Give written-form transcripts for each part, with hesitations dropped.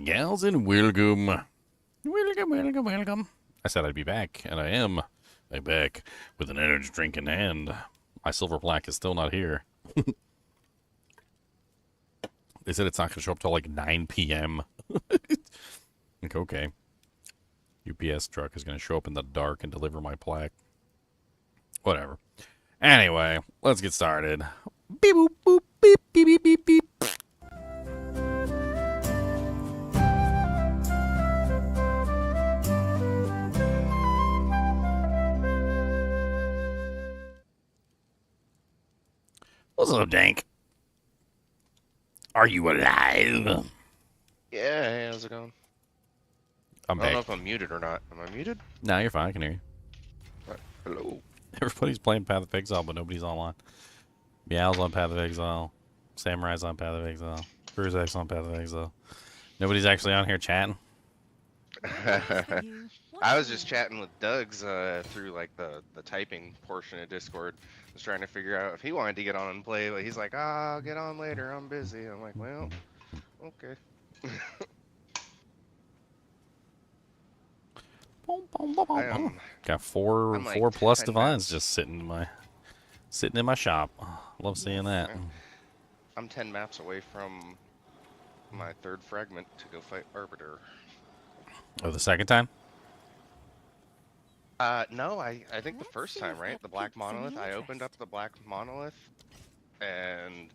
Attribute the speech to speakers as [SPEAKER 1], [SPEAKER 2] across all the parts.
[SPEAKER 1] gals, and welcome. Welcome. I said I'd be back, and I am. I'm back with an energy drink in hand. My silver plaque is still not here. They said it's not going to show up till like 9 p.m. Like, okay. UPS truck is going to show up in the dark and deliver my plaque. Whatever. Anyway, let's get started. Beep boop boop beep beep beep beep beep. What's up, Dank? Are you alive?
[SPEAKER 2] Yeah, hey, how's it going?
[SPEAKER 1] I'm
[SPEAKER 2] I don't know
[SPEAKER 1] back.
[SPEAKER 2] if I'm muted or not. Am I muted?
[SPEAKER 1] Nah, you're fine. I can hear you.
[SPEAKER 2] Hello.
[SPEAKER 1] Everybody's playing Path of Exile, but nobody's online. Meow's on Path of Exile. Samurai's on Path of Exile. Cruzak's on Path of Exile. Nobody's actually on here chatting.
[SPEAKER 2] I was just chatting with Doug's through like the typing portion of Discord. I was trying to figure out if he wanted to get on and play, but he's like, "Ah, I'll get on later. I'm busy." I'm like, "Well, okay."
[SPEAKER 1] Got four
[SPEAKER 2] I'm like
[SPEAKER 1] plus
[SPEAKER 2] 10
[SPEAKER 1] divines
[SPEAKER 2] maps.
[SPEAKER 1] just sitting in my shop. Love seeing that.
[SPEAKER 2] I'm 10 maps away from my third fragment to go fight Arbiter.
[SPEAKER 1] Oh, the second time?
[SPEAKER 2] No, I think the first time, right? The Black Monolith. I opened up the Black Monolith, and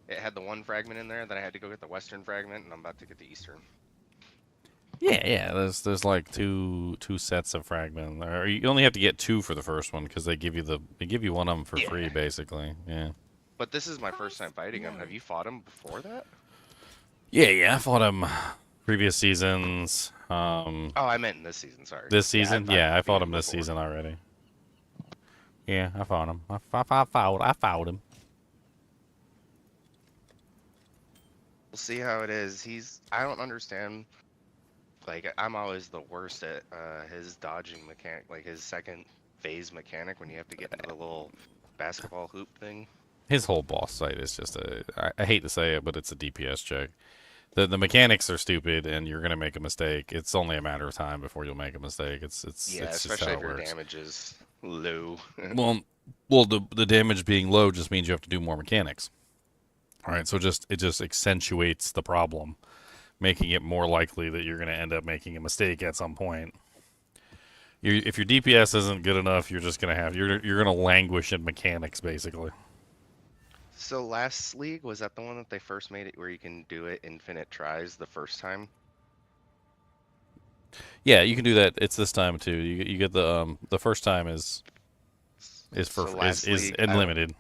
[SPEAKER 2] it had the one fragment in there. Then I had to go get the Western fragment, and I'm about to get the Eastern.
[SPEAKER 1] Yeah. There's like two sets of fragments. Or you only have to get two for the first one because they give you one of them for free, basically. Yeah.
[SPEAKER 2] But this is my first time fighting him. Have you fought him before that?
[SPEAKER 1] Yeah. I fought him previous seasons.
[SPEAKER 2] Oh, I meant in this season. Sorry.
[SPEAKER 1] This season,
[SPEAKER 2] I've
[SPEAKER 1] I fought
[SPEAKER 2] beat
[SPEAKER 1] him this
[SPEAKER 2] before.
[SPEAKER 1] season already. Yeah, I fought him. I fought him.
[SPEAKER 2] We'll see how it is. I don't understand. Like, I'm always the worst at his dodging mechanic, like his second phase mechanic when you have to get into the little basketball hoop thing.
[SPEAKER 1] His whole boss fight is just I hate to say it, but it's a DPS check. The mechanics are stupid, and you're gonna make a mistake. It's only a matter of time before you'll make a mistake.
[SPEAKER 2] Yeah,
[SPEAKER 1] It's just how
[SPEAKER 2] especially
[SPEAKER 1] it
[SPEAKER 2] if your
[SPEAKER 1] works.
[SPEAKER 2] damage is low.
[SPEAKER 1] Well, the damage being low just means you have to do more mechanics. All right, so it just accentuates the problem, making it more likely that you're gonna end up making a mistake at some point. If your DPS isn't good enough, you're just gonna you're gonna languish in mechanics basically.
[SPEAKER 2] So last league, was that the one that they first made it where you can do it infinite tries the first time?
[SPEAKER 1] Yeah, you can do that. It's this time too. You get the first time is
[SPEAKER 2] Last league,
[SPEAKER 1] unlimited.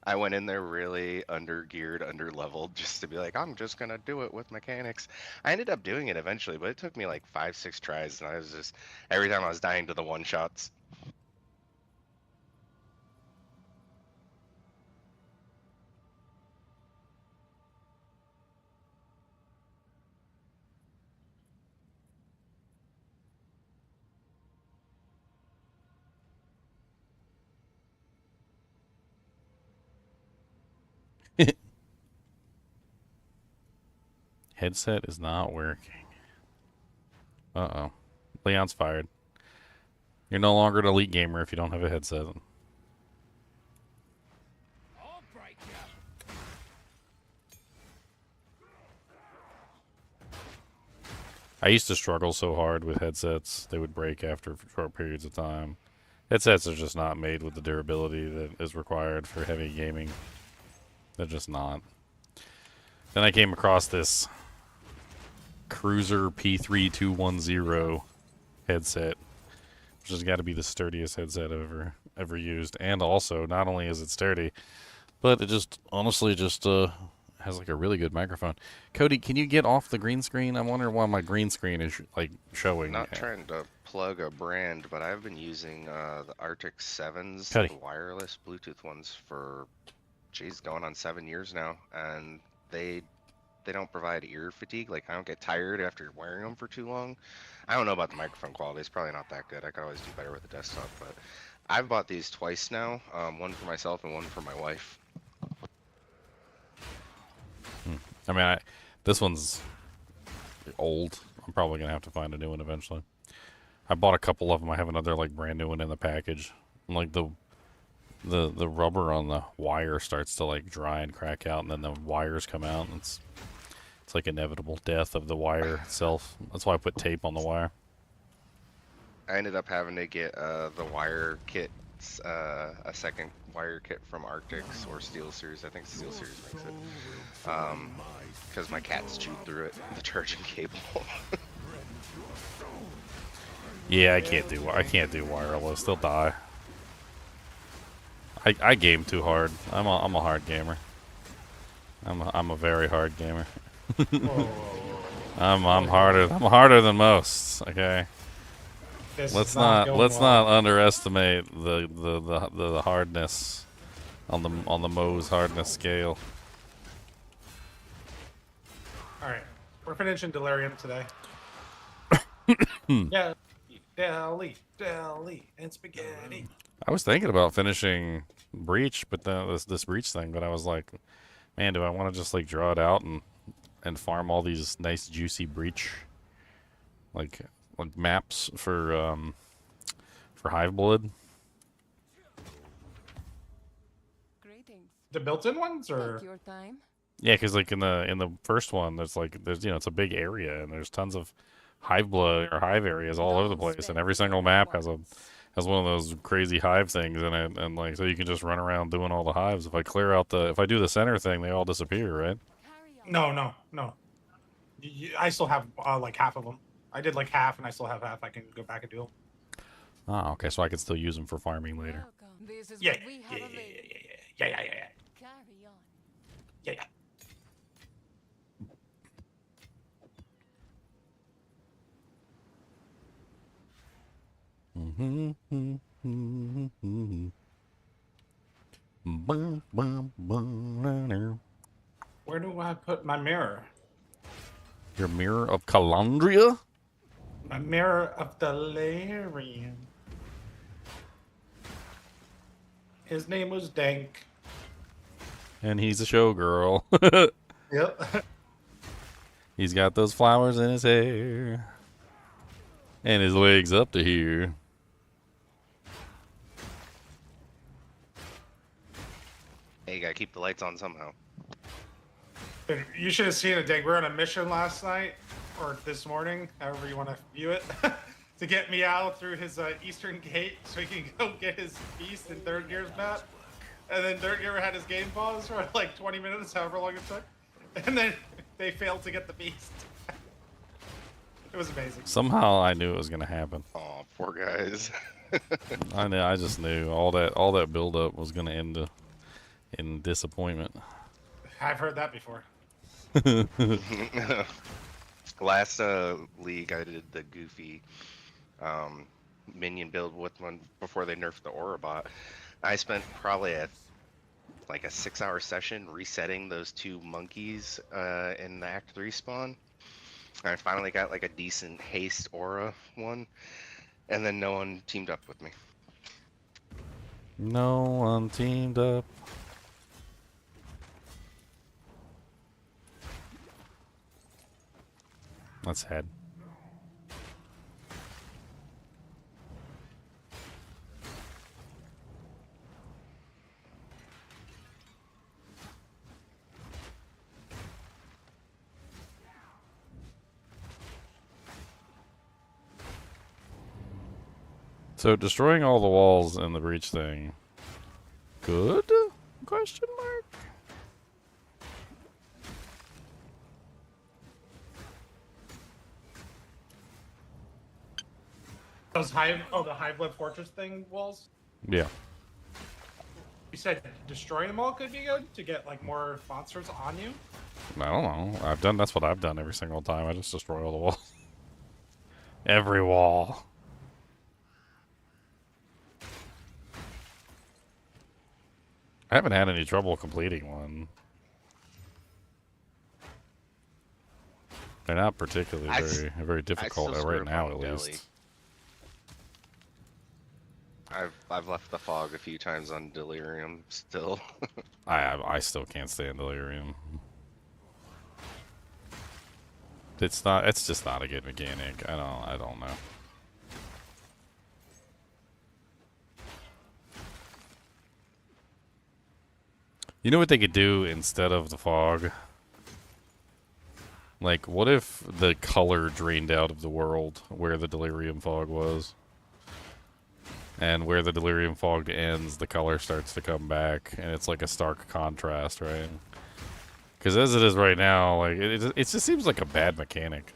[SPEAKER 2] I went in there really under geared, under leveled, just to be like, I'm just gonna do it with mechanics. I ended up doing it eventually, but it took me like 5-6 tries, and I was just every time I was dying to the one shots.
[SPEAKER 1] Headset is not working. Uh-oh. Leon's fired. You're no longer an elite gamer if you don't have a headset. I used to struggle so hard with headsets. They would break after short periods of time. Headsets are just not made with the durability that is required for heavy gaming. They're just not. Then I came across this Cruiser P3210 headset, which has got to be the sturdiest headset I've ever used. And also, not only is it sturdy, but it just honestly just has like a really good microphone. Cody, can you get off the green screen? I wonder why my green screen is like showing.
[SPEAKER 2] Not trying to plug a brand, but I've been using the Arctic 7s,
[SPEAKER 1] Cody.
[SPEAKER 2] the wireless Bluetooth ones for, geez, going on 7 years now, and they don't provide ear fatigue. Like, I don't get tired after wearing them for too long. I don't know about the microphone quality. It's probably not that good. I could always do better with the desktop, but I've bought these twice now, one for myself and one for my wife.
[SPEAKER 1] I mean, this one's old. I'm probably gonna have to find a new one eventually. I bought a couple of them. I have another like brand new one in the package. And, like the rubber on the wire starts to like dry and crack out, and then the wires come out. And it's like inevitable death of the wire itself. That's why I put tape on the wire.
[SPEAKER 2] I ended up having to get the wire kit, a second wire kit from Arctics or Steel Series. I think Steel Series makes it. Because my cats chewed through it, the charging cable.
[SPEAKER 1] Yeah, I can't do wireless. They'll die. I game too hard. I'm a hard gamer. I'm a very hard gamer. I'm harder than most. Okay. Let's not underestimate the hardness on the Moe's hardness scale.
[SPEAKER 3] All right, we're finishing Delirium today. Yeah, deli, and spaghetti.
[SPEAKER 1] I was thinking about finishing Breach, but this Breach thing, but I was like, man, do I want to just like draw it out and farm all these nice juicy Breach like maps for Hiveblood?
[SPEAKER 4] Greetings.
[SPEAKER 3] The built-in ones, or
[SPEAKER 4] Take your time.
[SPEAKER 1] Yeah, because like in the first one, there's it's a big area and there's tons of Hiveblood or Hive areas all over the place, and every single map has one of those crazy hive things in it, and like so you can just run around doing all the hives. If I do the center thing, they all disappear, right?
[SPEAKER 3] no. I still have like half of them. I did like half, and I still have half. I can go back and do them.
[SPEAKER 1] Oh, okay, so I can still use them for farming later.
[SPEAKER 4] Welcome. This is
[SPEAKER 3] Yeah,
[SPEAKER 4] what we have available.
[SPEAKER 3] yeah.
[SPEAKER 4] Carry on.
[SPEAKER 3] Yeah. Where do I put my mirror?
[SPEAKER 1] Your mirror of Calandria?
[SPEAKER 3] My mirror of Delirium. His name was Dank.
[SPEAKER 1] And he's a showgirl.
[SPEAKER 3] Yep.
[SPEAKER 1] He's got those flowers in his hair. And his legs up to here.
[SPEAKER 2] Hey, you gotta keep the lights on somehow.
[SPEAKER 3] You should have seen it, Dank. We were on a mission last night, or this morning, however you want to view it, to get Meow through his eastern gate so he can go get his beast in Third Gear's map. And then Third Gear had his game pause for like 20 minutes, however long it took. And then they failed to get the beast. It was amazing.
[SPEAKER 1] Somehow I knew it was going to happen.
[SPEAKER 2] Oh, poor guys.
[SPEAKER 1] I just knew all that build up was going to end in disappointment.
[SPEAKER 3] I've heard that before.
[SPEAKER 2] Last league, I did the goofy minion build with one before they nerfed the Aura bot. I spent probably a 6-hour session resetting those two monkeys in the Act 3 spawn. I finally got like a decent haste Aura one, and then no one teamed up with me.
[SPEAKER 1] No one teamed up. That's sad. So destroying all the walls in the breach thing, good? Question mark.
[SPEAKER 3] Those the Hive-Blood Fortress thing walls?
[SPEAKER 1] Yeah.
[SPEAKER 3] You said destroying them all could be good to get like more monsters on you?
[SPEAKER 1] I don't know. That's what I've done every single time. I just destroy all the walls. Every wall. I haven't had any trouble completing one. They're not particularly very difficult right now, at least.
[SPEAKER 2] I've left the fog a few times on Delirium still.
[SPEAKER 1] I still can't stand Delirium. It's not. It's just not a good mechanic. I don't know. You know what they could do instead of the fog? Like, what if the color drained out of the world where the delirium fog was? And where the delirium fog ends, the color starts to come back, and it's like a stark contrast, right? Because as it is right now, like it just seems like a bad mechanic.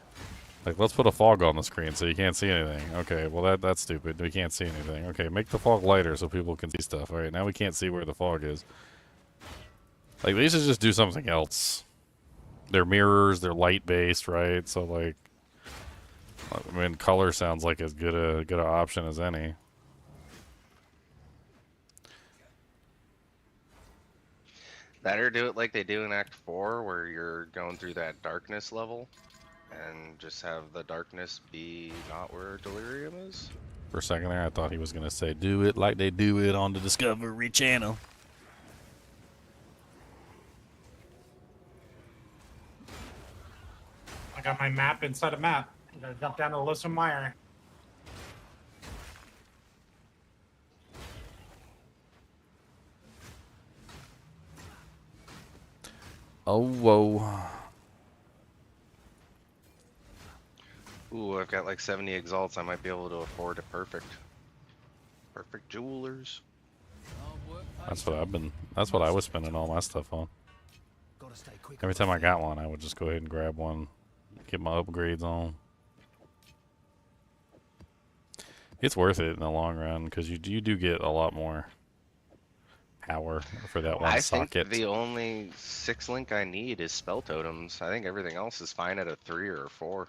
[SPEAKER 1] Like, let's put a fog on the screen so you can't see anything. Okay, well that's stupid. We can't see anything. Okay, make the fog lighter so people can see stuff. All right, now we can't see where the fog is. Like, they should just do something else. They're mirrors, they're light-based, right? So, like, I mean, color sounds like as good a option as any.
[SPEAKER 2] That or do it like they do in Act 4, where you're going through that darkness level, and just have the darkness be not where delirium is.
[SPEAKER 1] For a second there, I thought he was going to say, do it like they do it on the Discovery Channel.
[SPEAKER 3] I got my map inside a map. I'm gonna jump down to the Listen Wire.
[SPEAKER 1] Oh, whoa.
[SPEAKER 2] Ooh, I've got like 70 exalts. I might be able to afford a perfect. Perfect jewelers.
[SPEAKER 1] That's what I was spending all my stuff on. Every time I got one, I would just go ahead and grab one, get my upgrades on. It's worth it in the long run because you do get a lot more power for that one
[SPEAKER 2] I
[SPEAKER 1] socket.
[SPEAKER 2] think the only 6-link I need is spell totems. I think everything else is fine at a 3 or a 4.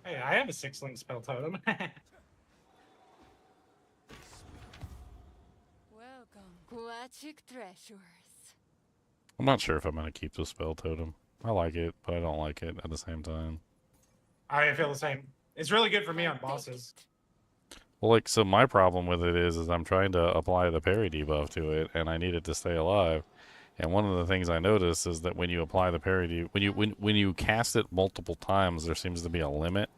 [SPEAKER 3] Hey, I have a 6-link spell totem.
[SPEAKER 4] Welcome, aquatic treasures.
[SPEAKER 1] I'm not sure if I'm going to keep the spell totem. I like it, but I don't like it at the same time.
[SPEAKER 3] I feel the same. It's really good for me on bosses.
[SPEAKER 1] Well, like, so my problem with it is I'm trying to apply the parry debuff to it, and I need it to stay alive. And one of the things I noticed is that when you apply the parry, when you cast it multiple times, there seems to be a limit.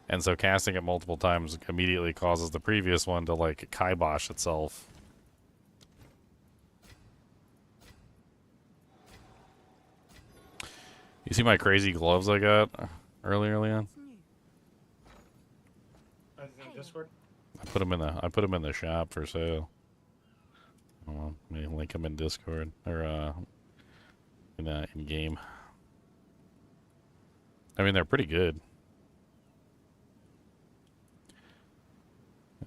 [SPEAKER 1] And so casting it multiple times immediately causes the previous one to, like, kibosh itself. You see my crazy gloves I got early on?
[SPEAKER 3] Discord.
[SPEAKER 1] I put them in the shop for sale. Well, let me link them in Discord or in game. I mean, they're pretty good.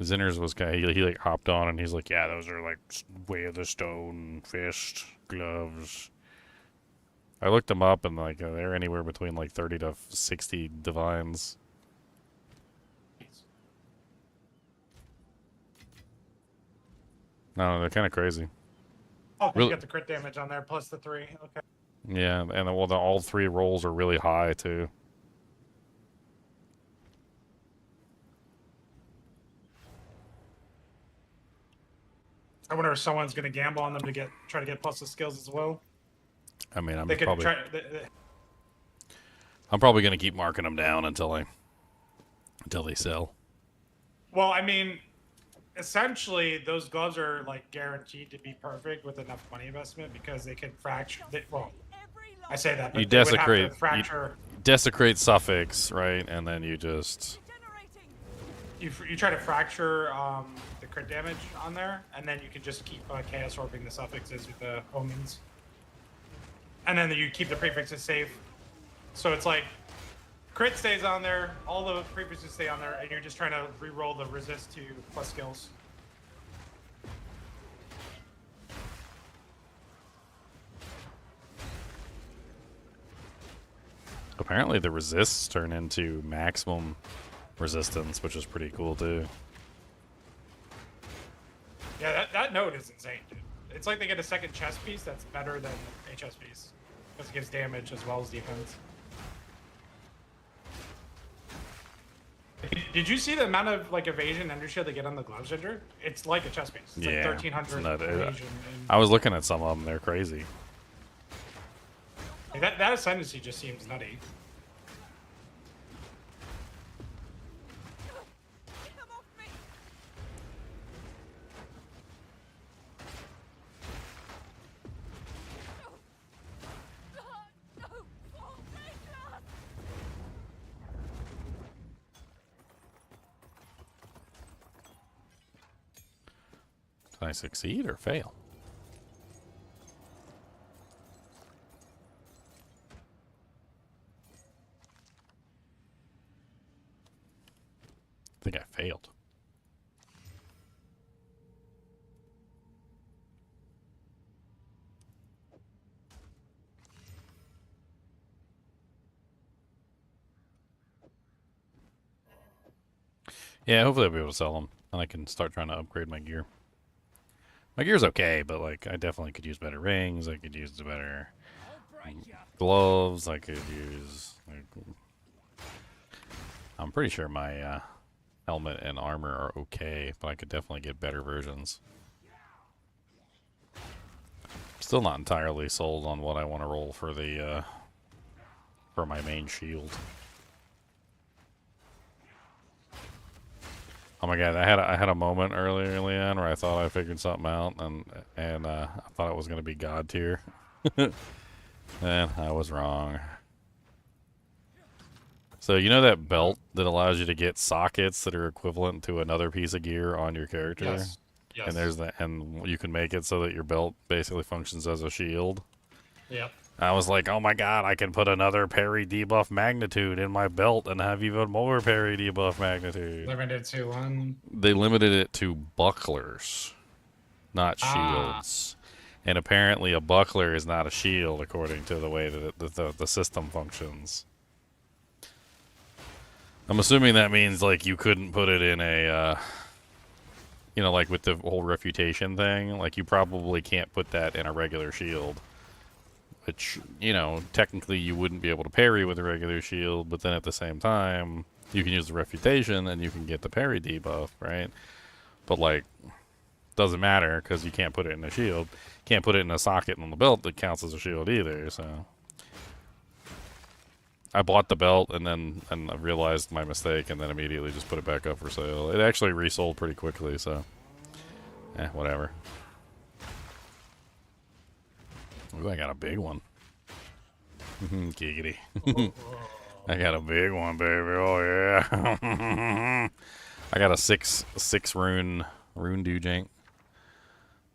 [SPEAKER 1] Zinners was kind of, he like hopped on and he's like, yeah, those are like Way of the Stone Fist gloves. I looked them up and like they're anywhere between like 30 to 60 divines. No, they're kind of crazy.
[SPEAKER 3] Oh,
[SPEAKER 1] Really?
[SPEAKER 3] you got the crit damage on there plus the 3. Okay.
[SPEAKER 1] Yeah, and well, all 3 rolls are really high too.
[SPEAKER 3] I wonder if someone's gonna gamble on them to try to get plus the skills as well.
[SPEAKER 1] I mean, I'm
[SPEAKER 3] They could
[SPEAKER 1] probably
[SPEAKER 3] try.
[SPEAKER 1] I'm probably gonna keep marking them down until they sell.
[SPEAKER 3] Well, I mean, essentially, those gloves are like guaranteed to be perfect with enough money investment because they can fracture. Well, I say that, but
[SPEAKER 1] You
[SPEAKER 3] they would have to
[SPEAKER 1] desecrate
[SPEAKER 3] fracture.
[SPEAKER 1] desecrate suffix, right? And then you just
[SPEAKER 3] You try to fracture the crit damage on there, and then you can just keep chaos orbing the suffixes with the omens, and then you keep the prefixes safe. So it's like crit stays on there, all the prefixes stay on there, and you're just trying to re-roll the resist to plus skills.
[SPEAKER 1] apparently the resists turn into maximum resistance, which is pretty cool too.
[SPEAKER 3] Yeah, that node is insane, dude. It's like they get a second chest piece that's better than HS piece because it gives damage as well as defense. Did you see the amount of like evasion and shit they get on the gloves, Ginger? It's like a chest piece. It's
[SPEAKER 1] Yeah,
[SPEAKER 3] like 1300
[SPEAKER 1] it's
[SPEAKER 3] evasion.
[SPEAKER 1] I was looking at some of them; they're crazy.
[SPEAKER 3] That ascendancy just seems nutty.
[SPEAKER 1] Can I succeed or fail? I think I failed. Yeah, hopefully I'll be able to sell them, and I can start trying to upgrade my gear. My gear's okay, but like I definitely could use better rings. I could use the better gloves. I could use. Like, I'm pretty sure my helmet and armor are okay, but I could definitely get better versions. Still not entirely sold on what I want to roll for the for my main shield. Oh my god, I had a moment early on where I thought I figured something out, and I thought it was gonna be God tier, and I was wrong. So you know that belt that allows you to get sockets that are equivalent to another piece of gear on your character?
[SPEAKER 3] Yes. Yes.
[SPEAKER 1] And there's that, and you can make it so that your belt basically functions as a shield.
[SPEAKER 3] Yep.
[SPEAKER 1] I was like, oh my god, I can put another parry debuff magnitude in my belt and have even more parry debuff magnitude.
[SPEAKER 3] Limited to one.
[SPEAKER 1] They limited it to bucklers, not
[SPEAKER 3] Ah.
[SPEAKER 1] shields. And apparently a buckler is not a shield according to the way that the system functions. I'm assuming that means like you couldn't put it in a, you know, like with the whole refutation thing, like you probably can't put that in a regular shield. Which, you know, technically you wouldn't be able to parry with a regular shield, but then at the same time, you can use the refutation and you can get the parry debuff, right? But, like, doesn't matter because you can't put it in a shield. Can't put it in a socket on the belt that counts as a shield either, so. I bought the belt and I realized my mistake and then immediately just put it back up for sale. It actually resold pretty quickly, so. Whatever. Ooh, I got a big one. Giggity. I got a big one, baby. Oh, yeah. I got a six rune dujink.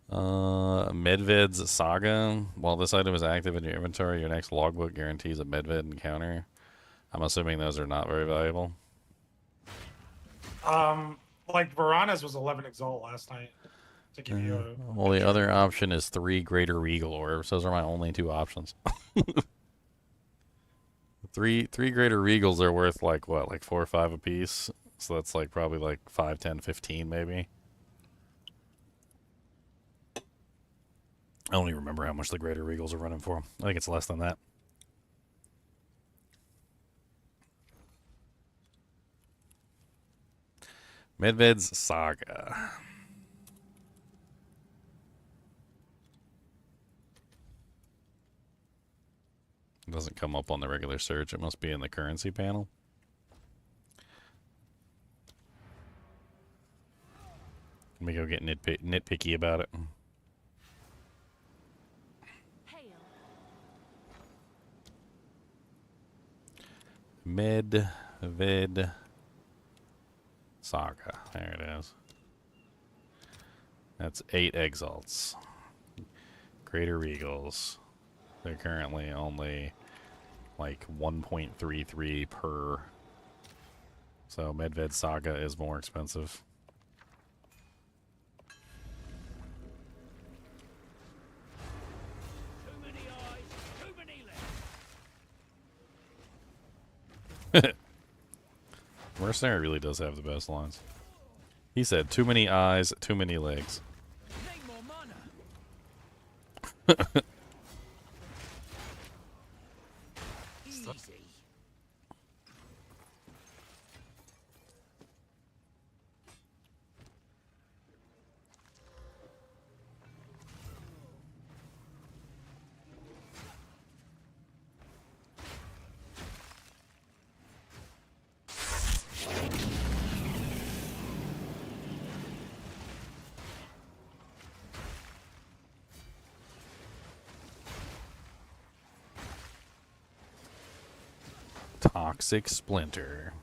[SPEAKER 1] Medved's Saga. While this item is active in your inventory, your next logbook guarantees a Medved encounter. I'm assuming those are not very valuable.
[SPEAKER 3] Like Verana's was 11 Exalt last night. To give you a
[SPEAKER 1] Well, the other option is 3 Greater Regal Orbs. Those are my only 2 options. Three Greater Regals are worth like what, like 4 or 5 a piece. So that's like probably like 5, 10, 15 maybe. I don't even remember how much the Greater Regals are running for. I think it's less than that. Medved's Saga. It doesn't come up on the regular search. It must be in the currency panel. Let me go get nitpicky about it. Medved Saga. There it is. That's 8 Exalts. Greater Regals. They're currently only like 1.33 per. So Medved Saga is more expensive. Mercenary really does have the best lines. He said, too many eyes, too many legs. Toxic Splinter.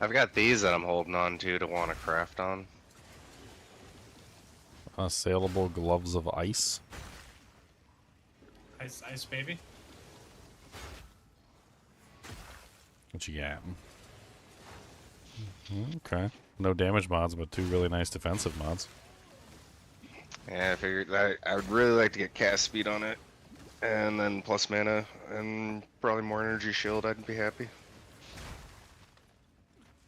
[SPEAKER 2] I've got these that I'm holding on to want to craft on.
[SPEAKER 1] Saleable gloves of ice.
[SPEAKER 3] Ice baby.
[SPEAKER 1] What you got? Okay. No damage mods, but 2 really nice defensive mods.
[SPEAKER 2] Yeah, I figured that I would really like to get cast speed on it, and then plus mana, and probably more energy shield. I'd be happy.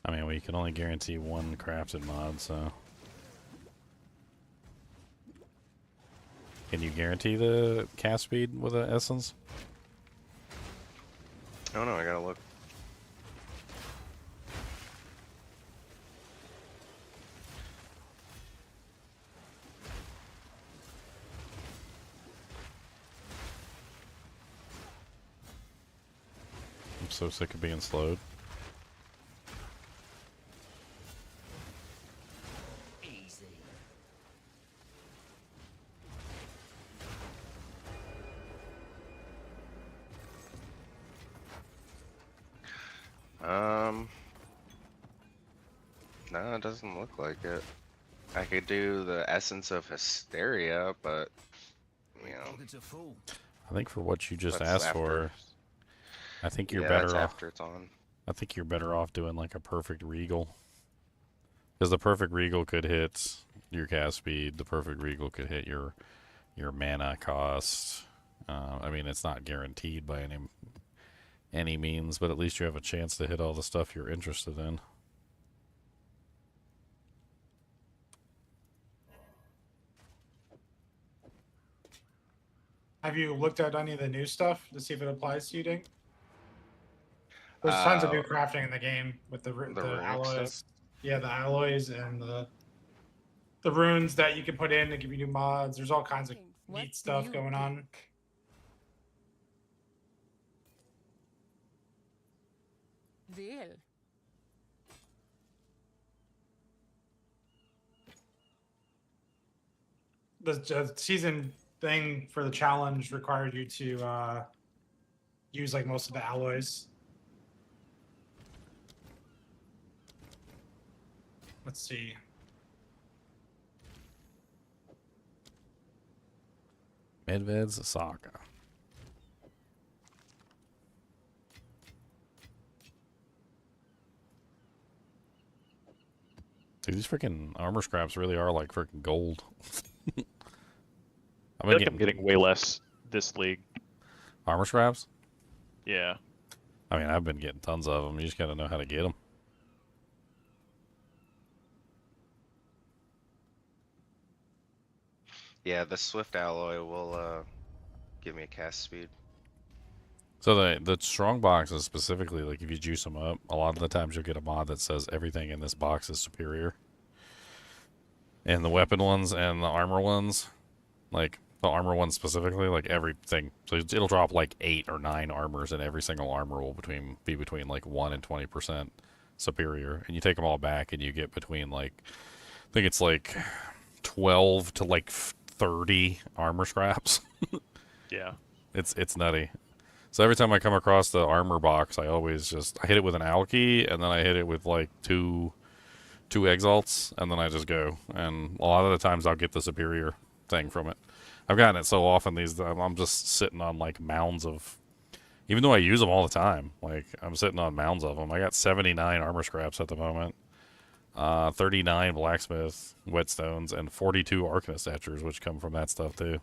[SPEAKER 1] I mean, we can only guarantee 1 crafted mod, so. Can you guarantee the cast speed with the essence?
[SPEAKER 2] I don't know. I gotta look.
[SPEAKER 1] I'm so sick of being slowed.
[SPEAKER 2] No, it doesn't look like it. I could do the essence of hysteria, but you know,
[SPEAKER 1] I think for what you just
[SPEAKER 2] that's
[SPEAKER 1] asked
[SPEAKER 2] after.
[SPEAKER 1] for, I think you're
[SPEAKER 2] Yeah,
[SPEAKER 1] better
[SPEAKER 2] that's
[SPEAKER 1] off.
[SPEAKER 2] after it's on.
[SPEAKER 1] I think you're better off doing like a perfect regal. Because the perfect regal could hit your cast speed. The perfect regal could hit your mana cost. I mean, it's not guaranteed by any means, but at least you have a chance to hit all the stuff you're interested in.
[SPEAKER 3] Have you looked at any of the new stuff to see if it applies to you, Dink? There's tons of new crafting in the game with the
[SPEAKER 2] runic
[SPEAKER 3] alloys.
[SPEAKER 2] stuff?
[SPEAKER 3] Yeah, the alloys and the runes that you can put in to give you new mods. There's all kinds of
[SPEAKER 4] What
[SPEAKER 3] neat stuff
[SPEAKER 4] you
[SPEAKER 3] going on.
[SPEAKER 4] Deal.
[SPEAKER 3] The season thing for the challenge required you to use like most of the alloys. Let's see.
[SPEAKER 1] Medved's Saga. Dude, these freaking armor scraps really are like freaking gold.
[SPEAKER 5] I feel like I'm getting way less this league.
[SPEAKER 1] armor scraps.
[SPEAKER 5] Yeah.
[SPEAKER 1] I mean, I've been getting tons of them. You just gotta know how to get them.
[SPEAKER 2] Yeah, the swift alloy will give me a cast speed.
[SPEAKER 1] So the strong boxes specifically, like if you juice them up, a lot of the times you'll get a mod that says everything in this box is superior. And the weapon ones and the armor ones, like the armor ones specifically, like everything. So it'll drop like 8 or 9 armors, and every single armor will be between like 1 and 20% superior. And you take them all back, and you get between like, I think it's like 12 to like 30 armor scraps.
[SPEAKER 5] Yeah.
[SPEAKER 1] It's nutty. So every time I come across the armor box, I always I hit it with an alky, and then I hit it with like two exalts, and then I just go. And a lot of the times I'll get the superior thing from it. I've gotten it so often I'm just sitting on like mounds of, even though I use them all the time, like I'm sitting on mounds of them. I got 79 armor scraps at the moment, 39 blacksmith whetstones, and 42 arcanist statues, which come from that stuff too.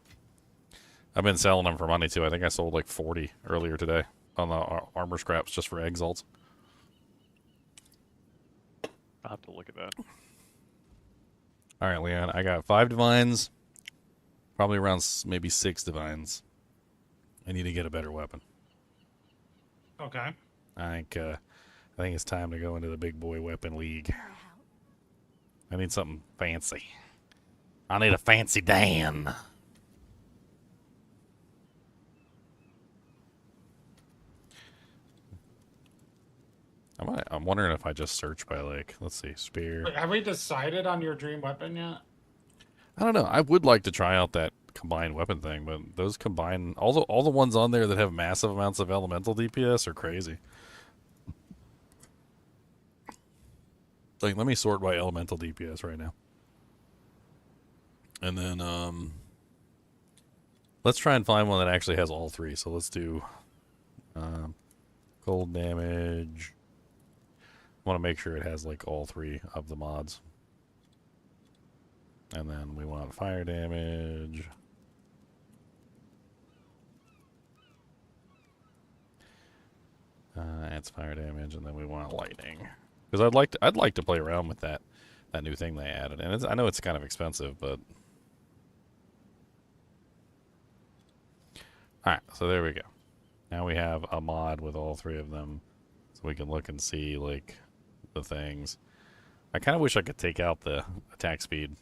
[SPEAKER 1] I've been selling them for money too. I think I sold like 40 earlier today on the armor scraps just for exalts.
[SPEAKER 5] I'll have to look at that.
[SPEAKER 1] All right, Leon, I got 5 divines, probably around maybe 6 divines. I need to get a better weapon.
[SPEAKER 3] Okay.
[SPEAKER 1] I think it's time to go into the big boy weapon league. I need something fancy. I need a fancy Dan. I'm wondering if I just search by like, let's see, spear.
[SPEAKER 3] Wait, have we decided on your dream weapon yet?
[SPEAKER 1] I don't know. I would like to try out that combined weapon thing, but those combined, all the ones on there that have massive amounts of elemental DPS are crazy. Like, let me sort by elemental DPS right now. And then, let's try and find one that actually has all three. So let's do cold damage. I want to make sure it has, like, all three of the mods. And then we want fire damage. Adds fire damage, and then we want lightning. Because I'd like to play around with that new thing they added, and I know it's kind of expensive, but all right. So there we go. Now we have a mod with all three of them, so we can look and see like the things. I kind of wish I could take out the attack speed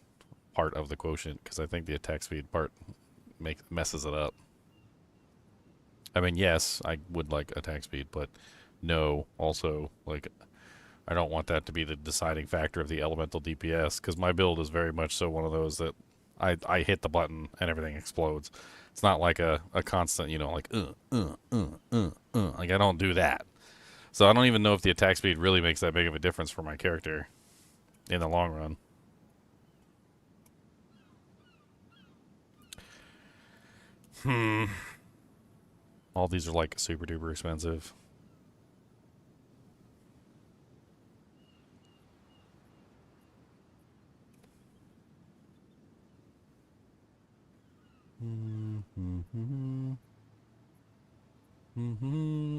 [SPEAKER 1] part of the quotient, because I think the attack speed part messes it up. I mean, yes, I would like attack speed, but no, also, like, I don't want that to be the deciding factor of the elemental DPS, because my build is very much so one of those that I hit the button and everything explodes. It's not like a constant, you know, like, like, I don't do that. So I don't even know if the attack speed really makes that big of a difference for my character in the long run. All these are like super duper expensive.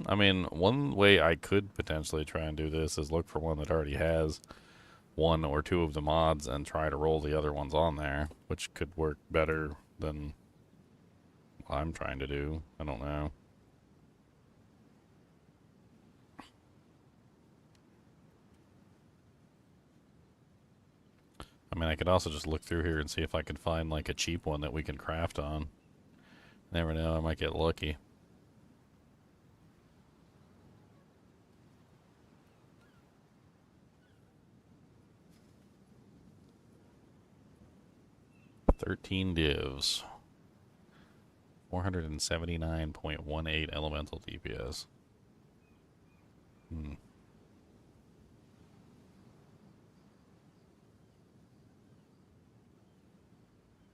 [SPEAKER 1] I mean, one way I could potentially try and do this is look for one that already has one or two of the mods and try to roll the other ones on there, which could work better than what I'm trying to do. I don't know. I mean, I could also just look through here and see if I can find like a cheap one that we can craft on. Never know, I might get lucky. $13 divs. 479.18 elemental DPS.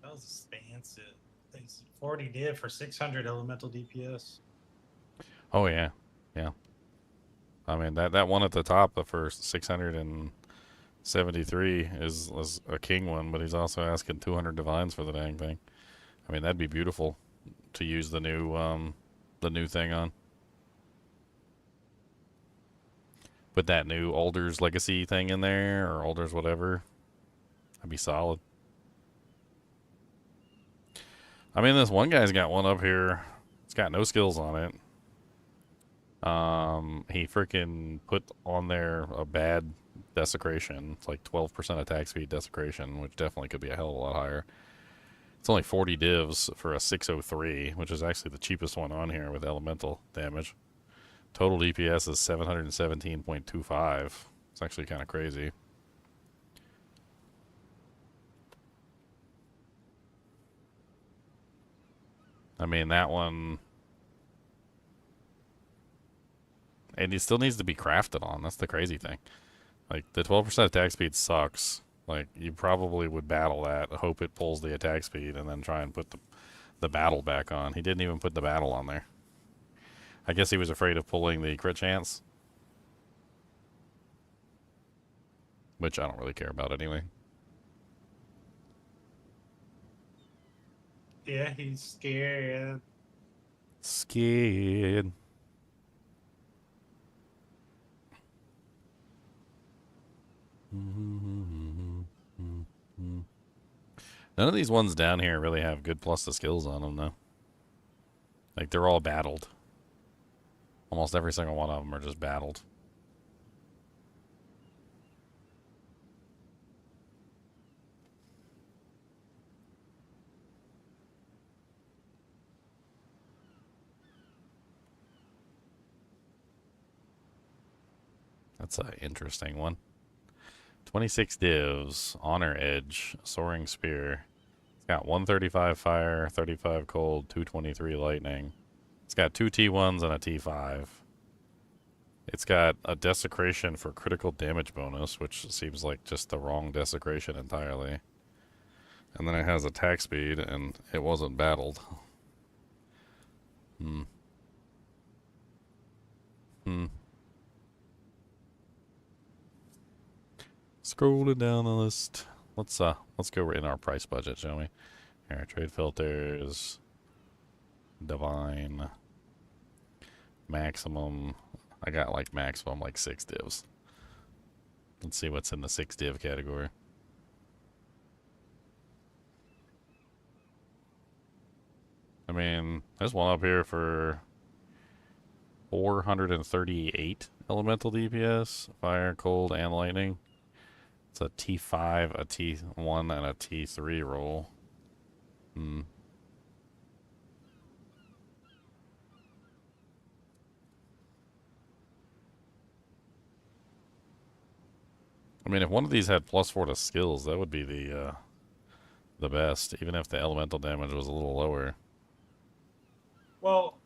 [SPEAKER 3] That was expansive. Thanks. 40 div for 600 elemental DPS.
[SPEAKER 1] Oh yeah, yeah. I mean that one at the top, the first 673 is a king one, but he's also asking 200 divines for the dang thing. I mean, that'd be beautiful to use the new thing on. Put that new Alders Legacy thing in there, or Alders whatever. That'd be solid. I mean, this one guy's got one up here. It's got no skills on it. He freaking put on there a bad desecration. It's like 12% attack speed desecration, which definitely could be a hell of a lot higher. It's only 40 divs for a 603, which is actually the cheapest one on here with elemental damage. Total DPS is 717.25. It's actually kind of crazy. I mean, that one... And it still needs to be crafted on. That's the crazy thing. Like, the 12% attack speed sucks. Like, you probably would battle that, hope it pulls the attack speed, and then try and put the battle back on. He didn't even put the battle on there. I guess he was afraid of pulling the crit chance. Which I don't really care about anyway.
[SPEAKER 3] Yeah, he's scared.
[SPEAKER 1] Scared. None of these ones down here really have good plus the skills on them, though. Like, they're all battled. Almost every single one of them are just battled. That's an interesting one. 26 divs, Honor Edge, Soaring Spear. It's got 135 fire, 35 cold, 223 lightning. It's got 2 T1s and a T5. It's got a desecration for critical damage bonus, which seems like just the wrong desecration entirely. And then it has attack speed, and it wasn't battled. Hmm. Hmm. Scrolling down the list. Let's go in our price budget, shall we? Here, trade filters, divine, maximum. I got like maximum like 6 divs. Let's see what's in the 6 div category. I mean, there's one up here for 438 elemental DPS, fire, cold, and lightning. It's a T5, a T1, and a T3 roll. Hmm. I mean, if one of these had +4 to skills, that would be the best, even if the elemental damage was a little lower.
[SPEAKER 3] Well,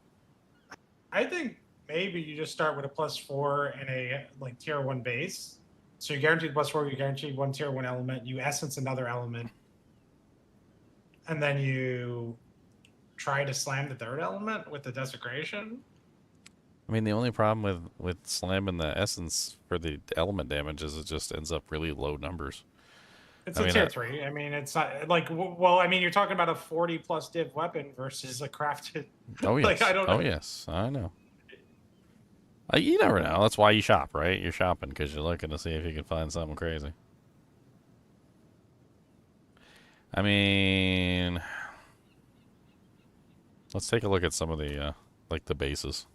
[SPEAKER 3] I think maybe you just start with a +4 and a like tier 1 base. So you're guaranteed +4, you're guaranteed one tier 1 element, you essence another element, and then you try to slam the third element with the desecration.
[SPEAKER 1] I mean, the only problem with slamming the essence for the element damage is it just ends up really low numbers.
[SPEAKER 3] It's
[SPEAKER 1] I
[SPEAKER 3] a
[SPEAKER 1] mean,
[SPEAKER 3] tier 3. I mean, it's not like, well, I mean, you're talking about a 40+ div weapon versus a crafted.
[SPEAKER 1] Oh yes,
[SPEAKER 3] Like, I don't know.
[SPEAKER 1] oh yes, I know. You never know. That's why you shop, right? You're shopping because you're looking to see if you can find something crazy. I mean, let's take a look at some of the like the bases.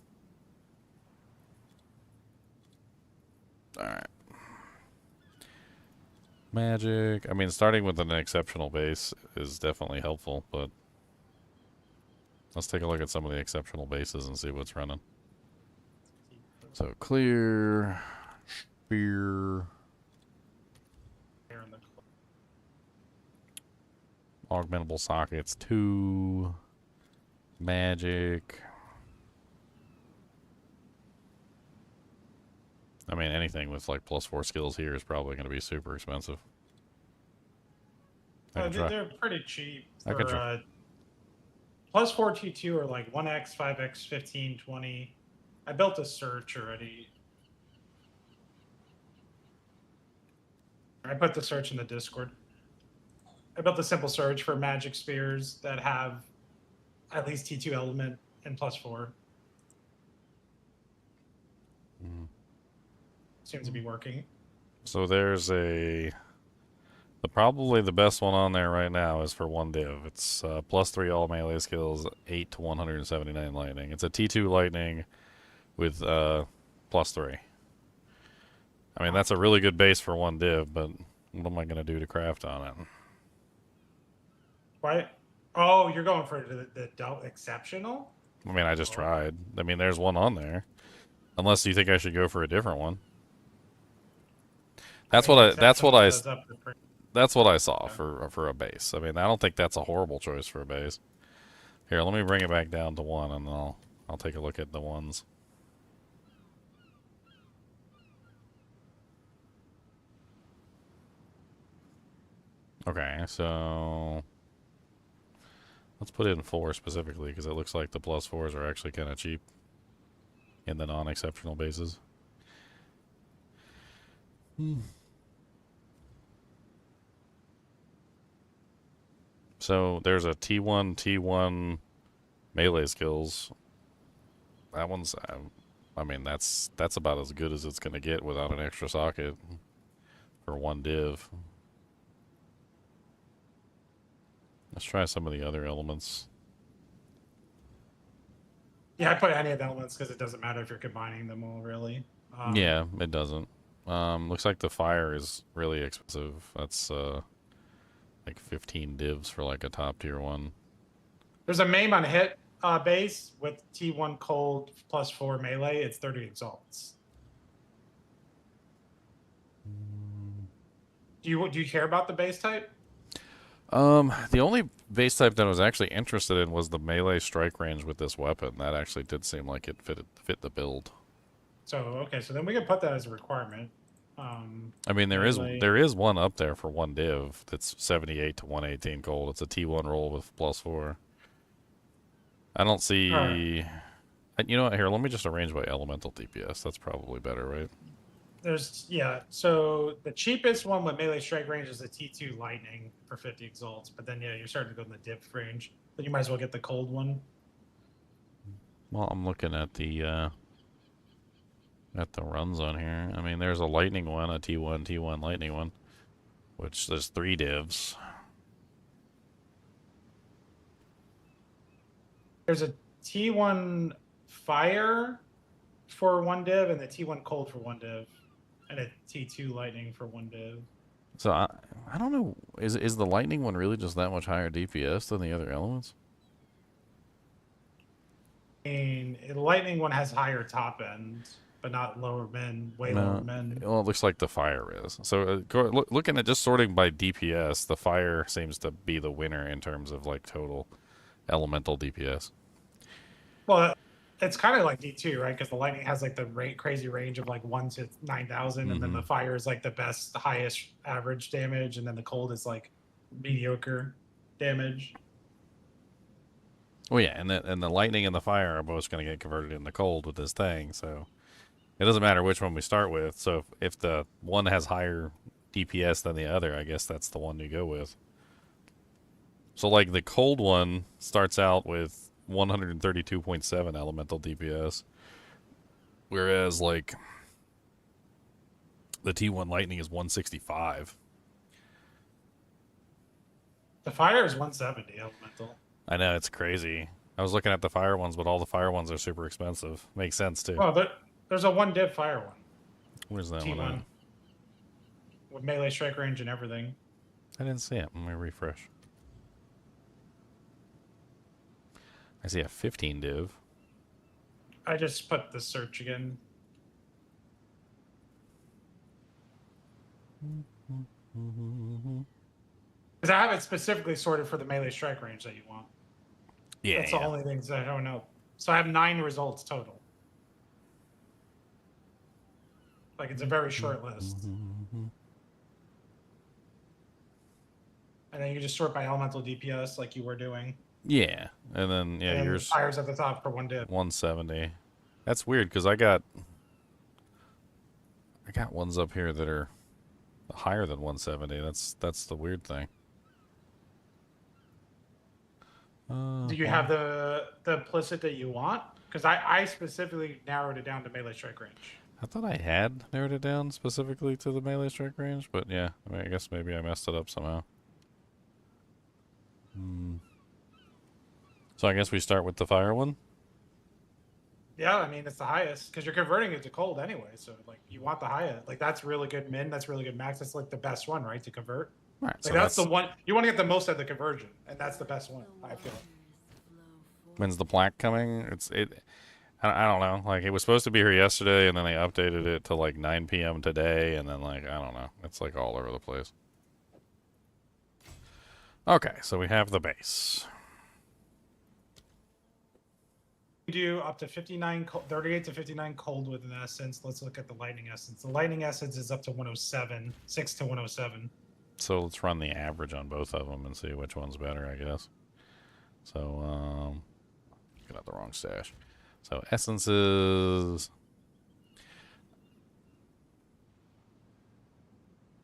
[SPEAKER 1] All right. Magic. I mean, starting with an exceptional base is definitely helpful, but let's take a look at some of the exceptional bases and see what's running. So clear, spear, augmentable sockets 2, magic. I mean, anything with like +4 skills here is probably going to be super expensive.
[SPEAKER 3] They're pretty cheap.
[SPEAKER 1] I could
[SPEAKER 3] For,
[SPEAKER 1] try.
[SPEAKER 3] +4 T2 are like 1x, 5x, 15, 20. I built a search already. I put the search in the Discord. I built a simple search for magic spears that have at least T2 element and +4. Seems to be working.
[SPEAKER 1] So there's probably the best one on there right now is for 1 div. It's +3 all melee skills, 8 to 179 lightning. It's a T2 lightning with +3. I mean, that's a really good base for 1 div, but what am I going to do to craft on it?
[SPEAKER 3] Why? Oh, you're going for the exceptional?
[SPEAKER 1] I mean, I just tried. I mean, there's one on there. Unless you think I should go for a different one. That's what I saw for a base. I mean, I don't think that's a horrible choice for a base. Here, let me bring it back down to 1, and then I'll take a look at the ones. Okay, so let's put in 4 specifically because it looks like the +4s are actually kind of cheap in the non-exceptional bases. So there's a T1 melee skills. That one's, I mean, that's about as good as it's gonna get without an extra socket for 1 div. Let's try some of the other elements.
[SPEAKER 3] Yeah, I put any of the elements because it doesn't matter if you're combining them all, really.
[SPEAKER 1] Yeah, it doesn't. Looks like the fire is really expensive. That's like 15 divs for like a top tier one.
[SPEAKER 3] There's a MAME on hit base with T1 cold +4 melee. It's 30 exalts. Do you care about the base type?
[SPEAKER 1] The only base type that I was actually interested in was the melee strike range with this weapon. That actually did seem like it fit the build.
[SPEAKER 3] So okay, so then we can put that as a requirement.
[SPEAKER 1] I mean,
[SPEAKER 3] Melee.
[SPEAKER 1] there is one up there for one div that's 78 to 118 gold. It's a T1 roll with +4. I don't see. You know what? Here, let me just arrange by elemental DPS. That's probably better, right?
[SPEAKER 3] So the cheapest one with melee strike range is the T2 lightning for 50 exalts, but then you're starting to go in the div range. Then you might as well get the cold one.
[SPEAKER 1] Well, I'm looking at the runs on here. I mean, there's a lightning one, a T1 lightning one, which there's 3 divs.
[SPEAKER 3] There's a T1 fire for 1 div and the T1 cold for 1 div, and a T2 lightning for 1 div.
[SPEAKER 1] So I don't know. Is the lightning one really just that much higher DPS than the other elements?
[SPEAKER 3] And the lightning one has higher top end, but not lower min, lower min.
[SPEAKER 1] Well, it looks like the fire is. So looking at just sorting by DPS, the fire seems to be the winner in terms of like total elemental DPS.
[SPEAKER 3] Well, it's kind of like D2, right? Because the lightning has like the crazy range of like 1 to 9,000, and then the fire is like the best, highest average damage, and then the cold is like mediocre damage.
[SPEAKER 1] Well, yeah, and the lightning and the fire are both going to get converted into cold with this thing, so it doesn't matter which one we start with. So if the one has higher DPS than the other, I guess that's the one you go with. So like the cold one starts out with 132.7 elemental DPS, whereas like the T1 lightning is 165.
[SPEAKER 3] The fire is 170 elemental.
[SPEAKER 1] I know, it's crazy. I was looking at the fire ones, but all the fire ones are super expensive. Makes sense too.
[SPEAKER 3] Oh, there's a 1 div fire one.
[SPEAKER 1] Where's that
[SPEAKER 3] T1
[SPEAKER 1] one at?
[SPEAKER 3] with melee strike range and everything.
[SPEAKER 1] I didn't see it. Let me refresh. I see a 15 div.
[SPEAKER 3] I just put the search again. Because I have it specifically sorted for the melee strike range that you want.
[SPEAKER 1] Yeah,
[SPEAKER 3] That's the only things I don't know. So I have 9 results total. Like, it's a very short list. And then you just sort by elemental DPS like you were doing.
[SPEAKER 1] Yeah, and then
[SPEAKER 3] and
[SPEAKER 1] yours
[SPEAKER 3] fire's at the top for 1 div.
[SPEAKER 1] 170. That's weird because I got ones up here that are higher than 170. That's the weird thing.
[SPEAKER 3] Do you have the implicit that you want? Because I specifically narrowed it down to melee strike range.
[SPEAKER 1] I thought I had narrowed it down specifically to the melee strike range, but yeah, I mean, I guess maybe I messed it up somehow. So I guess we start with the fire one.
[SPEAKER 3] Yeah, I mean, it's the highest because you're converting it to cold anyway. So like, you want the highest. Like, that's really good min. That's really good max. That's like the best one, right, to convert.
[SPEAKER 1] All right,
[SPEAKER 3] Like,
[SPEAKER 1] so
[SPEAKER 3] that's the one you want to get the most out of the conversion, and that's the best one. I feel.
[SPEAKER 1] When's the plaque coming? I don't know. Like, it was supposed to be here yesterday, and then they updated it to like 9 p.m. today, and then like I don't know. It's like all over the place. Okay, so we have the base.
[SPEAKER 3] We do up to 59, 38 to 59 cold with an essence. Let's look at the lightning essence. The lightning essence is up to 107, 6 to 107.
[SPEAKER 1] So let's run the average on both of them and see which one's better, I guess. So, get out the wrong stash. So essences.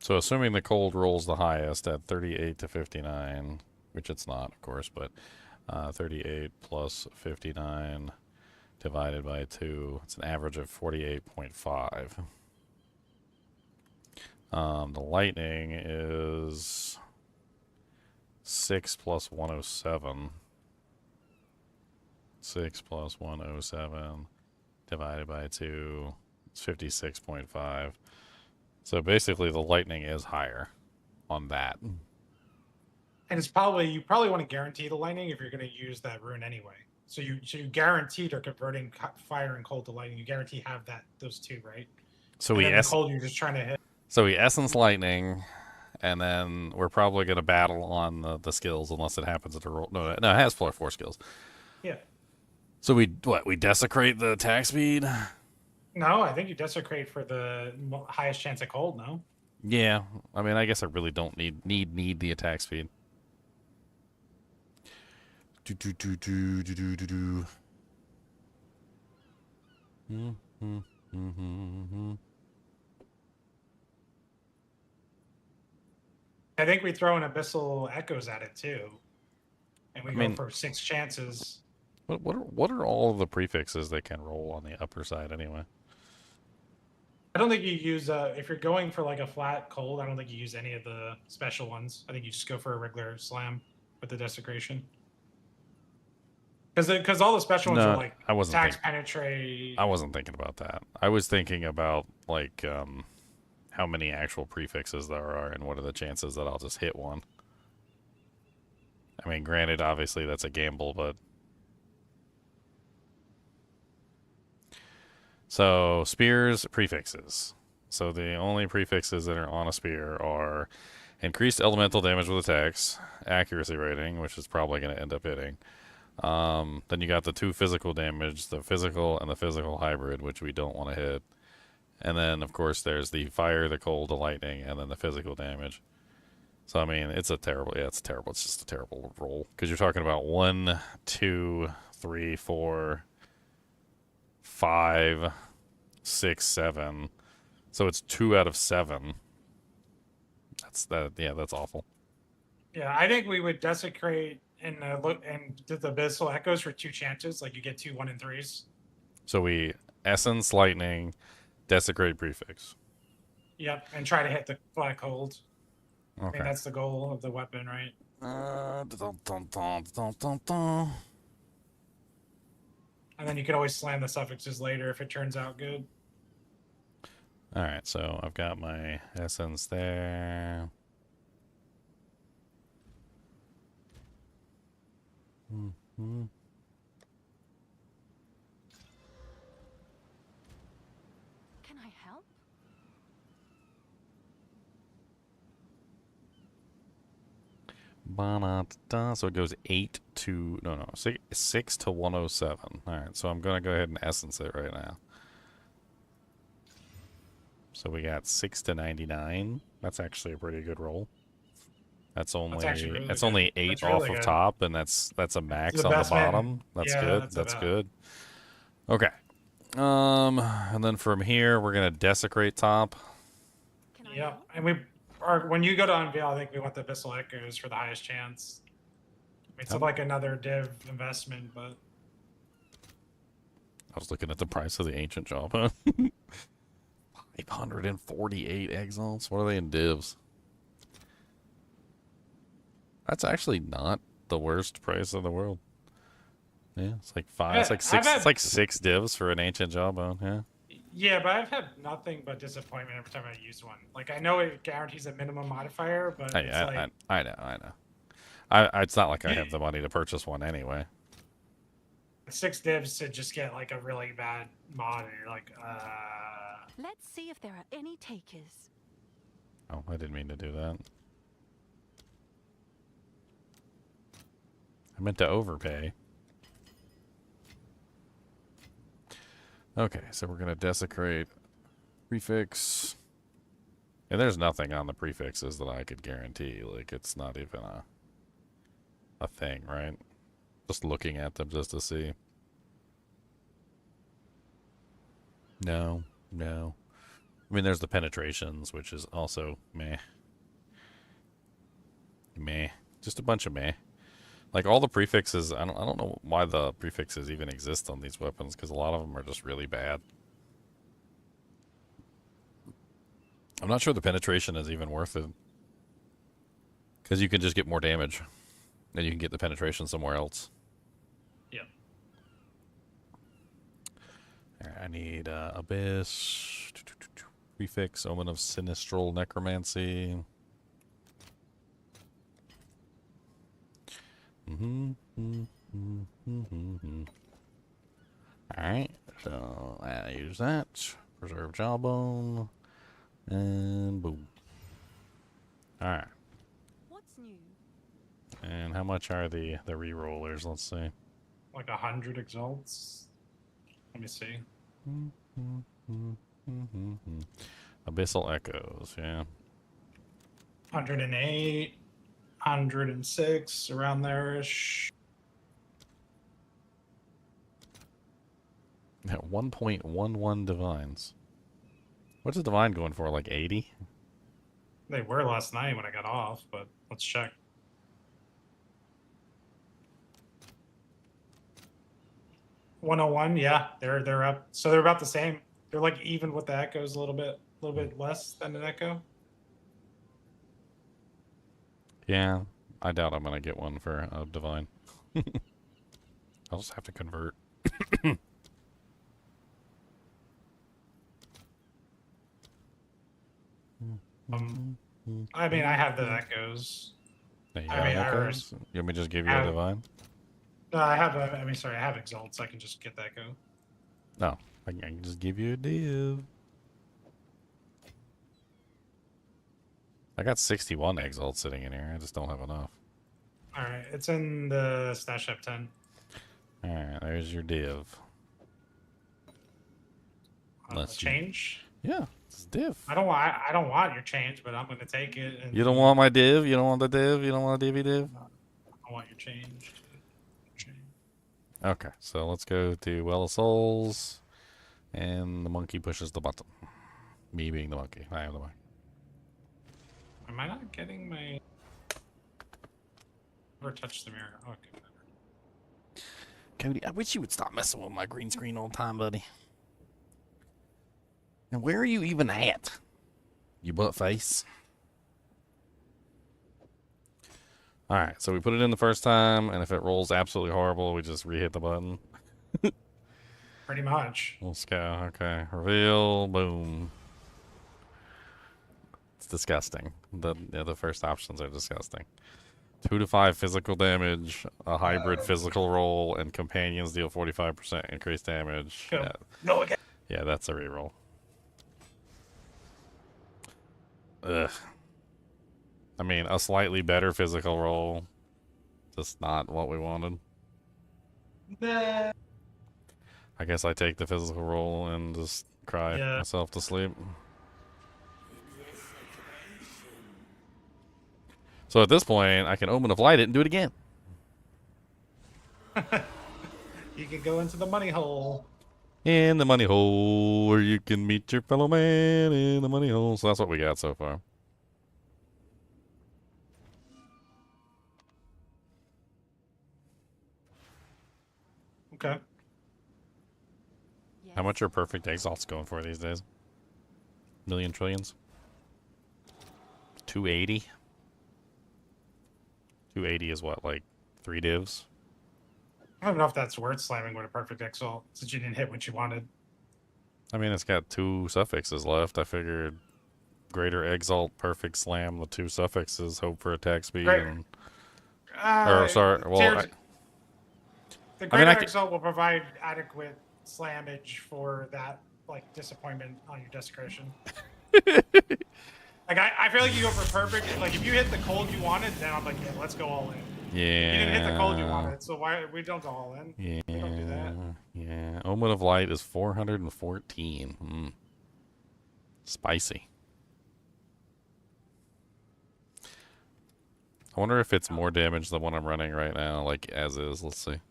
[SPEAKER 1] So assuming the cold rolls the highest at 38 to 59, which it's not, of course, but 38 plus 59 divided by 2, it's an average of 48.5. The lightning is 6 plus 107. 6 plus 107 divided by 2, it's 56.5. So basically the lightning is higher on that.
[SPEAKER 3] And it's you probably want to guarantee the lightning if you're going to use that rune anyway. So you guaranteed are converting fire and cold to lightning. You guarantee have those two, right?
[SPEAKER 1] So
[SPEAKER 3] cold you're just trying to hit.
[SPEAKER 1] So we essence lightning, and then we're probably going to battle on the skills unless it happens at a roll. No, it has +4 skills.
[SPEAKER 3] Yeah.
[SPEAKER 1] So we desecrate the attack speed?
[SPEAKER 3] No, I think you desecrate for the highest chance of cold. No.
[SPEAKER 1] Yeah, I mean, I guess I really don't need the attack speed. Do do do do do do do do. Mm-hmm.
[SPEAKER 3] I think we throw in abyssal echoes at it too, and we
[SPEAKER 1] I
[SPEAKER 3] go
[SPEAKER 1] mean,
[SPEAKER 3] for 6 chances.
[SPEAKER 1] what are all of the prefixes they can roll on the upper side anyway?
[SPEAKER 3] I don't think you use if you're going for like a flat cold. I don't think you use any of the special ones. I think you just go for a regular slam with the desecration. Because all the special ones are
[SPEAKER 1] No,
[SPEAKER 3] like
[SPEAKER 1] I wasn't
[SPEAKER 3] tax
[SPEAKER 1] thinking.
[SPEAKER 3] penetrate.
[SPEAKER 1] I wasn't thinking about that. I was thinking about like how many actual prefixes there are and what are the chances that I'll just hit one. I mean, granted, obviously that's a gamble, but so spears prefixes. So the only prefixes that are on a spear are increased elemental damage with attacks, accuracy rating, which is probably going to end up hitting. Then you got the 2 physical damage, the physical and the physical hybrid, which we don't want to hit. And then, of course, there's the fire, the cold, the lightning, and then the physical damage. So, I mean, it's terrible. It's just a terrible roll. Because you're talking about 1, 2, 3, 4, 5, 6, 7. So it's 2 out of 7. That's awful.
[SPEAKER 3] Yeah, I think we would desecrate and look and do the abyssal echoes for 2 chances. Like you get 2 1 and 3s.
[SPEAKER 1] So we essence lightning, desecrate prefix.
[SPEAKER 3] Yep, and try to hit the flat cold. I
[SPEAKER 1] Okay.
[SPEAKER 3] mean, that's the goal of the weapon, right? And then you can always slam the suffixes later if it turns out good.
[SPEAKER 1] All right, so I've got my essence there. Mm-hmm.
[SPEAKER 4] Can I help?
[SPEAKER 1] So it goes 8 to 6 to 107. All right, so I'm gonna go ahead and essence it right now. So we got 6 to 99. That's actually a pretty good roll. That's only only 8
[SPEAKER 3] That's
[SPEAKER 1] off
[SPEAKER 3] really
[SPEAKER 1] of
[SPEAKER 3] good.
[SPEAKER 1] top, and that's a max
[SPEAKER 3] The
[SPEAKER 1] on the
[SPEAKER 3] best man.
[SPEAKER 1] bottom. That's
[SPEAKER 3] Yeah,
[SPEAKER 1] good.
[SPEAKER 3] that's
[SPEAKER 1] That's
[SPEAKER 3] about-
[SPEAKER 1] good. Okay. And then from here we're gonna desecrate top.
[SPEAKER 4] Can I
[SPEAKER 3] Yeah,
[SPEAKER 4] help?
[SPEAKER 3] and we are when you go to unveil, I think we want the abyssal echoes for the highest chance. It's
[SPEAKER 1] Yep.
[SPEAKER 3] like another div investment, but
[SPEAKER 1] I was looking at the price of the ancient jawbone. 548 exiles. What are they in divs? That's actually not the worst price in the world. Yeah, it's like 5. It's like 6. It's like 6 divs for an ancient jawbone. Yeah.
[SPEAKER 3] yeah, but I've had nothing but disappointment every time I use one. Like I know it guarantees a minimum modifier, but it's like
[SPEAKER 1] I know. It's not like I have the money to purchase one anyway.
[SPEAKER 3] 6 divs to just get like a really bad mod, and you're like,
[SPEAKER 4] Let's see if there are any takers.
[SPEAKER 1] Oh, I didn't mean to do that. I meant to overpay. Okay, so we're going to desecrate prefix. And there's nothing on the prefixes that I could guarantee. Like, it's not even a thing, right? Just looking at them just to see. No. I mean, there's the penetrations, which is also meh. Meh. Just a bunch of meh. Like, all the prefixes, I don't know why the prefixes even exist on these weapons, because a lot of them are just really bad. I'm not sure the penetration is even worth it. Because you can just get more damage. And you can get the penetration somewhere else.
[SPEAKER 3] yeah.
[SPEAKER 1] Alright, I need Abyss. Prefix, Omen of Sinistral Necromancy. Alright, so I use that. Preserve Jawbone. And boom. Alright.
[SPEAKER 4] What's new?
[SPEAKER 1] And how much are the re-rollers? Let's see.
[SPEAKER 3] Like 100 exalts. Let me see.
[SPEAKER 1] Abyssal Echoes, yeah.
[SPEAKER 3] 108, 106, around there-ish.
[SPEAKER 1] Yeah, 1.11 divines. What's a divine going for? Like 80?
[SPEAKER 3] They were last night when I got off, but let's check. $101, yeah, they're up. So they're about the same. They're like even with the echoes a little bit less than an echo.
[SPEAKER 1] Yeah, I doubt I'm gonna get one for a divine. I'll just have to convert.
[SPEAKER 3] I mean, I have the echoes.
[SPEAKER 1] There you
[SPEAKER 3] I
[SPEAKER 1] go,
[SPEAKER 3] mean, I
[SPEAKER 1] Echoes. You want me to just give you a divine?
[SPEAKER 3] No, I have. Sorry, I have exalts. I can just get the echo.
[SPEAKER 1] No, I can just give you a div. I got 61 exalts sitting in here. I just don't have enough.
[SPEAKER 3] All right, it's in the stash up 10.
[SPEAKER 1] All right, there's your div. Let's see.
[SPEAKER 3] Change.
[SPEAKER 1] Yeah, it's div.
[SPEAKER 3] I don't want your change, but I'm going to take it. And
[SPEAKER 1] You don't want my div? You don't want the div? You don't want a divvy div?
[SPEAKER 3] I want your change.
[SPEAKER 1] Okay, so let's go to Well of Souls, and the monkey pushes the button. Me being the monkey. I am the monkey.
[SPEAKER 3] Am I not getting my... Never touched the mirror. Okay.
[SPEAKER 1] Cody, I wish you would stop messing with my green screen all the time, buddy. And where are you even at? You butt face. Alright, so we put it in the first time, and if it rolls absolutely horrible, we just re-hit the button.
[SPEAKER 3] Pretty much.
[SPEAKER 1] Let's go. Okay. Reveal. Boom. It's disgusting. The first options are disgusting. 2 to 5 physical damage, a hybrid physical roll, and companions deal 45% increased damage.
[SPEAKER 3] Go.
[SPEAKER 1] Yeah.
[SPEAKER 3] Go again.
[SPEAKER 1] Yeah, that's a reroll. Ugh. I mean, a slightly better physical roll. Just not what we wanted.
[SPEAKER 3] Nah.
[SPEAKER 1] I guess I take the physical roll and just cry
[SPEAKER 3] Yeah.
[SPEAKER 1] myself to sleep. So at this point, I can Omen of Light it and do it again.
[SPEAKER 3] You can go into the money hole.
[SPEAKER 1] In the money hole, where you can meet your fellow man in the money hole. So that's what we got so far.
[SPEAKER 3] Okay.
[SPEAKER 1] How much are perfect exalts going for these days? Million trillions? 280? 280 is what, like 3 divs?
[SPEAKER 3] I don't know if that's worth slamming with a perfect exalt since you didn't hit what you wanted.
[SPEAKER 1] I mean, it's got 2 suffixes left. I figured greater exalt, perfect slam, the 2 suffixes, hope for attack speed,
[SPEAKER 3] Great.
[SPEAKER 1] and... or, sorry, well...
[SPEAKER 3] The
[SPEAKER 1] I mean,
[SPEAKER 3] greater exalt will provide adequate slammage for that, like, disappointment on your desecration. Like, I feel like you go for perfect. Like, if you hit the cold you wanted, then I'm like, yeah, let's go all in.
[SPEAKER 1] Yeah.
[SPEAKER 3] You didn't hit the cold you wanted, so why we don't go all in?
[SPEAKER 1] Yeah.
[SPEAKER 3] We don't do that.
[SPEAKER 1] Yeah. Omen of Light is 414. Spicy. I wonder if it's more damage than what I'm running right now, like as is. Let's see.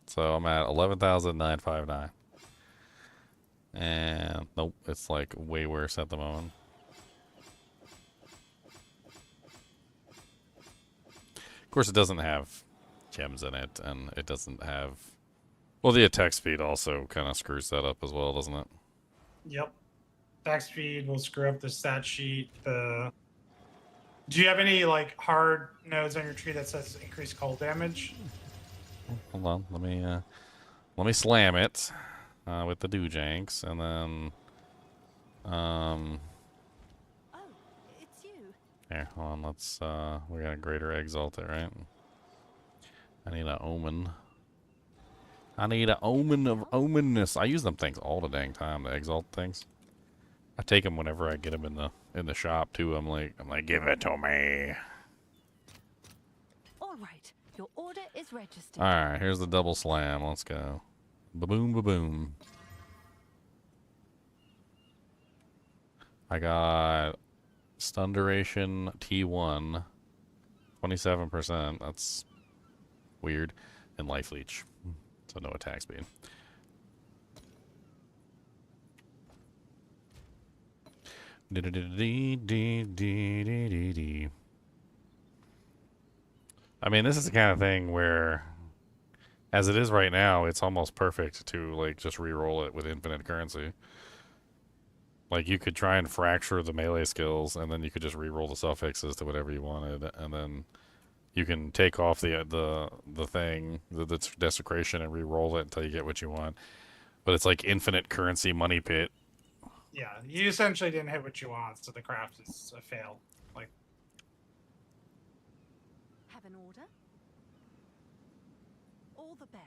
[SPEAKER 1] So I'm at 11,959. And nope, it's like way worse at the moment. Of course, it doesn't have gems in it, and it doesn't have... Well, the attack speed also kind of screws that up as well, doesn't it?
[SPEAKER 3] Yep. Attack speed will screw up the stat sheet. Do you have any, like, hard nodes on your tree that says increased cold damage?
[SPEAKER 1] Hold on, let me slam it with the Doojanks, and then
[SPEAKER 4] Oh, it's you.
[SPEAKER 1] here, hold on, let's we got a greater exalt it, right? I need an omen. I need an omen of omenness. I use them things all the dang time, the exalt things. I take them whenever I get them in the shop too. I'm like, give it to me.
[SPEAKER 4] All right, your order is registered.
[SPEAKER 1] All right, here's the double slam. Let's go. Ba-boom, ba-boom. I got stun duration T1, 27%. That's weird. And life leech. So no attack speed. I mean, this is the kind of thing where, as it is right now, it's almost perfect to like just re-roll it with infinite currency. Like you could try and fracture the melee skills, and then you could just re-roll the suffixes to whatever you wanted, and then you can take off the thing, the desecration, and re-roll it until you get what you want. But it's like infinite currency money pit.
[SPEAKER 3] Yeah, you essentially didn't hit what you want, so the craft is a fail. Like,
[SPEAKER 4] Have an order? All the best.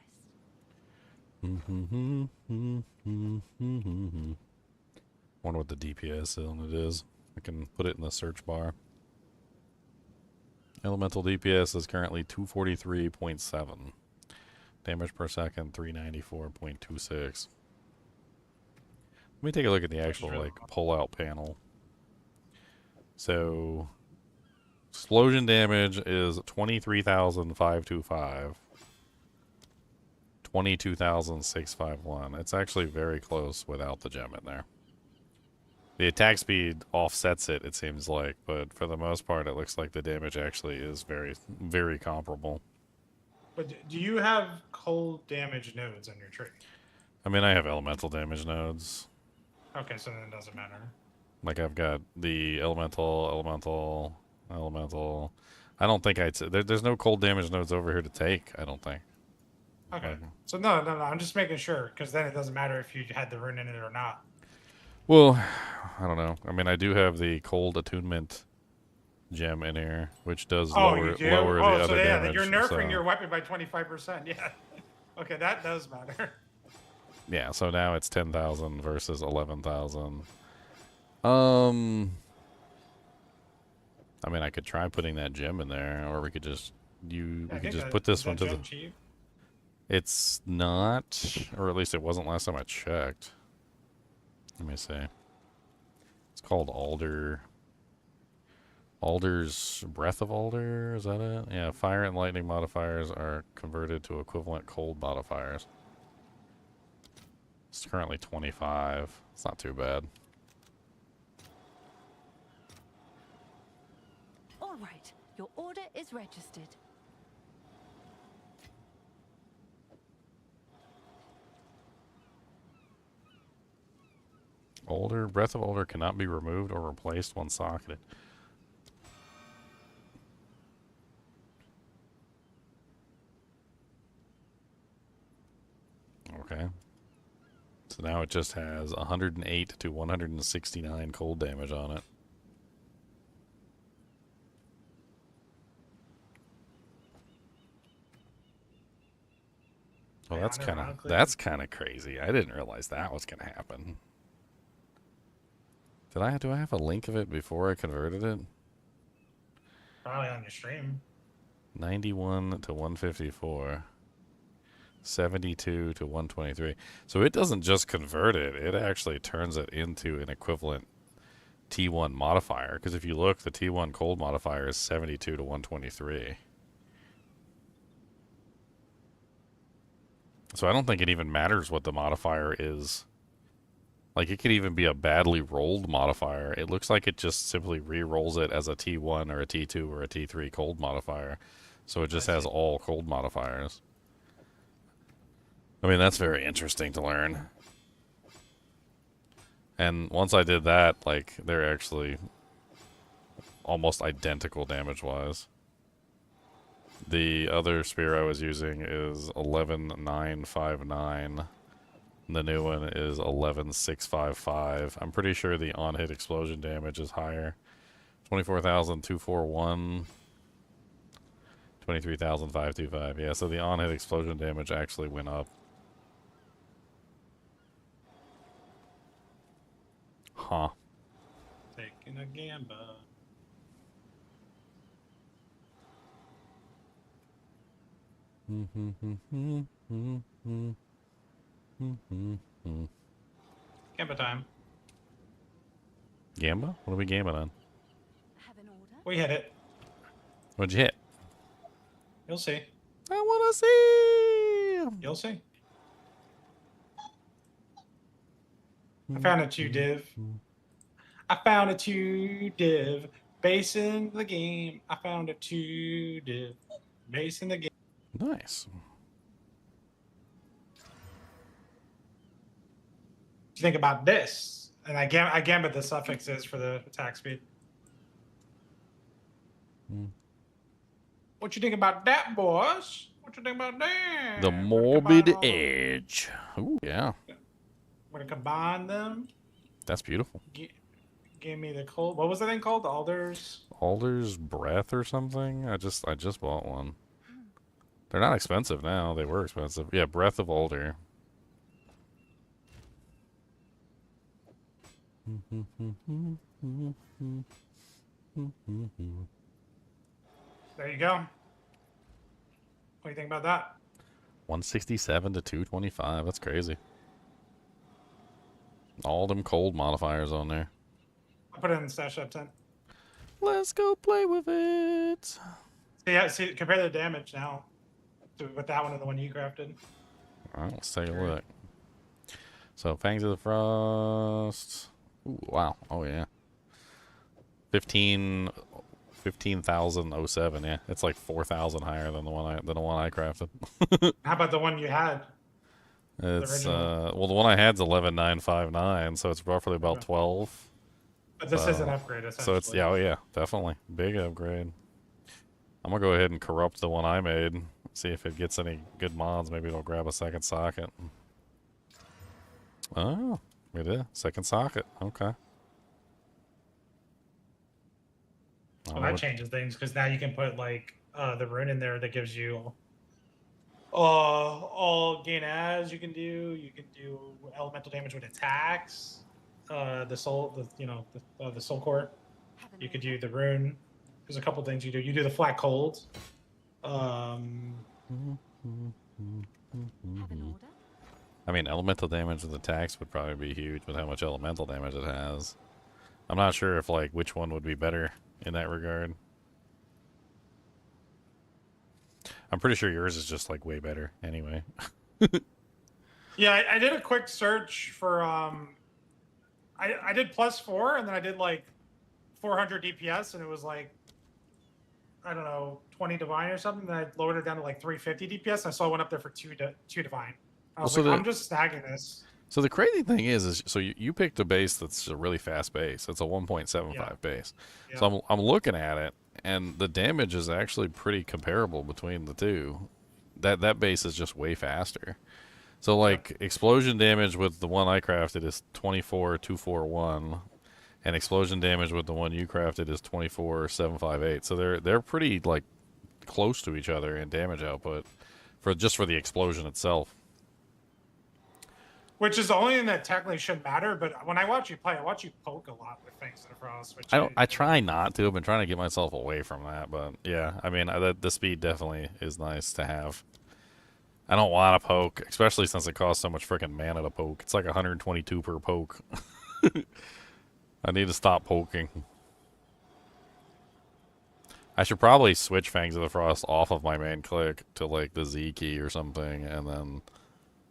[SPEAKER 1] Wonder what the DPS on it is. I can put it in the search bar. Elemental DPS is currently 243.7. Damage per second, 394.26. Let me take a look at the actual
[SPEAKER 3] really
[SPEAKER 1] like pull-out panel. So, explosion damage is 23,525. 22,651. It's actually very close without the gem in there. The attack speed offsets it, it seems like, but for the most part, it looks like the damage actually is very, very comparable.
[SPEAKER 3] but do you have cold damage nodes on your tree?
[SPEAKER 1] I mean, I have elemental damage nodes.
[SPEAKER 3] Okay, so then it doesn't matter.
[SPEAKER 1] Like, I've got the elemental. I don't think there's no cold damage nodes over here to take, I don't think.
[SPEAKER 3] Okay,
[SPEAKER 1] Like,
[SPEAKER 3] so no, I'm just making sure, because then it doesn't matter if you had the rune in it or not.
[SPEAKER 1] well, I don't know. I mean, I do have the cold attunement gem in here, which does lower
[SPEAKER 3] You do?
[SPEAKER 1] the
[SPEAKER 3] so
[SPEAKER 1] other
[SPEAKER 3] yeah,
[SPEAKER 1] damage.
[SPEAKER 3] you're nerfing
[SPEAKER 1] so,
[SPEAKER 3] your weapon by 25%. Yeah. Okay, that does matter.
[SPEAKER 1] yeah, so now it's 10,000 versus 11,000. I mean, I could try putting that gem in there, or we could just put this one to the.
[SPEAKER 3] Cheap?
[SPEAKER 1] It's not, or at least it wasn't last time I checked. Let me see. It's called Alder. Alder's Breath of Alder, is that it? Yeah, fire and lightning modifiers are converted to equivalent cold modifiers. It's currently 25. It's not too bad.
[SPEAKER 4] All right, your order is registered.
[SPEAKER 1] Breath of Alder cannot be removed or replaced when socketed. Okay. So now it just has 108 to 169 cold damage on it. Well, that's kind of crazy. I didn't realize that was going to happen. Do I have a link of it before I converted it?
[SPEAKER 3] Probably on your stream.
[SPEAKER 1] 91 to 154. 72 to 123. So it doesn't just convert it, it actually turns it into an equivalent T1 modifier. Because if you look, the T1 cold modifier is 72 to 123. So I don't think it even matters what the modifier is. Like, it could even be a badly rolled modifier. It looks like it just simply re-rolls it as a T1 or a T2 or a T3 cold modifier. So it just has all cold modifiers. I mean, that's very interesting to learn. And once I did that, like, they're actually almost identical damage-wise. The other spear I was using is 11,959. The new one is 11,655. I'm pretty sure the on-hit explosion damage is higher. 24,241. 23,525. Yeah, so the on-hit explosion damage actually went up. Huh.
[SPEAKER 3] Taking a gamble. Gamble time.
[SPEAKER 1] Gamba? What are we gambling on?
[SPEAKER 4] Have an order?
[SPEAKER 3] We hit it.
[SPEAKER 1] What'd you hit?
[SPEAKER 3] You'll see.
[SPEAKER 1] I want to see.
[SPEAKER 3] You'll see. I found a 2 div. I found a 2 div. Base in the game. I found a 2 div. Base in the game.
[SPEAKER 1] Nice.
[SPEAKER 3] What do you think about this? And I gambit the suffixes for the attack speed. What you think about that, boss? What you think about that?
[SPEAKER 1] The
[SPEAKER 3] Wanna
[SPEAKER 1] morbid
[SPEAKER 3] combine all of-
[SPEAKER 1] edge. Ooh, yeah.
[SPEAKER 3] Wanna combine them?
[SPEAKER 1] That's beautiful.
[SPEAKER 3] Give me the cold. What was the thing called? Alders.
[SPEAKER 1] Alder's Breath or something? I just bought one. They're not expensive now. They were expensive. Yeah, Breath of Alder.
[SPEAKER 3] There you go. What do you think about that?
[SPEAKER 1] 167 to 225. That's crazy. All them cold modifiers on there.
[SPEAKER 3] I'll put it in the stash up 10.
[SPEAKER 1] Let's go play with it.
[SPEAKER 3] See, compare the damage now with that one and the one you crafted.
[SPEAKER 1] All right, let's take a look. So, Fangs of the Frost. Ooh, wow. Oh, yeah. 15,007. Yeah, it's like 4,000 higher than the one I crafted.
[SPEAKER 3] How about the one you had?
[SPEAKER 1] It's
[SPEAKER 3] original?
[SPEAKER 1] well, the one I had's 11,959, so it's roughly about 12.
[SPEAKER 3] But this
[SPEAKER 1] So-
[SPEAKER 3] is an upgrade, essentially.
[SPEAKER 1] So it's yeah, oh yeah, definitely big upgrade. I'm gonna go ahead and corrupt the one I made. See if it gets any good mods. Maybe it'll grab a second socket. Oh, it is second socket. Okay.
[SPEAKER 3] Well, that changes things because now you can put like the rune in there that gives you all gain as you can do. You can do elemental damage with attacks. The soul core.
[SPEAKER 4] Have an
[SPEAKER 3] You could
[SPEAKER 4] order?
[SPEAKER 3] do the rune. There's a couple things you do. You do the flat cold.
[SPEAKER 4] Have an order?
[SPEAKER 1] I mean, elemental damage with attacks would probably be huge with how much elemental damage it has. I'm not sure if like which one would be better in that regard. I'm pretty sure yours is just like way better anyway.
[SPEAKER 3] Yeah, I did a quick search for I did +4 and then I did like 400 DPS and it was like I don't know 20 divine or something. Then I lowered it down to like 350 DPS. And I saw it went up there for two divine. I was
[SPEAKER 1] Well, so
[SPEAKER 3] like,
[SPEAKER 1] the-
[SPEAKER 3] I'm just snagging this.
[SPEAKER 1] So the crazy thing is so you picked a base that's a really fast base. It's a 1.75
[SPEAKER 3] Yeah.
[SPEAKER 1] base.
[SPEAKER 3] Yeah.
[SPEAKER 1] So I'm looking at it, and the damage is actually pretty comparable between the two. That base is just way faster. So like explosion damage with the one I crafted is 24,241, and explosion damage with the one you crafted is 24,758. So they're pretty like close to each other in damage output for the explosion itself.
[SPEAKER 3] Which is the only thing that technically shouldn't matter, but when I watch you play, I watch you poke a lot with Fangs of the Frost. Which
[SPEAKER 1] I try not to. I've been trying to get myself away from that, but yeah, I mean, the speed definitely is nice to have. I don't want to poke, especially since it costs so much freaking mana to poke. It's like 122 per poke. I need to stop poking. I should probably switch Fangs of the Frost off of my main click to like the Z key or something, and then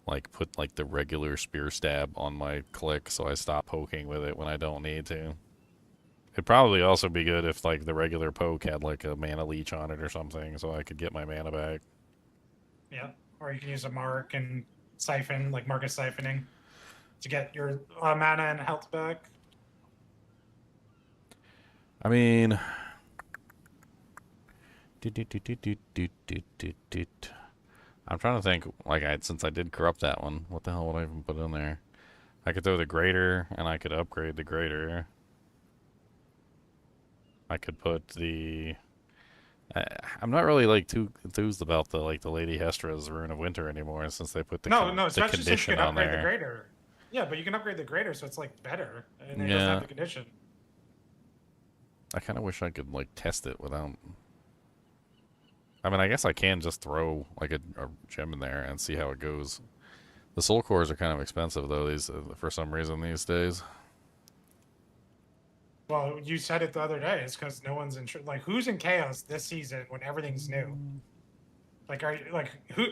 [SPEAKER 1] like put like the regular spear stab on my click so I stop poking with it when I don't need to. It'd probably also be good if like the regular poke had like a mana leech on it or something so I could get my mana back.
[SPEAKER 3] Yeah, or you can use a mark and siphon, like market siphoning, to get your mana and health back.
[SPEAKER 1] I mean, I'm trying to think. Like, since I did corrupt that one, what the hell would I even put in there? I could throw the grater, and I could upgrade the grater. I could put the. I'm not really like too enthused about the Lady Hestra's Rune of Winter anymore since they put the
[SPEAKER 3] No,
[SPEAKER 1] the
[SPEAKER 3] especially since you
[SPEAKER 1] condition
[SPEAKER 3] can
[SPEAKER 1] on
[SPEAKER 3] upgrade the
[SPEAKER 1] there.
[SPEAKER 3] grader. Yeah, but you can upgrade the grader, so it's like better, and it doesn't
[SPEAKER 1] Yeah.
[SPEAKER 3] have the condition.
[SPEAKER 1] I kind of wish I could like test it without. I mean, I guess I can just throw like a gem in there and see how it goes. The soul cores are kind of expensive though. These for some reason these days.
[SPEAKER 3] Well, you said it the other day. It's because no one's in like who's in chaos this season when everything's new. Like, are you like who?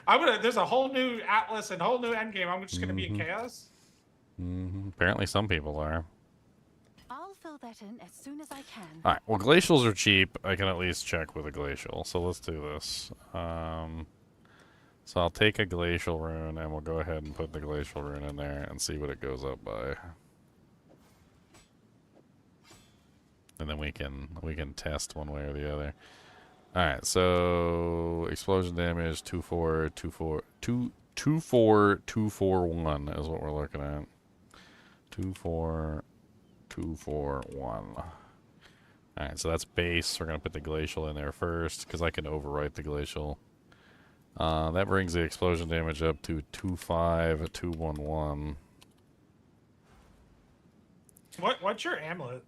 [SPEAKER 3] I'm gonna. There's a whole new Atlas and whole new Endgame. I'm just gonna be in chaos.
[SPEAKER 1] Apparently, some people are.
[SPEAKER 4] I'll fill that in as soon as I can.
[SPEAKER 1] All right. Well, glacials are cheap. I can at least check with a glacial. So let's do this. So I'll take a glacial rune, and we'll go ahead and put the glacial rune in there and see what it goes up by. And then we can test one way or the other. All right. So explosion damage 24241 is what we're looking at. 24241. All right. So that's base. We're gonna put the glacial in there first because I can overwrite the glacial. That brings the explosion damage up to 25211.
[SPEAKER 3] What's your amulet?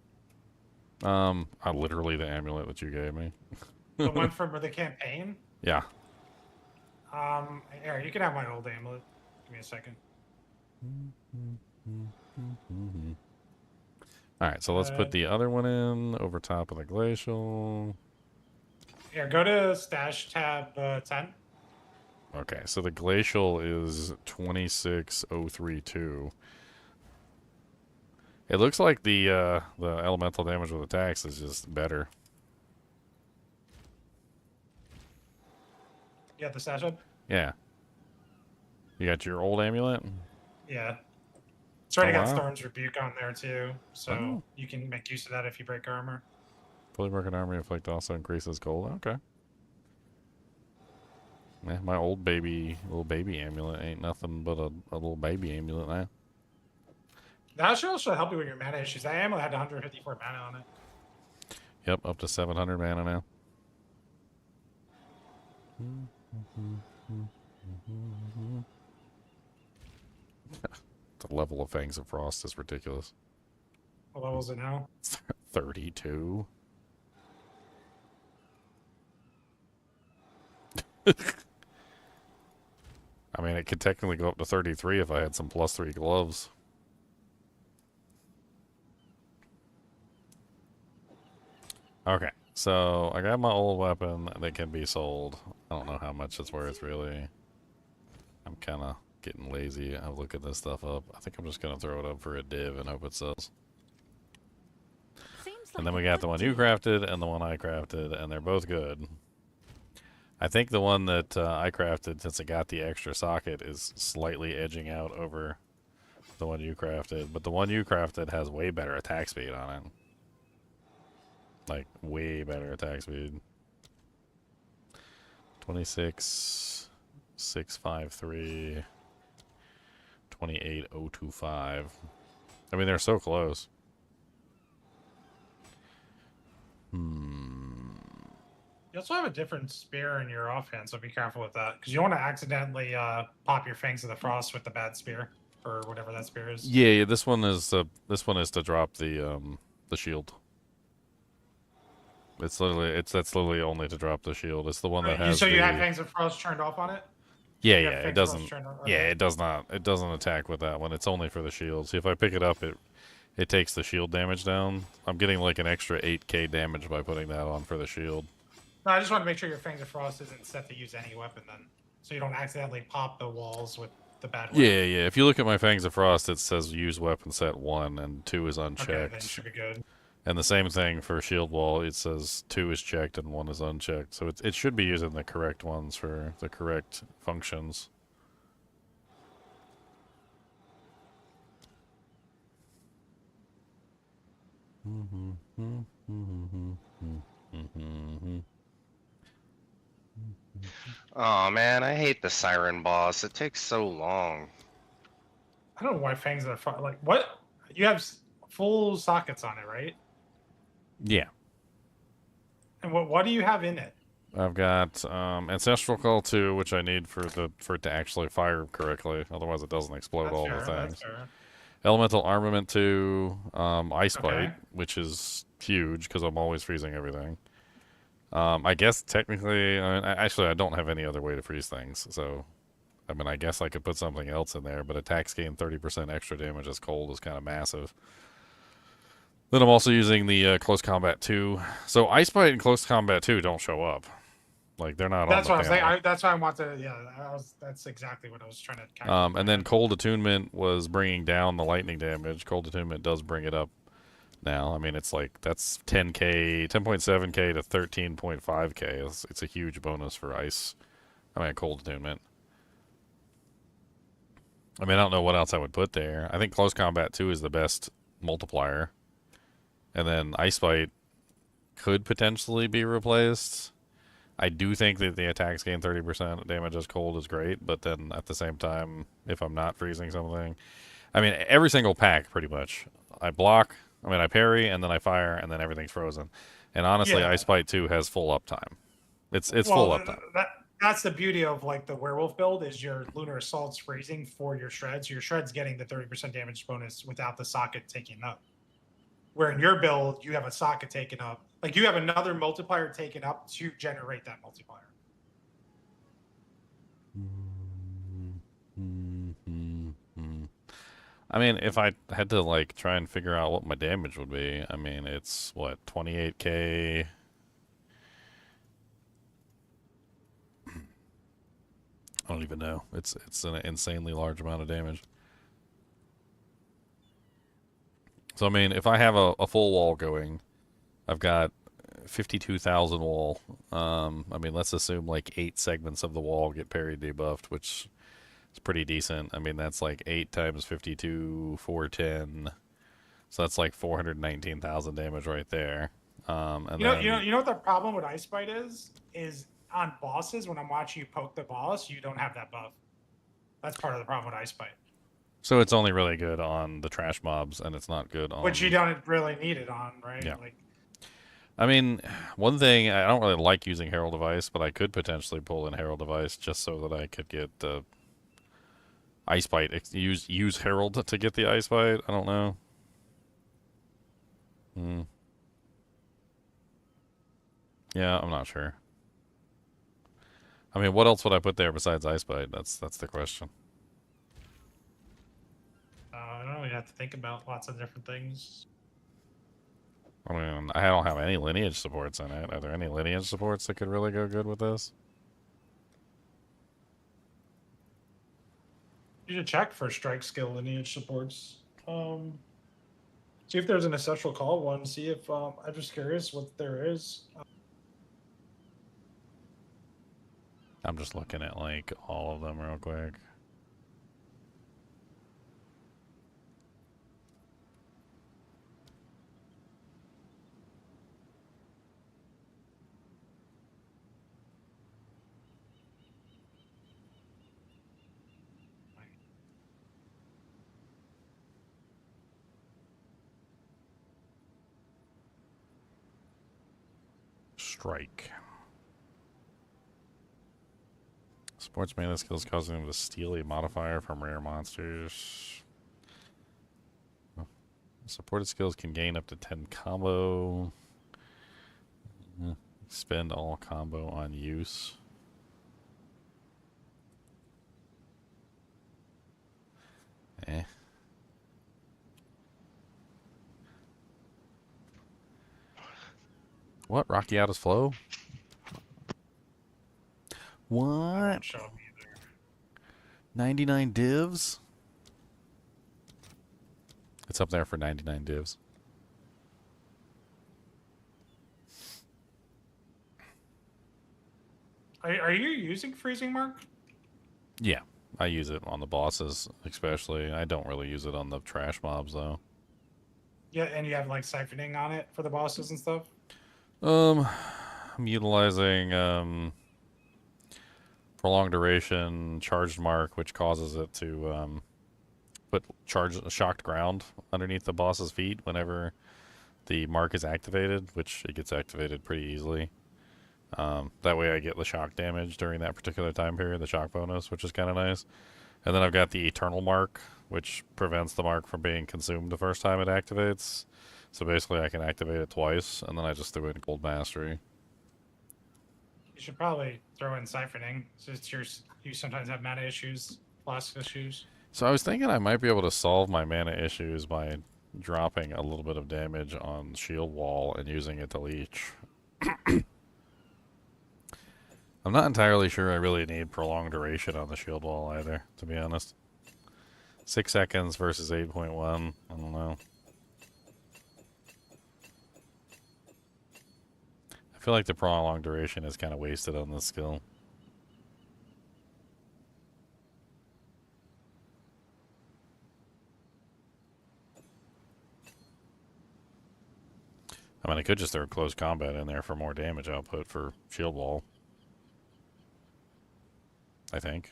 [SPEAKER 1] Literally the amulet that you gave me.
[SPEAKER 3] The one from the campaign?
[SPEAKER 1] Yeah.
[SPEAKER 3] Here, you can have my old amulet. Give me a second.
[SPEAKER 1] All right, so let's put the other one in over top of the glacial.
[SPEAKER 3] Here, go to stash tab 10.
[SPEAKER 1] Okay, so the glacial is 26032. It looks like the elemental damage with attacks is just better.
[SPEAKER 3] You got the stash tab?
[SPEAKER 1] Yeah. You got your old amulet?
[SPEAKER 3] Yeah. It's already
[SPEAKER 1] Oh,
[SPEAKER 3] got
[SPEAKER 1] wow.
[SPEAKER 3] Storm's Rebuke on there too, so
[SPEAKER 1] Oh.
[SPEAKER 3] you can make use of that if you break armor.
[SPEAKER 1] Fully broken armor effect also increases gold. Okay. Yeah, my old little baby amulet ain't nothing but a little baby amulet now.
[SPEAKER 3] That should also help you with your mana issues. That amulet had 154 mana on it.
[SPEAKER 1] Yep, up to 700 mana now. The level of Fangs of Frost is ridiculous.
[SPEAKER 3] What level is it now?
[SPEAKER 1] 32. I mean, it could technically go up to 33 if I had some +3 gloves. Okay, so I got my old weapon that can be sold. I don't know how much it's worth, really. I'm kind of getting lazy. I'm looking this stuff up. I think I'm just going to throw it up for a div and hope it sells.
[SPEAKER 4] Seems
[SPEAKER 1] And
[SPEAKER 4] like
[SPEAKER 1] then we
[SPEAKER 4] a
[SPEAKER 1] got
[SPEAKER 4] good
[SPEAKER 1] the one you
[SPEAKER 4] deal.
[SPEAKER 1] crafted and the one I crafted, and they're both good. I think the one that I crafted, since it got the extra socket, is slightly edging out over the one you crafted. But the one you crafted has way better attack speed on it. Like, way better attack speed. 26,653. 28,025. I mean, they're so close.
[SPEAKER 3] You also have a different spear in your offhand, so be careful with that. Because you don't want to accidentally pop your Fangs of the Frost with the bad spear. Or whatever that spear is.
[SPEAKER 1] Yeah, this one is to drop the shield. That's literally only to drop the shield. It's the one that has
[SPEAKER 3] So you
[SPEAKER 1] the...
[SPEAKER 3] have Fangs of Frost turned off on it?
[SPEAKER 1] Yeah,
[SPEAKER 3] You
[SPEAKER 1] yeah,
[SPEAKER 3] have
[SPEAKER 1] it
[SPEAKER 3] Fangs of
[SPEAKER 1] doesn't.
[SPEAKER 3] Frost turned on?
[SPEAKER 1] Yeah,
[SPEAKER 3] Okay.
[SPEAKER 1] it does not. It doesn't attack with that one. It's only for the shield. See, if I pick it up, it takes the shield damage down. I'm getting like an extra 8k damage by putting that on for the shield.
[SPEAKER 3] No, I just want to make sure your Fangs of Frost isn't set to use any weapon then. So you don't accidentally pop the walls with the bad weapon.
[SPEAKER 1] Yeah, yeah. If you look at my Fangs of Frost, it says use weapon set 1 and 2 is
[SPEAKER 3] Okay,
[SPEAKER 1] unchecked.
[SPEAKER 3] then you should be good.
[SPEAKER 1] And the same thing for shield wall. It says 2 is checked and 1 is unchecked. So it should be using the correct ones for the correct functions.
[SPEAKER 2] Oh man, I hate the siren boss. It takes so long.
[SPEAKER 3] I don't know why Fangs of the Frost. Like, what? You have full sockets on it, right?
[SPEAKER 1] Yeah.
[SPEAKER 3] And what do you have in it?
[SPEAKER 1] I've got Ancestral Call 2, which I need for it to actually fire correctly. Otherwise, it doesn't explode
[SPEAKER 3] That's
[SPEAKER 1] all
[SPEAKER 3] fair,
[SPEAKER 1] the
[SPEAKER 3] that's
[SPEAKER 1] things.
[SPEAKER 3] fair.
[SPEAKER 1] Elemental Armament 2, Ice Bite,
[SPEAKER 3] Okay.
[SPEAKER 1] which is huge because I'm always freezing everything. I guess technically, actually, I don't have any other way to freeze things. So, I mean, I guess I could put something else in there, but attacks gain 30% extra damage as cold is kind of massive. Then I'm also using the Close Combat 2. So Ice Bite and Close Combat 2 don't show up. Like, they're not
[SPEAKER 3] That's
[SPEAKER 1] on
[SPEAKER 3] what I
[SPEAKER 1] the
[SPEAKER 3] was
[SPEAKER 1] panel.
[SPEAKER 3] saying. That's why I want to. Yeah, that's exactly what I was trying to.
[SPEAKER 1] And then Cold Attunement was bringing down the lightning damage. Cold Attunement does bring it up now. I mean, it's like, that's 10k, 10.7k to 13.5k. It's a huge bonus for Ice. I mean, Cold Attunement. I mean, I don't know what else I would put there. I think Close Combat 2 is the best multiplier. And then Ice Bite could potentially be replaced. I do think that the attacks gain 30% damage as cold is great, but then at the same time, if I'm not freezing something, I mean, every single pack pretty much. I block, I parry, and then I fire, and then everything's frozen. And honestly,
[SPEAKER 3] Yeah.
[SPEAKER 1] Ice Bite 2 has full uptime. It's full uptime.
[SPEAKER 3] That's the beauty of like the werewolf build is your lunar assault's freezing for your shreds. Your shreds getting the 30% damage bonus without the socket taking up. Where in your build you have a socket taken up, like you have another multiplier taken up to generate that multiplier.
[SPEAKER 1] I mean, if I had to like try and figure out what my damage would be, I mean, it's what, 28k. I don't even know. It's an insanely large amount of damage. So I mean, if I have a full wall going, I've got 52,000 wall. I mean, let's assume like 8 segments of the wall get parry debuffed, which is pretty decent. I mean, that's like 8 times 52, 410. So that's like 419,000 damage right there. And
[SPEAKER 3] You know what the problem with Ice Bite is? Is on bosses when I'm watching you poke the boss, you don't have that buff. That's part of the problem with Ice Bite.
[SPEAKER 1] So it's only really good on the trash mobs, and it's not good on...
[SPEAKER 3] Which you don't really need it on, right?
[SPEAKER 1] Yeah.
[SPEAKER 3] Like,
[SPEAKER 1] I mean, one thing, I don't really like using Herald of Ice, but I could potentially pull in Herald of Ice just so that I could get the Ice Bite. Use Herald to get the Ice Bite. I don't know. Yeah, I'm not sure. I mean, what else would I put there besides Ice Bite? That's the question.
[SPEAKER 3] I don't know. You have to think about lots of different things.
[SPEAKER 1] I mean, I don't have any lineage supports in it. Are there any lineage supports that could really go good with this?
[SPEAKER 3] You should check for strike skill lineage supports. See if there's an ancestral call one. See if I'm just curious what there is.
[SPEAKER 1] I'm just looking at like all of them real quick. Strike. Sports mana skills causing them to steal a modifier from rare monsters. Supported skills can gain up to 10 combo. Spend all combo on use. Eh. What? Rocky out his flow? What?
[SPEAKER 3] Show me either.
[SPEAKER 1] 99 divs? It's up there for 99 divs.
[SPEAKER 3] Are you using freezing mark?
[SPEAKER 1] Yeah, I use it on the bosses, especially. I don't really use it on the trash mobs, though.
[SPEAKER 3] Yeah, and you have like siphoning on it for the bosses and stuff.
[SPEAKER 1] I'm utilizing prolonged duration charged mark, which causes it to put shocked ground underneath the boss's feet whenever the mark is activated, which it gets activated pretty easily. That way I get the shock damage during that particular time period, the shock bonus, which is kind of nice. And then I've got the eternal mark, which prevents the mark from being consumed the first time it activates. So basically I can activate it twice, and then I just threw in Gold Mastery.
[SPEAKER 3] You should probably throw in siphoning, since you sometimes have mana issues, flask issues.
[SPEAKER 1] So I was thinking I might be able to solve my mana issues by dropping a little bit of damage on shield wall and using it to leech. I'm not entirely sure I really need prolonged duration on the shield wall either, to be honest. 6 seconds versus 8.1, I don't know. I feel like the prolonged duration is kind of wasted on this skill. I mean, I could just throw close combat in there for more damage output for shield wall. I think.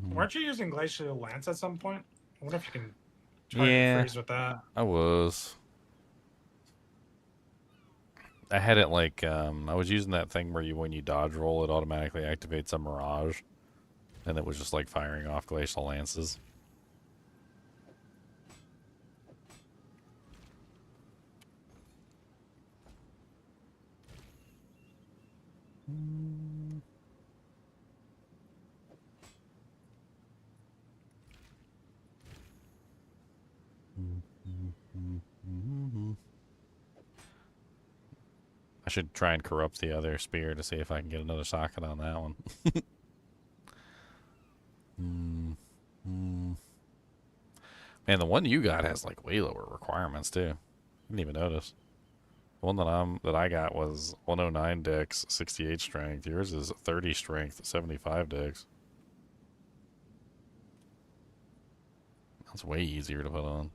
[SPEAKER 3] Weren't you using Glacial Lance at some point? I wonder if you can try
[SPEAKER 1] Yeah,
[SPEAKER 3] to freeze with that.
[SPEAKER 1] I was. I had it like, I was using that thing where when you dodge roll, it automatically activates a Mirage. And it was just like firing off Glacial Lances. I should try and corrupt the other spear to see if I can get another socket on that one. Man, the one you got has like way lower requirements too. Didn't even notice. The one that I got was 109 dex, 68 strength. Yours is 30 strength, 75 dex. That's way easier to put on.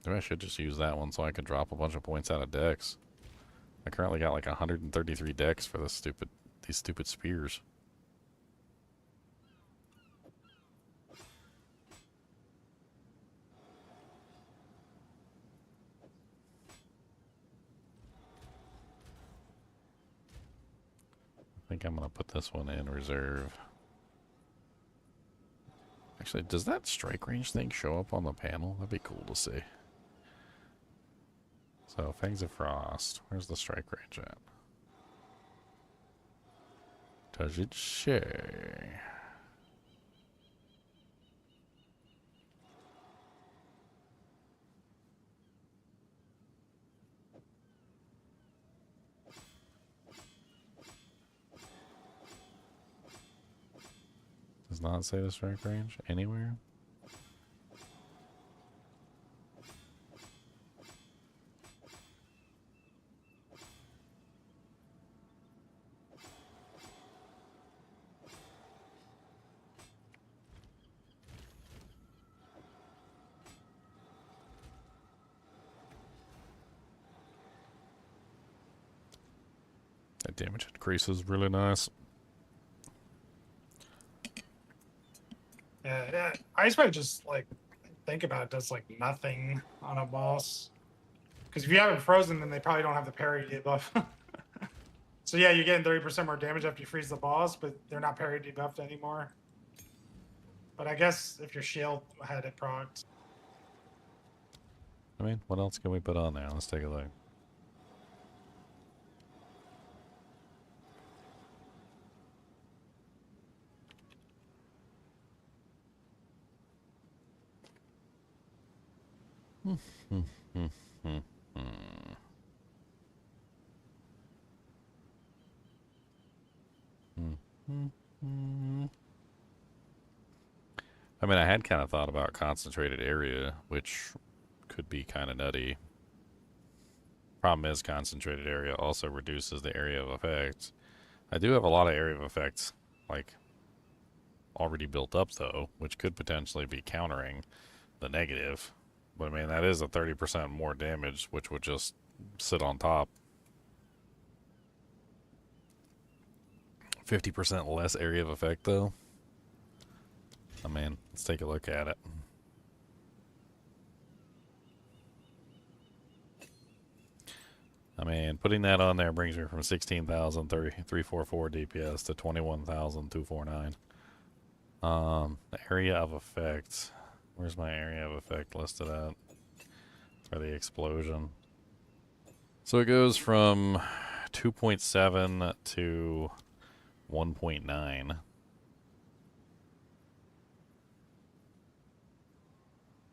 [SPEAKER 1] Maybe I should just use that one so I can drop a bunch of points out of dex. I currently got like 133 dex for these stupid spears. I think I'm gonna put this one in reserve. Actually, does that strike range thing show up on the panel? That'd be cool to see. So, Fangs of Frost. Where's the strike range at? Does it say? Does not say the strike range anywhere. That damage increase is really nice.
[SPEAKER 3] Yeah, I might just like think about it. Does like nothing on a boss, because if you have it frozen, then they probably don't have the parry debuff. So yeah, you're getting 30% more damage after you freeze the boss, but they're not parry debuffed anymore. But I guess if your shield had it procced.
[SPEAKER 1] I mean, what else can we put on there? Let's take a look. I mean, I had kind of thought about concentrated area, which could be kind of nutty. Problem is, concentrated area also reduces the area of effect. I do have a lot of area of effects, like, already built up, though, which could potentially be countering the negative. But, I mean, that is a 30% more damage, which would just sit on top. 50% less area of effect, though. I mean, let's take a look at it. I mean, putting that on there brings me from 16,344 DPS to 21,249. The area of effect. Where's my area of effect listed at? For the explosion. So it goes from 2.7 to 1.9.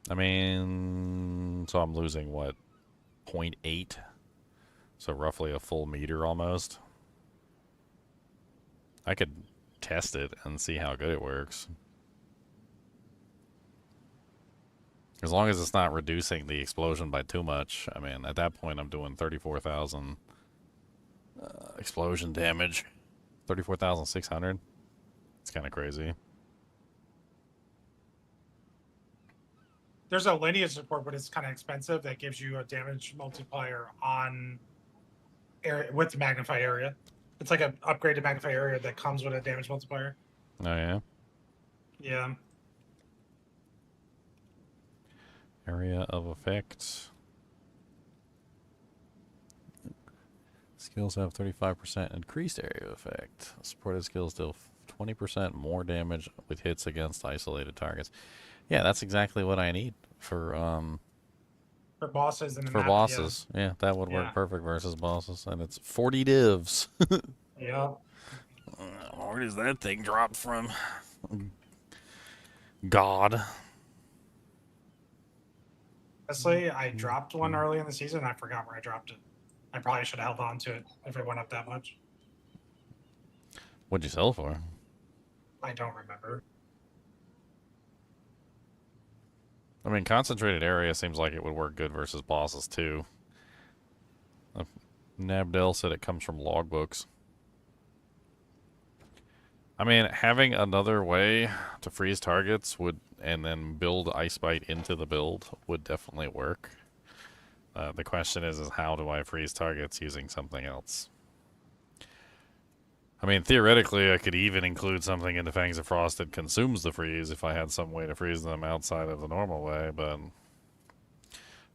[SPEAKER 1] I mean, so I'm losing what? 0.8? So roughly a full meter almost. I could test it and see how good it works. As long as it's not reducing the explosion by too much. I mean, at that point I'm doing 34,000 explosion damage. 34,600. It's kind of crazy.
[SPEAKER 3] There's a lineage support, but it's kind of expensive. That gives you a damage multiplier on area with the magnify area. It's like an upgraded magnify area that comes with a damage multiplier.
[SPEAKER 1] Oh yeah.
[SPEAKER 3] Yeah.
[SPEAKER 1] Area of effect. Skills have 35% increased area of effect. Supported skills deal 20% more damage with hits against isolated targets. Yeah, that's exactly what I need for
[SPEAKER 3] bosses and
[SPEAKER 1] for bosses. Yeah, that would work perfect versus bosses, and it's 40 divs.
[SPEAKER 3] Yeah.
[SPEAKER 1] Where does that thing drop from? God.
[SPEAKER 3] Honestly, I dropped one early in the season. And I forgot where I dropped it. I probably should have held on to it if it went up that much.
[SPEAKER 1] What'd you sell for?
[SPEAKER 3] I don't remember.
[SPEAKER 1] I mean, concentrated area seems like it would work good versus bosses too. Nabdel said it comes from logbooks. I mean, having another way to freeze targets would, and then build Ice Bite into the build would definitely work. The question is how do I freeze targets using something else? I mean, theoretically, I could even include something into Fangs of Frost that consumes the freeze if I had some way to freeze them outside of the normal way, but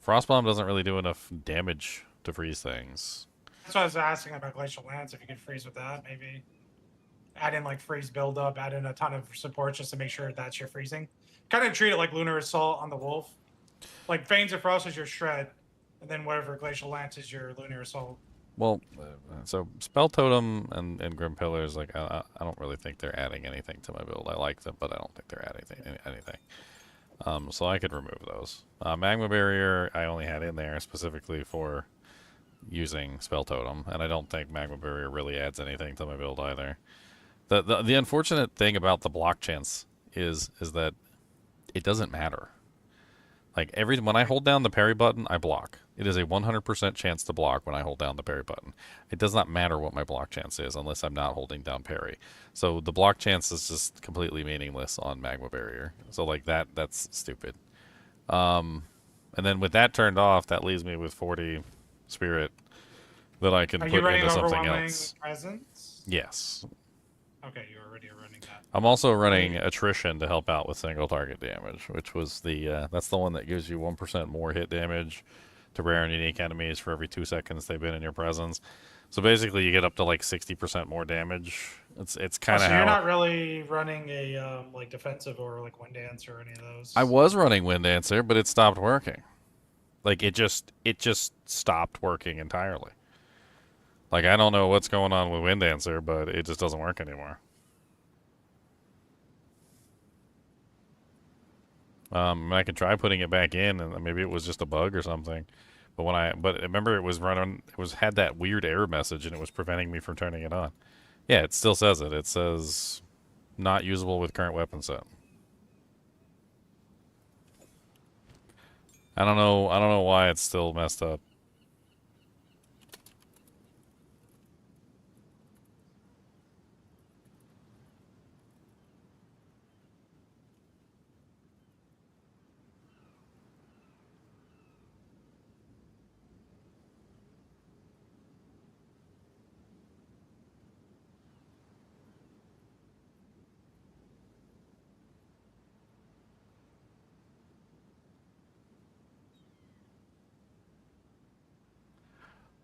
[SPEAKER 1] Frostbomb doesn't really do enough damage to freeze things.
[SPEAKER 3] That's what I was asking about Glacial Lance. If you could freeze with that, maybe add in like freeze buildup, add in a ton of support just to make sure that's your freezing. Kind of treat it like Lunar Assault on the Wolf. Like Fangs of Frost is your shred, and then whatever Glacial Lance is your Lunar Assault.
[SPEAKER 1] Well, so Spell Totem and Grim Pillars, like I don't really think they're adding anything to my build. I like them, but I don't think they're adding anything. So I could remove those. Magma Barrier I only had in there specifically for using Spell Totem, and I don't think Magma Barrier really adds anything to my build either. The unfortunate thing about the block chance is that it doesn't matter. Like when I hold down the parry button, I block. It is a 100% chance to block when I hold down the parry button. It does not matter what my block chance is unless I'm not holding down parry. So the block chance is just completely meaningless on Magma Barrier. So like that's stupid. And then with that turned off, that leaves me with 40 spirit that I can put into something else.
[SPEAKER 3] Presence?
[SPEAKER 1] Yes.
[SPEAKER 3] Okay, you already are running that.
[SPEAKER 1] I'm also running attrition to help out with single target damage, which was that's the one that gives you 1% more hit damage to rare and unique enemies for every 2 seconds they've been in your presence. So basically, you get up to like 60% more damage. It's kind of
[SPEAKER 3] so you're not really running a like defensive or like Wind Dance or any of those.
[SPEAKER 1] I was running Wind Dancer, but it stopped working. Like it just stopped working entirely. Like I don't know what's going on with Wind Dancer, but it just doesn't work anymore. I could try putting it back in, and maybe it was just a bug or something. But remember, it was had that weird error message, and it was preventing me from turning it on. Yeah, it still says it. It says not usable with current weapon set. I don't know why it's still messed up.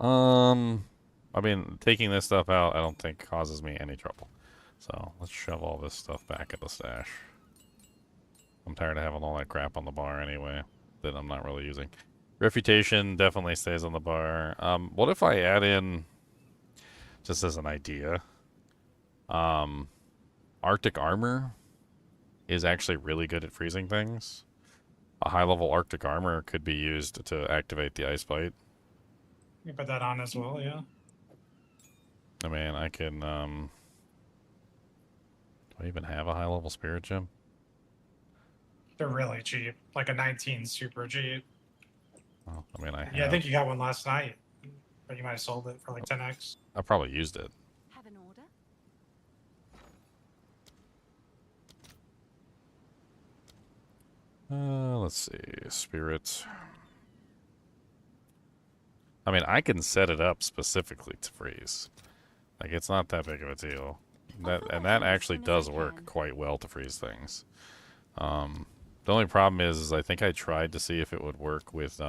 [SPEAKER 1] I mean, taking this stuff out, I don't think causes me any trouble. So let's shove all this stuff back in the stash. I'm tired of having all that crap on the bar anyway that I'm not really using. Refutation definitely stays on the bar. What if I add in, just as an idea, Arctic armor is actually really good at freezing things. A high-level Arctic armor could be used to activate the ice bite.
[SPEAKER 3] You put that on as well, yeah.
[SPEAKER 1] I mean, I can, do I even have a high-level spirit gem?
[SPEAKER 3] They're really cheap. Like a 19 super cheap.
[SPEAKER 1] Well, I mean, I have.
[SPEAKER 3] Yeah, I think you got one last night. But you might have sold it for like 10x.
[SPEAKER 1] I probably used it.
[SPEAKER 4] Have an order?
[SPEAKER 1] Let's see. Spirits. I mean, I can set it up specifically to freeze. Like, it's not that big of a deal. That actually does work quite well to freeze things. The only problem is I think I tried to see if it would work with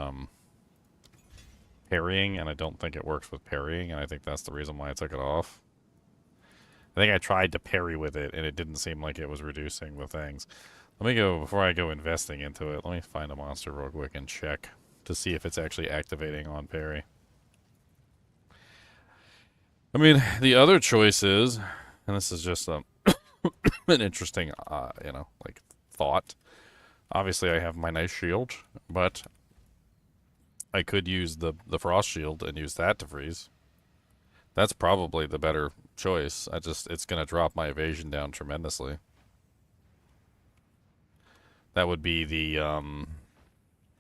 [SPEAKER 1] parrying, and I don't think it works with parrying, and I think that's the reason why I took it off. I think I tried to parry with it, and it didn't seem like it was reducing the things. Let me go, before I go investing into it, let me find a monster real quick and check to see if it's actually activating on parry. I mean, the other choice is, and this is just an interesting, you know, like, thought. Obviously, I have my nice shield, but I could use the frost shield and use that to freeze. That's probably the better choice. It's going to drop my evasion down tremendously. That would be the,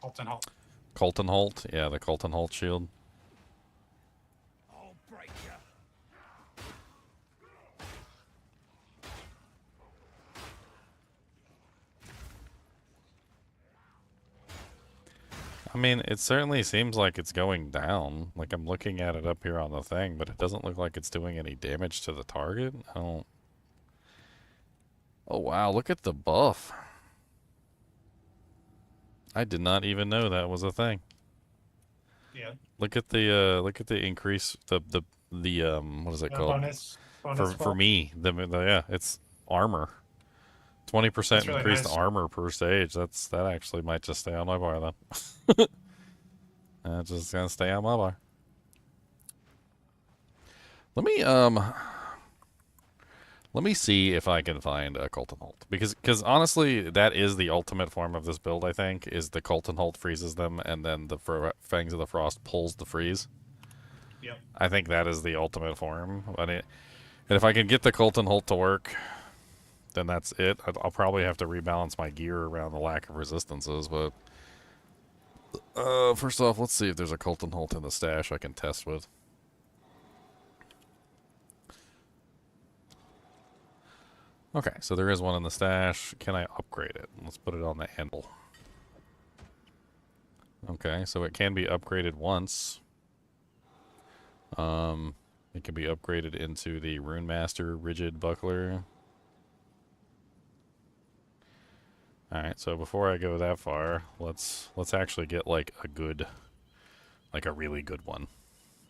[SPEAKER 3] Colton Halt.
[SPEAKER 1] Colton Holt. Yeah, the Colton Holt shield.
[SPEAKER 6] I'll break you.
[SPEAKER 1] I mean, it certainly seems like it's going down. Like, I'm looking at it up here on the thing, but it doesn't look like it's doing any damage to the target. I don't... Oh, wow, look at the buff. I did not even know that was a thing.
[SPEAKER 3] Yeah.
[SPEAKER 1] Look at the increase, the what is it called?
[SPEAKER 3] Bonus
[SPEAKER 1] For
[SPEAKER 3] buff.
[SPEAKER 1] me, yeah, it's armor. 20%
[SPEAKER 3] That's really
[SPEAKER 1] increased
[SPEAKER 3] nice.
[SPEAKER 1] armor per stage. That actually might just stay on my bar then. It's just gonna stay on my bar. Let me see if I can find a Colton Holt, because honestly, that is the ultimate form of this build. I think is the Colton Holt freezes them, and then the Fangs of the Frost pulls the freeze.
[SPEAKER 3] Yep.
[SPEAKER 1] I think that is the ultimate form. And if I can get the Colton Holt to work, then that's it. I'll probably have to rebalance my gear around the lack of resistances, but first off, let's see if there's a Colton Holt in the stash I can test with. Okay, so there is one in the stash. Can I upgrade it? Let's put it on the handle. Okay, so it can be upgraded once. It can be upgraded into the Rune Master Rigid Buckler. Alright, so before I go that far, let's actually get like a really good one.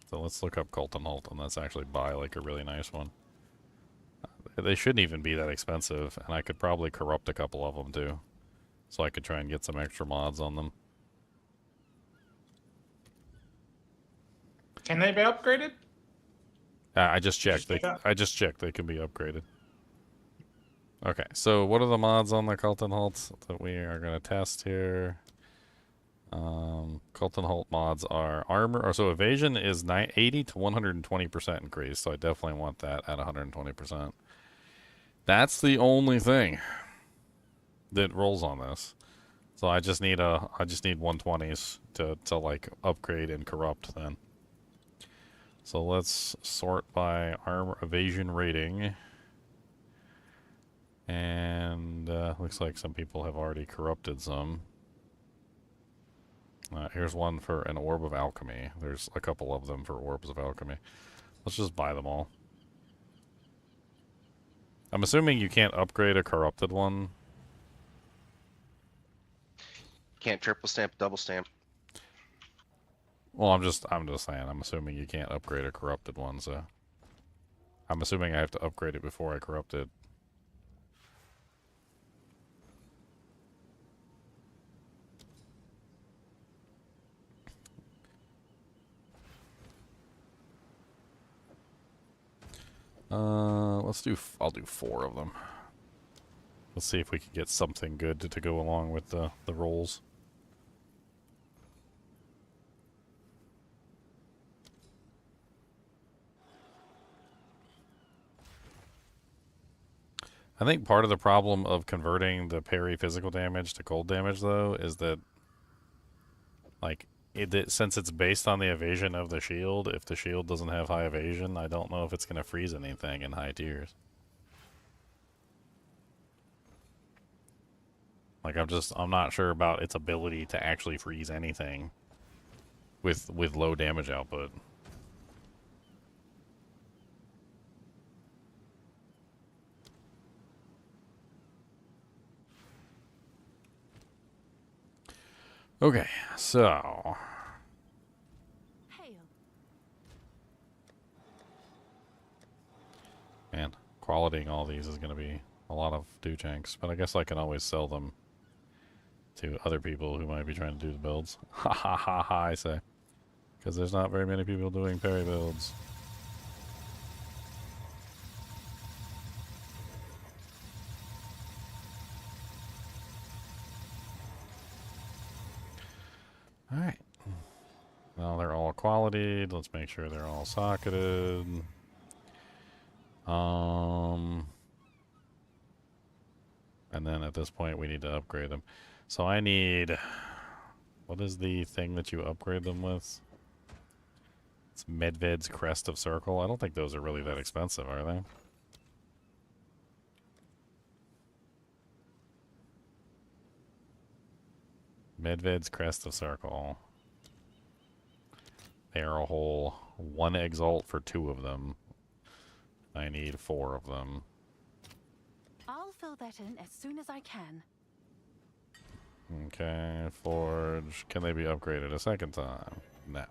[SPEAKER 1] So let's look up Colton Holt and let's actually buy like a really nice one. They shouldn't even be that expensive, and I could probably corrupt a couple of them too. So I could try and get some extra mods on them.
[SPEAKER 3] Can they be upgraded?
[SPEAKER 1] I just checked. I just checked. They can be upgraded. Okay, so what are the mods on the Colton Holt that we are going to test here? Colton Holt mods are armor, or so evasion is 80 to 120% increase, so I definitely want that at 120%. That's the only thing that rolls on this. So I just need 120s to like upgrade and corrupt then. So let's sort by armor evasion rating. And looks like some people have already corrupted some. Here's one for an Orb of Alchemy. There's a couple of them for Orbs of Alchemy. Let's just buy them all. I'm assuming you can't upgrade a corrupted one.
[SPEAKER 2] Can't triple stamp, double stamp.
[SPEAKER 1] Well, I'm just saying. I'm assuming you can't upgrade a corrupted one, so I'm assuming I have to upgrade it before I corrupt it. Let's do. I'll do 4 of them. Let's see if we can get something good to go along with the rolls. I think part of the problem of converting the parry physical damage to cold damage, though, is that, like, since it's based on the evasion of the shield, if the shield doesn't have high evasion, I don't know if it's going to freeze anything in high tiers. Like, I'm not sure about its ability to actually freeze anything with low damage output. Okay, so
[SPEAKER 4] Hail.
[SPEAKER 1] man, qualitying all these is going to be a lot of do-chanks, but I guess I can always sell them to other people who might be trying to do the builds. Ha ha ha ha, I say. Because there's not very many people doing parry builds. Alright. Now they're all qualityed. Let's make sure they're all socketed. And then at this point we need to upgrade them. So I need... What is the thing that you upgrade them with? It's Medved's Crest of Circle. I don't think those are really that expensive, are they? Medved's Crest of Circle. They are a whole 1 exalt for 2 of them. I need 4 of them.
[SPEAKER 4] I'll fill that in as soon as I can.
[SPEAKER 1] Okay, Forge. Can they be upgraded a second time? No.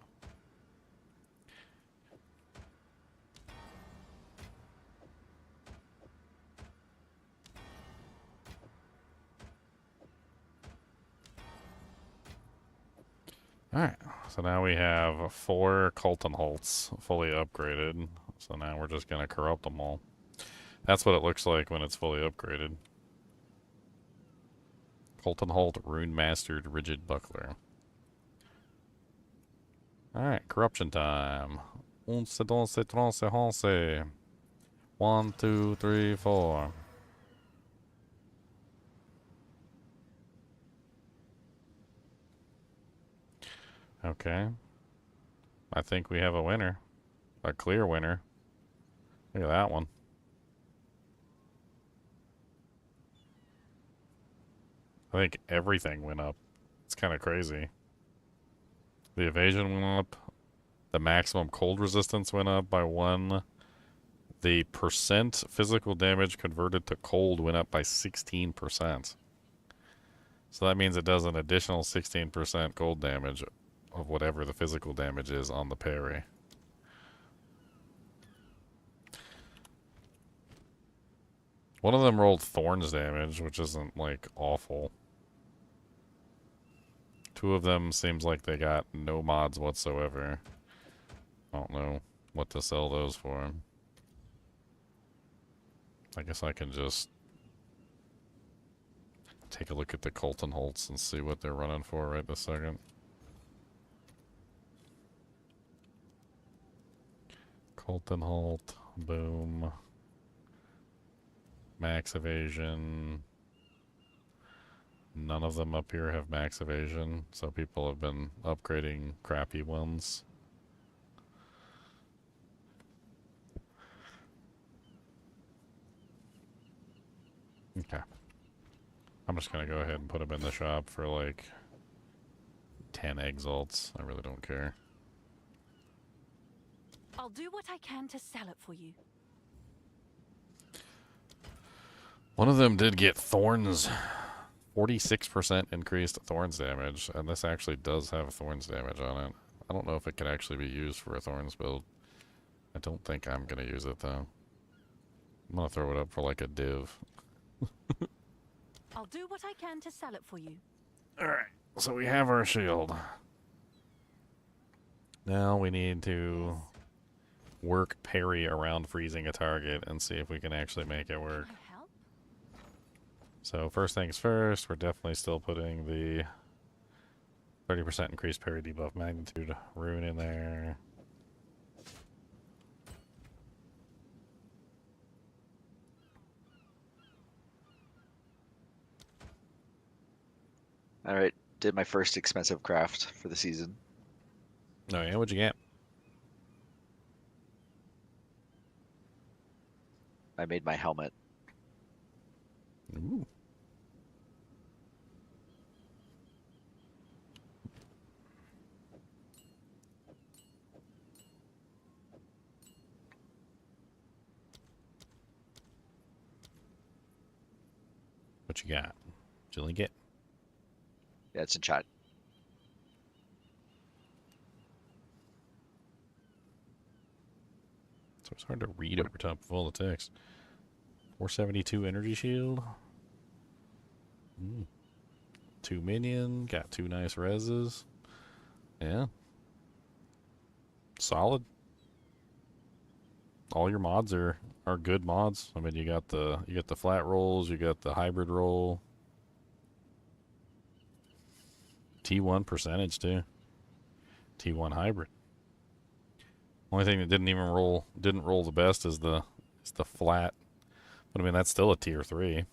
[SPEAKER 1] Alright, so now we have 4 Colton Holts fully upgraded. So now we're just going to corrupt them all. That's what it looks like when it's fully upgraded. Colton Holt, Rune Mastered, Rigid Buckler. Alright, corruption time. 1, 2, 3, 4. 1, 2, 3, 4. Okay. I think we have a winner. A clear winner. Look at that one. I think everything went up. It's kind of crazy. The evasion went up. The maximum cold resistance went up by 1. The percent physical damage converted to cold went up by 16%. So that means it does an additional 16% cold damage of whatever the physical damage is on the parry. One of them rolled Thorns damage, which isn't, like, awful. 2 of them seems like they got no mods whatsoever. I don't know what to sell those for. I guess I can just take a look at the Colton Holts and see what they're running for right this second. Colton Holt, boom. Max evasion. None of them up here have max evasion, so people have been upgrading crappy ones. Okay. I'm just gonna go ahead and put them in the shop for like 10 exalts. I really don't care.
[SPEAKER 4] I'll do what I can to sell it for you.
[SPEAKER 1] One of them did get Thorns. 46% increased Thorns damage, and this actually does have Thorns damage on it. I don't know if it can actually be used for a Thorns build. I don't think I'm going to use it, though. I'm going to throw it up for, like, a div.
[SPEAKER 4] I'll do what I can to sell it for you.
[SPEAKER 1] Alright, so we have our shield. Now we need to work parry around freezing a target and see if we can actually make it work.
[SPEAKER 4] Can I help?
[SPEAKER 1] So first things first, we're definitely still putting the 30% increased parry debuff magnitude rune in there.
[SPEAKER 7] All right, did my first expensive craft for the season.
[SPEAKER 1] Oh yeah, what'd you get?
[SPEAKER 7] I made my helmet.
[SPEAKER 1] Ooh. What you got? What'd you only get?
[SPEAKER 7] Yeah, it's in chat.
[SPEAKER 1] So it's hard to read over top of all the text. 472 energy shield. 2 minion. Got 2 nice reses. Yeah. Solid. All your mods are good mods. I mean, you got the flat rolls, you got the hybrid roll. T1 percentage too. T1 hybrid. Only thing that didn't roll the best is the flat. But I mean, that's still a tier 3.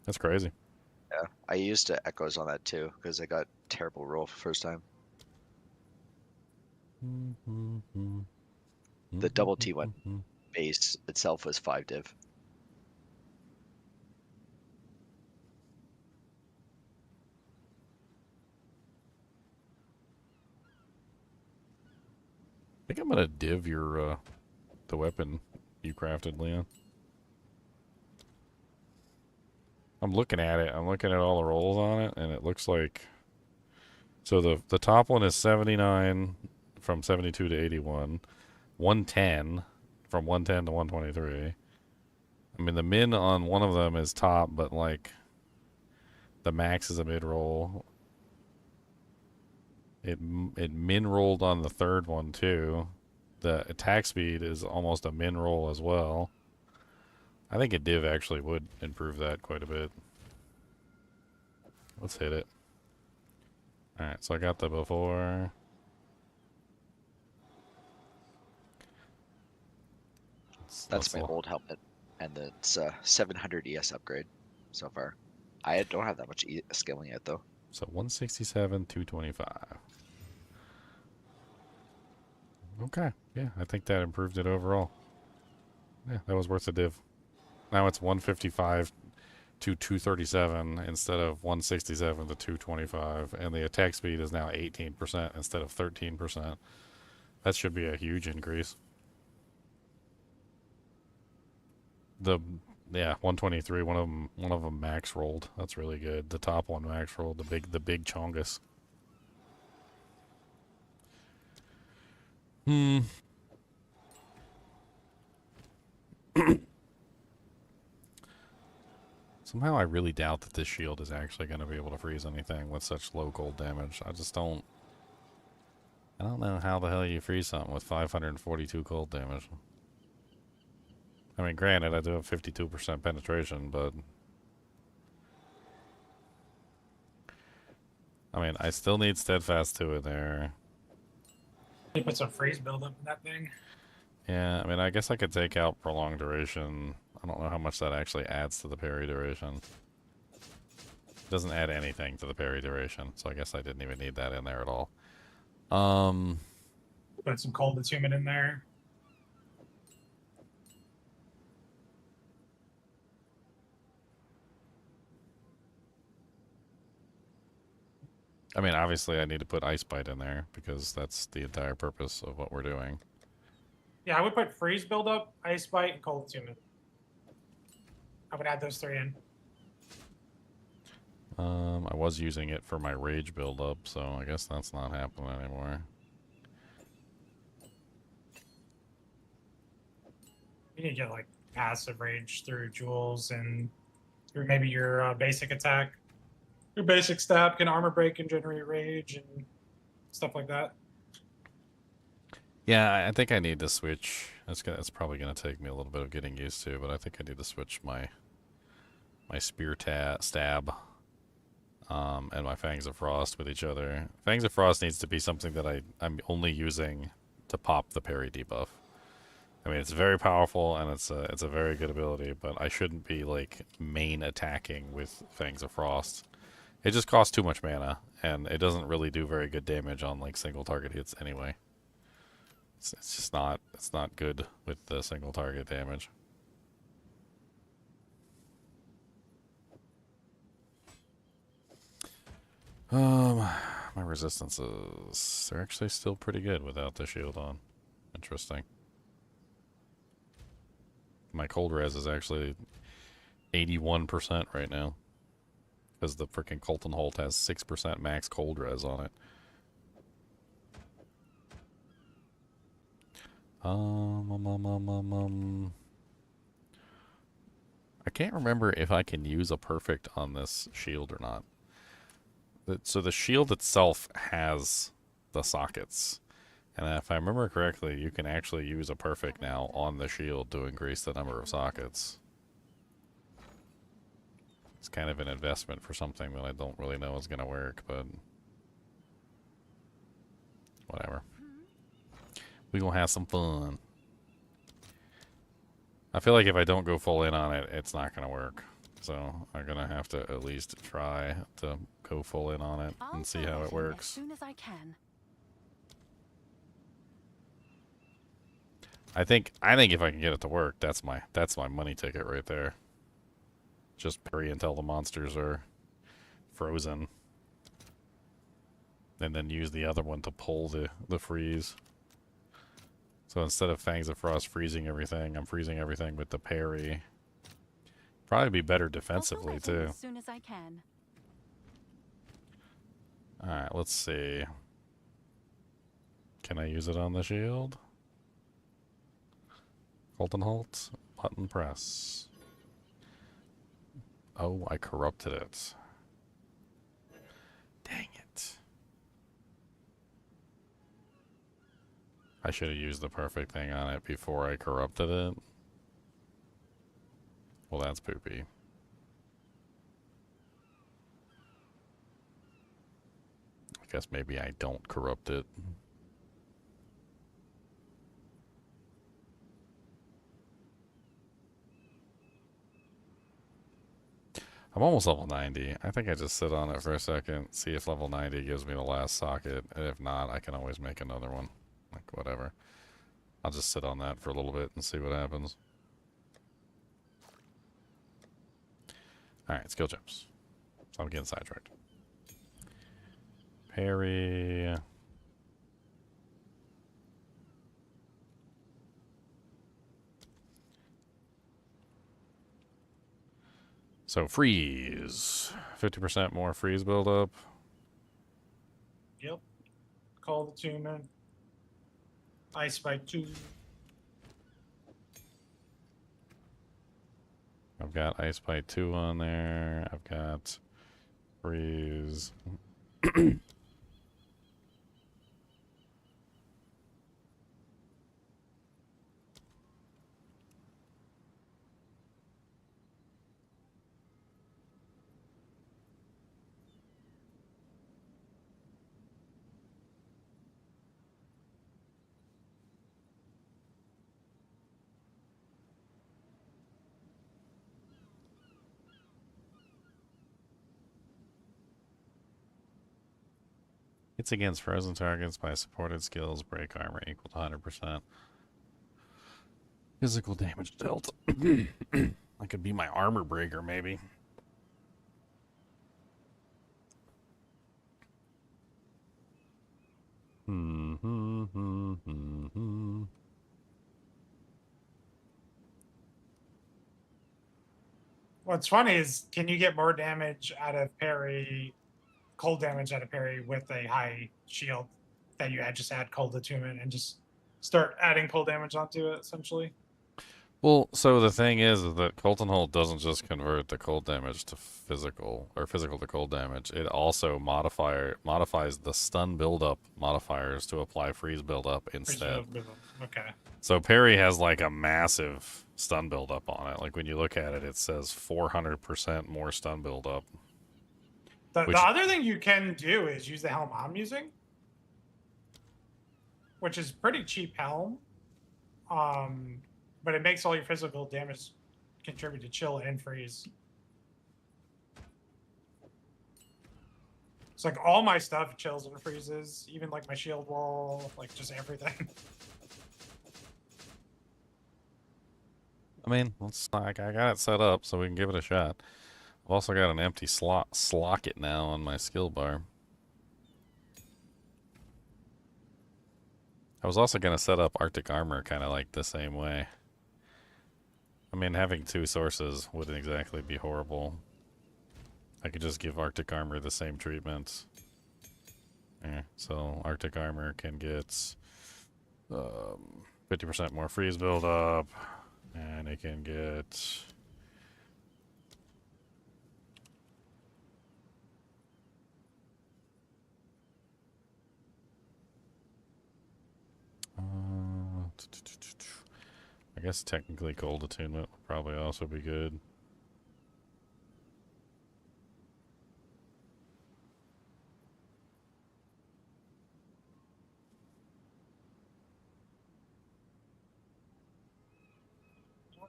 [SPEAKER 1] That's crazy.
[SPEAKER 7] Yeah, I used echoes on that too because I got terrible roll for first time. The double T1 base itself was 5 div.
[SPEAKER 1] I think I'm gonna div your the weapon you crafted, Leon. I'm looking at it. I'm looking at all the rolls on it, and it looks like so the top one is 79 from 72 to 81, 110 from 110 to 123. I mean, the min on one of them is top, but like the max is a mid roll. It min rolled on the third one too. The attack speed is almost a min roll as well. I think a div actually would improve that quite a bit. Let's hit it. Alright, so I got the before.
[SPEAKER 7] That's my old helmet, and it's 700 ES upgrade so far. I don't have that much scaling yet though.
[SPEAKER 1] So 167, 225. Okay, yeah, I think that improved it overall. Yeah, that was worth a div. Now it's 155 to 237 instead of 167 to 225, and the attack speed is now 18% instead of 13%. That should be a huge increase. Yeah, 123. One of them max rolled. That's really good. The top one max rolled. The big chongus. Somehow I really doubt that this shield is actually going to be able to freeze anything with such low cold damage. I don't know how the hell you freeze something with 542 cold damage. I mean, granted, I do have 52% penetration, but I mean, I still need Steadfast 2 in there.
[SPEAKER 3] You put some freeze buildup in that thing.
[SPEAKER 1] Yeah, I mean, I guess I could take out Prolonged Duration. I don't know how much that actually adds to the parry duration. It doesn't add anything to the parry duration, so I guess I didn't even need that in there at all.
[SPEAKER 3] Put some cold attunement in there.
[SPEAKER 1] I mean, obviously I need to put Ice Bite in there because that's the entire purpose of what we're doing.
[SPEAKER 3] Yeah, I would put freeze buildup, ice bite, and cold attunement. I would add those 3 in.
[SPEAKER 1] I was using it for my rage buildup, so I guess that's not happening anymore.
[SPEAKER 8] You need to get like passive rage through jewels and through maybe your basic attack. Your basic stab can armor break and generate rage and stuff like that.
[SPEAKER 1] Yeah, I think I need to switch. It's probably gonna take me a little bit of getting used to, but I think I need to switch my spear stab, and my Fangs of Frost with each other. Fangs of Frost needs to be something that I'm only using to pop the parry debuff. I mean, it's very powerful and it's a very good ability, but I shouldn't be like main attacking with Fangs of Frost. It just costs too much mana, and it doesn't really do very good damage on like single target hits anyway. It's just not, it's not good with the single target damage. My resistances, they're actually still pretty good without the shield on. Interesting. My cold res is actually 81% right now. Because the freaking Colton Holt has 6% max cold res on it. I can't remember if I can use a perfect on this shield or not. So the shield itself has the sockets. And if I remember correctly, you can actually use a perfect now on the shield to increase the number of sockets. It's kind of an investment for something that I don't really know is going to work, but whatever. We gonna have some fun. I feel like if I don't go full in on it, it's not gonna work. So I'm gonna have to at least try to go full in on it and see how it works.
[SPEAKER 4] As soon as I can.
[SPEAKER 1] I think if I can get it to work, that's my money ticket right there. Just parry until the monsters are frozen. And then use the other one to pull the freeze. So instead of Fangs of Frost freezing everything, I'm freezing everything with the parry. Probably be better defensively too.
[SPEAKER 4] As soon as I can.
[SPEAKER 1] Alright, let's see. Can I use it on the shield? Colton Holt, button press. Oh, I corrupted it. Dang it. I should have used the perfect thing on it before I corrupted it. Well, that's poopy. I guess maybe I don't corrupt it. I'm almost level 90. I think I just sit on it for a second, see if level 90 gives me the last socket, and if not, I can always make another one. Like, whatever. I'll just sit on that for a little bit and see what happens. Alright, skill jumps. So I'm getting sidetracked. Parry. So freeze. 50% more freeze buildup.
[SPEAKER 8] Yep. Call the tuner. Ice Spike 2.
[SPEAKER 1] I've got Ice Bite 2 on there. I've got freeze. Hits against frozen targets by supported skills, break armor equal to 100%. Physical damage dealt. That could be my armor breaker, maybe.
[SPEAKER 8] What's funny is, can you get more damage out of parry, cold damage out of parry with a high shield that you just add cold attunement and just start adding cold damage onto it, essentially?
[SPEAKER 1] Well, so the thing is that Colton Hold doesn't just convert the cold damage to physical or physical to cold damage. It also modifies the stun buildup modifiers to apply freeze buildup instead.
[SPEAKER 8] Okay.
[SPEAKER 1] So parry has like a massive stun buildup on it. Like when you look at it, it says 400% more stun buildup.
[SPEAKER 8] The
[SPEAKER 1] Which-
[SPEAKER 8] other thing you can do is use the helm I'm using, which is pretty cheap helm. But it makes all your physical damage contribute to chill and freeze. It's like all my stuff chills and freezes, even like my shield wall, like just everything.
[SPEAKER 1] I mean, I got it set up so we can give it a shot. I've also got an empty slocket now on my skill bar. I was also going to set up Arctic Armor kind of like the same way. I mean, having two sources wouldn't exactly be horrible. I could just give Arctic Armor the same treatment. Yeah, so Arctic Armor can get 50% more freeze buildup, and it can get... I guess technically cold attunement would probably also be good.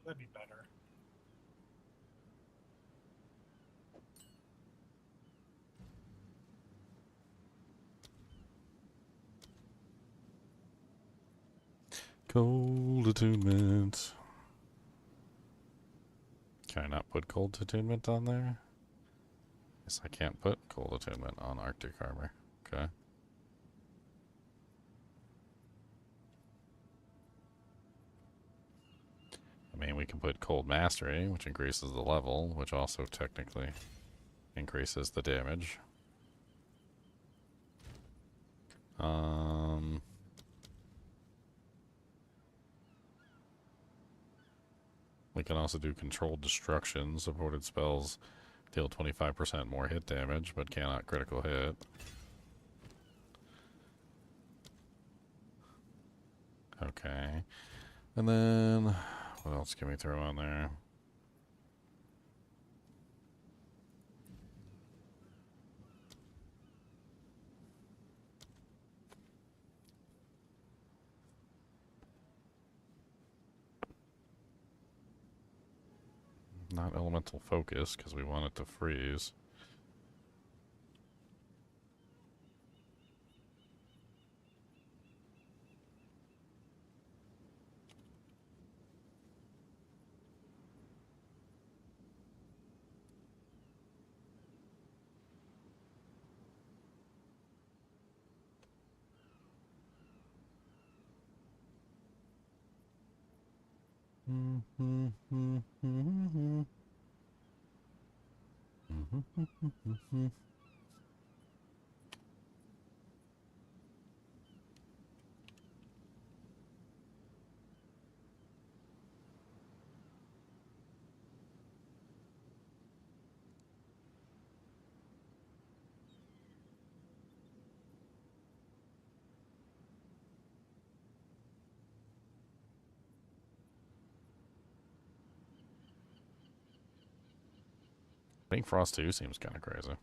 [SPEAKER 8] That'd be better.
[SPEAKER 1] Cold attunement. Can I not put cold attunement on there? Guess I can't put cold attunement on Arctic Armor. Okay. I mean, we can put cold mastery, which increases the level, which also technically increases the damage. We can also do controlled destruction. Supported spells deal 25% more hit damage, but cannot critical hit. Okay. And then, what else can we throw on there? Not elemental focus, because we want it to freeze. I think Frost 2 seems kind of crazy.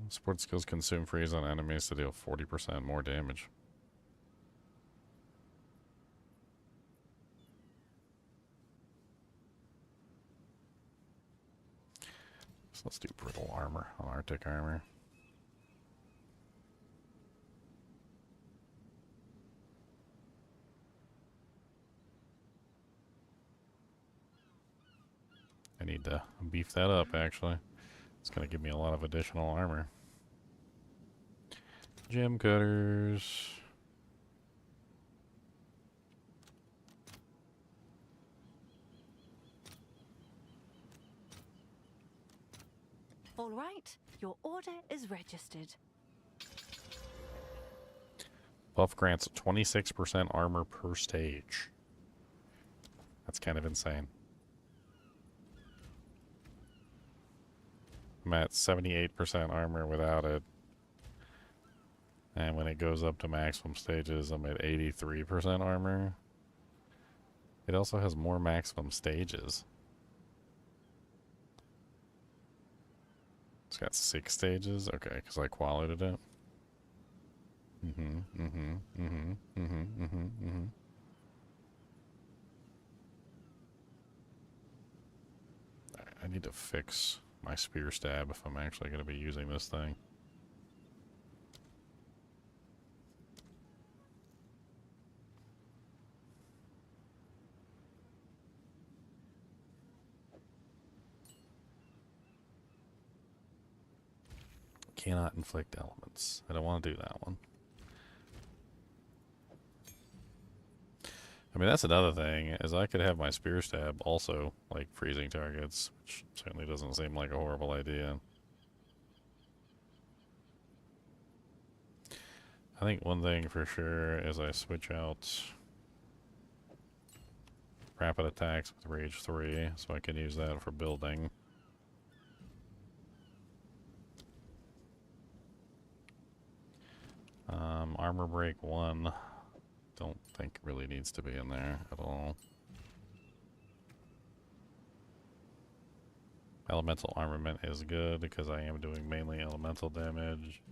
[SPEAKER 1] Support skills consume freeze on enemies to deal 40% more damage. So let's do brittle armor on Arctic Armor. I need to beef that up, actually. It's going to give me a lot of additional armor. Gem cutters.
[SPEAKER 4] right. Your order is registered.
[SPEAKER 1] Buff grants 26% armor per stage. That's kind of insane. I'm at 78% armor without it. And when it goes up to maximum stages, I'm at 83% armor. It also has more maximum stages. It's got 6 stages? Okay, because I qualited it. I need to fix my spear stab if I'm actually going to be using this thing. Cannot inflict elements. I don't want to do that one. I mean, that's another thing, is I could have my spear stab also, like, freezing targets, which certainly doesn't seem like a horrible idea. I think one thing for sure is I switch out rapid attacks with Rage 3, so I can use that for building. Armor break 1. Don't think really needs to be in there at all. Elemental armament is good because I am doing mainly elemental damage.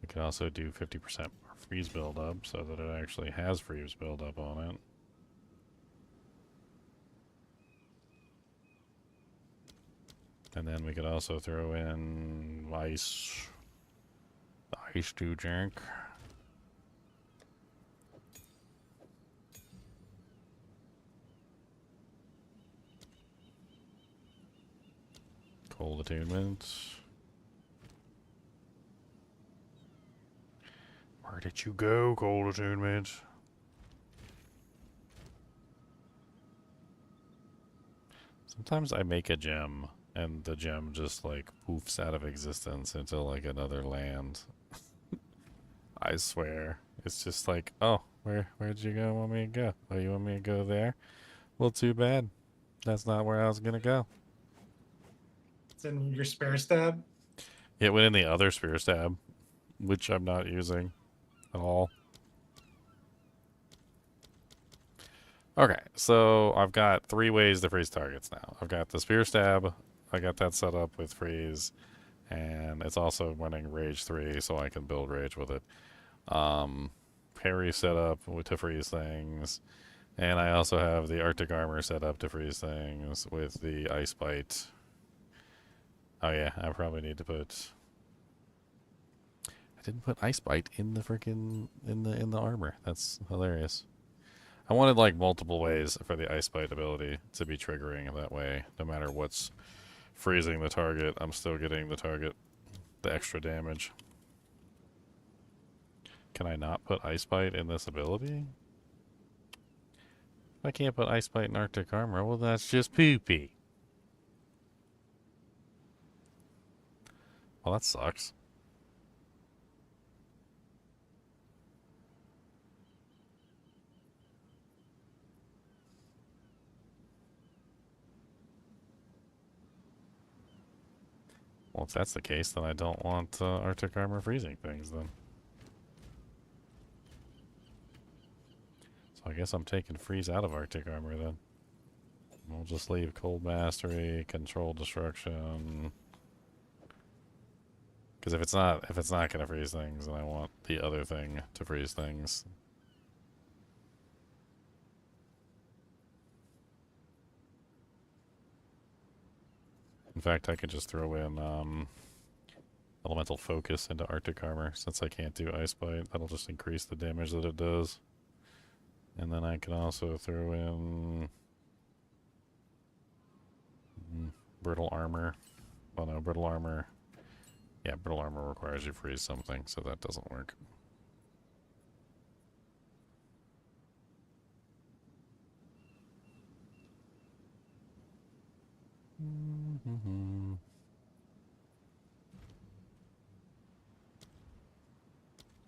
[SPEAKER 1] We could also do 50% freeze buildup so that it actually has freeze buildup on it. And then we could also throw in ice to drink. Cold attunement. Where did you go, cold attunement? Sometimes I make a gem and the gem just like poofs out of existence into like another land. I swear. It's just like, oh, where'd you go? Want me to go? Oh, you want me to go there? Well, too bad. That's not where I was gonna go.
[SPEAKER 8] It's in your spare stab.
[SPEAKER 1] It went in the other spear stab, which I'm not using at all. Okay, so I've got 3 ways to freeze targets now. I've got the spear stab, I got that set up with freeze, and it's also running Rage 3, so I can build Rage with it. Parry set up to freeze things, and I also have the Arctic Armor set up to freeze things with the Ice Bite. Oh yeah, I probably need to put... I didn't put Ice Bite in the freaking in the armor. That's hilarious. I wanted like multiple ways for the Ice Bite ability to be triggering that way. No matter what's freezing the target, I'm still getting the target the extra damage. Can I not put Ice Bite in this ability? If I can't put Ice Bite in Arctic Armor, well that's just poopy. Well, that sucks. Well, if that's the case, then I don't want Arctic Armor freezing things, then. So I guess I'm taking freeze out of Arctic Armor, then. We'll just leave Cold Mastery, Control Destruction. Because if it's not going to freeze things, then I want the other thing to freeze things. In fact, I could just throw in Elemental Focus into Arctic Armor, since I can't do Ice Bite. That'll just increase the damage that it does. And then I can also throw in Brittle Armor. Well, no, Brittle Armor. Yeah, Brittle Armor requires you freeze something, so that doesn't work.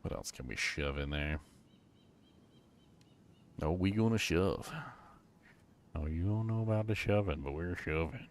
[SPEAKER 1] What else can we shove in there? No, we gonna shove. Oh, you don't know about the shoving, but we're shoving.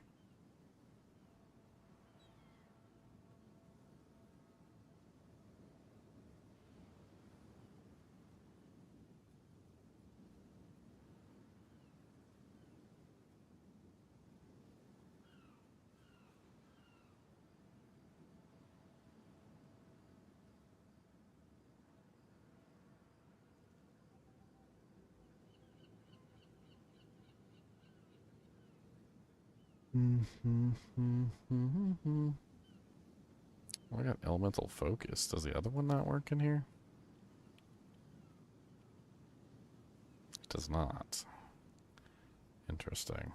[SPEAKER 1] I got elemental focus. Does the other one not work in here? It does not. Interesting.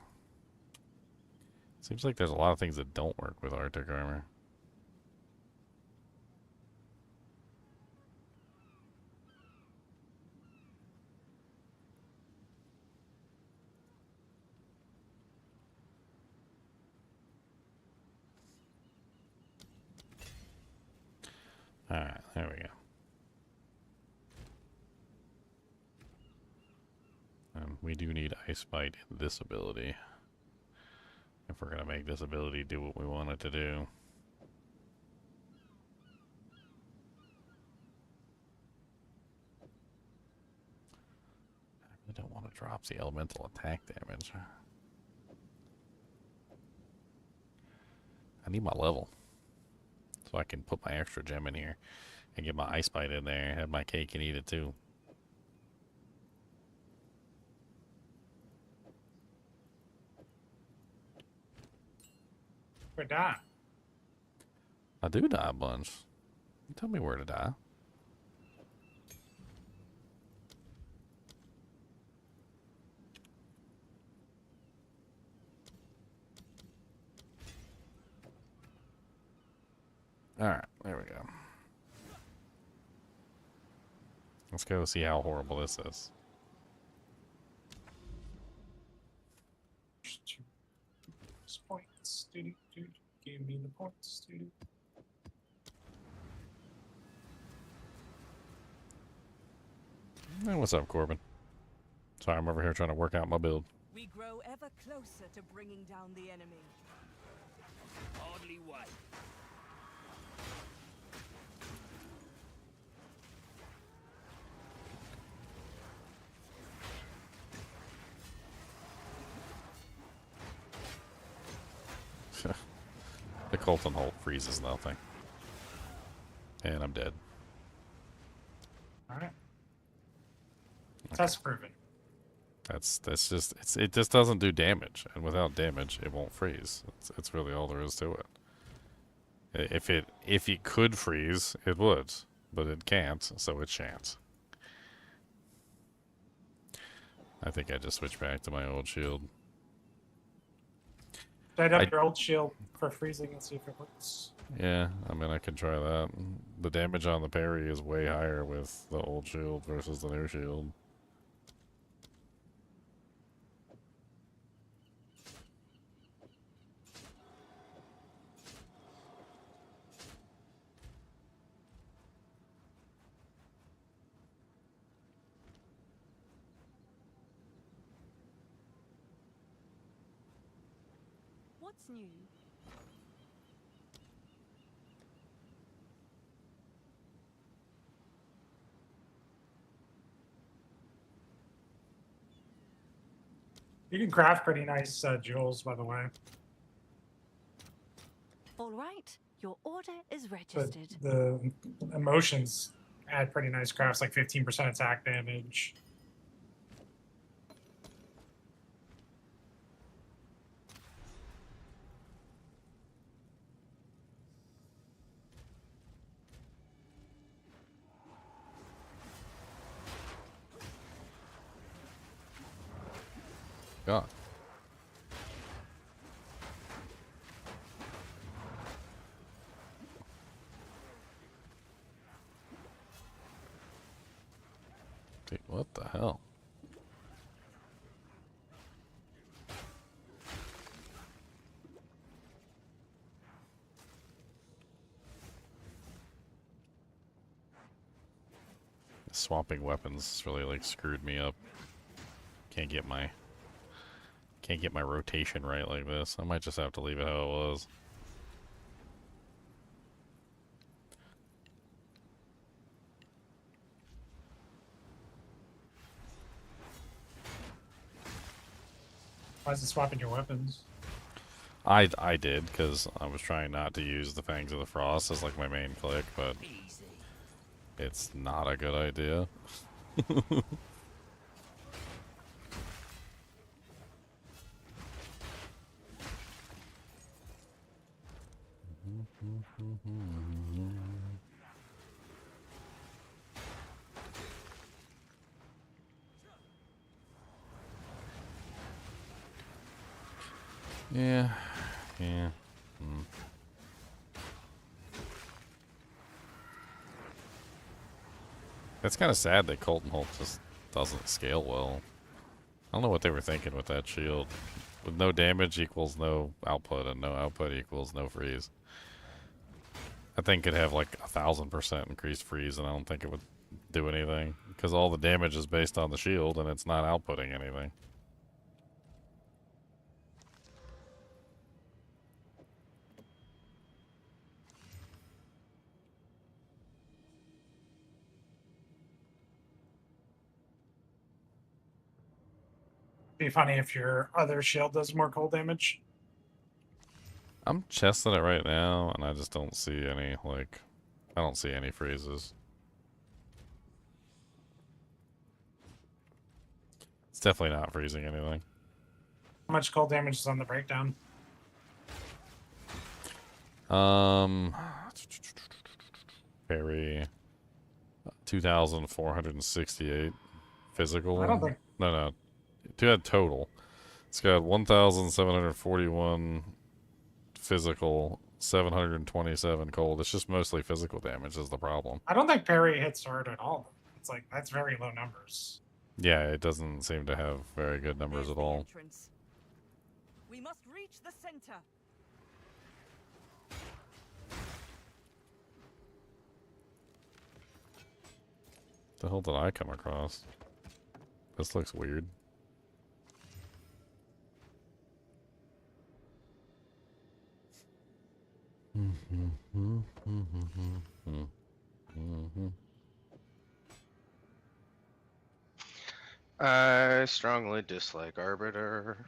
[SPEAKER 1] Seems like there's a lot of things that don't work with Arctic armor. Alright, there we go. And we do need Ice Bite in this ability. If we're going to make this ability do what we want it to do. I really don't want to drop the elemental attack damage. I need my level. So I can put my extra gem in here and get my Ice Bite in there, have my cake and eat it too.
[SPEAKER 8] We're done.
[SPEAKER 1] I do die a bunch. You tell me where to die. Alright, there we go. Let's go see how horrible this is.
[SPEAKER 8] Points. Give me the points.
[SPEAKER 1] Hey, what's up, Corbin? Sorry, I'm over here trying to work out my build.
[SPEAKER 9] We grow ever closer to bringing down the enemy.
[SPEAKER 6] Hardly wait.
[SPEAKER 1] The Colton Holt freezes nothing. And I'm dead.
[SPEAKER 8] Alright. Test proven.
[SPEAKER 1] That's just it just doesn't do damage, and without damage it won't freeze. It's really all there is to it. If it could freeze, it would, but it can't, so it shan't. I think I just switched back to my old shield.
[SPEAKER 8] Set up your old shield for freezing and see if it works.
[SPEAKER 1] Yeah, I mean I could try that. The damage on the parry is way higher with the old shield versus the new shield.
[SPEAKER 4] What's new?
[SPEAKER 8] You can craft pretty nice jewels, by the way.
[SPEAKER 4] All right, your order is
[SPEAKER 8] But
[SPEAKER 4] registered.
[SPEAKER 8] the emotions add pretty nice crafts, like 15% attack damage.
[SPEAKER 1] God. Dude, what the hell? Swapping weapons really like screwed me up. Can't get my rotation right like this. I might just have to leave it how it was.
[SPEAKER 8] Why is it swapping your weapons?
[SPEAKER 1] I did because I was trying not to use the Fangs of the Frost as like my main click, but
[SPEAKER 6] Easy.
[SPEAKER 1] it's not a good idea. Yeah. It's kind of sad that Colton Holt just doesn't scale well. I don't know what they were thinking with that shield. With no damage equals no output, and no output equals no freeze. That thing could have like 1,000% increased freeze, and I don't think it would do anything. Because all the damage is based on the shield, and it's not outputting anything.
[SPEAKER 8] Be funny if your other shield does more cold damage.
[SPEAKER 1] I'm chesting it right now, and I just don't see any, like, I don't see any freezes. It's definitely not freezing anything.
[SPEAKER 8] How much cold damage is on the breakdown?
[SPEAKER 1] Parry, 2,468 physical.
[SPEAKER 8] I don't think.
[SPEAKER 1] No. Total. It's got 1,741 physical, 727 cold. It's just mostly physical damage is the problem.
[SPEAKER 8] I don't think parry hits hard at all. It's like that's very low numbers.
[SPEAKER 1] Yeah, it doesn't seem to have very good numbers
[SPEAKER 9] There's
[SPEAKER 1] at
[SPEAKER 9] the
[SPEAKER 1] all.
[SPEAKER 9] entrance. We must reach the center.
[SPEAKER 1] The hell did I come across? This looks weird.
[SPEAKER 2] I strongly dislike Arbiter.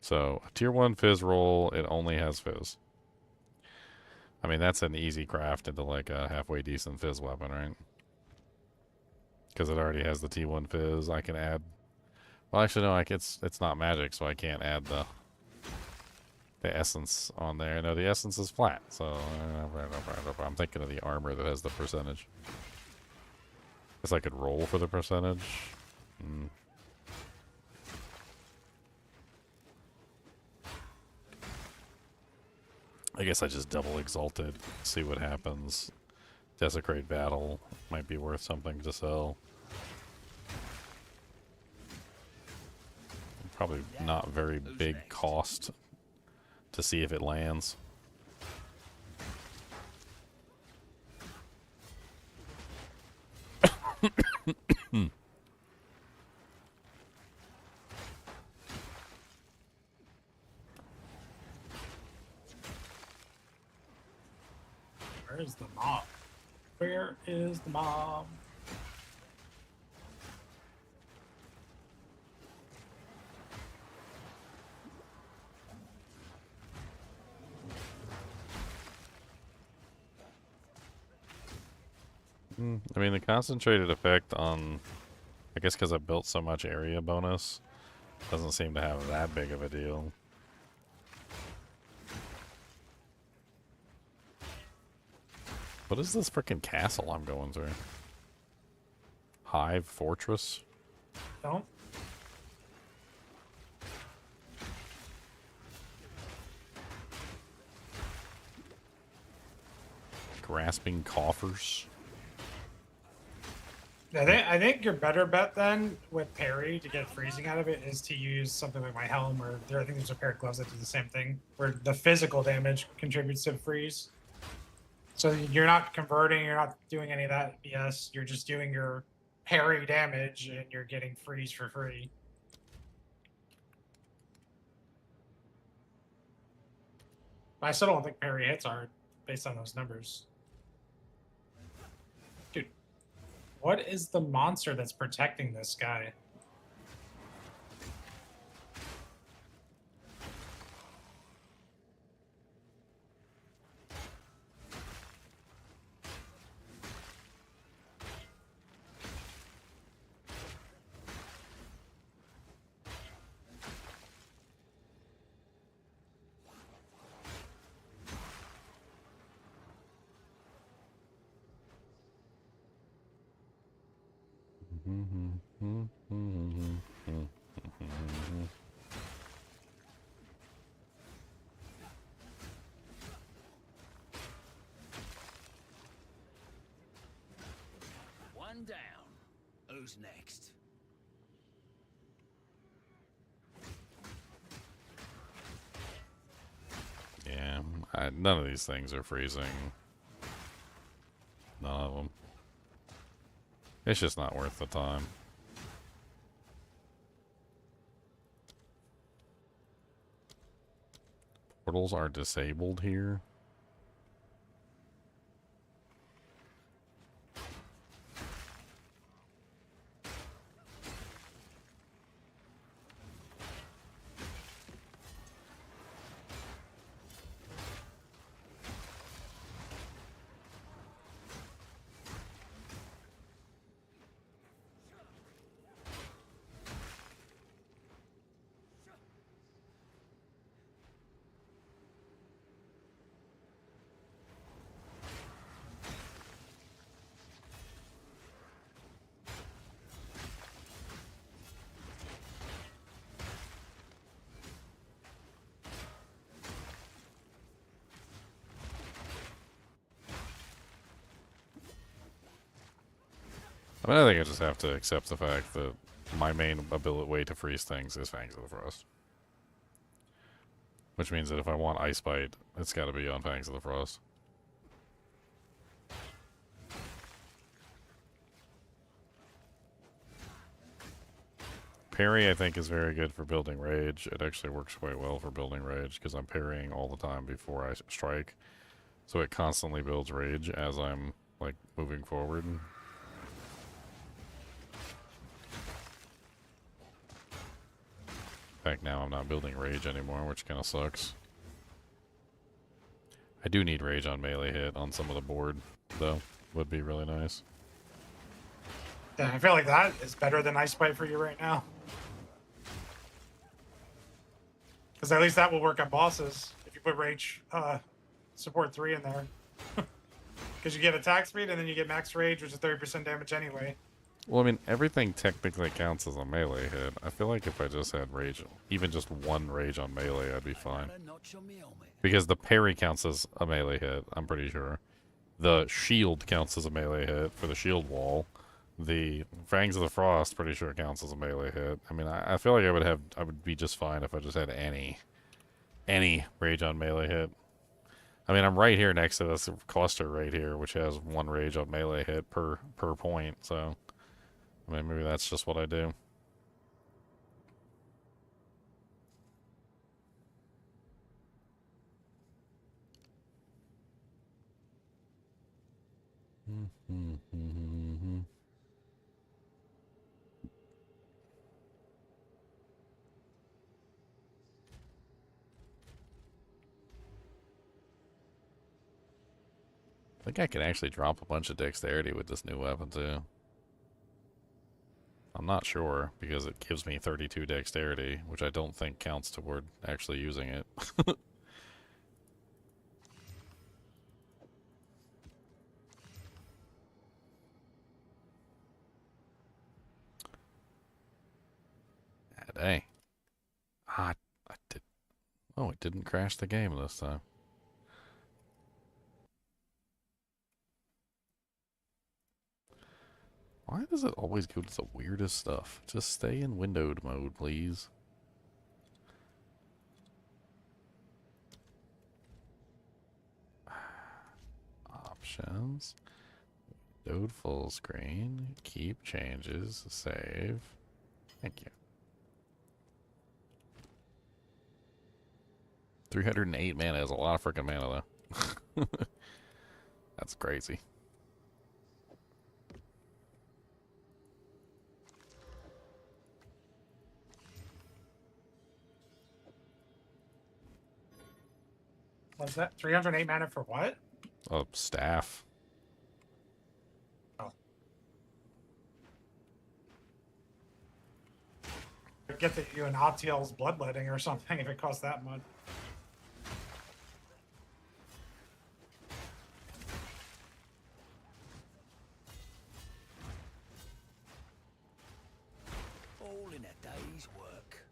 [SPEAKER 1] So, a tier 1 fizz roll, it only has fizz. I mean, that's an easy craft into like a halfway decent fizz weapon, right? Because it already has the T1 fizz. I can add... Well, actually, no, it's not magic, so I can't add the essence on there. No, the essence is flat, so I'm thinking of the armor that has the percentage. Guess I could roll for the percentage. I guess I just double exalted, see what happens. Desecrate battle might be worth something to sell. Probably not very big cost to see if it lands.
[SPEAKER 8] Where is the mob? Where is the mob?
[SPEAKER 1] I mean, the concentrated effect on, I guess because I built so much area bonus, doesn't seem to have that big of a deal. What is this freaking castle I'm going through? Hive Fortress?
[SPEAKER 8] Don't.
[SPEAKER 1] Grasping Coffers?
[SPEAKER 8] I think your better bet then with parry to get freezing out of it is to use something like my helm, or I think there's a pair of gloves that do the same thing, where the physical damage contributes to freeze. So you're not converting, you're not doing any of that BS. You're just doing your parry damage, and you're getting freeze for free. I still don't think parry hits are based on those numbers. Dude, what is the monster that's protecting this guy?
[SPEAKER 6] One down. Who's next?
[SPEAKER 1] Yeah, none of these things are freezing. None of them. It's just not worth the time. Portals are disabled here. I mean, I think I just have to accept the fact that my main way to freeze things is Fangs of the Frost. Which means that if I want Ice Bite, it's got to be on Fangs of the Frost. Parry, I think, is very good for building Rage. It actually works quite well for building Rage because I'm parrying all the time before I strike. So it constantly builds Rage as I'm, like, moving forward. In fact, now I'm not building Rage anymore, which kind of sucks. I do need Rage on melee hit on some of the board, though. Would be really nice.
[SPEAKER 8] Yeah, I feel like that is better than Ice Bite for you right now. Because at least that will work on bosses if you put Rage support 3 in there. Because you get attack speed and then you get max Rage, which is 30% damage anyway.
[SPEAKER 1] Well, I mean, everything technically counts as a melee hit. I feel like if I just had Rage, even just one Rage on melee, I'd be fine. Because the parry counts as a melee hit, I'm pretty sure. The shield counts as a melee hit for the shield wall. The Fangs of the Frost, pretty sure counts as a melee hit. I mean, I feel like I would be just fine if I just had any Rage on melee hit. I mean, I'm right here next to this cluster right here, which has one Rage on melee hit per point, so... I mean, maybe that's just what I do. I think I can actually drop a bunch of dexterity with this new weapon, too. I'm not sure, because it gives me 32 dexterity, which I don't think counts toward actually using it. Dang. I did. Oh, it didn't crash the game this time. Why does it always go to the weirdest stuff? Just stay in windowed mode, please. options. Load full screen. Keep changes. Save. Thank you. 308 mana is a lot of freaking mana, though. That's crazy.
[SPEAKER 8] What's that? 308 mana for what?
[SPEAKER 1] Oh, staff.
[SPEAKER 8] Oh. Get that you an Optiel's bloodletting or something if it costs that much.
[SPEAKER 6] All in a day's work.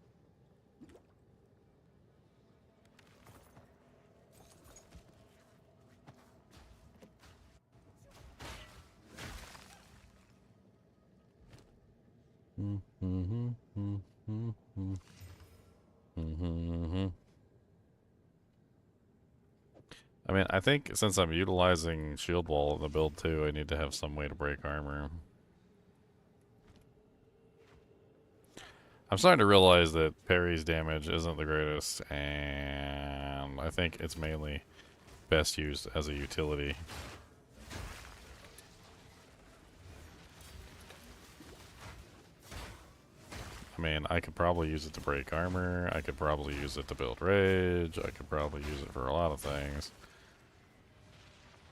[SPEAKER 1] I mean, I think since I'm utilizing shield wall in the build too, I need to have some way to break armor. I'm starting to realize that parry's damage isn't the greatest, and I think it's mainly best used as a utility. I mean, I could probably use it to break armor, I could probably use it to build rage, I could probably use it for a lot of things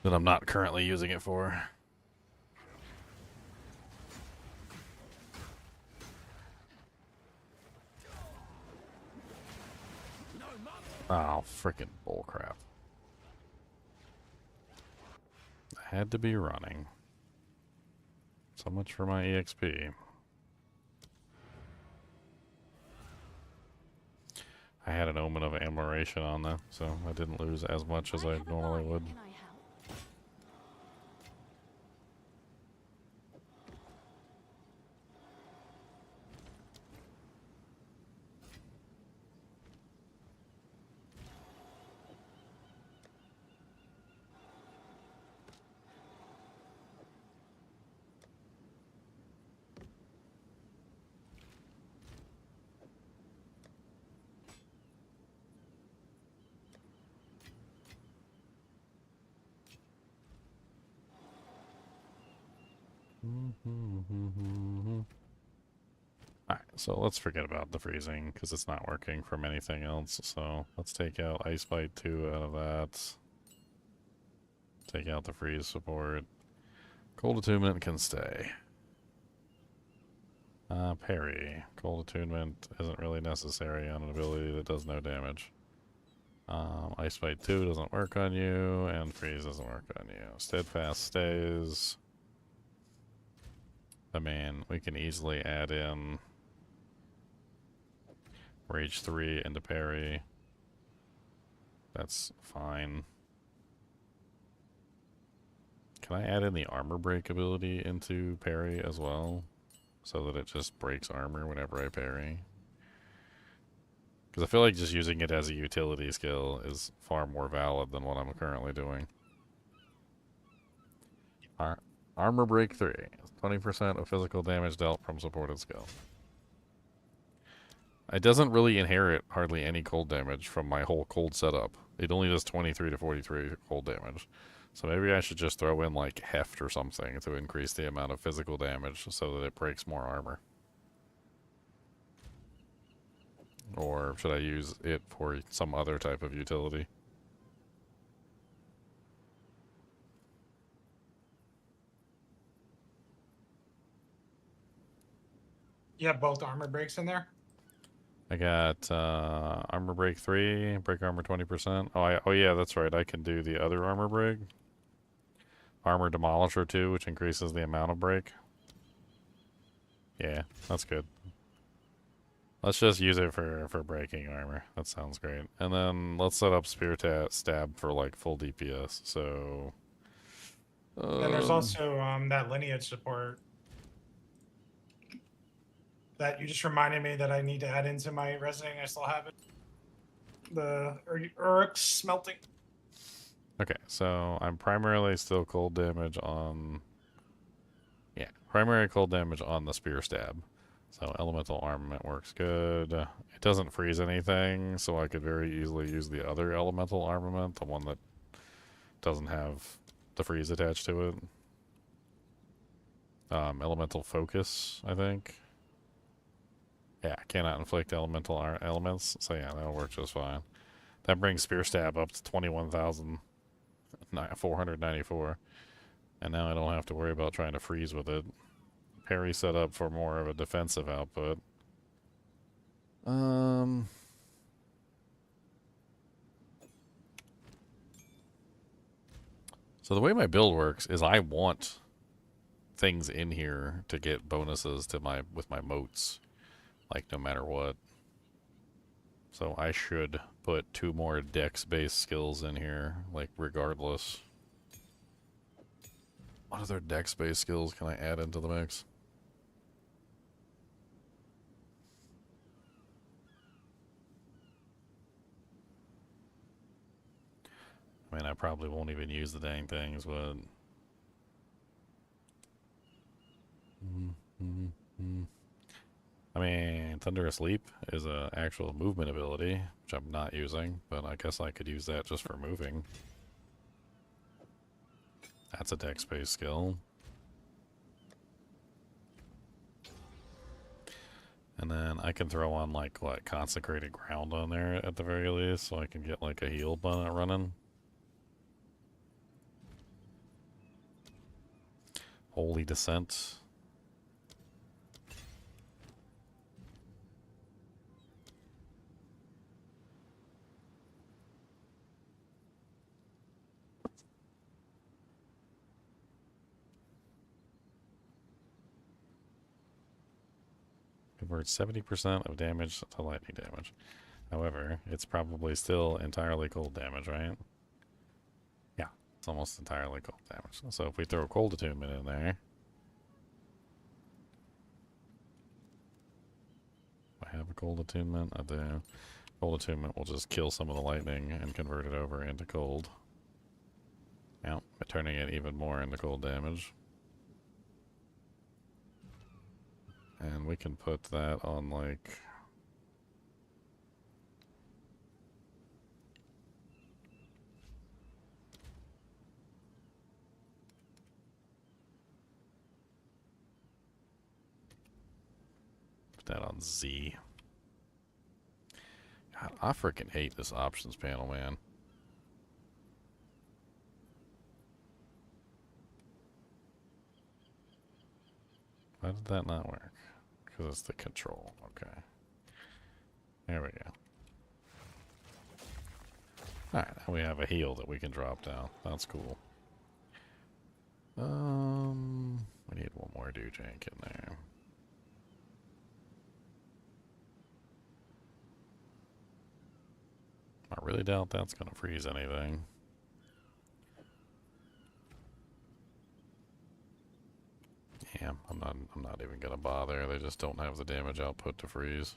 [SPEAKER 1] that I'm not currently using it for. Oh, freaking bullcrap. I had to be running. So much for my EXP. I had an Omen of Admiration on that, so I didn't lose as much as I normally would.
[SPEAKER 4] Can I help?
[SPEAKER 1] Alright, so let's forget about the freezing, because it's not working from anything else. So let's take out Ice Bite 2 out of that. Take out the freeze support. Cold Attunement can stay. Parry. Cold Attunement isn't really necessary on an ability that does no damage. Ice Bite 2 doesn't work on you, and Freeze doesn't work on you. Steadfast stays. I mean, we can easily add in Rage 3 into parry. That's fine. Can I add in the armor break ability into parry as well? So that it just breaks armor whenever I parry? Because I feel like just using it as a utility skill is far more valid than what I'm currently doing. Armor break 3. 20% of physical damage dealt from supported skill. It doesn't really inherit hardly any cold damage from my whole cold setup. It only does 23 to 43 cold damage. So maybe I should just throw in like Heft or something to increase the amount of physical damage so that it breaks more armor. Or should I use it for some other type of utility?
[SPEAKER 8] You have both armor breaks in there?
[SPEAKER 1] I got armor break 3, break armor 20%. Oh yeah, that's right. I can do the other armor break. Armor demolisher 2, which increases the amount of break. Yeah, that's good. Let's just use it for breaking armor. That sounds great. And then let's set up Spear Stab for like full DPS. So.
[SPEAKER 8] And there's also that lineage support that you just reminded me that I need to add into my resume. I still have it. The Urux smelting.
[SPEAKER 1] Okay, so I'm primarily still cold damage on... Yeah, primary cold damage on the spear stab. So elemental armament works good. It doesn't freeze anything, so I could very easily use the other elemental armament, the one that doesn't have the freeze attached to it. Elemental focus, I think. Yeah, cannot inflict elemental elements, so yeah, that'll work just fine. That brings spear stab up to 21,494. And now I don't have to worry about trying to freeze with it. Parry set up for more of a defensive output. So the way my build works is I want things in here to get bonuses to with my moats, like no matter what. So I should put 2 more dex-based skills in here, like regardless. What other dex-based skills can I add into the mix? I mean, I probably won't even use the dang things, but... I mean, Thunderous Leap is an actual movement ability, which I'm not using, but I guess I could use that just for moving. That's a dex-based skill. And then I can throw on, like, what, Consecrated Ground on there at the very least, so I can get, like, a heal running. Holy Descent. Converts 70% of damage to lightning damage. However, it's probably still entirely cold damage, right? Yeah, it's almost entirely cold damage. So if we throw Cold Attunement in there... I have a Cold Attunement? I do. Cold Attunement will just kill some of the lightning and convert it over into cold. Yep, turning it even more into cold damage. And we can put that on, like... Put that on Z. God, I freaking hate this options panel, man. Why did that not work? Because it's the control. Okay. There we go. Alright, now we have a heal that we can drop down. That's cool. We need one more Dewjank in there. I really doubt that's gonna freeze anything. Yeah, I'm not even gonna bother. They just don't have the damage output to freeze.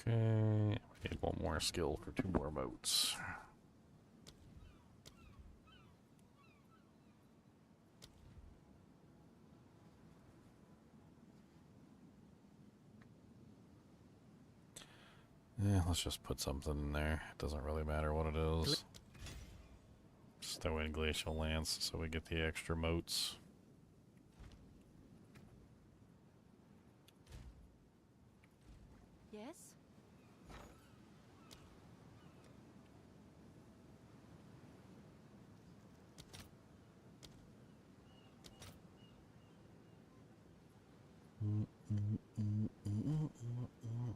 [SPEAKER 1] Okay, we need one more skill for 2 more moats. Yeah, let's just put something in there. It doesn't really matter what it is. Just throw in Glacial Lance so we get the extra moats.
[SPEAKER 4] Yes?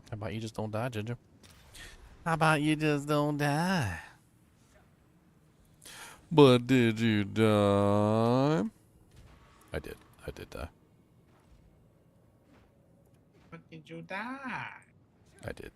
[SPEAKER 1] How about you just don't die, Ginger? How about you just don't die? But did you die? I did. I did die.
[SPEAKER 3] But did you die?
[SPEAKER 1] I did.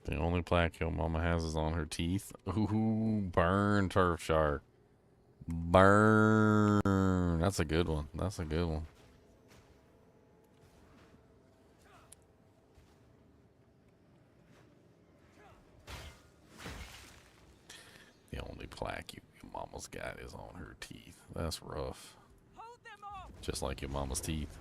[SPEAKER 1] The only plaque your mama has is on her teeth. Ooh, burn, turf shark. Burn. That's a good one. That's a good one. The only plaque your mama's got is on her teeth. That's rough.
[SPEAKER 9] Hold them off.
[SPEAKER 1] Just like your mama's teeth.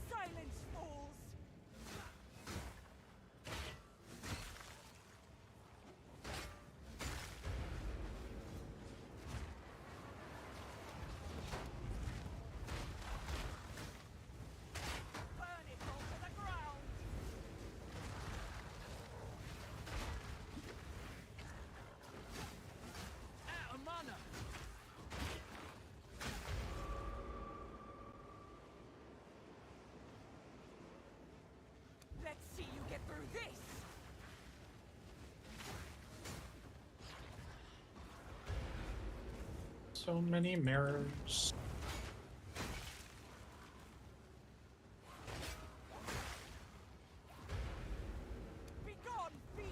[SPEAKER 9] Silence, fools. Burn it all to the ground.
[SPEAKER 6] Out of mana.
[SPEAKER 9] Let's see you get through this.
[SPEAKER 8] So many mirrors.
[SPEAKER 9] Be gone, fiends.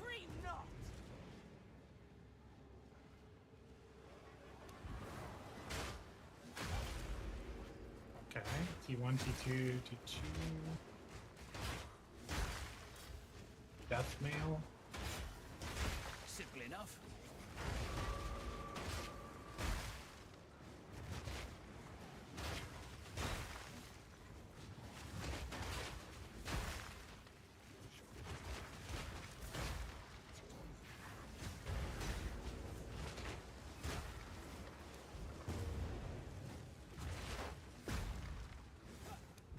[SPEAKER 9] Dream not.
[SPEAKER 8] Okay. T1, T2, T2. Death mail.
[SPEAKER 6] Simple enough.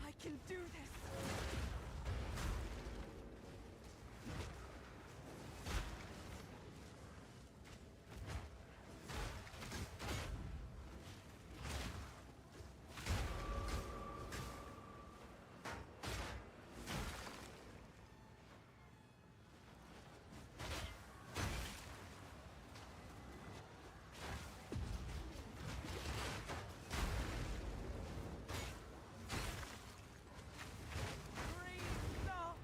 [SPEAKER 9] I can do this. Dream not.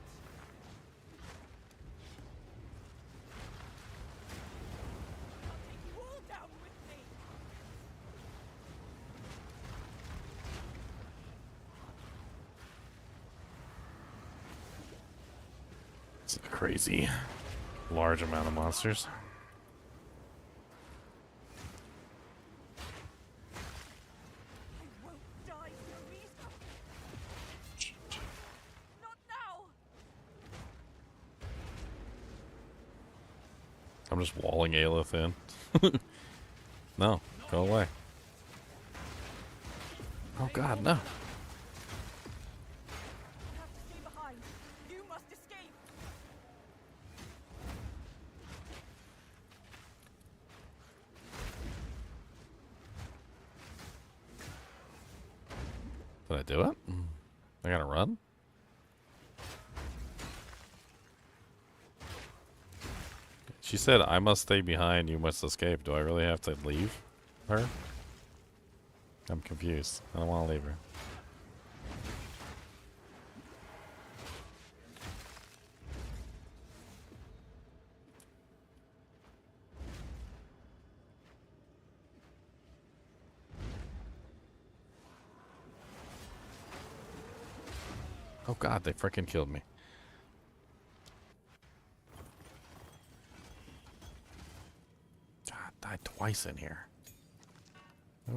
[SPEAKER 9] I'll take you all down with me.
[SPEAKER 1] It's a crazy large amount of monsters.
[SPEAKER 9] I won't die so easily. Not now.
[SPEAKER 1] I'm just walling Aelith in. No, go away. Oh god, no.
[SPEAKER 9] You have to stay behind. You must escape.
[SPEAKER 1] Did I do it? I gotta run? She said, I must stay behind, you must escape. Do I really have to leave her? I'm confused. I don't want to leave her. Oh god, they freaking killed me. God, died twice in here.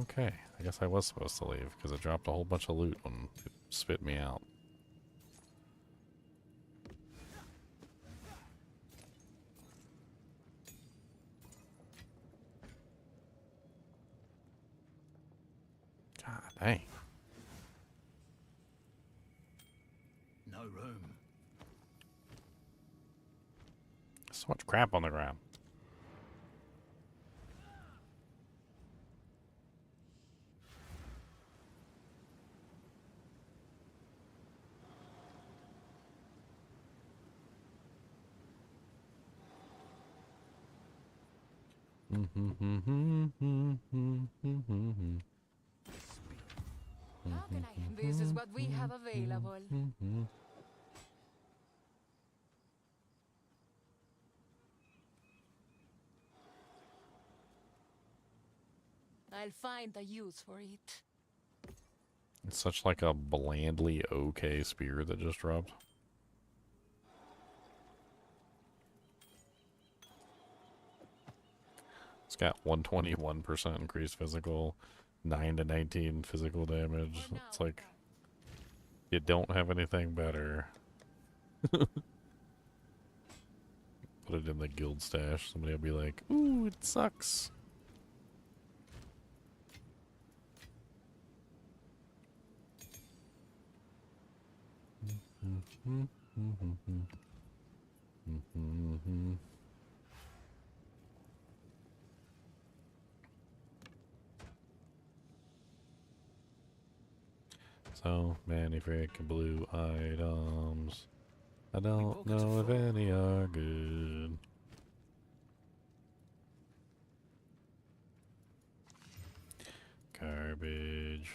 [SPEAKER 1] Okay, I guess I was supposed to leave because it dropped a whole bunch of loot when it spit me out. God dang.
[SPEAKER 6] No room.
[SPEAKER 1] So much crap on the ground.
[SPEAKER 4] How can I? This is what we have available. I'll find a use for it.
[SPEAKER 1] It's such like a blandly okay spear that just dropped. It's got 121% increased physical, 9 to 19 physical damage. It's like you don't have anything better. Put it in the guild stash. Somebody will be like, "Ooh, it sucks." So many freaking blue items. I don't know if any are good. Garbage.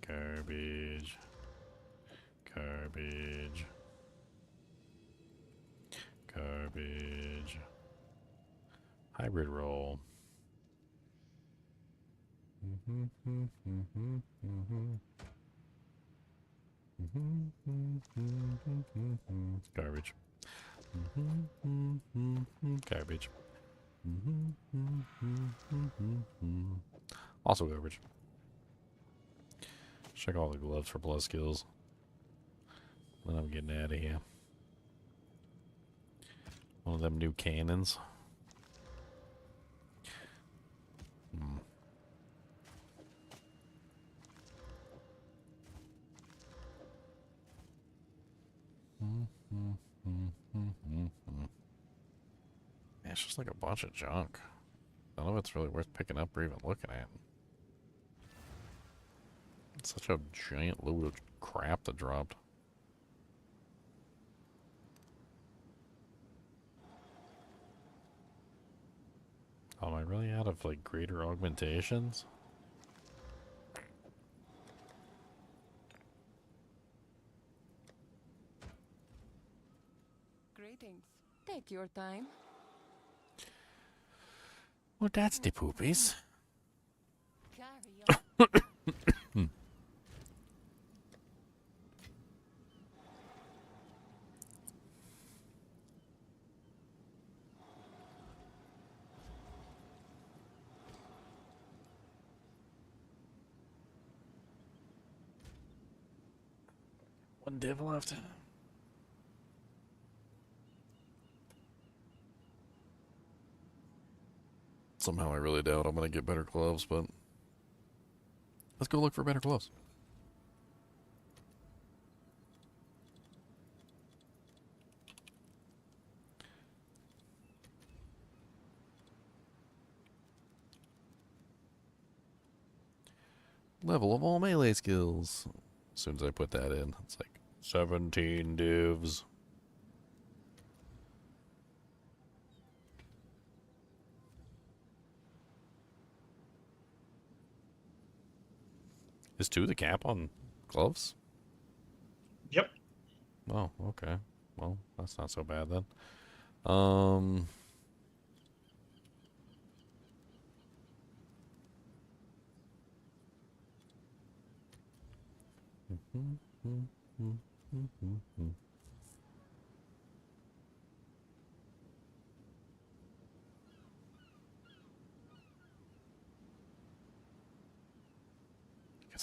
[SPEAKER 1] Garbage. Garbage. Garbage. Hybrid roll. Garbage. Garbage. Also garbage. Check all the gloves for plus skills. Then I'm getting out of here. One of them new cannons. Yeah, it's just like a bunch of junk. None of it's really worth picking up or even looking at. It's such a giant load of crap that dropped. Oh, am I really out of like greater augmentations?
[SPEAKER 4] Greetings. Take your time.
[SPEAKER 1] Well, that's the poopies.
[SPEAKER 4] Carry on.
[SPEAKER 1] One div left. Somehow I really doubt I'm gonna get better gloves, but let's go look for better gloves. Level of all melee skills. As soon as I put that in, it's like 17 divs. Is 2 the cap on gloves?
[SPEAKER 8] Yep.
[SPEAKER 1] Oh, okay. Well, that's not so bad then.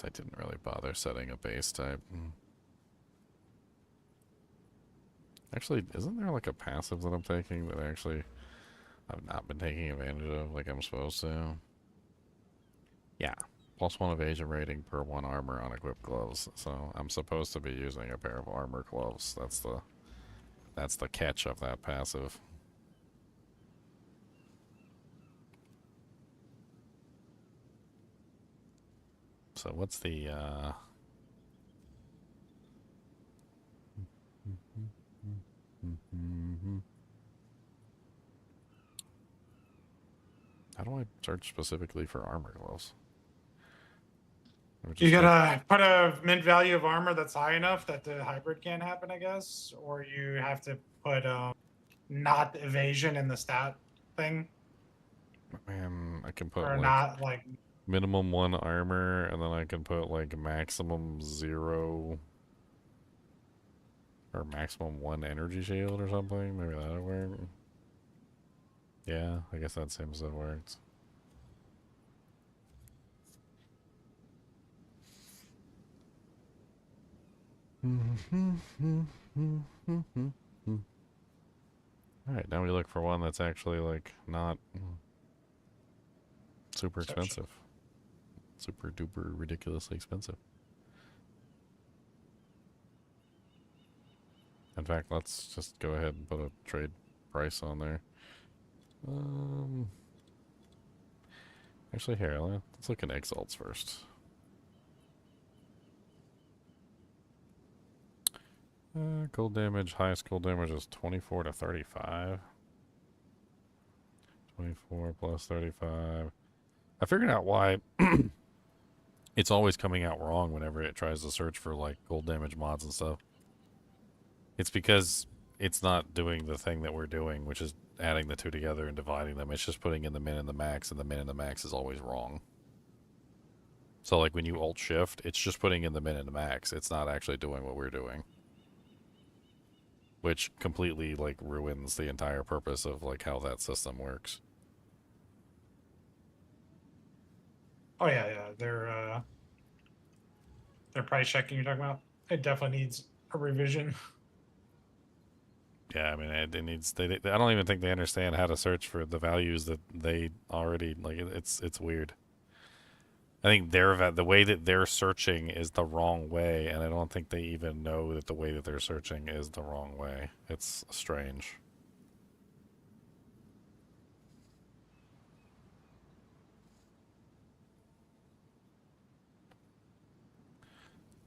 [SPEAKER 1] guess I didn't really bother setting a base type. Actually, isn't there like a passive that I'm taking that actually I've not been taking advantage of like I'm supposed to? Yeah. +1 evasion rating per 1 armor on equipped gloves. So I'm supposed to be using a pair of armor gloves. That's the catch of that passive. So what's the how do I search specifically for armor gloves? Or
[SPEAKER 8] You
[SPEAKER 1] just type-
[SPEAKER 8] gotta put a mint value of armor that's high enough that the hybrid can't happen, I guess, or you have to put not evasion in the stat thing,
[SPEAKER 1] Man, I can put
[SPEAKER 8] or
[SPEAKER 1] like
[SPEAKER 8] not like
[SPEAKER 1] minimum 1 armor, and then I can put like maximum 0 or maximum 1 energy shield or something. Maybe that'll work. Yeah, I guess that seems to have worked. Alright, now we look for one that's actually like not super expensive. Super duper ridiculously expensive. In fact, let's just go ahead and put a trade price on there. Actually, here, let's look at Exiles first. Gold damage, highest gold damage is 24 to 35. 24 plus 35. I figured out why it's always coming out wrong whenever it tries to search for like gold damage mods and stuff. It's because it's not doing the thing that we're doing, which is adding the two together and dividing them. It's just putting in the min and the max, and the min and the max is always wrong. So like when you alt shift, it's just putting in the min and the max. It's not actually doing what we're doing. Which completely like ruins the entire purpose of like how that system works.
[SPEAKER 8] oh yeah, their price checking you're talking about. It definitely needs a revision.
[SPEAKER 1] Yeah, I mean, it needs. I don't even think they understand how to search for the values that they already like. It's weird. I think the way that they're searching is the wrong way, and I don't think they even know that the way that they're searching is the wrong way. It's strange.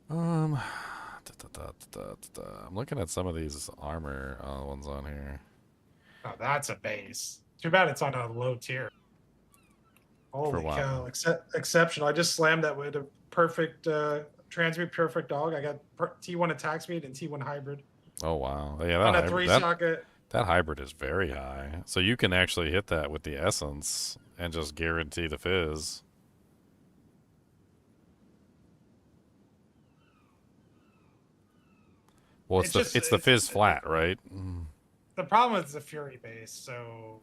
[SPEAKER 1] I'm looking at some of these armor ones on here.
[SPEAKER 8] Oh, that's a base. Too bad it's on a low tier. Holy
[SPEAKER 1] what?
[SPEAKER 8] cow! Exceptional. I just slammed that with a perfect transmute perfect dog. I got T1 attack speed and T1 hybrid
[SPEAKER 1] Oh wow, yeah,
[SPEAKER 8] on a
[SPEAKER 1] hybrid,
[SPEAKER 8] 3 socket.
[SPEAKER 1] that hybrid is very high. So you can actually hit that with the essence and just guarantee the fizz. Well, it's the fizz flat, right?
[SPEAKER 8] The problem is the Fury base, so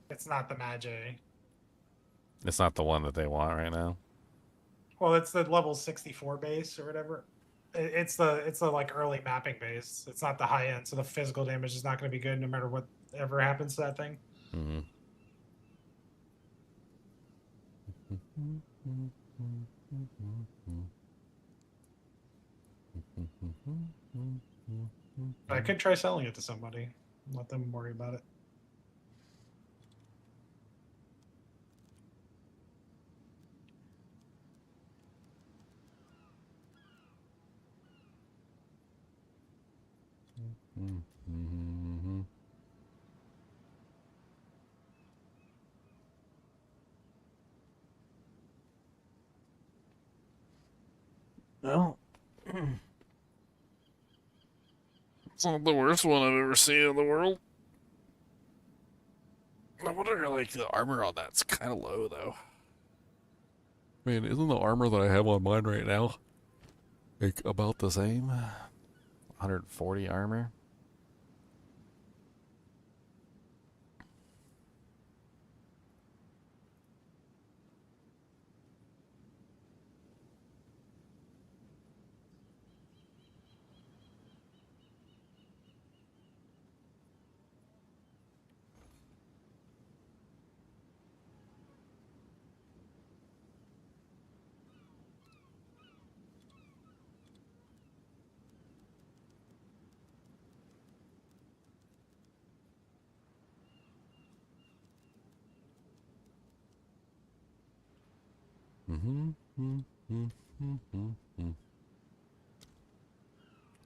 [SPEAKER 8] it's not the Magi.
[SPEAKER 1] It's not the one that they want right now.
[SPEAKER 8] Well, it's the level 64 base or whatever. It's the like early mapping base. It's not the high end, so the physical damage is not going to be good no matter whatever happens to that thing.
[SPEAKER 1] Mm-hmm.
[SPEAKER 8] I could try selling it to somebody. Let them worry about it.
[SPEAKER 1] Mm-hmm. Well, it's not the worst one I've ever seen in the world. I wonder, like, the armor on that's kind of low, though. I mean, isn't the armor that I have on mine right now like about the same? 140 armor.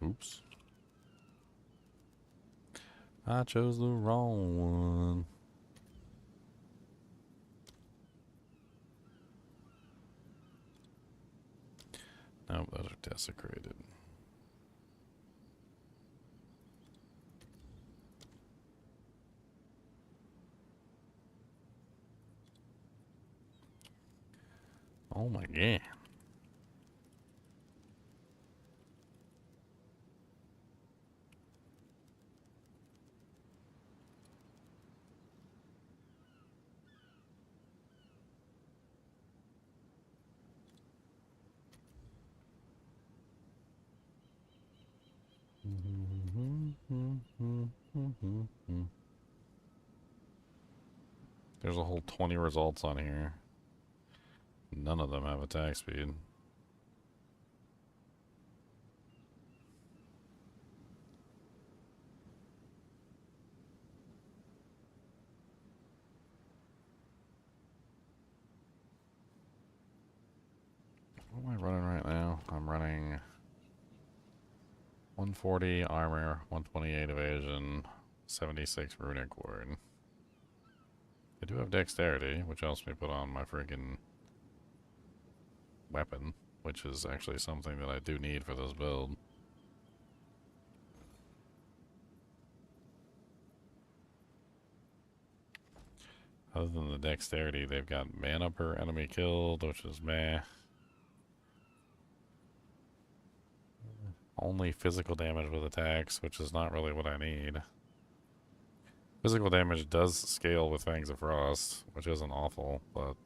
[SPEAKER 1] Oops. I chose the wrong one. Nope, those are desecrated. Oh my god. There's a whole 20 results on here. None of them have attack speed. What am I running right now? I'm running 140 armor, 128 evasion, 76 runic ward. I do have dexterity, which helps me put on my freaking weapon, which is actually something that I do need for this build. Other than the dexterity, they've got mana per enemy killed, which is meh. Only physical damage with attacks, which is not really what I need. Physical damage does scale with Fangs of Frost, which isn't awful, but...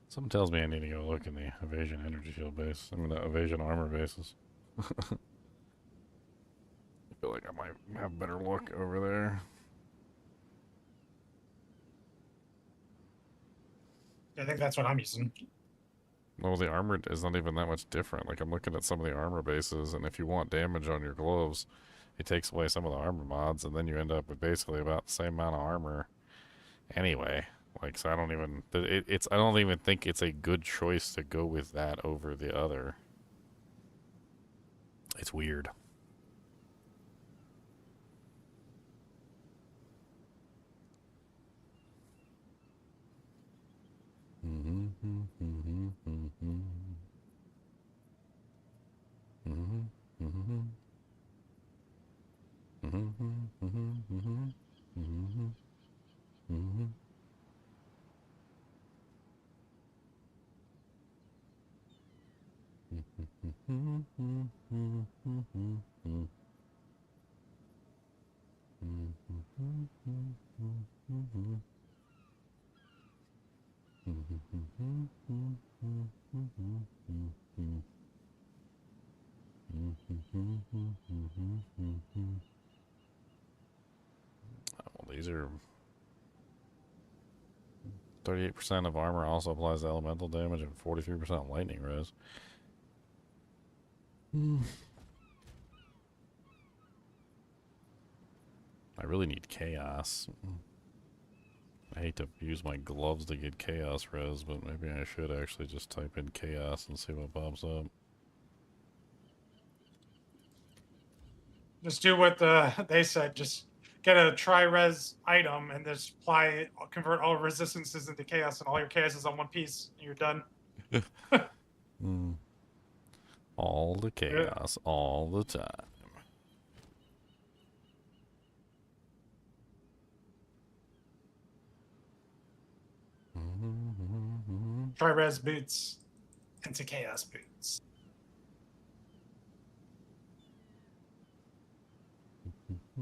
[SPEAKER 1] Something tells me I need to go look in the evasion energy shield base. I mean, the evasion armor bases. I feel like I might have better luck over there.
[SPEAKER 8] I think that's what I'm using.
[SPEAKER 1] Well, the armor is not even that much different. Like, I'm looking at some of the armor bases, and if you want damage on your gloves, it takes away some of the armor mods, and then you end up with basically about the same amount of armor anyway. Like, so I don't even... I don't even think it's a good choice to go with that over the other. It's weird. Well, these are 38% of armor also applies to elemental damage and 43% lightning res. I really need chaos. I hate to use my gloves to get chaos res, but maybe I should actually just type in chaos and see what pops up.
[SPEAKER 3] Just do what they said. Just get a tri-res item and just convert all resistances into chaos, and all your chaos is on one piece, and you're done.
[SPEAKER 1] Mm. All the chaos, all the time.
[SPEAKER 3] Tri-res boots into chaos boots.
[SPEAKER 1] I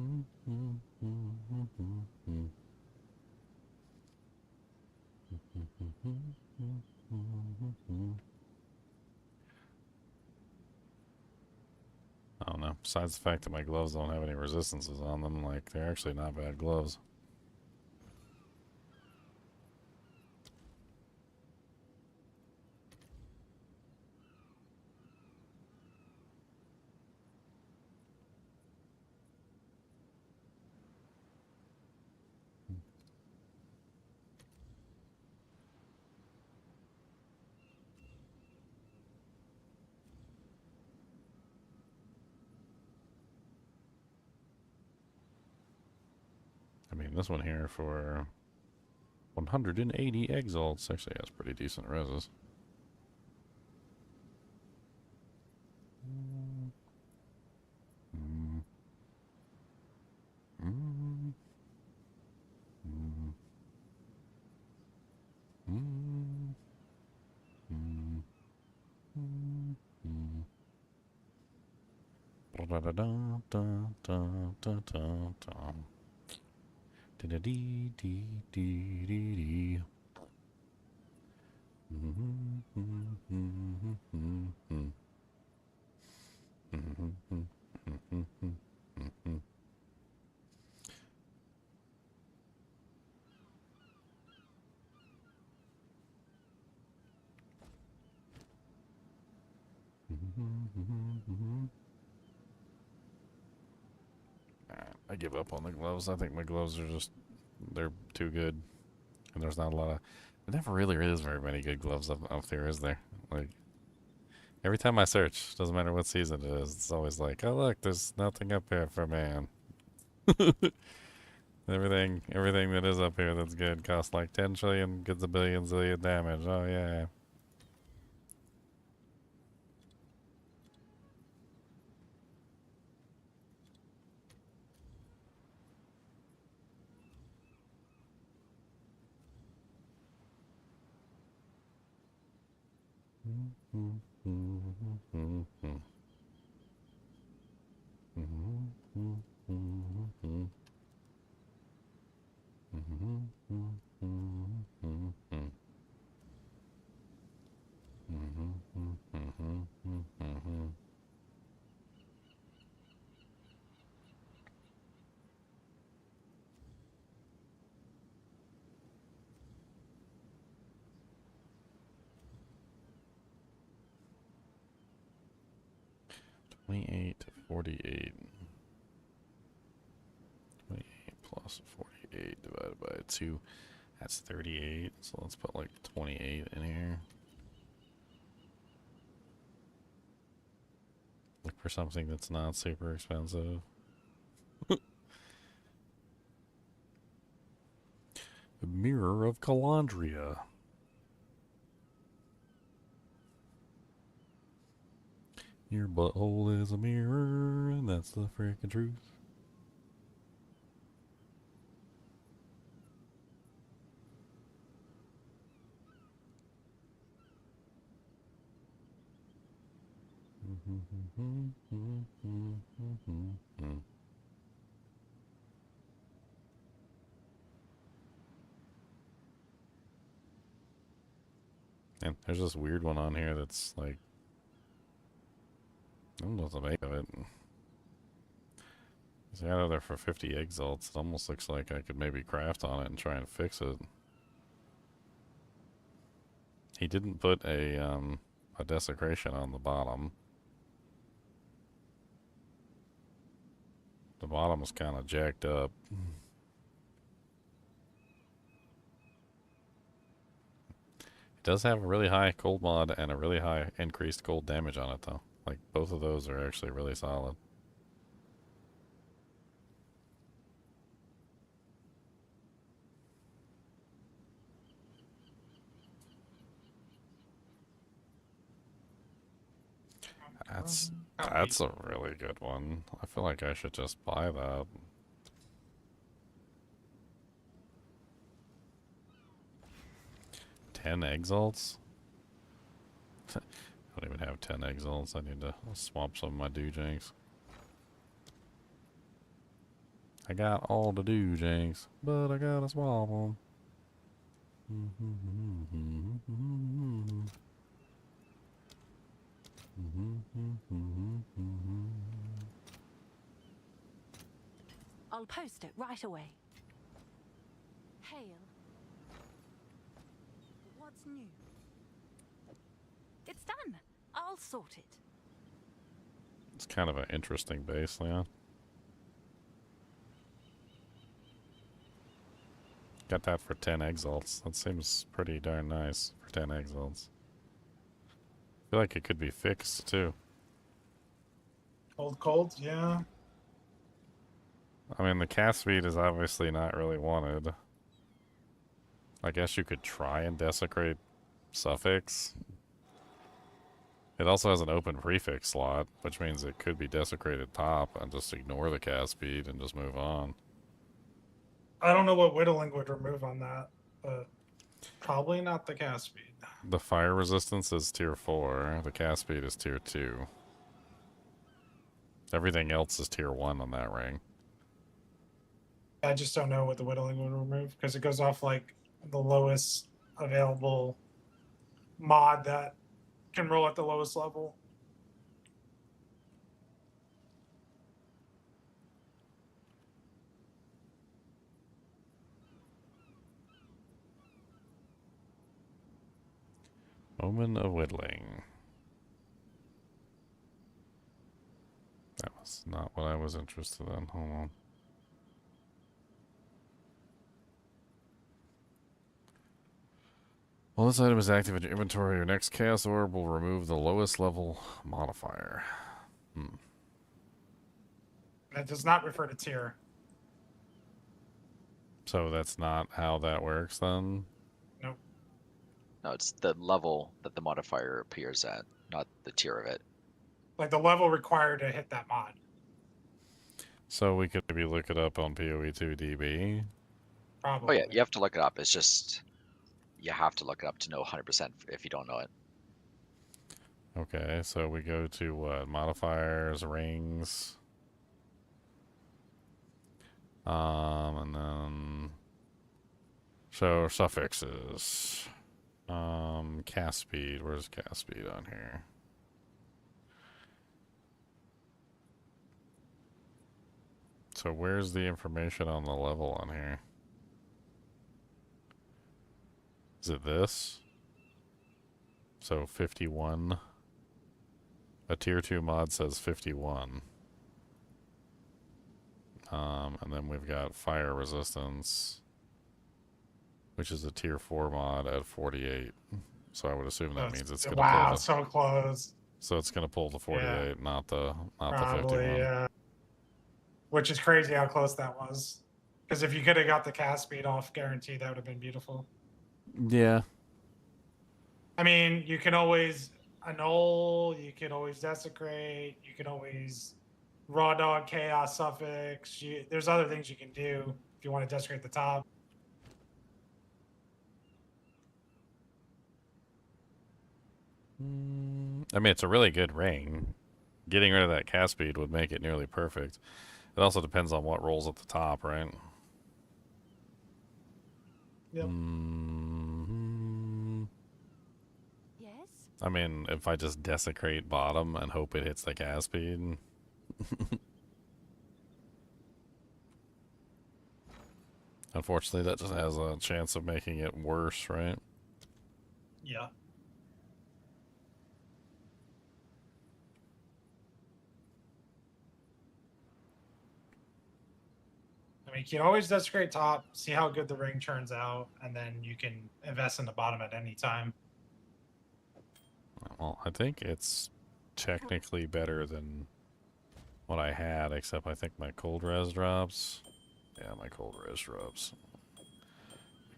[SPEAKER 1] don't know. Besides the fact that my gloves don't have any resistances on them, like, they're actually not bad gloves. I mean, this one here for 180 exalts actually has pretty decent reses. I give up on the gloves. I think my gloves are just, they're too good. And there's not a lot of, there never really is very many good gloves up there, is there? Like, every time I search, doesn't matter what season it is, it's always like, oh look, there's nothing up here for man. everything that is up here that's good costs like 10 trillion, gets a billion zillion damage. Oh yeah. $28 to $48. 28 plus 48 divided by 2. That's 38. So let's put like 28 in here. Look for something that's not super expensive. The Mirror of Calandria. Your butthole is a mirror, and that's the freaking truth. And there's this weird one on here that's like, I don't know what to make of it. It's out of there for 50 exalts. It almost looks like I could maybe craft on it and try and fix it. He didn't put a desecration on the bottom. The bottom is kind of jacked up. It does have a really high cold mod and a really high increased cold damage on it though. Like both of those are actually really solid. That's a really good one. I feel like I should just buy that. Ten exalts? I don't even have 10 exalts. I need to swap some of my doojanks. I got all the doojanks, but I gotta swap them.
[SPEAKER 4] I'll post it right away. Hail. What's new? It's done. I'll sort it.
[SPEAKER 1] It's kind of an interesting base, Leon. Got that for 10 exalts. That seems pretty darn nice for 10 exalts. I feel like it could be fixed too.
[SPEAKER 8] Cold, yeah.
[SPEAKER 1] I mean, the cast speed is obviously not really wanted. I guess you could try and desecrate suffix. It also has an open prefix slot, which means it could be desecrated top and just ignore the cast speed and just move on.
[SPEAKER 8] I don't know what whittling would remove on that, but probably not the cast speed.
[SPEAKER 1] The fire resistance is tier 4. The cast speed is tier 2. Everything else is tier 1 on that ring.
[SPEAKER 8] I just don't know what the whittling would remove because it goes off like the lowest available mod that can roll at the lowest level.
[SPEAKER 1] Omen of Whittling. That was not what I was interested in. Hold on. While this item is active in your inventory, your next chaos orb will remove the lowest level modifier.
[SPEAKER 8] That does not refer to tier.
[SPEAKER 1] So that's not how that works then?
[SPEAKER 8] Nope.
[SPEAKER 7] No, it's the level that the modifier appears at, not the tier of it.
[SPEAKER 8] Like the level required to hit that mod.
[SPEAKER 1] So we could maybe look it up on PoE2DB.
[SPEAKER 8] Probably.
[SPEAKER 7] Oh yeah, you have to look it up. It's just you have to look it up to know 100% if you don't know it.
[SPEAKER 1] Okay, so we go to what? Modifiers, rings. And then so suffixes. Cast speed. Where's cast speed on here? So where's the information on the level on here? Is it this? So 51. A tier 2 mod says 51. And then we've got fire resistance, which is a tier 4 mod at 48. So I would assume that means it's gonna pull the,
[SPEAKER 8] so close.
[SPEAKER 1] so it's gonna pull the 48, not the
[SPEAKER 8] Probably,
[SPEAKER 1] 51.
[SPEAKER 8] yeah. Which is crazy how close that was. Because if you could have got the cast speed off, guaranteed that would have been beautiful.
[SPEAKER 1] Yeah.
[SPEAKER 8] I mean, you can always annul, you can always desecrate, you can always raw dog chaos suffix. There's other things you can do if you want to desecrate the top.
[SPEAKER 1] I mean, it's a really good ring. Getting rid of that cast speed would make it nearly perfect. It also depends on what rolls at the top, right?
[SPEAKER 8] Yep.
[SPEAKER 4] Yes?
[SPEAKER 1] I mean, if I just desecrate bottom and hope it hits the cast speed. Unfortunately, that just has a chance of making it worse, right?
[SPEAKER 8] Yeah. I mean, you can always desecrate top, see how good the ring turns out, and then you can invest in the bottom at any time.
[SPEAKER 1] Well, I think it's technically better than what I had, except I think my cold res drops. Yeah, my cold res drops.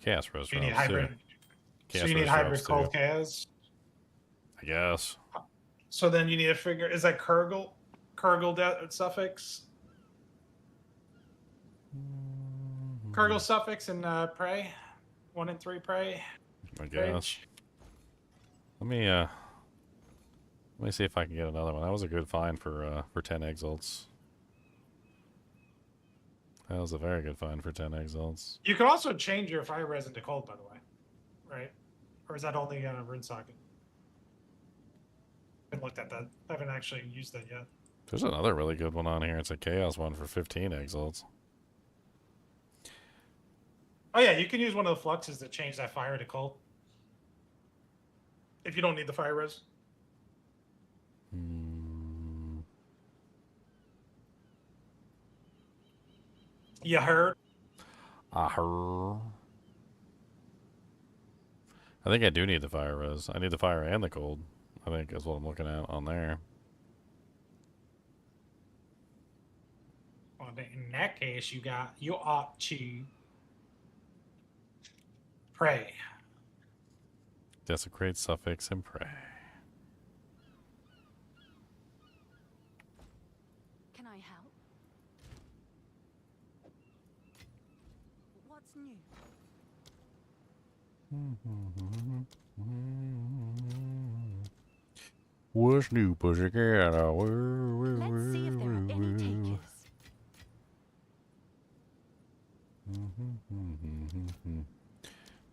[SPEAKER 1] Chaos res
[SPEAKER 8] You need
[SPEAKER 1] drops too.
[SPEAKER 8] hybrid. So
[SPEAKER 1] Chaos
[SPEAKER 8] you need
[SPEAKER 1] res
[SPEAKER 8] hybrid
[SPEAKER 1] drops
[SPEAKER 8] cold
[SPEAKER 1] too,
[SPEAKER 8] chaos.
[SPEAKER 1] I guess.
[SPEAKER 3] So then you need to figure, is that Kurgle suffix? Kurgle suffix and prey? 1 and 3 prey?
[SPEAKER 1] I guess.
[SPEAKER 3] Rage?
[SPEAKER 1] Let me see if I can get another one. That was a good find for 10 exalts. That was a very good find for 10 exalts.
[SPEAKER 3] You can also change your fire res into cold, by the way. Right? Or is that only rune socket? I haven't looked at that. I haven't actually used that yet.
[SPEAKER 1] There's another really good one on here. It's a chaos one for 15 exalts.
[SPEAKER 3] Oh yeah, you can use one of the fluxes to change that fire to cold. If you don't need the fire res. You heard?
[SPEAKER 1] I think I do need the fire res. I need the fire and the cold. I think is what I'm looking at on there.
[SPEAKER 3] Well, in that case, you ought to pray.
[SPEAKER 1] Desecrate, suffix, and pray.
[SPEAKER 4] Can I help? What's new?
[SPEAKER 1] What's new, pussycat?
[SPEAKER 4] Let's see if there are any takers.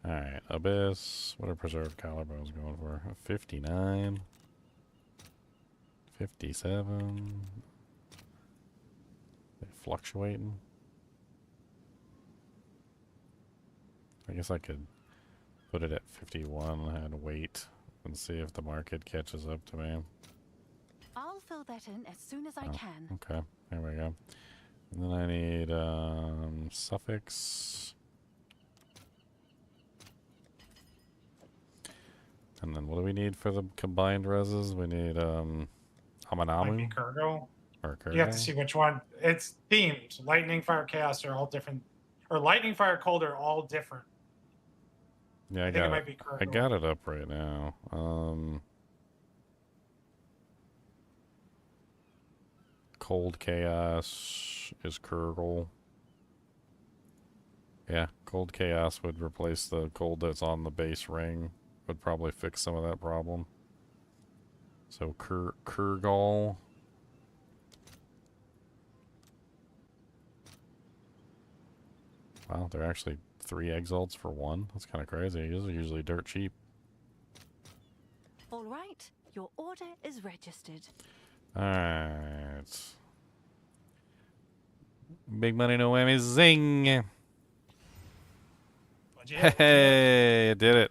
[SPEAKER 1] Alright, Abyss. What are preserved collarbones going for? 59. 57. They fluctuating. I guess I could put it at 51 and wait and see if the market catches up to me.
[SPEAKER 4] I'll fill that in as soon as I can.
[SPEAKER 1] Okay, there we go. And then I need suffix. And then what do we need for the combined reses? We need
[SPEAKER 3] Might be
[SPEAKER 1] Amanamu
[SPEAKER 3] Kurgle.
[SPEAKER 1] or
[SPEAKER 3] You have to
[SPEAKER 1] Kurgle?
[SPEAKER 3] see which one. It's themed. Lightning, fire, chaos are all different. Or lightning, fire, cold are all different.
[SPEAKER 1] Yeah, I
[SPEAKER 3] think
[SPEAKER 1] got
[SPEAKER 3] it
[SPEAKER 1] it.
[SPEAKER 3] might be Kurgle.
[SPEAKER 1] I got it up right now. Cold chaos is Kurgle. Yeah, cold chaos would replace the cold that's on the base ring. Would probably fix some of that problem. So Kurgle. Wow, they're actually 3 exalts for 1. That's kind of crazy. These are usually dirt cheap.
[SPEAKER 4] All right, your order is registered.
[SPEAKER 1] Alright. Big money, no whammy, zing!
[SPEAKER 3] What'd you hit?
[SPEAKER 1] Hey, it did it.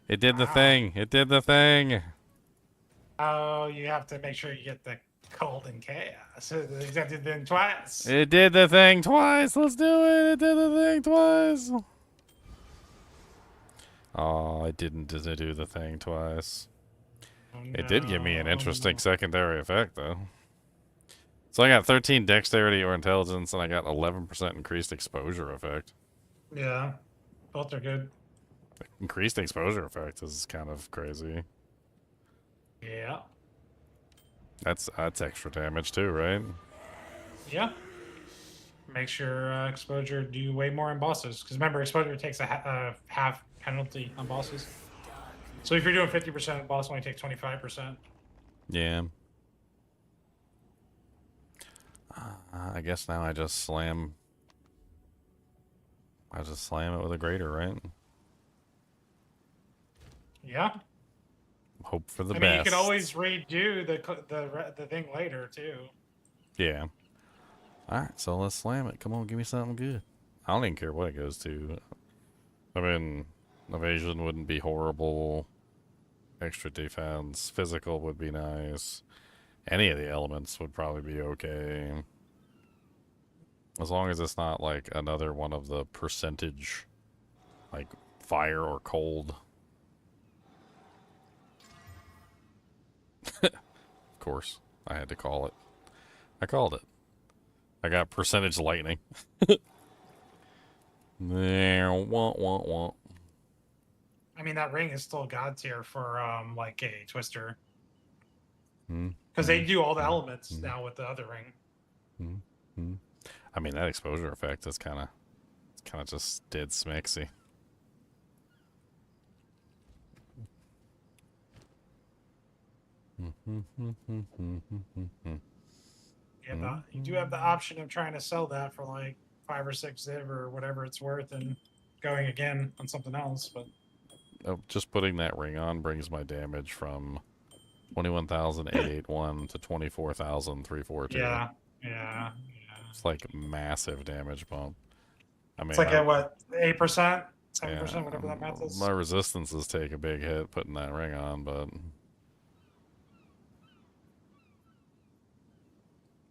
[SPEAKER 1] It did the
[SPEAKER 3] Wow.
[SPEAKER 1] thing. It did the thing.
[SPEAKER 3] Oh, you have to make sure you get the cold and chaos. You have to do them twice.
[SPEAKER 1] It did the thing twice. Let's do it. It did the thing twice. Oh, it didn't do the thing twice.
[SPEAKER 3] Oh,
[SPEAKER 1] It did give me an
[SPEAKER 3] no.
[SPEAKER 1] interesting secondary effect, though. So I got 13 dexterity or intelligence, and I got 11% increased exposure effect.
[SPEAKER 3] Yeah, both are good.
[SPEAKER 1] Increased exposure effect is kind of crazy.
[SPEAKER 3] Yeah.
[SPEAKER 1] That's extra damage too, right?
[SPEAKER 3] Yeah. Makes your exposure do way more on bosses. Because remember, exposure takes a half penalty on bosses. So if you're doing 50%, the boss only takes 25%.
[SPEAKER 1] Yeah. I guess now I just slam. I just slam it with a grater, right?
[SPEAKER 3] Yeah.
[SPEAKER 1] Hope for the
[SPEAKER 3] I
[SPEAKER 1] best.
[SPEAKER 3] mean, you can always redo the thing later too.
[SPEAKER 1] Yeah. Alright, so let's slam it. Come on, give me something good. I don't even care what it goes to. I mean, evasion wouldn't be horrible. Extra defense. Physical would be nice. Any of the elements would probably be okay. As long as it's not like another one of the percentage, like fire or cold. Of course, I had to call it. I called it. I got percentage lightning. There, wah.
[SPEAKER 3] I mean, that ring is still god tier for like a twister.
[SPEAKER 8] Because they do all the elements now with the other ring.
[SPEAKER 1] I mean, that exposure effect is kind of just dead smexy.
[SPEAKER 8] You do have the option of trying to sell that for like 5 or 6 ziv or whatever it's worth, and going again on something else. But
[SPEAKER 1] Just putting that ring on brings my damage from 21,881 to 24,342.
[SPEAKER 8] yeah.
[SPEAKER 1] It's like massive damage bump. I mean,
[SPEAKER 8] It's like at what, 8%, 7%,
[SPEAKER 1] yeah,
[SPEAKER 8] whatever that math is.
[SPEAKER 1] my resistances take a big hit putting that ring on, but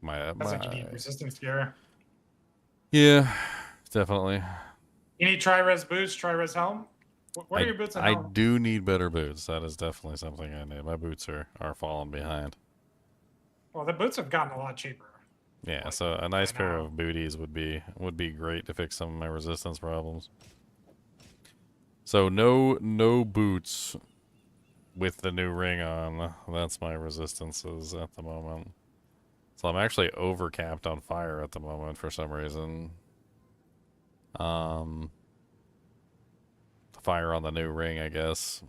[SPEAKER 8] That's like you need resistance gear.
[SPEAKER 1] yeah, definitely.
[SPEAKER 8] You need tri-res boots, tri-res helm. What are your boots and
[SPEAKER 1] I
[SPEAKER 8] helm?
[SPEAKER 1] do need better boots. That is definitely something I need. My boots are falling behind.
[SPEAKER 8] Well, the boots have gotten a lot cheaper.
[SPEAKER 1] Yeah,
[SPEAKER 8] Like,
[SPEAKER 1] so a nice
[SPEAKER 8] I
[SPEAKER 1] pair
[SPEAKER 8] know.
[SPEAKER 1] of booties would be great to fix some of my resistance problems. So no boots with the new ring on. That's my resistances at the moment. So I'm actually overcapped on fire at the moment for some reason. Fire on the new ring, I guess.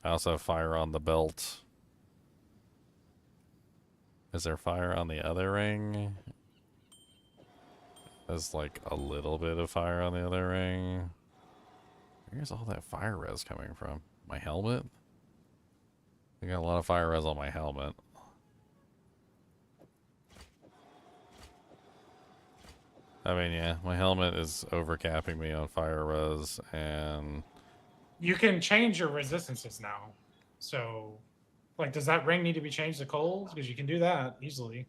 [SPEAKER 1] I also have fire on the belt. Is there fire on the other ring? There's like a little bit of fire on the other ring. Where's all that fire res coming from? My helmet? I got a lot of fire res on my helmet. I mean, yeah, my helmet is overcapping me on fire res, and
[SPEAKER 8] You can change your resistances now. So, like, does that ring need to be changed to cold? Because you can do that easily.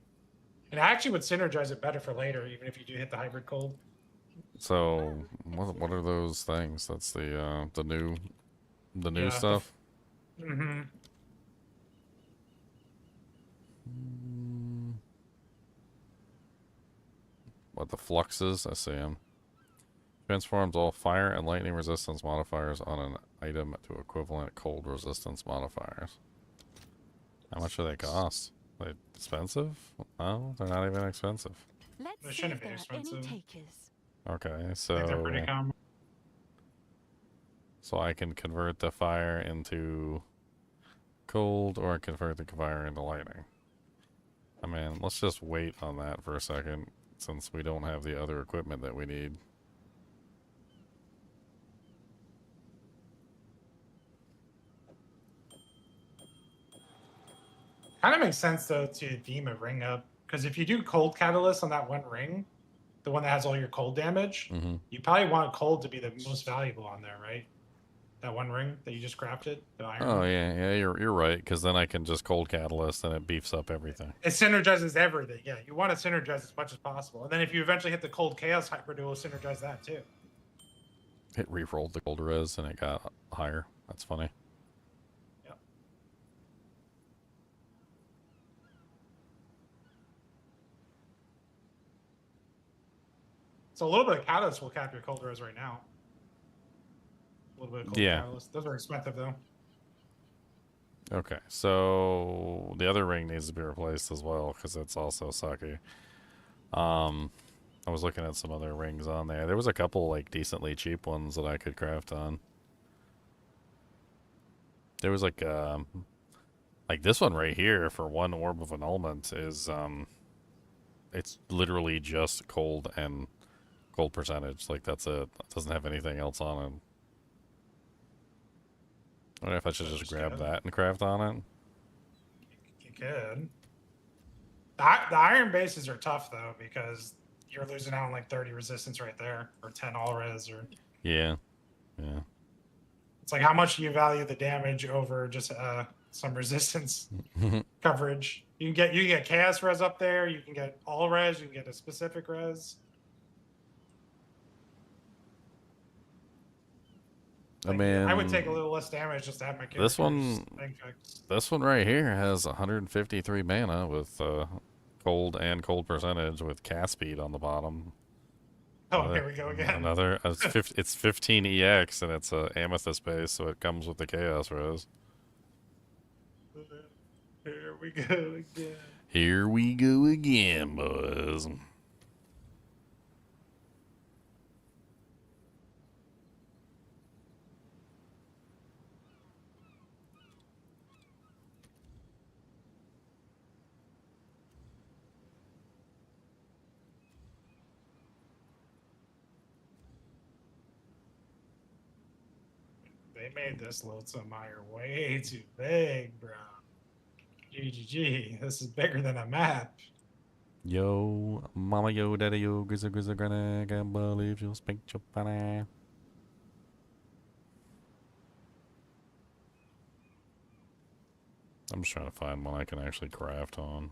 [SPEAKER 8] And I actually would synergize it better for later, even if you do hit the hybrid cold.
[SPEAKER 1] so what are those things? That's the new
[SPEAKER 8] Yeah,
[SPEAKER 1] stuff.
[SPEAKER 8] Mm-hmm.
[SPEAKER 1] What, the fluxes? I see them. Transforms all fire and lightning resistance modifiers on an item to equivalent cold resistance modifiers. How much do they cost? They expensive? No, they're not even expensive.
[SPEAKER 4] Let's
[SPEAKER 8] They
[SPEAKER 4] see
[SPEAKER 8] shouldn't
[SPEAKER 4] if
[SPEAKER 8] be
[SPEAKER 4] there are any
[SPEAKER 8] expensive.
[SPEAKER 4] takers.
[SPEAKER 1] Okay,
[SPEAKER 8] I think they're pretty common.
[SPEAKER 1] so I can convert the fire into cold, or convert the fire into lightning. I mean, let's just wait on that for a second, since we don't have the other equipment that we need.
[SPEAKER 8] Kind of makes sense, though, to beam a ring up. Because if you do cold catalyst on that one ring, the one that has all your cold damage, you probably want cold to be the most valuable on there, right? That one ring that you just crafted, the iron.
[SPEAKER 1] Oh
[SPEAKER 8] one.
[SPEAKER 1] yeah, you're right. Because then I can just cold catalyst and it beefs up everything.
[SPEAKER 8] It synergizes everything. Yeah, you want to synergize as much as possible. And then if you eventually hit the cold chaos hybrid, it will synergize that too.
[SPEAKER 1] It re-rolled the cold res and it got higher. That's funny.
[SPEAKER 8] Yep. So a little bit of catalyst will cap your cold res right now. A little bit of cold catalyst. Those are expensive though.
[SPEAKER 1] Okay, so the other ring needs to be replaced as well because it's also sucky. I was looking at some other rings on there. There was a couple like decently cheap ones that I could craft on. There was like this one right here for one orb of annulment is it's literally just cold and cold percentage. Like that's it. It doesn't have anything else on it. I wonder if I should just grab that and craft on it.
[SPEAKER 8] You could. The iron bases are tough though because you're losing out on like 30 resistance right there, or 10 all res, or
[SPEAKER 1] Yeah.
[SPEAKER 8] it's like how much do you value the damage over just some resistance coverage? You can get chaos res up there. You can get all res. You can get a specific res.
[SPEAKER 1] I mean,
[SPEAKER 8] I would take a little less damage just to have my character.
[SPEAKER 1] This one right here has 153 mana with cold and cold percentage with cast speed on the bottom.
[SPEAKER 8] Oh, here we go again.
[SPEAKER 1] It's 15 EX and it's a amethyst base, so it comes with the chaos rose.
[SPEAKER 3] Here we go again.
[SPEAKER 1] Here we go again, boys.
[SPEAKER 3] They made this Lonesome Mire way too big, bro. GGG. This is bigger than a map.
[SPEAKER 1] Yo, mama, yo, daddy, yo, grizzle, grizzle, granny, can't believe you'll spank your banana. I'm just trying to find one I can actually craft on.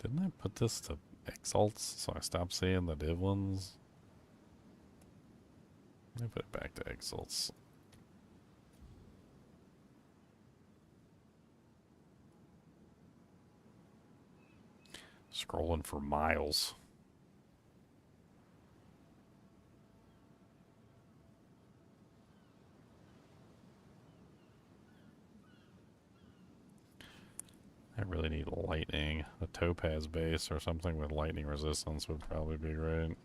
[SPEAKER 1] Didn't I put this to exalts so I stopped seeing the div ones? Let me put it back to exalts. Scrolling for miles. I really need lightning. A topaz base or something with lightning resistance would probably be great.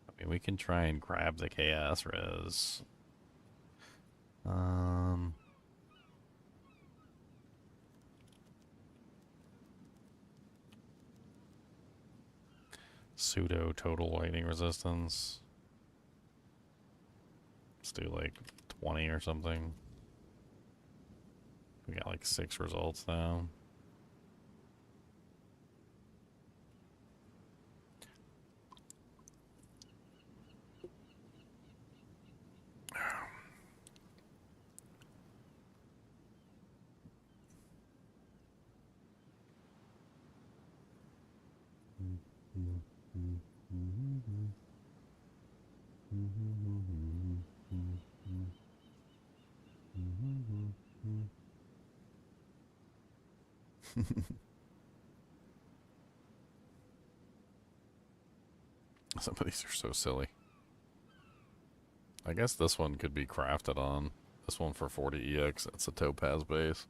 [SPEAKER 1] I mean, we can try and grab the chaos res. Pseudo total lightning resistance. Let's do like 20 or something. We got like 6 results now. Some of these are so silly. I guess this one could be crafted on. This one for 40 EX, that's a topaz base.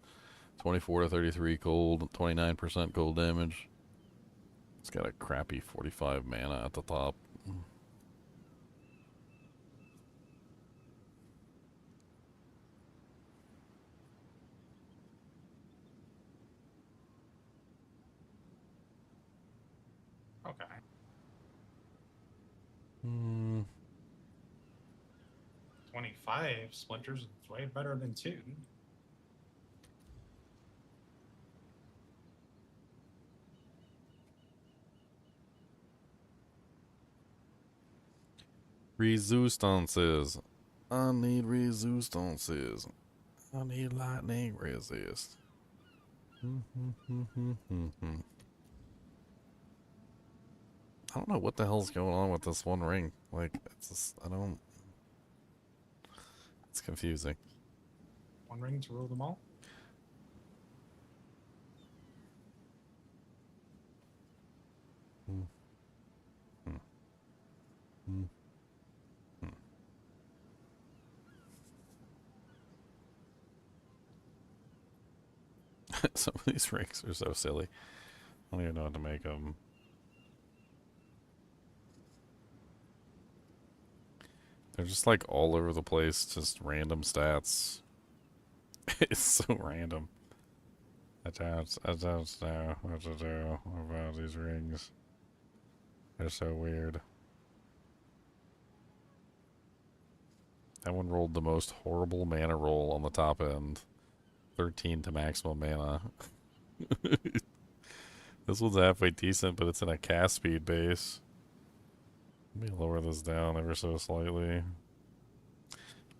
[SPEAKER 1] 24 to 33 cold, 29% cold damage. It's got a crappy 45 mana at the top.
[SPEAKER 3] Okay. 25 splinters is way better than 2.
[SPEAKER 1] Resistances. I need resistances. I need lightning resist. I don't know what the hell's going on with this one ring. Like, it's just, I don't... It's confusing.
[SPEAKER 3] One ring to rule them all.
[SPEAKER 1] Some of these rings are so silly. I don't even know how to make them. They're just like all over the place, just random stats. It's so random. I don't know what to do about these rings. They're so weird. That one rolled the most horrible mana roll on the top end. 13 to maximum mana. This one's halfway decent, but it's in a cast speed base. Let me lower this down ever so slightly.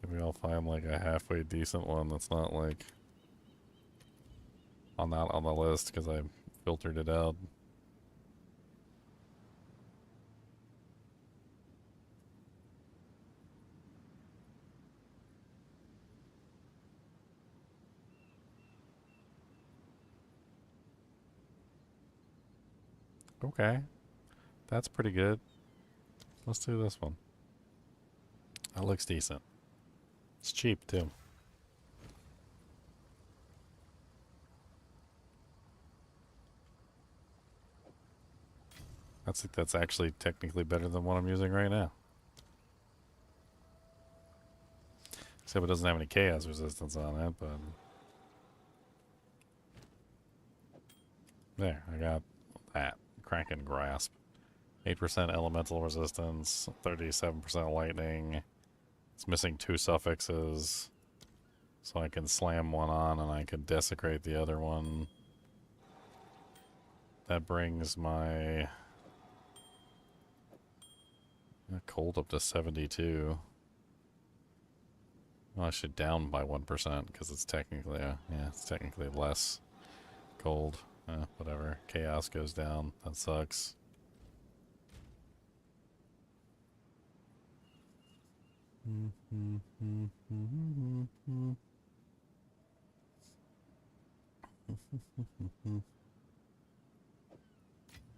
[SPEAKER 1] Maybe I'll find like a halfway decent one that's not like not on the list because I filtered it out. Okay, that's pretty good. Let's do this one. That looks decent. It's cheap too. I think that's actually technically better than what I'm using right now. Except it doesn't have any chaos resistance on it, but... There, I got that. Kraken Grasp. 8% elemental resistance, 37% lightning. It's missing 2 suffixes. So I can slam one on and I can desecrate the other one. That brings my cold up to 72. Well, I should down by 1% because it's technically, it's technically less cold. Whatever. Chaos goes down. That sucks.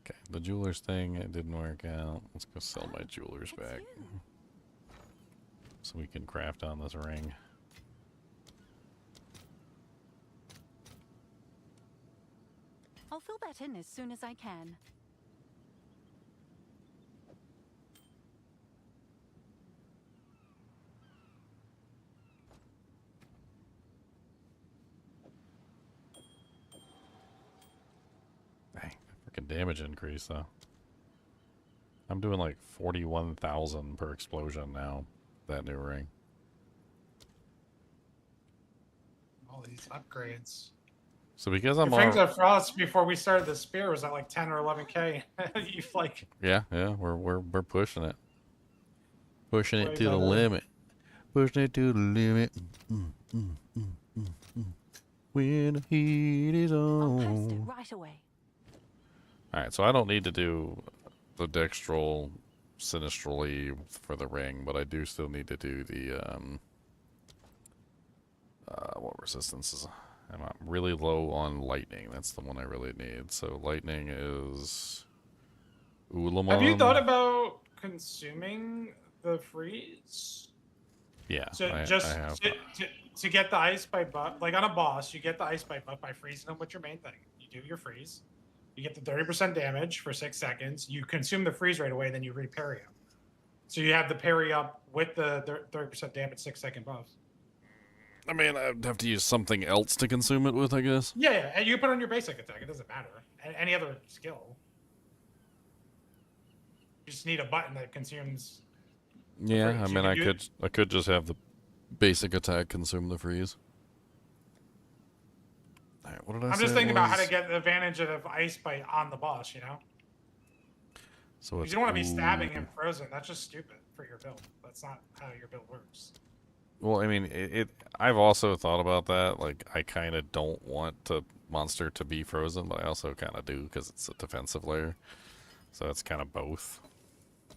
[SPEAKER 1] Okay, the jeweler's thing, it didn't work out. Let's go sell my jewelers back. So we can craft on this ring.
[SPEAKER 4] I'll fill that in as soon as I can.
[SPEAKER 1] Dang, freaking damage increase though. I'm doing like 41,000 per explosion now. That new ring.
[SPEAKER 3] All these upgrades.
[SPEAKER 1] So because I'm
[SPEAKER 3] Things
[SPEAKER 1] on,
[SPEAKER 3] of Frost before we started the spear was at like 10 or 11k. You've like
[SPEAKER 1] yeah, we're pushing it, pushing it
[SPEAKER 3] Way
[SPEAKER 1] to the
[SPEAKER 3] better.
[SPEAKER 1] limit, pushing it to the limit. When the heat is
[SPEAKER 4] I'll post it
[SPEAKER 1] on.
[SPEAKER 4] right away.
[SPEAKER 1] All right, so I don't need to do the dextral sinistrally for the ring, but I do still need to do the what resistances? I'm really low on lightning. That's the one I really need. So lightning is Ulamon.
[SPEAKER 3] Have you thought about consuming the freeze?
[SPEAKER 1] Yeah,
[SPEAKER 3] So
[SPEAKER 1] I
[SPEAKER 3] just
[SPEAKER 1] have.
[SPEAKER 3] to get the ice bite buff, like on a boss, you get the ice bite buff by freezing them with your main thing. You do your freeze. You get the 30% damage for 6 seconds. You consume the freeze right away, then you re-parry them. So you have the parry up with the 30% damage 6-second buff.
[SPEAKER 1] I mean, I'd have to use something else to consume it with, I guess.
[SPEAKER 3] Yeah, and you put on your basic attack. It doesn't matter. Any other skill. You just need a button that consumes.
[SPEAKER 1] Yeah,
[SPEAKER 3] freeze.
[SPEAKER 1] I
[SPEAKER 3] You
[SPEAKER 1] mean,
[SPEAKER 3] can do-
[SPEAKER 1] I could just have the basic attack consume the freeze. All right, what did I say?
[SPEAKER 3] I'm just thinking
[SPEAKER 1] it
[SPEAKER 3] about how
[SPEAKER 1] was?
[SPEAKER 3] to get the advantage of ice bite on the boss. You know,
[SPEAKER 1] So
[SPEAKER 3] because
[SPEAKER 1] it's
[SPEAKER 3] you don't want to be stabbing
[SPEAKER 1] ooh.
[SPEAKER 3] him frozen. That's just stupid for your build. That's not how your build works.
[SPEAKER 1] Well, I mean, I've also thought about that. Like, I kind of don't want the monster to be frozen, but I also kind of do because it's a defensive layer. So it's kind of both.
[SPEAKER 3] Yeah,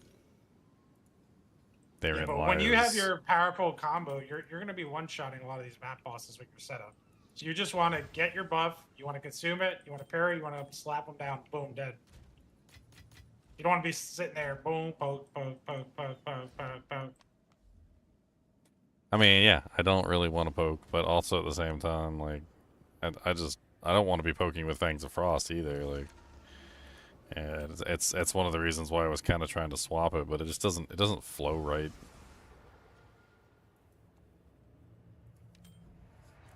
[SPEAKER 1] Therein
[SPEAKER 3] but when you have
[SPEAKER 1] lies-
[SPEAKER 3] your powerful combo, you're going to be one-shotting a lot of these map bosses with your setup. So you just want to get your buff, you want to consume it, you want to parry, you want to slap them down, boom, dead. You don't want to be sitting there, boom, poke, poke, poke, poke, poke, poke, poke.
[SPEAKER 1] I mean, yeah, I don't really want to poke, but also at the same time, like, I don't want to be poking with Fangs of Frost either. Like, yeah, it's one of the reasons why I was kind of trying to swap it, but it just doesn't flow right.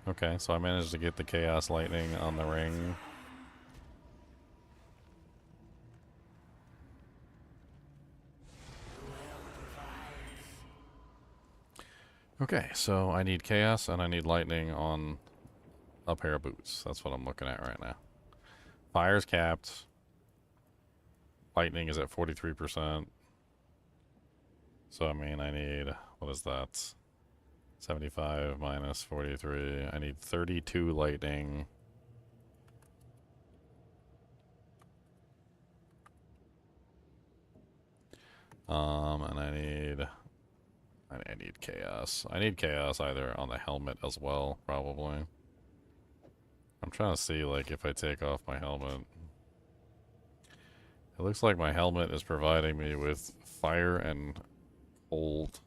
[SPEAKER 1] Okay, so I managed to get the Chaos Lightning on the ring. Okay, so I need Chaos and I need Lightning on a pair of boots. That's what I'm looking at right now. Fire's capped. Lightning is at 43%. So, I mean, I need, what is that? 75 minus 43. I need 32 lightning. And I need chaos. I need chaos either on the helmet as well, probably. I'm trying to see, like, if I take off my helmet. It looks like my helmet is providing me with fire and cold.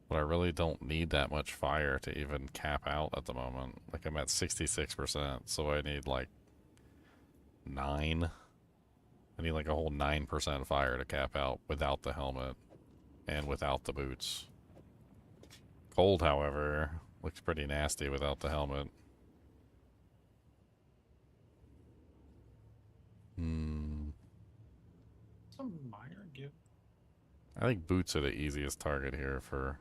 [SPEAKER 1] But I really don't need that much fire to even cap out at the moment. Like, I'm at 66%, so I need, like, 9. I need, like, a whole 9% fire to cap out without the helmet and without the boots. Cold, however, looks pretty nasty without the helmet.
[SPEAKER 8] Some minor give.
[SPEAKER 1] I think boots are the easiest target here for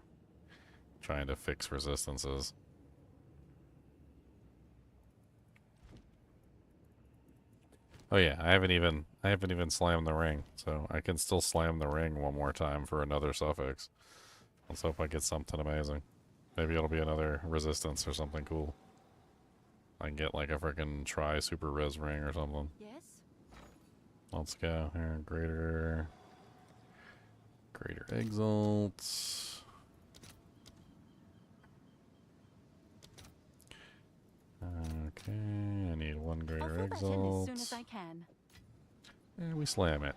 [SPEAKER 1] trying to fix resistances. Oh yeah, I haven't even slammed the ring, so I can still slam the ring one more time for another suffix. Let's hope I get something amazing. Maybe it'll be another resistance or something cool. I can get like a freaking super res ring or something.
[SPEAKER 4] Yes?
[SPEAKER 1] Let's go here. Greater exalt. Okay, I need one
[SPEAKER 4] I'll
[SPEAKER 1] greater
[SPEAKER 4] fill that in
[SPEAKER 1] exalt.
[SPEAKER 4] as soon as I can.
[SPEAKER 1] And we slam it.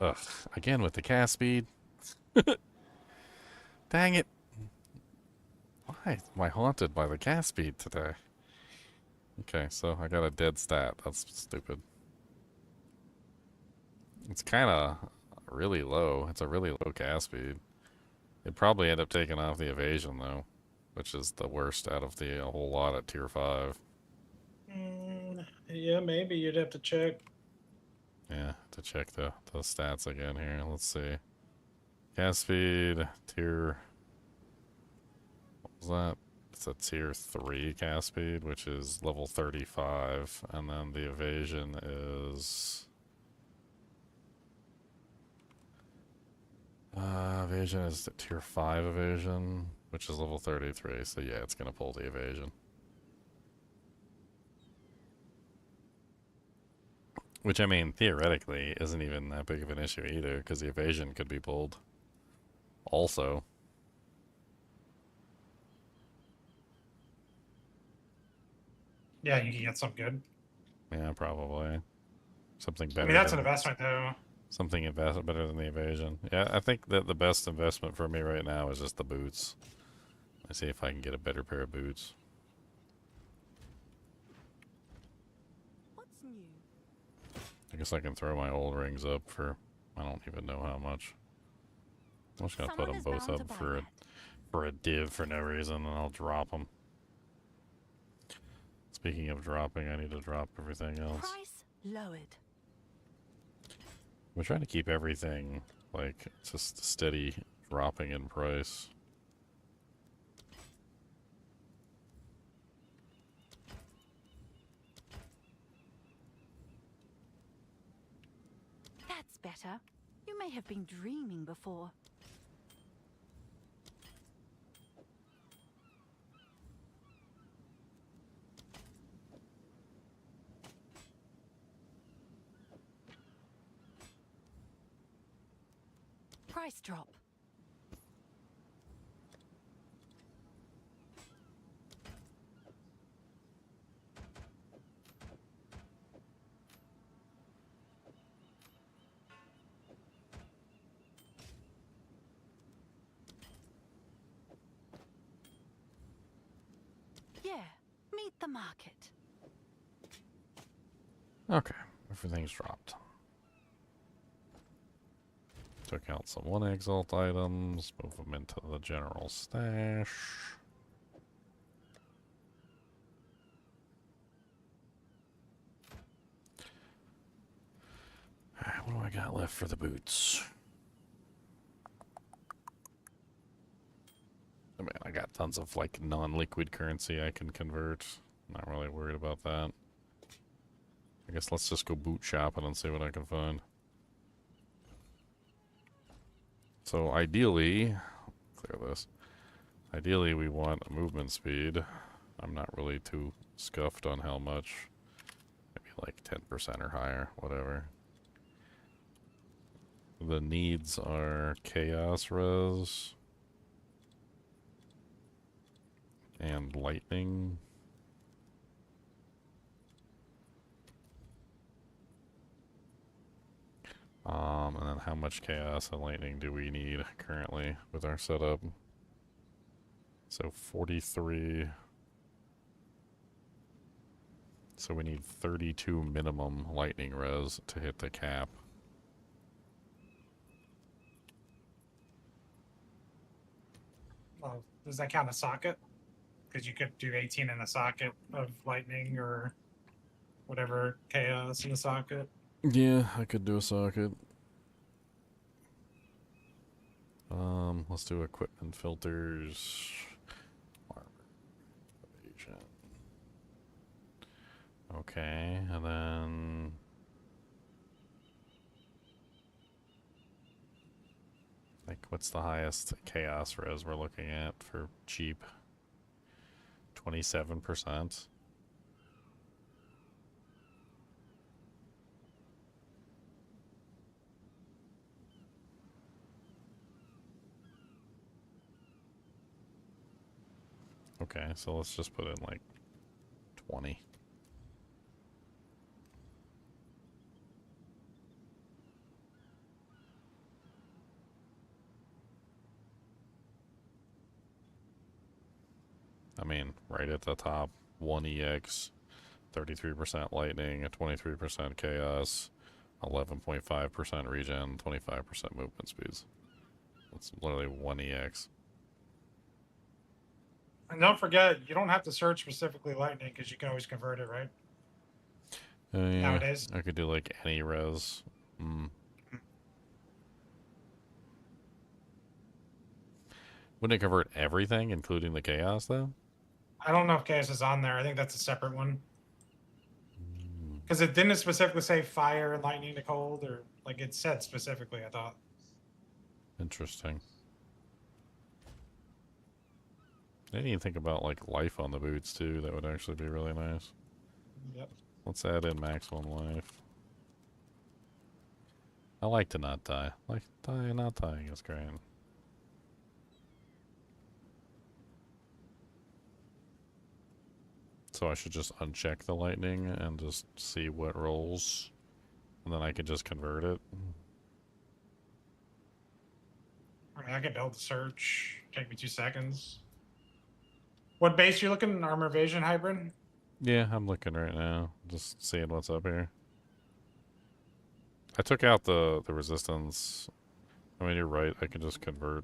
[SPEAKER 1] Ugh, again with the cast speed. Dang it. Why am I haunted by the cast speed today? Okay, so I got a dead stat. That's stupid. It's kind of really low. It's a really low cast speed. It'd probably end up taking off the evasion, though, which is the worst out of the whole lot at tier 5.
[SPEAKER 8] Yeah, maybe you'd have to check.
[SPEAKER 1] Yeah, to check the stats again here. Let's see. Cast speed, tier... What was that? It's a tier 3 cast speed, which is level 35. And then the evasion is... evasion is the tier 5 evasion, which is level 33. So yeah, it's going to pull the evasion. Which, I mean, theoretically, isn't even that big of an issue either, because the evasion could be pulled also.
[SPEAKER 8] Yeah, you can get some good.
[SPEAKER 1] Yeah, probably. Something better.
[SPEAKER 8] I mean, that's
[SPEAKER 1] than,
[SPEAKER 8] an investment, though.
[SPEAKER 1] Something better than the evasion. Yeah, I think that the best investment for me right now is just the boots. Let's see if I can get a better pair of boots.
[SPEAKER 4] What's new?
[SPEAKER 1] I guess I can throw my old rings up for I don't even know how much. I'm just gonna put
[SPEAKER 4] Someone
[SPEAKER 1] them
[SPEAKER 4] is
[SPEAKER 1] both
[SPEAKER 4] bound to
[SPEAKER 1] up
[SPEAKER 4] buy
[SPEAKER 1] for
[SPEAKER 4] that.
[SPEAKER 1] a div for no reason, and I'll drop them. Speaking of dropping, I need to drop everything else.
[SPEAKER 4] Price lowered.
[SPEAKER 1] We're trying to keep everything like just steady dropping in price.
[SPEAKER 4] That's better. You may have been dreaming before. Price drop. Yeah, meet the market.
[SPEAKER 1] Okay, everything's dropped. Took out some 1 exalt items, move them into the general stash. Alright, what do I got left for the boots? Oh man, I got tons of like non-liquid currency I can convert. Not really worried about that. I guess let's just go boot shopping and see what I can find. So ideally, clear this. Ideally, we want a movement speed. I'm not really too scuffed on how much. Maybe like 10% or higher, whatever. The needs are chaos res and lightning. And then how much chaos and lightning do we need currently with our setup? So 43. So we need 32 minimum lightning res to hit the cap.
[SPEAKER 8] Well, does that count a socket? Because you could do 18 in a socket of lightning or whatever chaos in the socket.
[SPEAKER 1] Yeah, I could do a socket. Let's do equipment filters. Okay, and then like what's the highest chaos res we're looking at for cheap? 27%. Okay, so let's just put in like 20. I mean, right at the top, 1 EX, 33% lightning, 23% chaos, 11.5% regen, 25% movement speeds. That's literally 1 EX.
[SPEAKER 8] And don't forget, you don't have to search specifically lightning because you can always convert it, right?
[SPEAKER 1] Yeah,
[SPEAKER 8] Nowadays.
[SPEAKER 1] I could do like any res. Wouldn't it convert everything, including the chaos, though?
[SPEAKER 8] I don't know if chaos is on there. I think that's a separate one. Because it didn't specifically say fire and lightning to cold, or like it said specifically, I thought.
[SPEAKER 1] Interesting. I didn't even think about like life on the boots too. That would actually be really nice.
[SPEAKER 8] Yep.
[SPEAKER 1] Let's add in maximum life. I like to not die. Like not dying is great. So I should just uncheck the lightning and just see what rolls, and then I can just convert it.
[SPEAKER 8] I mean, I could build the search. Take me 2 seconds. What base you looking? Armor evasion hybrid?
[SPEAKER 1] Yeah, I'm looking right now, just seeing what's up here. I took out the resistance. I mean, you're right. I can just convert.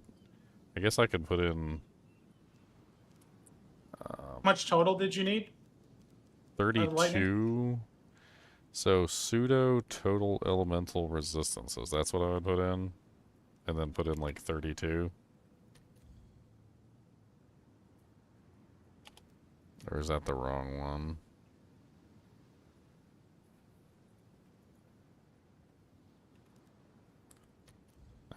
[SPEAKER 1] I guess I could put in
[SPEAKER 8] How much total did you need?
[SPEAKER 1] 32. So pseudo total elemental resistances. That's what I would put in, and then put in like 32. Or is that the wrong one?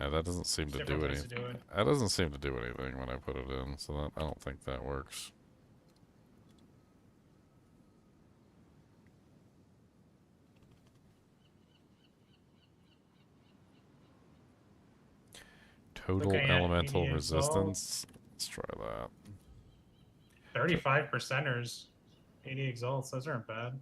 [SPEAKER 1] Yeah, that doesn't seem to do
[SPEAKER 8] Different ways
[SPEAKER 1] anything.
[SPEAKER 8] to do it.
[SPEAKER 1] That doesn't seem to do anything when I put it in, so that, I don't think that works. Total
[SPEAKER 8] Looking at
[SPEAKER 1] elemental
[SPEAKER 8] 80
[SPEAKER 1] resistance. Let's try that.
[SPEAKER 8] 35 percenters. 80 exalts. Those aren't bad.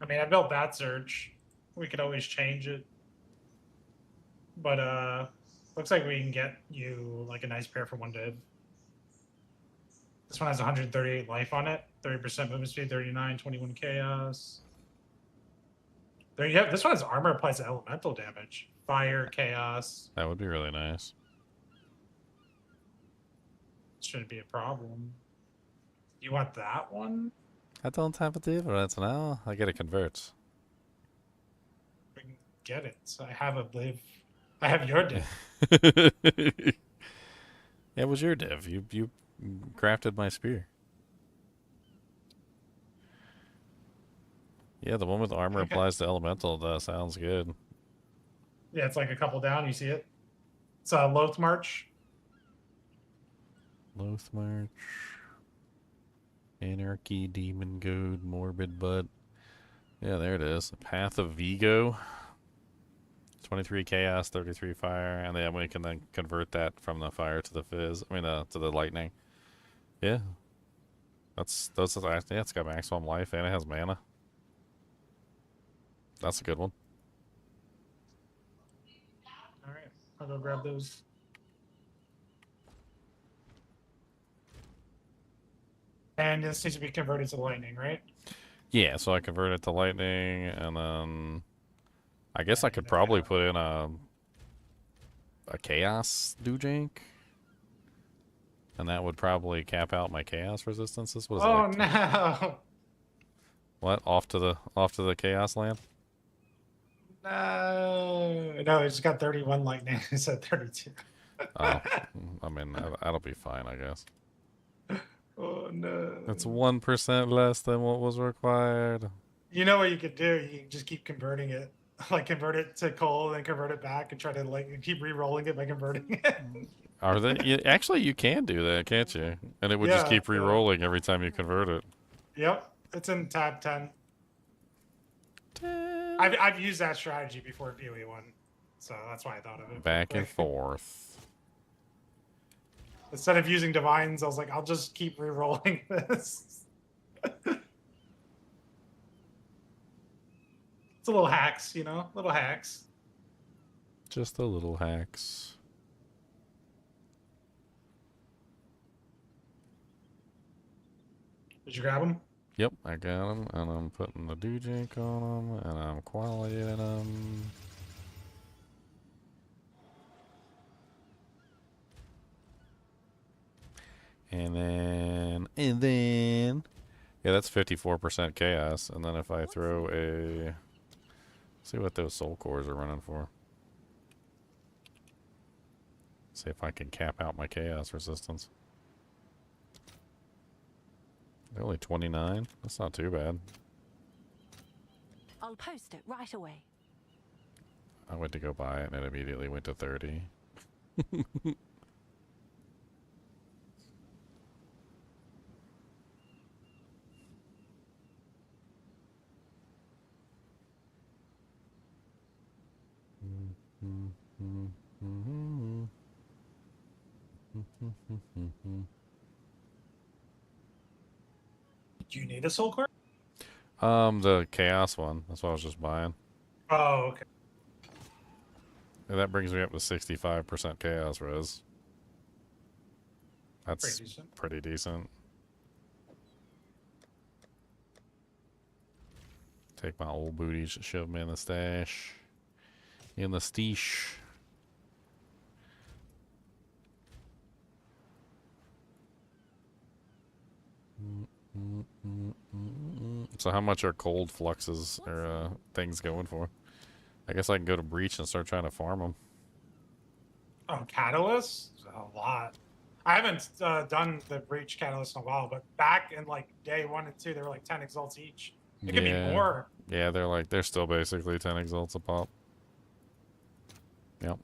[SPEAKER 8] I mean, I built that search. We could always change it. But looks like we can get you like a nice pair for 1 div. This one has 138 life on it, 30% movement speed, 39, 21 chaos. There you have. This one has armor applies elemental damage, fire, chaos.
[SPEAKER 1] That would be really nice.
[SPEAKER 8] Shouldn't be a problem. You want that one?
[SPEAKER 1] I don't have a difference now. I gotta convert.
[SPEAKER 8] get it. So I have a live. I have your div.
[SPEAKER 1] It was your div. You crafted my spear. Yeah, the one with armor
[SPEAKER 8] Okay.
[SPEAKER 1] applies to elemental. That sounds good.
[SPEAKER 8] Yeah, it's like a couple down. You see it? It's Loath March.
[SPEAKER 1] Loath March. Anarchy, Demon Goad, Morbid Butt. Yeah, there it is. Path of Vigo. 23 Chaos, 33 Fire, and then we can then convert that from the fire to the fizz. I mean, to the lightning. Yeah. Yeah, it's got maximum life and it has mana. That's a good one.
[SPEAKER 8] All right, I'll go grab those. And this needs to be converted to lightning, right?
[SPEAKER 1] Yeah, so I convert it to lightning, and then I guess I could probably put in a chaos Dujank, and that would probably cap out my chaos resistances. What is
[SPEAKER 8] Oh
[SPEAKER 1] it?
[SPEAKER 8] no!
[SPEAKER 1] What, off to the chaos land?
[SPEAKER 8] No, it's got 31 lightning. It said 32.
[SPEAKER 1] Oh, I mean that'll be fine, I guess.
[SPEAKER 8] Oh no!
[SPEAKER 1] It's 1% less than what was required.
[SPEAKER 8] You know what you could do? You can just keep converting it, like convert it to coal, then convert it back, and try to like keep re-rolling it by converting it.
[SPEAKER 1] Are they? Actually, you can do that, can't you? And it would just
[SPEAKER 8] Yeah,
[SPEAKER 1] keep
[SPEAKER 8] yeah.
[SPEAKER 1] re-rolling every time you convert it.
[SPEAKER 8] Yep, it's in tab 10. I've used that strategy before BOE1, so that's why I thought of it.
[SPEAKER 1] Back and forth.
[SPEAKER 8] Instead of using divines, I was like, I'll just keep re-rolling this. It's a little hacks, you know, little hacks.
[SPEAKER 1] Just the little hacks.
[SPEAKER 8] Did you grab them?
[SPEAKER 1] Yep, I got them, and I'm putting the Dujank on them, and I'm qualitating them. And then, yeah, that's 54% chaos. And then if I throw a, see what those soul cores are running for. See if I can cap out my chaos resistance. They're only 29. That's not too bad.
[SPEAKER 4] I'll post it right away.
[SPEAKER 1] I went to go buy it and it immediately went to 30.
[SPEAKER 8] Do you need a soul core?
[SPEAKER 1] The chaos one. That's what I was just buying.
[SPEAKER 8] Oh, okay.
[SPEAKER 1] And that brings me up to 65% chaos res. That's
[SPEAKER 8] Pretty decent.
[SPEAKER 1] pretty decent. Take my old booties, shove them in the stash. In the steesh. So how much are cold fluxes or things going for? I guess I can go to Breach and start trying to farm them.
[SPEAKER 8] Oh, Catalyst? A lot. I haven't done the Breach Catalyst in a while, but back in like day 1 and 2, they were like 10 exalts each. It could be more.
[SPEAKER 1] Yeah, they're still basically 10 exalts a pop. Yep.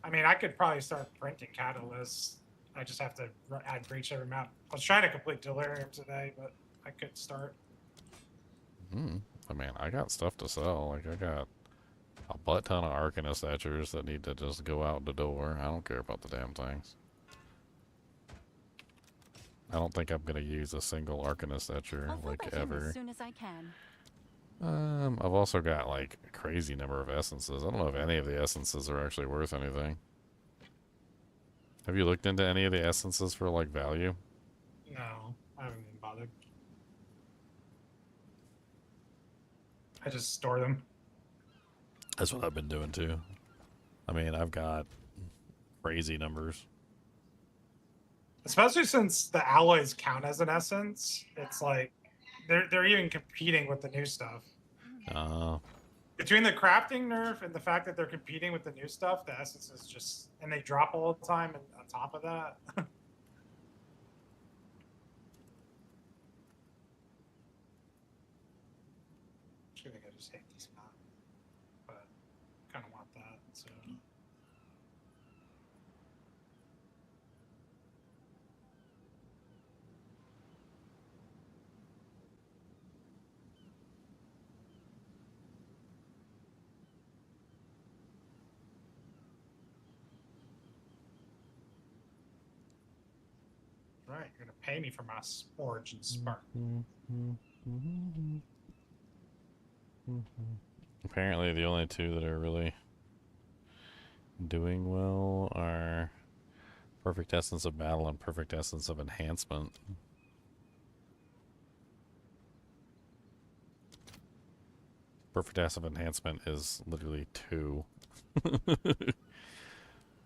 [SPEAKER 8] I mean, I could probably start printing Catalysts. I just have to add Breach every map. I was trying to complete Delirium today, but I could start.
[SPEAKER 1] I mean, I got stuff to sell. Like, I got a butt ton of Arcanist Etchers that need to just go out the door. I don't care about the damn things. I don't think I'm going to use a single Arcanist Etcher,
[SPEAKER 4] I'll fill
[SPEAKER 1] like,
[SPEAKER 4] that in
[SPEAKER 1] ever.
[SPEAKER 4] as soon as I can.
[SPEAKER 1] I've also got, like, a crazy number of essences. I don't know if any of the essences are actually worth anything. Have you looked into any of the essences for, like, value?
[SPEAKER 8] No, I haven't even bothered. I just store them.
[SPEAKER 1] That's what I've been doing, too. I mean, I've got crazy numbers.
[SPEAKER 8] Especially since the alloys count as an essence, it's like they're even competing with the new stuff.
[SPEAKER 3] Between the crafting nerf and the fact that they're competing with the new stuff, the essence is just, and they drop all the time. And on top of that, I think I just hate this map, but kind of want that. So. Right, you're gonna pay me for my Origin Spark.
[SPEAKER 1] Apparently, the only two that are really doing well are Perfect Essence of Battle and Perfect Essence of Enhancement. Perfect Essence of Enhancement is literally 2.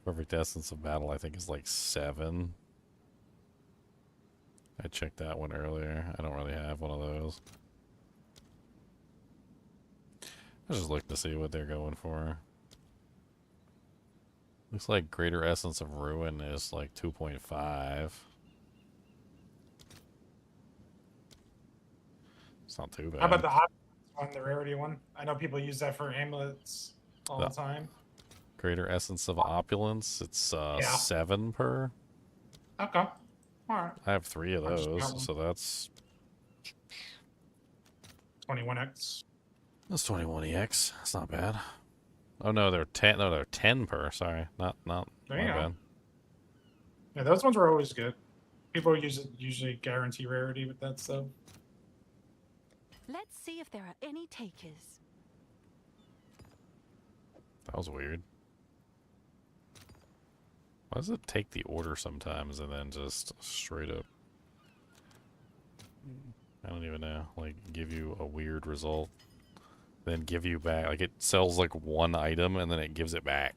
[SPEAKER 1] Perfect Essence of Battle, I think, is like 7. I checked that one earlier. I don't really have one of those. I was just looking to see what they're going for. Looks like Greater Essence of Ruin is like 2.5. It's not too bad.
[SPEAKER 3] How about the opulence one, the rarity one? I know people use that for amulets all the time.
[SPEAKER 1] Greater Essence of Opulence, it's 7 per.
[SPEAKER 3] Okay. Alright.
[SPEAKER 1] I have 3 of those, so that's
[SPEAKER 3] 21x.
[SPEAKER 1] That's 21EX. That's not bad. Oh no, they're 10. No, they're 10 per. Sorry, not
[SPEAKER 3] There
[SPEAKER 1] my
[SPEAKER 3] you go.
[SPEAKER 1] bad.
[SPEAKER 3] Yeah, those ones are always good. People usually guarantee rarity with that stuff.
[SPEAKER 4] Let's see if there are any takers.
[SPEAKER 1] That was weird. Why does it take the order sometimes and then just straight up? I don't even know. Like, give you a weird result, then give you back. Like, it sells like one item and then it gives it back.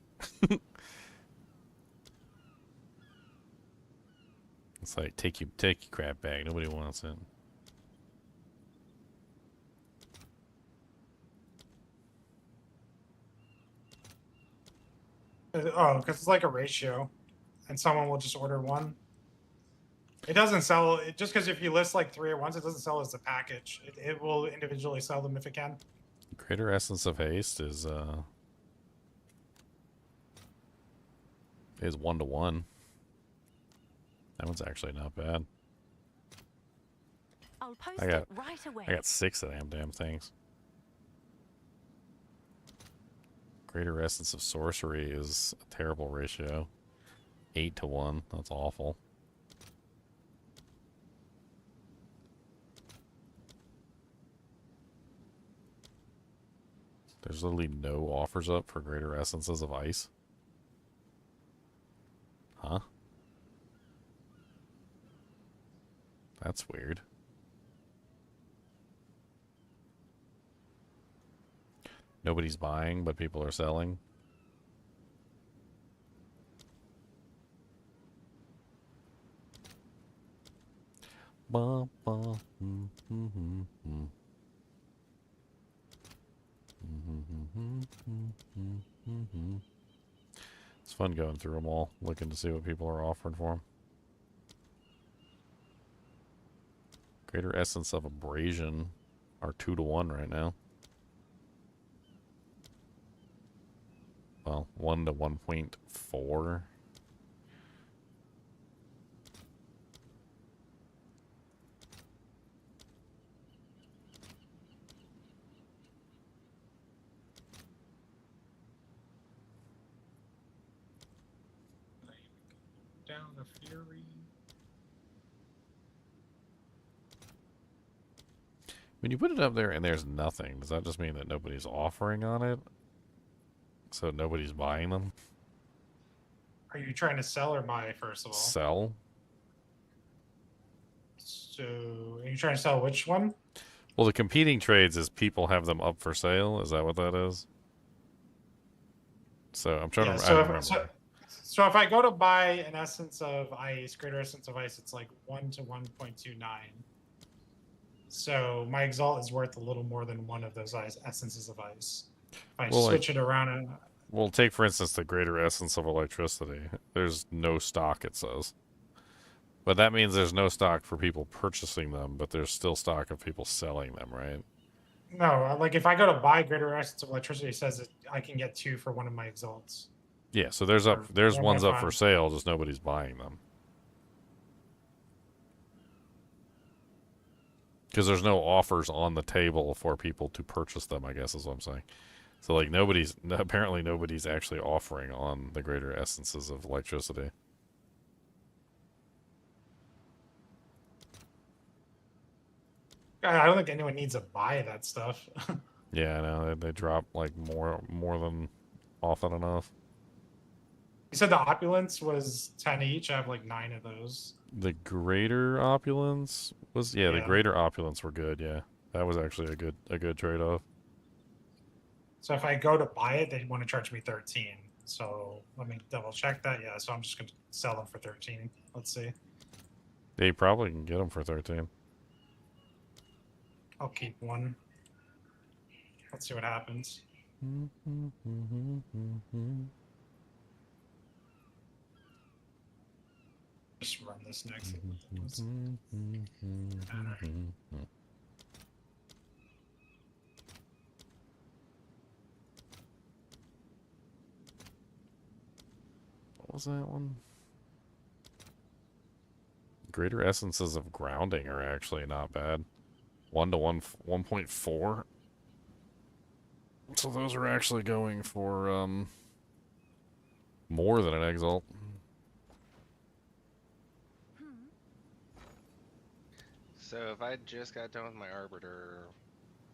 [SPEAKER 1] It's like take your crap back. Nobody wants it.
[SPEAKER 3] Oh, because it's like a ratio, and someone will just order one. It doesn't sell just because if you list like 3 at once, it doesn't sell as a package. It will individually sell them if it can.
[SPEAKER 1] Greater Essence of Haste is 1-to-1. That one's actually not bad.
[SPEAKER 4] I'll post
[SPEAKER 1] I got-
[SPEAKER 4] it right away.
[SPEAKER 1] I got 6 of them damn things. Greater Essence of Sorcery is a terrible ratio. 8-to-1. That's awful. There's literally no offers up for Greater Essences of Ice. Huh? That's weird. Nobody's buying, but people are selling. Ba, ba, It's fun going through them all, looking to see what people are offering for them. Greater Essence of Abrasion are 2-to-1 right now. Well, 1-to-1.4.
[SPEAKER 3] Down the Fury.
[SPEAKER 1] When you put it up there and there's nothing, does that just mean that nobody's offering on it? So nobody's buying them?
[SPEAKER 3] Are you trying to sell or buy, first of all?
[SPEAKER 1] Sell?
[SPEAKER 3] So, are you trying to sell which one?
[SPEAKER 1] Well, the competing trades is people have them up for sale. Is that what that is? So I'm trying to. I don't remember.
[SPEAKER 3] So if I go to buy an Essence of Ice, Greater Essence of Ice, it's like 1 to 1.29. So my Exalt is worth a little more than one of those Essences of Ice.
[SPEAKER 8] If I
[SPEAKER 1] Well,
[SPEAKER 8] switch it around,
[SPEAKER 1] Well, take for instance the greater essence of electricity. There's no stock, it says. But that means there's no stock for people purchasing them, but there's still stock of people selling them, right?
[SPEAKER 8] no, like if I go to buy greater essence of electricity, it says that I can get 2 for one of my exalts.
[SPEAKER 1] Yeah, so there's
[SPEAKER 8] Or
[SPEAKER 1] there's
[SPEAKER 8] one
[SPEAKER 1] ones
[SPEAKER 8] by
[SPEAKER 1] up for
[SPEAKER 8] five.
[SPEAKER 1] sale, just nobody's buying them. Because there's no offers on the table for people to purchase them, I guess is what I'm saying. So like apparently nobody's actually offering on the greater essences of electricity.
[SPEAKER 8] I don't think anyone needs to buy that stuff.
[SPEAKER 1] Yeah, I know they drop like more than often enough.
[SPEAKER 8] You said the opulence was 10 each. I have like 9 of those.
[SPEAKER 1] The greater opulence was the
[SPEAKER 8] Yeah.
[SPEAKER 1] greater opulence were good. Yeah, that was actually a good trade off.
[SPEAKER 8] So if I go to buy it, they want to charge me 13. So let me double check that. Yeah, so I'm just going to sell them for 13. Let's see.
[SPEAKER 1] They probably can get them for 13.
[SPEAKER 8] I'll keep one. Let's see what happens. Just run this next.
[SPEAKER 1] What was that one? Greater essences of grounding are actually not bad. 1 to 1.4. So those are actually going for more than an exalt.
[SPEAKER 2] So if I just got done with my Arbiter,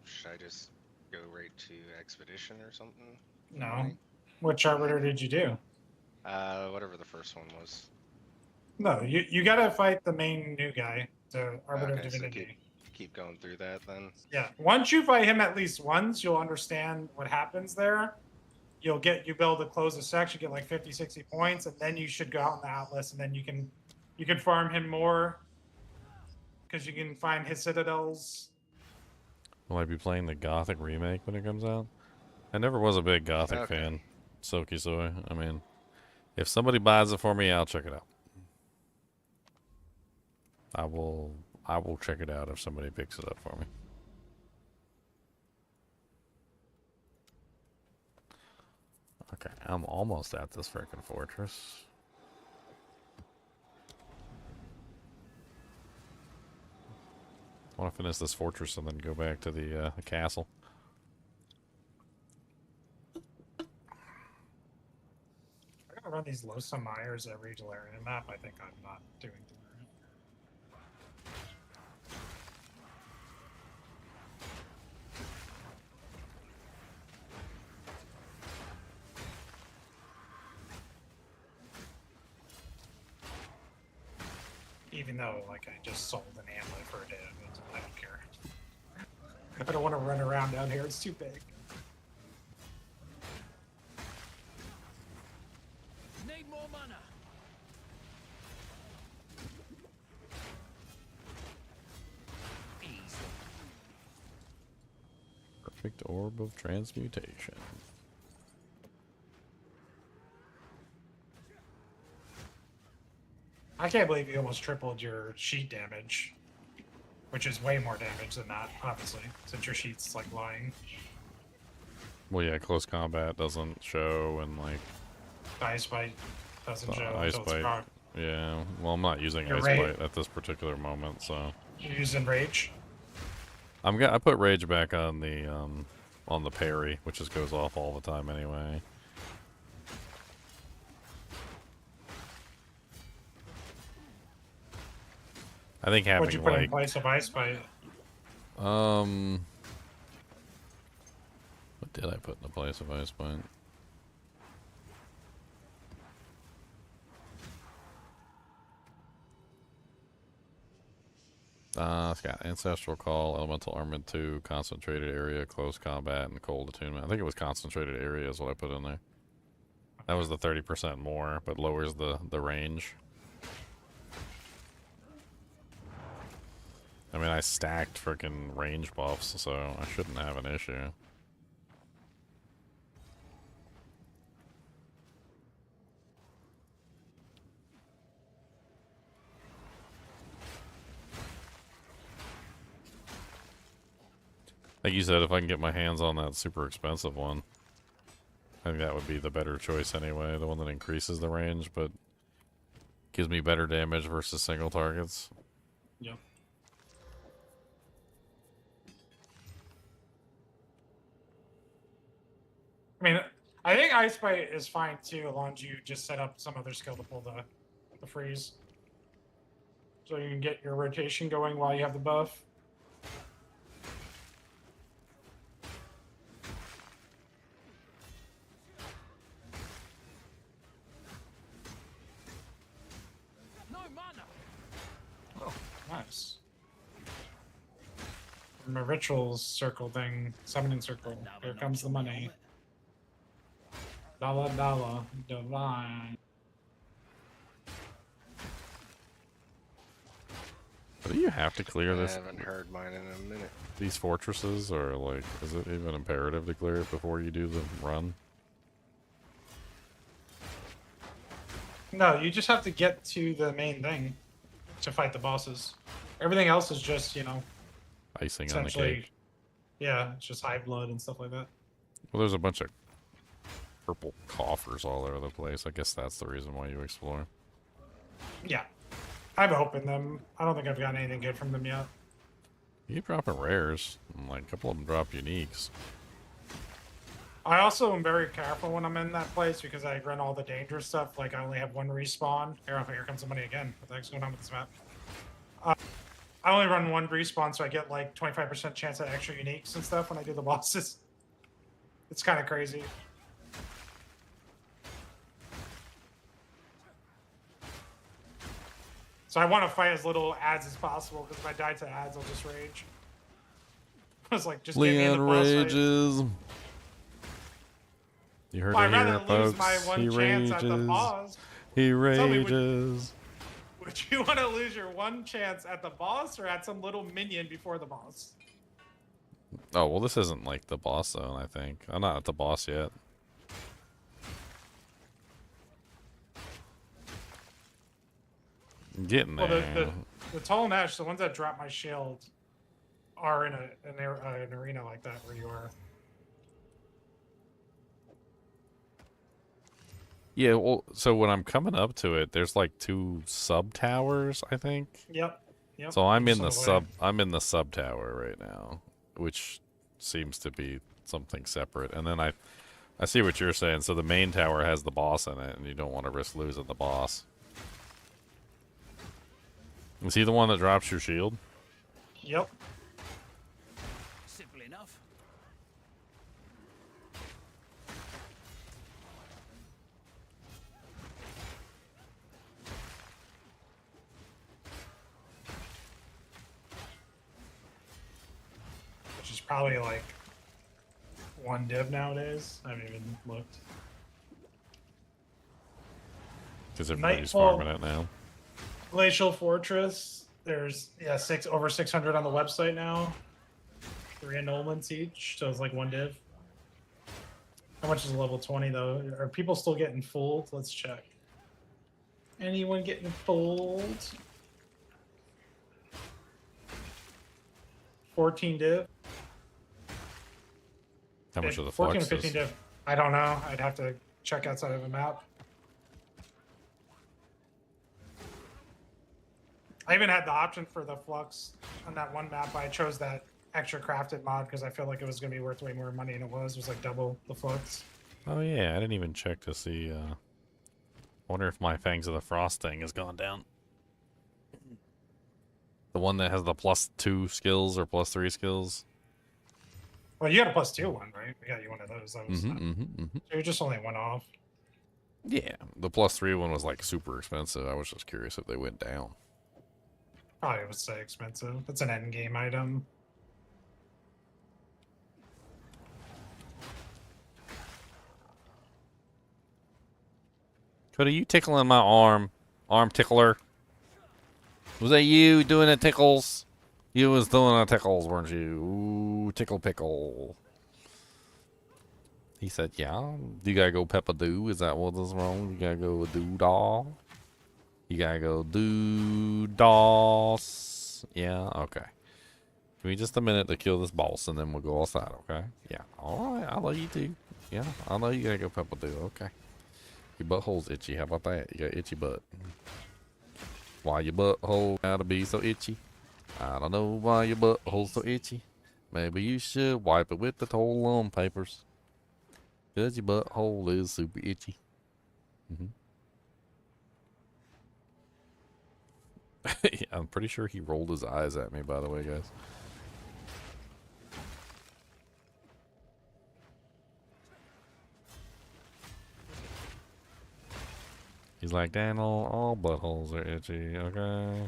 [SPEAKER 2] should I just go right to Expedition or something?
[SPEAKER 8] No. Which arbiter did you do?
[SPEAKER 2] Whatever the first one was.
[SPEAKER 8] No, you got to fight the main new guy, the Arbiter of
[SPEAKER 2] Okay, so
[SPEAKER 8] Divinity.
[SPEAKER 2] keep going through that then.
[SPEAKER 8] Yeah, once you fight him at least once, you'll understand what happens there. You'll be able to close the section, get like 50, 60 points, and then you should go out in the Atlas, and then you can farm him more because you can find his citadels.
[SPEAKER 1] Will I be playing the Gothic remake when it comes out? I never was a big Gothic fan. Soaky soy. I mean, if somebody buys it for me, I'll check it out. I will check it out if somebody picks it up for me. Okay, I'm almost at this freaking fortress. I want to finish this fortress and then go back to the castle.
[SPEAKER 8] I gotta run these Losa Myers at regional area map. I think I'm not doing too right. Even though, like, I just sold an amulet for a day, I don't care. I don't want to run around down here. It's too big.
[SPEAKER 9] Need more mana.
[SPEAKER 1] Perfect orb of transmutation.
[SPEAKER 8] I can't believe you almost tripled your sheet damage, which is way more damage than that, obviously, since your sheet's like lying.
[SPEAKER 1] Well, yeah, close combat doesn't show, and like
[SPEAKER 8] The ice bite doesn't show
[SPEAKER 1] ice
[SPEAKER 8] until it's
[SPEAKER 1] bite.
[SPEAKER 8] proc.
[SPEAKER 1] Yeah, well, I'm not using
[SPEAKER 8] Your
[SPEAKER 1] ice
[SPEAKER 8] rage-
[SPEAKER 1] bite at this particular moment, so
[SPEAKER 8] You're using rage.
[SPEAKER 1] I put rage back on the parry, which just goes off all the time anyway. I think
[SPEAKER 8] What'd you
[SPEAKER 1] having
[SPEAKER 8] put in
[SPEAKER 1] like
[SPEAKER 8] place of ice bite?
[SPEAKER 1] what did I put in the place of ice bite? It's got Ancestral Call, Elemental Armament 2, Concentrated Area, Close Combat, and Cold Attunement. I think it was Concentrated Area is what I put in there. That was the 30% more, but lowers the range. I mean, I stacked freaking range buffs, so I shouldn't have an issue. Like you said, if I can get my hands on that super expensive one, I think that would be the better choice anyway. The one that increases the range, but gives me better damage versus single targets.
[SPEAKER 8] Yep. I mean, I think Ice Bite is fine too, as long as you just set up some other skill to pull the freeze. So you can get your rotation going while you have the buff.
[SPEAKER 9] No mana.
[SPEAKER 8] Oh, nice. From a rituals circle thing, summoning circle. Here comes the money. Dollar, dollar, divine.
[SPEAKER 1] Do you have to clear
[SPEAKER 2] I
[SPEAKER 1] this?
[SPEAKER 2] haven't heard mine in a minute.
[SPEAKER 1] These fortresses, or like, is it even imperative to clear it before you do the run?
[SPEAKER 8] No, you just have to get to the main thing to fight the bosses. Everything else is just, you know,
[SPEAKER 1] Icing on the
[SPEAKER 8] essentially,
[SPEAKER 1] cake.
[SPEAKER 8] yeah, it's just hive blood and stuff like that.
[SPEAKER 1] Well, there's a bunch of purple coffers all over the place. I guess that's the reason why you explore.
[SPEAKER 8] Yeah. I've opened them. I don't think I've gotten anything good from them yet.
[SPEAKER 1] You keep dropping rares, and like a couple of them drop uniques.
[SPEAKER 8] I also am very careful when I'm in that place because I run all the dangerous stuff. Like, I only have one respawn. Here comes the money again. What the heck's going on with this map? I only run one respawn, so I get like 25% chance at extra uniques and stuff when I do the bosses. It's kind of crazy. So I want to fight as little ads as possible because if I die to ads, I'll just rage. I was like, just get me in the
[SPEAKER 1] Leon
[SPEAKER 8] boss fight.
[SPEAKER 1] rages. You heard
[SPEAKER 8] Well,
[SPEAKER 1] it
[SPEAKER 8] I'd rather
[SPEAKER 1] here,
[SPEAKER 8] lose
[SPEAKER 1] folks.
[SPEAKER 8] my one
[SPEAKER 1] He
[SPEAKER 8] chance at the
[SPEAKER 1] rages.
[SPEAKER 8] boss.
[SPEAKER 1] He
[SPEAKER 8] Tell me,
[SPEAKER 1] rages.
[SPEAKER 8] Would you want to lose your one chance at the boss or at some little minion before the boss?
[SPEAKER 1] Oh, well, this isn't like the boss zone, I think. I'm not at the boss yet. I'm getting
[SPEAKER 8] Well,
[SPEAKER 1] there.
[SPEAKER 8] the tall Nash, the ones that drop my shield, are in an arena like that where you are.
[SPEAKER 1] Yeah, well, so when I'm coming up to it, there's like 2 sub towers, I think.
[SPEAKER 8] Yep. Yep.
[SPEAKER 1] So I'm
[SPEAKER 8] You're
[SPEAKER 1] in the
[SPEAKER 8] still away.
[SPEAKER 1] I'm in the sub tower right now, which seems to be something separate. And then I see what you're saying. So the main tower has the boss in it, and you don't want to risk losing the boss. Is he the one that drops your shield?
[SPEAKER 8] Yep.
[SPEAKER 6] Simple enough.
[SPEAKER 8] Which is probably like 1 div nowadays. I haven't even looked.
[SPEAKER 1] Because everybody's
[SPEAKER 8] Nightfall.
[SPEAKER 1] farming it now.
[SPEAKER 8] Glacial Fortress. There's over 600 on the website now. 3 annulments each, so it's like 1 div. How much is a level 20 though? Are people still getting fooled? Let's check. Anyone getting fooled? 14 div.
[SPEAKER 1] How much of the
[SPEAKER 8] 14 or
[SPEAKER 1] flux
[SPEAKER 8] 15
[SPEAKER 1] is?
[SPEAKER 8] div. I don't know. I'd have to check outside of the map. I even had the option for the flux on that one map, but I chose that extra crafted mod because I feel like it was going to be worth way more money than it was. It was like double the flux.
[SPEAKER 1] Oh yeah, I didn't even check to see. I wonder if my Fangs of the Frost thing has gone down. The one that has the +2 skills or +3 skills.
[SPEAKER 8] Well, you got a +2 one, right? I got you one of those. That was
[SPEAKER 1] Mm-hmm.
[SPEAKER 8] so you're just only 1 off.
[SPEAKER 1] Yeah, the +3 one was like super expensive. I was just curious if they went down.
[SPEAKER 8] Probably would say expensive. It's an end game item.
[SPEAKER 1] Cody, you tickling my arm? Arm tickler? Was that you doing the tickles? You was doing the tickles, weren't you? Ooh, tickle pickle. He said, yeah. You gotta go Peppa-Doo. Is that what is wrong? You gotta go Doo-Dah. You gotta go Doo-Dos. Yeah, okay. Give me just a minute to kill this boss, and then we'll go outside, okay? Yeah. All right. I love you too. Yeah. I know you gotta go pepper do. Okay. Your butthole's itchy. How about that? You got itchy butt. Why your butthole gotta be so itchy? I don't know why your butthole's so itchy. Maybe you should wipe it with the toilet papers. Cause your butthole is super itchy. Yeah, I'm pretty sure he rolled his eyes at me, by the way, guys. He's like, Daniel, all buttholes are itchy, okay?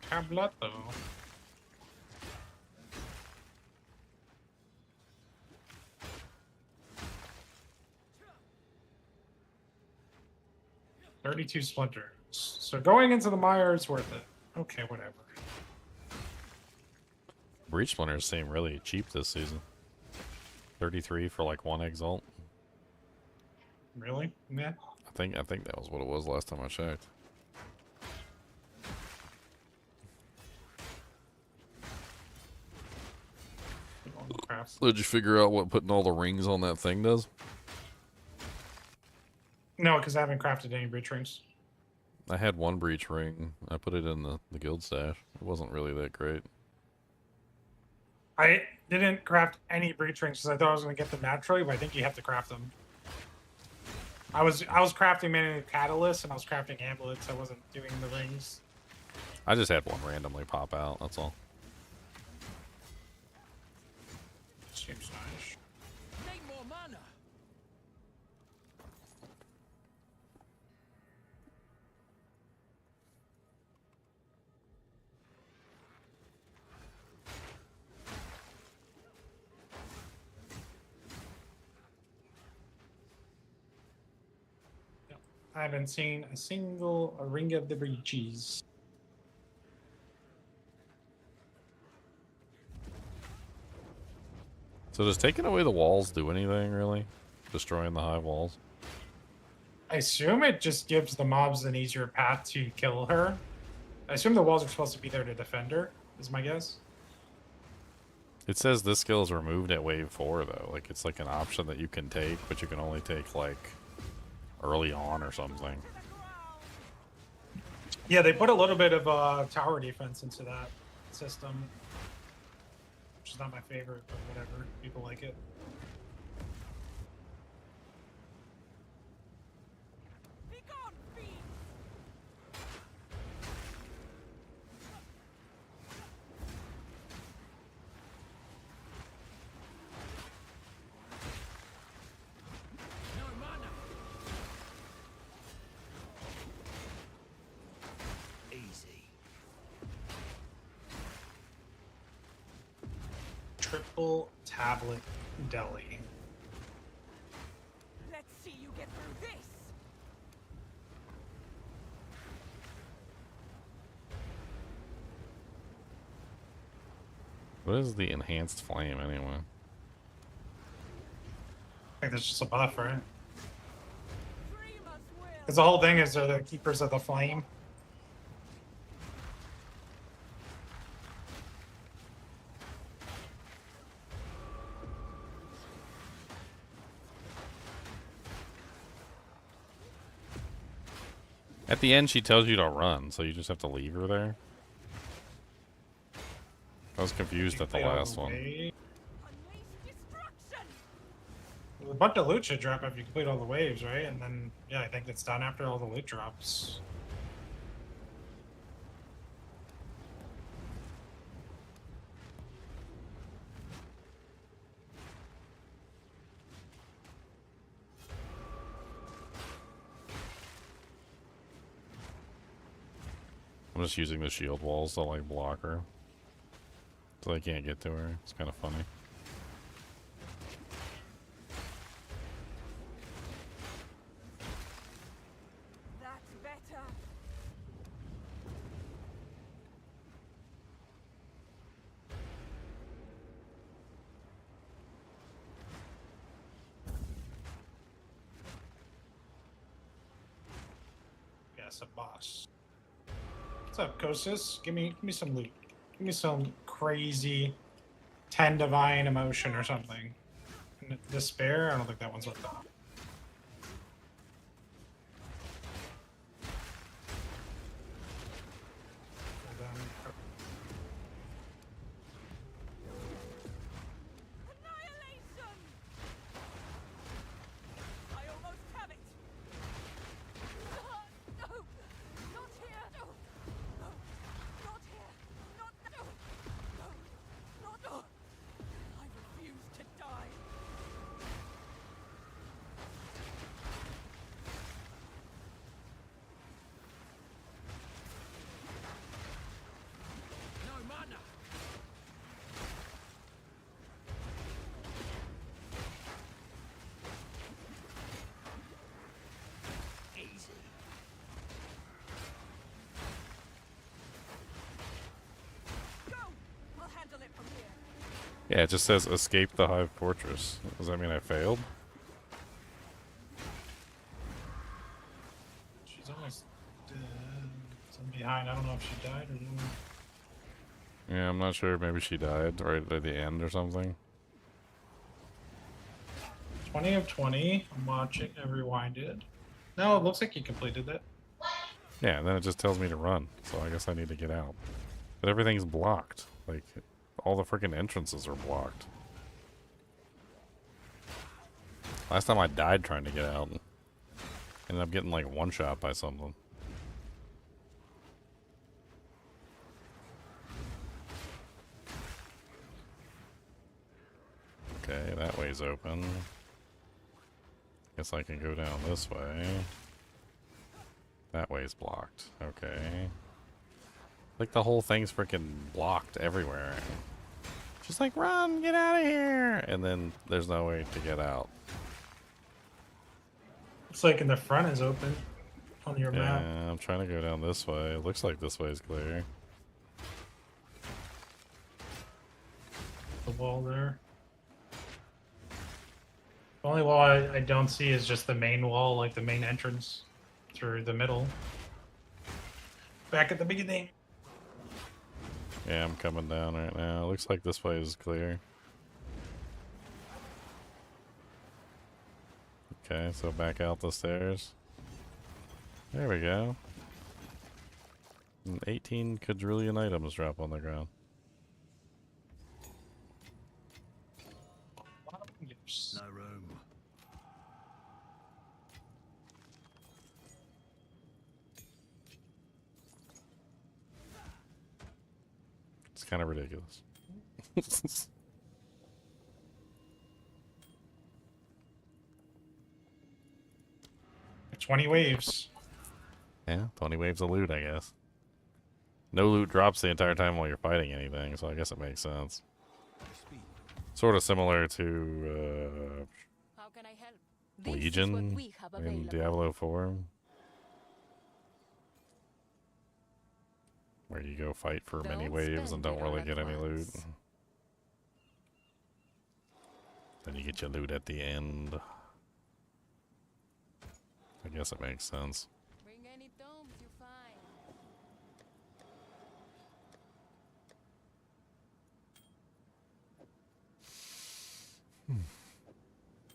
[SPEAKER 8] Tabletto. $32 splinters. So going into the mire is worth it. Okay, whatever.
[SPEAKER 1] Breach splinters seem really cheap this season. 33 for like 1 exalt.
[SPEAKER 8] Really? Yeah.
[SPEAKER 1] I think that was what it was last time I checked. So did you figure out what putting all the rings on that thing does?
[SPEAKER 8] No, because I haven't crafted any breach rings.
[SPEAKER 1] I had 1 breach ring. I put it in the guild stash. It wasn't really that great.
[SPEAKER 8] I didn't craft any breach rings because I thought I was going to get them naturally, but I think you have to craft them. I was crafting mainly catalysts and I was crafting amulets. I wasn't doing the rings.
[SPEAKER 1] I just had 1 randomly pop out, that's all.
[SPEAKER 8] Seems nice.
[SPEAKER 9] Need more mana.
[SPEAKER 8] I haven't seen a single ring of the breaches.
[SPEAKER 1] So does taking away the walls do anything, really? Destroying the high walls?
[SPEAKER 8] I assume it just gives the mobs an easier path to kill her. I assume the walls are supposed to be there to defend her, is my guess.
[SPEAKER 1] It says this skill is removed at wave 4, though. Like, it's like an option that you can take, but you can only take, like, early on or something.
[SPEAKER 8] Yeah, they put a little bit of tower defense into that system. Which is not my favorite, but whatever. People like it.
[SPEAKER 9] Be gone, fiend. No mana.
[SPEAKER 6] Easy.
[SPEAKER 8] Triple tablet deli.
[SPEAKER 9] Let's see you get through this.
[SPEAKER 1] What is the enhanced flame, anyway?
[SPEAKER 8] I think that's just a buff, right?
[SPEAKER 9] Dream us will.
[SPEAKER 8] Because the whole thing is they're the keepers of the flame.
[SPEAKER 1] At the end, she tells you to run, so you just have to leave her there. I was confused at the last one.
[SPEAKER 8] Way.
[SPEAKER 9] Unleash destruction.
[SPEAKER 8] There's a bunch of loot should drop after you complete all the waves, right? And then, yeah, I think it's done after all the loot drops.
[SPEAKER 1] I'm just using the shield walls to like block her. So I can't get to her. It's kind of funny.
[SPEAKER 9] That's better.
[SPEAKER 8] Yes, a boss. What's up, Kosis? Give me some loot. Give me some crazy 10 divine emotion or something. Despair? I don't think that one's worth it.
[SPEAKER 9] Annihilation! I almost have it. No! Not here! No! No! Not here! Not no! No! Not no! I refuse to die.
[SPEAKER 6] No mana. Easy.
[SPEAKER 9] Go! I'll handle it from here.
[SPEAKER 1] Yeah, it just says escape the Hive Fortress. Does that mean I failed?
[SPEAKER 8] She's almost dead. Some behind. I don't know if she died or not.
[SPEAKER 1] Yeah, I'm not sure. Maybe she died right at the end or something.
[SPEAKER 8] 20 of 20. I'm watching. I rewinded. No, it looks like you completed it.
[SPEAKER 1] Yeah, and then it just tells me to run. So I guess I need to get out. But everything's blocked. Like, all the freaking entrances are blocked. Last time I died trying to get out. Ended up getting like one shot by something. Okay, that way's open. Guess I can go down this way. That way's blocked. Okay. Like the whole thing's freaking blocked everywhere. Just like, run, get out of here! And then there's no way to get out.
[SPEAKER 8] Looks like in the front is open on your map.
[SPEAKER 1] Yeah, I'm trying to go down this way. It looks like this way is clear.
[SPEAKER 8] The wall there. The only wall I don't see is just the main wall, like the main entrance through the middle. Back at the beginning.
[SPEAKER 1] Yeah, I'm coming down right now. Looks like this way is clear. Okay, so back out the stairs. There we go. And 18 quadrillion items drop on the ground.
[SPEAKER 6] No room.
[SPEAKER 1] It's kind of ridiculous.
[SPEAKER 8] 20 waves.
[SPEAKER 1] Yeah, 20 waves of loot, I guess. No loot drops the entire time while you're fighting anything, so I guess it makes sense.
[SPEAKER 6] Speed.
[SPEAKER 1] Sort of similar to
[SPEAKER 4] How can I help? This is what
[SPEAKER 1] Legion
[SPEAKER 4] we have
[SPEAKER 1] in
[SPEAKER 4] available.
[SPEAKER 1] Diablo 4. Where you go fight for many
[SPEAKER 4] Don't
[SPEAKER 1] waves and
[SPEAKER 4] spend
[SPEAKER 1] don't
[SPEAKER 4] it
[SPEAKER 1] really
[SPEAKER 4] all
[SPEAKER 1] get
[SPEAKER 4] at
[SPEAKER 1] any loot.
[SPEAKER 4] once.
[SPEAKER 1] Then you get your loot at the end. I guess it makes sense.
[SPEAKER 4] Bring any tomes you find.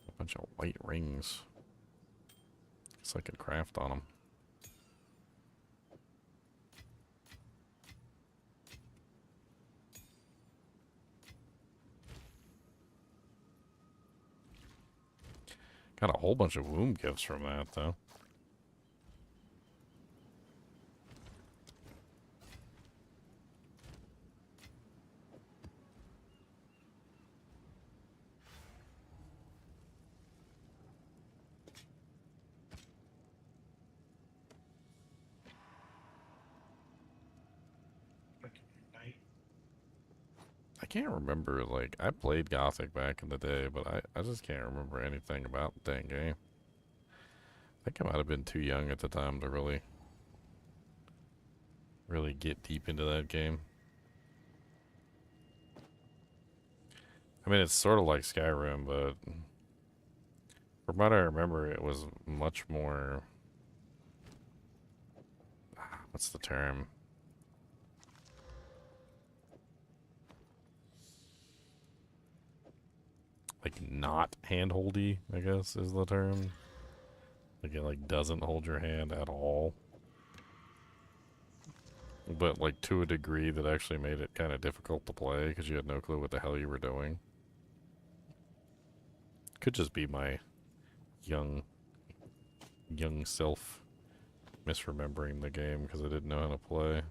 [SPEAKER 1] A bunch of white rings. Guess I could craft on them. Got a whole bunch of womb gifts from that, though. I can't remember, like, I played Gothic back in the day, but I just can't remember anything about the dang game. I think I might have been too young at the time to really get deep into that game. I mean, it's sort of like Skyrim, but from what I remember, it was much more... What's the term? like not handholdy, I guess is the term. Like it like doesn't hold your hand at all. But like to a degree that actually made it kind of difficult to play because you had no clue what the hell you were doing. Could just be my young self misremembering the game because I didn't know how to play.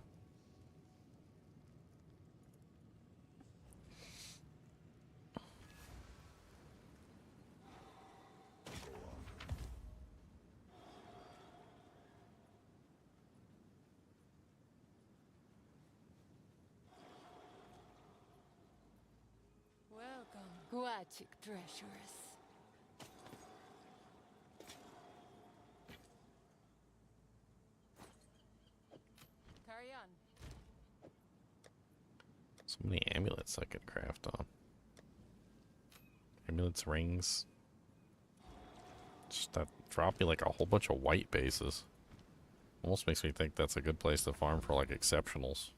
[SPEAKER 9] Welcome, Guachic treacherous. Carry on.
[SPEAKER 1] So many amulets I could craft on. Amulets, rings. Just that drop me like a whole bunch of white bases. Almost makes me think that's a good place to farm for like exceptionals.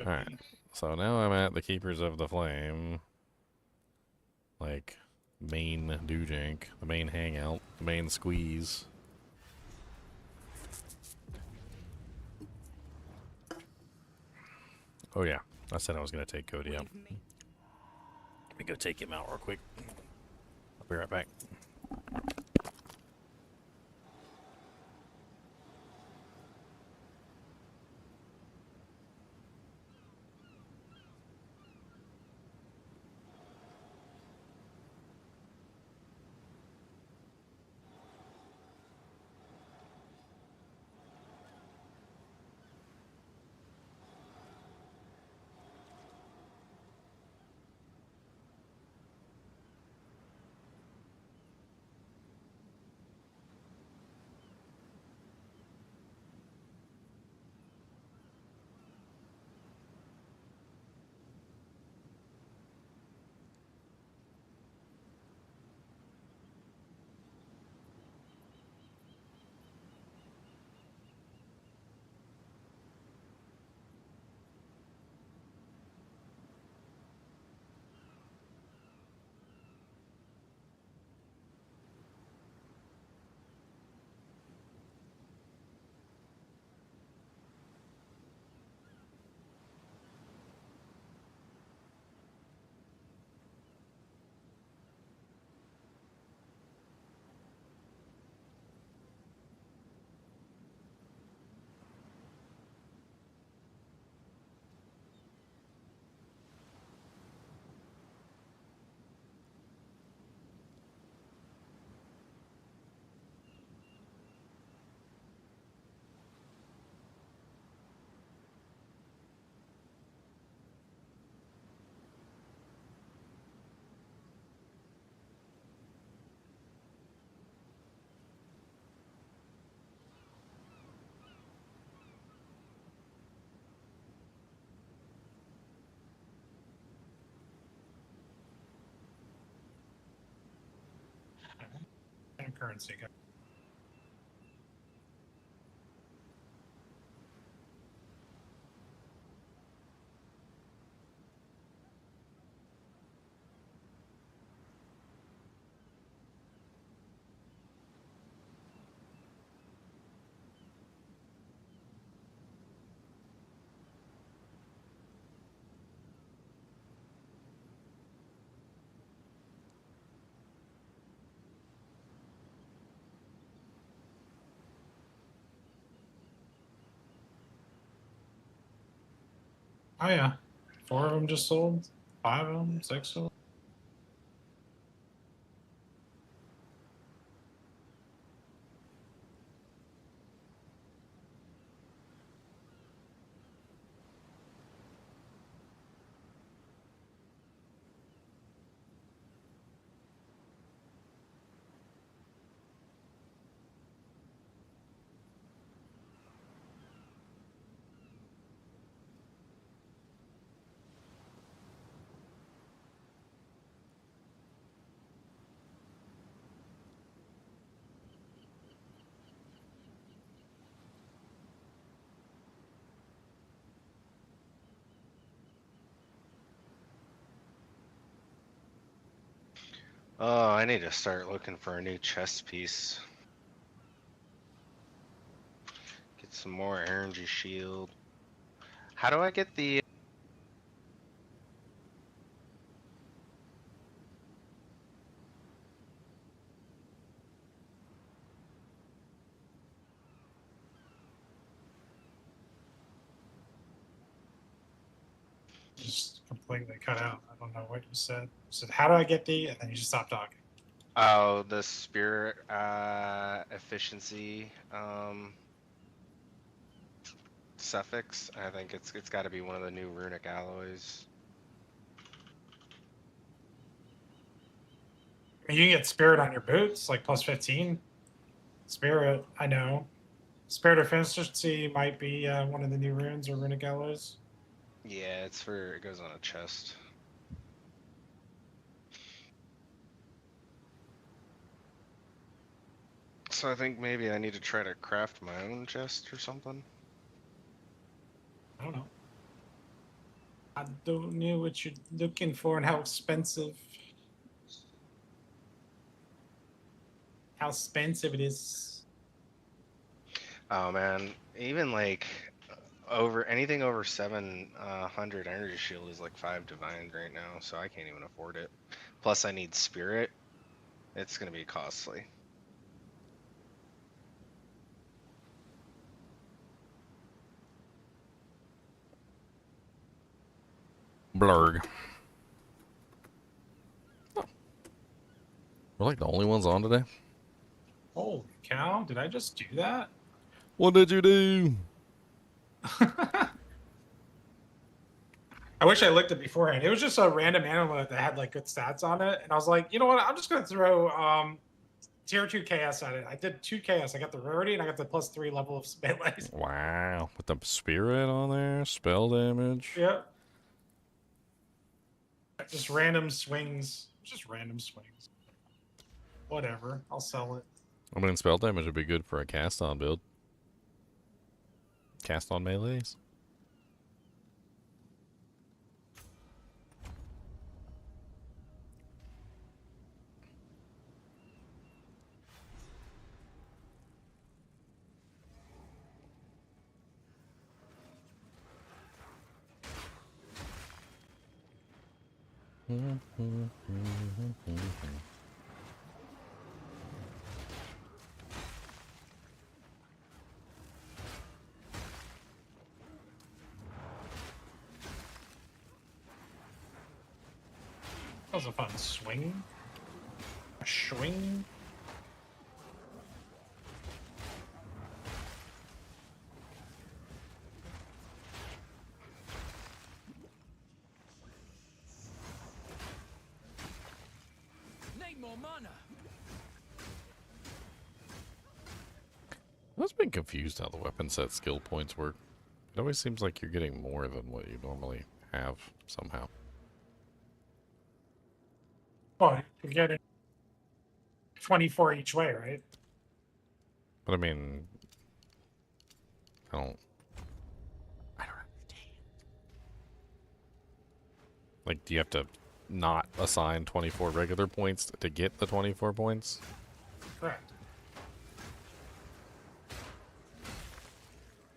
[SPEAKER 1] Alright, so now I'm at the Keepers of the Flame. Like, main doujink, the main hangout, the main squeeze. Oh yeah, I said I was going to take Cody out. Let me go take him out real quick. I'll be right back.
[SPEAKER 8] And currency. Oh yeah, 4 of them just sold. 5 of them, 6 of them.
[SPEAKER 2] Oh, I need to start looking for a new chest piece. Get some more energy shield. How do I get the?
[SPEAKER 8] Just completely cut out. I don't know what you said. You said, "How do I get the?" And then you just stopped talking.
[SPEAKER 2] Oh, the spirit efficiency suffix. I think it's got to be one of the new runic alloys.
[SPEAKER 8] I mean, you can get spirit on your boots, like plus 15. Spirit, I know. Spirit efficiency might be one of the new runes or runic alloys.
[SPEAKER 2] Yeah, it goes on a chest. So I think maybe I need to try to craft my own chest or something.
[SPEAKER 8] I don't know. I don't know what you're looking for and how expensive. How expensive it is.
[SPEAKER 2] Oh man, even like over anything over 700 energy shield is like 5 divine right now, so I can't even afford it. Plus I need spirit. It's gonna be costly.
[SPEAKER 1] Blurg. We're like the only ones on today.
[SPEAKER 8] Holy cow, did I just do that?
[SPEAKER 1] What did you do?
[SPEAKER 8] I wish I looked it beforehand. It was just a random animal that had like good stats on it. And I was like, you know what? I'm just going to throw tier 2 chaos at it. I did 2 chaos. I got the rarity and I got the +3 level of melee.
[SPEAKER 1] Wow, with the spirit on there, spell damage.
[SPEAKER 8] Yeah. Just random swings. Just random swings. Whatever. I'll sell it.
[SPEAKER 1] I mean, spell damage would be good for a cast on build. Cast on melees.
[SPEAKER 8] That was a fun swing. A swing.
[SPEAKER 6] Need more mana.
[SPEAKER 1] I was being confused how the weapon set skill points work. It always seems like you're getting more than what you normally have somehow.
[SPEAKER 8] Well, you're getting 24 each way, right?
[SPEAKER 1] But I mean, I don't understand. Like, do you have to not assign 24 regular points to get the 24 points?
[SPEAKER 8] Correct.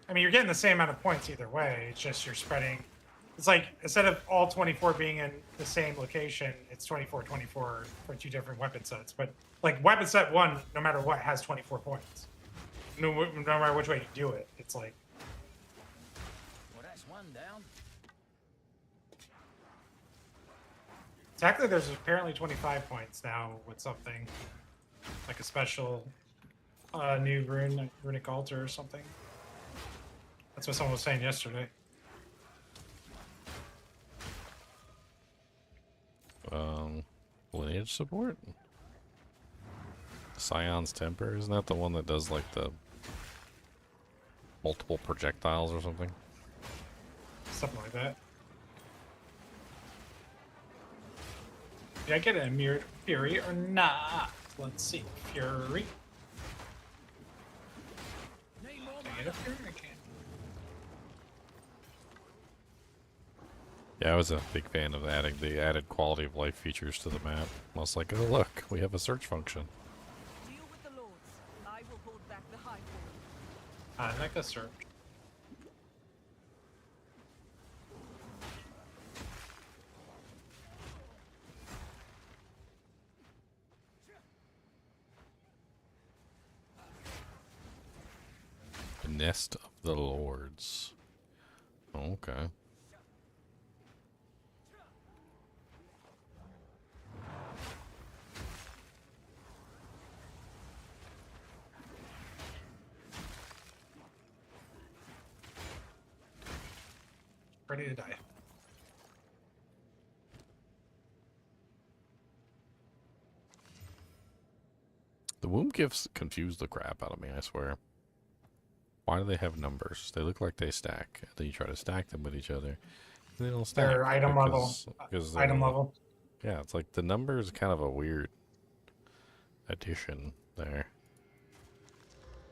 [SPEAKER 8] I mean, you're getting the same amount of points either way. It's just you're spreading. It's like instead of all 24 being in the same location, it's 24, 24 for 2 different weapon sets. But like weapon set 1, no matter what, has 24 points. No matter which way you do it, it's like.
[SPEAKER 6] Well, that's one down.
[SPEAKER 8] Technically, there's apparently 25 points now with something like a special new runic altar or something. That's what someone was saying yesterday.
[SPEAKER 1] Lineage support? Scion's Temper? Isn't that the one that does like the multiple projectiles or something?
[SPEAKER 8] Something like that. Did I get a mirrored fury or not? Let's see. Fury.
[SPEAKER 6] Need more
[SPEAKER 8] Did I
[SPEAKER 6] mana.
[SPEAKER 8] get a fury? I can't.
[SPEAKER 1] Yeah, I was a big fan of adding the added quality of life features to the map. I was like, oh look, we have a search function.
[SPEAKER 9] Deal with the lords. I will hold back the high wall.
[SPEAKER 8] I like a search.
[SPEAKER 1] The Nest of the Lords. Okay.
[SPEAKER 8] Ready to die.
[SPEAKER 1] The womb gifts confuse the crap out of me, I swear. Why do they have numbers? They look like they stack. Then you try to stack them with each other. They don't stack.
[SPEAKER 8] They're item level.
[SPEAKER 1] Because
[SPEAKER 8] Item level.
[SPEAKER 1] Yeah, it's like the number is kind of a weird addition there.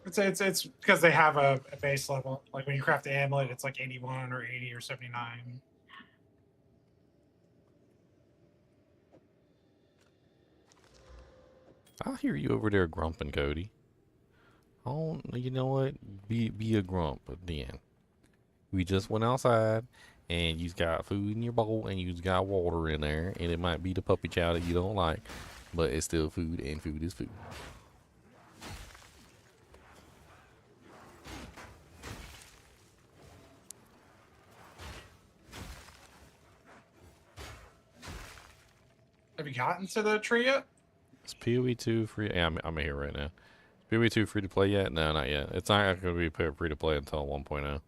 [SPEAKER 8] It's because they have a base level. Like when you craft the amulet, it's like 81 or 80 or 79.
[SPEAKER 1] I'll hear you over there grumping, Cody. Oh, you know what? Be a grump then. We just went outside, and you've got food in your bowl, and you've got water in there, and it might be the puppy chow that you don't like, but it's still food, and food is food.
[SPEAKER 8] Have you gotten to the tree yet?
[SPEAKER 1] Is PoE 2 free? Yeah, I'm here right now. Is PoE 2 free to play yet? No, not yet. It's not going to be free to play until 1.0.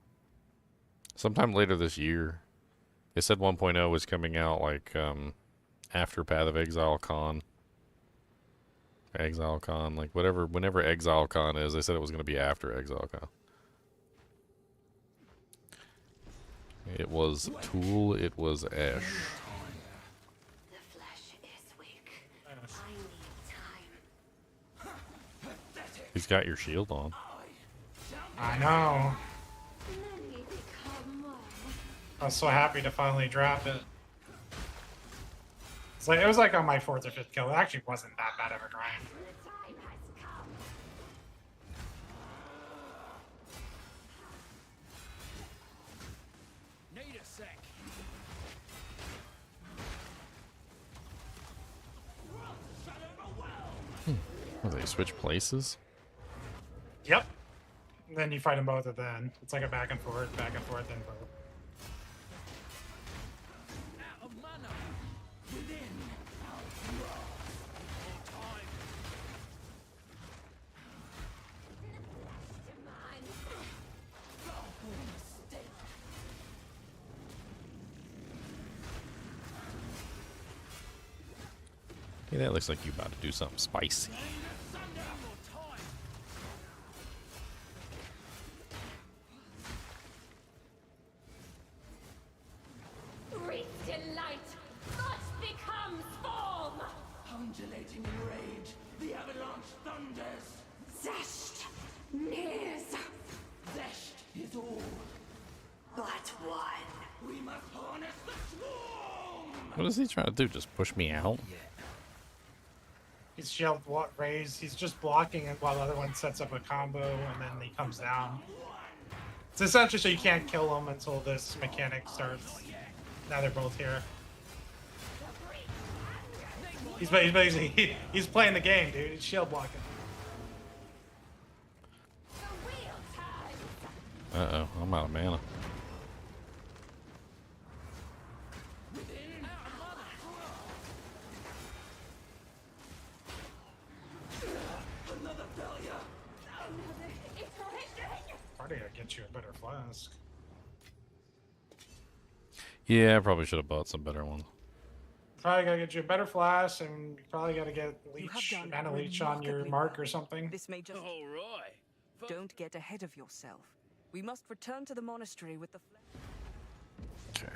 [SPEAKER 1] Sometime later this year. They said 1.0 was coming out like after Path of Exile Con. Exile Con, like whenever Exile Con is, they said it was going to be after Exile Con. It was Tool, it was Ash.
[SPEAKER 10] The flesh is weak. I need time.
[SPEAKER 1] He's got your shield on.
[SPEAKER 8] I know.
[SPEAKER 10] Many become more.
[SPEAKER 8] I was so happy to finally drop it. It's like it was like on my 4th or 5th kill. It actually wasn't that bad of a grind.
[SPEAKER 10] The time has come.
[SPEAKER 6] Need a sec.
[SPEAKER 1] Oh, they switch places?
[SPEAKER 8] Yep. And then you fight them both at the end. It's like a back and forth, and both.
[SPEAKER 6] Out of mana. Within. More time.
[SPEAKER 1] Hey, that looks like you about to do something spicy.
[SPEAKER 10] Reach delight. Thought becomes form.
[SPEAKER 6] Undulating in rage. The avalanche thunders.
[SPEAKER 10] Zest. Nears.
[SPEAKER 6] Zest is all.
[SPEAKER 10] But one.
[SPEAKER 6] We must harness the swarm.
[SPEAKER 1] What is he trying to do? Just push me out?
[SPEAKER 8] He's shield raised. He's just blocking it while the other one sets up a combo, and then he comes down. It's essentially so you can't kill him until this mechanic starts. Now they're both here. He's basically he's playing the game, dude. He's shield blocking.
[SPEAKER 10] The real time.
[SPEAKER 1] Uh-oh, I'm out of mana.
[SPEAKER 6] Another failure.
[SPEAKER 8] Probably gotta get you a better flask.
[SPEAKER 1] Yeah, I probably should have bought some better ones.
[SPEAKER 8] Probably gotta get you a better flask, and you probably gotta get
[SPEAKER 9] You have
[SPEAKER 8] leech,
[SPEAKER 9] done
[SPEAKER 8] mana leech on your
[SPEAKER 9] remarkably
[SPEAKER 8] mark
[SPEAKER 9] well.
[SPEAKER 8] or something.
[SPEAKER 9] This may just.
[SPEAKER 6] All right.
[SPEAKER 9] Don't get ahead of yourself. We must return to the monastery with the flesh.
[SPEAKER 1] Okay.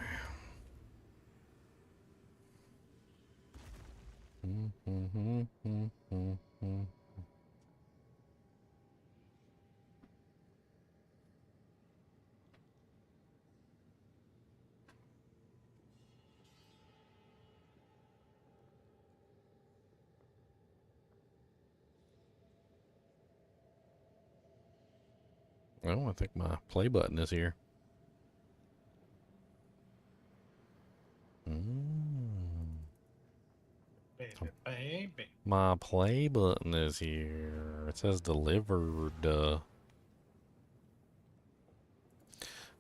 [SPEAKER 1] Oh, I think my play button is here.
[SPEAKER 8] Baby, baby.
[SPEAKER 1] My play button is here. It says delivered.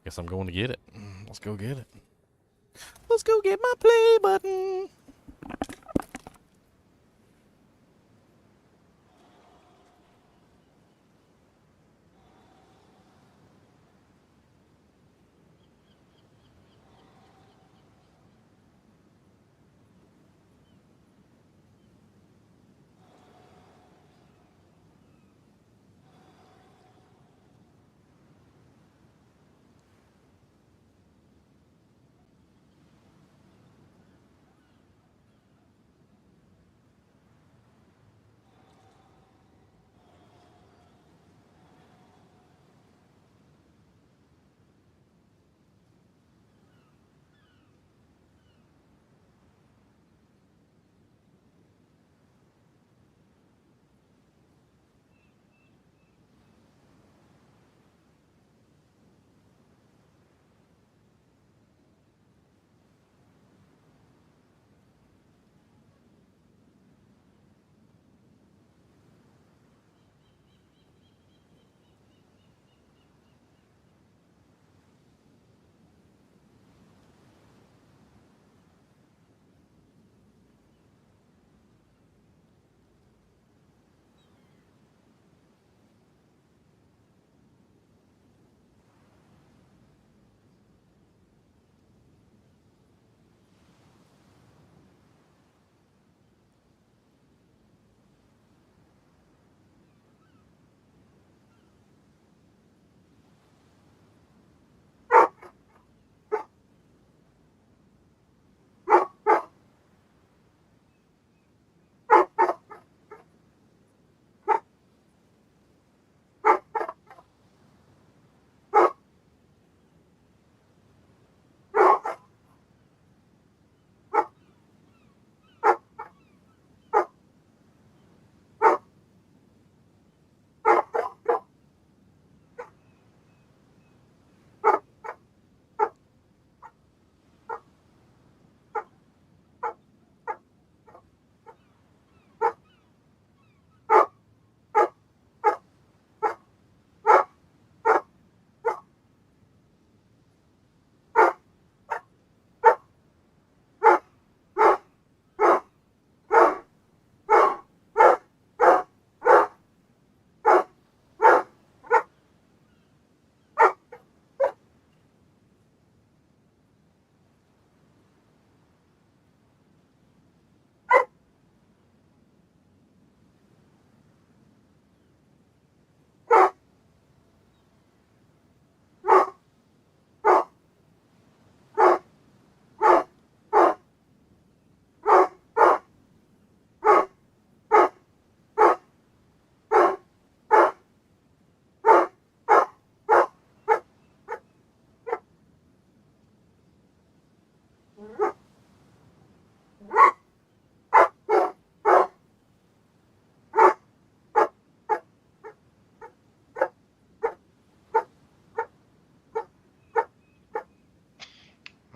[SPEAKER 1] Guess I'm going to get it. Let's go get it. Let's go get my play button.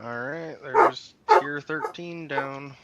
[SPEAKER 2] Alright, there's tier 13 down.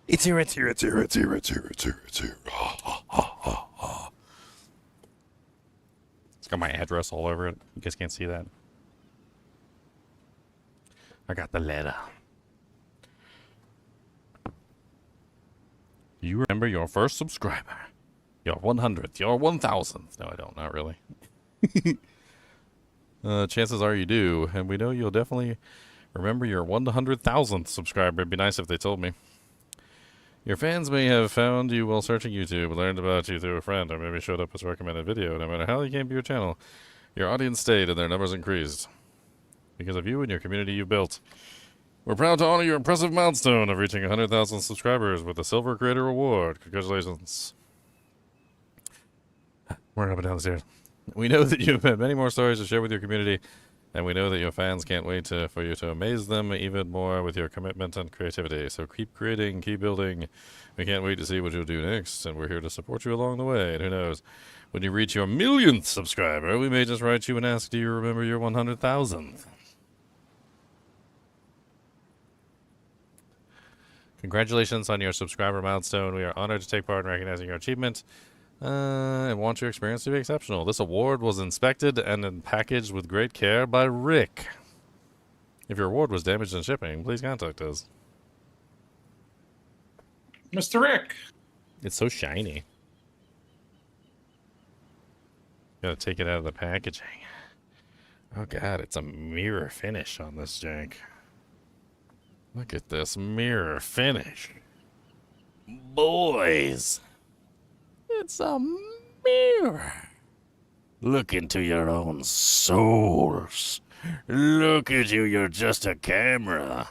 [SPEAKER 1] It's here, it's here, it's here, it's here, it's here, it's here, it's here. It's got my address all over it. You guys can't see that. I got the letter. You remember your first subscriber. Your 100th, your 1000th. No, I don't, not really. Chances are you do, and we know you'll definitely remember your 100,000th subscriber. It'd be nice if they told me. Your fans may have found you while searching YouTube, learned about you through a friend, or maybe showed up as a recommended video. No matter how you came to your channel, your audience stayed and their numbers increased. Because of you and your community you built. We're proud to honor your impressive milestone of reaching 100,000 subscribers with the Silver Creator Award. Congratulations. We're up and down the stairs. We know that you have many more stories to share with your community, and we know that your fans can't wait for you to amaze them even more with your commitment and creativity. So keep creating, keep building. We can't wait to see what you'll do next, and we're here to support you along the way. And who knows, when you reach your 1,000,000th subscriber, we may just write you and ask, do you remember your 100,000th? Congratulations on your subscriber milestone. We are honored to take part in recognizing your achievement and want your experience to be exceptional. This award was inspected and packaged with great care by Rick. If your award was damaged in shipping, please contact us.
[SPEAKER 8] Mr. Rick.
[SPEAKER 1] It's so shiny. Gotta take it out of the packaging. Oh god, it's a mirror finish on this jank. Look at this mirror finish. Boys, it's a mirror. Look into your own souls. Look at you, you're just a camera.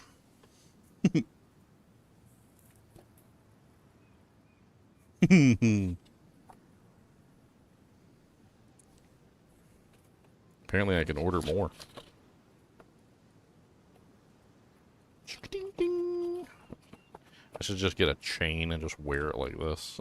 [SPEAKER 1] Apparently I can order more. I should just get a chain and just wear it like this.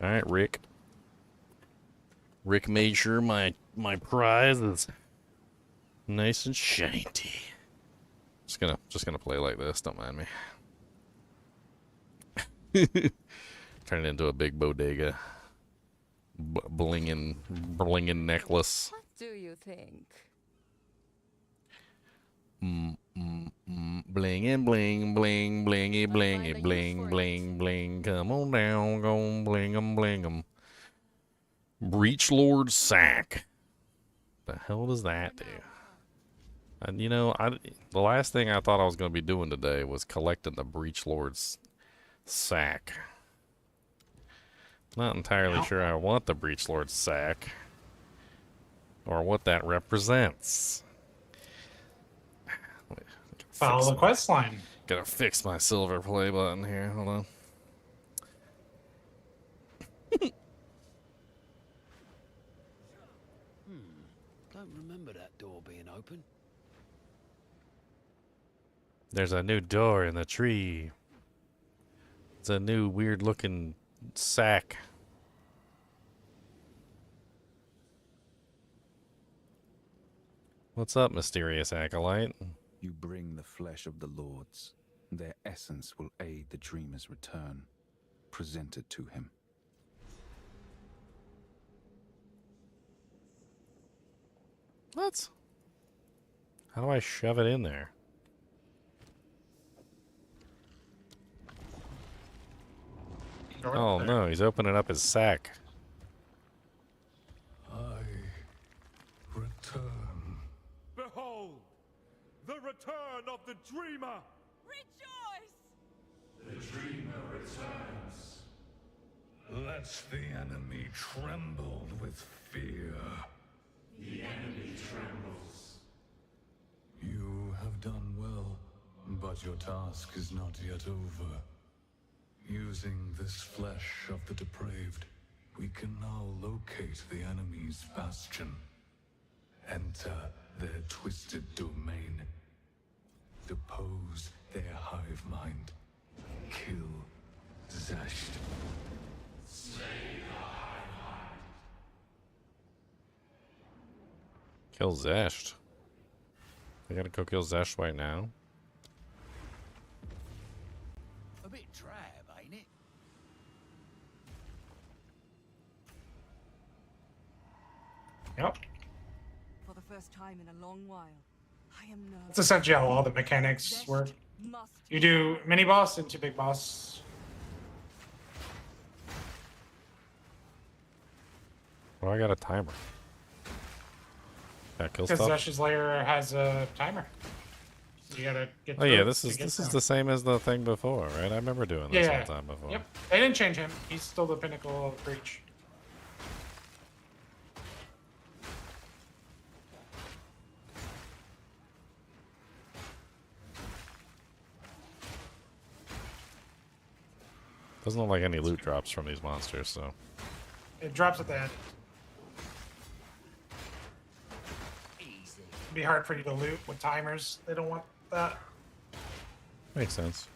[SPEAKER 1] Alright, Rick. Rick made sure my prize is nice and shiny. Just gonna play like this, don't mind me. Turn it into a big bodega. Blingin' necklace.
[SPEAKER 9] What do you think?
[SPEAKER 1] Blingin' bling, bling, blingy, blingy, bling, bling, bling. Come on down, go bling 'em, bling 'em. Breach Lord sack. The hell does that do? And you know, the last thing I thought I was going to be doing today was collecting the Breach Lord's sack. Not entirely sure I want the Breach Lord's sack or what that represents.
[SPEAKER 8] Follow the quest line.
[SPEAKER 1] Gotta fix my silver play button here. Hold on.
[SPEAKER 6] Don't remember that door being open.
[SPEAKER 1] There's a new door in the tree. It's a new weird looking sack. What's up, mysterious acolyte?
[SPEAKER 11] You bring the flesh of the lords. Their essence will aid the dreamer's return. Present it to him.
[SPEAKER 1] What? How do I shove it in there? Oh no, he's opening up his sack.
[SPEAKER 12] I return.
[SPEAKER 13] Behold, the return of the dreamer!
[SPEAKER 9] Rejoice!
[SPEAKER 12] The dreamer returns. Lets the enemy tremble with fear. The enemy trembles. You have done well, but your task is not yet over. Using this flesh of the depraved, we can now locate the enemy's bastion. Enter their twisted domain. Depose their hive mind. Kill Zasht. Slay the hive mind.
[SPEAKER 1] kill Zesht. I gotta go kill Zesht right now.
[SPEAKER 6] A bit drab, ain't it?
[SPEAKER 8] Yep.
[SPEAKER 9] For the first time in a long while, I am nervous.
[SPEAKER 8] That's essentially how all the mechanics work. You do mini boss and 2 big boss.
[SPEAKER 1] Oh, I got a timer. That kill
[SPEAKER 8] Because
[SPEAKER 1] stuff.
[SPEAKER 8] Zesh's layer has a timer. You gotta get.
[SPEAKER 1] Oh yeah,
[SPEAKER 8] through
[SPEAKER 1] this
[SPEAKER 8] it
[SPEAKER 1] is
[SPEAKER 8] to get
[SPEAKER 1] this is
[SPEAKER 8] down.
[SPEAKER 1] the same as the thing before, right? I remember doing this
[SPEAKER 8] Yeah.
[SPEAKER 1] all the time before.
[SPEAKER 8] Yep. They didn't change him. He's still the pinnacle of breach.
[SPEAKER 1] Doesn't look like any loot drops from these monsters, so.
[SPEAKER 8] It drops at the end. It'd be hard for you to loot with timers. They don't want that.
[SPEAKER 1] Makes sense.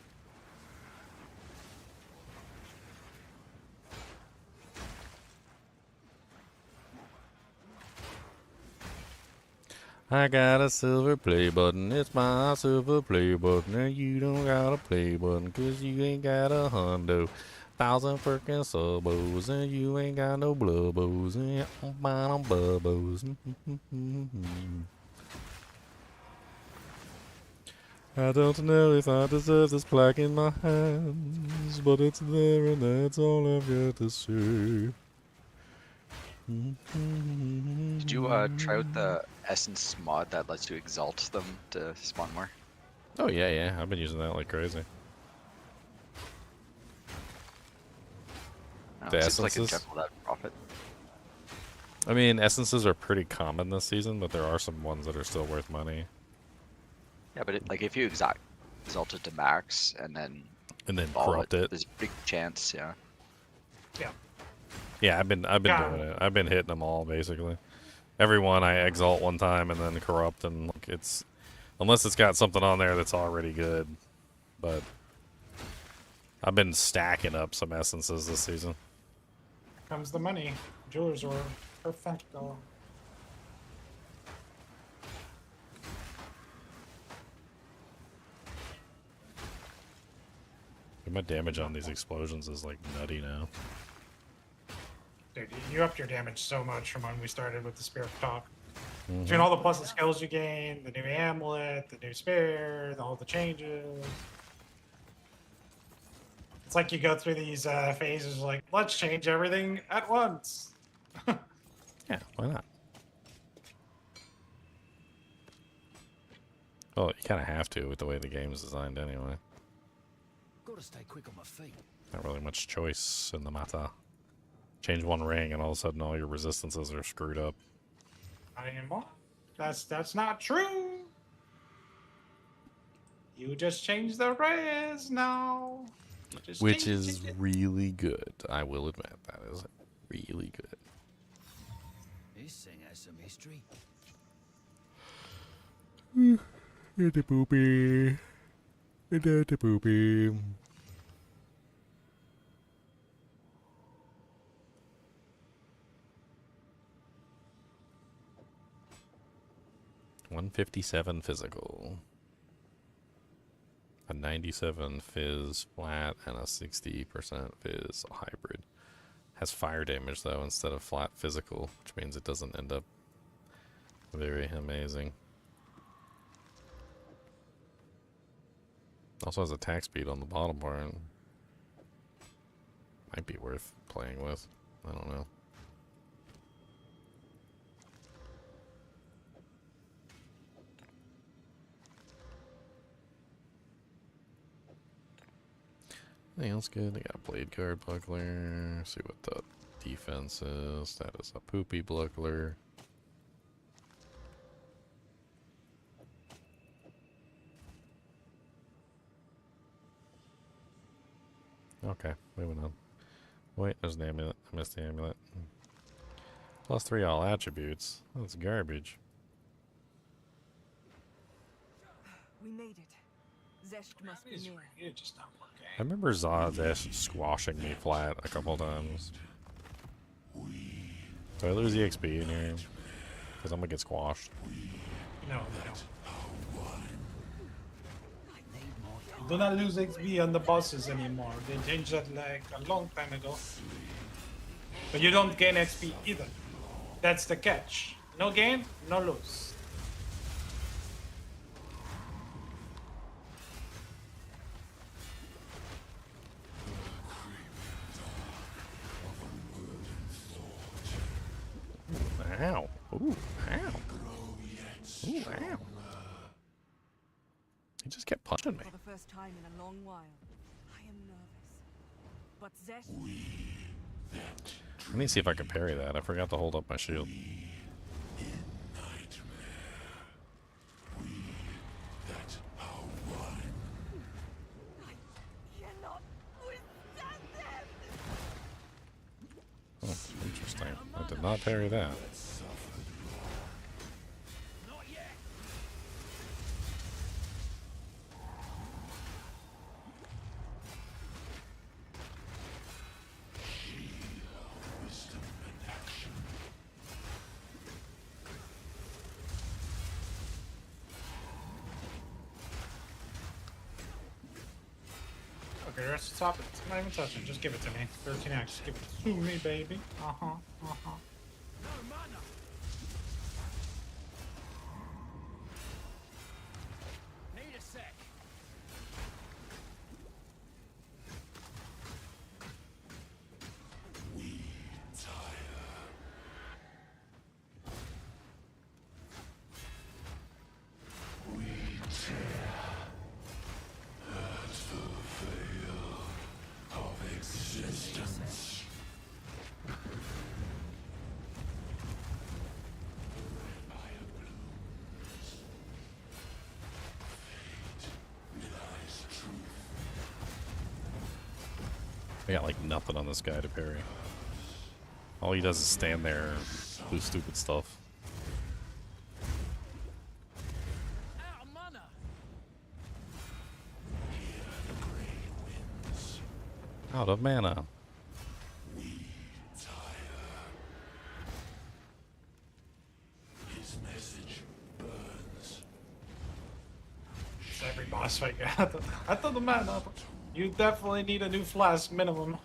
[SPEAKER 1] I got a silver play button, it's my silver play button, and you don't got a play button, 'cause you ain't got a hundo. 1,000 freaking subos, and you ain't got no blubbos, and I'm buying bubbos. I don't know if I deserve this plaque in my hands, but it's there and that's all I've got to say.
[SPEAKER 7] Did you try out the essence mod that lets you exalt them to spawn more?
[SPEAKER 1] Oh yeah, I've been using that like crazy. The
[SPEAKER 7] Seems like a
[SPEAKER 1] essences?
[SPEAKER 7] general that profit.
[SPEAKER 1] I mean, essences are pretty common this season, but there are some ones that are still worth money.
[SPEAKER 7] Yeah, but like if you exalt it to max and then
[SPEAKER 1] Corrupt it.
[SPEAKER 7] there's a big chance. Yeah.
[SPEAKER 8] Yeah.
[SPEAKER 1] Yeah, I've been doing it. I've been hitting them all basically. Every one I exalt one time and then corrupt, and like, it's unless it's got something on there that's already good. But I've been stacking up some essences this season.
[SPEAKER 8] Comes the money. Jewelers are perfecto.
[SPEAKER 1] My damage on these explosions is like nutty now.
[SPEAKER 8] Dude, you upped your damage so much from when we started with the Spirit Talk.
[SPEAKER 1] Mhm.
[SPEAKER 8] Between all the plus skills you gained, the new amulet, the new spear, all the changes. It's like you go through these phases like, let's change everything at once.
[SPEAKER 1] Yeah, why not? Well, you kind of have to with the way the game is designed anyway.
[SPEAKER 6] Gotta stay quick on my feet.
[SPEAKER 1] Not really much choice in the matter. Change one ring and all of a sudden all your resistances are screwed up.
[SPEAKER 8] Not anymore. That's not true. You just changed the res now. You just
[SPEAKER 1] Which
[SPEAKER 8] changed
[SPEAKER 1] is
[SPEAKER 8] it.
[SPEAKER 1] really good. I will admit that is really good.
[SPEAKER 6] This thing has some history.
[SPEAKER 1] Itty poopy. Itty poopy. $157 physical. A 97 fizz flat and a 60% fizz hybrid. Has fire damage though instead of flat physical, which means it doesn't end up very amazing. Also has attack speed on the bottom part. Might be worth playing with. I don't know. Anything else good? They got blade guard buckler. See what the defense is. That is a poopy buckler. Okay, moving on. Wait, there's an amulet. I missed the amulet. +3 all attributes. That's garbage.
[SPEAKER 9] We made it. Zesht must be near.
[SPEAKER 8] It's just not working.
[SPEAKER 1] I remember Zod squashing me flat a couple times. Do I lose the XP in here? Because I'm gonna get squashed.
[SPEAKER 8] No, no. You do not lose XP on the bosses anymore. They changed that like a long time ago. But you don't gain XP either. That's the catch. No gain, no lose.
[SPEAKER 1] Ow. Ooh, ow. Ooh, ow. He just kept punching me.
[SPEAKER 9] For the first time in a long while, I am nervous. But Zesh...
[SPEAKER 1] Let me see if I can parry that. I forgot to hold up my shield. Oh, interesting. I did not parry that.
[SPEAKER 8] Okay, let's stop it. I'm not even touching. Just give it to me. 13x. Just give it to me, baby. Uh-huh. Uh-huh.
[SPEAKER 6] Need a sec.
[SPEAKER 1] I got like nothing on this guy to parry. All he does is stand there and do stupid stuff.
[SPEAKER 6] Out of mana.
[SPEAKER 1] Out of mana.
[SPEAKER 8] It's every boss fight. I thought the mana. You definitely need a new flask minimum.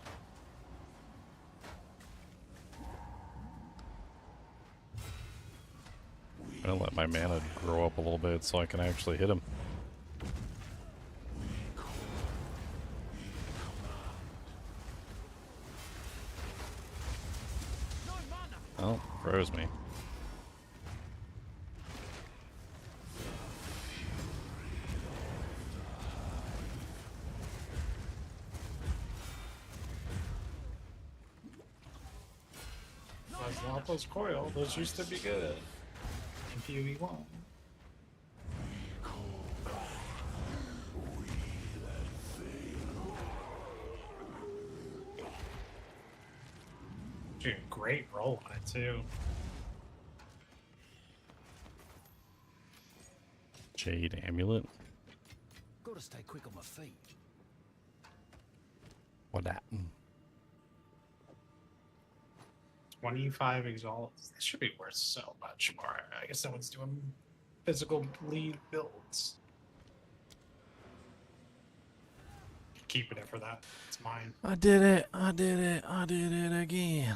[SPEAKER 1] I'm gonna let my mana grow up a little bit so I can actually hit him. Oh, froze me.
[SPEAKER 8] Lapo's coil, those used to be good in PoE1. Dude, great roll on it too.
[SPEAKER 1] Jade amulet.
[SPEAKER 6] Gotta stay quick on my feet.
[SPEAKER 1] What that?
[SPEAKER 8] 25 exalts. This should be worth so much more. I guess someone's doing physical bleed builds. Keeping it for that. It's mine.
[SPEAKER 1] I did it. I did it. I did it again.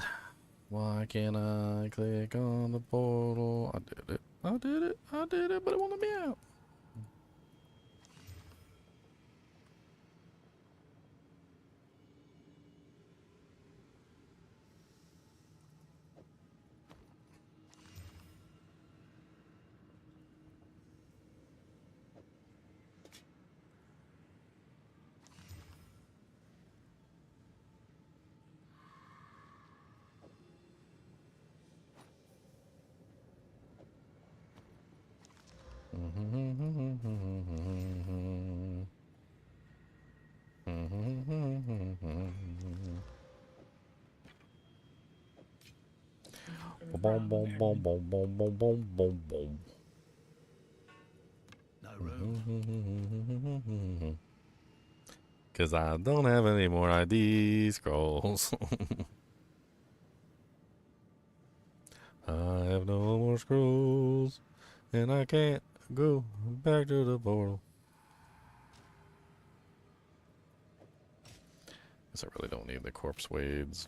[SPEAKER 1] Why can't I click on the portal? I did it. I did it. I did it, but it won't let me out. Boom, boom, boom, boom, boom, boom, boom, boom, boom.
[SPEAKER 6] No room.
[SPEAKER 1] Cause I don't have any more ID scrolls. I have have no more scrolls, and I can't go back to the portal. Guess I really don't need the corpse wades.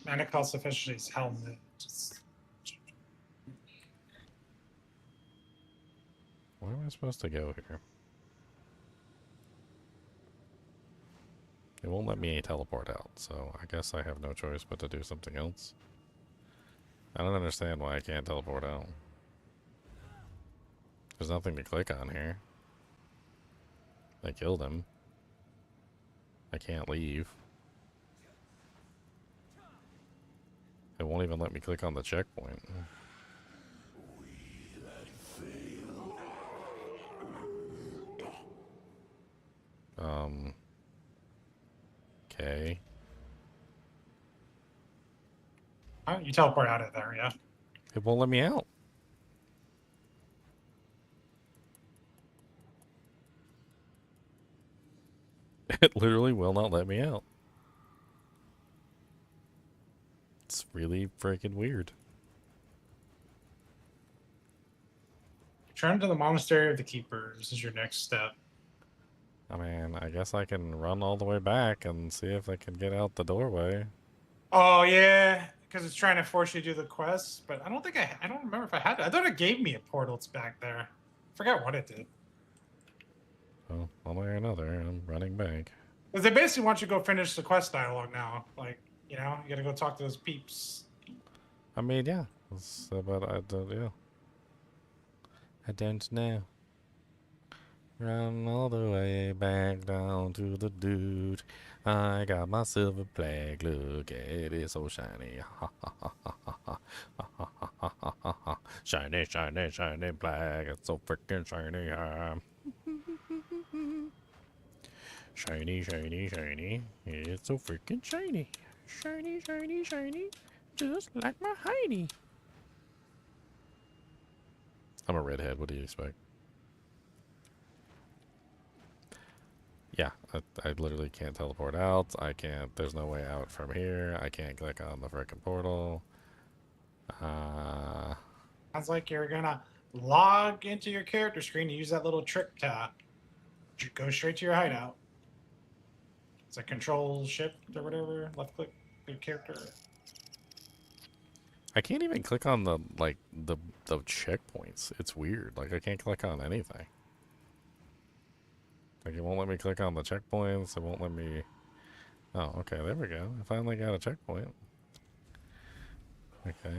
[SPEAKER 8] Mana cost efficiency is helmet.
[SPEAKER 1] Where am I supposed to go here? It won't let me teleport out, so I guess I have no choice but to do something else. I don't understand why I can't teleport out. There's nothing to click on here. I killed him. I can't leave. It won't even let me click on the checkpoint. Okay.
[SPEAKER 8] Oh, you teleport out of there, yeah.
[SPEAKER 1] It won't let me out. It literally will not let me out. It's really freaking weird.
[SPEAKER 8] Return to the Monastery of the Keepers is your next step.
[SPEAKER 1] I mean, I guess I can run all the way back and see if I can get out the doorway.
[SPEAKER 8] Oh yeah, because it's trying to force you to do the quests, but I don't think I don't remember if I had it. I thought it gave me a portal. It's back there. I forgot what it did.
[SPEAKER 1] Well, one way or another, I'm running back.
[SPEAKER 8] Because they basically want you to go finish the quest dialogue now. Like, you know, you gotta go talk to those peeps.
[SPEAKER 1] I mean, yeah. But I don't, yeah. I don't know. Run all the way back down to the dude. I got my silver plaque. Look at it, it's so shiny. Ha ha ha ha ha ha ha ha ha ha ha. Shiny, shiny, shiny plaque. It's so freaking shiny. Shiny, shiny, shiny. It's so freaking shiny. Shiny, shiny, shiny. Just like my Heidi. I'm a redhead. What do you expect? Yeah, I literally can't teleport out. I can't. There's no way out from here. I can't click on the frickin' portal.
[SPEAKER 8] Sounds like you're gonna log into your character screen and use that little trick to go straight to your hideout. It's a control shift or whatever. Left click your character.
[SPEAKER 1] I can't even click on the checkpoints. It's weird. Like I can't click on anything. Like it won't let me click on the checkpoints. It won't let me. Oh, okay. There we go. I finally got a checkpoint. Okay.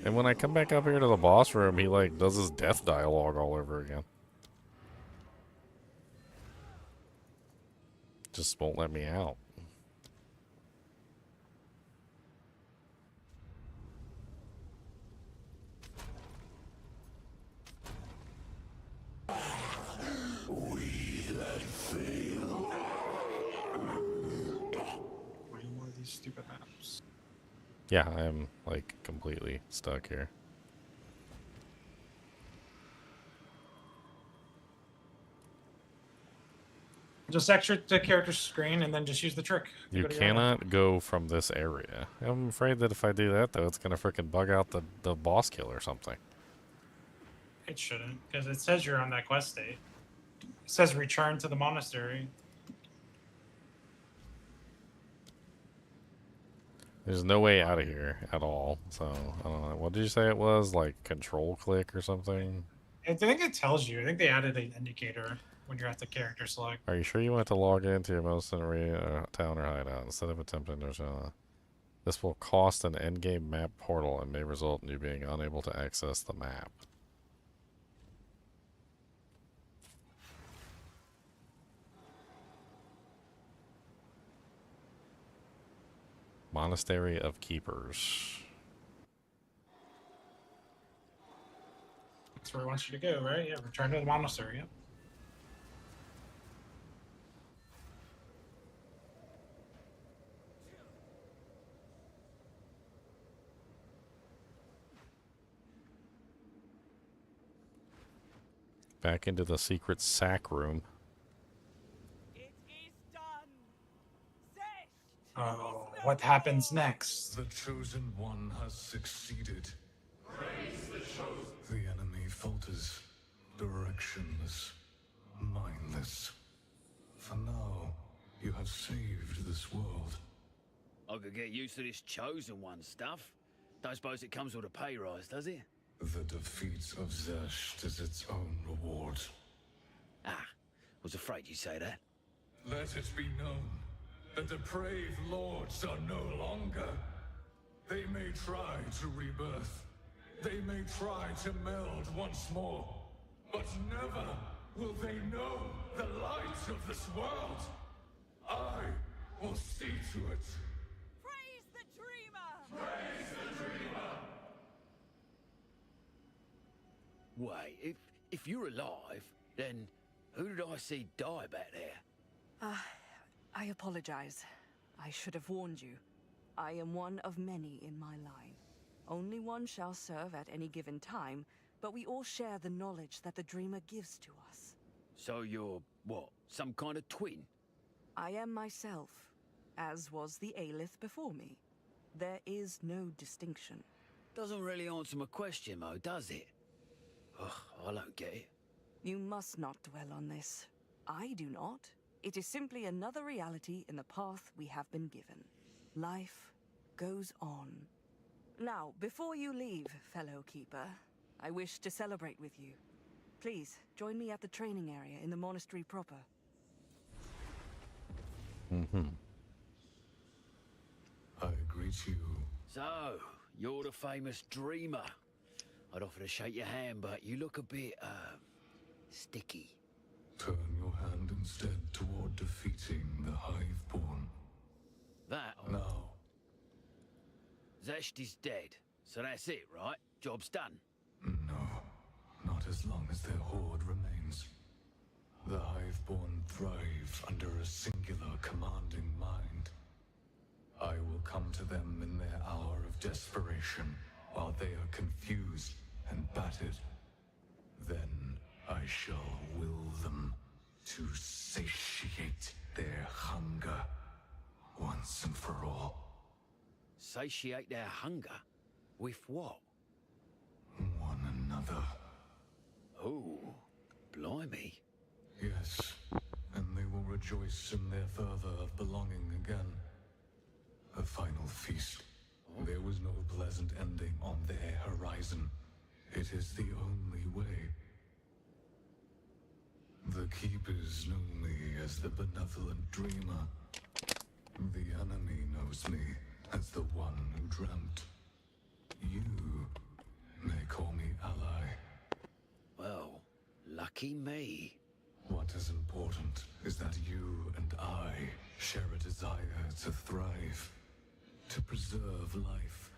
[SPEAKER 1] And when I come back up here to the boss room, he like does his death dialogue all over again. Just won't let me out.
[SPEAKER 8] More of these stupid maps.
[SPEAKER 1] Yeah, I am like completely stuck here.
[SPEAKER 8] Just exit the character screen and then just use the trick.
[SPEAKER 1] You cannot go from this area. I'm afraid that if I do that, though, it's going to freaking bug out the boss kill or something.
[SPEAKER 8] It shouldn't, because it says you're on that quest state. It says return to the monastery.
[SPEAKER 1] There's no way out of here at all. So, I don't know. What did you say it was? Like control click or something?
[SPEAKER 8] I think it tells you. I think they added an indicator when you're at the character select.
[SPEAKER 1] Are you sure you want to log into your most town or hideout instead of attempting to... This will cost an endgame map portal and may result in you being unable to access the map. Monastery of Keepers.
[SPEAKER 8] That's where it wants you to go, right? Yeah, return to the monastery. Yep.
[SPEAKER 1] Back into the secret sack room.
[SPEAKER 9] It is done. Zesh
[SPEAKER 8] Oh. what happens next?
[SPEAKER 12] The chosen one has succeeded.
[SPEAKER 6] Praise the chosen.
[SPEAKER 12] The enemy falters, directionless, mindless. For now, you have saved this world.
[SPEAKER 14] I could get used to this chosen one stuff. Don't suppose it comes with a pay rise, does it?
[SPEAKER 12] The defeat of Zesht is its own reward.
[SPEAKER 14] Ah, was afraid you'd say that.
[SPEAKER 12] Let it be known, the depraved lords are no longer. They may try to rebirth. They may try to meld once more. But never will they know the light of this world. I will see to it.
[SPEAKER 9] Praise the dreamer!
[SPEAKER 6] Praise the dreamer!
[SPEAKER 14] Wait, if you're alive, then who did I see die back there?
[SPEAKER 4] I apologize. I should have warned you. I am one of many in my line. Only one shall serve at any given time, but we all share the knowledge that the Dreamer gives to us.
[SPEAKER 14] So you're, what, some kind of twin?
[SPEAKER 4] I am myself, as was the Aelith before me. There is no distinction.
[SPEAKER 14] Doesn't really answer my question, though, does it? Ugh, I don't get it.
[SPEAKER 4] You must not dwell on this. I do not. It is simply another reality in the path we have been given. Life goes on. Now, before you leave, fellow keeper, I wish to celebrate with you. Please, join me at the training area in the monastery proper.
[SPEAKER 12] I greet you.
[SPEAKER 14] So, you're the famous dreamer. I'd offer to shake your hand, but you look a bit, sticky.
[SPEAKER 12] Turn your hand instead toward defeating the Hiveborn.
[SPEAKER 14] That?
[SPEAKER 12] Now.
[SPEAKER 14] Zesht is dead, so that's it, right? Job's done.
[SPEAKER 12] No, not as long as their horde remains. The Hiveborn thrive under a singular commanding mind. I will come to them in their hour of desperation, while they are confused and battered. Then I shall will them to satiate their hunger once and for all.
[SPEAKER 14] Satiate their hunger? With what?
[SPEAKER 12] One another.
[SPEAKER 14] Oh, blimey.
[SPEAKER 12] Yes, and they will rejoice in their fervor of belonging again. A final feast. There was no pleasant ending on their horizon. It is the only way. The Keepers know me as the benevolent dreamer. The enemy knows me as the one who dreamt. You may call me ally.
[SPEAKER 14] Well, lucky me.
[SPEAKER 12] What is important is that you and I share a desire to thrive, to preserve life,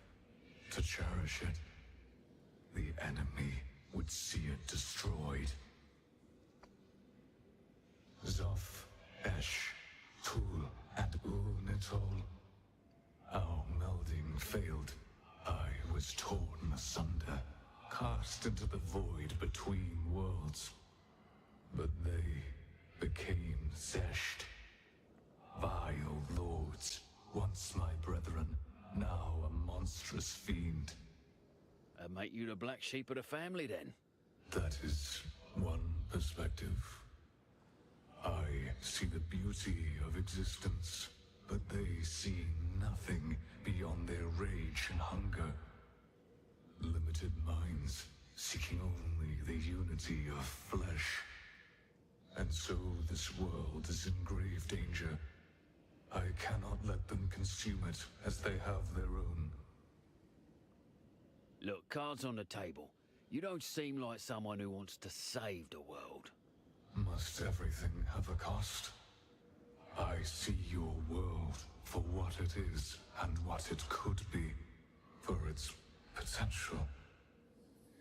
[SPEAKER 12] to cherish it. The enemy would see it destroyed. Zoth, Esh, Tul, and Ul-Nitol. Our melding failed. I was torn asunder, cast into the void between worlds. But they became Zesht. Vile lords, once my brethren, now a monstrous fiend.
[SPEAKER 14] Make you the black sheep of the family, then?
[SPEAKER 12] That is one perspective. I see the beauty of existence, but they see nothing beyond their rage and hunger. Limited minds, seeking only the unity of flesh. And so this world is in grave danger. I cannot let them consume it as they have their own.
[SPEAKER 14] Look, cards on the table. You don't seem like someone who wants to save the world.
[SPEAKER 12] Must everything have a cost? I see your world for what it is and what it could be, for its potential.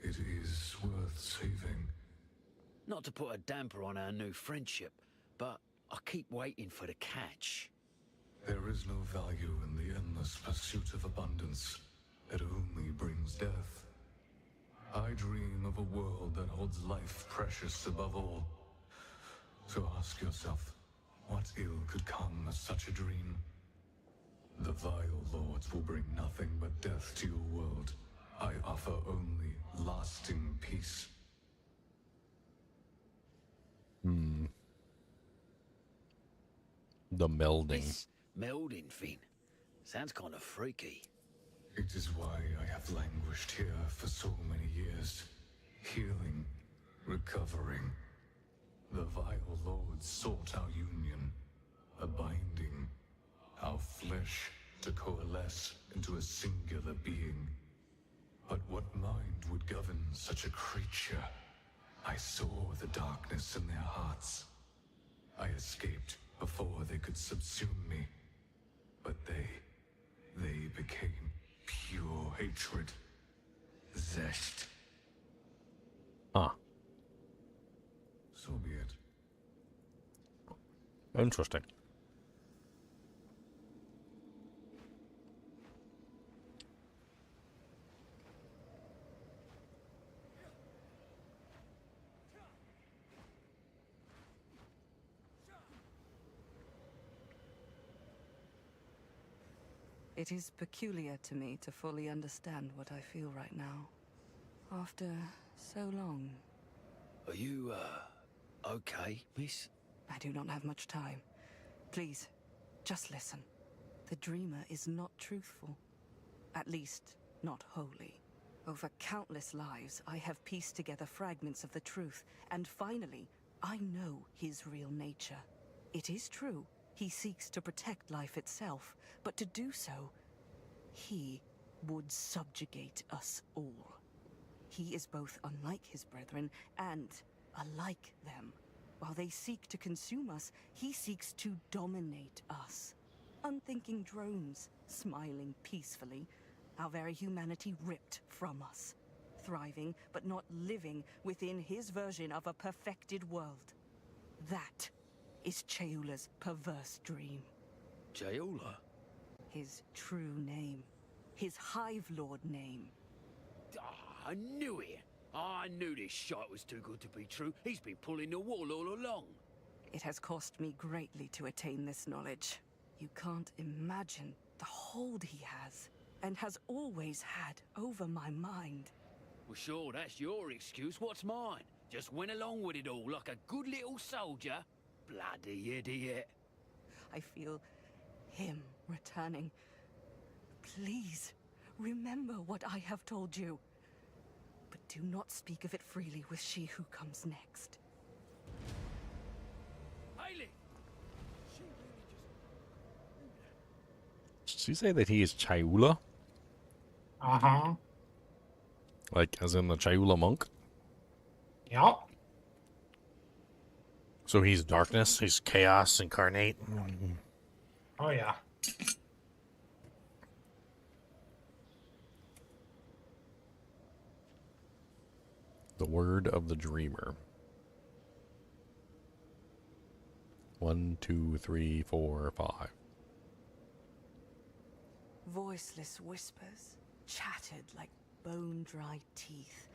[SPEAKER 12] It is worth saving.
[SPEAKER 14] Not to put a damper on our new friendship, but I keep waiting for the catch.
[SPEAKER 12] There is no value in the endless pursuit of abundance. It only brings death. I dream of a world that holds life precious above all. So ask yourself, what ill could come of such a dream? The vile lords will bring nothing but death to your world. I offer only lasting peace.
[SPEAKER 1] The melding.
[SPEAKER 14] This melding thing sounds kind of freaky.
[SPEAKER 12] It is why I have languished here for so many years. Healing, recovering. The vile lords sought our union, a binding, our flesh to coalesce into a singular being. But what mind would govern such a creature? I saw the darkness in their hearts. I escaped before they could subsume me. But they became pure hatred. Zest.
[SPEAKER 1] Huh.
[SPEAKER 12] So be it.
[SPEAKER 1] Interesting.
[SPEAKER 4] It is peculiar to me to fully understand what I feel right now. After so long.
[SPEAKER 14] Are you, okay, miss?
[SPEAKER 4] I do not have much time. Please, just listen. The dreamer is not truthful. At least, not wholly. Over countless lives, I have pieced together fragments of the truth, and finally, I know his real nature. It is true, he seeks to protect life itself, but to do so, he would subjugate us all. He is both unlike his brethren and alike them. While they seek to consume us, he seeks to dominate us. Unthinking drones, smiling peacefully, our very humanity ripped from us. Thriving, but not living within his version of a perfected world. That is Cheula's perverse dream.
[SPEAKER 14] Cheula?
[SPEAKER 4] His true name. His Hive Lord name.
[SPEAKER 14] I knew it. I knew this shite was too good to be true. He's been pulling the wool all along.
[SPEAKER 4] It has cost me greatly to attain this knowledge. You can't imagine the hold he has, and has always had over my mind.
[SPEAKER 14] Well, sure, that's your excuse. What's mine? Just went along with it all like a good little soldier. Bloody idiot.
[SPEAKER 4] I feel him returning. Please, remember what I have told you. But do not speak of it freely with she who comes next.
[SPEAKER 14] Hailey!
[SPEAKER 1] Did she say that he is Cheula?
[SPEAKER 8] Uh-huh.
[SPEAKER 1] Like, as in the Cheula monk?
[SPEAKER 8] Yep.
[SPEAKER 1] So he's darkness, he's chaos incarnate.
[SPEAKER 8] Oh, yeah.
[SPEAKER 1] The word of the dreamer. 1, 2, 3, 4, 5.
[SPEAKER 4] Voiceless whispers chattered like bone-dry teeth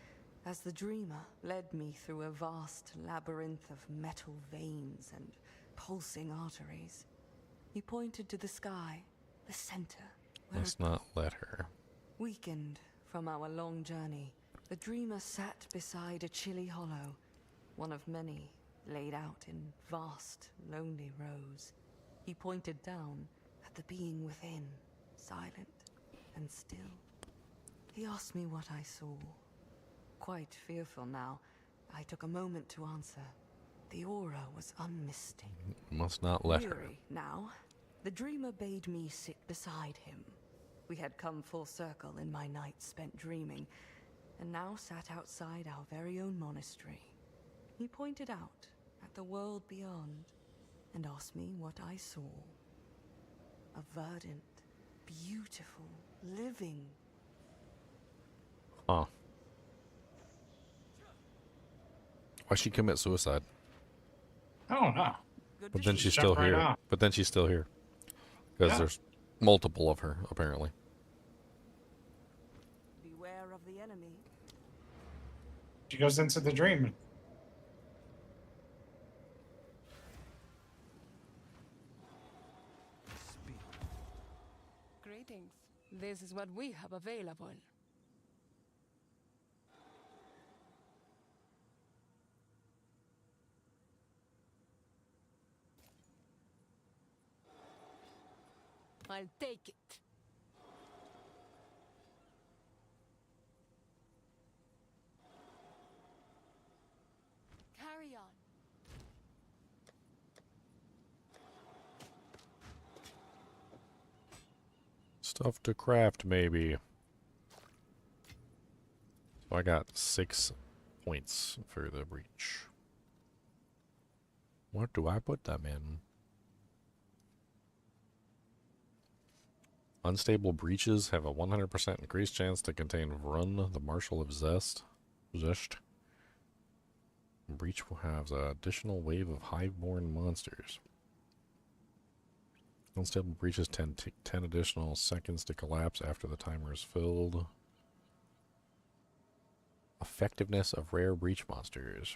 [SPEAKER 4] as the dreamer led me through a vast labyrinth of metal veins and pulsing arteries. He pointed to the sky, the center.
[SPEAKER 1] Let's not let her.
[SPEAKER 4] Weakened from our long journey, the dreamer sat beside a chilly hollow, one of many laid out in vast, lonely rows. He pointed down at the being within, silent and still. He asked me what I saw. Quite fearful now, I took a moment to answer. The aura was unmistakable.
[SPEAKER 1] Must not let her.
[SPEAKER 4] Weary now, the dreamer bade me sit beside him. We had come full circle in my nights spent dreaming, and now sat outside our very own monastery. He pointed out at the world beyond, and asked me what I saw. A verdant, beautiful, living.
[SPEAKER 1] Huh. Why'd she commit suicide?
[SPEAKER 8] I don't know.
[SPEAKER 1] But then she's
[SPEAKER 8] Jump
[SPEAKER 1] still
[SPEAKER 8] right
[SPEAKER 1] here.
[SPEAKER 8] out.
[SPEAKER 1] But then she's still here. Because
[SPEAKER 8] Yeah.
[SPEAKER 1] there's multiple of her, apparently.
[SPEAKER 4] Beware of the enemy.
[SPEAKER 8] She goes into the dream.
[SPEAKER 9] this is what we have available. I'll take it. Carry on.
[SPEAKER 1] Stuff to craft, maybe. So I got 6 points for the breach. What do I put them in? Unstable breaches have a 100% increased chance to contain Vrun, the Marshal of Zest. Breach will have an additional wave of hive-born monsters. Unstable breaches take 10 additional seconds to collapse after the timer is filled. Effectiveness of rare breach monsters.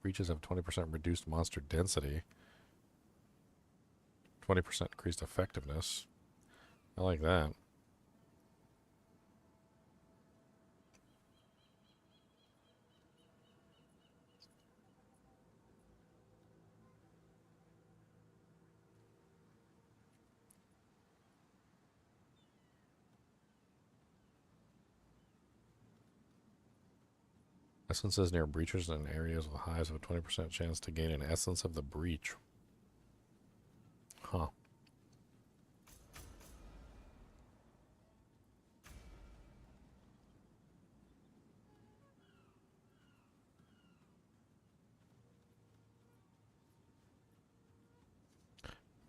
[SPEAKER 1] Breaches have 20% reduced monster density. 20% increased effectiveness. I like that. Essences near breaches and areas with hives have a 20% chance to gain an essence of the breach. Huh.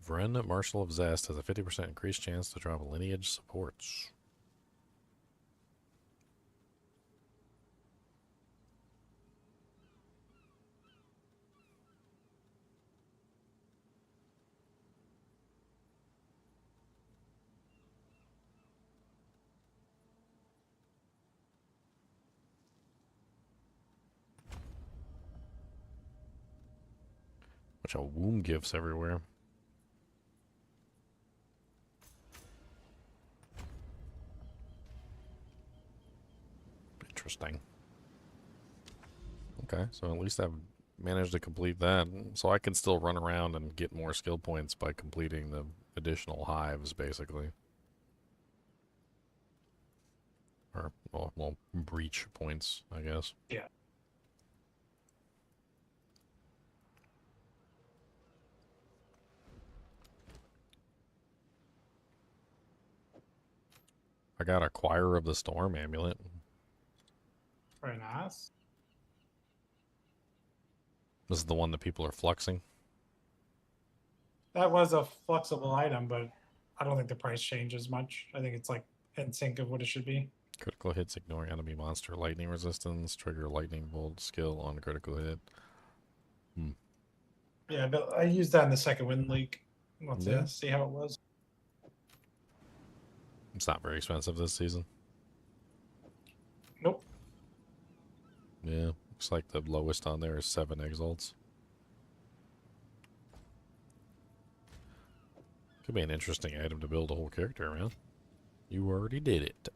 [SPEAKER 1] Vren, Marshal of Zest, has a 50% increased chance to drop lineage supports. Bunch of womb gifts everywhere. Interesting. Okay, so at least I've managed to complete that. So I can still run around and get more skill points by completing the additional hives, basically. Or, well, breach points, I guess.
[SPEAKER 8] Yeah.
[SPEAKER 1] I got Acquirer of the Storm amulet.
[SPEAKER 8] Very nice.
[SPEAKER 1] This is the one that people are fluxing.
[SPEAKER 8] That was a flexible item, but I don't think the price changes much. I think it's like in sync of what it should be.
[SPEAKER 1] Critical hits ignore enemy monster lightning resistance. Trigger lightning bolt skill on critical hit.
[SPEAKER 8] Yeah, but I used that in the second win league. Let's
[SPEAKER 1] Yeah.
[SPEAKER 8] see how it was.
[SPEAKER 1] It's not very expensive this season.
[SPEAKER 8] Nope.
[SPEAKER 1] Yeah, looks like the lowest on there is 7 exalts. Could be an interesting item to build a whole character around. You already did it.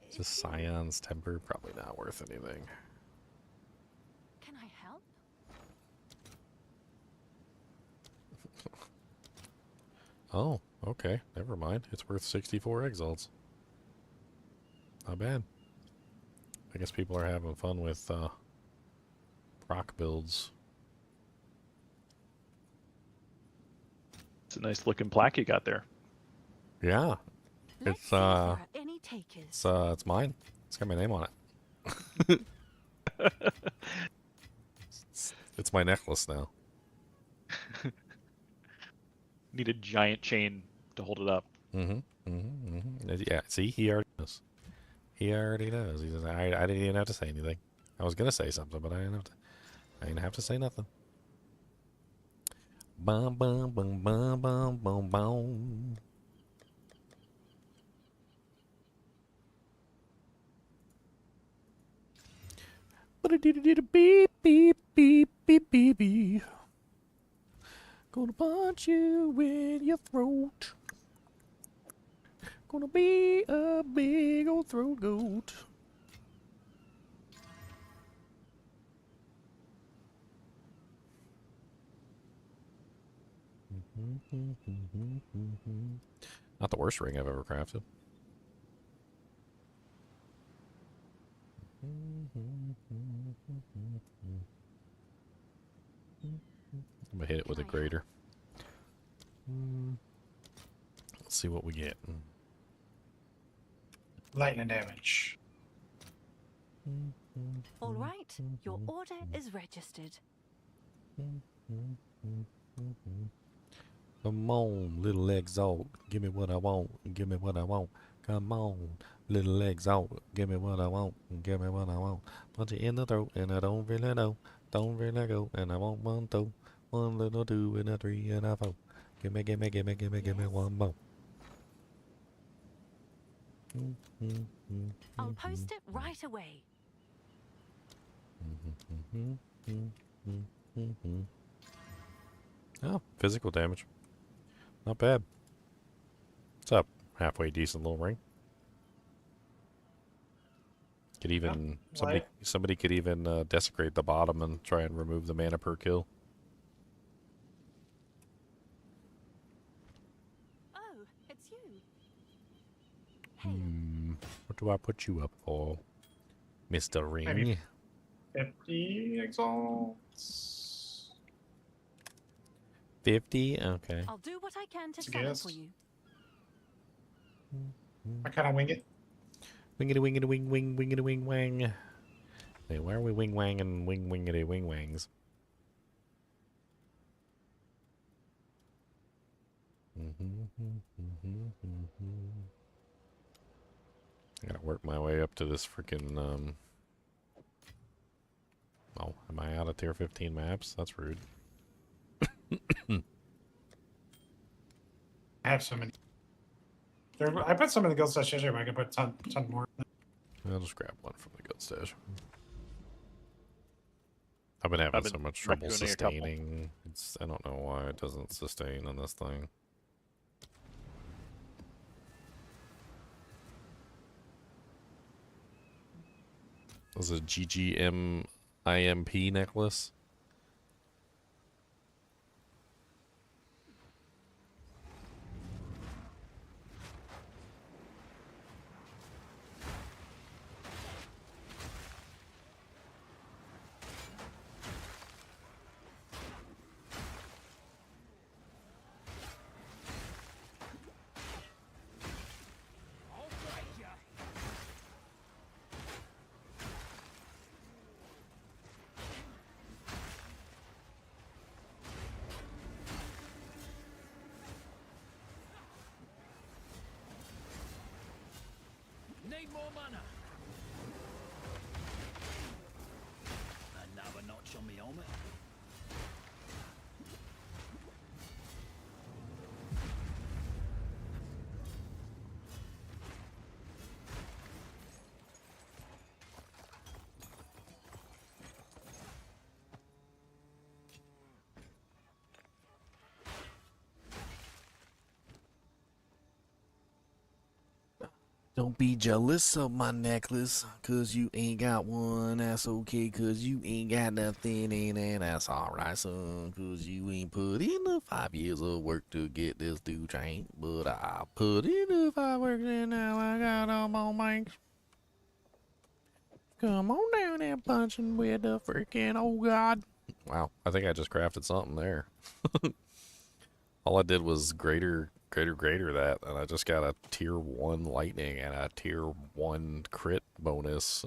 [SPEAKER 1] Is this Scion's Temper? Probably not worth anything.
[SPEAKER 9] Can I help?
[SPEAKER 1] Oh, okay. Never mind. It's worth 64 exalts. Not bad. I guess people are having fun with proc builds.
[SPEAKER 5] It's a nice looking plaque you got there.
[SPEAKER 1] Yeah.
[SPEAKER 9] Let's
[SPEAKER 1] It's
[SPEAKER 9] see if there are any takers.
[SPEAKER 1] it's mine. It's got my name on it. It's my necklace now.
[SPEAKER 5] Need a giant chain to hold it up.
[SPEAKER 1] Yeah, see, he already knows. He already knows. He says, I didn't even have to say anything. I was gonna say something, but I didn't have to say nothing. Bum bum bum bum bum bum bum. Beep beep beep beep beep beep. Gonna punch you in your throat. Gonna be a big old throat goat. Not the worst ring I've ever crafted. I'm gonna hit it with a grater. Let's see what we get.
[SPEAKER 8] Lightning damage.
[SPEAKER 4] All right, your order is registered.
[SPEAKER 1] Come on, little Exile, give me what I want, give me what I want. Come on, little Exile, give me what I want, give me what I want. Punch it in the throat, and I don't really know, don't really go, and I want one two, one little two, and a three, and a four. Give me, give me, give me, give me, give me one more.
[SPEAKER 4] I'll post it right away.
[SPEAKER 1] Oh, physical damage. Not bad. What's up? Halfway decent little ring. Could even somebody could even desecrate the bottom and try and remove the mana per kill.
[SPEAKER 4] Oh, it's you.
[SPEAKER 1] What do I put you up for, Mr. Ring?
[SPEAKER 8] Maybe 50 exalts.
[SPEAKER 1] 50? Okay.
[SPEAKER 4] I'll do what I can to sell it for you.
[SPEAKER 8] I kind of wing it.
[SPEAKER 1] Wingity wingity wing wing wingity wing wang. Hey, why are we wing wang and wing wingity wing wangs? I gotta work my way up to this freaking Oh, am I out of tier 15 maps? That's rude.
[SPEAKER 8] I have so many. I put some in the guild stash yesterday, but I can put a ton more.
[SPEAKER 1] I'll just grab one from the guild stash. I've been having so much trouble sustaining. I don't know why it doesn't sustain on this thing. This is a GGMIMP necklace.
[SPEAKER 14] Need more mana. Another notch on me helmet.
[SPEAKER 1] Don't be jealous of my necklace, cause you ain't got one, that's okay, cause you ain't got nothing, and that's alright, son, cause you ain't put in the 5 years of work to get this dude chain, but I put in the 5 work and now I got them on mics. Come on down and punching with the freaking oh god. Wow, I think I just crafted something there. All I did was greater that, and I just got a tier 1 lightning and a tier 1 crit bonus,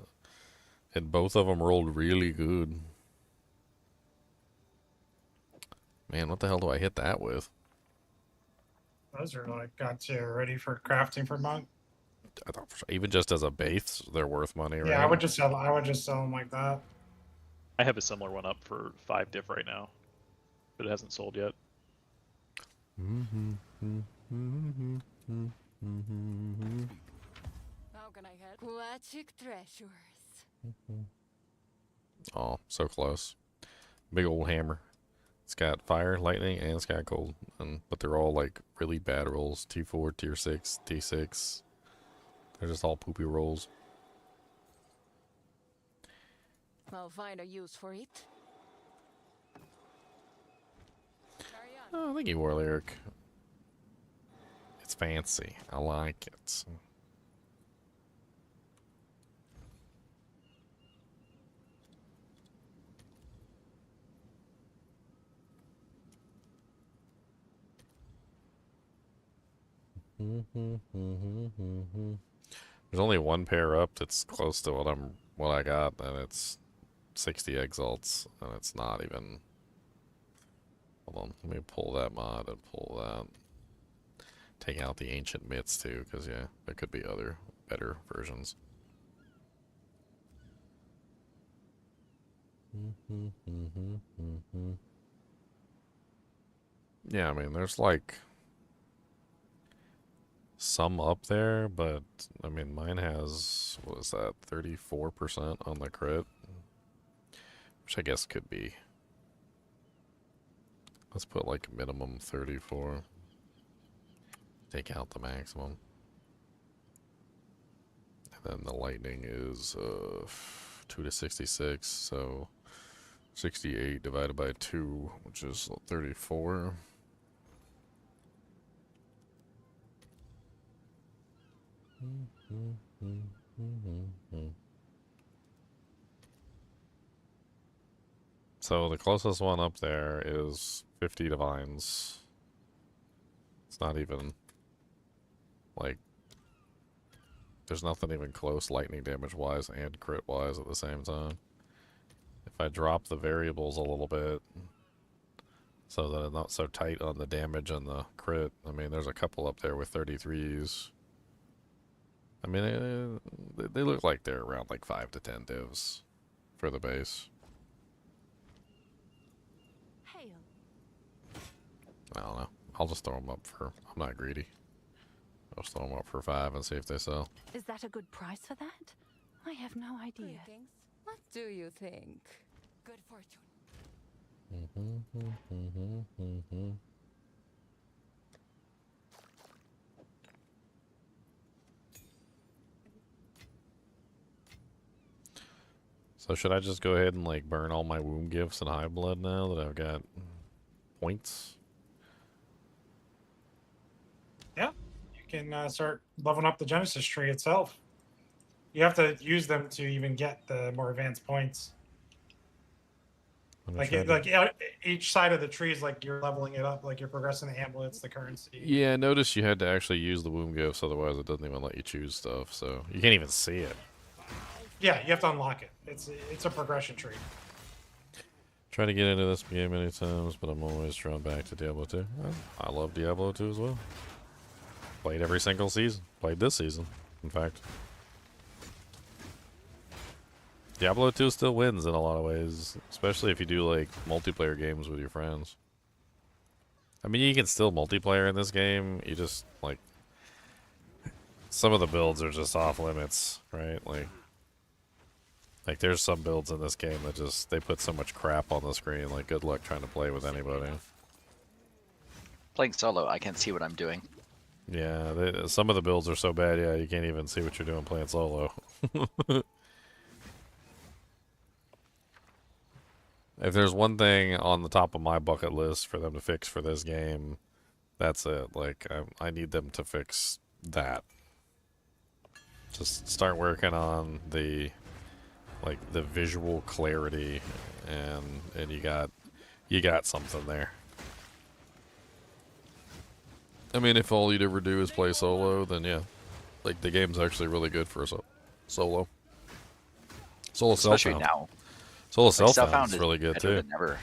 [SPEAKER 1] and both of them rolled really good. Man, what the hell do I hit that with?
[SPEAKER 8] Those are like got you ready for crafting for monk.
[SPEAKER 1] I thought even just as a base, they're worth money, right?
[SPEAKER 8] Yeah, I would just sell them like that.
[SPEAKER 5] I have a similar one up for 5 diff right now, but it hasn't sold yet.
[SPEAKER 9] How can I help? Aquatic treasures.
[SPEAKER 1] Oh, so close. Big old hammer. It's got fire, lightning, and it's got cold, but they're all like really bad rolls. T4, tier 6, T6. They're just all poopy rolls.
[SPEAKER 9] I'll find a use for it.
[SPEAKER 1] Oh, thank you, War Lyric. It's fancy. I like it. There's only one pair up that's close to what I got, and it's 60 exalts, and it's not even. Hold on, let me pull that mod and pull that. Take out the ancient myths too, because yeah, there could be other better versions. Yeah, I mean, there's like some up there, but I mean, mine has, what is that, 34% on the crit, which I guess could be. Let's put like minimum 34. Take out the maximum. And then the lightning is 2 to 66, so 68 divided by 2, which is 34. So the closest one up there is 50 divines. It's not even like there's nothing even close lightning damage wise and crit wise at the same time. If I drop the variables a little bit so that I'm not so tight on the damage and the crit, I mean, there's a couple up there with 33s. I mean, they look like they're around like 5 to 10 divs for the base.
[SPEAKER 9] Hail.
[SPEAKER 1] I don't know. I'll just throw them up for. I'm not greedy. I'll just throw them up for 5 and see if they sell.
[SPEAKER 9] Is that a good price for that? I have no idea.
[SPEAKER 4] Greetings. What do you think?
[SPEAKER 9] Good fortune.
[SPEAKER 1] So should I just go ahead and like burn all my womb gifts and high blood now that I've got points?
[SPEAKER 8] Yeah, you can start leveling up the Genesis tree itself. You have to use them to even get the more advanced points. Each side of the tree is like you're leveling it up, like you're progressing the amulets, the currency.
[SPEAKER 1] Yeah, notice you had to actually use the womb gifts, otherwise it doesn't even let you choose stuff, so you can't even see it.
[SPEAKER 8] Yeah, you have to unlock it. It's a progression tree.
[SPEAKER 1] Try to get into this game many times, but I'm always drawn back to Diablo 2. I love Diablo 2 as well. Played every single season. Played this season, in fact. Diablo 2 still wins in a lot of ways, especially if you do like multiplayer games with your friends. I mean, you can still multiplayer in this game, you just like some of the builds are just off limits, right? Like there's some builds in this game that just they put so much crap on the screen, like good luck trying to play with anybody.
[SPEAKER 7] Playing solo, I can't see what I'm doing.
[SPEAKER 1] Yeah, some of the builds are so bad, yeah, you can't even see what you're doing playing solo. If there's one thing on the top of my bucket list for them to fix for this game, that's it. Like, I need them to fix that. Just start working on the visual clarity, and you got something there. I mean, if all you'd ever do is play solo, then yeah, like the game's actually really good for solo. Solo
[SPEAKER 7] Especially
[SPEAKER 1] self-found.
[SPEAKER 7] now.
[SPEAKER 1] Solo
[SPEAKER 7] Like,
[SPEAKER 1] self-found is really good
[SPEAKER 7] better
[SPEAKER 1] too.
[SPEAKER 7] than ever.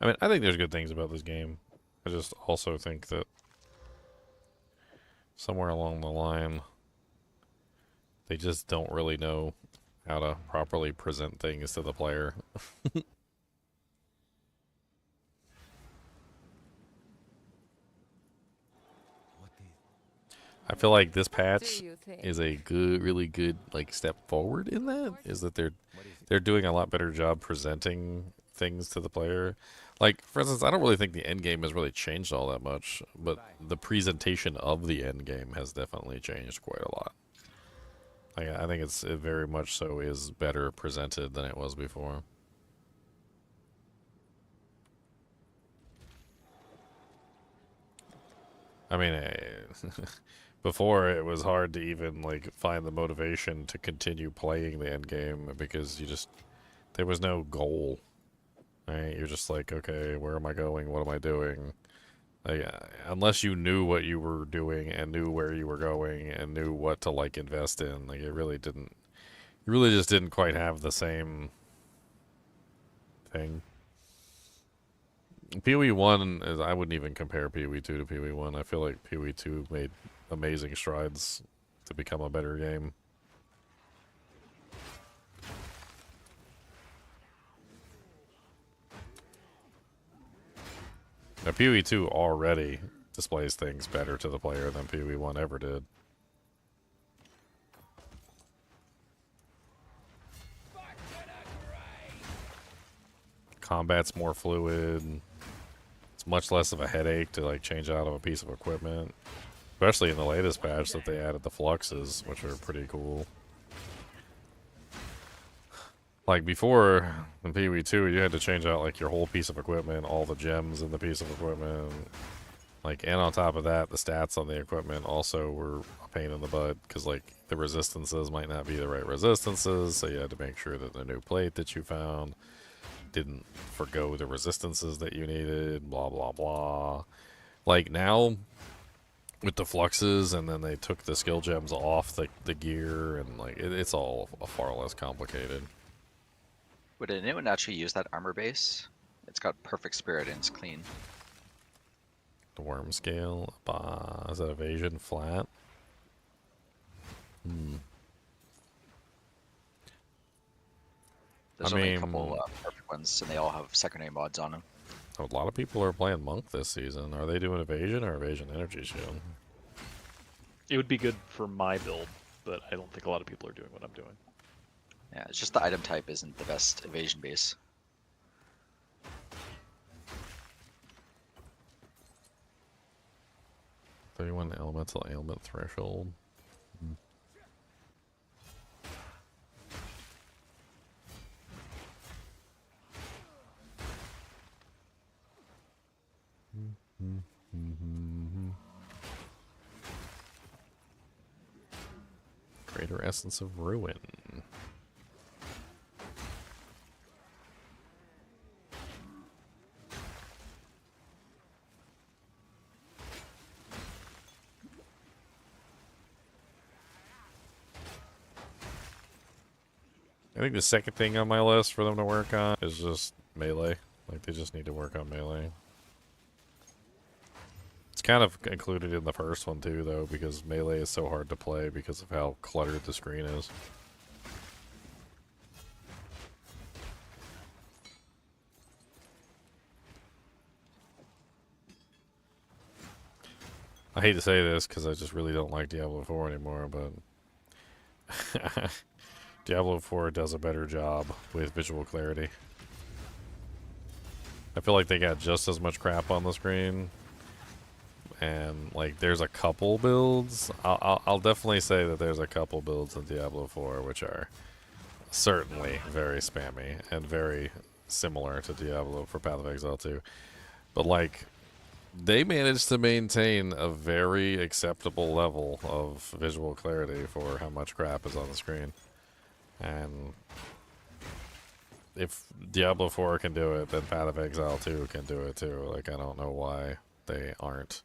[SPEAKER 1] I mean, I think there's good things about this game. I just also think that somewhere along the line, they just don't really know how to properly present things to the player. I feel like this patch is a good, really good like step forward in that. Is that they're doing a lot better job presenting things to the player. Like, for instance, I don't really think the end game has really changed all that much, but the presentation of the end game has definitely changed quite a lot. Like, I think it very much so is better presented than it was before. I mean, before it was hard to even like find the motivation to continue playing the end game because there was no goal. Right? You're just like, okay, where am I going? What am I doing? Like, unless you knew what you were doing and knew where you were going and knew what to like invest in, like it really didn't. You really just didn't quite have the same thing. PoE 1 is, I wouldn't even compare PoE 2 to PoE 1. I feel like PoE 2 made amazing strides to become a better game. Now, PoE 2 already displays things better to the player than PoE 1 ever did. Combat's more fluid. It's much less of a headache to like change out of a piece of equipment. Especially in the latest patch that they added the fluxes, which are pretty cool. Like before, in PoE 2, you had to change out like your whole piece of equipment, all the gems in the piece of equipment. Like, and on top of that, the stats on the equipment also were a pain in the butt because like the resistances might not be the right resistances, so you had to make sure that the new plate that you found didn't forgo the resistances that you needed, blah blah blah. Like now, with the fluxes, and then they took the skill gems off the gear, and like it's all far less complicated.
[SPEAKER 7] Would anyone actually use that armor base? It's got perfect spirit and it's clean.
[SPEAKER 1] The worm scale, is that evasion flat?
[SPEAKER 7] There's only a couple perfect ones, and they all have secondary mods on them.
[SPEAKER 1] A lot of people are playing Monk this season. Are they doing evasion or evasion energy shield?
[SPEAKER 5] It would be good for my build, but I don't think a lot of people are doing what I'm doing.
[SPEAKER 7] Yeah, it's just the item type isn't the best evasion base.
[SPEAKER 1] 31 elemental ailment threshold. Greater essence of ruin. I think the second thing on my list for them to work on is just melee. Like, they just need to work on melee. It's kind of included in the first one too, though, because melee is so hard to play because of how cluttered the screen is. I hate to say this because I just really don't like Diablo 4 anymore, but Diablo 4 does a better job with visual clarity. I feel like they got just as much crap on the screen, and like there's a couple builds. I'll definitely say that there's a couple builds in Diablo 4 which are certainly very spammy and very similar to Diablo for Path of Exile 2. But like, they managed to maintain a very acceptable level of visual clarity for how much crap is on the screen. And if Diablo 4 can do it, then Path of Exile 2 can do it too. Like, I don't know why they aren't.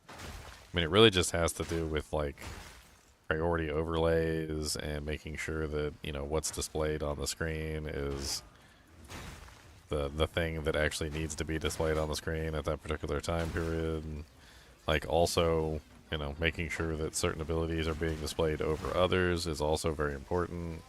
[SPEAKER 1] I mean, it really just has to do with, like, priority overlays and making sure that, you know, what's displayed on the screen is the thing that actually needs to be displayed on the screen at that particular time period. And, like, also, you know, making sure that certain abilities are being displayed over others is also very important.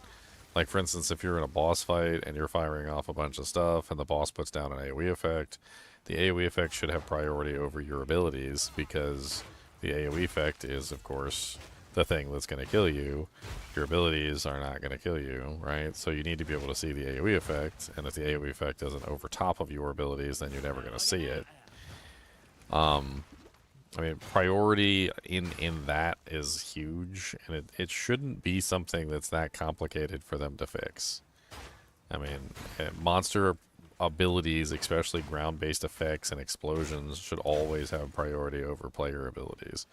[SPEAKER 1] Like, for instance, if you're in a boss fight and you're firing off a bunch of stuff and the boss puts down an AoE effect, the AoE effect should have priority over your abilities, because the AoE effect is, of course, the thing that's going to kill you. Your abilities are not going to kill you, right? So you need to be able to see the AoE effect, and if the AoE effect isn't over top of your abilities, then you're never going to see it. I mean, priority in that is huge, and it shouldn't be something that's that complicated for them to fix. I mean, monster abilities, especially ground-based effects and explosions, should always have priority over player abilities.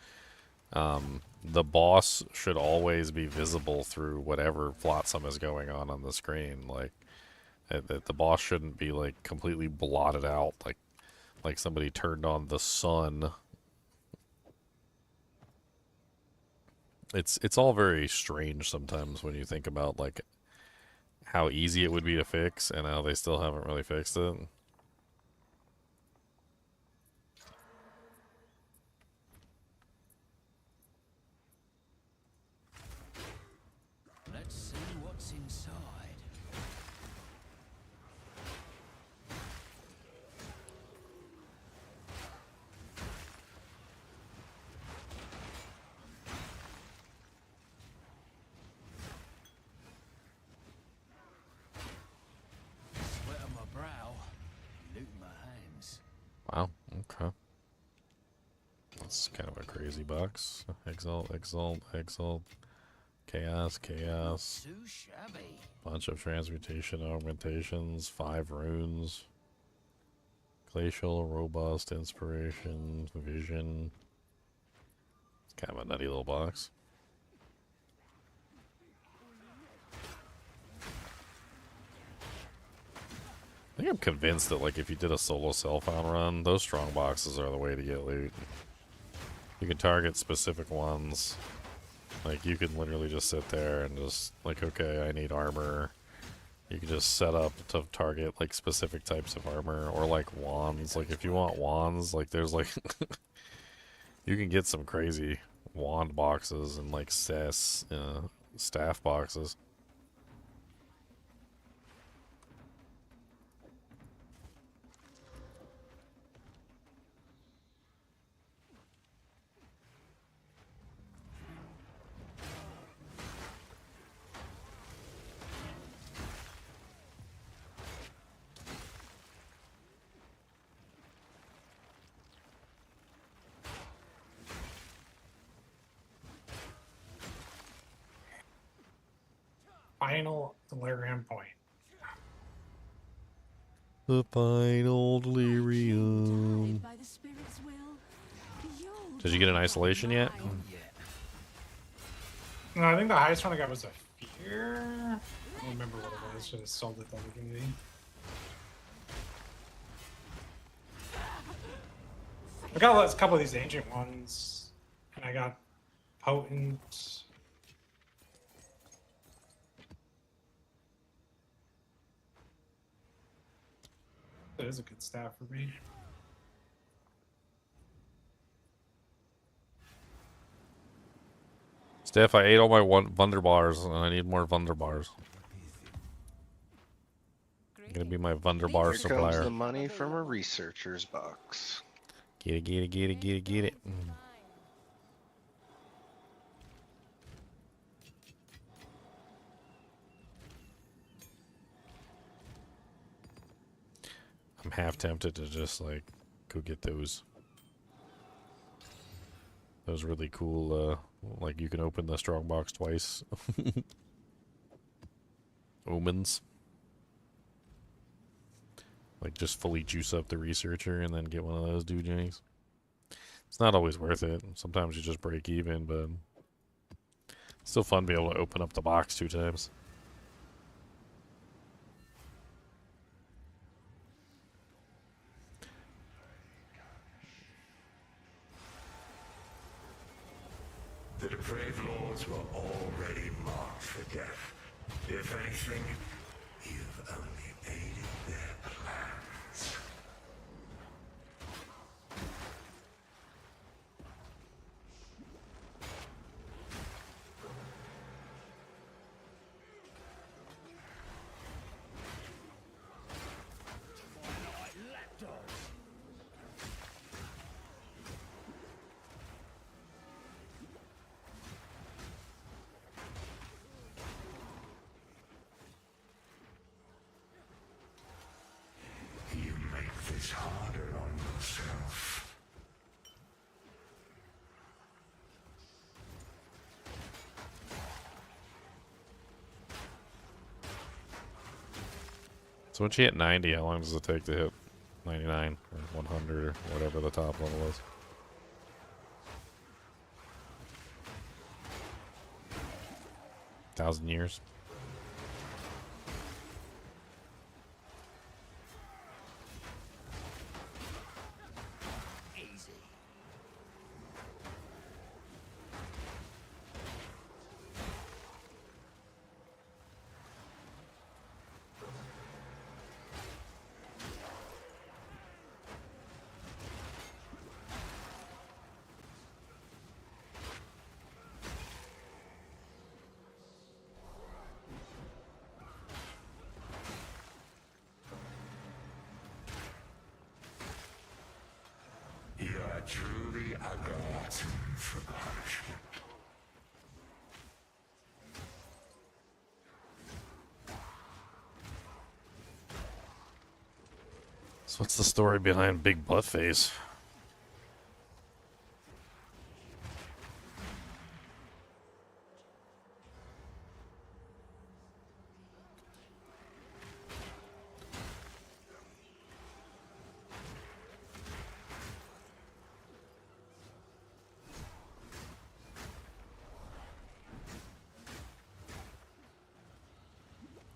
[SPEAKER 1] The boss should always be visible through whatever flotsam is going on the screen. Like, the boss shouldn't be, like, completely blotted out, like somebody turned on the sun. It's all very strange sometimes when you think about, like, how easy it would be to fix and how they still haven't really fixed it.
[SPEAKER 14] Let's see what's inside. Sweat on my brow, loot in my hands.
[SPEAKER 1] Wow, okay. That's kind of a crazy box. Exile, exile, exile. Chaos, chaos.
[SPEAKER 14] Too shabby.
[SPEAKER 1] Bunch of transmutation augmentations, 5 runes. Glacial, robust, inspiration, vision. It's kind of a nutty little box. I think I'm convinced that, like, if you did a solo self-found run, those strong boxes are the way to get loot. You can target specific ones. Like, you can literally just sit there and just, like, okay, I need armor. You can just set up to target, like, specific types of armor, or, like, wands. Like, if you want wands, like, there's, like, you can get some crazy wand boxes and, like, staff boxes.
[SPEAKER 8] Final delirium point.
[SPEAKER 1] The final delirium.
[SPEAKER 9] By the spirit's will,
[SPEAKER 1] Did you get an isolation yet?
[SPEAKER 8] No, I think the highest one I got was a fear. I don't remember what it was. Should have sold it the other day. I got a couple of these ancient ones, and I got potent. That is a good staff for me.
[SPEAKER 1] Steph, I ate all my Wunderbars, and I need more Wunderbars. Gonna be my Wunderbar
[SPEAKER 2] Here
[SPEAKER 1] supplier.
[SPEAKER 2] comes the money from a researcher's box.
[SPEAKER 1] Get it, get it, get it, get it, get it. I'm half tempted to just, like, go get those really cool, like, you can open the strong box twice. Omens. Like, just fully juice up the researcher and then get one of those doojangs. It's not always worth it. Sometimes you just break even, but it's still fun to be able to open up the box 2 times.
[SPEAKER 12] The depraved lords were already marked for death. If anything, you've only aided their plans. You make this harder on yourself.
[SPEAKER 1] So once you hit 90, how long does it take to hit 99 or 100 or whatever the top level is? Thousand years.
[SPEAKER 12] You are truly a glutton for punishment.
[SPEAKER 1] So what's the story behind Big Butt Face?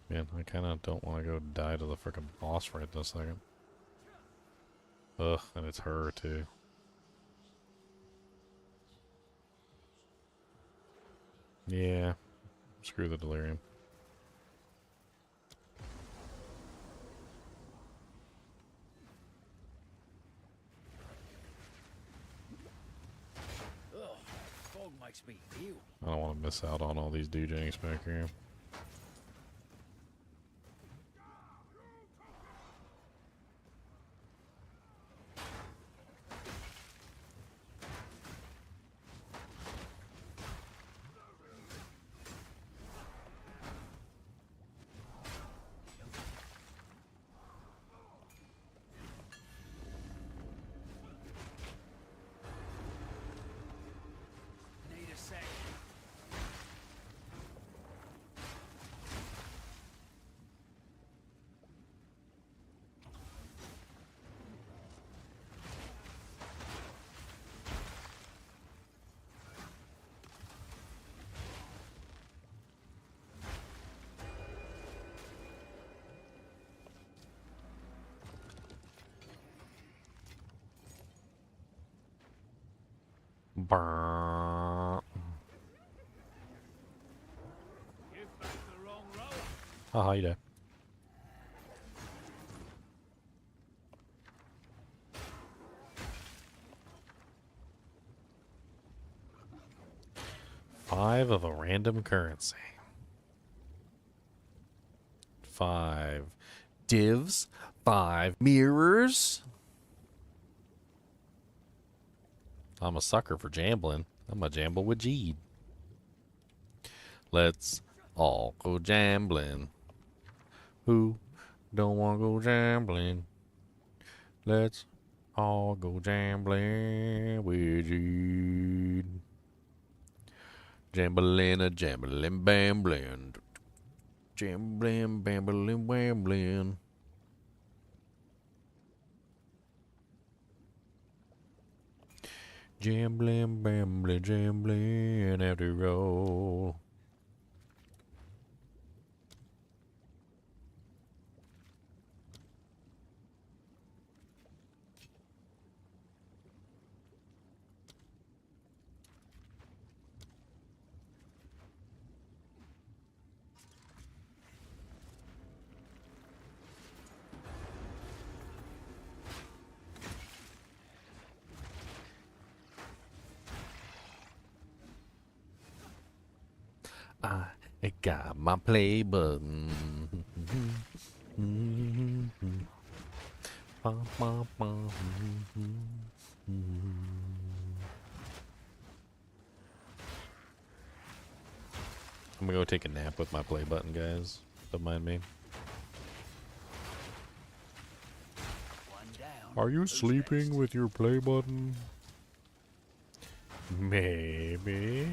[SPEAKER 1] Man, I kind of don't want to go die to the frickin' boss right this second. Ugh, and it's her too. Yeah, screw the delirium.
[SPEAKER 14] Ugh, fog makes me ill.
[SPEAKER 1] I don't want to miss out on all these DJs back here.
[SPEAKER 14] Need a sec.
[SPEAKER 1] Brrrr.
[SPEAKER 14] You've backed the wrong rower.
[SPEAKER 1] Oh, how you doing? Five of a random currency. 5 divs. 5 mirrors. I'm a sucker for jambling. I'm a jamble with Jeed. Let's all go jambling. Who don't want to go jambling? Let's all go jambling with Jeed. Jambling a jambling bambling. Jambling bambling wambling. Jambling, bambling, jambling after all. I got my play button. I'm gonna go take a nap with my play button, guys. Don't mind me. Are you sleeping with your play button? Maybe.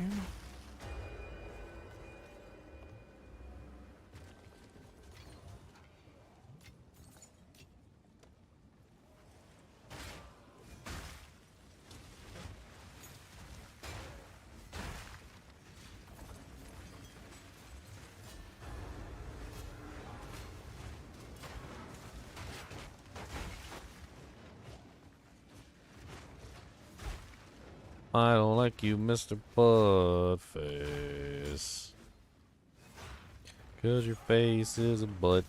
[SPEAKER 1] I don't like you, Mr. Buttface. 'Cause your face is a butt.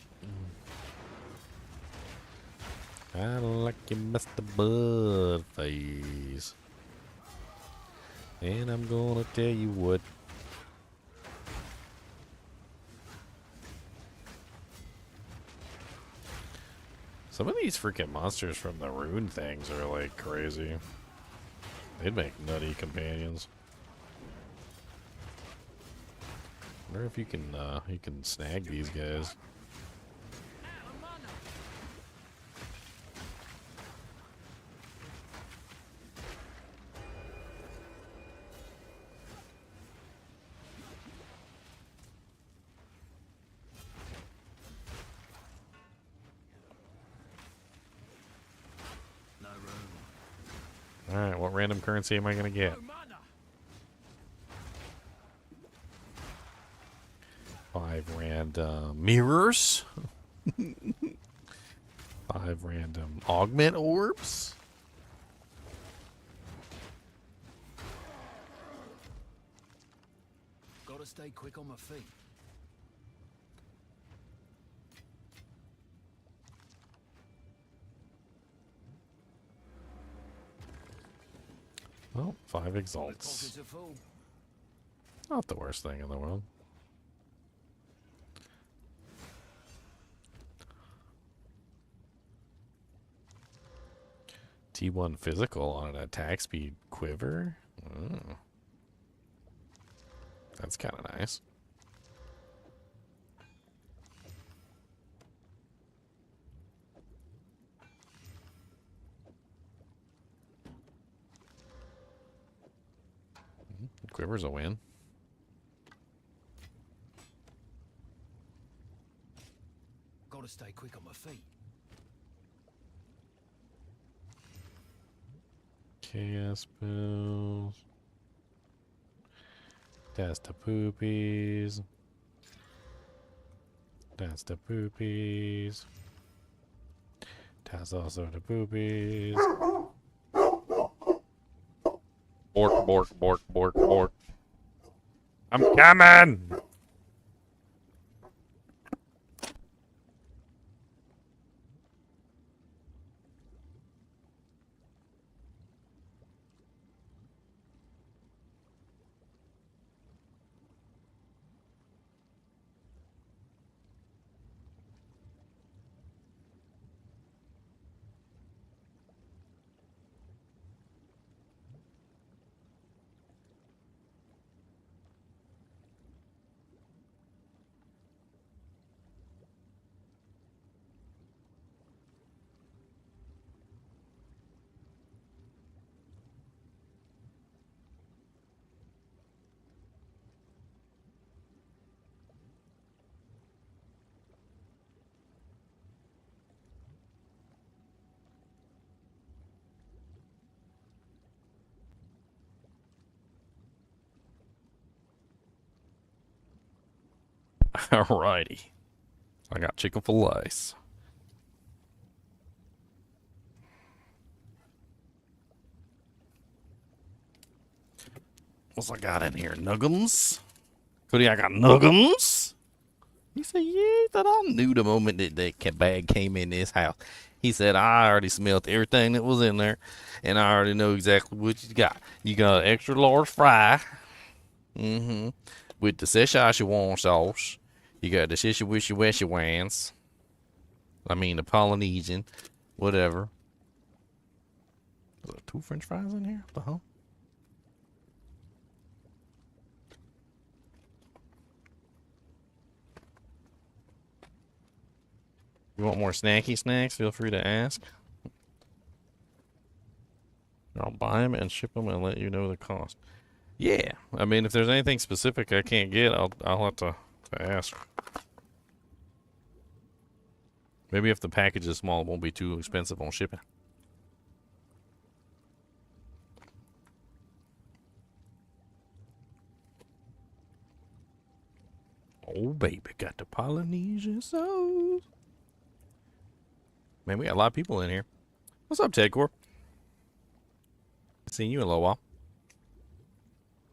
[SPEAKER 1] I don't like you, Mr. Buttface. And I'm gonna tell you what. Some of these freaking monsters from the rune things are like crazy. They'd make nutty companions. Wonder if you can snag these guys. Alright, what random currency am I gonna get? 5 random mirrors. 5 random augment orbs.
[SPEAKER 14] Gotta stay quick on my feet.
[SPEAKER 1] Well, 5 exalts.
[SPEAKER 14] Pockets are full.
[SPEAKER 1] Not the worst thing in the world. T1 physical on an attack speed quiver. Oh. That's kind of nice. Quiver's a win.
[SPEAKER 14] Gotta stay quick on my feet.
[SPEAKER 1] Chaos spells. That's the poopies. That's the poopies. That's also the poopies. Bork, bork, bork, bork, bork. I'm coming! Alrighty. I got chicken full ice. What's I got in here? Nuggums? Cody, I got nuggums? He said, yeah, that I knew the moment that that bag came in this house. He said, I already smelled everything that was in there, and I already know exactly what you got. You got an extra large fry. with the Szechuan sauce. You got the Szechuan. I mean the Polynesian, whatever. Is there 2 French fries in here? What the hell? You want more snacky snacks? Feel free to ask. I'll buy them and ship them and let you know the cost. Yeah, I mean, if there's anything specific I can't get, I'll have to ask. Maybe if the package is small, it won't be too expensive on shipping. Oh, baby, got the Polynesian sauce. Man, we got a lot of people in here. What's up, Ted Core? Seen you in a little while.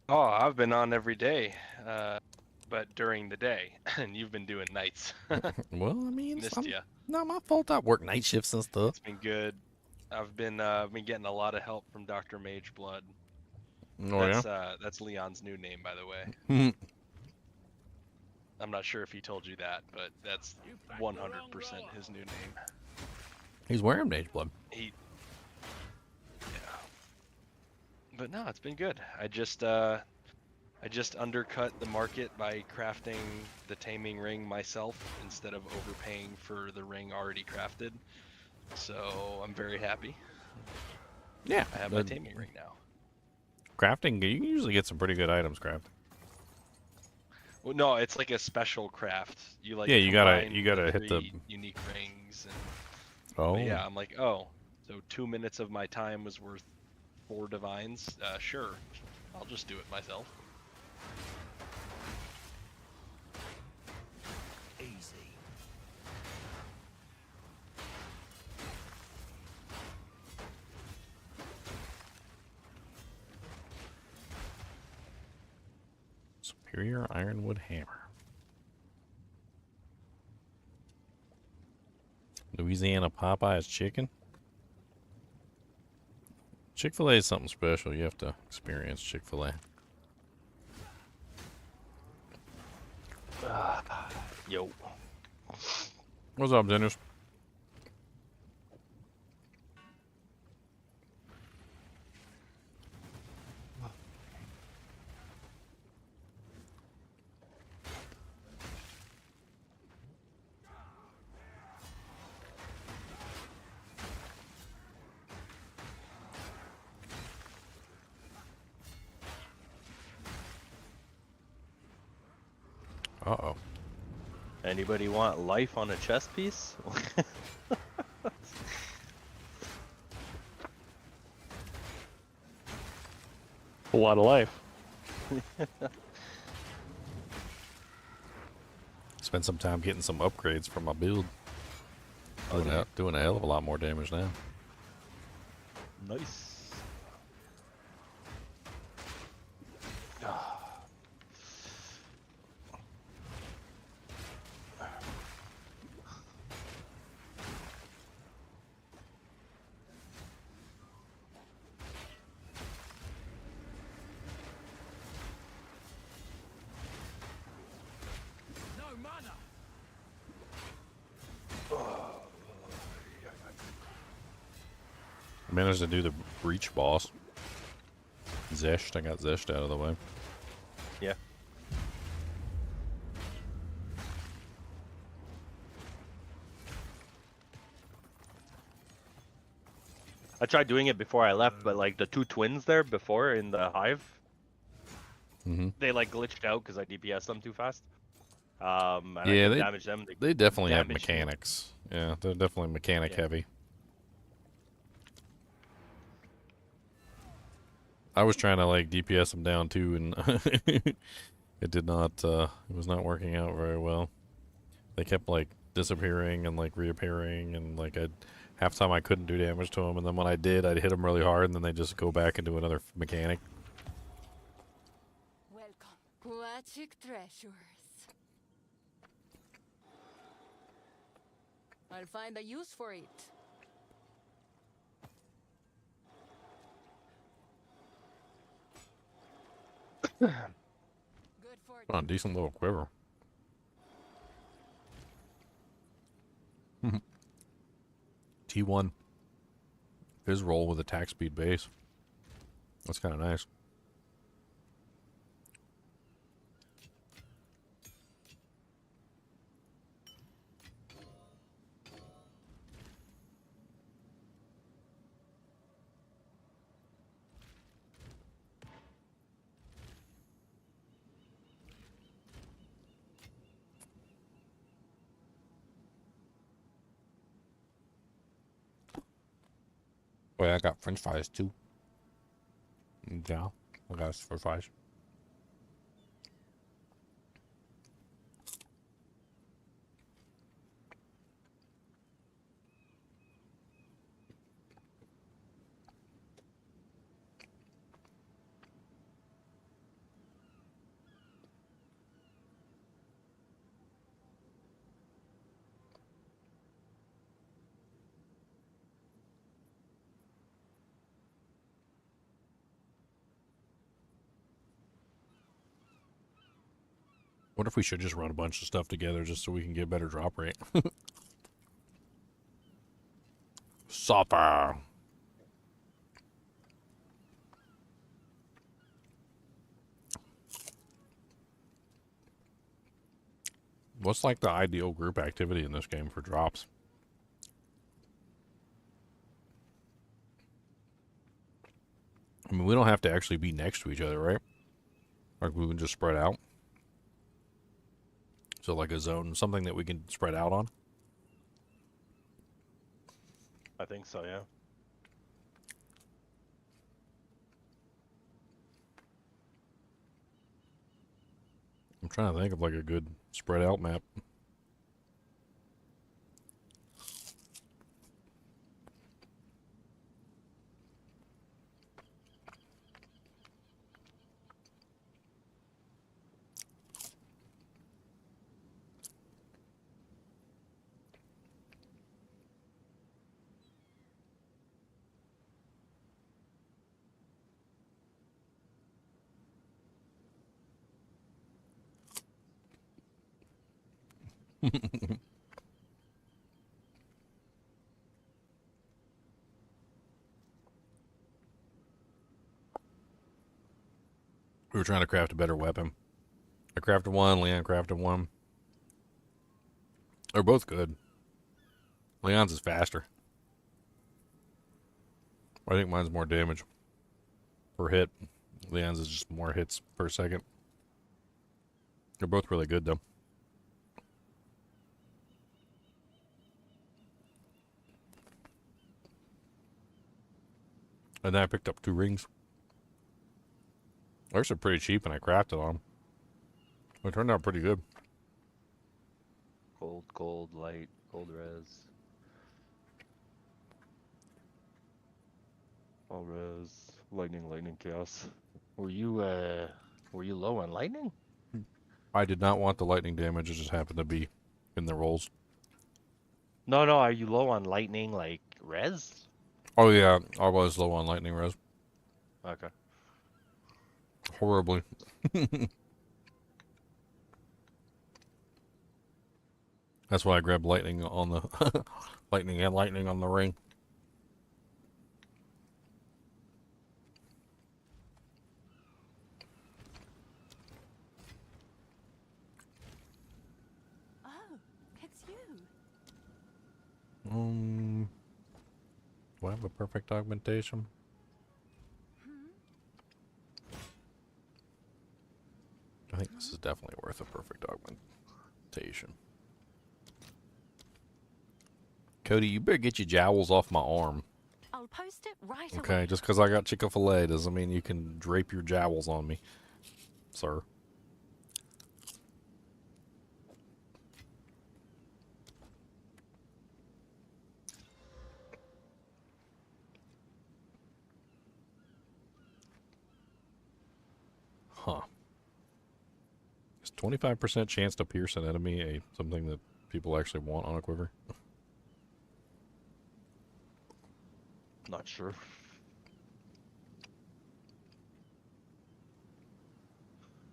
[SPEAKER 15] Oh, I've been on every day, but during the day, and you've been doing nights.
[SPEAKER 1] Well, I mean,
[SPEAKER 15] Missed ya.
[SPEAKER 1] Not my fault. I work night shifts and stuff.
[SPEAKER 15] It's been good. I've been getting a lot of help from Dr. Mage Blood.
[SPEAKER 1] Oh,
[SPEAKER 15] That's Leon's new name, by the way.
[SPEAKER 1] yeah?
[SPEAKER 15] I'm not sure if he told you that, but that's 100% his new name.
[SPEAKER 1] He's wearing Mage Blood.
[SPEAKER 15] Yeah. But no, it's been good. I just undercut the market by crafting the taming ring myself instead of overpaying for the ring already crafted. So I'm very happy.
[SPEAKER 1] Yeah,
[SPEAKER 15] I have my taming ring now.
[SPEAKER 1] Crafting, you can usually get some pretty good items crafted.
[SPEAKER 15] Well, no, it's like a special craft. You like
[SPEAKER 1] Yeah, you gotta
[SPEAKER 15] combine
[SPEAKER 1] hit the
[SPEAKER 15] 3 unique rings. And,
[SPEAKER 1] Oh.
[SPEAKER 15] but yeah, I'm like, oh, so 2 minutes of my time was worth 4 divines. Sure, I'll just do it myself.
[SPEAKER 14] Easy.
[SPEAKER 1] Superior Ironwood Hammer. Louisiana Popeye's chicken. Chick-fil-A is something special. You have to experience Chick-fil-A.
[SPEAKER 15] Yo.
[SPEAKER 1] What's up, Dennis? Uh-oh.
[SPEAKER 16] Anybody want life on a chess piece?
[SPEAKER 5] A lot of life.
[SPEAKER 1] Spend some time getting some upgrades for my build. Doing a hell of a lot more damage now.
[SPEAKER 16] Nice.
[SPEAKER 1] I managed to do the breach boss. Zesht, I got Zesht out of the way.
[SPEAKER 16] Yeah. I tried doing it before I left, but like the 2 twins there before in the hive, they like glitched out because I DPS them too fast. And I
[SPEAKER 1] Yeah,
[SPEAKER 16] could damage them.
[SPEAKER 1] they definitely have
[SPEAKER 16] damaged me.
[SPEAKER 1] mechanics. Yeah, they're definitely mechanic heavy. I was trying to like DPS them down too, and it did not. It was not working out very well. They kept like disappearing and like reappearing, and like half time I couldn't do damage to them, and then when I did, I'd hit them really hard, and then they just go back and do another mechanic.
[SPEAKER 9] Welcome, aquatic treasures. I'll find a use for it.
[SPEAKER 1] Oh, a decent little quiver. T1. His roll with attack speed base. That's kind of nice. Wait, I got French fries too. Yeah, I got French fries. What if we should just run a bunch of stuff together just so we can get better drop rate? Supper. What's like the ideal group activity in this game for drops? I mean, we don't have to actually be next to each other, right? Like we can just spread out. So like a zone, something that we can spread out on.
[SPEAKER 16] I think so, yeah.
[SPEAKER 1] I'm trying to think of like a good spread out map. We were trying to craft a better weapon. I crafted one, Leon crafted one. They're both good. Leon's is faster. I think mine's more damage per hit. Leon's is just more hits per second. They're both really good though. And then I picked up 2 rings. They're actually pretty cheap and I crafted on them. It turned out pretty good.
[SPEAKER 16] Cold, light, cold res. All res, lightning, chaos. Were you low on lightning?
[SPEAKER 1] I did not want the lightning damage, it just happened to be in the rolls.
[SPEAKER 16] No, are you low on lightning, like, res?
[SPEAKER 1] Oh yeah, I was low on lightning res.
[SPEAKER 16] Okay.
[SPEAKER 1] Horribly. That's why I grabbed lightning on the lightning on the ring.
[SPEAKER 9] Oh, it's you.
[SPEAKER 1] Do I have a perfect augmentation? I think this is definitely worth a perfect augmentation. Cody, you better get your jowls off my arm.
[SPEAKER 9] I'll post it right away.
[SPEAKER 1] Okay, just because I got Chick-fil-A doesn't mean you can drape your jowls on me, sir. Huh. Is 25% chance to pierce an enemy something that people actually want on a quiver?
[SPEAKER 16] Not sure.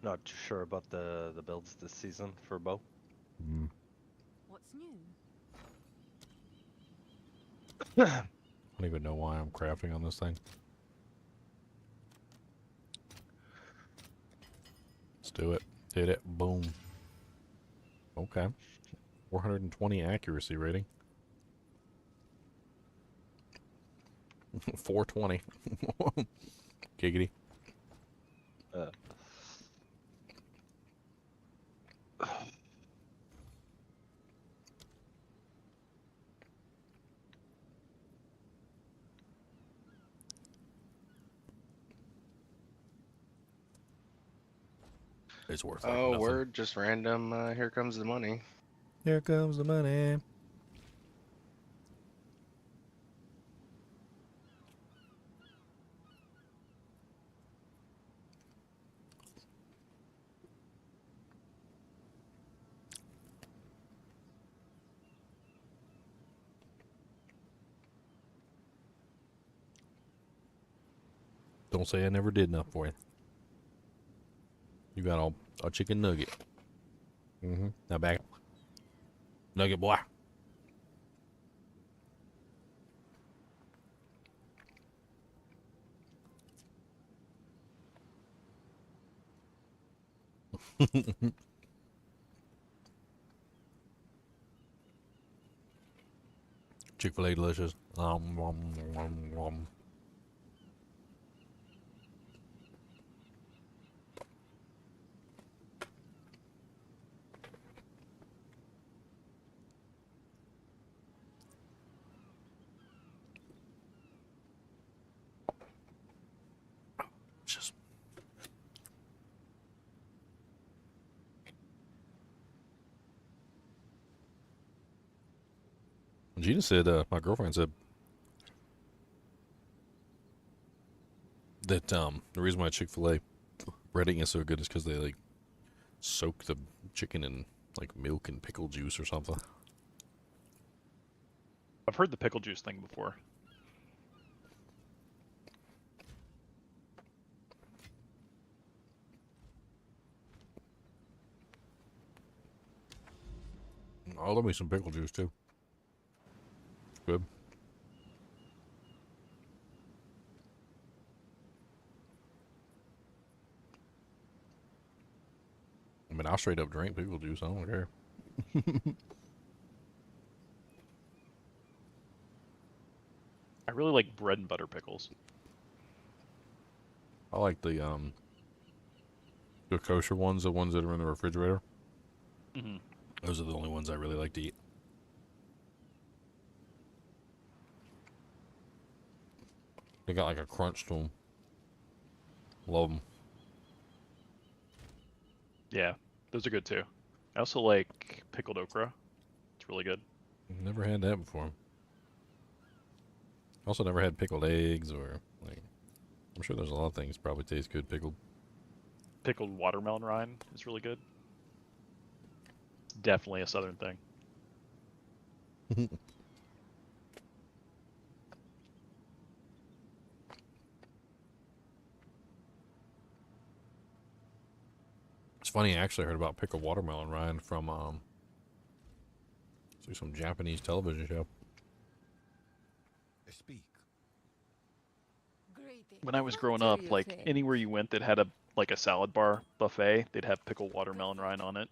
[SPEAKER 16] Not too sure about the builds this season for bow.
[SPEAKER 9] What's new?
[SPEAKER 1] I don't even know why I'm crafting on this thing. Let's do it. Did it. Boom. Okay. 420 accuracy rating. 420. Giggity. It's worth like
[SPEAKER 2] Oh,
[SPEAKER 1] nothing.
[SPEAKER 2] word, just random. Here comes the money.
[SPEAKER 1] Here comes the money. Don't say I never did enough for you. You got a chicken nugget. Now back. Nugget boy. Chick-fil-A delicious. Just Gina said, my girlfriend said that the reason why Chick-fil-A breading is so good is because they like soak the chicken in like milk and pickle juice or something.
[SPEAKER 5] I've heard the pickle juice thing before.
[SPEAKER 1] Oh, let me some pickle juice too. Good. I mean, I'll straight up drink pickle juice. I don't care.
[SPEAKER 5] I really like bread and butter pickles.
[SPEAKER 1] I like the kosher ones, the ones that are in the refrigerator.
[SPEAKER 5] Mm-hmm.
[SPEAKER 1] Those are the only ones I really like to eat. They got like a crunch to them. Love them.
[SPEAKER 5] Yeah, those are good too. I also like pickled okra. It's really good.
[SPEAKER 1] Never had that before. Also never had pickled eggs or like. I'm sure there's a lot of things probably taste good pickled.
[SPEAKER 5] Pickled watermelon rind is really good. Definitely a southern thing.
[SPEAKER 1] It's funny, I actually heard about pickled watermelon rind from some Japanese television show.
[SPEAKER 11] Speak.
[SPEAKER 5] When I was growing up, like anywhere you went that had a salad bar buffet, they'd have pickled watermelon rind on it.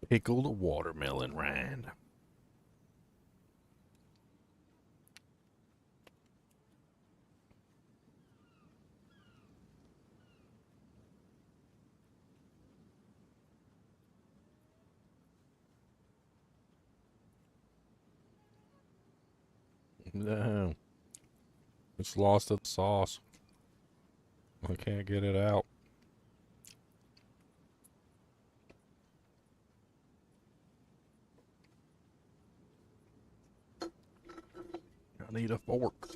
[SPEAKER 1] Pickled watermelon rind. No. It's lost its sauce. I can't get it out. I need a fork.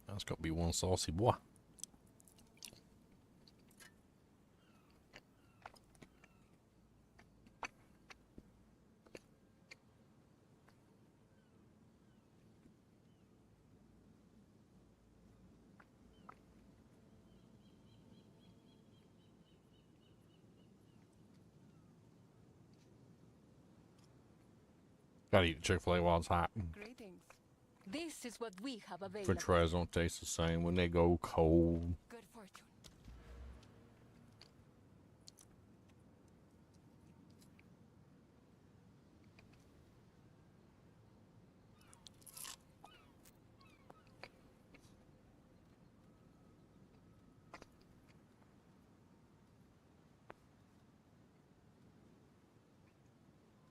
[SPEAKER 1] That's gonna be one saucy boy. Gotta eat Chick-fil-A while it's hot.
[SPEAKER 9] Greetings. This is what we have available.
[SPEAKER 1] French fries don't taste the same when they go cold.
[SPEAKER 9] Good fortune.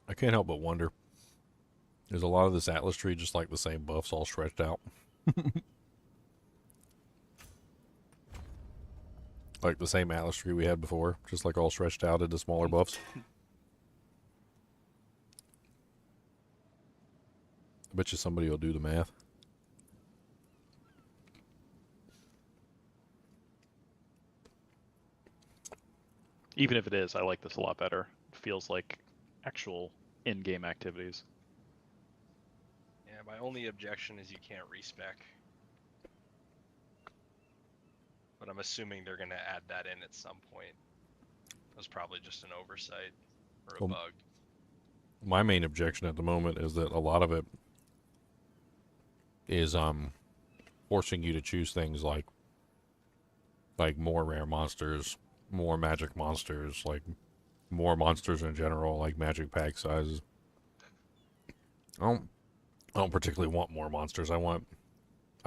[SPEAKER 1] I can't help but wonder, is a lot of this Atlas tree just like the same buffs all stretched out? Like the same Atlas tree we had before, just like all stretched out into smaller buffs? I bet you somebody will do the math.
[SPEAKER 5] Even if it is, I like this a lot better. It feels like actual in-game activities.
[SPEAKER 15] Yeah, my only objection is you can't respec. But I'm assuming they're going to add that in at some point. It was probably just an oversight or a bug.
[SPEAKER 1] My main objection at the moment is that a lot of it is forcing you to choose things like more rare monsters, more magic monsters, like more monsters in general, like magic pack sizes. I don't particularly want more monsters. I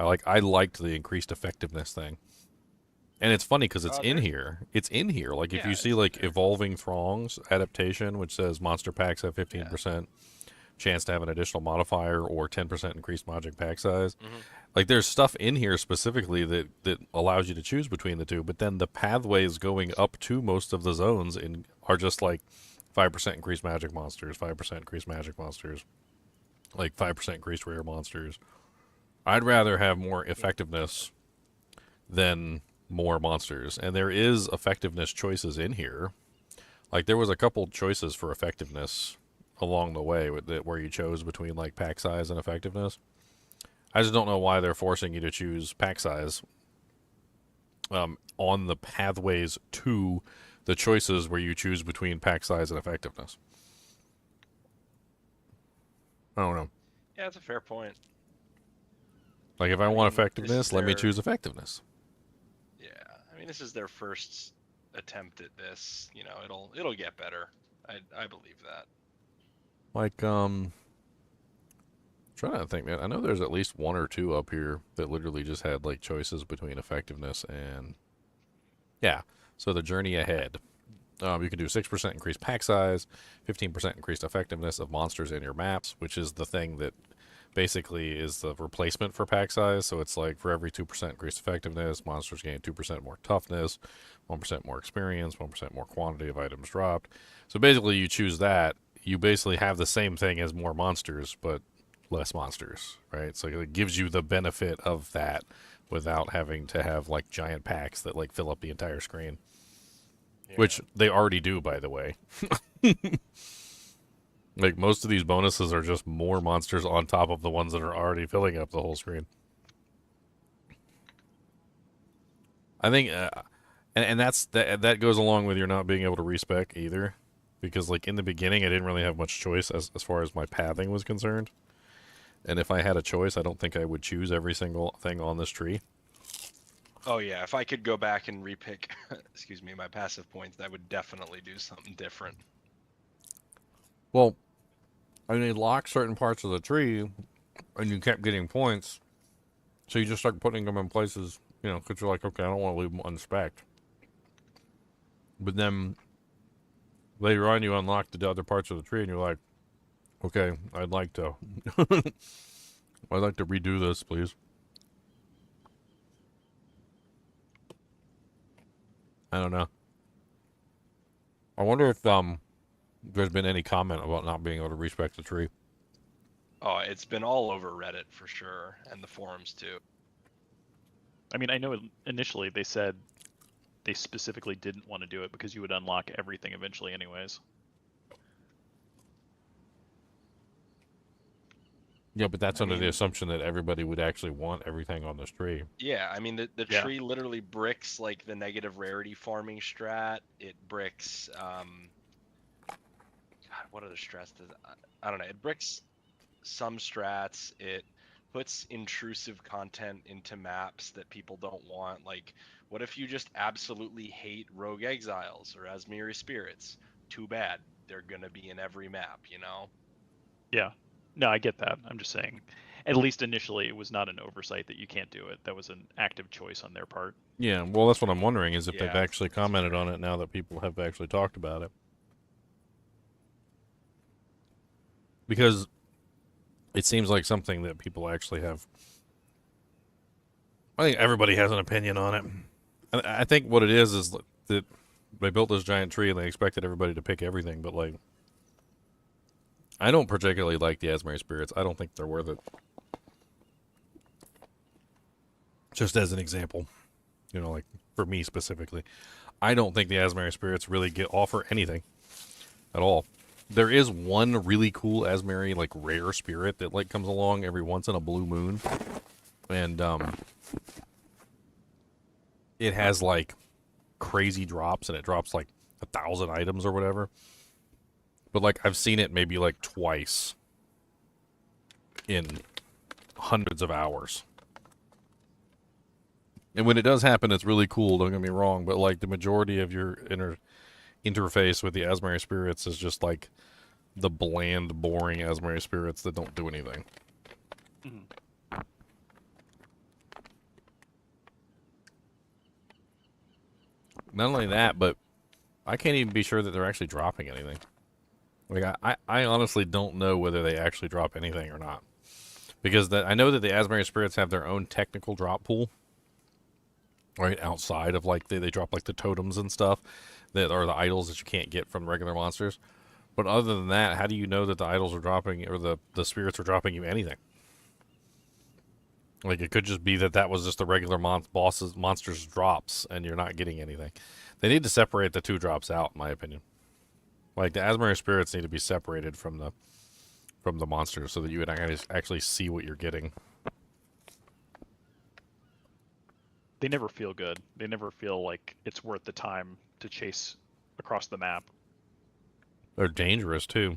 [SPEAKER 1] liked the increased effectiveness thing. And it's funny because it's in here. It's in here. Like if you see like Evolving Throngs adaptation, which says monster packs have 15% chance to have an additional modifier or 10% increased magic pack size. Like there's stuff in here specifically that allows you to choose between the two, but then the pathways going up to most of the zones are just like 5% increased magic monsters, 5% increased magic monsters, like 5% increased rare monsters. I'd rather have more effectiveness than more monsters, and there is effectiveness choices in here. Like there was a couple choices for effectiveness along the way where you chose between like pack size and effectiveness. I just don't know why they're forcing you to choose pack size on the pathways to the choices where you choose between pack size and effectiveness. I don't know.
[SPEAKER 15] Yeah, that's a fair point.
[SPEAKER 1] Like if I want effectiveness, let me choose effectiveness.
[SPEAKER 15] Yeah, I mean this is their first attempt at this. You know, it'll get better. I believe that.
[SPEAKER 1] Like trying to think, man. I know there's at least one or two up here that literally just had like choices between effectiveness and so the journey ahead. You can do 6% increased pack size, 15% increased effectiveness of monsters in your maps, which is the thing that basically is the replacement for pack size. So it's like for every 2% increased effectiveness, monsters gain 2% more toughness, 1% more experience, 1% more quantity of items dropped. So basically you choose that. You basically have the same thing as more monsters, but less monsters, right? So it gives you the benefit of that without having to have like giant packs that like fill up the entire screen. Yeah. Which they already do, by the way. Like most of these bonuses are just more monsters on top of the ones that are already filling up the whole screen. I think, and that goes along with your not being able to respec either, because like in the beginning I didn't really have much choice as far as my pathing was concerned, and if I had a choice, I don't think I would choose every single thing on this tree.
[SPEAKER 15] Oh yeah, if I could go back and repick, excuse me, my passive points, I would definitely do something different.
[SPEAKER 1] Well, I mean, they locked certain parts of the tree, and you kept getting points, so you just start putting them in places, you know, because you're like, okay, I don't want to leave them unspec'd. But then later on, you unlock the other parts of the tree, and you're like, okay, I'd like to redo this, please. I don't know. I wonder if there's been any comment about not being able to respec the tree.
[SPEAKER 15] Oh, it's been all over Reddit for sure, and the forums too.
[SPEAKER 5] I mean, I know initially they said they specifically didn't want to do it because you would unlock everything eventually anyways.
[SPEAKER 1] Yeah, but that's under the assumption that everybody would actually want everything on this tree.
[SPEAKER 15] Yeah, I mean, the tree literally bricks, like, the negative rarity farming strat. It bricks, God, what other strats does... I don't know. It bricks some strats. It puts intrusive content into maps that people don't want. Like, what if you just absolutely hate rogue exiles or Asmiri spirits? Too bad. They're gonna be in every map, you know?
[SPEAKER 5] Yeah. No, I get that. I'm just saying, at least initially, it was not an oversight that you can't do it. That was an active choice on their part.
[SPEAKER 1] Yeah, well, that's what I'm wondering is if they've
[SPEAKER 15] Yeah,
[SPEAKER 1] actually commented on it now that people have actually talked about it. Because it seems like something that people actually have. I think everybody has an opinion on it. I think what it is that they built this giant tree and they expected everybody to pick everything, but like, I don't particularly like the Asmari spirits. I don't think they're worth it. Just as an example, you know, like for me specifically, I don't think the Asmari spirits really offer anything at all. There is one really cool Asmari like rare spirit that like comes along every once in a blue moon, and it has like crazy drops, and it drops like 1,000 items or whatever. But like I've seen it maybe like twice in hundreds of hours. And when it does happen, it's really cool, don't get me wrong, but like the majority of your interface with the Asmari spirits is just like the bland, boring Asmari spirits that don't do anything.
[SPEAKER 5] Mm-hmm.
[SPEAKER 1] Not only that, but I can't even be sure that they're actually dropping anything. Like I honestly don't know whether they actually drop anything or not. Because I know that the Asmari spirits have their own technical drop pool. Right outside of like they drop like the totems and stuff that are the idols that you can't get from regular monsters. But other than that, how do you know that the idols are dropping or the spirits are dropping you anything? Like it could just be that was just the regular monsters drops and you're not getting anything. They need to separate the two drops out, in my opinion. Like the Asmari spirits need to be separated from the monsters so that you would actually see what you're getting.
[SPEAKER 5] They never feel good. They never feel like it's worth the time to chase across the map.
[SPEAKER 1] They're dangerous too.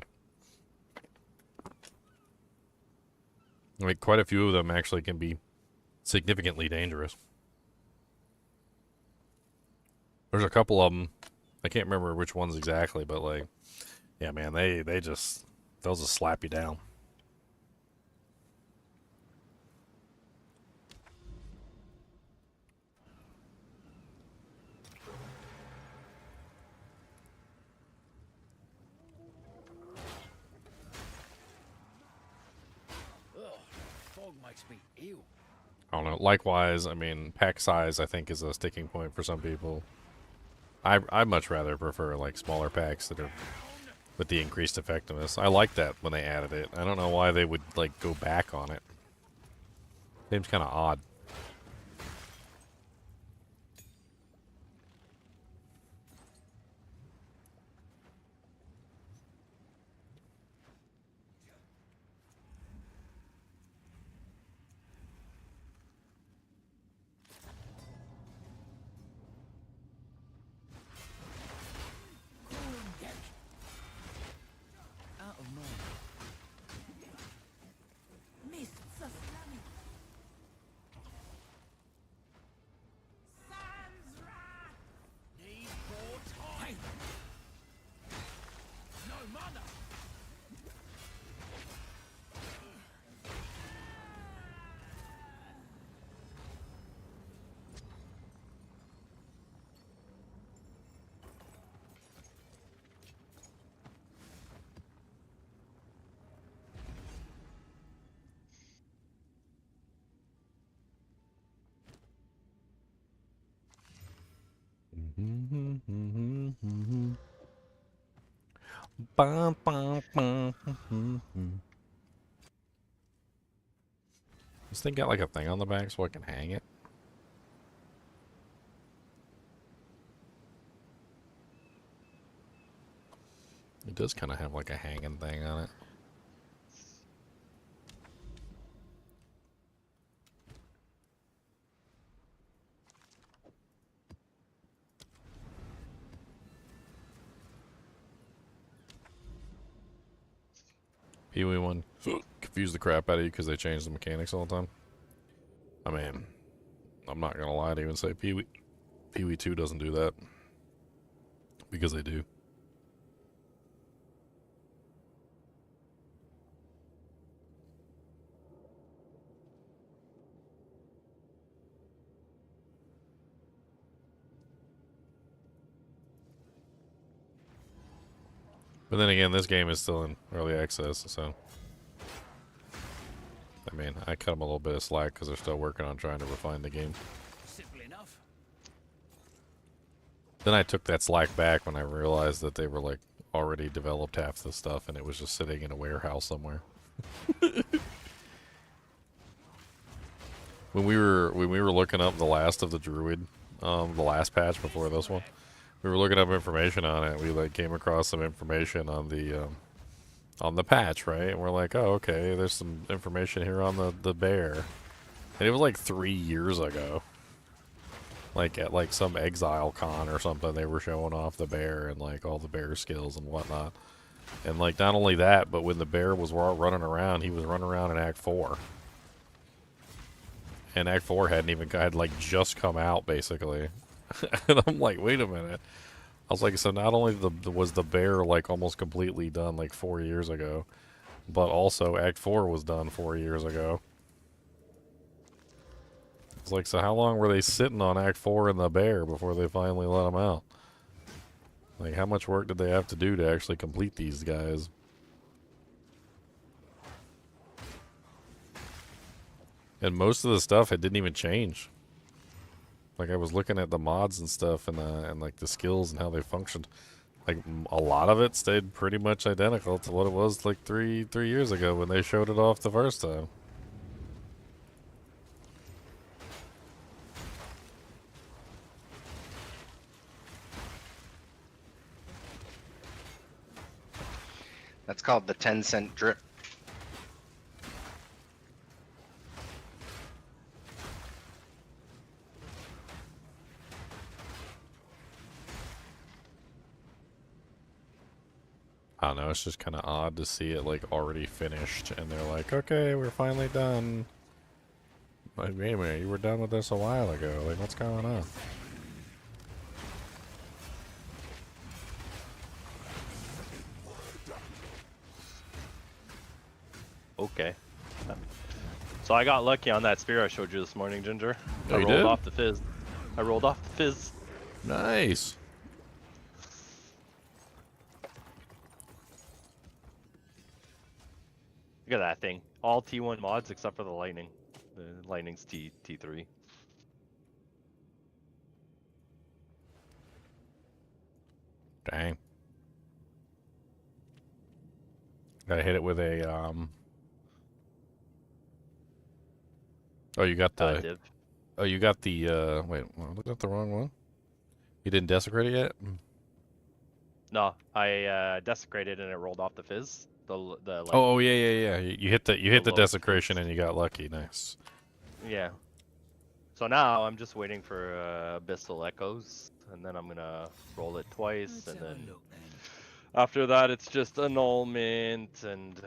[SPEAKER 1] Like quite a few of them actually can be significantly dangerous. There's a couple of them. I can't remember which ones exactly, but like, yeah, man, they'll just slap you down.
[SPEAKER 14] Fog makes me ill.
[SPEAKER 1] I don't know. Likewise, I mean, pack size I think is a sticking point for some people. I'd much rather prefer like smaller packs that are with the increased effectiveness. I like that when they added it. I don't know why they would like go back on it. Seems kind of odd.
[SPEAKER 14] Out of mind.
[SPEAKER 9] Mists are slamming.
[SPEAKER 14] Need more time. No mana.
[SPEAKER 1] This thing got like a thing on the back so I can hang it. It does kind of have like a hanging thing on it. Pee-wee one. confuse the crap out of you because they change the mechanics all the time. I mean, I'm not gonna lie to you and say Pee-wee 2 doesn't do that, because they do. But then again, this game is still in early access, so I mean, I cut them a little bit of slack because they're still working on trying to refine the game.
[SPEAKER 14] Simple enough.
[SPEAKER 1] Then I took that slack back when I realized that they were like already developed half the stuff and it was just sitting in a warehouse somewhere. When we were looking up the last of the Druid, the last patch before this one, we were looking up information on it. We like came across some information on the patch, right? And we're like, oh, okay, there's some information here on the bear, and it was like 3 years ago. Like at like some Exile con or something, they were showing off the bear and like all the bear skills and whatnot. And like not only that, but when the bear was running around, he was running around in Act 4. And Act 4 had like just come out basically. And I'm like, wait a minute. I was like, so not only was the bear like almost completely done like 4 years ago, but also Act 4 was done 4 years ago. It's like, so how long were they sitting on Act 4 and the bear before they finally let them out? Like, how much work did they have to do to actually complete these guys? And most of the stuff, it didn't even change. Like, I was looking at the mods and stuff and like the skills and how they functioned. Like, a lot of it stayed pretty much identical to what it was like three years ago when they showed it off the first time.
[SPEAKER 2] That's called the 10-cent drip.
[SPEAKER 1] I don't know, it's just kind of odd to see it like already finished and they're like, okay, we're finally done. Like, wait a minute, you were done with this a while ago. Like, what's going on?
[SPEAKER 16] Okay. So I got lucky on that spear I showed you this morning, Ginger.
[SPEAKER 1] Oh,
[SPEAKER 16] I
[SPEAKER 1] you
[SPEAKER 16] rolled
[SPEAKER 1] did?
[SPEAKER 16] off the fizz. I rolled off the fizz.
[SPEAKER 1] Nice.
[SPEAKER 16] Look at that thing. All T1 mods except for the lightning. The lightning's T3.
[SPEAKER 1] Dang. Gotta hit it with a, Oh, you got the...
[SPEAKER 16] Div.
[SPEAKER 1] Oh, you got the, wait, I looked at the wrong one? You didn't desecrate it yet?
[SPEAKER 16] No, I desecrated and it rolled off the fizz. The like,
[SPEAKER 1] Oh, yeah. You hit the
[SPEAKER 16] lowest
[SPEAKER 1] desecration and you got lucky. Nice.
[SPEAKER 16] Yeah. So now I'm just waiting for Abyssal Echoes, and then I'm gonna roll it twice, and then after that it's just annulment and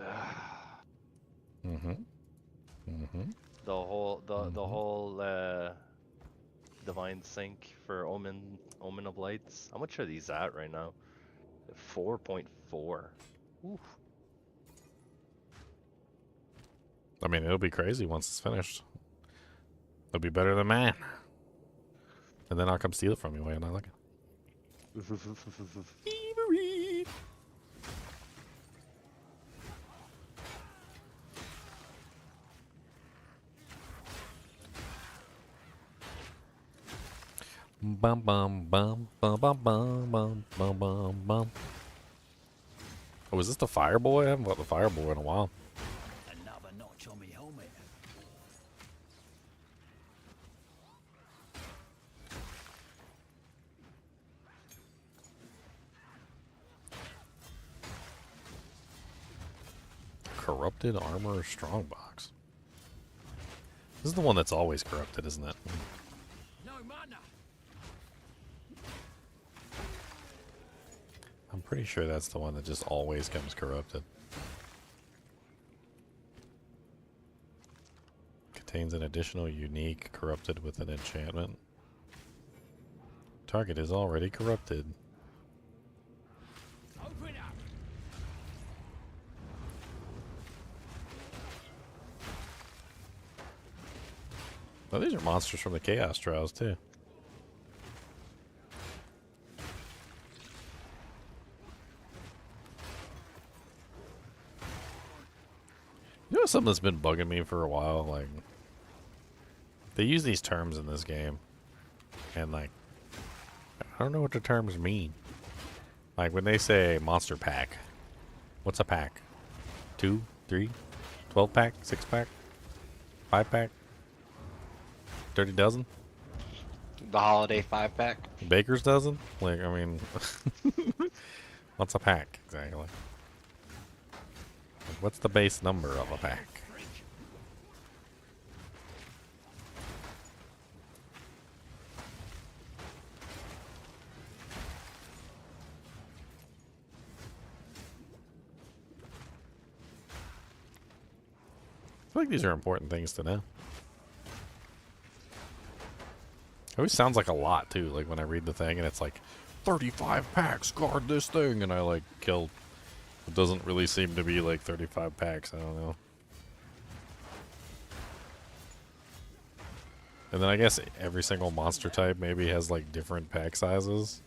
[SPEAKER 16] the whole divine sync for Omen of Lights. How much are these at right now? 4.4. Oof.
[SPEAKER 1] I mean, it'll be crazy once it's finished. It'll be better than mine. And then I'll come steal it from you when I like it. Bum bum bum bum bum bum bum bum bum bum. Oh, is this the Fireboy? I haven't bought the Fireboy in a while.
[SPEAKER 14] Another notch on me helmet.
[SPEAKER 1] Corrupted Armor Strongbox. This is the one that's always corrupted, isn't it?
[SPEAKER 14] No mana.
[SPEAKER 1] I'm pretty sure that's the one that just always comes corrupted. contains an additional unique corrupted with an enchantment. Target is already corrupted.
[SPEAKER 14] Open up.
[SPEAKER 1] Oh, these are monsters from the Chaos Trials, too. You know something that's been bugging me for a while? Like, they use these terms in this game, and like, I don't know what the terms mean. Like, when they say monster pack, what's a pack? 2, 3, 12 pack, 6 pack, 5 pack, 30 dozen?
[SPEAKER 2] The holiday 5-pack.
[SPEAKER 1] Baker's dozen? Like, I mean, what's a pack exactly? Like, what's the base number of a pack? I feel like these are important things to know. It always sounds like a lot, too. Like, when I read the thing and it's like, 35 packs, guard this thing, and I, like, kill. It doesn't really seem to be, like, 35 packs. I don't know. And then I guess every single monster type maybe has, like, different pack sizes.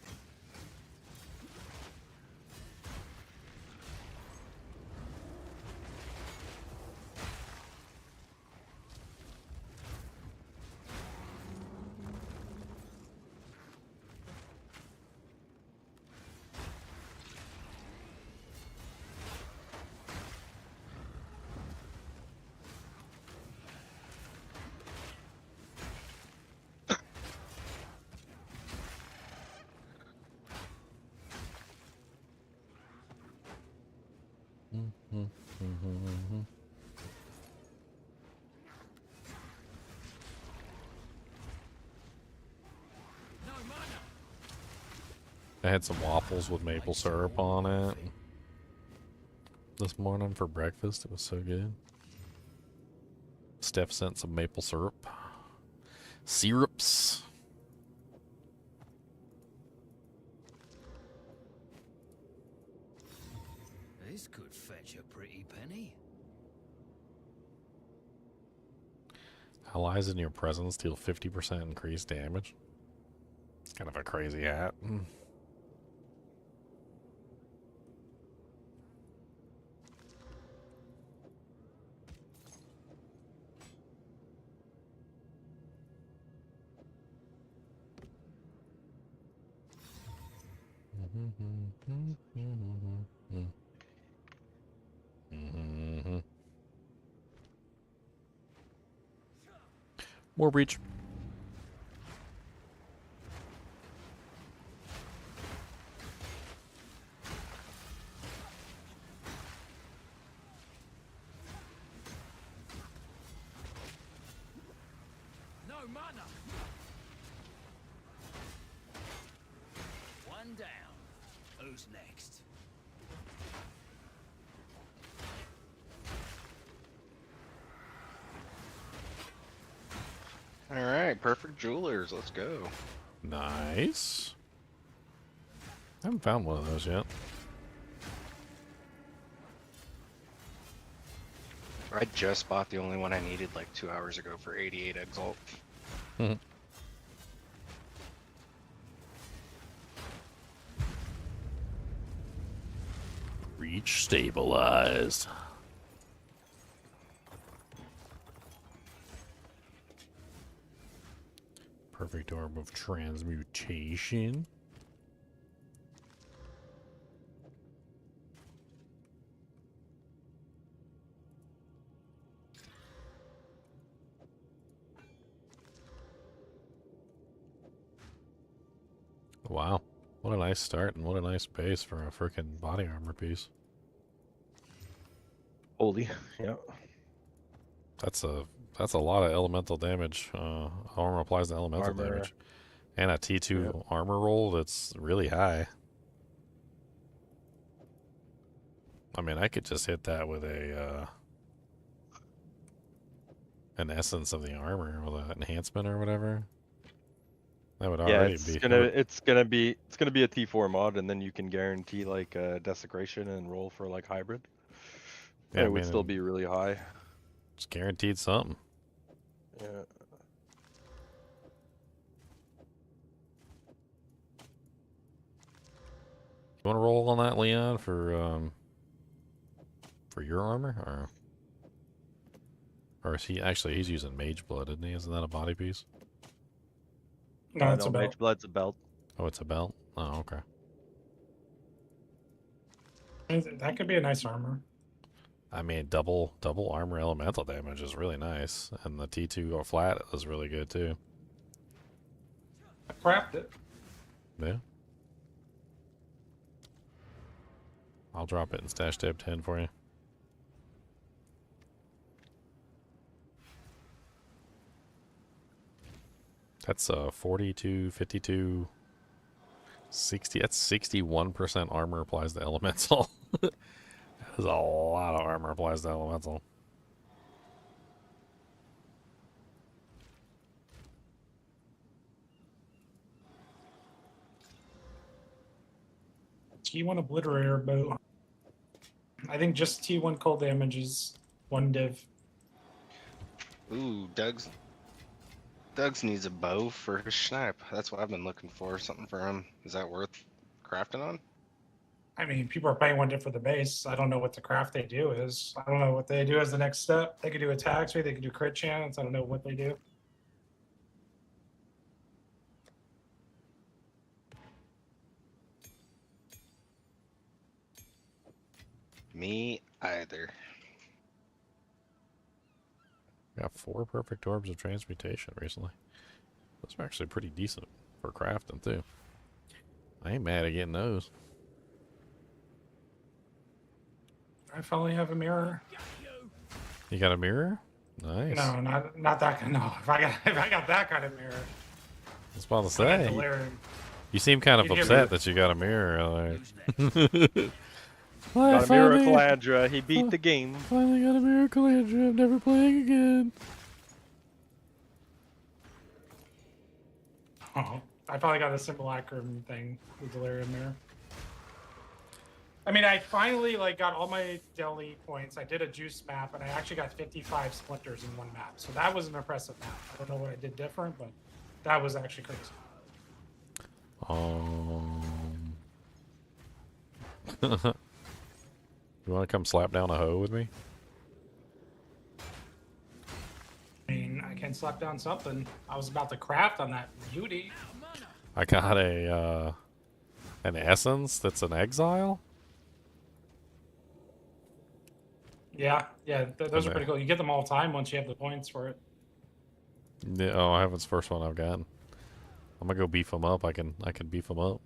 [SPEAKER 1] I had some waffles with maple syrup on it this morning for breakfast. It was so good. Steph sent some maple syrup. Syrups.
[SPEAKER 14] This could fetch a pretty penny.
[SPEAKER 1] Allies in your presence deal 50% increased damage. It's kind of a crazy hat. More breach.
[SPEAKER 14] No mana. One down. Who's next?
[SPEAKER 2] All right, perfect jewelers. Let's go.
[SPEAKER 1] Nice. I haven't found one of those yet.
[SPEAKER 2] I just bought the only one I needed like 2 hours ago for 88 Exalt.
[SPEAKER 1] Breach stabilized. Perfect orb of transmutation. Wow. What a nice start and what a nice base for a freaking body armor piece.
[SPEAKER 16] Holy, yeah.
[SPEAKER 1] That's a lot of elemental damage. Armor applies to elemental damage. And a T2 armor roll that's really high. I mean, I could just hit that with a an essence of the armor with an enhancement or whatever. That would
[SPEAKER 16] Yeah,
[SPEAKER 1] already
[SPEAKER 16] it's
[SPEAKER 1] be.
[SPEAKER 16] gonna be a T4 mod, and then you can guarantee like desecration and roll for like hybrid.
[SPEAKER 1] Yeah,
[SPEAKER 16] It would still be really high.
[SPEAKER 1] It's guaranteed something.
[SPEAKER 16] Yeah.
[SPEAKER 1] You want to roll on that, Leon, for your armor, or is he actually? He's using Mage Blood, isn't he? Isn't that a body piece?
[SPEAKER 8] No, it's a belt.
[SPEAKER 16] Mage Blood's a belt.
[SPEAKER 1] Oh, it's a belt. Oh, okay.
[SPEAKER 8] That could be a nice armor.
[SPEAKER 1] I mean, double armor elemental damage is really nice, and the T2 or flat is really good too.
[SPEAKER 8] I crapped it.
[SPEAKER 1] Yeah. I'll drop it in stash tab 10 for you. That's 42, 52, 60. That's 61% armor applies to elemental. That is a lot of armor applies to elemental.
[SPEAKER 8] T1 Obliterator bow. I think just T1 cold damage is 1 div.
[SPEAKER 2] Ooh, Doug's needs a bow for his snipe. That's what I've been looking for. Something for him. Is that worth crafting on?
[SPEAKER 8] I mean, people are paying 1 div for the base. I don't know what the craft they do is. I don't know what they do as the next step. They could do attack speed. They could do crit chance. I don't know what they do.
[SPEAKER 2] Me either.
[SPEAKER 1] Got 4 perfect orbs of transmutation recently. Those are actually pretty decent for crafting too. I ain't mad at getting those.
[SPEAKER 8] I finally have a mirror.
[SPEAKER 1] You got a mirror? Nice.
[SPEAKER 8] No, not that kind. No, if I got that kind of mirror.
[SPEAKER 1] I was about to
[SPEAKER 8] I got
[SPEAKER 1] say.
[SPEAKER 8] delirium.
[SPEAKER 1] You seem kind of
[SPEAKER 8] You'd hear
[SPEAKER 1] upset
[SPEAKER 8] me.
[SPEAKER 1] that you got a mirror.
[SPEAKER 16] Got a mirror Calandra. He beat the game.
[SPEAKER 1] Finally got a mirror Calandra. I'm never playing again.
[SPEAKER 8] Oh, I finally got a simulacrum thing with delirium mirror. I mean, I finally got all my Delhi points. I did a juice map, and I actually got 55 splinters in 1 map. So that was an impressive map. I don't know what I did different, but that was actually crazy.
[SPEAKER 1] You want to come slap down a hoe with me?
[SPEAKER 8] I mean, I can slap down something. I was about to craft on that beauty.
[SPEAKER 1] I got a an essence that's an exile.
[SPEAKER 8] Yeah, those are pretty cool. You get them all the time once you have the points for it.
[SPEAKER 1] Yeah, oh, I have its first one I've gotten. I'm gonna go beef them up. I can beef them up.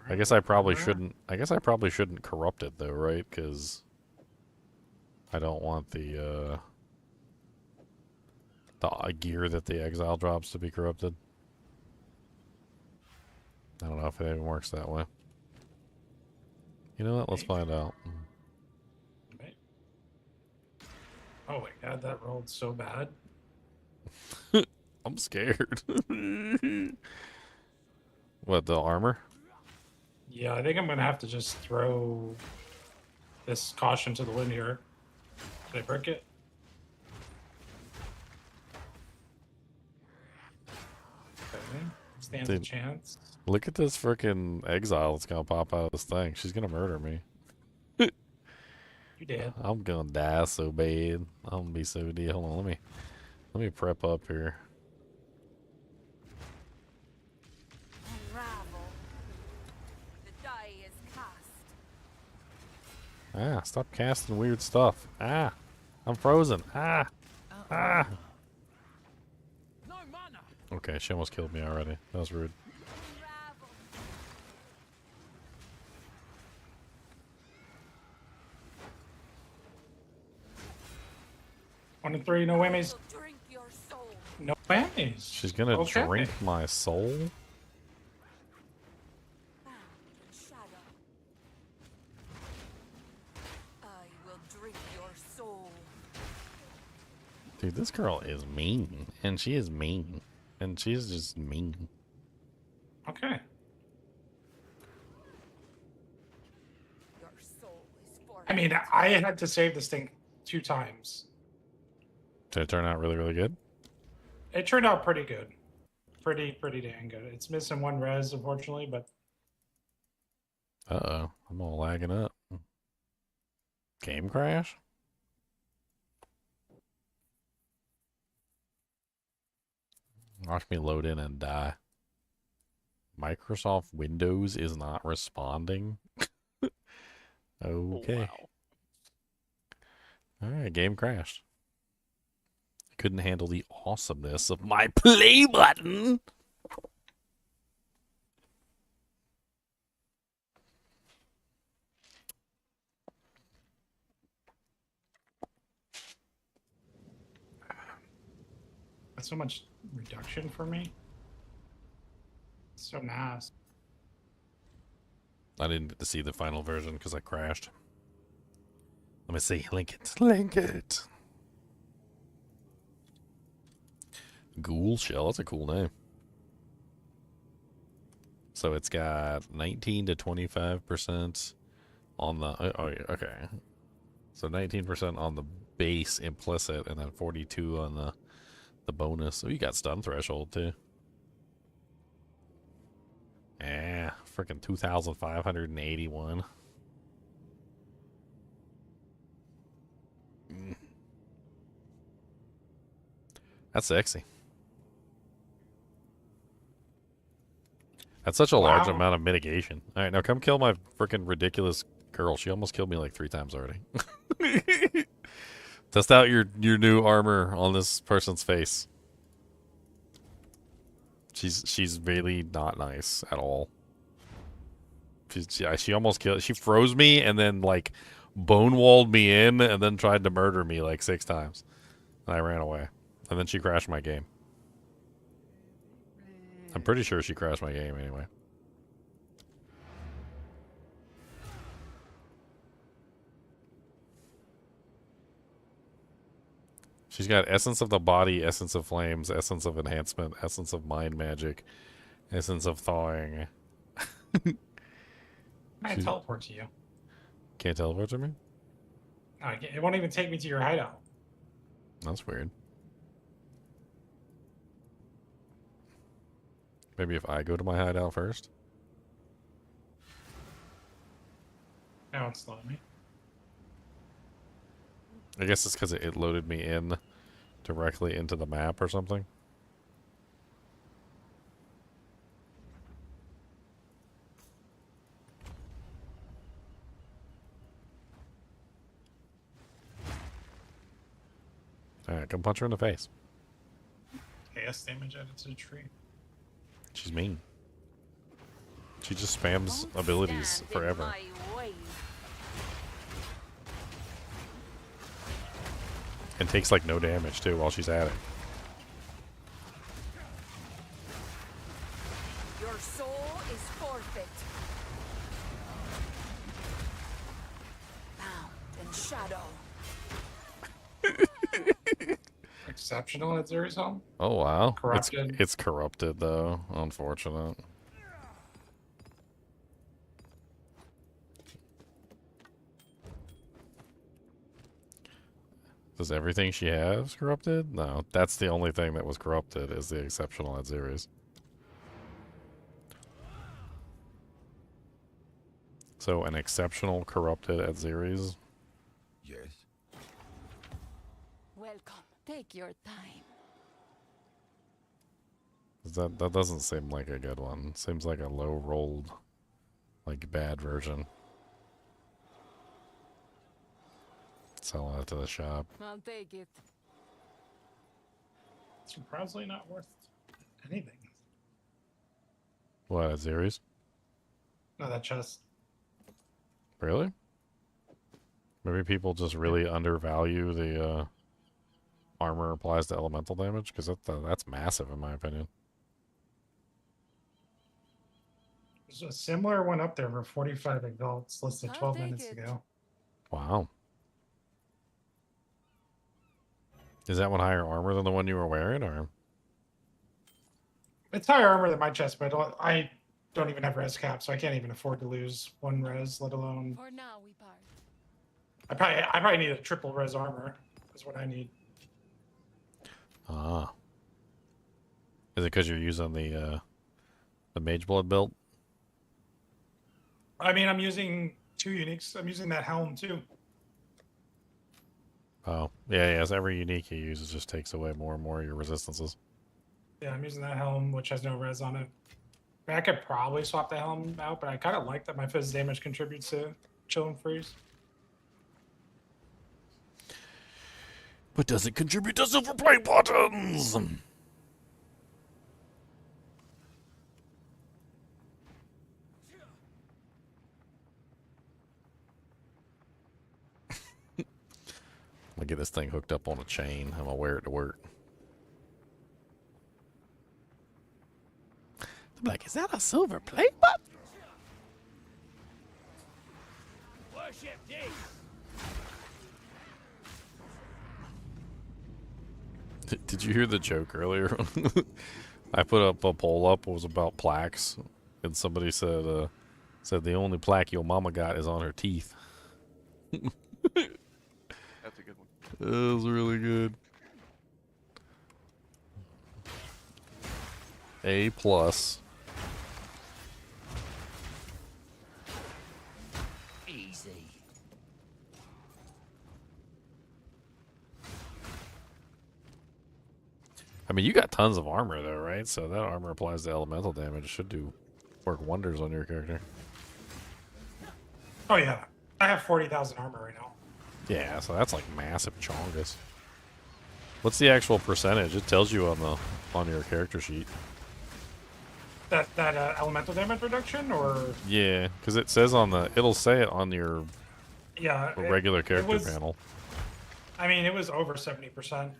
[SPEAKER 1] I guess I probably shouldn't. I guess I probably shouldn't corrupt it though, right? Because I don't want the gear that the exile drops to be corrupted. I don't know if it even works that way. You know what? Let's find out.
[SPEAKER 8] Oh my god, that rolled so bad.
[SPEAKER 1] I'm scared. What, the armor?
[SPEAKER 8] Yeah, I think I'm gonna have to just throw this caution to the wind here. Did I break it? Okay. Stands a
[SPEAKER 1] Dude,
[SPEAKER 8] chance.
[SPEAKER 1] Look at this freaking exile that's gonna pop out of this thing. She's gonna murder me.
[SPEAKER 8] You did.
[SPEAKER 1] I'm gonna die so bad. I'm gonna be so dead. Hold on, let me prep up here.
[SPEAKER 9] Unravel. The die is cast.
[SPEAKER 1] Ah, stop casting weird stuff. Ah, I'm frozen. Ah, ah. Okay, she almost killed me already. That was rude.
[SPEAKER 8] One and three, no whammies.
[SPEAKER 9] Drink your soul.
[SPEAKER 8] No whammies.
[SPEAKER 1] She's gonna
[SPEAKER 8] Okay.
[SPEAKER 1] drink my soul?
[SPEAKER 9] Shadow. I will drink your soul.
[SPEAKER 1] Dude, this girl is mean. And she is mean. And she is just mean.
[SPEAKER 8] Okay.
[SPEAKER 9] Your soul is for
[SPEAKER 8] I mean, I had to save this thing 2 times.
[SPEAKER 1] Did it turn out really, really good?
[SPEAKER 8] It turned out pretty good. Pretty dang good. It's missing 1 res, unfortunately, but
[SPEAKER 1] Uh-oh. I'm all lagging up. Game crash? Watch me load in and die. Microsoft Windows is not responding. Okay.
[SPEAKER 5] Oh, wow.
[SPEAKER 1] Alright, game crashed. Couldn't handle the awesomeness of my play button.
[SPEAKER 8] that's so much reduction for me. It's so nice.
[SPEAKER 1] I didn't get to see the final version because I crashed. Let me see. Link it. Link it. Ghoul Shell. That's a cool name. So it's got 19 to 25% on the... Oh, yeah, okay. So 19% on the base implicit and then 42 on the bonus. So you got stun threshold too. Yeah, freaking 2,581. That's sexy. That's such a large amount of mitigation. All right, now come kill my freaking ridiculous girl. She almost killed me like 3 times already. Test out your new armor on this person's face. She's really not nice at all. She almost killed. She froze me and then like bone-walled me in and then tried to murder me like 6 times. And I ran away. And then she crashed my game. I'm pretty sure she crashed my game anyway. She's got Essence of the Body, Essence of Flames, Essence of Enhancement, Essence of Mind Magic, Essence of Thawing.
[SPEAKER 8] I can teleport to you.
[SPEAKER 1] Can't teleport to me?
[SPEAKER 8] No, it won't even take me to your hideout.
[SPEAKER 1] That's weird. Maybe if I go to my hideout first?
[SPEAKER 8] Now it's letting me.
[SPEAKER 1] I guess it's because it loaded me in directly into the map or something. Alright, come punch her in the face.
[SPEAKER 8] AS damage added to the tree.
[SPEAKER 1] She's mean. She just spams abilities forever. And takes like no damage too while she's at it.
[SPEAKER 9] Your soul is forfeit. Bound in shadow.
[SPEAKER 8] Exceptional at Zeri's home.
[SPEAKER 1] Oh wow.
[SPEAKER 8] Corrupted.
[SPEAKER 1] It's corrupted though. Unfortunate. Does everything she has corrupted? No, that's the only thing that was corrupted is the exceptional at Zeres. So an exceptional corrupted at Zeres?
[SPEAKER 11] Yes.
[SPEAKER 9] Welcome. Take your time.
[SPEAKER 1] That doesn't seem like a good one. Seems like a low rolled, like bad version. Sell that to the shop.
[SPEAKER 9] I'll take it.
[SPEAKER 8] Surprisingly not worth anything.
[SPEAKER 1] What, at Zeres?
[SPEAKER 8] No, that chest.
[SPEAKER 1] Really? Maybe people just really undervalue the armor applies to elemental damage, because that's massive in my opinion.
[SPEAKER 8] There's a similar one up there for 45 exalts listed 12 minutes ago.
[SPEAKER 1] Wow. Is that one higher armor than the one you were wearing, or?
[SPEAKER 8] It's higher armor than my chest, but I don't even have res cap, so I can't even afford to lose one res, let alone.
[SPEAKER 9] For now we part.
[SPEAKER 8] I probably need a triple res armor. Is what I need.
[SPEAKER 1] Ah. Is it because you're using the Mage Blood build?
[SPEAKER 8] I mean, I'm using 2 uniques. I'm using that helm too.
[SPEAKER 1] Oh, yeah. So every unique you use just takes away more and more of your resistances.
[SPEAKER 8] Yeah, I'm using that helm, which has no res on it. I mean, I could probably swap the helm out, but I kind of like that my fizz damage contributes to chill and freeze.
[SPEAKER 1] But does it contribute to silver play buttons? I'm gonna get this thing hooked up on a chain. I'm gonna wear it to work. I'm like, is that a silver plate button?
[SPEAKER 14] Worship thee.
[SPEAKER 1] Did you hear the joke earlier? I put up a poll up. It was about plaques, and somebody said the only plaque your mama got is on her teeth.
[SPEAKER 17] That's a good one.
[SPEAKER 1] It was really good. A plus.
[SPEAKER 14] Easy.
[SPEAKER 1] I mean, you got tons of armor though, right? So that armor applies to elemental damage. It should work wonders on your character.
[SPEAKER 8] Oh yeah, I have 40,000 armor right now.
[SPEAKER 1] Yeah, so that's like massive chongus. What's the actual percentage? It tells you on your character sheet.
[SPEAKER 8] That elemental damage reduction, or
[SPEAKER 1] Yeah, because it says it'll say it on your
[SPEAKER 8] yeah
[SPEAKER 1] regular character
[SPEAKER 8] was,
[SPEAKER 1] panel.
[SPEAKER 8] I mean, it was over 70%.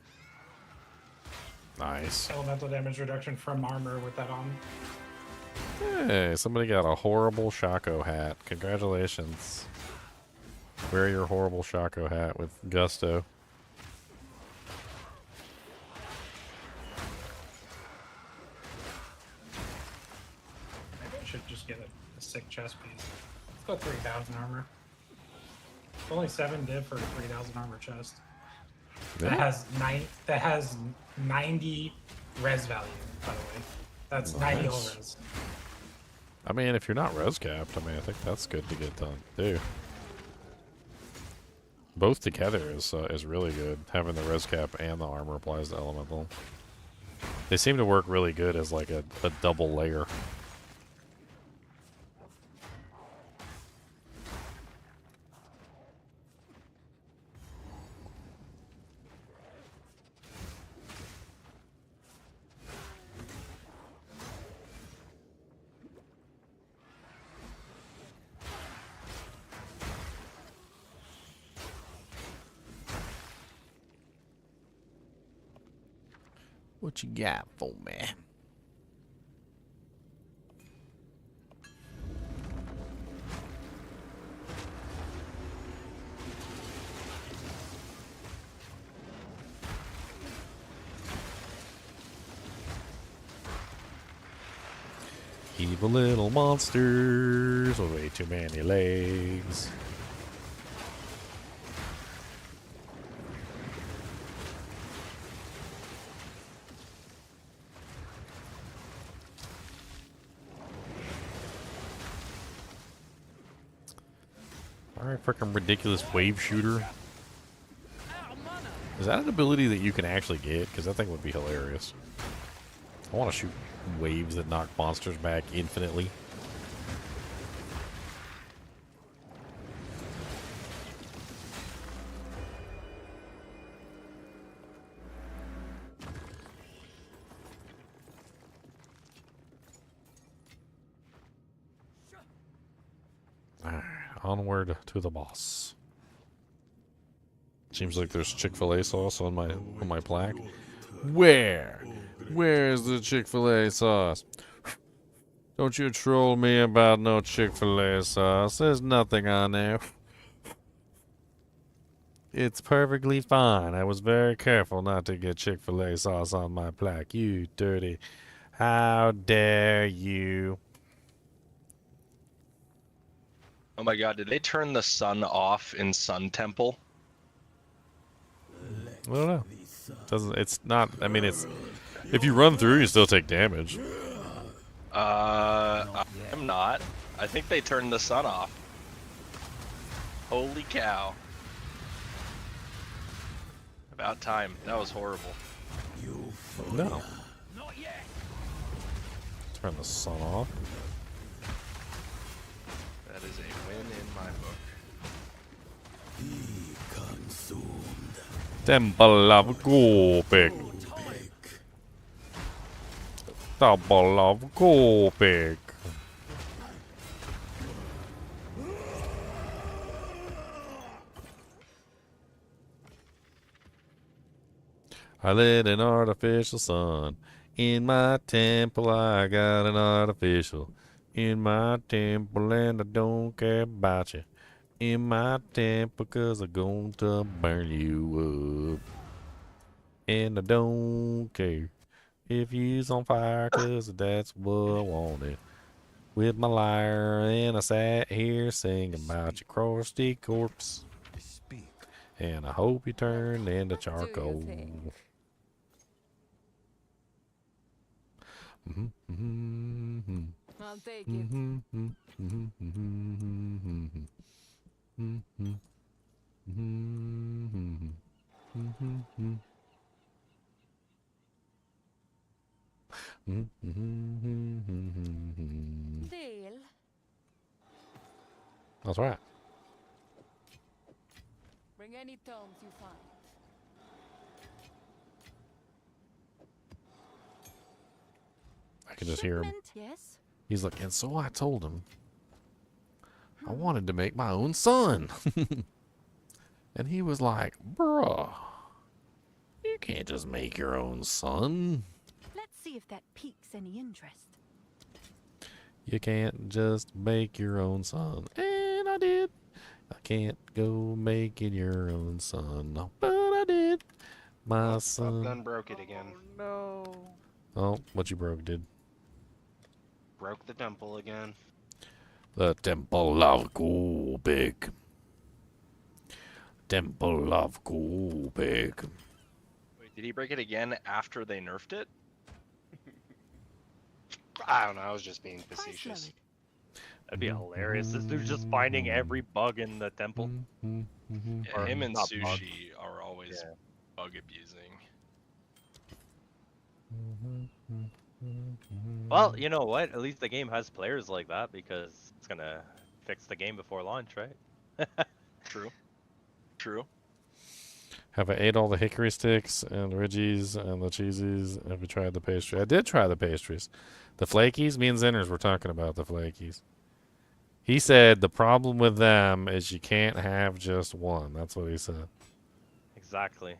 [SPEAKER 1] Nice.
[SPEAKER 8] Elemental damage reduction from armor with that on.
[SPEAKER 1] Hey, somebody got a horrible Shaco hat. Congratulations. Wear your horrible Shaco hat with gusto.
[SPEAKER 8] Maybe I should just get a sick chest piece. Let's go 3,000 armor. It's only 7 div for a 3,000 armor chest.
[SPEAKER 1] Yeah.
[SPEAKER 8] That has 90 res value, by the way. That's 90 all
[SPEAKER 1] Nice.
[SPEAKER 8] res.
[SPEAKER 1] I mean, if you're not res capped, I mean, I think that's good to get done too. Both together is really good. Having the res cap and the armor applies to elemental. They seem to work really good as like a double layer. What you got for me? Evil little monsters with way too many legs. Alright, freaking ridiculous wave shooter. Is that an ability that you can actually get? Because that thing would be hilarious. I want to shoot waves that knock monsters back infinitely. Alright, onward to the boss. Seems like there's Chick-fil-A sauce on my plaque. Where's the Chick-fil-A sauce? Don't you troll me about no Chick-fil-A sauce. There's nothing on there. It's perfectly fine. I was very careful not to get Chick-fil-A sauce on my plaque. You dirty. How dare you?
[SPEAKER 15] Oh my god, did they turn the sun off in Sun Temple?
[SPEAKER 1] I don't know. It's not, I mean, it's, if you run through, you still take damage.
[SPEAKER 15] I'm not. I think they turned the sun off. Holy cow. About time. That was horrible.
[SPEAKER 1] No. Turn the sun off.
[SPEAKER 15] That is a win in my book.
[SPEAKER 1] Temple of Gulpig. Temple of Gulpig. I lit an artificial sun. In my temple, I got an artificial. In my temple, and I don't care about you. In my temple, cause I'm going to burn you up. And I don't care if you's on fire, cause that's what I wanted. With my lyre, and I sat here singing about your crusty corpse. And I hope you turn into charcoal.
[SPEAKER 9] I'll take it. Deal.
[SPEAKER 1] That's right.
[SPEAKER 9] Bring any tomes you find.
[SPEAKER 1] I can just hear him.
[SPEAKER 9] Yes.
[SPEAKER 1] He's like, and so I told him I wanted to make my own son. And he was like, bruh, you can't just make your own son.
[SPEAKER 10] Let's see if that piques any interest.
[SPEAKER 1] You can't just make your own son. And I did. I can't go making your own son. No, but I did. My son.
[SPEAKER 2] Done broke it again.
[SPEAKER 15] No.
[SPEAKER 1] Oh, what you broke did.
[SPEAKER 2] Broke the temple again.
[SPEAKER 1] The Temple of Gulpig. Temple of Gulpig.
[SPEAKER 15] Wait, did he break it again after they nerfed it?
[SPEAKER 2] I don't know. I was just being facetious.
[SPEAKER 16] That'd be hilarious. This dude's just finding every bug in the temple.
[SPEAKER 15] Yeah,
[SPEAKER 16] Or
[SPEAKER 15] him and
[SPEAKER 16] not
[SPEAKER 15] Sushi
[SPEAKER 16] bug.
[SPEAKER 15] are always bug abusing.
[SPEAKER 16] Well, you know what? At least the game has players like that because it's gonna fix the game before launch, right?
[SPEAKER 15] True. True.
[SPEAKER 1] Have I ate all the hickory sticks and Reggie's and the cheesies? Have you tried the pastry? I did try the pastries. The flakies? Me and Zenners were talking about the flakies. He said the problem with them is you can't have just one. That's what he said.
[SPEAKER 16] Exactly.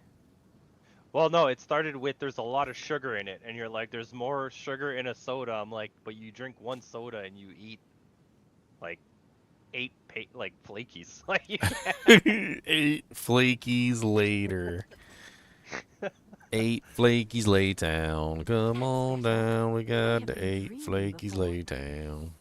[SPEAKER 16] Well, no, it started with there's a lot of sugar in it, and you're like, there's more sugar in a soda. I'm like, but you drink one soda and you eat like 8 flakies. Like you can't.
[SPEAKER 1] 8 flakies later. 8 flakies lay down. Come on down. We got the 8 flakies lay down.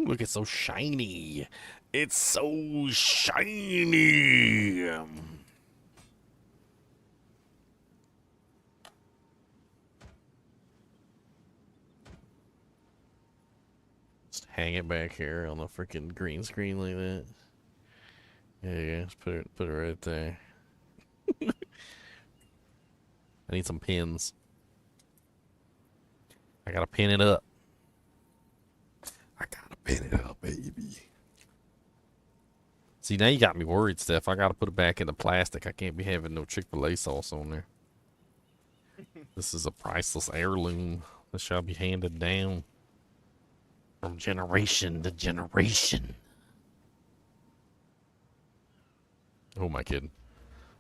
[SPEAKER 1] Look, it's so shiny. It's so shiny. Just hang it back here on the freaking green screen like that. There you go. Just put it right there. I need some pins. I gotta pin it up. I gotta pin it up, baby. See, now you got me worried, Steph. I gotta put it back in the plastic. I can't be having no Chick-fil-A sauce on there. This is a priceless heirloom that shall be handed down from generation to generation. Who am I kidding?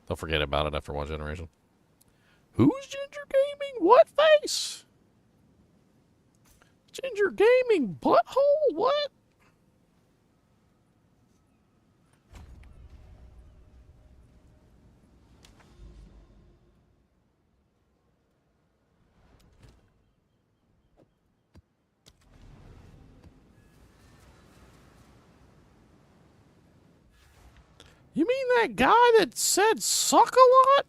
[SPEAKER 1] They'll forget about it after one generation. Who's Ginger Gaming? What face? Ginger Gaming butthole? What? You mean that guy that said suck a lot?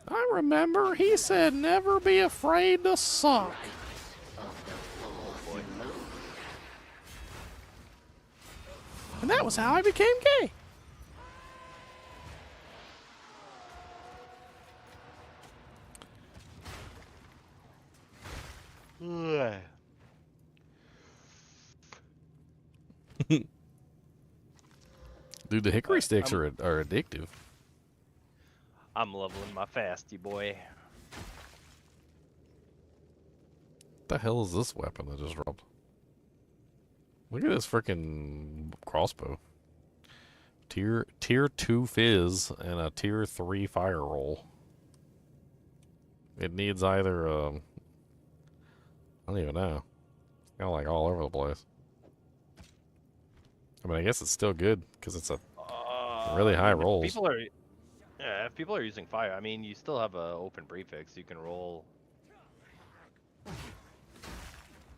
[SPEAKER 1] I remember he said never be afraid to suck. And that was how I became gay. Dude, the hickory sticks are addictive.
[SPEAKER 16] I'm leveling my fasty boy.
[SPEAKER 1] What the hell is this weapon that just dropped? Look at this freaking crossbow. Tier 2 fizz and a tier 3 fire roll. It needs either I don't even know. It's kind of like all over the place. I mean, I guess it's still good because it's a really high rolls.
[SPEAKER 16] If people are using fire, I mean, you still have a open prefix. You can roll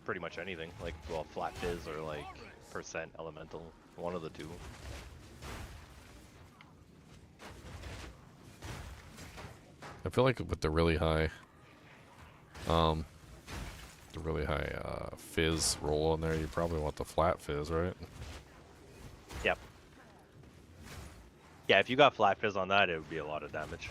[SPEAKER 16] pretty much anything, like, well, flat fizz or like percent elemental, one of the two.
[SPEAKER 1] I feel like with the really high fizz roll on there, you probably want the flat fizz, right?
[SPEAKER 16] Yep. Yeah, if you got flat fizz on that, it would be a lot of damage.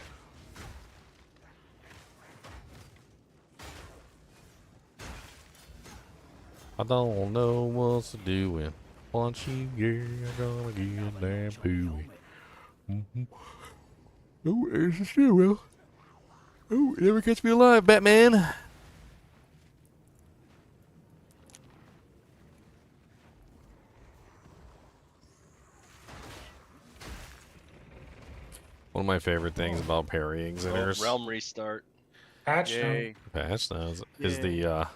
[SPEAKER 1] I don't know what's to do when once you get, I'm gonna get damn pooey. Oh, there's the stairwell. Oh, never catch me alive, Batman. One of my favorite things about parrying zinners.
[SPEAKER 15] Realm restart.
[SPEAKER 8] Patch
[SPEAKER 15] Yay.
[SPEAKER 1] Patch notes is the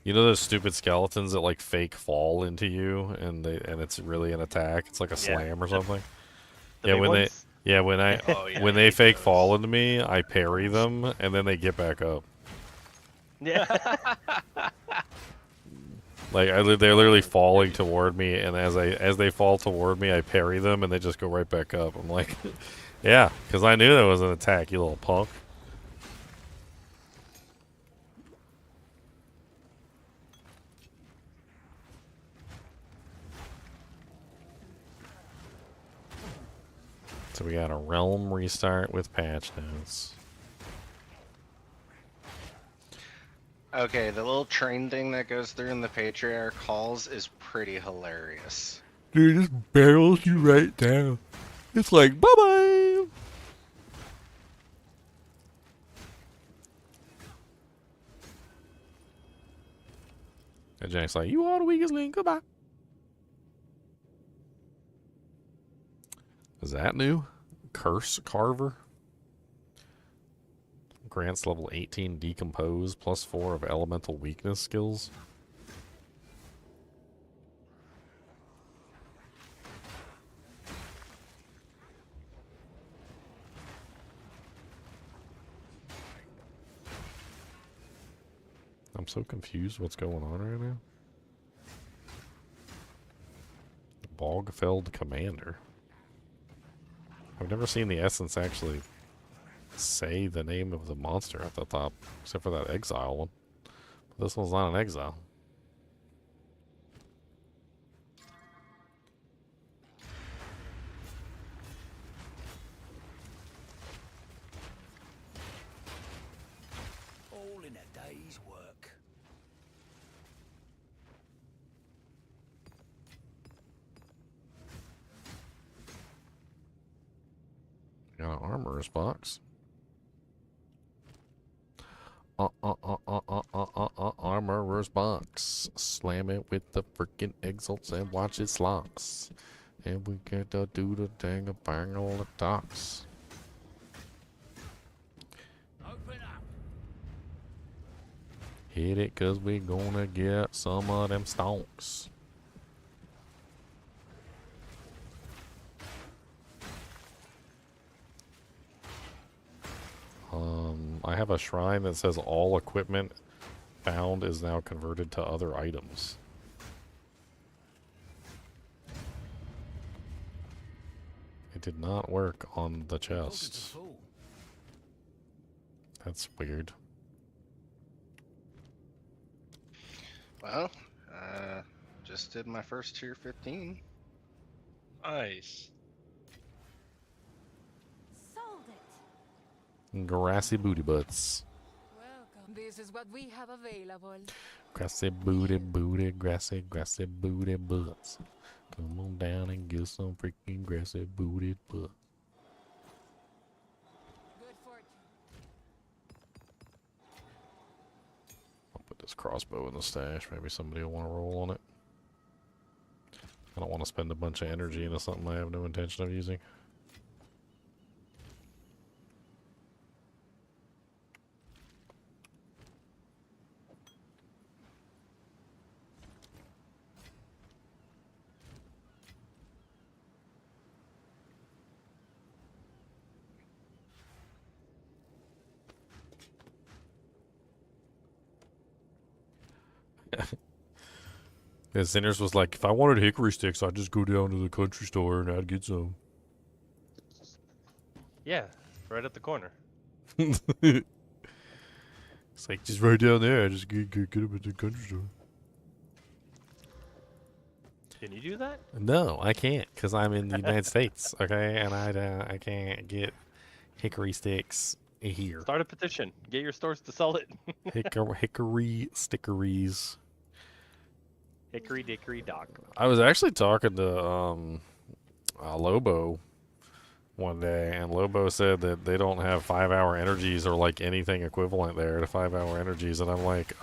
[SPEAKER 1] you know those stupid skeletons that like fake fall into you and it's really an attack. It's like a slam or something.
[SPEAKER 16] The big ones?
[SPEAKER 1] When they fake fall into me, I parry them and then they get back up.
[SPEAKER 16] Yeah.
[SPEAKER 1] Like they're literally falling toward me, and as they fall toward me, I parry them and they just go right back up. I'm like, yeah, because I knew that was an attack, you little punk. So we got a realm restart with patch notes.
[SPEAKER 2] Okay, the little train thing that goes through in the Patriarch halls is pretty hilarious.
[SPEAKER 1] Dude, it just barrels you right down. It's like, bye-bye! And Jack's like, you are the weakest link, goodbye. Is that new? Curse Carver? Grants level 18 Decompose, plus 4 of elemental weakness skills. I'm so confused what's going on right now. Bogfeld Commander. I've never seen the essence actually say the name of the monster at the top, except for that Exile one. But this one's not an Exile.
[SPEAKER 14] All in a day's work.
[SPEAKER 1] Got an armorer's box. Armorer's box. Slam it with the freaking exalts and watch it slonks. And we get to do the dang a bang all the docks.
[SPEAKER 14] Open up.
[SPEAKER 1] Hit it, cause we gonna get some of them stonks. I have a shrine that says all equipment found is now converted to other items. It did not work on the chest. That's weird.
[SPEAKER 2] Well, just did my first tier 15.
[SPEAKER 15] Nice.
[SPEAKER 9] Sold it.
[SPEAKER 1] Grassy booty butts.
[SPEAKER 9] Welcome. This is what we have available.
[SPEAKER 1] Grassy booty booty, grassy booty butts. Come on down and get some freaking grassy booty butts.
[SPEAKER 9] Good fortune.
[SPEAKER 1] I'll put this crossbow in the stash. Maybe somebody will want to roll on it. I don't want to spend a bunch of energy into something I have no intention of using. And Sinners was like, if I wanted hickory sticks, I'd just go down to the country store and I'd get some.
[SPEAKER 16] Yeah, right at the corner.
[SPEAKER 1] It's like, just right down there. I just get them at the country store.
[SPEAKER 16] Can you do that?
[SPEAKER 1] No, I can't, because I'm in the United States, okay? And I can't get hickory sticks here.
[SPEAKER 16] Start a petition. Get your stores to sell it.
[SPEAKER 1] Hickory stickeries.
[SPEAKER 16] Hickory dickory dock.
[SPEAKER 1] I was actually talking to Lobo one day, and Lobo said that they don't have 5-hour energies or like anything equivalent there to 5-hour energies, and I'm like,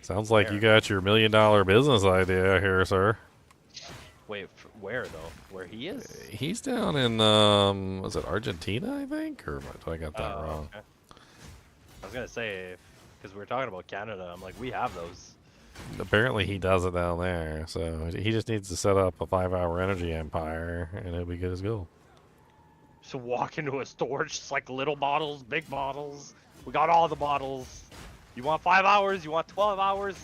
[SPEAKER 1] sounds like you got your $1 million business idea here, sir.
[SPEAKER 16] Wait, where though? Where he is?
[SPEAKER 1] He's down in was it Argentina, I think, or do I got that wrong?
[SPEAKER 16] Okay. I was gonna say, because we were talking about Canada, I'm like, we have those.
[SPEAKER 1] Apparently he does it down there, so he just needs to set up a 5-hour energy empire, and it'll be good as gold.
[SPEAKER 16] So walk into a store, just like little bottles, big bottles. We got all the bottles. You want 5 hours? You want 12 hours?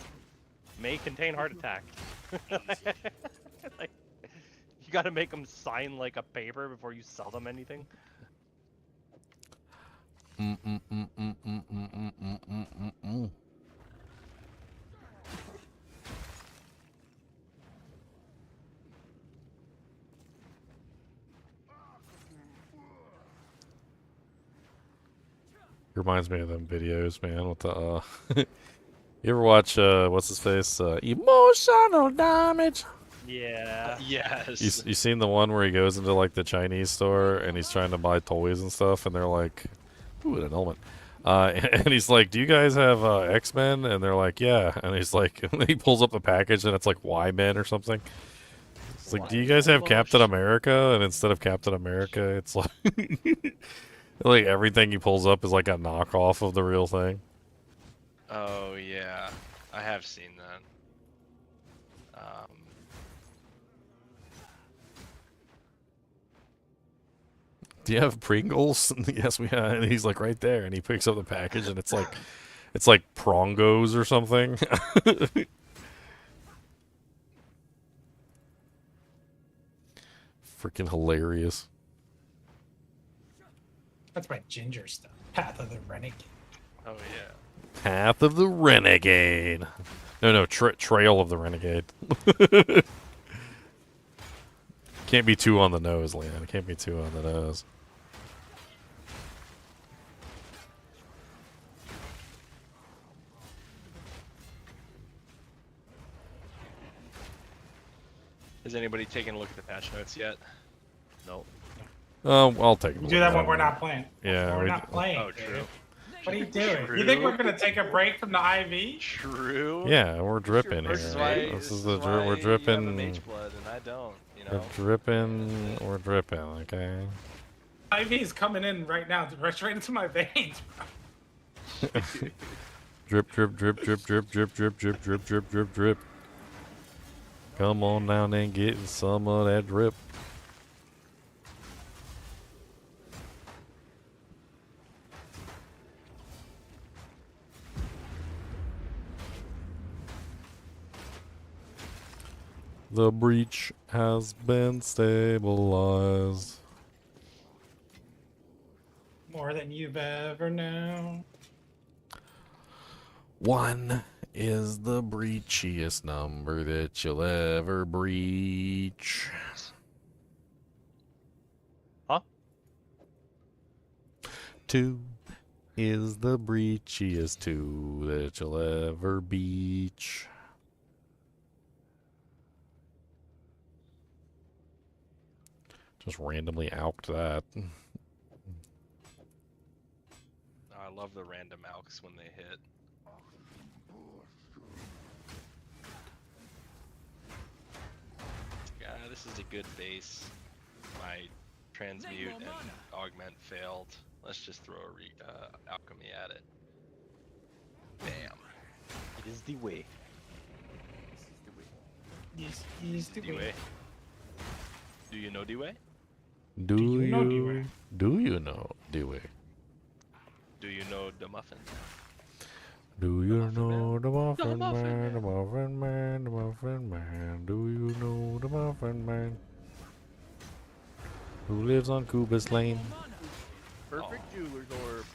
[SPEAKER 16] May contain heart attack. Like, you gotta make them sign like a paper before you sell them anything.
[SPEAKER 1] Reminds me of them videos, man, with the you ever watch what's his face? Emotional damage.
[SPEAKER 16] Yeah.
[SPEAKER 15] Yes.
[SPEAKER 1] You seen the one where he goes into like the Chinese store and he's trying to buy toys and stuff, and they're like, ooh, an helmet. And he's like, do you guys have X-Men? And they're like, yeah. And he's like, he pulls up the package and it's like Y-Men or something. It's like, do you guys have Captain America? And instead of Captain America, it's like like everything he pulls up is like a knockoff of the real thing.
[SPEAKER 15] Oh yeah, I have seen that.
[SPEAKER 1] Do you have Pringles? Yes, we have. And he's like right there, and he picks up the package, and it's like Prongos or something. Freaking hilarious.
[SPEAKER 8] That's my ginger stuff. Path of the Renegade.
[SPEAKER 15] Oh yeah.
[SPEAKER 1] Path of the Renegade. No, Trail of the Renegade. Can't be too on the nose, Leon. Can't be too on the nose.
[SPEAKER 15] Has anybody taken a look at the patch notes yet?
[SPEAKER 16] No.
[SPEAKER 1] I'll take a
[SPEAKER 8] We
[SPEAKER 1] look
[SPEAKER 8] do that
[SPEAKER 1] at
[SPEAKER 8] when
[SPEAKER 1] it.
[SPEAKER 8] we're not playing.
[SPEAKER 1] Yeah,
[SPEAKER 8] we're
[SPEAKER 1] we
[SPEAKER 8] not playing.
[SPEAKER 15] Oh, true.
[SPEAKER 8] Dude. What are you doing?
[SPEAKER 15] True.
[SPEAKER 8] You think we're gonna take a break from the IV?
[SPEAKER 15] True.
[SPEAKER 1] Yeah, we're dripping
[SPEAKER 15] This
[SPEAKER 1] here.
[SPEAKER 15] is why,
[SPEAKER 1] This is
[SPEAKER 15] why
[SPEAKER 1] we're
[SPEAKER 15] you
[SPEAKER 1] dripping.
[SPEAKER 15] have a mage blood and I don't. You You know.
[SPEAKER 1] We're dripping, okay?
[SPEAKER 8] IV is coming in right now, right straight into my veins, bro.
[SPEAKER 1] Drip, drip, drip, drip, drip, drip, drip, drip, drip, drip, drip, drip. Come on down and get some of that drip. The breach has been stabilized.
[SPEAKER 8] More than you've ever known.
[SPEAKER 1] 1 is the breachiest number that you'll ever breach.
[SPEAKER 5] Huh?
[SPEAKER 1] 2 is the breachiest 2 that you'll ever beach. Just randomly alked that.
[SPEAKER 15] I love the random alks when they hit. Yeah, this is a good base. My transmute and augment failed. Let's just throw a alchemy at it. Bam.
[SPEAKER 5] It is the way.
[SPEAKER 8] This is the way.
[SPEAKER 15] Do you know the way?
[SPEAKER 1] Do you
[SPEAKER 8] know Dewey?
[SPEAKER 1] Do you know Dewey?
[SPEAKER 15] Do you know the muffin?
[SPEAKER 1] Do you know the muffin
[SPEAKER 15] Muffin
[SPEAKER 1] man, the muffin man, the muffin man? Do you know the muffin man? Who lives on Cubis Lane?
[SPEAKER 16] Perfect jeweler's orb.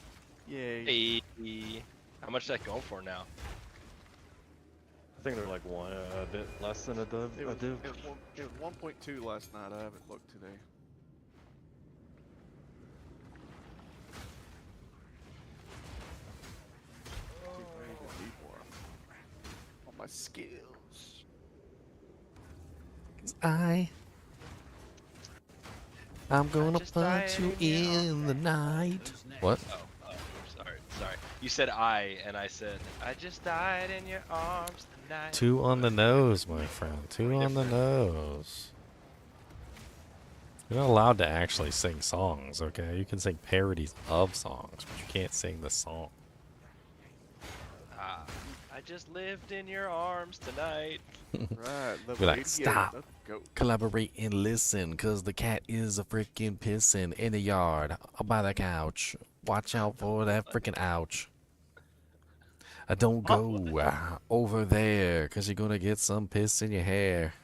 [SPEAKER 16] Yay.
[SPEAKER 15] Hey, how much is that going for now?
[SPEAKER 5] I think they're like a bit less than a div.
[SPEAKER 17] It was 1.2 last night. I haven't looked today. On my skills.
[SPEAKER 1] I'm gonna punch you in the night. What?
[SPEAKER 15] Oh, sorry. You said I, and I said, I just died in your arms tonight.
[SPEAKER 1] 2 on the nose, my friend. 2 on the nose. You're not allowed to actually sing songs, okay? You can sing parodies of songs, but you can't sing the song.
[SPEAKER 15] I just lived in your arms tonight.
[SPEAKER 17] Right.
[SPEAKER 1] Be like, stop, collaborate and listen, cause the cat is a freaking pissing in the yard by the couch. Watch out for that freaking ouch. Don't go over there, cause you're gonna get some piss in your hair.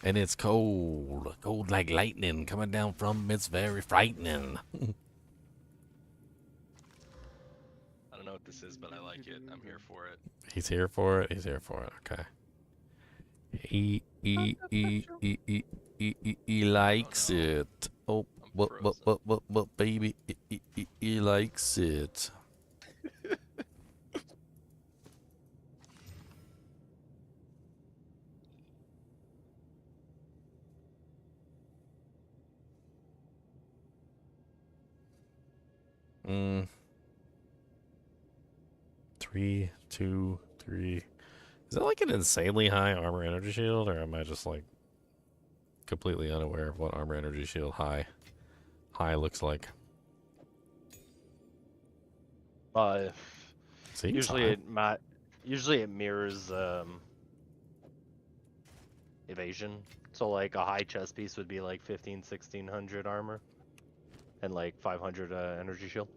[SPEAKER 1] And it's cold, cold like lightning coming down from it's very frightening.
[SPEAKER 15] I don't know what this is, but I like it. I'm here for it.
[SPEAKER 1] He's here for it. He's here for it. Okay. He likes it. Oh, but baby, he likes it. Mm. 3, 2, 3. Is that like an insanely high armor energy shield, or am I just like completely unaware of what armor energy shield high looks like? Seems
[SPEAKER 5] Usually
[SPEAKER 1] high.
[SPEAKER 5] usually it mirrors evasion. So like a high chest piece would be like 1600 armor, and like 500 energy shield.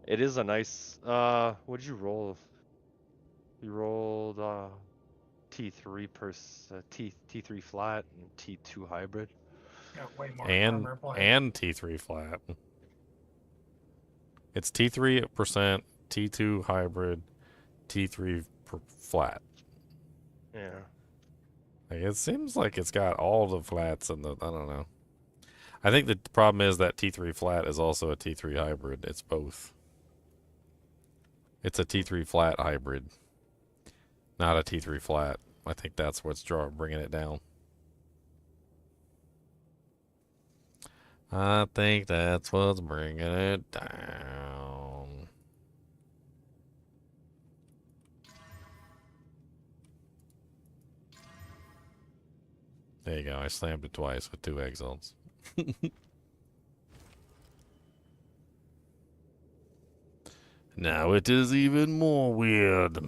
[SPEAKER 5] It is a nice. What'd you roll? You rolled T3 T3 flat and T2 hybrid.
[SPEAKER 8] Got way more
[SPEAKER 1] and
[SPEAKER 8] armor plate.
[SPEAKER 1] and T3 flat. It's T3%, T2 hybrid, T3 flat.
[SPEAKER 5] Yeah.
[SPEAKER 1] Like, it seems like it's got all the flats and the, I don't know. I think the problem is that T3 flat is also a T3 hybrid. It's both. It's a T3 flat hybrid, not a T3 flat. I think that's what's bringing it down. I think that's what's bringing it down. There you go. I slammed it twice with 2 Exiles. Now it is even more weird.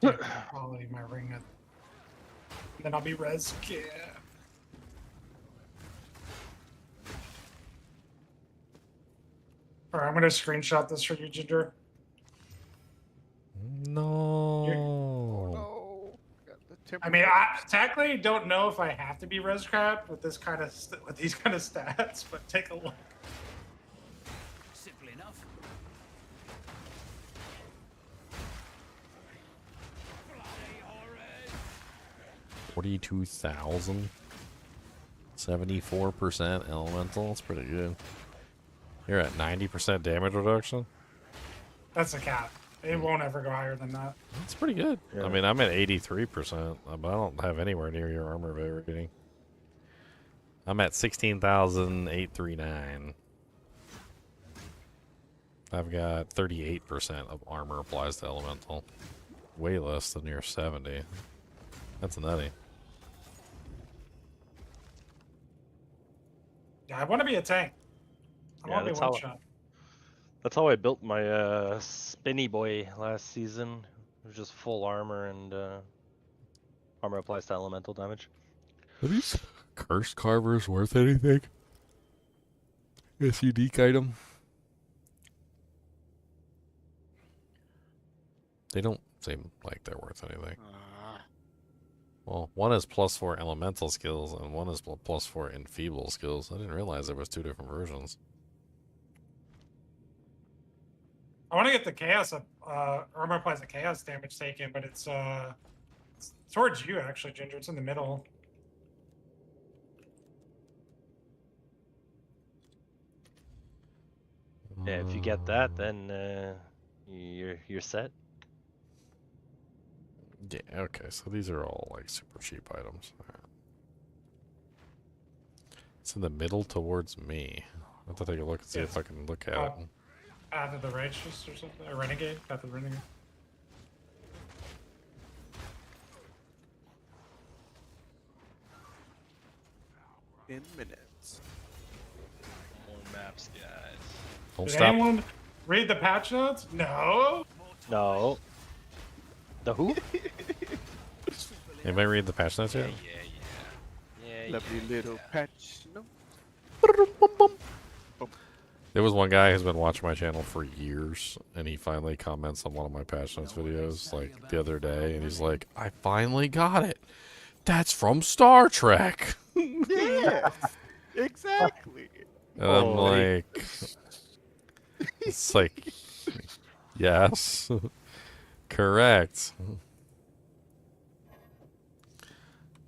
[SPEAKER 8] I'll leave my ring at. Then I'll be res. Yeah. Alright, I'm gonna screenshot this for you, Ginger.
[SPEAKER 1] No.
[SPEAKER 8] I mean, I technically don't know if I have to be res capped with this kind of with these kind of stats, but take a look.
[SPEAKER 6] Simple enough.
[SPEAKER 1] 42,000. 74% elemental. That's pretty good. You're at 90% damage reduction.
[SPEAKER 8] That's a cap. It won't ever go higher than that.
[SPEAKER 1] That's pretty good.
[SPEAKER 5] Yeah.
[SPEAKER 1] I mean, I'm at 83%, but I don't have anywhere near your armor rating. I'm at 16,839. I've got 38% of armor applies to elemental. Way less than your 70. That's nutty.
[SPEAKER 8] Yeah, I want to be a tank. I want to be one shot.
[SPEAKER 16] That's how I built my spinny boy last season. It was just full armor and armor applies to elemental damage.
[SPEAKER 1] Are these cursed carvers worth anything? Yes, unique item. They don't seem like they're worth anything. Well, one is +4 elemental skills and one is +4 enfeeble skills. I didn't realize there was 2 different versions.
[SPEAKER 8] I want to get the chaos armor applies the chaos damage taken, but it's towards you actually, Ginger. It's in the middle.
[SPEAKER 16] Yeah, if you get that, then you're set.
[SPEAKER 1] Yeah, okay, so these are all like super cheap items. All right. It's in the middle towards me. I have to take a look and see if I can look at it.
[SPEAKER 8] Path of the Righteous or something? A Renegade? Path of the Renegade?
[SPEAKER 17] In minutes.
[SPEAKER 15] More maps, guys.
[SPEAKER 1] Don't
[SPEAKER 8] Did
[SPEAKER 1] stop.
[SPEAKER 8] anyone read the patch notes? No.
[SPEAKER 16] No. The who?
[SPEAKER 1] Anybody read the patch notes yet?
[SPEAKER 17] Lovely little patch. No.
[SPEAKER 1] There was one guy who's been watching my channel for years, and he finally comments on one of my patch notes videos like the other day, and he's like, "I finally got it. That's from Star Trek."
[SPEAKER 17] Yes, exactly.
[SPEAKER 1] And I'm like, it's like, yes, correct.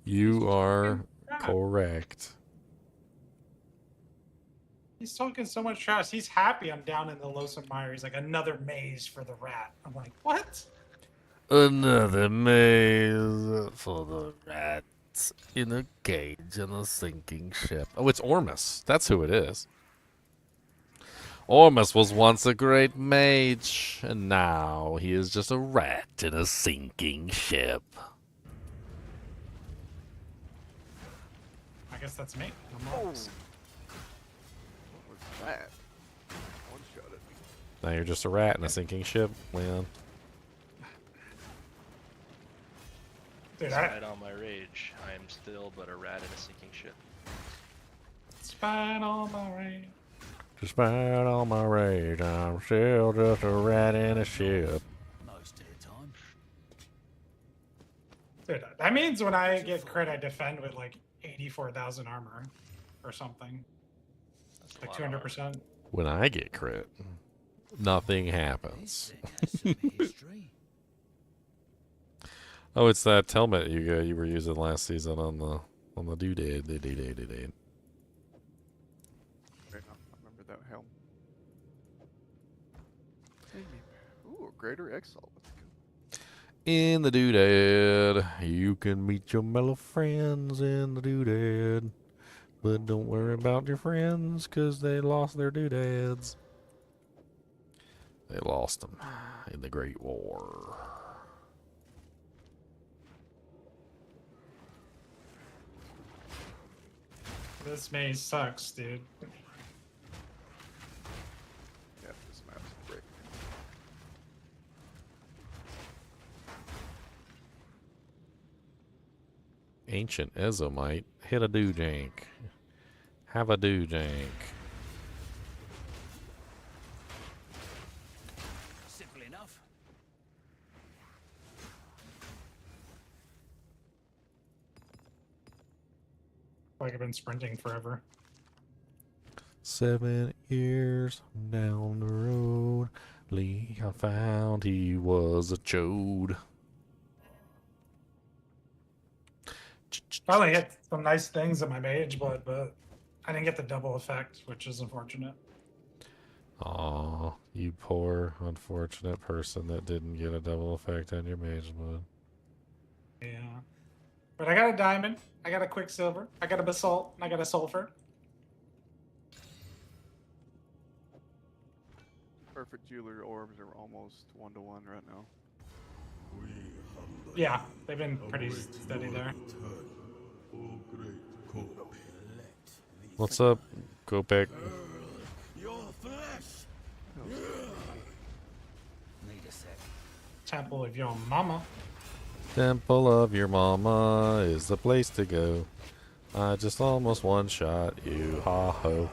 [SPEAKER 1] You are correct.
[SPEAKER 8] He's talking so much trash. He's happy I'm down in the Lonesome Mire. He's like, another maze for the rat. I'm like, what?
[SPEAKER 1] Another maze for the rats in a cage in a sinking ship. Oh, it's Ormus. That's who it is. Ormus was once a great mage, and now he is just a rat in a sinking ship.
[SPEAKER 8] I guess that's me. I'm
[SPEAKER 17] Oh.
[SPEAKER 8] Marcus.
[SPEAKER 17] What was that? One shot at me.
[SPEAKER 1] Now you're just a rat in a sinking ship, Leon.
[SPEAKER 8] Dude,
[SPEAKER 15] Despite all my rage, I am still but a rat in a sinking ship.
[SPEAKER 8] Despite all my rain.
[SPEAKER 1] Despite all my rage, I'm still just a rat in a ship.
[SPEAKER 6] Most of the time.
[SPEAKER 8] Dude, that means when I get crit, I defend with like 84,000 armor or something. Like 200%.
[SPEAKER 1] When I get crit, nothing happens. Oh, it's that helmet you were using last season on the doodad.
[SPEAKER 17] Wait, I remember that helm. Ooh, a greater Exile. Let's go.
[SPEAKER 1] In the doodad, you can meet your mellow friends in the doodad. But don't worry about your friends, cause they lost their doodads. They lost them in the Great War.
[SPEAKER 8] This maze sucks, dude.
[SPEAKER 17] Yeah, this map's great.
[SPEAKER 1] Ancient Ezomite. Hit a doojank. Have a doojank.
[SPEAKER 14] Simple enough.
[SPEAKER 8] Like I've been sprinting forever.
[SPEAKER 1] 7 years down the road, Lee, I found he was a chode.
[SPEAKER 8] Finally hit some nice things in my mage blood, but I didn't get the double effect, which is unfortunate.
[SPEAKER 1] Aw, you poor, unfortunate person that didn't get a double effect on your mage blood.
[SPEAKER 8] Yeah. But I got a diamond, I got a quicksilver, I got a basalt, and I got a sulfur.
[SPEAKER 17] Perfect jeweler orbs are almost 1-to-1 right now.
[SPEAKER 8] Yeah, they've been pretty steady there.
[SPEAKER 1] What's up? Go back.
[SPEAKER 14] Your flesh. Need a sec.
[SPEAKER 8] Temple of your mama.
[SPEAKER 1] Temple of your mama is the place to go. I just almost one-shot you, ha-ho.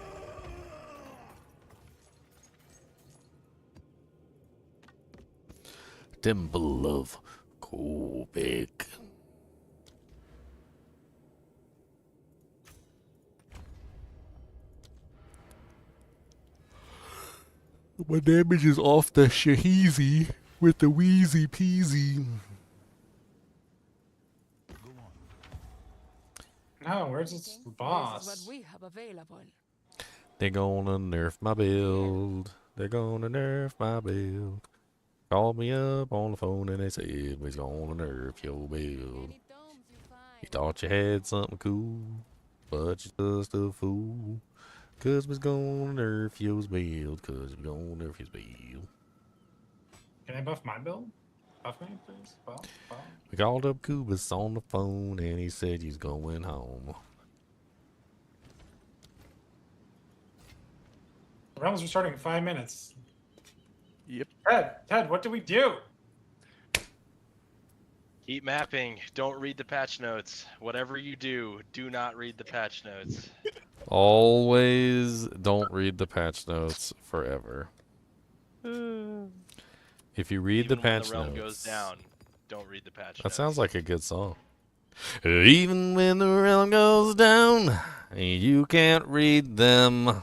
[SPEAKER 1] Temple of Kobek. My damage is off the shaheezy with the wheezy peasy.
[SPEAKER 8] No, where's its
[SPEAKER 9] This is
[SPEAKER 8] boss?
[SPEAKER 9] what we have available.
[SPEAKER 1] They're gonna nerf my build. They're gonna nerf my build. Called me up on the phone and they said we's gonna nerf your build. You thought you had something cool, but you're just a fool. Cause we's gonna nerf your build. Cause we're gonna nerf his build.
[SPEAKER 8] Can I buff my build? Buff me, please. Buff.
[SPEAKER 1] We called up Kubus on the phone and he said he's going home.
[SPEAKER 8] The rounds are starting in 5 minutes.
[SPEAKER 17] Yep.
[SPEAKER 8] Ted, what do we do?
[SPEAKER 15] Keep mapping. Don't read the patch notes. Whatever you do, do not read the patch notes.
[SPEAKER 1] Always don't read the patch notes forever. If you read
[SPEAKER 15] Even
[SPEAKER 1] the patch
[SPEAKER 15] when the realm
[SPEAKER 1] notes,
[SPEAKER 15] goes down, don't read the patch
[SPEAKER 1] that
[SPEAKER 15] notes.
[SPEAKER 1] sounds like a good song. Even when the realm goes down, you can't read them.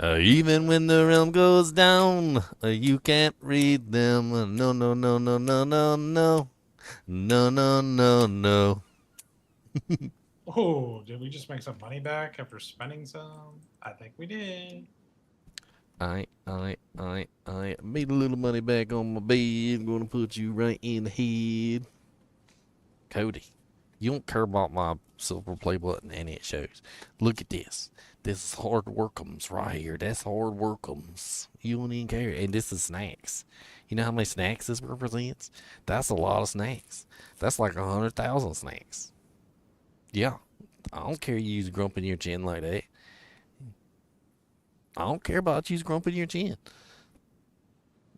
[SPEAKER 1] Even when the realm goes down, you can't read them. No, no, no, no, no, no, no. No, no, no, no.
[SPEAKER 8] Oh, did we just make some money back after spending some? I think we did.
[SPEAKER 1] I made a little money back on my bed. Gonna put you right in the head. Cody, you don't care about my silver play button and it shows. Look at this. This is hard workums right here. That's hard workums. You don't even care. And this is snacks. You know how many snacks this represents? That's a lot of snacks. That's like 100,000 snacks. Yeah. I don't care you use grumping your chin like that. I don't care about you grumping your chin.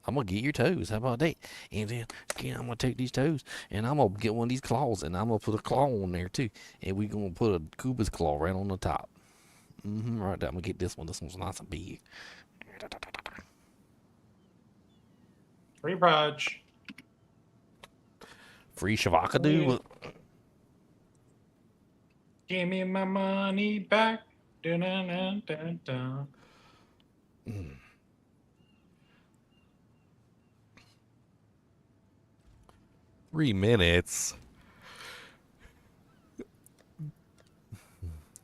[SPEAKER 1] I'm going to get your toes. How about that? And then, again, I'm going to take these toes, and I'm going to get one of these claws, and I'm going to put a claw on there, too. And we're going to put a Koopa's claw right on the top. Right there. I'm going to get this one. This one's nice and big.
[SPEAKER 8] Free Budge.
[SPEAKER 1] Free Shavakadu.
[SPEAKER 8] Give me my money back. Dun, dun, dun, dun, dun.
[SPEAKER 1] 3 minutes.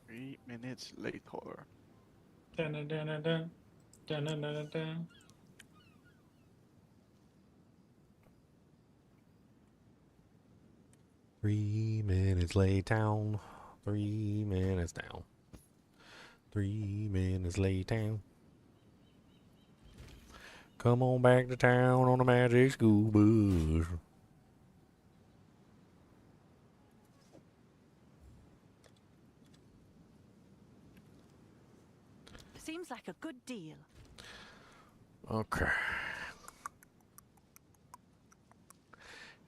[SPEAKER 17] 3 minutes later.
[SPEAKER 8] Dun, dun, dun, dun, dun. Dun, dun, dun, dun, dun.
[SPEAKER 1] Three minutes lay down. 3 minutes down. 3 minutes lay down. Come on back to town on the magic school bus.
[SPEAKER 10] Seems like a good deal.
[SPEAKER 1] Okay.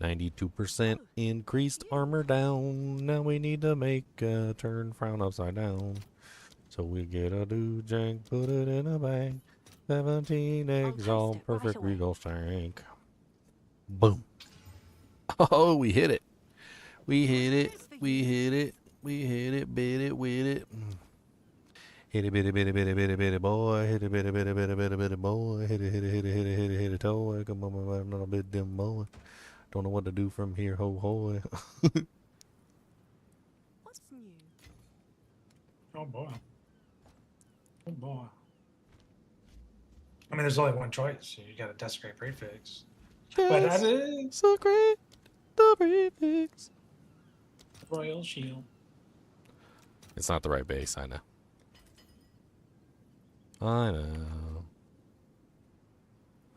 [SPEAKER 1] 92% increased armor down. Now we need to make a turn frown upside down. So we get a do jank, put it in a bag. 17 Exile, perfect regal tank. Boom. Oh, we hit it. We hit it. We hit it. We hit it. Bit it with it. Hit it, bitty, bitty, bitty, bitty, bitty, boy. Hit it, bitty, bitty, bitty, bitty, bitty, boy. Hit it, hit it, hit it, hit it, hit it, hit it, toy. Come on, I'm not a bit dim, boy. Don't know what to do from here, ho, hoy.
[SPEAKER 10] What's new?
[SPEAKER 8] Oh boy. Oh boy. I mean, there's only one choice. You got to desecrate prefix. But that is
[SPEAKER 1] so great. The prefix.
[SPEAKER 8] Royal Shield.
[SPEAKER 1] It's not the right base, I know. I know.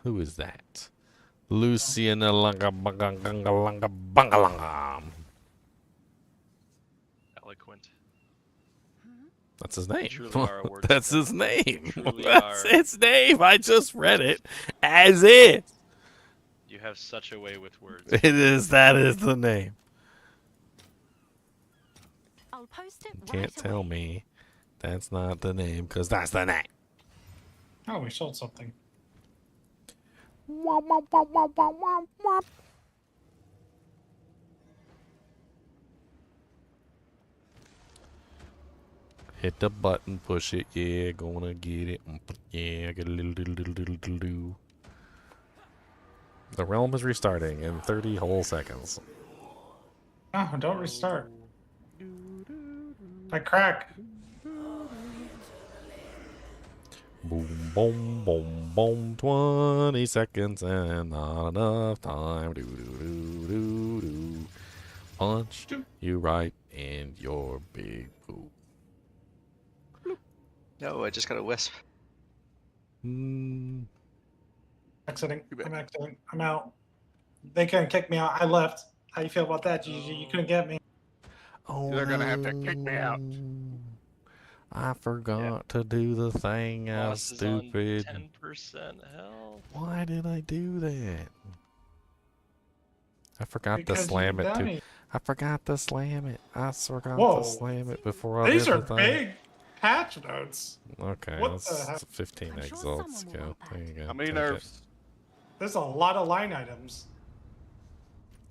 [SPEAKER 1] Who is that? Luciana Langa Banga Ganga Langa Bangalanga.
[SPEAKER 5] Eloquent.
[SPEAKER 1] That's his name.
[SPEAKER 5] Truly are a word
[SPEAKER 1] That's
[SPEAKER 5] today.
[SPEAKER 1] his name.
[SPEAKER 5] Truly
[SPEAKER 1] That's
[SPEAKER 5] are.
[SPEAKER 1] its name. I just read it as is.
[SPEAKER 5] You have such a way with words.
[SPEAKER 1] It is. That is the name.
[SPEAKER 10] I'll post it
[SPEAKER 1] You can't
[SPEAKER 10] right
[SPEAKER 1] tell
[SPEAKER 10] away.
[SPEAKER 1] me that's not the name, because that's the name.
[SPEAKER 8] Oh, we sold something.
[SPEAKER 1] Womp, womp, womp, womp, womp, womp, womp. Hit the button, push it, yeah, gonna get it. Yeah, get a little do. The realm is restarting in 30 whole seconds.
[SPEAKER 8] Oh, don't restart. I crack.
[SPEAKER 1] Boom, boom, boom, boom. 20 seconds and not enough time. Do, do, do, do, do. Punch you right in your big poop.
[SPEAKER 7] No, I just got a wisp.
[SPEAKER 8] Exiting. I'm exiting. I'm out. They couldn't kick me out. I left. How you feel about that, GG? You couldn't get me.
[SPEAKER 1] Oh,
[SPEAKER 17] They're gonna have to kick me out.
[SPEAKER 1] I forgot to do the thing. I was
[SPEAKER 5] Boss is on
[SPEAKER 1] stupid.
[SPEAKER 5] 10% health.
[SPEAKER 1] Why did I do that? I forgot to
[SPEAKER 8] Because
[SPEAKER 1] slam
[SPEAKER 8] you're
[SPEAKER 1] it too.
[SPEAKER 8] dummy.
[SPEAKER 1] I forgot to slam it. I forgot
[SPEAKER 8] Whoa.
[SPEAKER 1] to slam it before I
[SPEAKER 8] These
[SPEAKER 1] did
[SPEAKER 8] are
[SPEAKER 1] the thing.
[SPEAKER 8] big patch notes.
[SPEAKER 1] Okay,
[SPEAKER 8] What
[SPEAKER 1] that's
[SPEAKER 8] the heck?
[SPEAKER 1] 15 exalts. Go. There you go.
[SPEAKER 17] How many
[SPEAKER 1] Take it.
[SPEAKER 17] nerfs?
[SPEAKER 8] There's a lot of line items.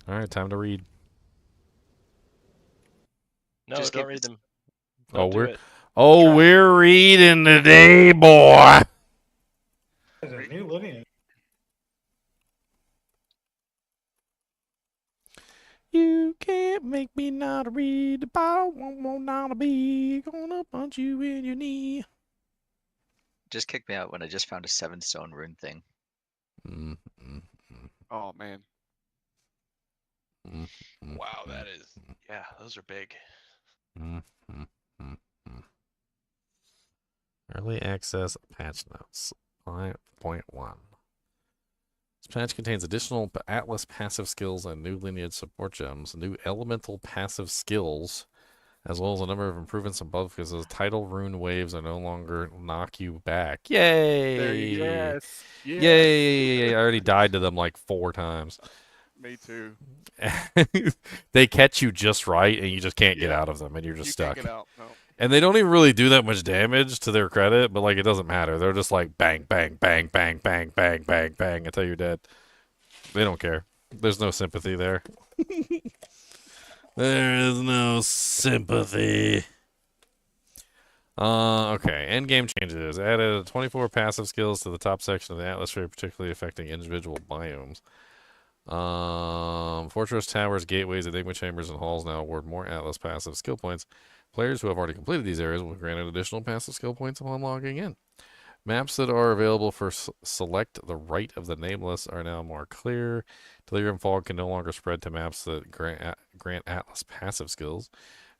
[SPEAKER 1] All right, time to read.
[SPEAKER 5] No,
[SPEAKER 7] Just
[SPEAKER 5] don't
[SPEAKER 7] give
[SPEAKER 5] read
[SPEAKER 7] this-
[SPEAKER 5] them.
[SPEAKER 1] Oh,
[SPEAKER 5] Don't do
[SPEAKER 1] we're
[SPEAKER 5] it.
[SPEAKER 1] we're reading today, boy.
[SPEAKER 8] There's a new lineage.
[SPEAKER 1] You can't make me not read about won't not be gonna punch you in your knee.
[SPEAKER 7] Just kicked me out when I just found a 7-stone rune thing.
[SPEAKER 17] Oh man.
[SPEAKER 5] Wow, that is. Yeah, those are big.
[SPEAKER 1] Early access patch notes 5.1. This patch contains additional Atlas passive skills and new lineage support gems, new elemental passive skills, as well as a number of improvements above because the tidal rune waves are no longer knock you back. Yay!
[SPEAKER 17] There you yes.
[SPEAKER 1] Yay! I already died to them like 4 times.
[SPEAKER 17] Me too.
[SPEAKER 1] They catch you just right, and you just can't get
[SPEAKER 17] Yeah.
[SPEAKER 1] out of them, and you're just
[SPEAKER 17] You
[SPEAKER 1] stuck.
[SPEAKER 17] can't get out. No.
[SPEAKER 1] And they don't even really do that much damage to their credit, but like it doesn't matter. They're just like bang, bang, bang, bang, bang, bang, bang, bang until you're dead. They don't care. There's no sympathy there. There is no sympathy. Okay. Endgame changes. Added 24 passive skills to the top section of the atmosphere, particularly affecting individual biomes. Fortress towers, gateways, enigma chambers, and halls now award more Atlas passive skill points. Players who have already completed these areas will be granted additional passive skill points upon logging in. Maps that are available for select the right of the nameless are now more clear. Delirium Fog can no longer spread to maps that grant Atlas passive skills.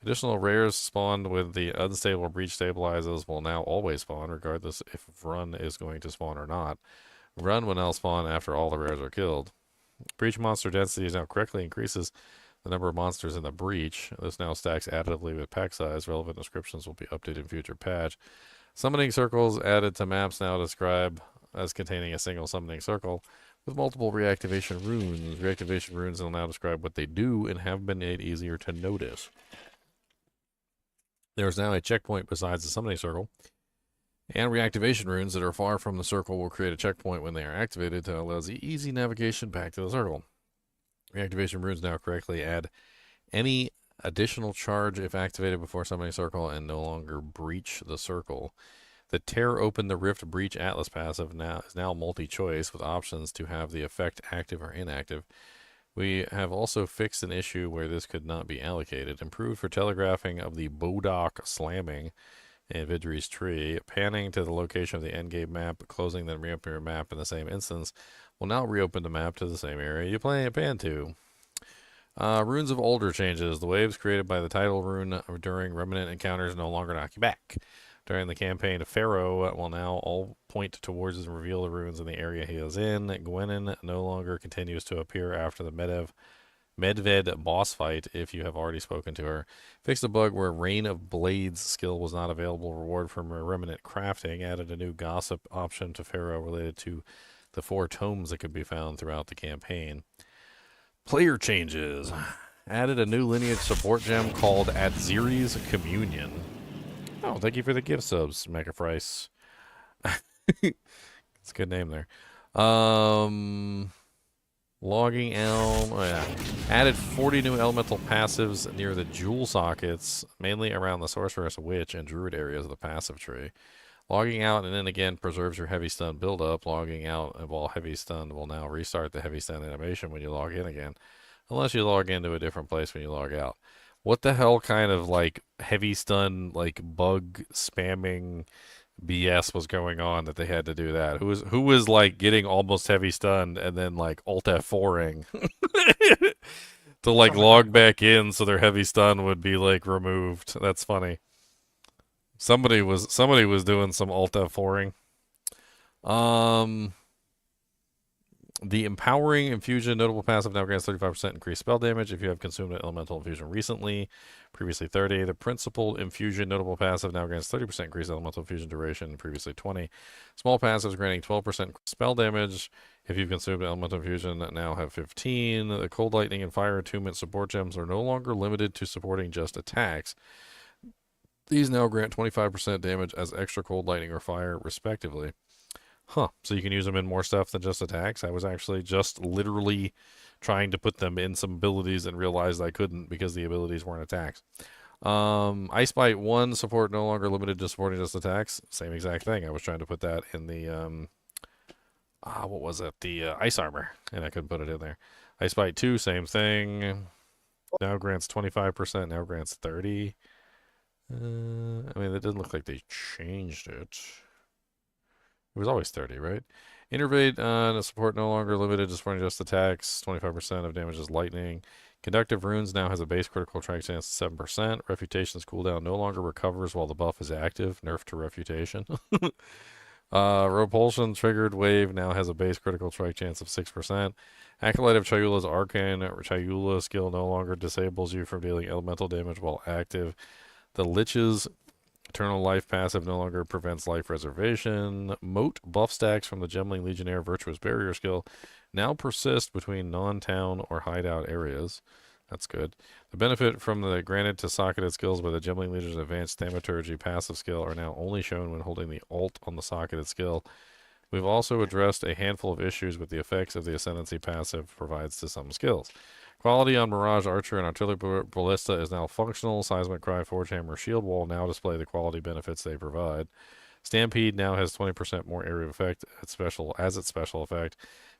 [SPEAKER 1] Additional rares spawned with the unstable breach stabilizers will now always spawn, regardless if Run is going to spawn or not. Run will now spawn after all the rares are killed. Breach monster density is now correctly increases the number of monsters in the breach. This now stacks additively with pack size. Relevant descriptions will be updated in future patch. Summoning circles added to maps now describe as containing a single summoning circle with multiple reactivation runes. Reactivation runes will now describe what they do and have been made easier to notice. There is now a checkpoint besides the summoning circle, and reactivation runes that are far from the circle will create a checkpoint when they are activated to allow the easy navigation back to the circle. Reactivation runes now correctly add any additional charge if activated before summoning circle and no longer breach the circle. The Tear Open the Rift Breach Atlas passive is now multi-choice with options to have the effect active or inactive. We have also fixed an issue where this could not be allocated. Improved for telegraphing of the Bodok slamming in Vidri's tree. Panning to the location of the endgame map, closing then reopening your map in the same instance will now reopen the map to the same area you pan to. Runes of Older changes. The waves created by the title rune during remnant encounters no longer knock you back. During the campaign, Pharaoh will now all point towards and reveal the runes in the area he is in. Gwenin no longer continues to appear after the Medved boss fight if you have already spoken to her. Fixed a bug where Rain of Blades skill was not available. Reward from remnant crafting. Added a new gossip option to Pharaoh related to the 4 tomes that could be found throughout the campaign. Player changes. Added a new lineage support gem called Adziri's Communion. Oh, thank you for the gift subs, Megafrice. It's a good name there. Logging Elm. Oh, yeah. Added 40 new elemental passives near the jewel sockets, mainly around the Sorceress, Witch, and Druid areas of the passive tree. Logging out and then again preserves your heavy stun buildup. Logging out while heavy stun will now restart the heavy stun animation when you log in again, unless you log into a different place when you log out. What the hell kind of like heavy stun, like bug spamming BS was going on that they had to do that? Who was like getting almost heavy stunned and then like Alt F4ing to like log back in so their heavy stun would be like removed? That's funny. Somebody was doing some Alt F4ing. The Empowering Infusion notable passive now grants 35% increased spell damage if you have consumed an elemental infusion recently, previously 30. The Principal Infusion notable passive now grants 30% increased elemental infusion duration, previously 20. Small passives granting 12% spell damage if you've consumed an elemental infusion that now have 15. The Cold Lightning and Fire Attunement support gems are no longer limited to supporting just attacks. These now grant 25% damage as extra Cold Lightning or Fire, respectively. Huh, so you can use them in more stuff than just attacks? I was actually just literally trying to put them in some abilities and realized I couldn't because the abilities weren't attacks. Ice Bite 1 support no longer limited to supporting just attacks. Same exact thing. I was trying to put that in the, what was it? The Ice Armor, and I couldn't put it in there. Ice Bite 2, same thing. Now grants 25%, now grants 30. I mean, it didn't look like they changed it. It was always 30, right? Innervate support no longer limited to supporting just attacks. 25% of damage is lightning. Conductive Runes now has a base critical strike chance of 7%. Refutation's cooldown no longer recovers while the buff is active. Nerf to Refutation. Repulsion Triggered Wave now has a base critical strike chance of 6%. Acolyte of Chayula's Arcane Chayula skill no longer disables you from dealing elemental damage while active. The Lich's Eternal Life passive no longer prevents life reservation. Moat buff stacks from the Gemling Legionnaire Virtuous Barrier skill now persist between non-town or hideout areas. That's good. The benefit from the granted to socketed skills by the Gemling Legion's Advanced Thaumaturgy passive skill are now only shown when holding the Alt on the socketed skill. We've also addressed a handful of issues with the effects of the Ascendancy passive provides to some skills. Quality on Mirage Archer and Artillery Ballista is now functional. Seismic Cry, Forge Hammer, Shield Wall now display the quality benefits they provide. Stampede now has 20% more area of effect as its special effect.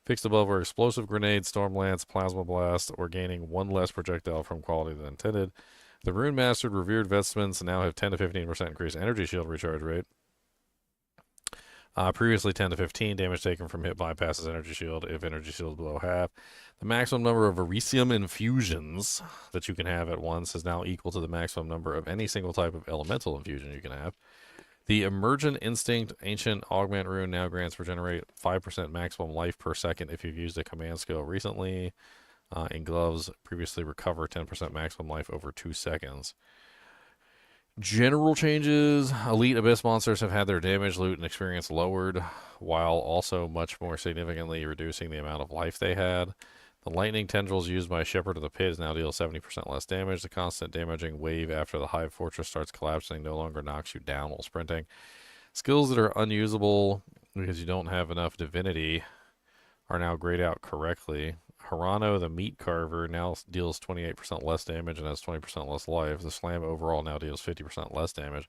[SPEAKER 1] Fixed above are Explosive Grenade, Storm Lance, Plasma Blast, or gaining 1 less projectile from quality than intended. The Rune Mastered Revered Vestments now have 10 to 15% increased energy shield recharge rate. Previously 10 to 15 damage taken from hit bypasses energy shield if energy shield is below half. The maximum number of Verisium infusions that you can have at once is now equal to the maximum number of any single type of elemental infusion you can have. The Emergent Instinct Ancient Augment Rune now grants regenerate 5% maximum life per second if you've used a command skill recently. In gloves, previously recover 10% maximum life over 2 seconds. General changes. Elite Abyss monsters have had their damage, loot, and experience lowered, while also much more significantly reducing the amount of life they had. The lightning tendrils used by Shepherd of the Pit now deal 70% less damage. The constant damaging wave after the Hive Fortress starts collapsing no longer knocks you down while sprinting. Skills that are unusable because you don't have enough divinity are now grayed out correctly. Hirano, the Meat Carver, now deals 28% less damage and has 20% less life. The Slam overall now deals 50% less damage.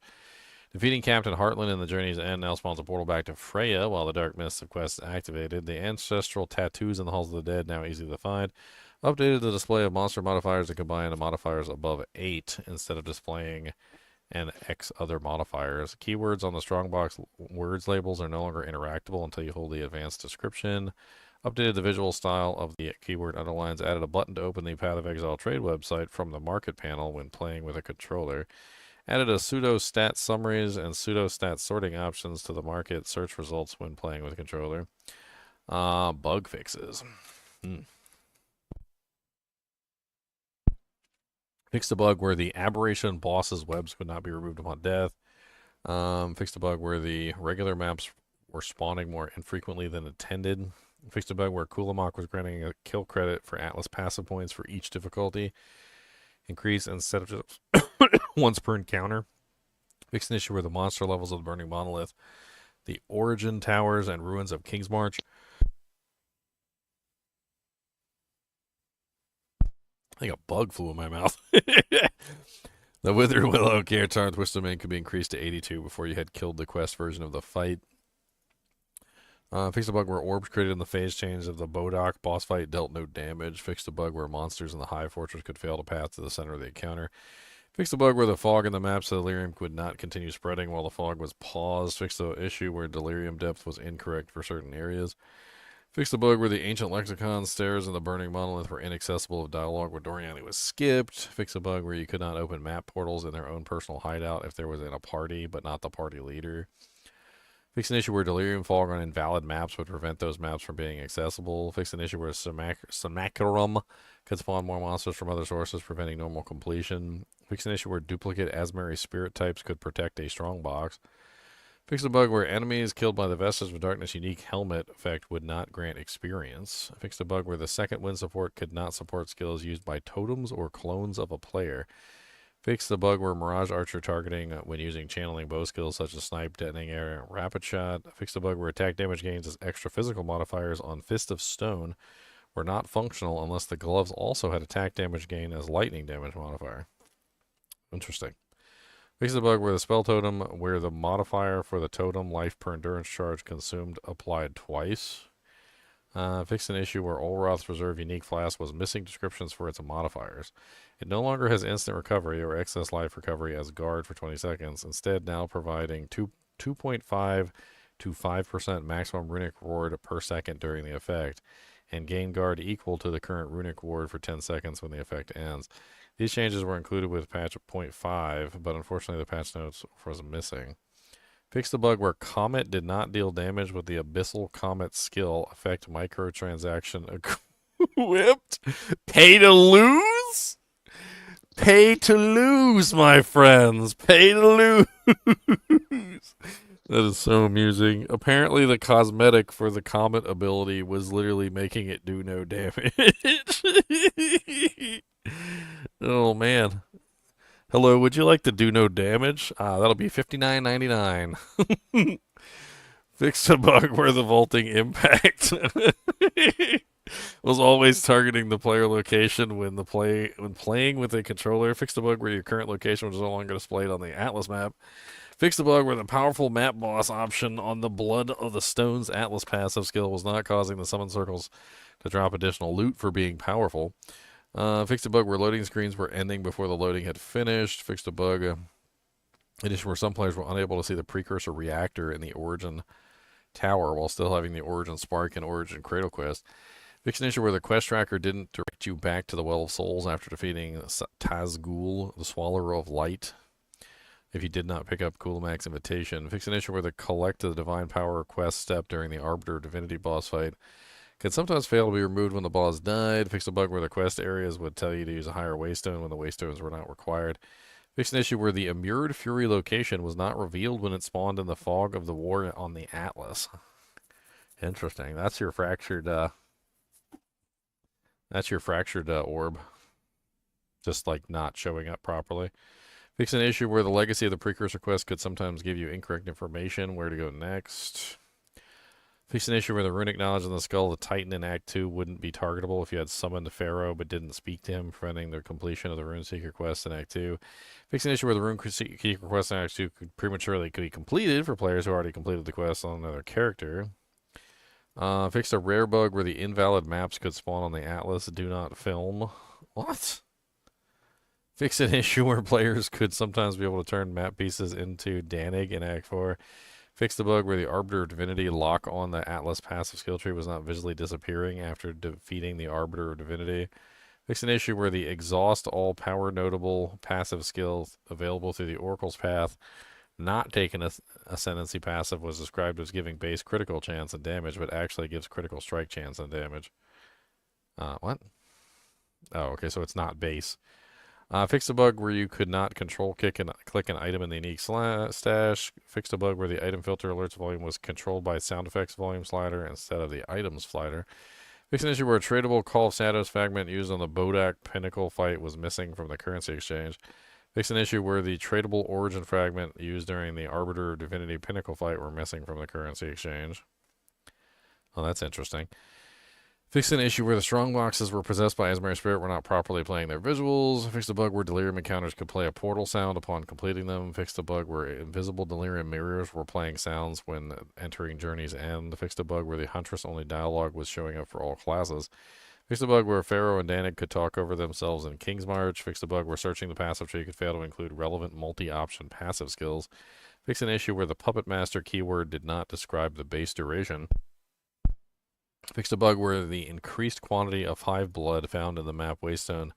[SPEAKER 1] Defeating Captain Heartland in the Journey's End now spawns a portal back to Freya while the Dark Mists of Quest is activated. The ancestral tattoos in the Halls of the Dead now easy to find. Updated the display of monster modifiers to combine the modifiers above 8 instead of displaying an X other modifiers. Keywords on the Strongbox words labels are no longer interactable until you hold the advanced description. Updated the visual style of the keyword underlines. Added a button to open the Path of Exile trade website from the market panel when playing with a controller. Added a pseudo stat summaries and pseudo stat sorting options to the market search results when playing with a controller. Bug fixes. Fixed a bug where the aberration boss's webs could not be removed upon death. Fixed a bug where the regular maps were spawning more infrequently than intended. Fixed a bug where Kulamok was granting a kill credit for Atlas passive points for each difficulty increase instead of just once per encounter. Fixed an issue where the monster levels of the Burning Monolith, the Origin Towers, and Ruins of Kingsmarch. I think a bug flew in my mouth. The Withered Willow character on Twisted Mane could be increased to 82 before you had killed the quest version of the fight. Fixed a bug where orbs created in the phase change of the Bodok boss fight dealt no damage. Fixed a bug where monsters in the Hive Fortress could fail to pass to the center of the encounter. Fixed a bug where the fog in the maps of Delirium would not continue spreading while the fog was paused. Fixed the issue where Delirium depth was incorrect for certain areas. Fixed the bug where the Ancient Lexicon stairs in the Burning Monolith were inaccessible if dialogue with Doriani was skipped. Fixed a bug where you could not open map portals in their own personal hideout if there was in a party, but not the party leader. Fixed an issue where Delirium fog on invalid maps would prevent those maps from being accessible. Fixed an issue where Simulacrum could spawn more monsters from other sources, preventing normal completion. Fixed an issue where duplicate Asmari spirit types could protect a strong box. Fixed a bug where enemies killed by the Vestige of Darkness unique helmet effect would not grant experience. Fixed a bug where the second wind support could not support skills used by totems or clones of a player. Fixed the bug where Mirage Archer targeting when using channeling bow skills such as Snipe, Detonating Air, and Rapid Shot. Fixed the bug where attack damage gains as extra physical modifiers on Fist of Stone were not functional unless the gloves also had attack damage gain as lightning damage modifier. Interesting. Fixed the bug where the spell totem, where the modifier for the totem life per endurance charge consumed applied twice. Fixed an issue where Olroth's Reserve Unique Flask was missing descriptions for its modifiers. It no longer has instant recovery or excess life recovery as guard for 20 seconds, instead now providing 2.5 to 5% maximum runic ward per second during the effect, and gain guard equal to the current runic ward for 10 seconds when the effect ends. These changes were included with patch 0.5, but unfortunately the patch notes was missing. Fixed the bug where Comet did not deal damage with the Abyssal Comet skill effect microtransaction equipped. Pay to lose? Pay to lose, my friends. Pay to lose. That is so amusing. Apparently the cosmetic for the Comet ability was literally making it do no damage. Oh, man. Hello, would you like to do no damage? That'll be $59.99. Fix a bug where the vaulting impact was always targeting the player location when playing with a controller. Fix the bug where your current location was no longer displayed on the Atlas map. Fix the bug where the powerful map boss option on the Blood of the Stones Atlas passive skill was not causing the summon circles to drop additional loot for being powerful. Fixed a bug where loading screens were ending before the loading had finished. Fixed a bug in addition where some players were unable to see the precursor reactor in the Origin Tower while still having the Origin Spark and Origin Cradle quest. Fixed an issue where the quest tracker didn't direct you back to the Well of Souls after defeating Tazgul, the Swallower of Light, if you did not pick up Kulamak's invitation. Fixed an issue where the Collect the Divine Power quest step during the Arbiter Divinity boss fight could sometimes fail to be removed when the boss died. Fixed a bug where the quest areas would tell you to use a higher waystone when the waystones were not required. Fix an issue where the immured Fury location was not revealed when it spawned in the fog of the war on the Atlas. Interesting. That's your fractured. That's your fractured orb. Just like not showing up properly. Fix an issue where the legacy of the precursor quest could sometimes give you incorrect information. Where to go next? Fix an issue where the runic knowledge in the skull of the Titan in Act 2 wouldn't be targetable if you had summoned the Pharaoh but didn't speak to him, preventing the completion of the Rune Seeker quest in Act 2. Fix an issue where the Rune Seeker quest in Act 2 could be completed for players who already completed the quest on another character. Fix a rare bug where the invalid maps could spawn on the Atlas. Do not film. What? Fix an issue where players could sometimes be able to turn map pieces into Danig in Act 4. Fix the bug where the Arbiter of Divinity lock on the Atlas passive skill tree was not visually disappearing after defeating the Arbiter of Divinity. Fix an issue where the exhaust all power notable passive skills available through the Oracle's path, not taking a Ascendancy passive, was described as giving base critical chance and damage, but actually gives critical strike chance and damage. What? Oh, okay, so it's not base. Fix the bug where you could not control click an item in the unique stash. Fix the bug where the item filter alerts volume was controlled by sound effects volume slider instead of the items slider. Fix an issue where a tradable Call of Shadows fragment used on the Bodak Pinnacle fight was missing from the currency exchange. Fix an issue where the tradable origin fragment used during the Arbiter of Divinity Pinnacle fight were missing from the currency exchange. Oh, that's interesting. Fix an issue where the strong boxes were possessed by Asmari Spirit were not properly playing their visuals. Fix the bug where delirium encounters could play a portal sound upon completing them. Fix the bug where invisible delirium mirrors were playing sounds when entering Journey's End. Fix the bug where the Huntress only dialogue was showing up for all classes. Fix the bug where Pharaoh and Danig could talk over themselves in King's March. Fix the bug where searching the passive tree could fail to include relevant multi-option passive skills. Fix an issue where the Puppet Master keyword did not describe the base duration. Fixed a bug where the increased quantity of hive blood found in the map Waystone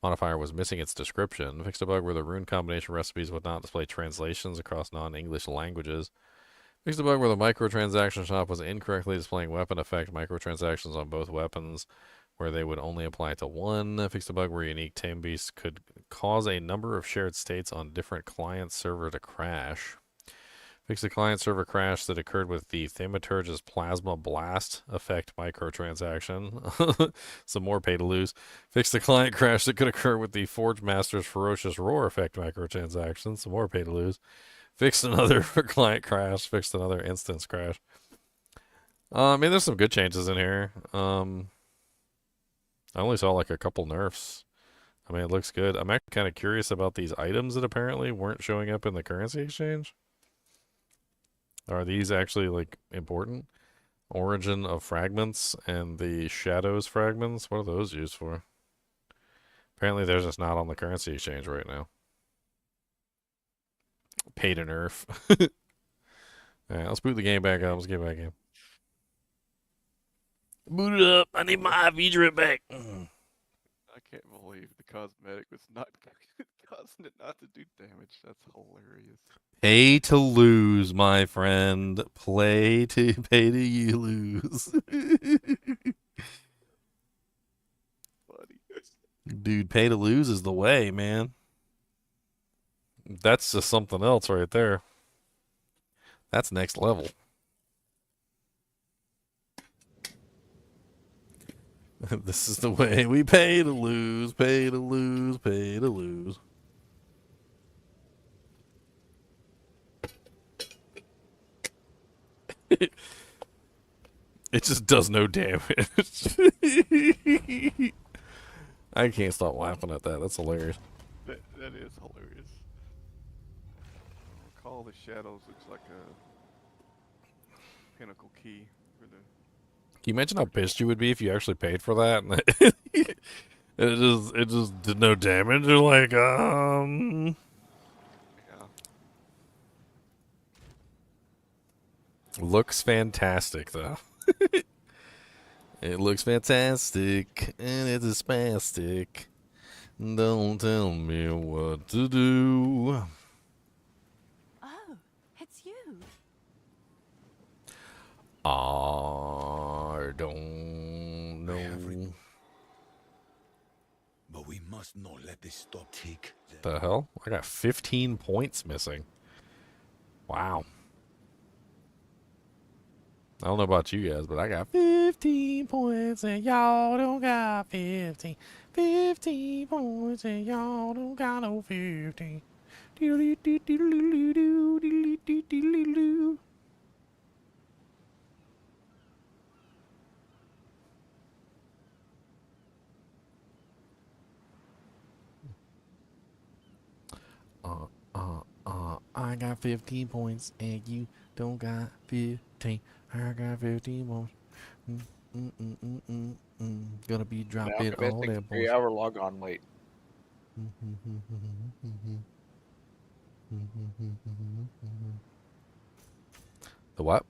[SPEAKER 1] modifier was missing its description. Fixed a bug where the rune combination recipes would not display translations across non-English languages. Fixed a bug where the microtransaction shop was incorrectly displaying weapon effect microtransactions on both weapons, where they would only apply to one. Fixed a bug where unique tame beasts could cause a number of shared states on different client server to crash. Fix the client server crash that occurred with the Thaumaturge's Plasma Blast effect microtransaction. Some more pay to lose. Fix the client crash that could occur with the Forge Master's Ferocious Roar effect microtransaction. Some more pay to lose. Fixed another client crash. Fixed another instance crash. I mean, there's some good changes in here. I only saw like a couple nerfs. I mean, it looks good. I'm actually kind of curious about these items that apparently weren't showing up in the currency exchange. Are these actually, like, important? Origin of fragments and the shadows fragments? What are those used for? Apparently they're just not on the currency exchange right now. Pay to nerf. Alright, let's boot the game back up. Let's get back in. Boot it up. I need my IV drip back.
[SPEAKER 17] I can't believe the cosmetic was not causing it not to do damage. That's hilarious.
[SPEAKER 1] Pay to lose, my friend. Pay to you lose. Dude, pay to lose is the way, man. That's just something else right there. That's next level. This is the way we pay to lose, pay to lose, pay to lose. It just does no damage. I can't stop laughing at that. That's hilarious.
[SPEAKER 17] That is hilarious. Call the Shadows looks like a pinnacle key for the.
[SPEAKER 1] Can you imagine how pissed you would be if you actually paid for that and it just did no damage? You're like,
[SPEAKER 17] Yeah.
[SPEAKER 1] Looks fantastic though. It looks fantastic and it's a spastic. Don't tell me what to do.
[SPEAKER 10] Oh, it's you.
[SPEAKER 1] I don't know.
[SPEAKER 11] But we must
[SPEAKER 12] must not let this stop tick.
[SPEAKER 1] The hell? I got 15 points missing. Wow. I don't know about you guys, but I got 15 points and y'all don't got 15. 15 points and y'all don't got no 15. I got 15 points and you don't got 15. I got 15 points. Gonna be dropping all that points.
[SPEAKER 7] 3-hour log on wait.
[SPEAKER 1] The what?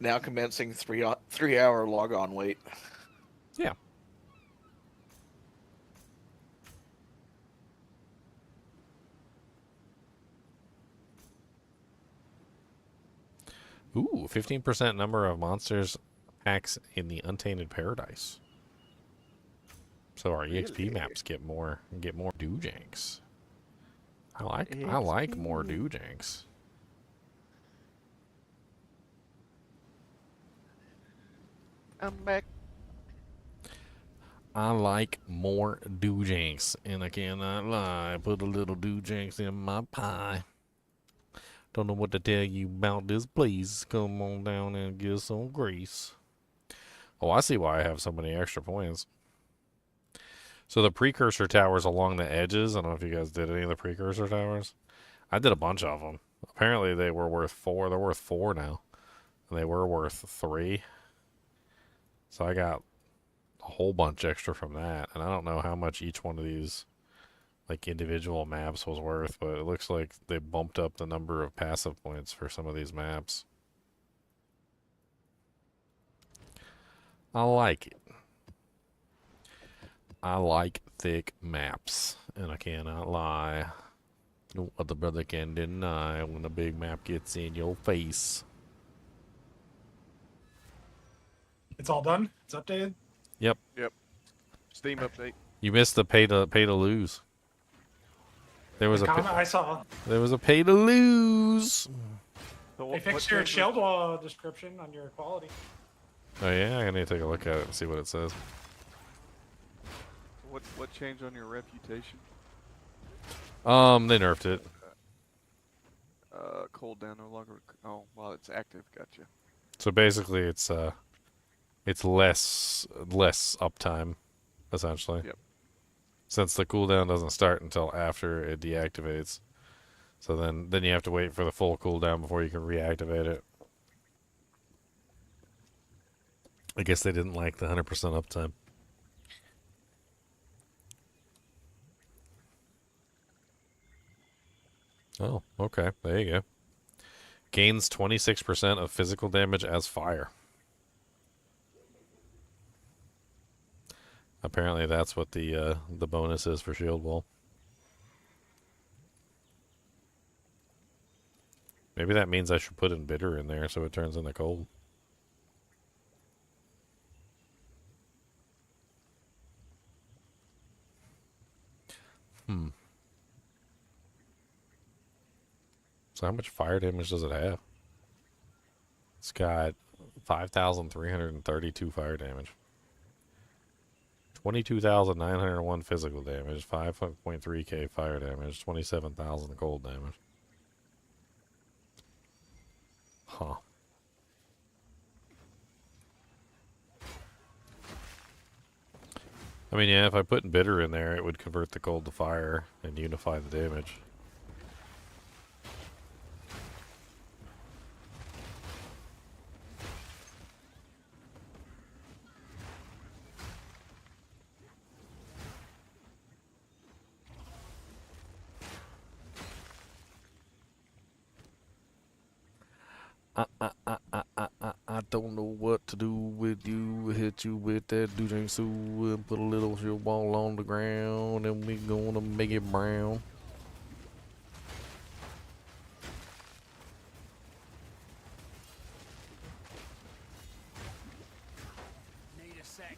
[SPEAKER 7] Now commencing 3-hour log on wait.
[SPEAKER 1] Yeah. Ooh, 15% number of monsters packs in the Untainted Paradise. So our EXP maps get more doojanks. I like more doojanks.
[SPEAKER 17] I'm back.
[SPEAKER 1] I like more doojanks, and I cannot lie. Put a little doojanks in my pie. Don't know what to tell you about this. Please come on down and get some grace. Oh, I see why I have so many extra points. So the precursor towers along the edges, I don't know if you guys did any of the precursor towers. I did a bunch of them. Apparently they were worth 4. They're worth 4 now. And they were worth 3. So I got a whole bunch extra from that. And I don't know how much each one of these like individual maps was worth, but it looks like they bumped up the number of passive points for some of these maps. I like it. I like thick maps, and I cannot lie. No other brother can deny when a big map gets in your face.
[SPEAKER 8] It's all done. It's updated.
[SPEAKER 1] Yep.
[SPEAKER 17] Yep. Steam update.
[SPEAKER 1] You missed the pay to lose. There was
[SPEAKER 8] The
[SPEAKER 1] a
[SPEAKER 8] comment I saw.
[SPEAKER 1] There was a pay to lose.
[SPEAKER 17] So
[SPEAKER 8] They fixed your shield wall description on your quality.
[SPEAKER 1] Oh yeah, I need to take a look at it and see what it says.
[SPEAKER 17] What changed on your reputation?
[SPEAKER 1] They nerfed it.
[SPEAKER 17] Cooldown no longer. Oh, well, it's active. Gotcha.
[SPEAKER 1] So basically, it's less uptime, essentially.
[SPEAKER 17] Yep.
[SPEAKER 1] Since the cooldown doesn't start until after it deactivates, so then you have to wait for the full cooldown before you can reactivate it. I guess they didn't like the 100% uptime. Oh, okay. There you go. Gains 26% of physical damage as fire. Apparently that's what the bonus is for Shield Wall. Maybe that means I should put in bitter in there so it turns into cold. So how much fire damage does it have? It's got 5,332 fire damage. 22,901 physical damage, 5.3k fire damage, 27,000 cold damage. Huh. I mean, yeah, if I put bitter in there, it would convert the cold to fire and unify the damage. I don't know what to do with you. Hit you with that Dujang Sue and put a little shield ball on the ground, and we gonna make it brown.
[SPEAKER 14] Need a sec.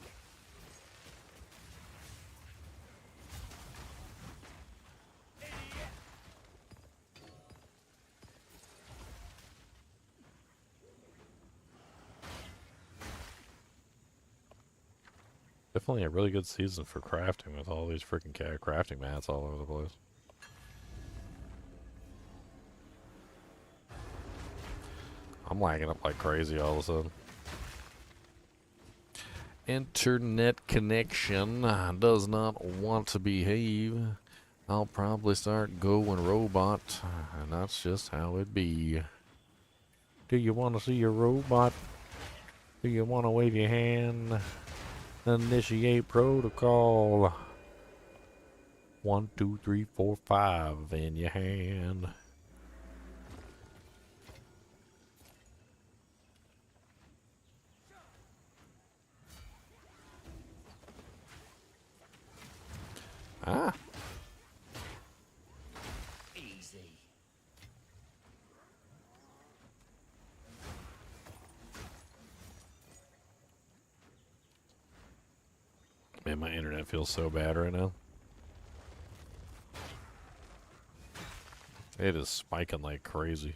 [SPEAKER 1] definitely a really good season for crafting with all these freaking crafting mats all over the place. I'm lagging up like crazy all of a sudden. Internet connection does not want to behave. I'll probably start going robot, and that's just how it be. Do you want to see a robot? Do you want to wave your hand? Initiate protocol. 1, 2, 3, 4, 5 in your hand. Ah.
[SPEAKER 6] Easy.
[SPEAKER 1] Man, my internet feels so bad right now. It is spiking like crazy.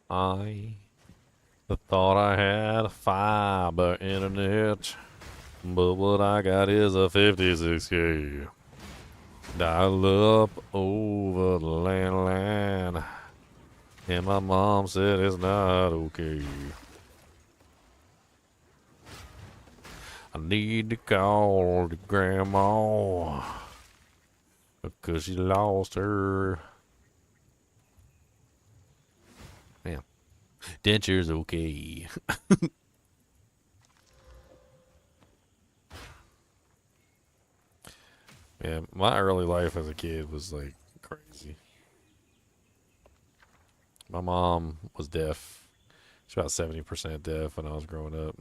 [SPEAKER 1] I thought I had a fiber internet, but what I got is a 56K. Dial up over the landline, and my mom said it's not okay. I need to call the grandma because she lost her. Man, denture's okay. Yeah, my early life as a kid was like crazy. My mom was deaf. She's about 70% deaf when I was growing up.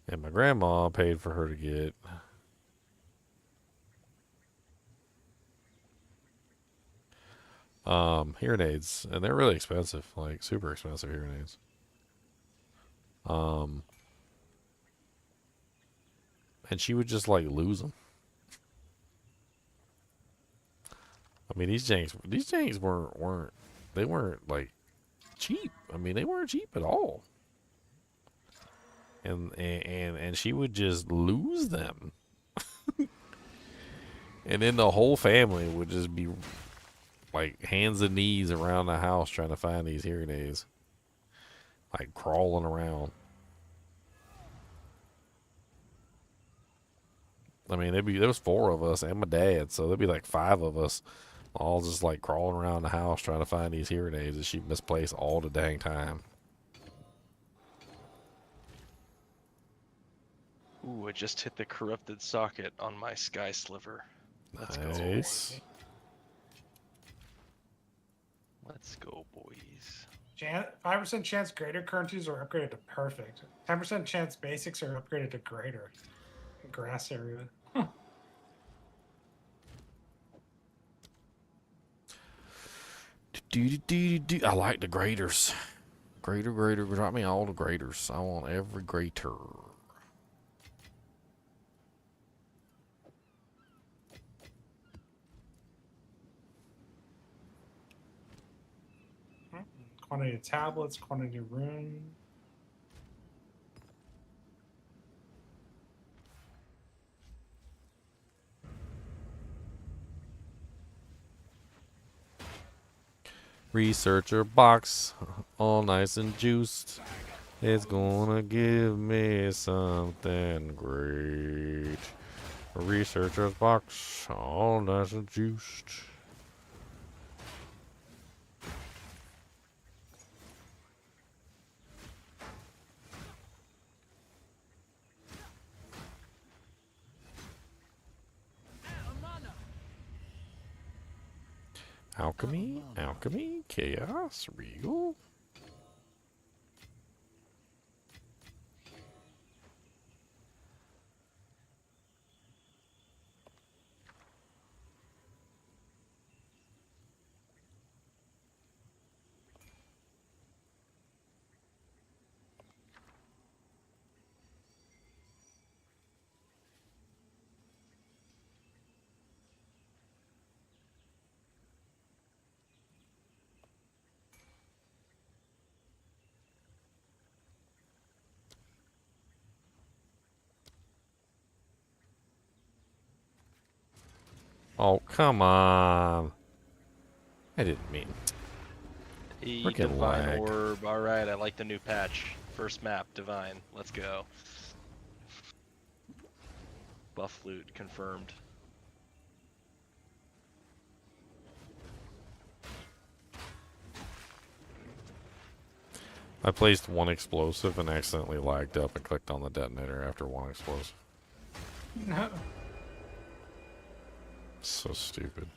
[SPEAKER 1] And my grandma paid for her to get hearing aids, and they're really expensive, like super expensive hearing aids. And she would just like lose them. I mean, these janks weren't like cheap. I mean, they weren't cheap at all. And she would just lose them. And then the whole family would just be like hands and knees around the house trying to find these hearing aids. Like crawling around. I mean, there was 4 of us and my dad, so there'd be like 5 of us all just like crawling around the house trying to find these hearing aids that she misplaced all the dang time.
[SPEAKER 15] Ooh, I just hit the corrupted socket on my sky sliver. Let's
[SPEAKER 1] Nice.
[SPEAKER 15] go. Let's go, boys.
[SPEAKER 8] 5% chance greater currencies are upgraded to perfect. 10% chance basics are upgraded to greater. Grass area. Huh.
[SPEAKER 1] I like the graders. Grader, drop me all the graders. I want every grater.
[SPEAKER 8] Quantity of tablets, quantity of room.
[SPEAKER 1] Researcher box, all nice and juiced. It's gonna give me something great. Researcher's box, all nice and juiced. Alchemy, chaos, regal. Oh, come on. I didn't mean. Freaking
[SPEAKER 15] Divine
[SPEAKER 1] lag.
[SPEAKER 15] Orb. Alright, I like the new patch. First map, Divine. Let's go. Buff loot confirmed.
[SPEAKER 1] I placed one explosive and accidentally lagged up and clicked on the detonator after one explosive.
[SPEAKER 3] No.
[SPEAKER 1] So stupid.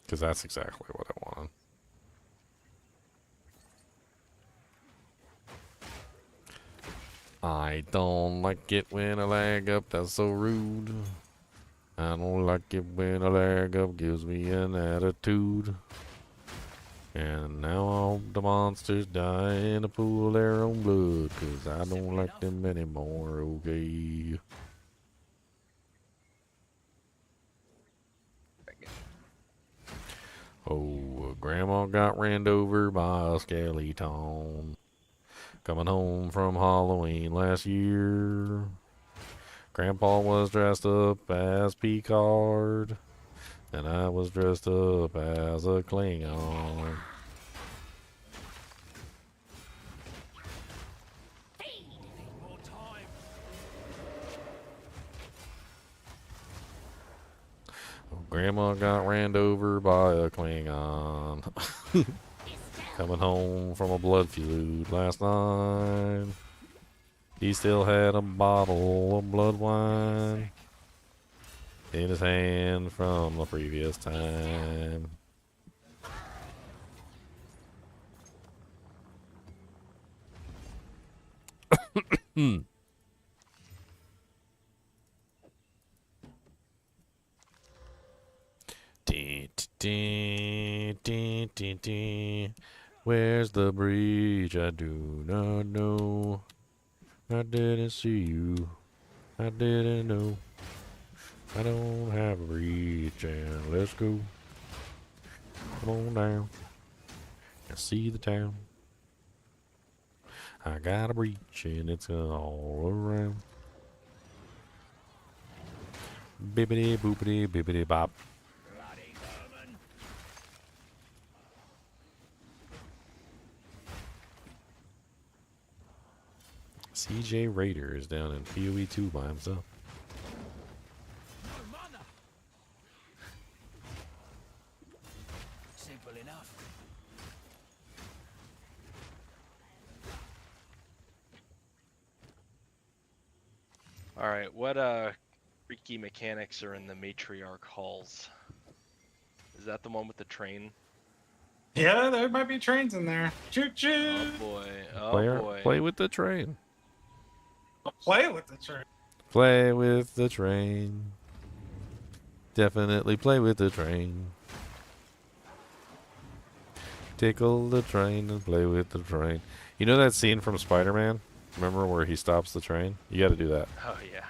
[SPEAKER 1] Because that's exactly what I wanted. I don't like it when I lag up, that's so rude. I don't like it when I lag up, gives me an attitude. And now all the monsters die in a pool of their own blood, 'cause I don't like them anymore, okay? Oh, Grandma got ran over by a skeleton. Coming home from Halloween last year. Grandpa was dressed up as Picard. And I was dressed up as a Klingon. Grandma got ran over by a Klingon. Coming home from a blood feud last night. He still had a bottle of blood wine in his hand from the previous time. Where's the breach? I do not know. I didn't see you. I didn't know. I don't have a breach, and let's go. Come on down and see the town. I got a breach, and it's all around. Bibbidi boopity bibbidi bop. CJ Raider is down in PoE 2 by himself.
[SPEAKER 14] Simple enough.
[SPEAKER 15] Alright, what freaky mechanics are in the Matriarch halls? Is that the one with the train?
[SPEAKER 3] Yeah, there might be trains in there. Choo choo.
[SPEAKER 15] Oh boy. Oh boy.
[SPEAKER 1] Play with the train.
[SPEAKER 3] Play with the train.
[SPEAKER 1] Play with the train. Definitely play with the train. Tickle the train and play with the train. You know that scene from Spider-Man? Remember where he stops the train? You gotta do that.
[SPEAKER 15] Oh yeah.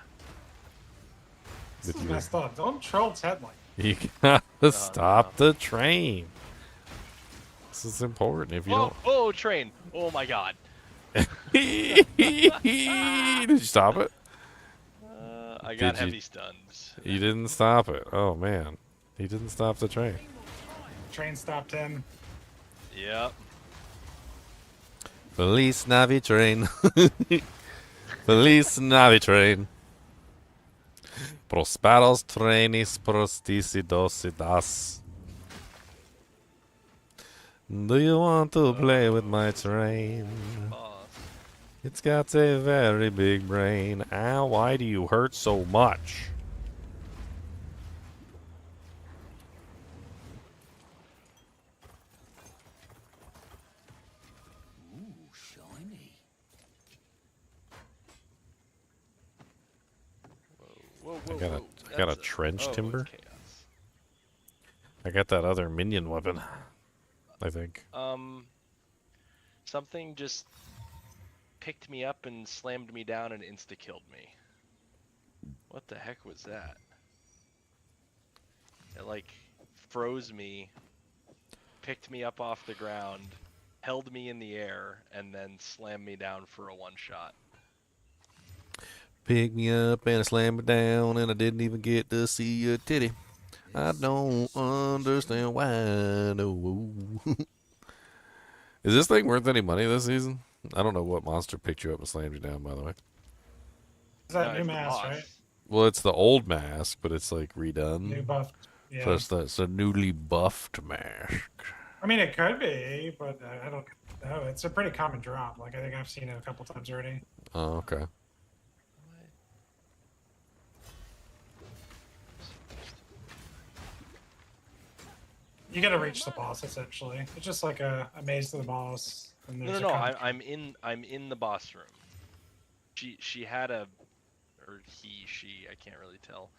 [SPEAKER 3] This is messed up. Don't troll Ted like
[SPEAKER 1] You gotta stop the train. This is important. If you don't.
[SPEAKER 15] Oh, train! Oh my god.
[SPEAKER 1] Did you stop it?
[SPEAKER 15] I got
[SPEAKER 1] Did you-
[SPEAKER 15] heavy stuns.
[SPEAKER 1] You didn't stop it. Oh man, he didn't stop the train.
[SPEAKER 3] train stopped him.
[SPEAKER 15] Yep.
[SPEAKER 1] Feliz Navi train. Feliz Navi train. Prosperos trenis prosticidos. Do you want to play with my train? It's got a very big brain. Ow, why do you hurt so much?
[SPEAKER 14] Ooh, shiny.
[SPEAKER 15] Whoa,
[SPEAKER 1] I got a trench timber. I got that other minion weapon. I think.
[SPEAKER 15] Something just picked me up and slammed me down and insta-killed me. What the heck was that? It like froze me, picked me up off the ground, held me in the air, and then slammed me down for a one-shot.
[SPEAKER 1] Pick me up and I slam it down, and I didn't even get to see your titty. I don't understand why. No. Is this thing worth any money this season? I don't know what monster picked you up and slammed you down, by the way.
[SPEAKER 8] Is that
[SPEAKER 15] No,
[SPEAKER 8] new
[SPEAKER 15] it's the
[SPEAKER 8] mask,
[SPEAKER 15] boss.
[SPEAKER 8] right?
[SPEAKER 1] Well, it's the old mask, but it's like redone.
[SPEAKER 8] New buffed.
[SPEAKER 1] So
[SPEAKER 8] Yeah.
[SPEAKER 1] it's a newly buffed mask.
[SPEAKER 8] I mean, it could be, but I don't know. It's a pretty common drop. Like, I think I've seen it a couple times already.
[SPEAKER 1] Oh, okay.
[SPEAKER 8] You gotta reach the boss, essentially. It's just like a maze to the boss. And
[SPEAKER 15] No,
[SPEAKER 8] there's
[SPEAKER 15] no,
[SPEAKER 8] a
[SPEAKER 15] no.
[SPEAKER 8] con-
[SPEAKER 15] I'm in the boss room. She had a, or she. I can't really tell.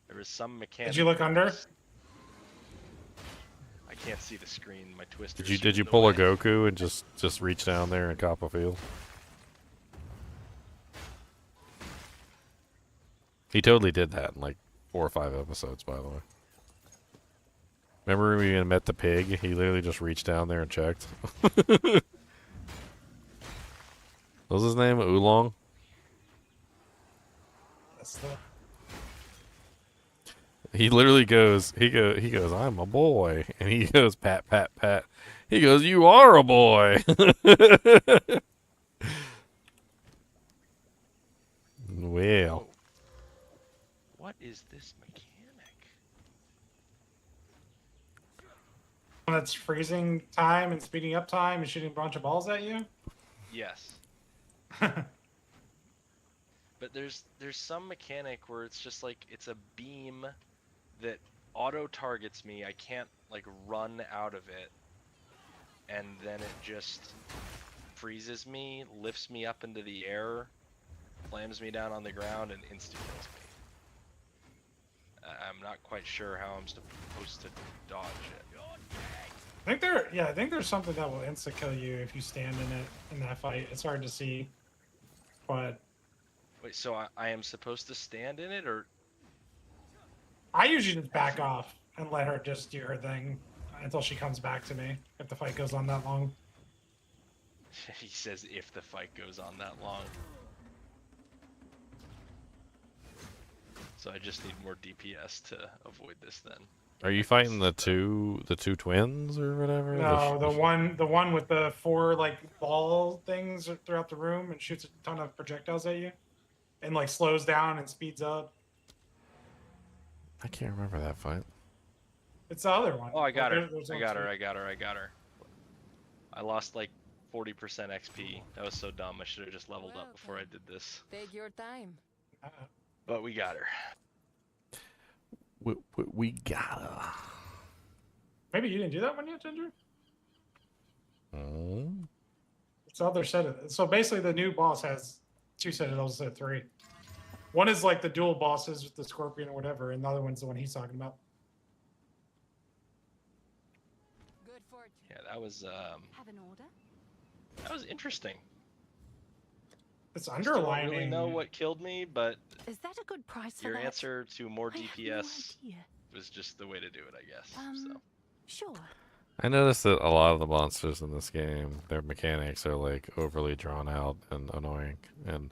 [SPEAKER 15] There was some mechanic.
[SPEAKER 8] Did you look under?
[SPEAKER 15] I can't see the screen. My twister.
[SPEAKER 1] Did you pull a Goku and just reach down there and cop a field? He totally did that in like 4 or 5 episodes, by the way. Remember when we met the pig? He literally just reached down there and checked. What was his name? Oolong?
[SPEAKER 8] That's the...
[SPEAKER 1] He literally goes, he goes, I'm a boy. And he goes, pat, pat, pat. He goes, you are a boy. Well.
[SPEAKER 15] What is this mechanic?
[SPEAKER 8] That's freezing time and speeding up time and shooting a bunch of balls at you?
[SPEAKER 15] Yes. But there's some mechanic where it's just like it's a beam that auto targets me. I can't like run out of it, and then it just freezes me, lifts me up into the air, slams me down on the ground, and insta kills me. I'm not quite sure how I'm supposed to dodge it.
[SPEAKER 8] I think there's something that will insta kill you if you stand in it in that fight. It's hard to see, but
[SPEAKER 15] Wait, so I am supposed to stand in it, or
[SPEAKER 8] I usually just back off and let her just do her thing until she comes back to me if the fight goes on that long.
[SPEAKER 15] he says if the fight goes on that long. So I just need more DPS to avoid this then.
[SPEAKER 1] Are you fighting the two twins or whatever?
[SPEAKER 8] No, the one with the 4 like ball things throughout the room and shoots a ton of projectiles at you, and like slows down and speeds up.
[SPEAKER 1] I can't remember that fight.
[SPEAKER 8] It's the other one.
[SPEAKER 15] Oh, I got her.
[SPEAKER 8] There's
[SPEAKER 15] I
[SPEAKER 8] one
[SPEAKER 15] got
[SPEAKER 8] too.
[SPEAKER 15] her. I got her. I got her. I lost like 40% XP. That was so dumb. I should have just leveled up before I did this.
[SPEAKER 9] Take your time.
[SPEAKER 15] But we got her.
[SPEAKER 1] We got her.
[SPEAKER 8] Maybe you didn't do that one yet, Ginger?
[SPEAKER 1] Oh.
[SPEAKER 8] It's the other set of. So basically, the new boss has 2 citadels instead of 3. One is like the dual bosses with the scorpion or whatever, and the other one's the one he's talking about.
[SPEAKER 9] Good fortune.
[SPEAKER 15] Yeah, that was
[SPEAKER 10] Have an order?
[SPEAKER 15] that was interesting.
[SPEAKER 8] It's
[SPEAKER 15] Still don't
[SPEAKER 8] underlining.
[SPEAKER 15] really know what killed me, but
[SPEAKER 10] Is that a good price for
[SPEAKER 15] your
[SPEAKER 10] that?
[SPEAKER 15] answer to more
[SPEAKER 10] I have no
[SPEAKER 15] DPS
[SPEAKER 10] idea.
[SPEAKER 15] was just the way to do it, I guess. So.
[SPEAKER 10] Sure.
[SPEAKER 1] I noticed that a lot of the monsters in this game, their mechanics are like overly drawn out and annoying, and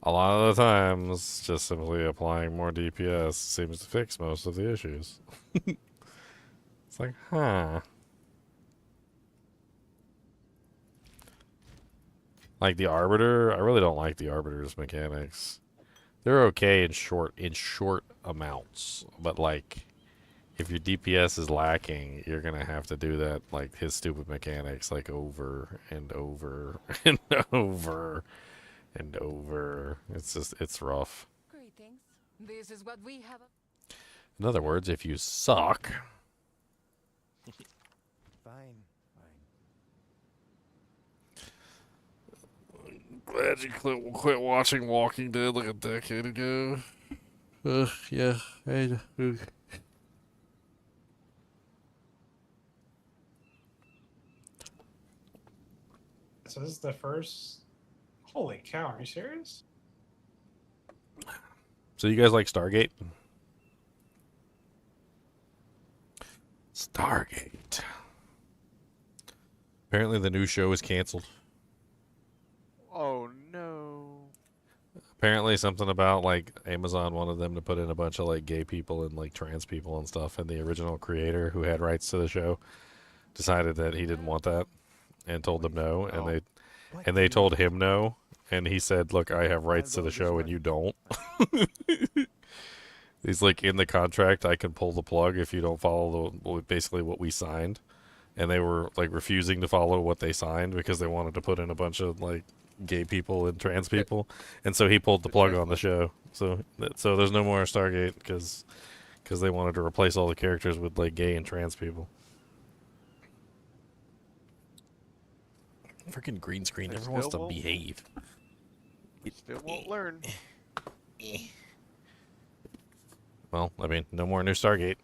[SPEAKER 1] a lot of the times, just simply applying more DPS seems to fix most of the issues. It's like, huh. Like the Arbiter, I really don't like the Arbiter's mechanics. They're okay in short amounts, but like if your DPS is lacking, you're gonna have to do that like his stupid mechanics like over and over and over and over. It's rough.
[SPEAKER 9] Greetings. This is what we have.
[SPEAKER 1] In other words, if you suck,
[SPEAKER 18] Fine.
[SPEAKER 1] glad you quit watching Walking Dead like a decade ago. Yeah.
[SPEAKER 8] So this is the first. Holy cow! Are you serious?
[SPEAKER 1] So you guys like Stargate? Stargate. Apparently the new show is canceled.
[SPEAKER 17] Oh no.
[SPEAKER 1] Apparently something about like Amazon wanted them to put in a bunch of like gay people and like trans people and stuff, and the original creator who had rights to the show decided that he didn't want that and told them no, and they told him no, and he said, "Look, I have rights to the show and you don't." He's like, in the contract, I can pull the plug if you don't follow basically what we signed. And they were like refusing to follow what they signed because they wanted to put in a bunch of like gay people and trans people, and so he pulled the plug on the show. So there's no more Stargate because they wanted to replace all the characters with like gay and trans people. Freaking green screen
[SPEAKER 17] They
[SPEAKER 1] never wants to
[SPEAKER 17] still won't-
[SPEAKER 1] behave.
[SPEAKER 17] Still won't learn.
[SPEAKER 1] Well, I mean, no more new Stargate.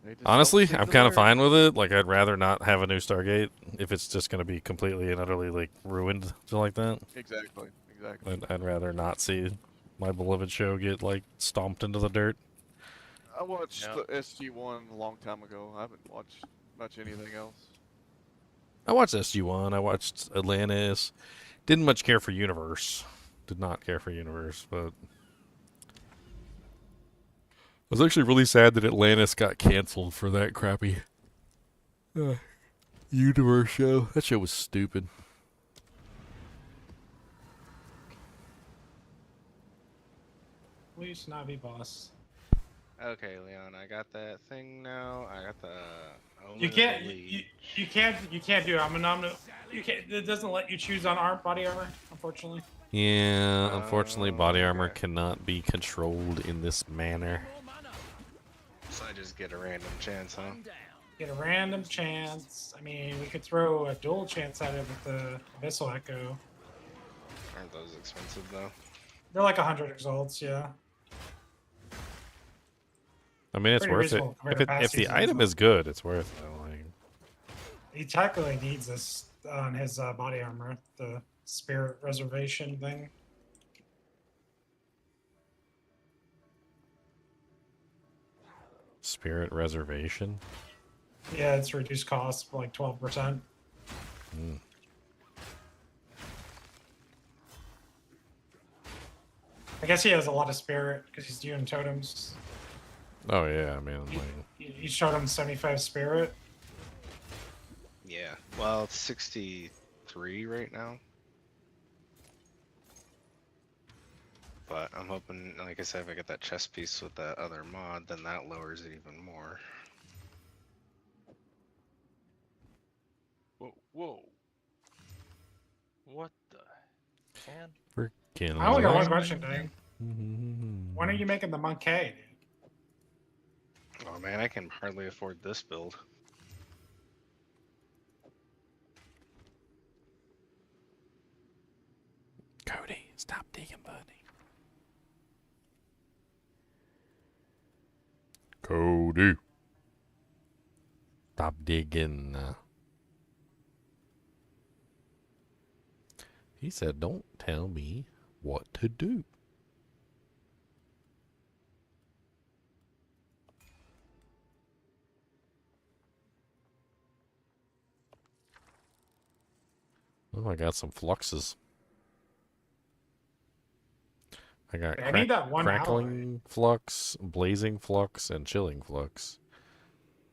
[SPEAKER 17] They just
[SPEAKER 1] Honestly,
[SPEAKER 17] don't seem
[SPEAKER 1] I'm
[SPEAKER 17] to
[SPEAKER 1] kind of
[SPEAKER 17] learn.
[SPEAKER 1] fine with it. Like, I'd rather not have a new Stargate if it's just going to be completely and utterly like ruined like that.
[SPEAKER 17] Exactly.
[SPEAKER 1] I'd rather not see my beloved show get like stomped into the dirt.
[SPEAKER 17] I watched the SG-1 a long time ago. I haven't watched much anything else.
[SPEAKER 1] I watched SG-1. I watched Atlantis. Didn't much care for Universe. Did not care for Universe, but I was actually really sad that Atlantis got canceled for that crappy Universe show. That show was stupid.
[SPEAKER 8] Please not be boss.
[SPEAKER 2] Okay, Leon, I got that thing now. I got the. Omen
[SPEAKER 8] You
[SPEAKER 2] of
[SPEAKER 8] can't.
[SPEAKER 2] the
[SPEAKER 8] You
[SPEAKER 2] Leech.
[SPEAKER 8] can't do it. You can't. It doesn't let you choose on body armor, unfortunately.
[SPEAKER 1] Yeah, unfortunately, body armor cannot be controlled in this manner.
[SPEAKER 2] So I just get a random chance, huh?
[SPEAKER 8] Get a random chance. I mean, we could throw a dual chance at it with the Abyssal Echo.
[SPEAKER 2] Aren't those expensive though?
[SPEAKER 8] They're like 100 exalts, yeah.
[SPEAKER 1] I mean, it's
[SPEAKER 8] Pretty
[SPEAKER 1] worth it.
[SPEAKER 8] reasonable compared to
[SPEAKER 1] If
[SPEAKER 8] past
[SPEAKER 1] the
[SPEAKER 8] seasons,
[SPEAKER 1] item
[SPEAKER 8] though.
[SPEAKER 1] is good, it's worth it. Like,
[SPEAKER 8] He technically needs this on his body armor, the Spirit Reservation thing.
[SPEAKER 1] Spirit Reservation.
[SPEAKER 8] Yeah, it's reduced cost by like 12%.
[SPEAKER 1] Mm.
[SPEAKER 8] I guess he has a lot of spirit because he's doing totems.
[SPEAKER 1] Oh yeah, I mean, like,
[SPEAKER 8] Each totem 75 spirit.
[SPEAKER 2] Yeah. Well, it's 63 right now. But I'm hoping, like I said, if I get that chest piece with that other mod, then that lowers it even more.
[SPEAKER 15] Whoa, whoa. What the? Man.
[SPEAKER 1] freaking.
[SPEAKER 8] I only got one
[SPEAKER 1] lame.
[SPEAKER 8] question, Dang. When are you making the Monkey?
[SPEAKER 2] Oh man, I can hardly afford this build.
[SPEAKER 1] Cody, stop digging, buddy. Cody, stop digging. He said, "Don't tell me what to do." Oh, I got some fluxes. I got
[SPEAKER 8] I need that one
[SPEAKER 1] crackling flux, blazing flux, and chilling flux.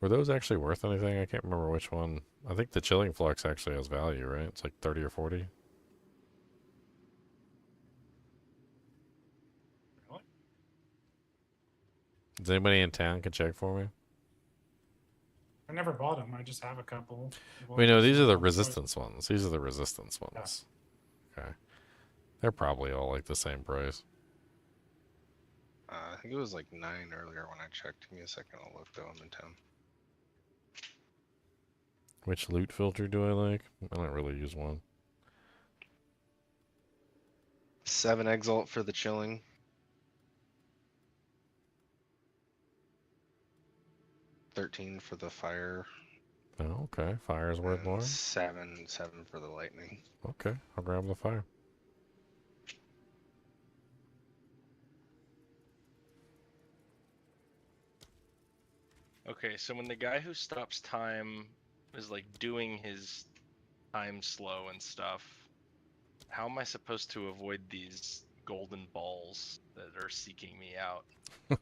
[SPEAKER 1] Were those actually worth anything? I can't remember which one. I think the chilling flux actually has value, right? It's like 30 or 40.
[SPEAKER 8] Really?
[SPEAKER 1] Is anybody in town can check for me?
[SPEAKER 8] I never bought them. I just have a couple.
[SPEAKER 1] We know these are the resistance ones. These are the resistance ones. Okay. They're probably all like the same price.
[SPEAKER 2] I think it was like 9 earlier when I checked. Give me a second, I'll look though. I'm in town.
[SPEAKER 1] Which loot filter do I like? I don't really use one.
[SPEAKER 2] 7 exalt for the chilling. 13 for the fire.
[SPEAKER 1] Oh, okay. Fire's worth
[SPEAKER 2] and
[SPEAKER 1] more.
[SPEAKER 2] 7 for the lightning.
[SPEAKER 1] Okay, I'll grab the fire.
[SPEAKER 15] Okay, so when the guy who stops time is like doing his time slow and stuff, How am I supposed to avoid these golden balls that are seeking me out?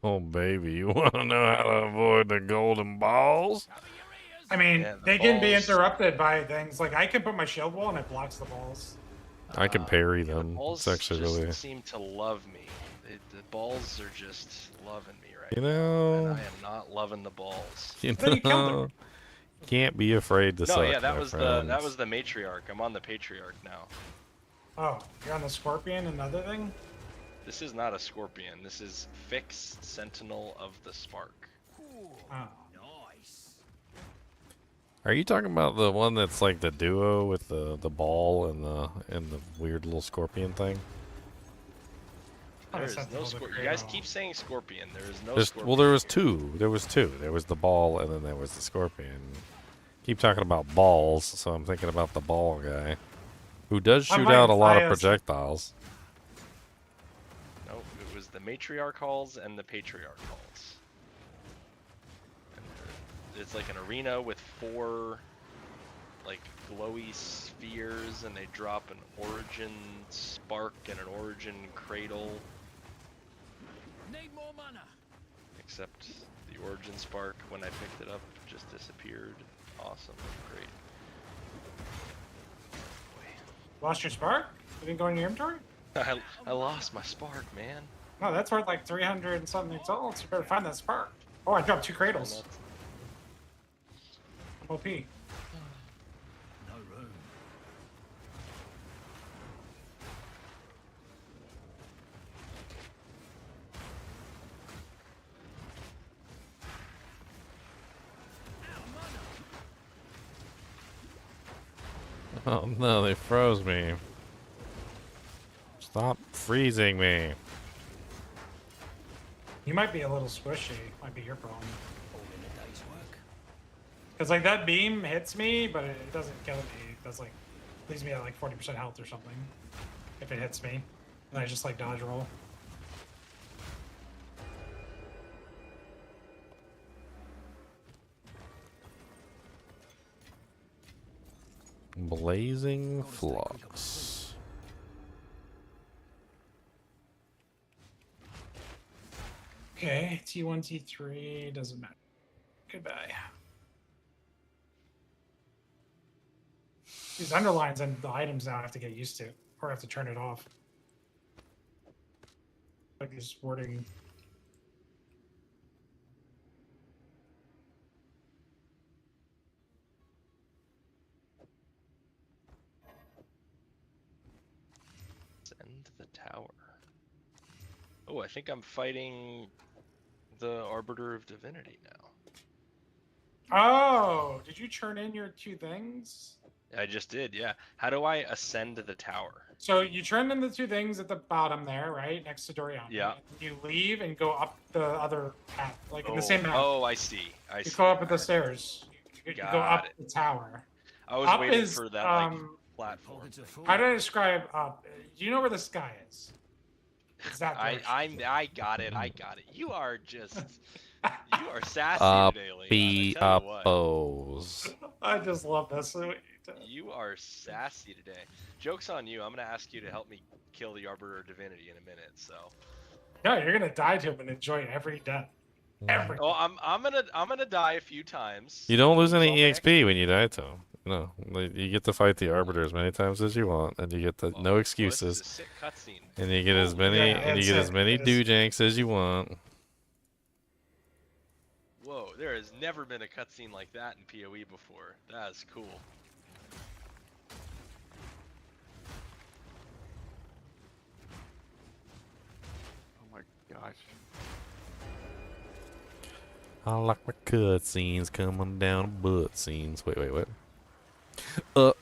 [SPEAKER 1] Oh, baby, you want to know how to avoid the golden balls?
[SPEAKER 8] I mean,
[SPEAKER 15] Yeah, the
[SPEAKER 8] they can be
[SPEAKER 15] balls-
[SPEAKER 8] interrupted by things like I can put my shield wall and it blocks the balls.
[SPEAKER 1] I can parry
[SPEAKER 15] The
[SPEAKER 1] them.
[SPEAKER 15] balls
[SPEAKER 1] It's actually
[SPEAKER 15] just
[SPEAKER 1] really,
[SPEAKER 15] seem to love me. The balls are just loving me right
[SPEAKER 1] you
[SPEAKER 15] now,
[SPEAKER 1] know,
[SPEAKER 15] and I am not loving the balls.
[SPEAKER 1] you
[SPEAKER 8] Then you killed
[SPEAKER 1] know, can't be afraid to
[SPEAKER 15] No,
[SPEAKER 1] suck,
[SPEAKER 15] yeah, that
[SPEAKER 1] my
[SPEAKER 15] was
[SPEAKER 1] friends.
[SPEAKER 15] the matriarch. I'm on the patriarch now.
[SPEAKER 8] Oh, you're on the scorpion, another thing?
[SPEAKER 15] This is not a scorpion. This is fixed sentinel of the spark.
[SPEAKER 8] Oh.
[SPEAKER 1] Are you talking about the one that's like the duo with the ball and the weird little scorpion thing?
[SPEAKER 15] There is
[SPEAKER 8] Sentinel
[SPEAKER 15] no
[SPEAKER 8] of the
[SPEAKER 15] scorpion. You guys
[SPEAKER 8] Cradle.
[SPEAKER 15] keep saying scorpion. There is no
[SPEAKER 1] There's,
[SPEAKER 15] scorpion.
[SPEAKER 1] well, there was
[SPEAKER 15] here.
[SPEAKER 1] two. There was two. There was the ball and then there was the scorpion. Keep talking about balls, so I'm thinking about the ball guy, who does shoot out a lot of projectiles.
[SPEAKER 15] No, it was the matriarch halls and the patriarch halls. And it's like an arena with 4 like glowy spheres, and they drop an origin spark and an origin cradle.
[SPEAKER 14] Need more mana.
[SPEAKER 15] Except the origin spark, when I picked it up, just disappeared. Awesome, great.
[SPEAKER 8] Lost your spark? You didn't go in your inventory?
[SPEAKER 15] I lost my spark, man.
[SPEAKER 8] No, that's worth like 300 and something souls. You better find that spark. Oh, I dropped 2 cradles. OP.
[SPEAKER 14] No room.
[SPEAKER 1] Oh no, they froze me. Stop freezing me.
[SPEAKER 8] You might be a little squishy. Might be your problem.
[SPEAKER 14] All in a day's work.
[SPEAKER 8] Because like that beam hits me, but it doesn't kill me. It does like leaves me at like 40% health or something. If it hits me, and I just like dodge roll.
[SPEAKER 1] Blazing flux.
[SPEAKER 8] Okay, T1, T3 doesn't matter. Goodbye. These underlines and the items now I have to get used to, or I have to turn it off. Like these wording.
[SPEAKER 15] Send the tower. Oh, I think I'm fighting the Arbiter of Divinity now.
[SPEAKER 8] Oh, did you turn in your 2 things?
[SPEAKER 15] I just did, yeah. How do I ascend the tower?
[SPEAKER 8] So you turn in the 2 things at the bottom there, right, next to Dorian.
[SPEAKER 15] Yeah.
[SPEAKER 8] You leave and go up the other path, like in the same map.
[SPEAKER 15] Oh, I see.
[SPEAKER 8] You go up at the stairs. You go up
[SPEAKER 15] Got it.
[SPEAKER 8] the tower.
[SPEAKER 15] I was
[SPEAKER 8] Up
[SPEAKER 15] waiting
[SPEAKER 8] is,
[SPEAKER 15] for that like platform.
[SPEAKER 8] How do I describe up? Do you know where the sky is? Is that
[SPEAKER 15] I got it. I got it. You are just you are sassy today, Leon.
[SPEAKER 1] Uppy
[SPEAKER 15] I tell you what.
[SPEAKER 1] uppos.
[SPEAKER 8] I just love this.
[SPEAKER 15] You are sassy today. Joke's on you. I'm gonna ask you to help me kill the Arbiter of Divinity in a minute. So.
[SPEAKER 8] Yeah, you're gonna die to him and enjoy every death. Every.
[SPEAKER 15] Oh, I'm gonna die a few times.
[SPEAKER 1] You don't lose any
[SPEAKER 15] All back.
[SPEAKER 1] EXP when you die to him. No, you get to fight the Arbiter as many times as you want, and you get the no excuses.
[SPEAKER 15] This is a sick cutscene.
[SPEAKER 1] And you get as many, and you get as many doojanks as you want.
[SPEAKER 15] Whoa, there has never been a cutscene like that in PoE before. That is cool.
[SPEAKER 17] Oh my gosh.
[SPEAKER 1] I like my cutscenes coming down butt scenes. Wait, what? Oh.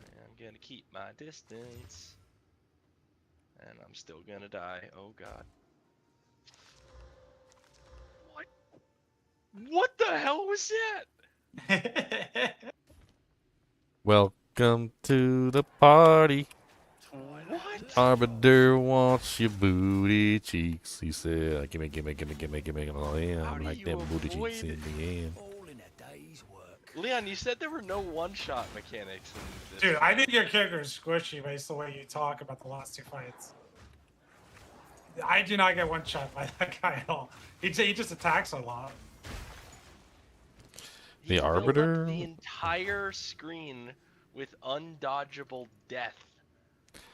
[SPEAKER 15] I'm gonna keep my distance. And I'm still gonna die. Oh god. What? What the hell was that?
[SPEAKER 1] Welcome to the party.
[SPEAKER 15] What?
[SPEAKER 1] Arbiter wants your booty cheeks. He said, gimme, gimme, gimme, gimme, gimme, I'm like them booty cheeks in the end.
[SPEAKER 15] Leon, you said there were no one-shot mechanics in this.
[SPEAKER 8] Dude, I think your character is squishy based on the way you talk about the last two fights. I do not get one shot by that guy at all. He just attacks a lot.
[SPEAKER 1] The
[SPEAKER 15] He filled up
[SPEAKER 1] Arbiter?
[SPEAKER 15] the entire screen with undodgeable death.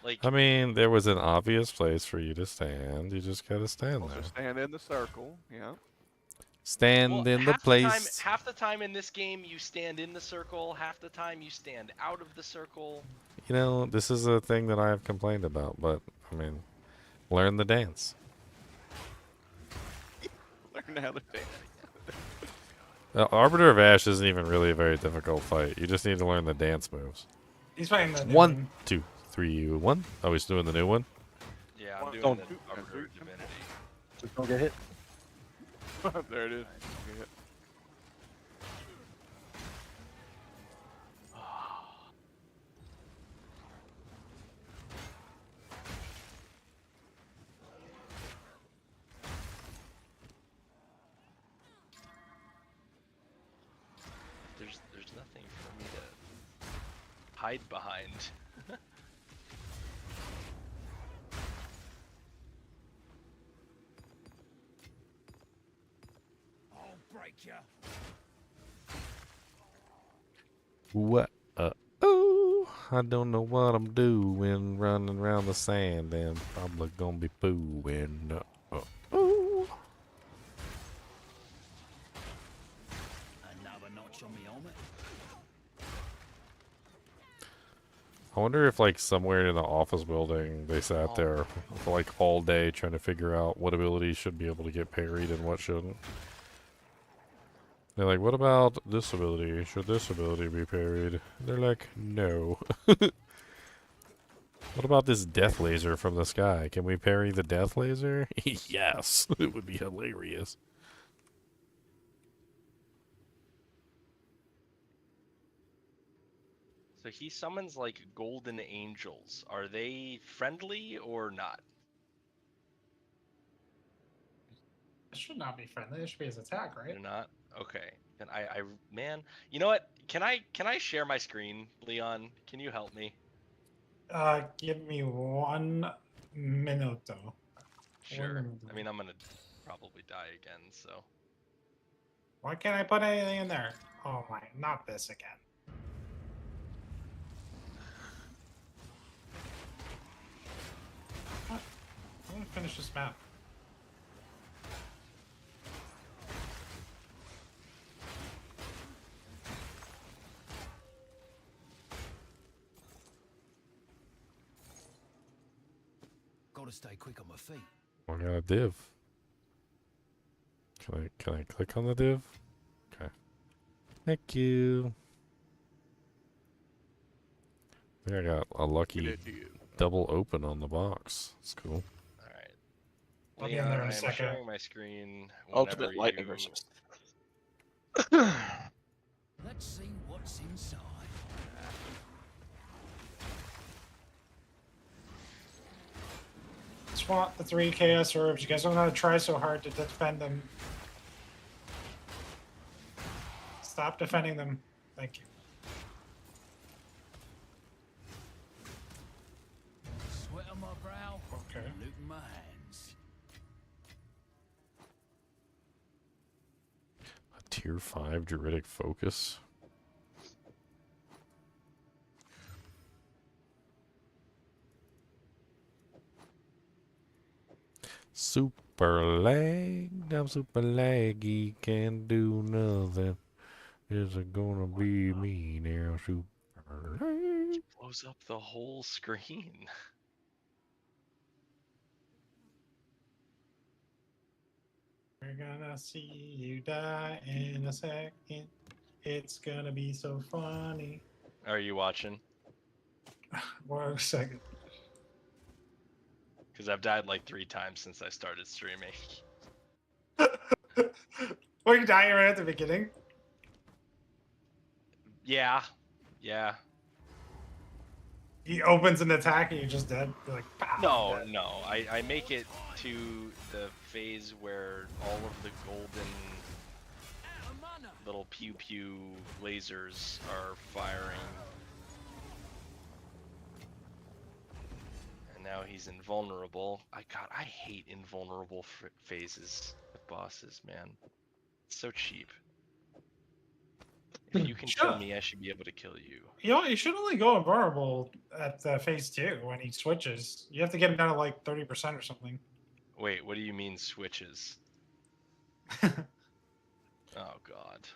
[SPEAKER 15] Like,
[SPEAKER 1] I mean, there was an obvious place for you to stand. You just gotta stand
[SPEAKER 17] Also
[SPEAKER 1] there.
[SPEAKER 17] stand in the circle. Yeah.
[SPEAKER 1] Stand in the place.
[SPEAKER 15] half the time in this game, you stand in the circle. Half the time, you stand out of the circle.
[SPEAKER 1] You know, this is a thing that I have complained about, but, I mean, learn the dance.
[SPEAKER 17] Learn how to dance.
[SPEAKER 1] Arbiter of Ash isn't even really a very difficult fight. You just need to learn the dance moves.
[SPEAKER 8] He's fighting the new
[SPEAKER 1] 1, 2, 3, 1. Oh, he's doing the new one?
[SPEAKER 15] Yeah, I'm doing
[SPEAKER 17] Don't
[SPEAKER 15] the
[SPEAKER 17] shoot,
[SPEAKER 15] Arbiter of Divinity.
[SPEAKER 18] Just don't get hit.
[SPEAKER 17] There it is. Yeah.
[SPEAKER 15] There's nothing for me to hide behind.
[SPEAKER 14] I'll break you.
[SPEAKER 1] What? Oh, I don't know what I'm doing. Running around the sand and probably gonna be pooing. Oh.
[SPEAKER 14] Another notch on me helmet.
[SPEAKER 1] I wonder if, like, somewhere in the office building they sat there for, like, all day trying to figure out what abilities should be able to get parried and what shouldn't. They're like, what about this ability? Should this ability be parried? They're like, no. What about this death laser from the sky? Can we parry the death laser? Yes, it would be hilarious.
[SPEAKER 15] So he summons like golden angels. Are they friendly or not?
[SPEAKER 8] It should not be friendly. It should be his attack, right?
[SPEAKER 15] They're not. Okay. Then man, you know what? Can I share my screen, Leon? Can you help me?
[SPEAKER 8] Give me 1 minuto.
[SPEAKER 15] Sure. I mean, I'm gonna probably die again, so.
[SPEAKER 8] Why can't I put anything in there? Oh my, not this again. What? I'm gonna finish this map.
[SPEAKER 14] Gotta stay quick on my feet.
[SPEAKER 1] I got a div. Can I click on the div? Okay. Thank you. I think I got a lucky double open on the box. That's cool.
[SPEAKER 15] Alright.
[SPEAKER 8] I'll be in there in a
[SPEAKER 15] I'm
[SPEAKER 8] second.
[SPEAKER 15] sharing my screen.
[SPEAKER 18] Ultimate
[SPEAKER 15] whenever
[SPEAKER 18] lightning
[SPEAKER 15] you-
[SPEAKER 18] versus.
[SPEAKER 14] Let's see what's inside.
[SPEAKER 8] Swap the 3 chaos orbs. You guys don't have to try so hard to defend them. Stop defending them. Thank you.
[SPEAKER 14] Sweat on my brow.
[SPEAKER 8] Okay.
[SPEAKER 14] Loot in my hands.
[SPEAKER 1] A tier 5 Druidic Focus. Super lagged. I'm super laggy. Can't do nothing. Is it gonna be me now? Super lag.
[SPEAKER 15] Blows up the whole screen.
[SPEAKER 8] We're gonna see you die in a second. It's gonna be so funny.
[SPEAKER 15] Are you watching?
[SPEAKER 8] 1 second.
[SPEAKER 15] Because I've died like 3 times since I started streaming.
[SPEAKER 8] Were you dying right at the beginning?
[SPEAKER 15] Yeah. Yeah.
[SPEAKER 8] He opens an attack and you're just dead. You're like, pow,
[SPEAKER 15] No,
[SPEAKER 8] dead.
[SPEAKER 15] no. I make it to the phase where all of the golden little pew pew lasers are firing. And now he's invulnerable. God, I hate invulnerable phases with bosses, man. It's so cheap. If you can kill me, I should be able to kill you.
[SPEAKER 8] You know, you should only go invulnerable at phase 2 when he switches. You have to get him down to like 30% or something.
[SPEAKER 15] Wait, what do you mean switches? Oh god.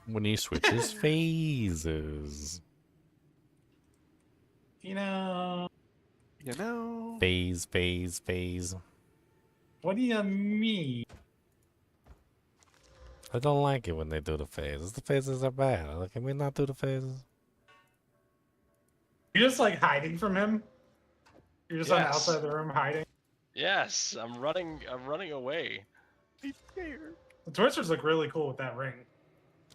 [SPEAKER 1] When he switches phases.
[SPEAKER 8] You know.
[SPEAKER 1] Phase, phase, phase.
[SPEAKER 8] What do you mean?
[SPEAKER 1] I don't like it when they do the phases. The phases are bad. Like, can we not do the phases?
[SPEAKER 8] You're just like hiding from him? You're just on the
[SPEAKER 15] Yes.
[SPEAKER 8] outside of the room hiding?
[SPEAKER 15] Yes, I'm running away.
[SPEAKER 8] He's scared. The Twisters look really cool with that ring.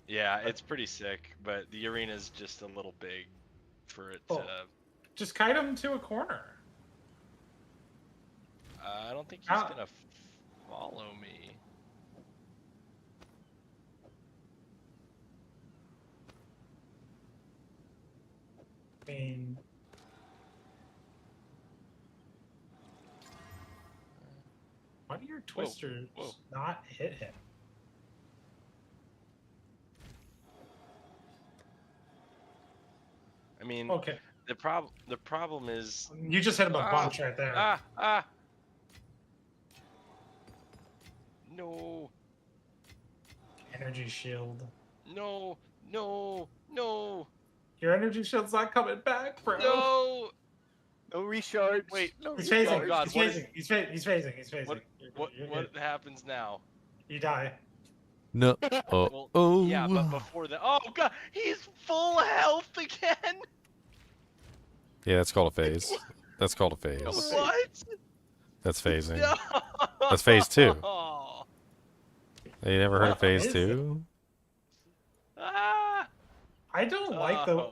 [SPEAKER 15] Yeah, it's pretty sick, but the arena's just a little big for it to...
[SPEAKER 8] Just kite him to a corner.
[SPEAKER 15] I don't think he's gonna follow me.
[SPEAKER 8] I mean... Why do your Twisters not hit him?
[SPEAKER 15] I mean,
[SPEAKER 8] Okay.
[SPEAKER 15] the problem is...
[SPEAKER 8] You just hit him a bunch right there.
[SPEAKER 15] No.
[SPEAKER 8] Energy shield.
[SPEAKER 15] No. No.
[SPEAKER 8] Your energy shield's not coming back, bro.
[SPEAKER 15] No.
[SPEAKER 17] No recharge.
[SPEAKER 15] Wait.
[SPEAKER 17] No
[SPEAKER 8] He's
[SPEAKER 17] recharge.
[SPEAKER 8] phasing.
[SPEAKER 15] Oh God,
[SPEAKER 8] he's
[SPEAKER 15] what
[SPEAKER 8] phasing. He's phasing. He's phasing.
[SPEAKER 15] What happens now?
[SPEAKER 8] You die.
[SPEAKER 1] No.
[SPEAKER 15] Well, yeah, but before that... Oh god, he's full health again!
[SPEAKER 1] Yeah, that's called a phase. That's called a phase.
[SPEAKER 15] What?
[SPEAKER 1] That's phasing.
[SPEAKER 15] No.
[SPEAKER 1] That's phase 2. You never heard of
[SPEAKER 8] What
[SPEAKER 1] phase
[SPEAKER 8] is
[SPEAKER 1] 2?
[SPEAKER 8] I don't like the.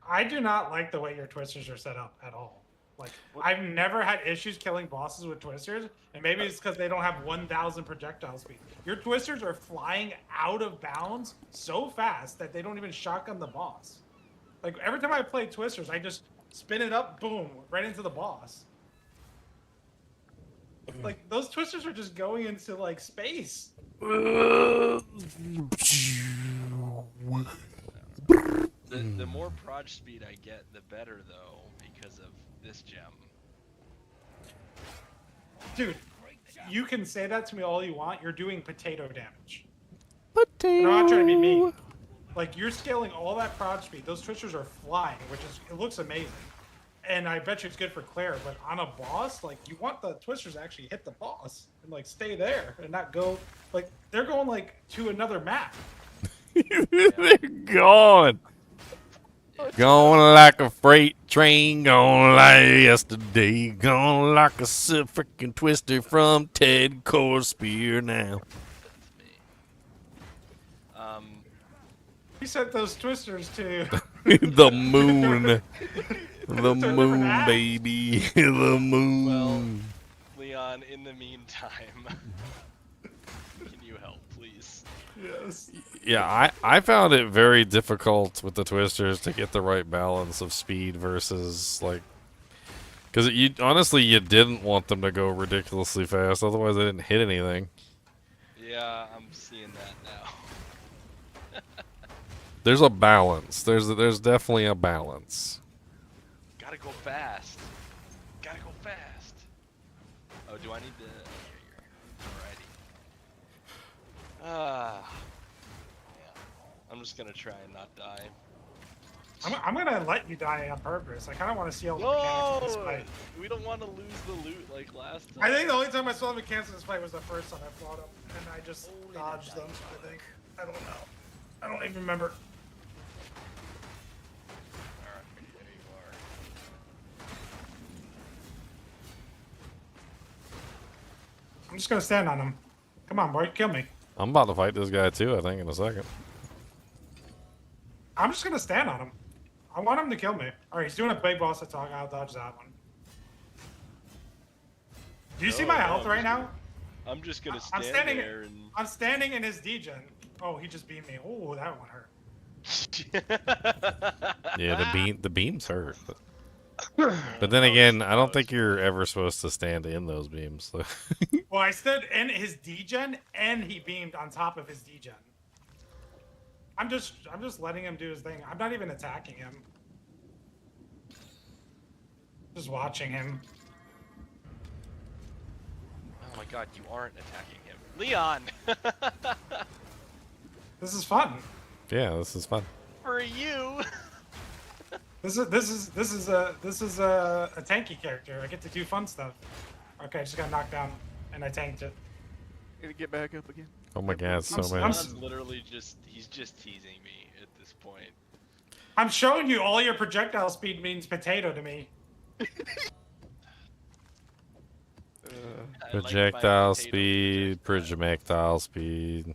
[SPEAKER 8] I do not like the way your Twisters are set up at all. Like, I've never had issues killing bosses with Twisters, and maybe it's because they don't have 1,000 projectile speed. Your Twisters are flying out of bounds so fast that they don't even shotgun the boss. Like, every time I play Twisters, I just spin it up, boom, right into the boss. Like, those Twisters are just going into, like, space.
[SPEAKER 15] The more proj speed I get, the better, though, because of this gem.
[SPEAKER 8] Dude, you can say that to me all you want. You're doing potato damage.
[SPEAKER 1] Potato.
[SPEAKER 8] I'm not trying to be mean. Like, you're scaling all that prod speed. Those Twisters are flying, which is, it looks amazing. And I bet you it's good for Claire, but on a boss, like, you want the Twisters to actually hit the boss and, like, stay there and not go, like, they're going, like, to another map.
[SPEAKER 1] They're gone. Going like a freight train, going like yesterday, going like a freaking Twister from Ted Corspier now.
[SPEAKER 8] You sent those Twisters to...
[SPEAKER 1] The moon. The
[SPEAKER 8] To a
[SPEAKER 1] moon,
[SPEAKER 8] different app.
[SPEAKER 1] baby. The moon.
[SPEAKER 15] Well, Leon, in the meantime, can you help, please?
[SPEAKER 8] Yes.
[SPEAKER 1] Yeah, I found it very difficult with the Twisters to get the right balance of speed versus, like... Because honestly, you didn't want them to go ridiculously fast, otherwise they didn't hit anything.
[SPEAKER 15] Yeah, I'm seeing that now.
[SPEAKER 1] There's a balance. There's definitely a balance.
[SPEAKER 15] Gotta go fast. Gotta go fast. Oh, do I need to... Okay, alrighty. Yeah. I'm just gonna try and not die.
[SPEAKER 8] I'm gonna let you die on purpose. I kind of want to see all the mechanics of this
[SPEAKER 15] No!
[SPEAKER 8] fight.
[SPEAKER 15] We don't want to lose the loot like last time.
[SPEAKER 8] I think the only time I saw the mechanics of this fight was the first time I fought him, and I just dodged them, I think. I don't know. I don't even remember.
[SPEAKER 15] Alright, there you are.
[SPEAKER 8] I'm just gonna stand on him. Come on, boy, kill me.
[SPEAKER 1] I'm about to fight this guy too, I think, in a second.
[SPEAKER 8] I'm just gonna stand on him. I want him to kill me. All right, he's doing a big boss attack. I'll dodge that one. Do you see my health right now?
[SPEAKER 15] I'm just gonna
[SPEAKER 8] I'm
[SPEAKER 15] stand
[SPEAKER 8] standing.
[SPEAKER 15] there and.
[SPEAKER 8] I'm standing in his degen. Oh, he just beat me. Oh, that one hurt.
[SPEAKER 1] Yeah, the beams hurt. But then again, I don't think you're ever supposed to stand in those beams. So.
[SPEAKER 8] Well, I stood in his degen, and he beamed on top of his degen. I'm just letting him do his thing. I'm not even attacking him. Just watching him.
[SPEAKER 15] Oh my god, you aren't attacking him, Leon.
[SPEAKER 8] This is fun.
[SPEAKER 1] Yeah, this is fun.
[SPEAKER 15] For you.
[SPEAKER 8] This is a tanky character. I get to do fun stuff. Okay, I just got knocked down, and I tanked it.
[SPEAKER 17] Gonna get back up again.
[SPEAKER 1] Oh my god, so many.
[SPEAKER 15] Leon's literally he's just teasing me at this point.
[SPEAKER 8] I'm showing you all your projectile speed means potato to me.
[SPEAKER 1] Projectile speed, projectile speed.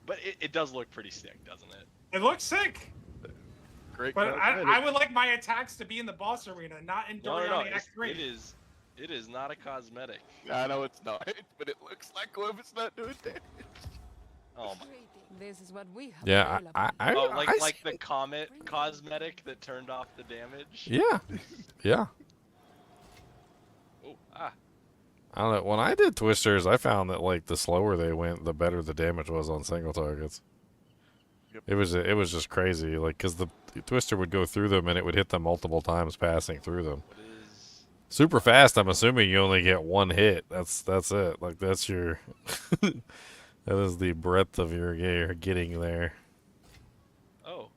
[SPEAKER 15] But it does look pretty sick, doesn't it?
[SPEAKER 8] It looks sick.
[SPEAKER 17] Great.
[SPEAKER 8] But I would like my attacks to be in the boss arena, not in
[SPEAKER 15] No,
[SPEAKER 8] Doriani Act 3.
[SPEAKER 15] It is not a cosmetic.
[SPEAKER 17] I know it's not, but it looks like one if it's not doing damage.
[SPEAKER 15] Oh my.
[SPEAKER 9] This is what we have.
[SPEAKER 1] Yeah,
[SPEAKER 15] like the comet cosmetic that turned off the damage.
[SPEAKER 1] Yeah, yeah.
[SPEAKER 15] Oh,
[SPEAKER 1] I don't know. When I did twisters, I found that like the slower they went, the better the damage was on single targets.
[SPEAKER 17] Yep.
[SPEAKER 1] It was just crazy, like because the twister would go through them and it would hit them multiple times passing through them. Super fast. I'm assuming you only get one hit. That's it. Like that's your. That is the breadth of your getting there.
[SPEAKER 15] Oh.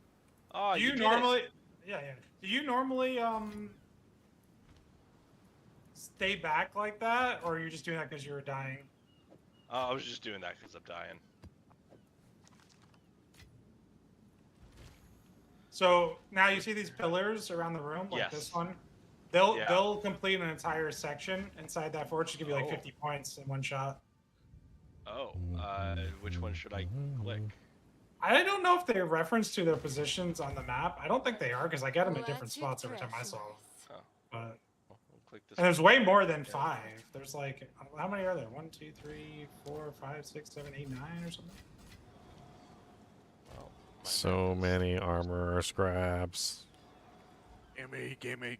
[SPEAKER 8] Do you normally? Yeah. Do you normally stay back like that, or are you just doing that because you were dying?
[SPEAKER 15] I was just doing that because I'm dying.
[SPEAKER 8] So now you see these pillars around the room, like this one. They'll complete an entire section inside that forge to give you like 50 points in one shot.
[SPEAKER 15] Oh, which one should I click?
[SPEAKER 8] I don't know if they're referenced to their positions on the map. I don't think they are because I get them at different spots every time I saw them. But and there's way more than 5. There's like how many are there? 1, 2, 3, 4, 5, 6, 7, 8, 9 or something.
[SPEAKER 1] So many armor scraps.
[SPEAKER 17] Gimme.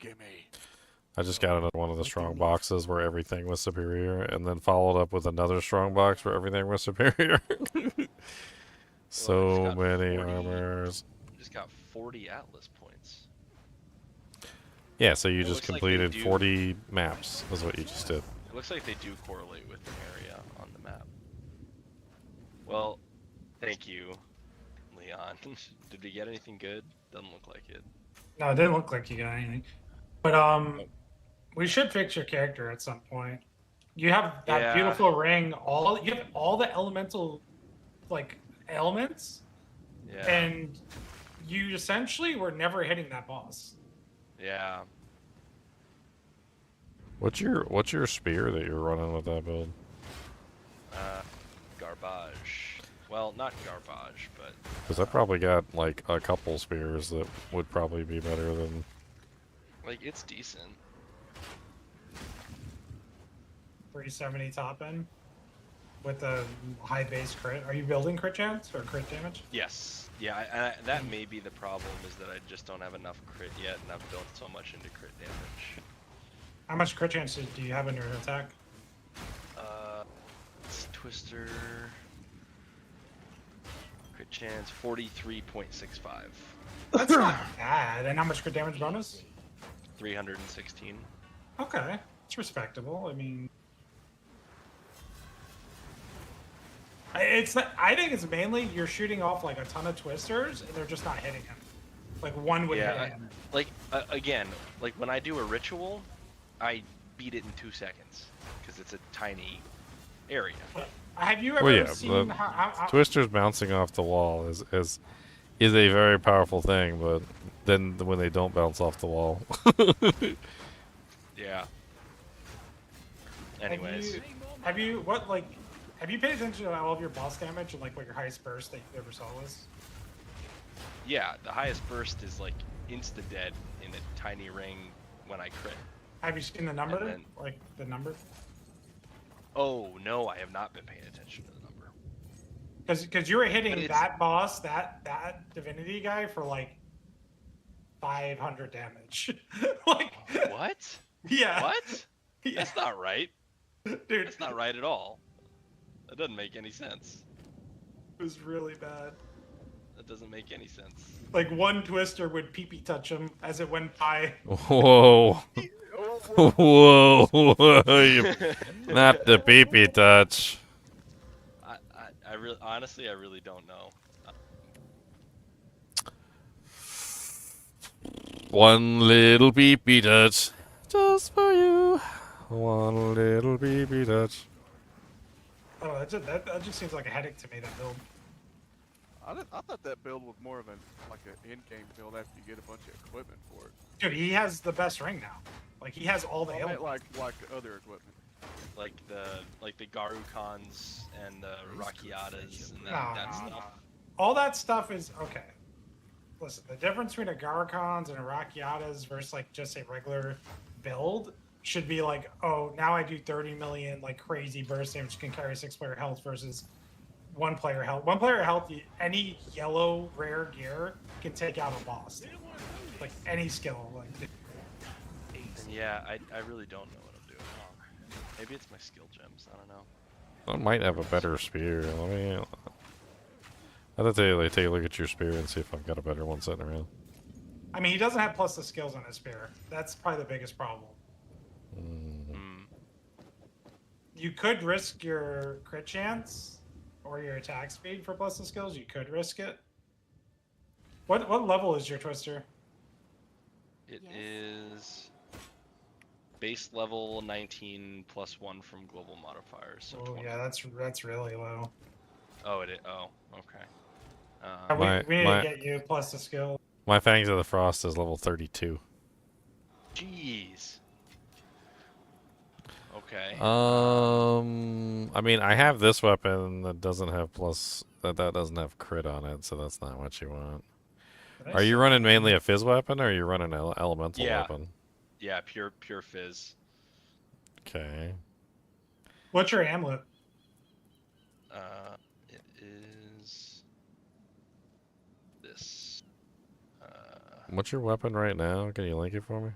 [SPEAKER 1] I just got another one of the strong boxes where everything was superior, and then followed up with another strong box where everything was superior. So many armors.
[SPEAKER 15] Just got 40 Atlas points.
[SPEAKER 1] Yeah, so you just
[SPEAKER 15] looks like
[SPEAKER 1] completed
[SPEAKER 15] they do-
[SPEAKER 1] 40 maps, is what you just did.
[SPEAKER 15] It looks like they do correlate with an area on the map. Well, thank you, Leon. Did we get anything good? Doesn't look like it.
[SPEAKER 8] No, it didn't look like you got anything. But we should fix your character at some point. You have that beautiful ring. You have all the elemental, like elements.
[SPEAKER 15] Yeah.
[SPEAKER 8] And you essentially were never hitting that boss.
[SPEAKER 15] Yeah.
[SPEAKER 1] What's your spear that you're running with that build?
[SPEAKER 15] Garbage. Well, not garbage, but
[SPEAKER 1] Because I probably got like a couple spears that would probably be better than.
[SPEAKER 15] like it's decent.
[SPEAKER 8] 370 top end with a high base crit. Are you building crit chance or crit damage?
[SPEAKER 15] Yes. Yeah, that may be the problem, is that I just don't have enough crit yet, and I've built so much into crit damage.
[SPEAKER 8] How much crit chance do you have in your attack?
[SPEAKER 15] It's Twister. Crit chance 43.65.
[SPEAKER 8] That's not bad. And how much crit damage bonus?
[SPEAKER 15] 316.
[SPEAKER 8] Okay, it's respectable. I mean, I think it's mainly you're shooting off like a ton of twisters and they're just not hitting him. Like one would hit him.
[SPEAKER 15] Like again, like when I do a ritual, I beat it in 2 seconds because it's a tiny area.
[SPEAKER 8] Have you ever seen how
[SPEAKER 1] Twisters bouncing off the wall is a very powerful thing, but then when they don't bounce off the wall.
[SPEAKER 15] Yeah. Anyways.
[SPEAKER 8] Have you paid attention to all of your boss damage and like what your highest burst that you ever saw was?
[SPEAKER 15] Yeah, the highest burst is like insta dead in a tiny ring when I crit.
[SPEAKER 8] Have you seen the number?
[SPEAKER 15] And then-
[SPEAKER 8] Like the number?
[SPEAKER 15] Oh no, I have not been paying attention to the number.
[SPEAKER 8] Because you were hitting
[SPEAKER 15] But it's-
[SPEAKER 8] that boss, that divinity guy for like 500 damage. Like
[SPEAKER 15] What?
[SPEAKER 8] Yeah.
[SPEAKER 15] What?
[SPEAKER 8] Yeah.
[SPEAKER 15] That's not right.
[SPEAKER 8] Dude.
[SPEAKER 15] That's not right at all. That doesn't make any sense.
[SPEAKER 8] It was really bad.
[SPEAKER 15] That doesn't make any sense.
[SPEAKER 8] Like one twister would pee touch him as it went by.
[SPEAKER 1] Whoa. Whoa. Not the pee touch.
[SPEAKER 15] I really, honestly, I really don't know.
[SPEAKER 1] One little pee touch. Just for you. One little pee touch.
[SPEAKER 8] Oh, that just seems like a headache to me, that build.
[SPEAKER 17] I thought that build was more of an in-game build after you get a bunch of equipment for it.
[SPEAKER 8] Dude, he has the best ring now. Like he has all the
[SPEAKER 17] I meant
[SPEAKER 8] elements.
[SPEAKER 17] like other equipment.
[SPEAKER 15] Like the Garukons and the Rakiatas and
[SPEAKER 8] No,
[SPEAKER 15] that
[SPEAKER 8] no,
[SPEAKER 15] stuff.
[SPEAKER 8] no. All that stuff is okay. Listen, the difference between a Garukons and a Rakiatas versus like just a regular build should be like, oh, now I do 30 million like crazy burst damage, can carry 6-player health versus 1-player health. 1-player health, any yellow rare gear can take out a boss. Like any skill. Like.
[SPEAKER 15] And yeah, I really don't know what I'm doing wrong. Maybe it's my skill gems. I don't know.
[SPEAKER 1] I might have a better spear. Let me. I have to take a look at your spear and see if I've got a better one sitting around.
[SPEAKER 8] I mean, he doesn't have plus the skills on his spear. That's probably the biggest problem. You could risk your crit chance or your attack speed for plus the skills. You could risk it. What level is your twister?
[SPEAKER 15] It is base level 19 plus 1 from global modifiers. So
[SPEAKER 8] Oh
[SPEAKER 15] 20.
[SPEAKER 8] yeah, that's really low.
[SPEAKER 15] Oh, it is. Oh, okay.
[SPEAKER 8] We need to get you plus the skill.
[SPEAKER 1] My Fangs of the Frost is level 32.
[SPEAKER 15] Jeez. Okay.
[SPEAKER 1] I mean, I have this weapon that doesn't have plus that doesn't have crit on it, so that's not what you want. Are you running mainly a fizz weapon, or are you running an elemental weapon?
[SPEAKER 15] Yeah, pure fizz.
[SPEAKER 1] Okay.
[SPEAKER 8] What's your amulet?
[SPEAKER 15] It is this.
[SPEAKER 1] What's your weapon right now? Can you link it for me?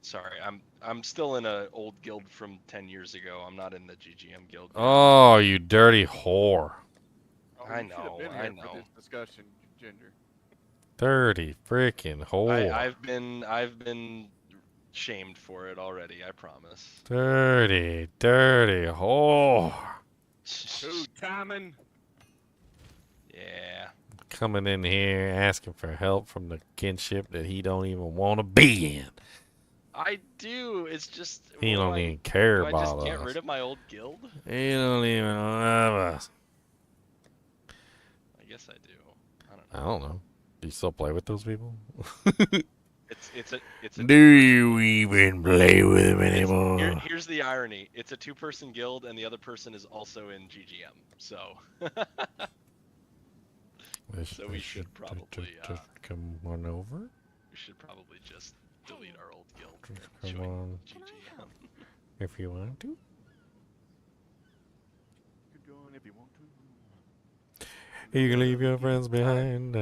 [SPEAKER 15] Sorry, I'm still in an old guild from 10 years ago. I'm not in the GGM guild.
[SPEAKER 1] Oh, you dirty whore.
[SPEAKER 15] I
[SPEAKER 17] You should have
[SPEAKER 15] know,
[SPEAKER 17] been
[SPEAKER 15] I
[SPEAKER 17] here
[SPEAKER 15] know.
[SPEAKER 17] for this discussion, Ginger.
[SPEAKER 1] Dirty freaking whore.
[SPEAKER 15] I've been shamed for it already. I promise.
[SPEAKER 1] Dirty whore.
[SPEAKER 17] Who, Timon?
[SPEAKER 15] Yeah.
[SPEAKER 1] Coming in here asking for help from the kinship that he don't even want to be in.
[SPEAKER 15] I do. It's just
[SPEAKER 1] He
[SPEAKER 15] what
[SPEAKER 1] don't
[SPEAKER 15] do
[SPEAKER 1] even care
[SPEAKER 15] do I
[SPEAKER 1] about
[SPEAKER 15] just get
[SPEAKER 1] us.
[SPEAKER 15] rid of my old guild?
[SPEAKER 1] He don't even love us.
[SPEAKER 15] I guess I do.
[SPEAKER 1] I don't know. Do you still play with those people?
[SPEAKER 15] It's a.
[SPEAKER 1] Do you even play with them anymore?
[SPEAKER 15] Here's the irony. It's a 2-person guild, and the other person is also in GGM. So. So we should probably
[SPEAKER 1] just come on over.
[SPEAKER 15] We should probably just delete our old guild.
[SPEAKER 1] Just come on,
[SPEAKER 15] GGM.
[SPEAKER 1] if you want to.
[SPEAKER 17] You can join if you want to.
[SPEAKER 1] You can leave your friends behind.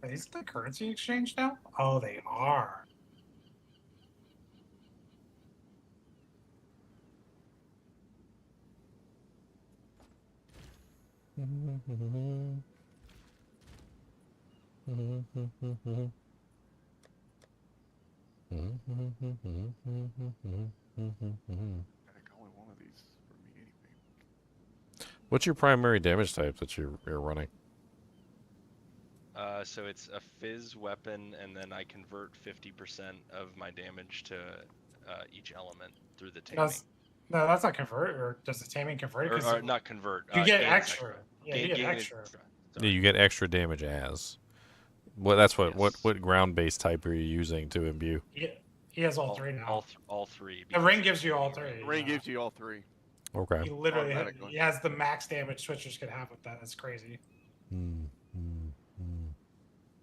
[SPEAKER 8] Is the currency exchange now? Oh, they are.
[SPEAKER 17] Only one of these for me anyway.
[SPEAKER 1] What's your primary damage type that you're running?
[SPEAKER 15] So it's a fizz weapon, and then I convert 50% of my damage to each element through the taming.
[SPEAKER 8] No, that's not convert. Or does the taming convert? it? 'Cause
[SPEAKER 15] Or not convert.
[SPEAKER 8] You get
[SPEAKER 15] gain
[SPEAKER 8] extra. Yeah, you get
[SPEAKER 15] gain
[SPEAKER 8] extra.
[SPEAKER 1] Yeah, you get extra damage as. Well, that's what ground-based type are you using to imbue?
[SPEAKER 8] He has all three now.
[SPEAKER 15] All three.
[SPEAKER 8] The ring gives you all three.
[SPEAKER 17] The ring gives you all three.
[SPEAKER 1] Okay.
[SPEAKER 3] He literally
[SPEAKER 17] Automatically.
[SPEAKER 3] he has the max damage Twitchers could have with that. That's crazy.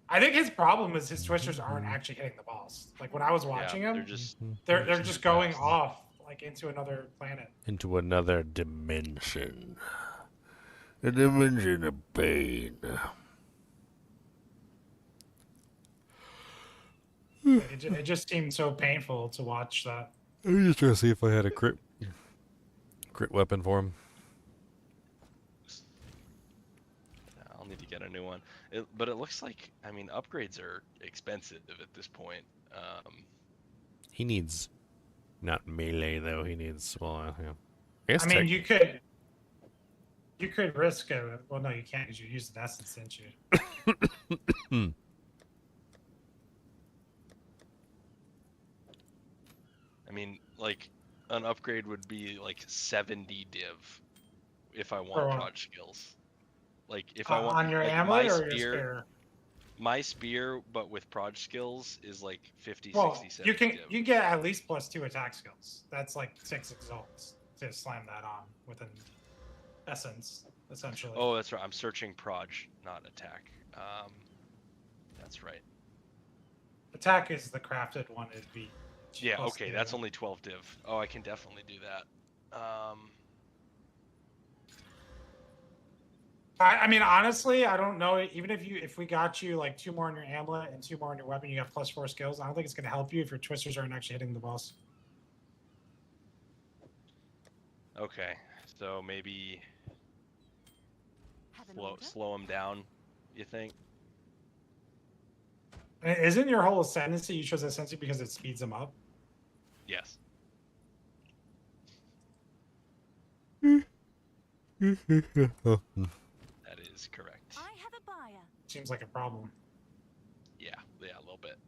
[SPEAKER 3] I think his problem is his Twitchers aren't actually hitting the balls. Like when I was watching
[SPEAKER 15] They're
[SPEAKER 3] him,
[SPEAKER 15] just
[SPEAKER 3] they're
[SPEAKER 15] just
[SPEAKER 3] just
[SPEAKER 15] too
[SPEAKER 3] going
[SPEAKER 15] fast.
[SPEAKER 3] off like into another planet.
[SPEAKER 1] Into another dimension. A dimension of pain.
[SPEAKER 3] It just seemed so painful to watch that.
[SPEAKER 1] I was just trying to see if I had a crit weapon for him.
[SPEAKER 15] I'll need to get a new one. But it looks like, I mean, upgrades are expensive at this point.
[SPEAKER 1] He needs not melee though. He needs well. Yeah. I guess
[SPEAKER 3] I mean, you could risk it. Well, no, you can't because you used the essence, didn't you?
[SPEAKER 15] I mean, like an upgrade would be like 70 div if I
[SPEAKER 3] For
[SPEAKER 15] want
[SPEAKER 3] what?
[SPEAKER 15] prod skills. Like if I want
[SPEAKER 3] on your
[SPEAKER 15] like,
[SPEAKER 3] amulet
[SPEAKER 15] my
[SPEAKER 3] or your spear?
[SPEAKER 15] My spear, but with prod skills, is like 50,
[SPEAKER 3] Well,
[SPEAKER 15] 60, 70
[SPEAKER 3] you can
[SPEAKER 15] div.
[SPEAKER 3] you get at least +2 attack skills. That's like 6 exalts to slam that on with an essence, essentially.
[SPEAKER 15] Oh, that's right. I'm searching prod, not attack. That's right.
[SPEAKER 3] Attack is the crafted one. It'd be
[SPEAKER 15] Yeah,
[SPEAKER 3] plus
[SPEAKER 15] okay,
[SPEAKER 3] two.
[SPEAKER 15] that's only 12 div. Oh, I can definitely do that.
[SPEAKER 3] I mean, honestly, I don't know. Even if we got you like 2 more on your amulet and 2 more on your weapon, you have +4 skills. I don't think it's going to help you if your twisters aren't actually hitting the boss.
[SPEAKER 15] Okay, so maybe slow him down, you think?
[SPEAKER 3] And isn't your whole ascendancy you chose ascendancy because it speeds them up?
[SPEAKER 15] Yes. That is correct.
[SPEAKER 10] I have a buyer.
[SPEAKER 3] Seems like a problem.
[SPEAKER 15] Yeah, a little bit.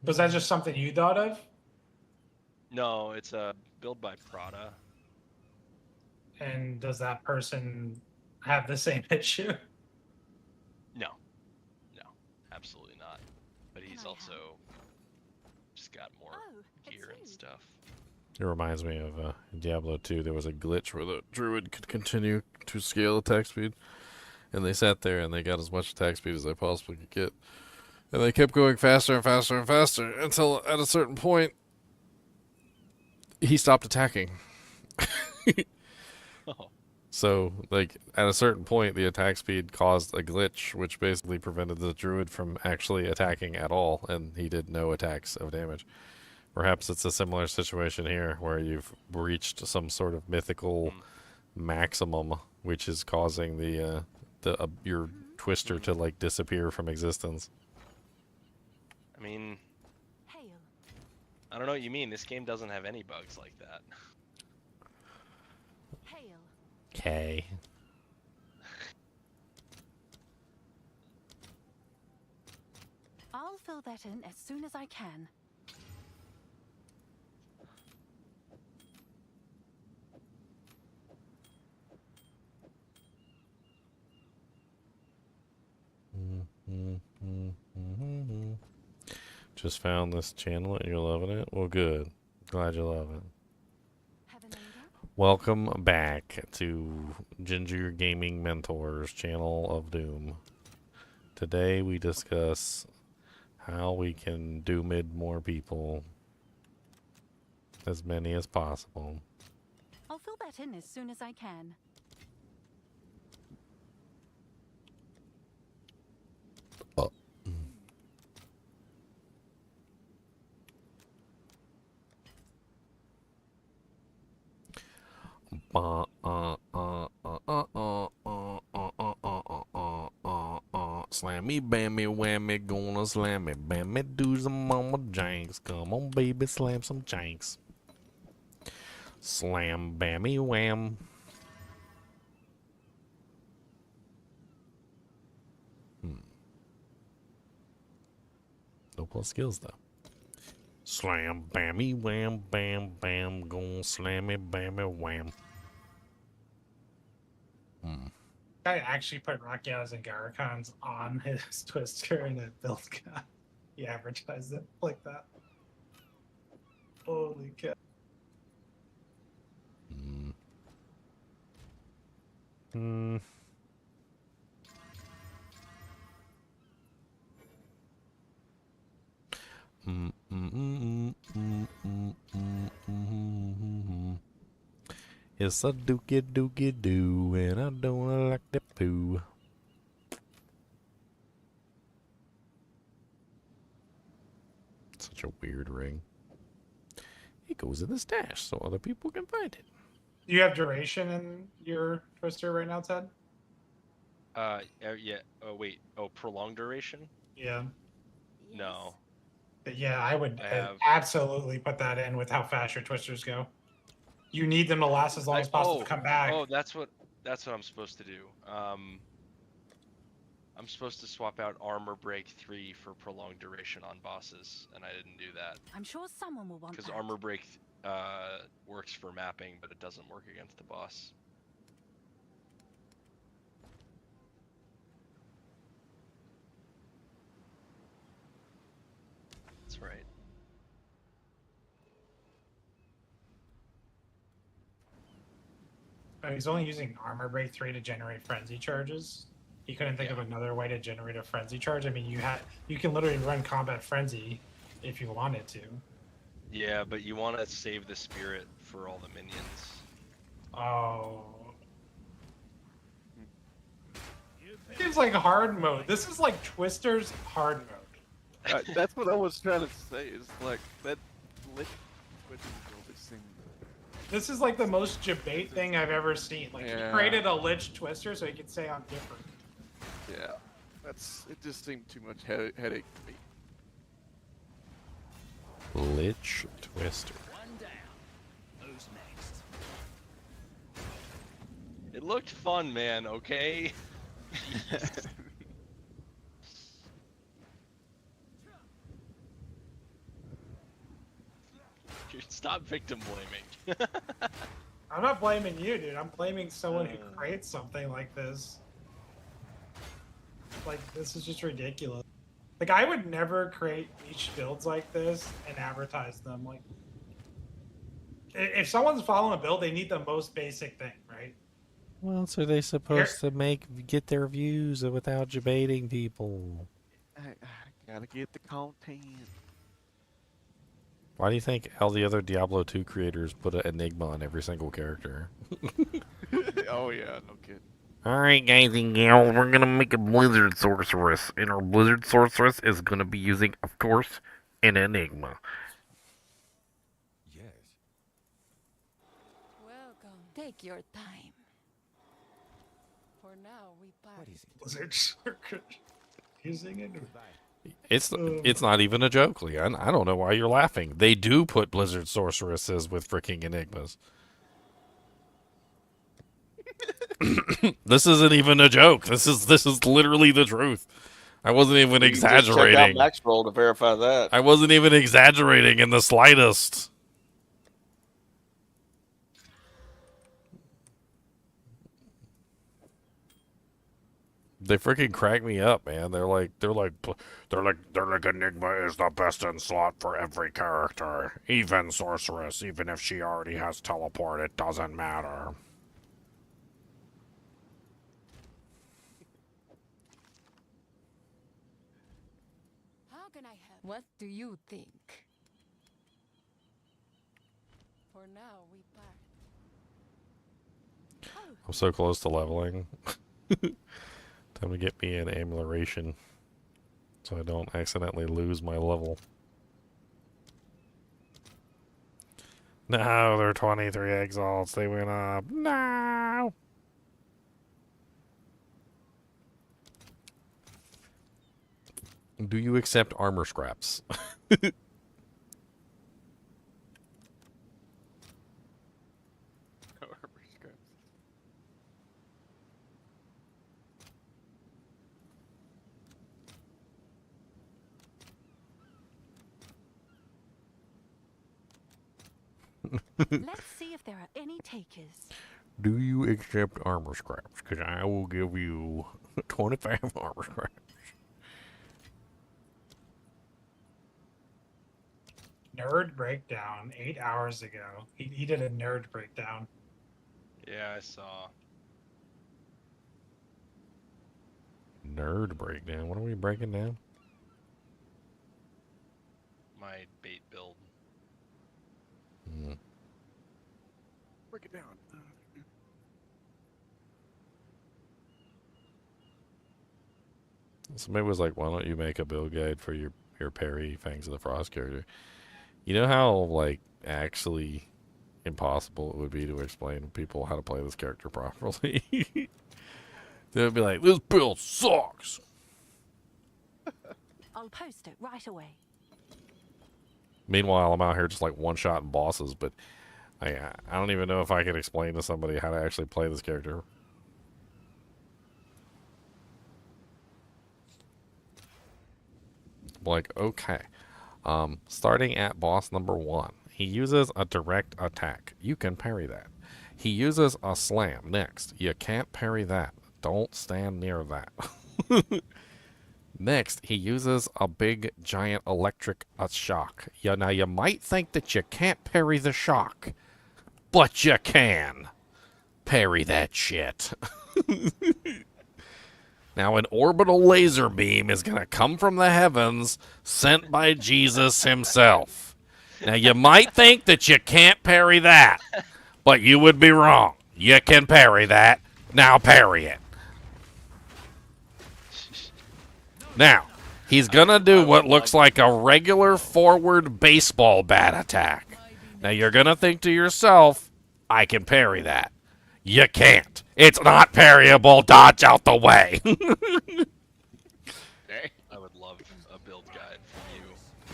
[SPEAKER 3] Was that just something you thought of?
[SPEAKER 15] No, it's a build by RotA.
[SPEAKER 3] And does that person have the same issue?
[SPEAKER 15] No, absolutely not. But he's also just got more gear and stuff.
[SPEAKER 1] It reminds me of Diablo 2. There was a glitch where the druid could continue to scale attack speed. And they sat there and they got as much attack speed as they possibly could get. And they kept going faster and faster and faster until at a certain point, he stopped attacking.
[SPEAKER 15] Oh.
[SPEAKER 1] So, like, at a certain point, the attack speed caused a glitch, which basically prevented the druid from actually attacking at all, and he did no attacks of damage. Perhaps it's a similar situation here, where you've reached some sort of mythical maximum, which is causing your twister to, like, disappear from existence.
[SPEAKER 15] I mean, I don't know what you mean. This game doesn't have any bugs like that.
[SPEAKER 1] Okay.
[SPEAKER 10] I'll fill that in as soon as I can.
[SPEAKER 1] Just found this channel and you're loving it? Well, good. Glad you love it. Welcome back to Ginger Gaming Mentors Channel of Doom. Today we discuss how we can doomid more people. As many as possible.
[SPEAKER 10] I'll fill that in as soon as I can.
[SPEAKER 1] Slammy, bammy, whammy, gonna slam it, bammy, do some mama janks. Come on, baby, slam some janks. Slam, bammy, wham. No plus skills though. Slam, bammy, wham, bam, bam, gon' slammy, bammy, wham.
[SPEAKER 8] I actually put Rakias and Garacons on his Twister and it built guy. He advertised it like that. Holy cow.
[SPEAKER 1] Hmm. It's a dookie dookie doo, and I don't like the poo. Such a weird ring. It goes in the stash so other people can find it.
[SPEAKER 8] Do you have duration in your Twister right now, Ted?
[SPEAKER 15] Yeah. Oh, wait. Oh, prolonged duration?
[SPEAKER 8] Yeah.
[SPEAKER 15] No.
[SPEAKER 8] But yeah, I would
[SPEAKER 15] I have-
[SPEAKER 8] absolutely put that in with how fast your Twisters go. You need them to last as long as possible to come back.
[SPEAKER 15] Oh, that's what I'm supposed to do. I'm supposed to swap out Armor Break 3 for prolonged duration on bosses, and I didn't do that.
[SPEAKER 10] I'm sure someone will want
[SPEAKER 15] Because
[SPEAKER 10] that.
[SPEAKER 15] Armor Break works for mapping, but it doesn't work against the boss. That's right.
[SPEAKER 8] He's only using Armor Break 3 to generate frenzy charges. He couldn't think of another way to generate a frenzy charge. I mean, you can literally run combat frenzy if you wanted to.
[SPEAKER 15] Yeah, but you want to save the spirit for all the minions.
[SPEAKER 8] Oh. Seems like hard mode. This is like Twister's hard mode.
[SPEAKER 17] That's what I was trying to say. It's like that lit Twitch is thing.
[SPEAKER 8] This is like the most debate thing I've ever seen. Like he created a Lich Twister so he could say I'm different.
[SPEAKER 17] Yeah, it just seemed too much headache to me.
[SPEAKER 1] Lich Twister.
[SPEAKER 14] One down. Who's next?
[SPEAKER 15] It looked fun, man, okay? Stop victim blaming.
[SPEAKER 8] I'm not blaming you, dude. I'm blaming someone who creates something like this. Like, this is just ridiculous. Like, I would never create niche builds like this and advertise them. Like, if someone's following a build, they need the most basic thing, right?
[SPEAKER 1] Well, so they're supposed to get their views without debating people.
[SPEAKER 17] I gotta get the content.
[SPEAKER 1] Why do you think all the other Diablo 2 creators put an enigma on every single character?
[SPEAKER 17] Oh yeah, no kidding.
[SPEAKER 1] Alright guys and gals, we're gonna make a Blizzard Sorceress, and our Blizzard Sorceress is gonna be using, of course, an enigma.
[SPEAKER 11] Yes.
[SPEAKER 9] Welcome. Take your time. For now, we part.
[SPEAKER 11] What is it?
[SPEAKER 8] Blizzard Circuit. Using it.
[SPEAKER 1] It's not even a joke, Leon. I don't know why you're laughing. They do put Blizzard Sorceresses with freaking enigmas. This isn't even a joke. This is literally the truth. I wasn't even exaggerating.
[SPEAKER 18] Check out Max Roll to verify that.
[SPEAKER 1] I wasn't even exaggerating in the slightest. They freaking crack me up, man. They're like Enigma is the best in slot for every character, even Sorceress. Even if she already has teleport, it doesn't matter.
[SPEAKER 9] How can I help? What do you think? For now, we part.
[SPEAKER 1] I'm so close to leveling. Time to get me an amelioration so I don't accidentally lose my level. No, they're 23 exalts. They went up. No! Do you accept armor scraps?
[SPEAKER 10] Let's see if there are any takers.
[SPEAKER 1] Do you accept armor scraps? Because I will give you 25 armor scraps.
[SPEAKER 8] Nerd breakdown 8 hours ago. He did a nerd breakdown.
[SPEAKER 15] Yeah, I saw.
[SPEAKER 1] Nerd breakdown. What are we breaking down?
[SPEAKER 15] My bait build.
[SPEAKER 17] Break it down.
[SPEAKER 1] Somebody was like, why don't you make a build guide for your parry Fangs of the Frost character? You know how, like, actually impossible it would be to explain to people how to play this character properly? They would be like, this build sucks!
[SPEAKER 10] I'll post it right away.
[SPEAKER 1] Meanwhile, I'm out here just like one-shotting bosses, but I don't even know if I can explain to somebody how to actually play this character. Like, okay. Starting at boss number 1. He uses a direct attack. You can parry that. He uses a slam. Next. You can't parry that. Don't stand near that. Next, he uses a big, giant electric shock. Yeah, now, you might think that you can't parry the shock, but you can. Parry that shit. Now, an orbital laser beam is going to come from the heavens, sent by Jesus himself. Now, you might think that you can't parry that, but you would be wrong. You can parry that. Now, parry it. Now, he's going to do what looks like a regular forward baseball bat attack. Now, you're going to think to yourself, I can parry that. You can't. It's not parryable. Dodge out the way.
[SPEAKER 15] I would love a build guide from you.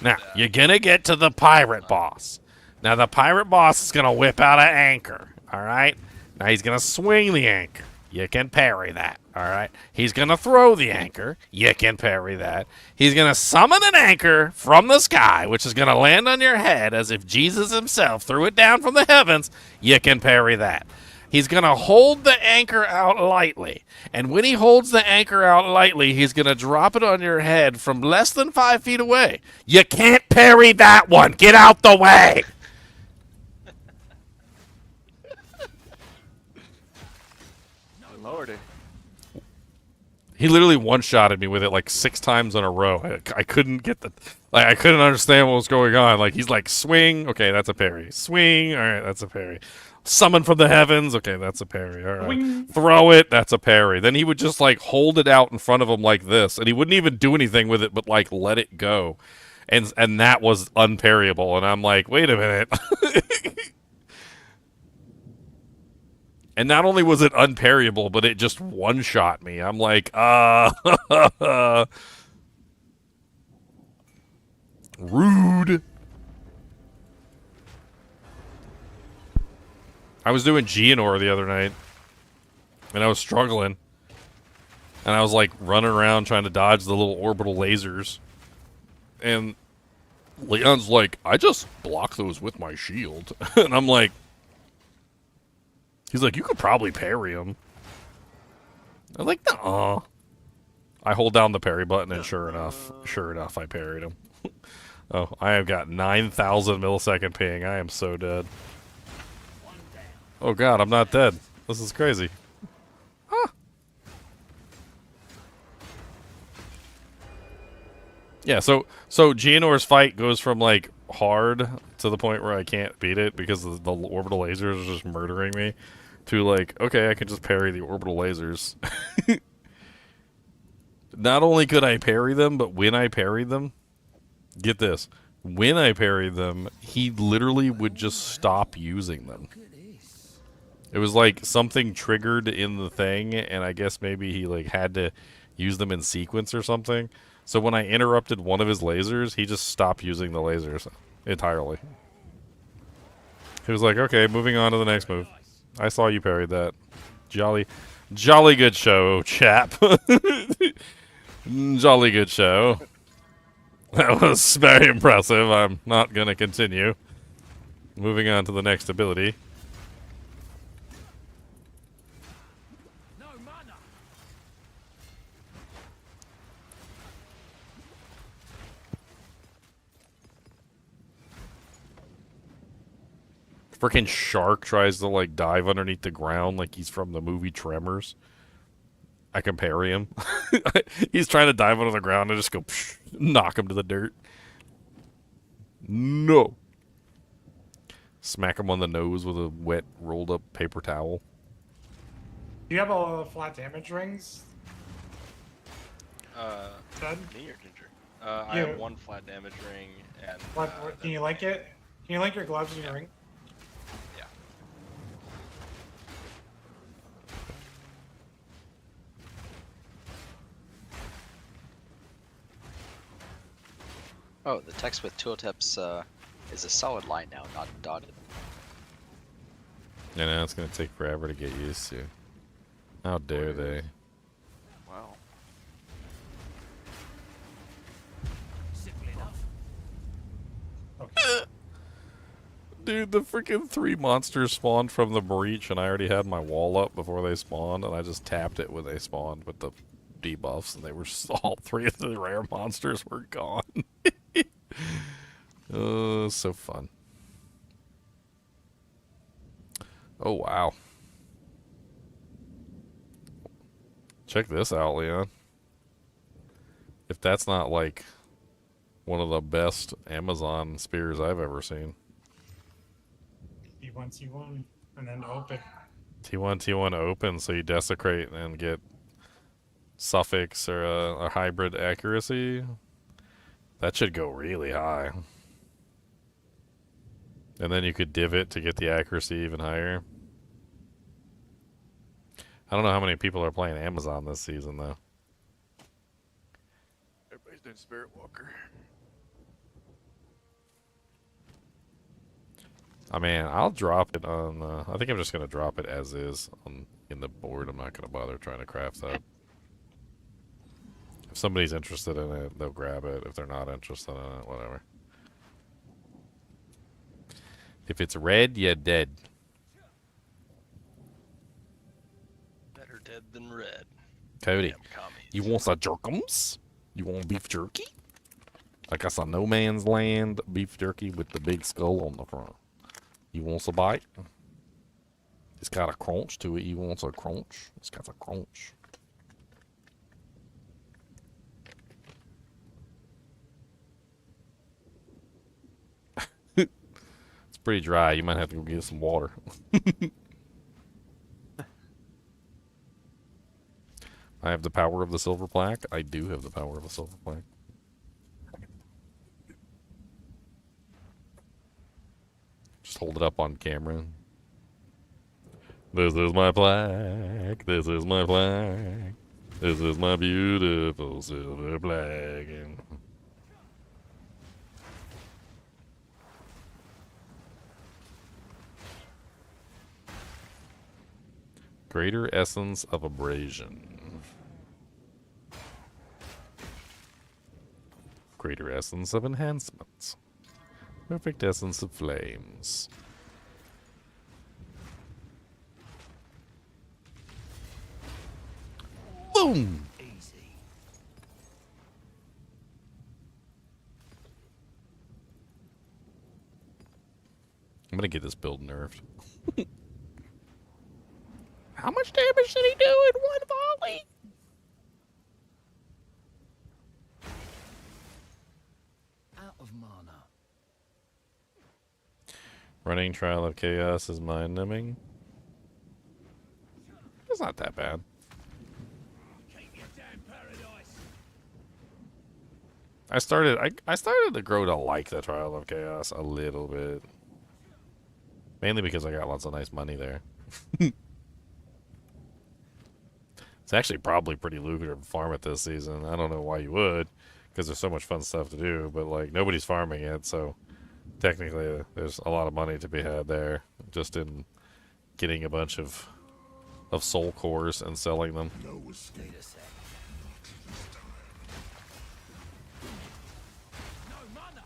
[SPEAKER 1] Now, you're going to get to the pirate boss. Now, the pirate boss is going to whip out an anchor. All right? Now, he's going to swing the anchor. You can parry that. All right? He's going to throw the anchor. You can parry that. He's going to summon an anchor from the sky, which is going to land on your head as if Jesus himself threw it down from the heavens. You can parry that. He's going to hold the anchor out lightly. And when he holds the anchor out lightly, he's going to drop it on your head from less than 5 feet away. You can't parry that one. Get out the way.
[SPEAKER 17] Lordy.
[SPEAKER 1] He literally one-shotted me with it like 6 times in a row. I couldn't get the... Like, I couldn't understand what was going on. Like, he's like, swing. Okay, that's a parry. Swing. All right, that's a parry. Summon from the heavens. Okay, that's a parry. All right.
[SPEAKER 8] Wing.
[SPEAKER 1] Throw it. That's a parry. Then he would just, like, hold it out in front of him like this. And he wouldn't even do anything with it but, like, let it go. And that was unparryable. And I'm like, wait a minute. And not only was it unparryable, but it just one-shot me. I'm like, rude. I was doing Geonor the other night, and I was struggling. And I was, like, running around trying to dodge the little orbital lasers. And Leon's like, I just block those with my shield. And I'm like... He's like, you could probably parry him. I'm like, no. I hold down the parry button, and sure enough, I parried him. Oh, I have got 9,000 millisecond ping. I am so dead. Oh god, I'm not dead. This is crazy. Huh. Yeah, so Geonor's fight goes from, like, hard to the point where I can't beat it because the orbital lasers are just murdering me, to, like, okay, I can just parry the orbital lasers. Not only could I parry them, but when I parried them, get this, when I parried them, he literally would just stop using them. It was like something triggered in the thing, and I guess maybe he, like, had to use them in sequence or something. So when I interrupted one of his lasers, he just stopped using the lasers entirely. He was like, okay, moving on to the next move. I saw you parried that. Jolly good show, chap. Jolly good show. That was very impressive. I'm not going to continue. moving on to the next ability.
[SPEAKER 6] No mana.
[SPEAKER 1] Freaking shark tries to like dive underneath the ground like he's from the movie Tremors. I compare him. He's trying to dive under the ground and just go psh, knock him to the dirt. No. Smack him on the nose with a wet rolled up paper towel.
[SPEAKER 8] Do you have all flat damage rings? Ted?
[SPEAKER 15] Me or Ginger? I have one flat damage ring and.
[SPEAKER 8] What, can you link it? Can you link your gloves in your ring?
[SPEAKER 15] Yeah.
[SPEAKER 7] Oh, the text with tooltips is a solid line now, not dotted.
[SPEAKER 1] Yeah, now it's gonna take forever to get used to. How dare they?
[SPEAKER 17] Wow.
[SPEAKER 6] Simple enough.
[SPEAKER 8] Okay.
[SPEAKER 1] Dude, the freaking 3 monsters spawned from the breach, and I already had my wall up before they spawned, and I just tapped it when they spawned with the debuffs, and they were all 3 of the rare monsters were gone. Oh, so fun. Oh, wow. Check this out, Leon. If that's not like one of the best Amazon spears I've ever seen.
[SPEAKER 8] T1, and then open.
[SPEAKER 1] T1 open, so you desecrate and get suffix or a hybrid accuracy. That should go really high. And then you could div it to get the accuracy even higher. I don't know how many people are playing Amazon this season, though.
[SPEAKER 17] Everybody's doing Spirit Walker.
[SPEAKER 1] I mean, I'll drop it on. I think I'm just gonna drop it as is in the board. I'm not gonna bother trying to craft that. If somebody's interested in it, they'll grab it. If they're not interested in it, whatever. If it's red, you're dead.
[SPEAKER 15] Better dead than red.
[SPEAKER 1] Cody, you want some jerkums? You want beef jerky? Like I saw No Man's Land beef jerky with the big skull on the front. You want a bite? It's got a crunch to it. You want a crunch? It's got a crunch. It's pretty dry. You might have to go get some water. I have the power of the silver plaque. I do have the power of the silver plaque. Just hold it up on camera. This is my plaque. This is my plaque. This is my beautiful silver plaque. Greater essence of abrasion. Greater essence of enhancements. Perfect essence of flames. Boom!
[SPEAKER 6] Easy.
[SPEAKER 1] I'm gonna get this build nerfed. How much damage did he do in one volley?
[SPEAKER 6] Out of mana.
[SPEAKER 1] Running Trial of Chaos is mind-numbing. It's not that bad. I started to grow to like the Trial of Chaos a little bit. Mainly because I got lots of nice money there. It's actually probably pretty lucrative to farm it this season. I don't know why you would, because there's so much fun stuff to do, but like nobody's farming it, so technically there's a lot of money to be had there just in getting a bunch of soul cores and selling them.
[SPEAKER 6] No escape. No mana.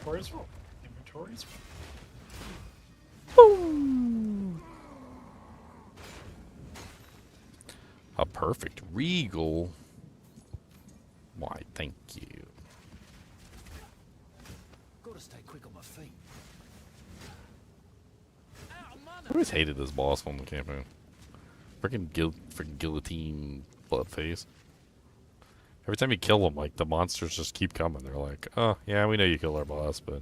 [SPEAKER 8] Inventory's full. Inventory's full.
[SPEAKER 1] A perfect regal. Why, thank you.
[SPEAKER 14] Gotta stay quick on my feet.
[SPEAKER 1] I always hated this boss on the campaign. Freaking guillotine blood face. Every time you kill them, like, the monsters just keep coming. They're like, oh, yeah, we know you killed our boss, but...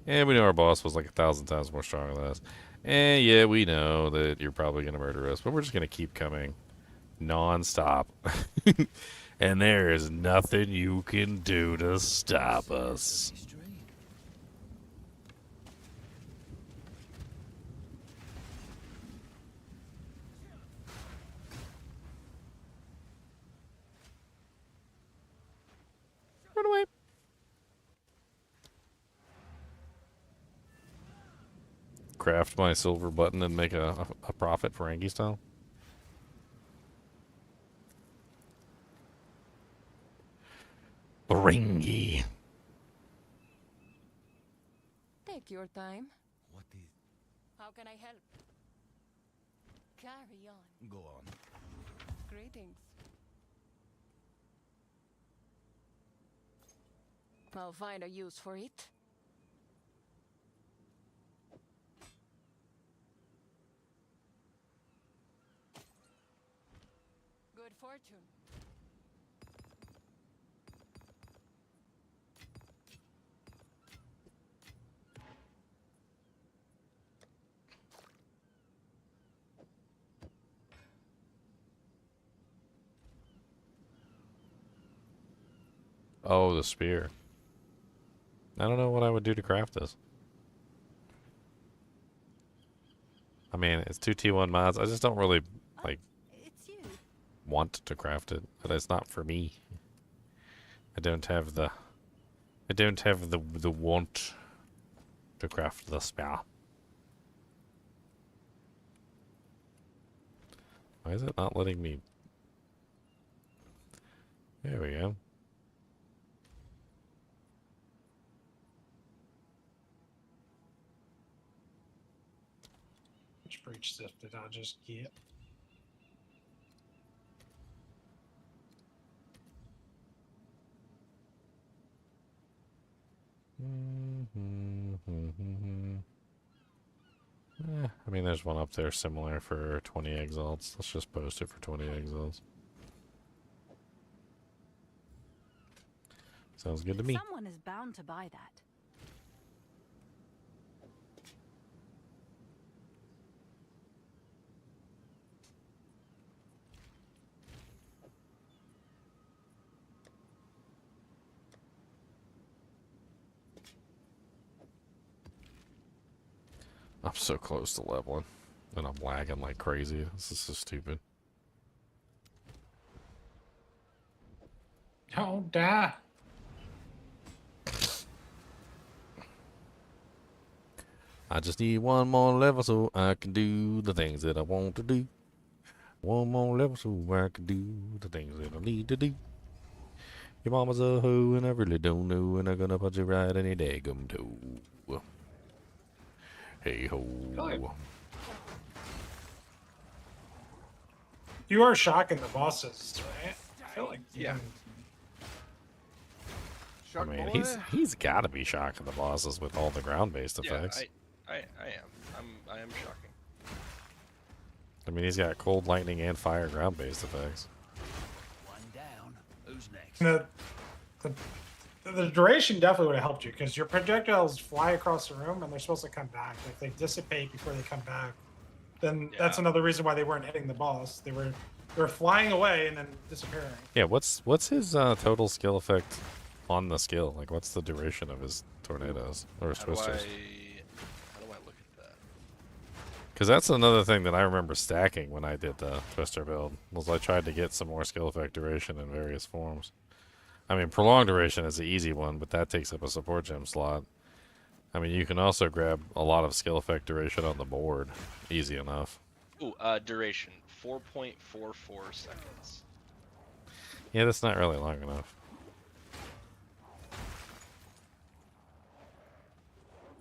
[SPEAKER 1] Yeah, we know our boss was like 1,000 times more strong than us. And yeah, we know that you're probably going to murder us, but we're just going to keep coming non-stop. And there is nothing you can do to stop us. Run away. Craft my silver button and make a profit for Angie style. Baringi.
[SPEAKER 9] Take your time.
[SPEAKER 14] What is...
[SPEAKER 9] How can I help? Carry on.
[SPEAKER 14] Go on.
[SPEAKER 9] Greetings. I'll find a use for it. Good fortune.
[SPEAKER 1] Oh, the spear. I don't know what I would do to craft this. I mean, it's 2 T1 mods. I just don't really, like, want to craft it. But it's not for me. I don't have the want to craft the spear. Why is it not letting me? There we go.
[SPEAKER 8] Which breach stuff did I just get?
[SPEAKER 1] I mean, there's one up there similar for 20 exiles. Let's just post it for 20 exiles. Sounds good to me.
[SPEAKER 10] Someone is bound to buy that.
[SPEAKER 1] I'm so close to leveling, and I'm lagging like crazy. This is so stupid.
[SPEAKER 8] Don't die.
[SPEAKER 1] I just need one more level so I can do the things that I want to do. One more level so I can do the things that I need to do. Your mama's a hoe and I really don't know, and I'm gonna punch you right in your daggum toe. Hey ho.
[SPEAKER 8] You are shocking the bosses, right? I feel like
[SPEAKER 1] I mean, he's got to be shocking the bosses with all the ground-based effects.
[SPEAKER 15] I am. I am shocking.
[SPEAKER 1] I mean, he's got cold, lightning, and fire ground-based effects.
[SPEAKER 14] One down. Who's next?
[SPEAKER 8] The duration definitely would have helped you because your projectiles fly across the room and they're supposed to come back. If they dissipate before they come back, then that's another reason why they weren't hitting the boss. They were flying away and then disappearing.
[SPEAKER 1] Yeah, what's his total skill effect on the skill? Like, what's the duration of his tornadoes or his twisters?
[SPEAKER 15] How do I look at that?
[SPEAKER 1] Because that's another thing that I remember stacking when I did the twister build, was I tried to get some more skill effect duration in various forms. I mean, prolonged duration is the easy one, but that takes up a support gem slot. I mean, you can also grab a lot of skill effect duration on the board. Easy enough.
[SPEAKER 15] Ooh, duration 4.44 seconds.
[SPEAKER 1] Yeah, that's not really long enough.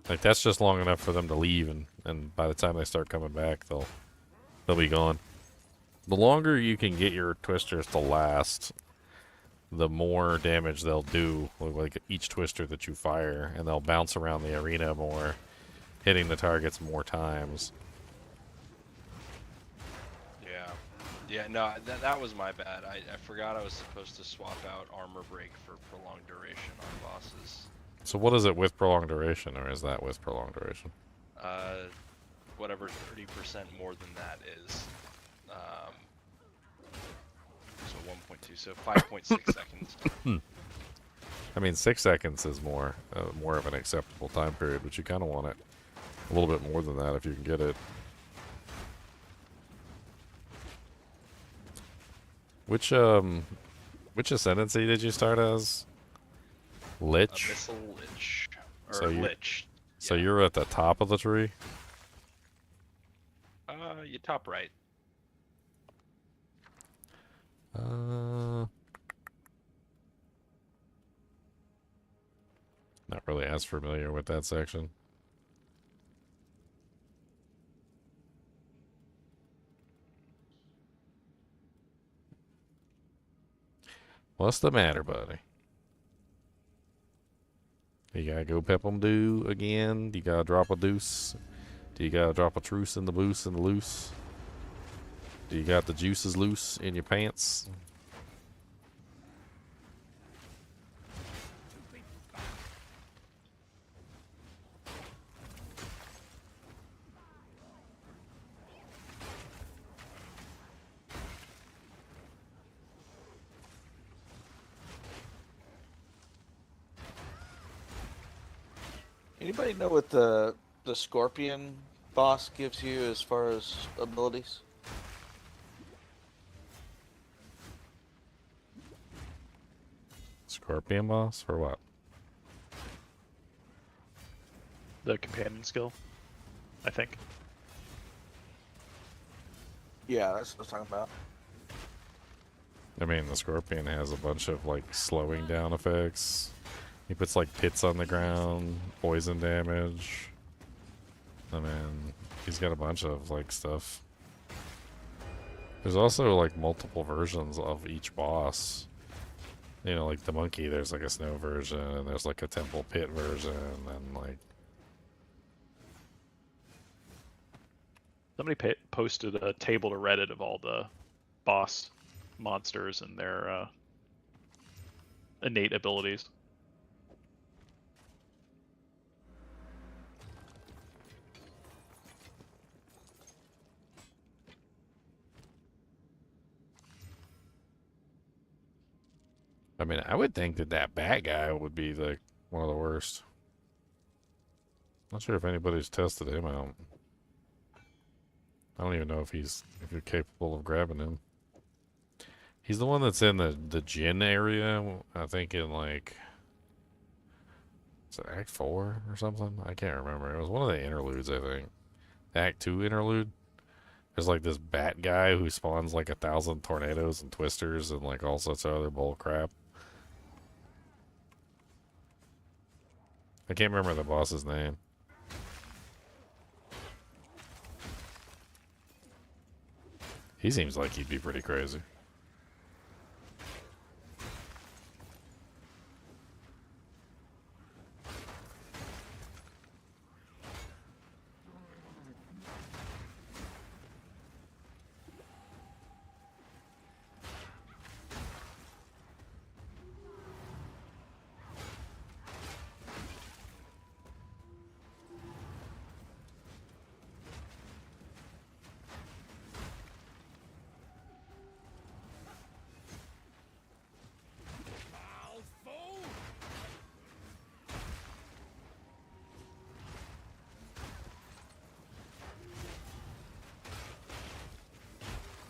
[SPEAKER 1] Like that's just long enough for them to leave, and by the time they start coming back, they'll be gone. The longer you can get your twisters to last, the more damage they'll do with like each twister that you fire, and they'll bounce around the arena more, hitting the targets more times.
[SPEAKER 15] Yeah, no, that was my bad. I forgot I was supposed to swap out armor break for prolonged duration on bosses.
[SPEAKER 1] So what is it with prolonged duration, or is that with prolonged duration?
[SPEAKER 15] Whatever 30% more than that is. So 1.2, so 5.6 seconds.
[SPEAKER 1] I mean, 6 seconds is more of an acceptable time period, but you kind of want it a little bit more than that if you can get it. Which ascendancy did you start as? Lich?
[SPEAKER 15] Abyssal Lich. Or
[SPEAKER 1] So you-
[SPEAKER 15] Lich.
[SPEAKER 1] So you're at the top of the tree?
[SPEAKER 15] You top right.
[SPEAKER 1] Not really as familiar with that section. What's the matter, buddy? You gotta go pep 'em do again? Do you gotta drop a deuce? Do you gotta drop a truce in the boost and the loose? Do you got the juices loose in your pants?
[SPEAKER 18] Anybody know what the scorpion boss gives you as far as abilities?
[SPEAKER 1] Scorpion boss or what?
[SPEAKER 5] The companion skill, I think.
[SPEAKER 18] Yeah, that's what I was talking about.
[SPEAKER 1] I mean, the scorpion has a bunch of like slowing down effects. He puts like pits on the ground, poison damage. I mean, he's got a bunch of like stuff. There's also like multiple versions of each boss. You know, like the monkey, there's like a snow version, and there's like a temple pit version, and like.
[SPEAKER 5] Somebody posted a table to Reddit of all the boss monsters and their innate abilities.
[SPEAKER 1] I mean, I would think that bat guy would be like one of the worst. Not sure if anybody's tested him out. I don't even know if you're capable of grabbing him. He's the one that's in the gin area, I think in like, is it Act 4 or something? I can't remember. It was one of the interludes, I think. The Act 2 interlude. There's like this bat guy who spawns like 1,000 tornadoes and twisters and like all sorts of other bull crap. I can't remember the boss's name. He seems like he'd be pretty crazy.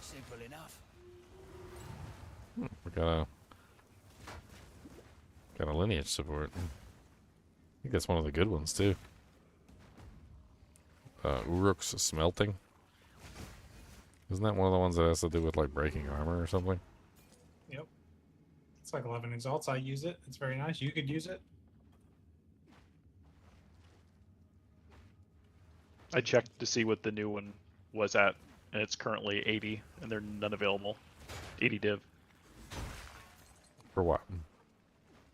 [SPEAKER 14] Simple enough.
[SPEAKER 1] We got a lineage support. I think that's one of the good ones too. Uruk's smelting. Isn't that one of the ones that has to do with like breaking armor or something?
[SPEAKER 8] Yep. It's like 11 exalts. I use it. It's very nice. You could use it.
[SPEAKER 5] I checked to see what the new one was at, and it's currently 80, and they're none available. 80 div.
[SPEAKER 1] For what?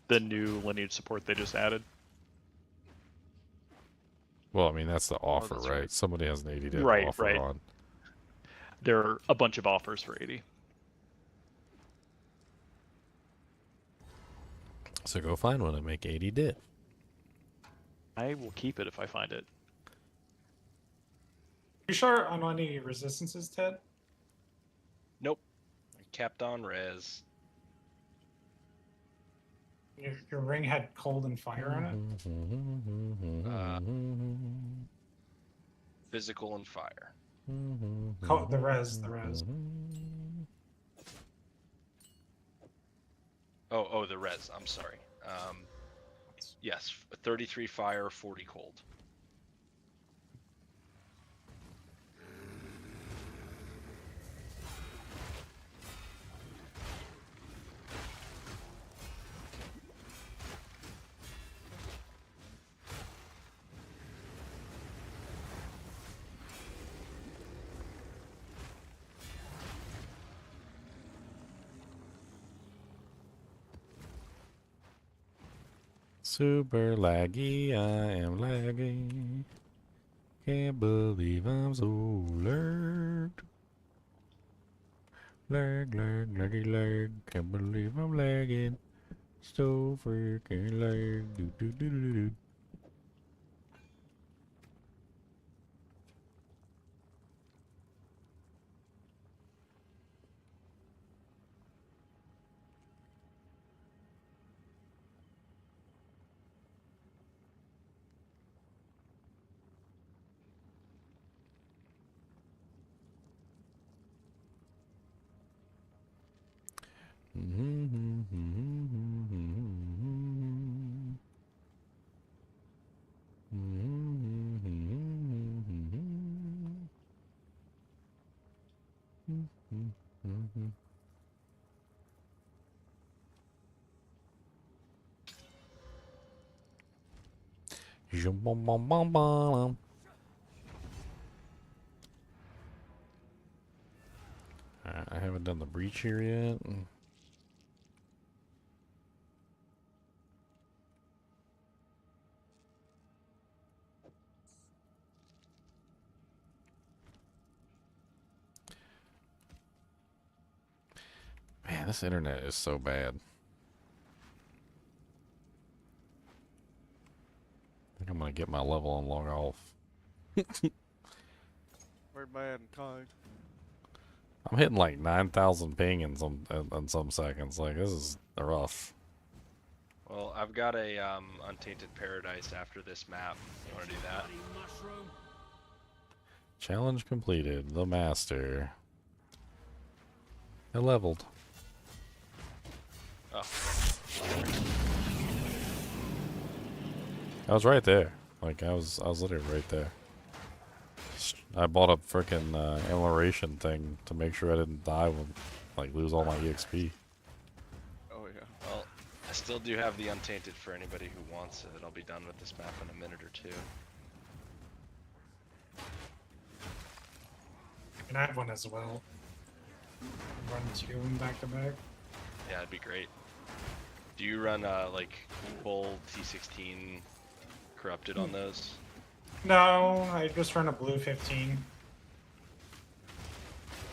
[SPEAKER 5] The new lineage support they just added.
[SPEAKER 1] Well, I mean, that's the offer,
[SPEAKER 5] that's
[SPEAKER 1] right?
[SPEAKER 5] right.
[SPEAKER 1] Somebody has an 80 div
[SPEAKER 5] Right,
[SPEAKER 1] offer
[SPEAKER 5] right.
[SPEAKER 1] on.
[SPEAKER 5] There are a bunch of offers for 80.
[SPEAKER 1] So go find one and make 80 div.
[SPEAKER 5] I will keep it if I find it.
[SPEAKER 8] You sure on any resistances, Ted?
[SPEAKER 15] Nope. I kept on res.
[SPEAKER 8] Your ring had cold and fire on it?
[SPEAKER 15] Physical and fire.
[SPEAKER 8] The res.
[SPEAKER 15] Oh, the res. I'm sorry. Yes, 33 fire, 40 cold.
[SPEAKER 1] Super laggy, I am lagging. Can't believe I'm so lagged. Lag, laggy, lag. Can't believe I'm lagging. So freaking lag. Do, do, do, do, do. I haven't done the breach here yet. Man, this internet is so bad. I think I'm gonna get my level and log off.
[SPEAKER 17] We're bad and kind.
[SPEAKER 1] I'm hitting like 9,000 ping in some seconds. Like, this is rough.
[SPEAKER 15] Well, I've got a Untainted Paradise after this map. You want to do that?
[SPEAKER 1] Challenge completed. The master. I leveled.
[SPEAKER 15] Oh.
[SPEAKER 1] I was right there. Like, I was literally right there. I bought a freaking amelioration thing to make sure I didn't die when, like, lose all my EXP.
[SPEAKER 17] Oh yeah.
[SPEAKER 15] Well, I still do have the Untainted for anybody who wants it. I'll be done with this map in a minute or two.
[SPEAKER 8] And I have one as well. Run 2 back to back.
[SPEAKER 15] Yeah, it'd be great. Do you run like full T16 corrupted on those?
[SPEAKER 8] No, I just run a blue 15.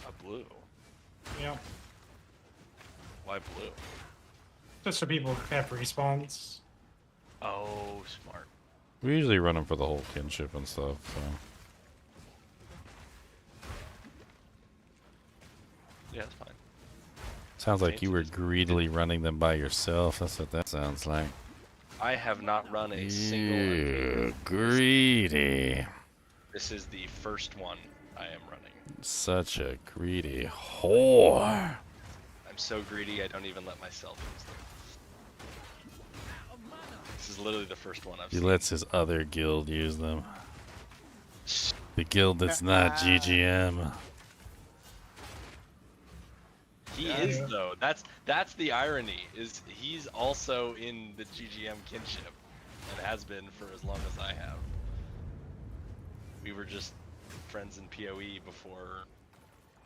[SPEAKER 15] A blue?
[SPEAKER 8] Yep.
[SPEAKER 15] Why blue?
[SPEAKER 8] Just so people have respawns.
[SPEAKER 15] Oh, smart.
[SPEAKER 1] We usually run them for the whole kinship and stuff, so.
[SPEAKER 15] Yeah, that's fine.
[SPEAKER 1] Sounds like you were greedily running them by yourself. That's what that sounds like.
[SPEAKER 15] I have not run a single Untainted.
[SPEAKER 1] Greedy.
[SPEAKER 15] This is the first one I am running.
[SPEAKER 1] Such a greedy whore.
[SPEAKER 15] I'm so greedy I don't even let myself use them. This is literally the first one I've
[SPEAKER 1] He
[SPEAKER 15] seen.
[SPEAKER 1] lets his other guild use them. The guild that's not GGM.
[SPEAKER 15] He is though. That's the irony. Is he's also in the GGM kinship, and has been for as long as I have. We were just friends in PoE before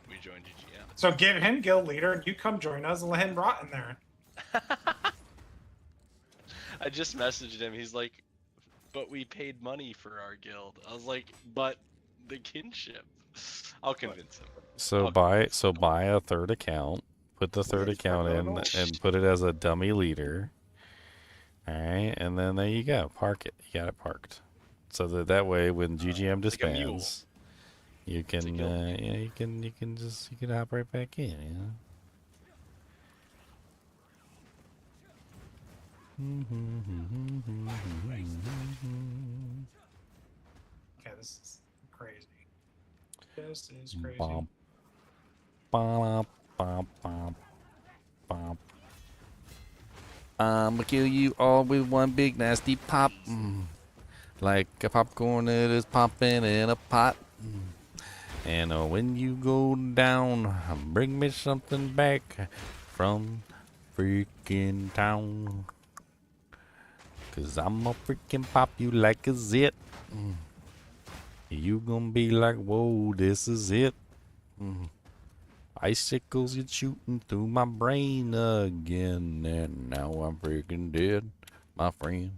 [SPEAKER 15] we joined GGM.
[SPEAKER 8] So give him guild leader, and you come join us and let him rot in there.
[SPEAKER 15] I just messaged him. He's like, "But we paid money for our guild." I was like, "But the kinship." I'll convince him.
[SPEAKER 1] So buy a third account, put the third account in, and put it as a dummy leader. All right, and then there you go. Park it. You got it parked. So that way, when GGM disbands, you can you can hop right back in. You know.
[SPEAKER 8] Okay, this is crazy. This is crazy.
[SPEAKER 1] Bom. Bom, bom, bom, bom. I'ma kill you all with one big nasty pop. Like a popcorn that is popping in a pot. And when you go down, bring me something back from freaking town. 'Cause I'ma freaking pop you like a zit. You gonna be like, whoa, this is it. Icicles get shooting through my brain again, and now I'm freaking dead, my friend.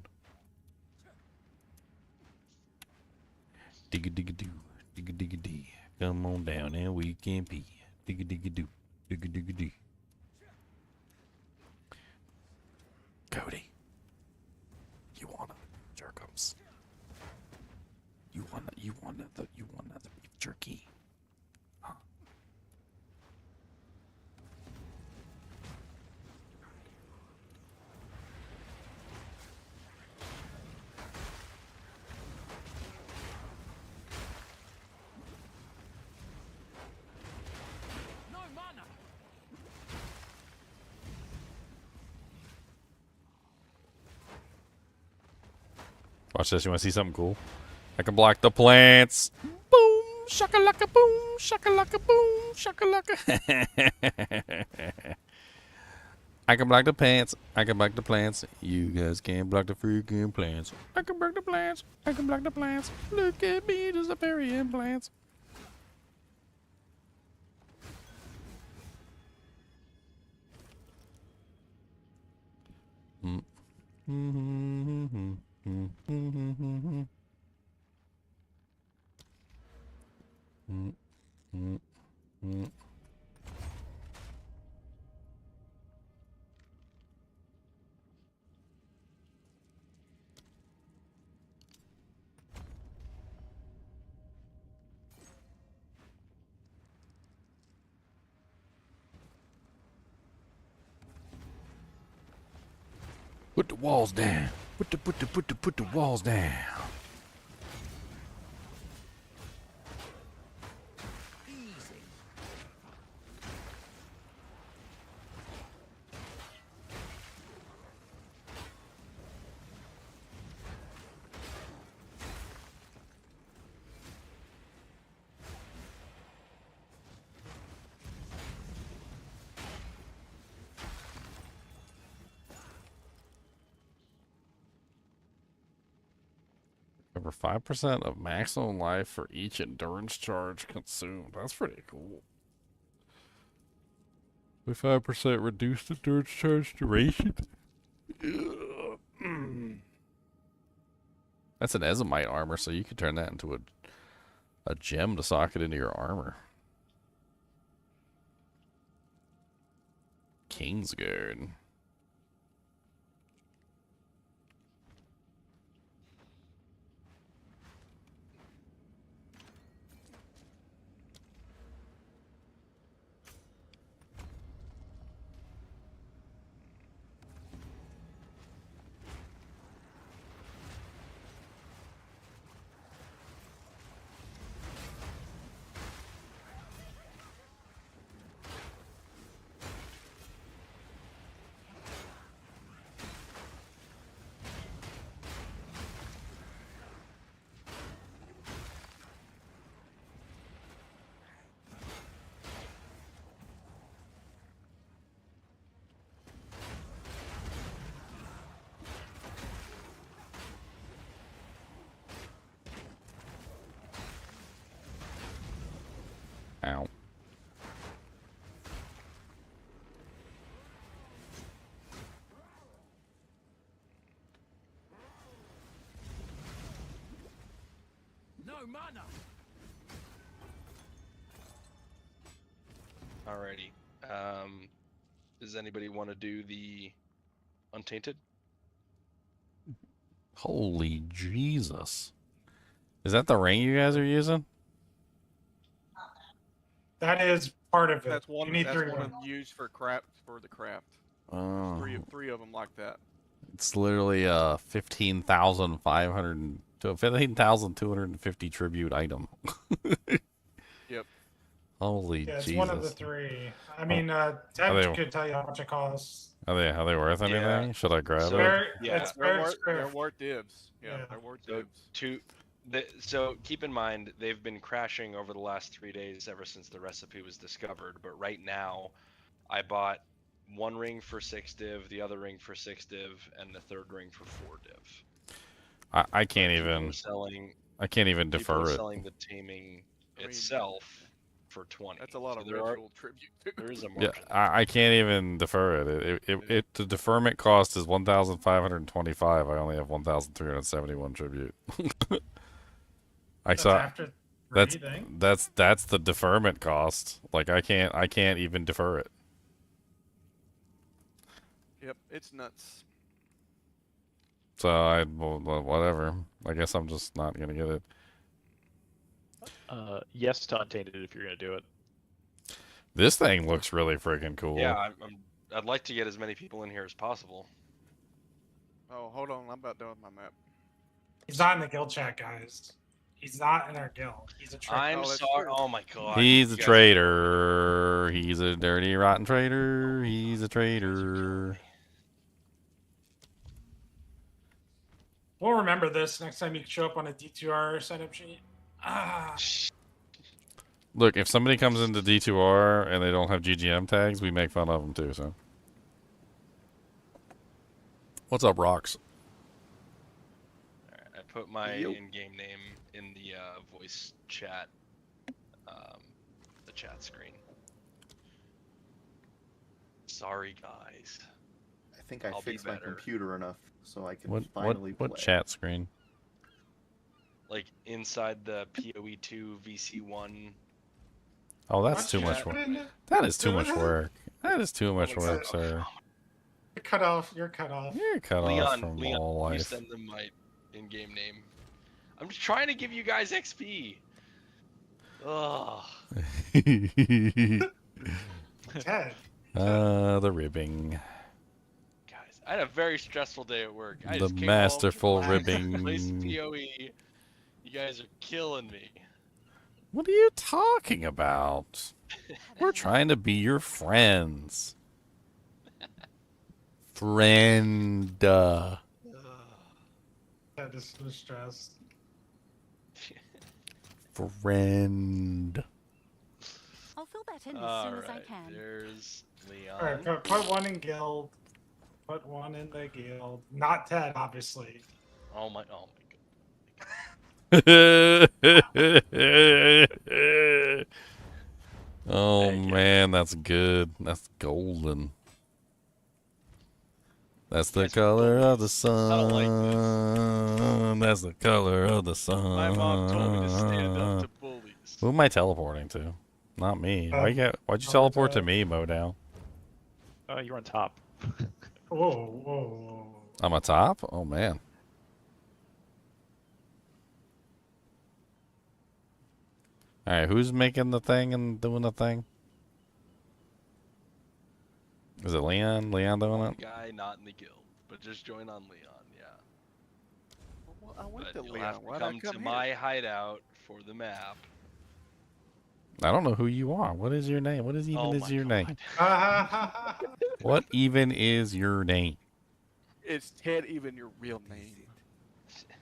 [SPEAKER 1] Digga digga doo, digga digga dee. Come on down and we can pee. Digga digga doo, digga digga dee. Cody, you wanna jerkums? You want the beef jerky? Huh?
[SPEAKER 6] No mana.
[SPEAKER 1] Watch this. You want to see something cool? I can block the plants. Boom, shakalaka, boom, shakalaka, boom, shakalaka. I can block the plants. I can block the plants. You guys can't block the freaking plants. I can block the plants. I can block the plants. Look at me, just a burying plants. Put the walls down. Put the walls down. Over 5% of maximum life for each endurance charge consumed. That's pretty cool. With 5% reduced endurance charge duration. That's an Ezomite armor, so you could turn that into a gem to socket into your armor. Kingsguard.
[SPEAKER 6] mana.
[SPEAKER 15] Alrighty. Does anybody want to do the Untainted?
[SPEAKER 1] Holy Jesus. Is that the ring you guys are using?
[SPEAKER 8] That is part of it.
[SPEAKER 17] That's one.
[SPEAKER 8] You need
[SPEAKER 17] That's
[SPEAKER 8] 3 of
[SPEAKER 17] one
[SPEAKER 8] them.
[SPEAKER 17] of used for the craft.
[SPEAKER 1] Oh.
[SPEAKER 17] Three of them like that.
[SPEAKER 1] It's literally a 15,250 tribute item.
[SPEAKER 17] Yep.
[SPEAKER 1] Holy
[SPEAKER 8] Yeah, it's
[SPEAKER 1] Jesus.
[SPEAKER 8] one of the 3. I mean, Ted could tell you how much it costs.
[SPEAKER 1] Are they worth anything?
[SPEAKER 15] Yeah.
[SPEAKER 1] Should I grab
[SPEAKER 15] So,
[SPEAKER 1] it?
[SPEAKER 15] yeah,
[SPEAKER 17] They're worth dibs. Yeah, they're worth dibs.
[SPEAKER 15] So keep in mind, they've been crashing over the last 3 days ever since the recipe was discovered. But right now, I bought 1 ring for 6 div, the other ring for 6 div, and the 3rd ring for 4 div.
[SPEAKER 1] I can't even. I can't even
[SPEAKER 15] People
[SPEAKER 1] defer
[SPEAKER 15] are
[SPEAKER 1] it.
[SPEAKER 15] selling the taming itself for 20.
[SPEAKER 17] That's a lot of
[SPEAKER 15] there
[SPEAKER 17] ritual tribute.
[SPEAKER 15] There is a
[SPEAKER 1] Yeah,
[SPEAKER 15] margin.
[SPEAKER 1] I can't even defer it. The deferment cost is 1,525. I only have 1,371 tribute.
[SPEAKER 8] That's after breathing.
[SPEAKER 1] That's the deferment cost. Like I can't even defer it.
[SPEAKER 17] Yep, it's nuts.
[SPEAKER 1] So well, whatever. I guess I'm just not gonna get it.
[SPEAKER 5] Yes to Untainted if you're gonna do it.
[SPEAKER 1] This thing looks really freaking cool.
[SPEAKER 15] Yeah, I'd like to get as many people in here as possible.
[SPEAKER 17] Oh, hold on. I'm about done with my map.
[SPEAKER 8] He's not in the guild chat, guys. He's not in our guild. He's a traitor.
[SPEAKER 15] I'm sorry. Oh my god.
[SPEAKER 1] He's a traitor. He's a dirty, rotten traitor. He's a traitor.
[SPEAKER 8] We'll remember this next time you show up on a D2R setup sheet.
[SPEAKER 1] Look, if somebody comes into D2R and they don't have GGM tags, we make fun of them too, so. What's up, Rocks?
[SPEAKER 15] I put my in-game name in the voice chat, the chat screen. Sorry, guys.
[SPEAKER 19] I think I
[SPEAKER 15] I'll be
[SPEAKER 19] fixed my
[SPEAKER 15] better.
[SPEAKER 19] computer enough so I can finally
[SPEAKER 1] What
[SPEAKER 19] play.
[SPEAKER 1] chat screen?
[SPEAKER 15] Like inside the PoE2 VC1.
[SPEAKER 1] Oh, that's too much work. That is too much work. That is too much work, sir.
[SPEAKER 8] You're cut off. You're cut off.
[SPEAKER 1] You're cut off from all
[SPEAKER 15] You
[SPEAKER 1] life.
[SPEAKER 15] send them my in-game name. I'm just trying to give you guys XP. Ugh.
[SPEAKER 8] Ted.
[SPEAKER 1] The ribbing.
[SPEAKER 15] Guys, I had a very stressful day at work. I
[SPEAKER 1] The
[SPEAKER 15] just came
[SPEAKER 1] masterful
[SPEAKER 15] home, relaxed,
[SPEAKER 1] ribbing.
[SPEAKER 15] played some PoE. You guys are killing me.
[SPEAKER 1] What are you talking about? We're trying to be your friends. Friend.
[SPEAKER 8] Ted is so stressed.
[SPEAKER 1] Friend.
[SPEAKER 10] I'll fill that in as soon as I can.
[SPEAKER 15] There's Leon.
[SPEAKER 8] Alright, put 1 in guild. Put 1 in the guild. Not Ted, obviously.
[SPEAKER 15] Oh my god.
[SPEAKER 1] Oh man, that's good. That's golden. That's the color of the sun. That's the color of the sun.
[SPEAKER 15] My mom told me to stand up to bullies.
[SPEAKER 1] Who am I teleporting to? Not me. Why'd you teleport to me, Modow?
[SPEAKER 5] You're on top.
[SPEAKER 8] Whoa.
[SPEAKER 1] I'm a top? Oh man. Alright, who's making the thing and doing the thing? Is it Leon? Leon doing it?
[SPEAKER 15] Guy not in the guild, but just join on Leon, yeah.
[SPEAKER 17] Well, I went
[SPEAKER 15] But
[SPEAKER 17] to
[SPEAKER 15] you'll
[SPEAKER 17] Leon.
[SPEAKER 15] have to
[SPEAKER 17] Why'd I
[SPEAKER 15] come
[SPEAKER 17] come
[SPEAKER 15] to
[SPEAKER 17] here?
[SPEAKER 15] my hideout for the map.
[SPEAKER 1] I don't know who you are. What is your name? What is even
[SPEAKER 15] Oh
[SPEAKER 1] is
[SPEAKER 15] my
[SPEAKER 1] your name?
[SPEAKER 8] God.
[SPEAKER 1] What even is your name?
[SPEAKER 17] Is Ted even your real name?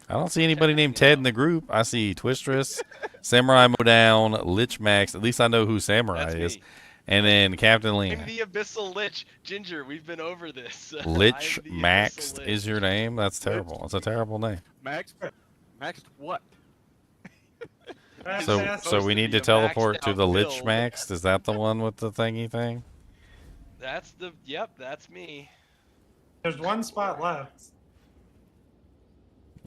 [SPEAKER 1] I don't see anybody named Ted in the group. I see Twistress, Samurai Modown, Lich Max. At least I know who Samurai
[SPEAKER 15] That's
[SPEAKER 1] is.
[SPEAKER 15] me.
[SPEAKER 1] And then Captain
[SPEAKER 15] I'm
[SPEAKER 1] Leon.
[SPEAKER 15] the Abyssal Lich. Ginger, we've been over this.
[SPEAKER 1] Lich
[SPEAKER 15] I'm the
[SPEAKER 1] Max
[SPEAKER 15] Abyssal Lich.
[SPEAKER 1] is your name? That's terrible. That's a terrible name.
[SPEAKER 17] Max what?
[SPEAKER 1] So we need to
[SPEAKER 15] be a
[SPEAKER 1] teleport
[SPEAKER 15] maxed
[SPEAKER 1] to
[SPEAKER 15] out
[SPEAKER 1] the Lich
[SPEAKER 15] build.
[SPEAKER 1] Max. Is that the one with the thingy thing?
[SPEAKER 15] Yep, that's me.
[SPEAKER 8] There's 1 spot left.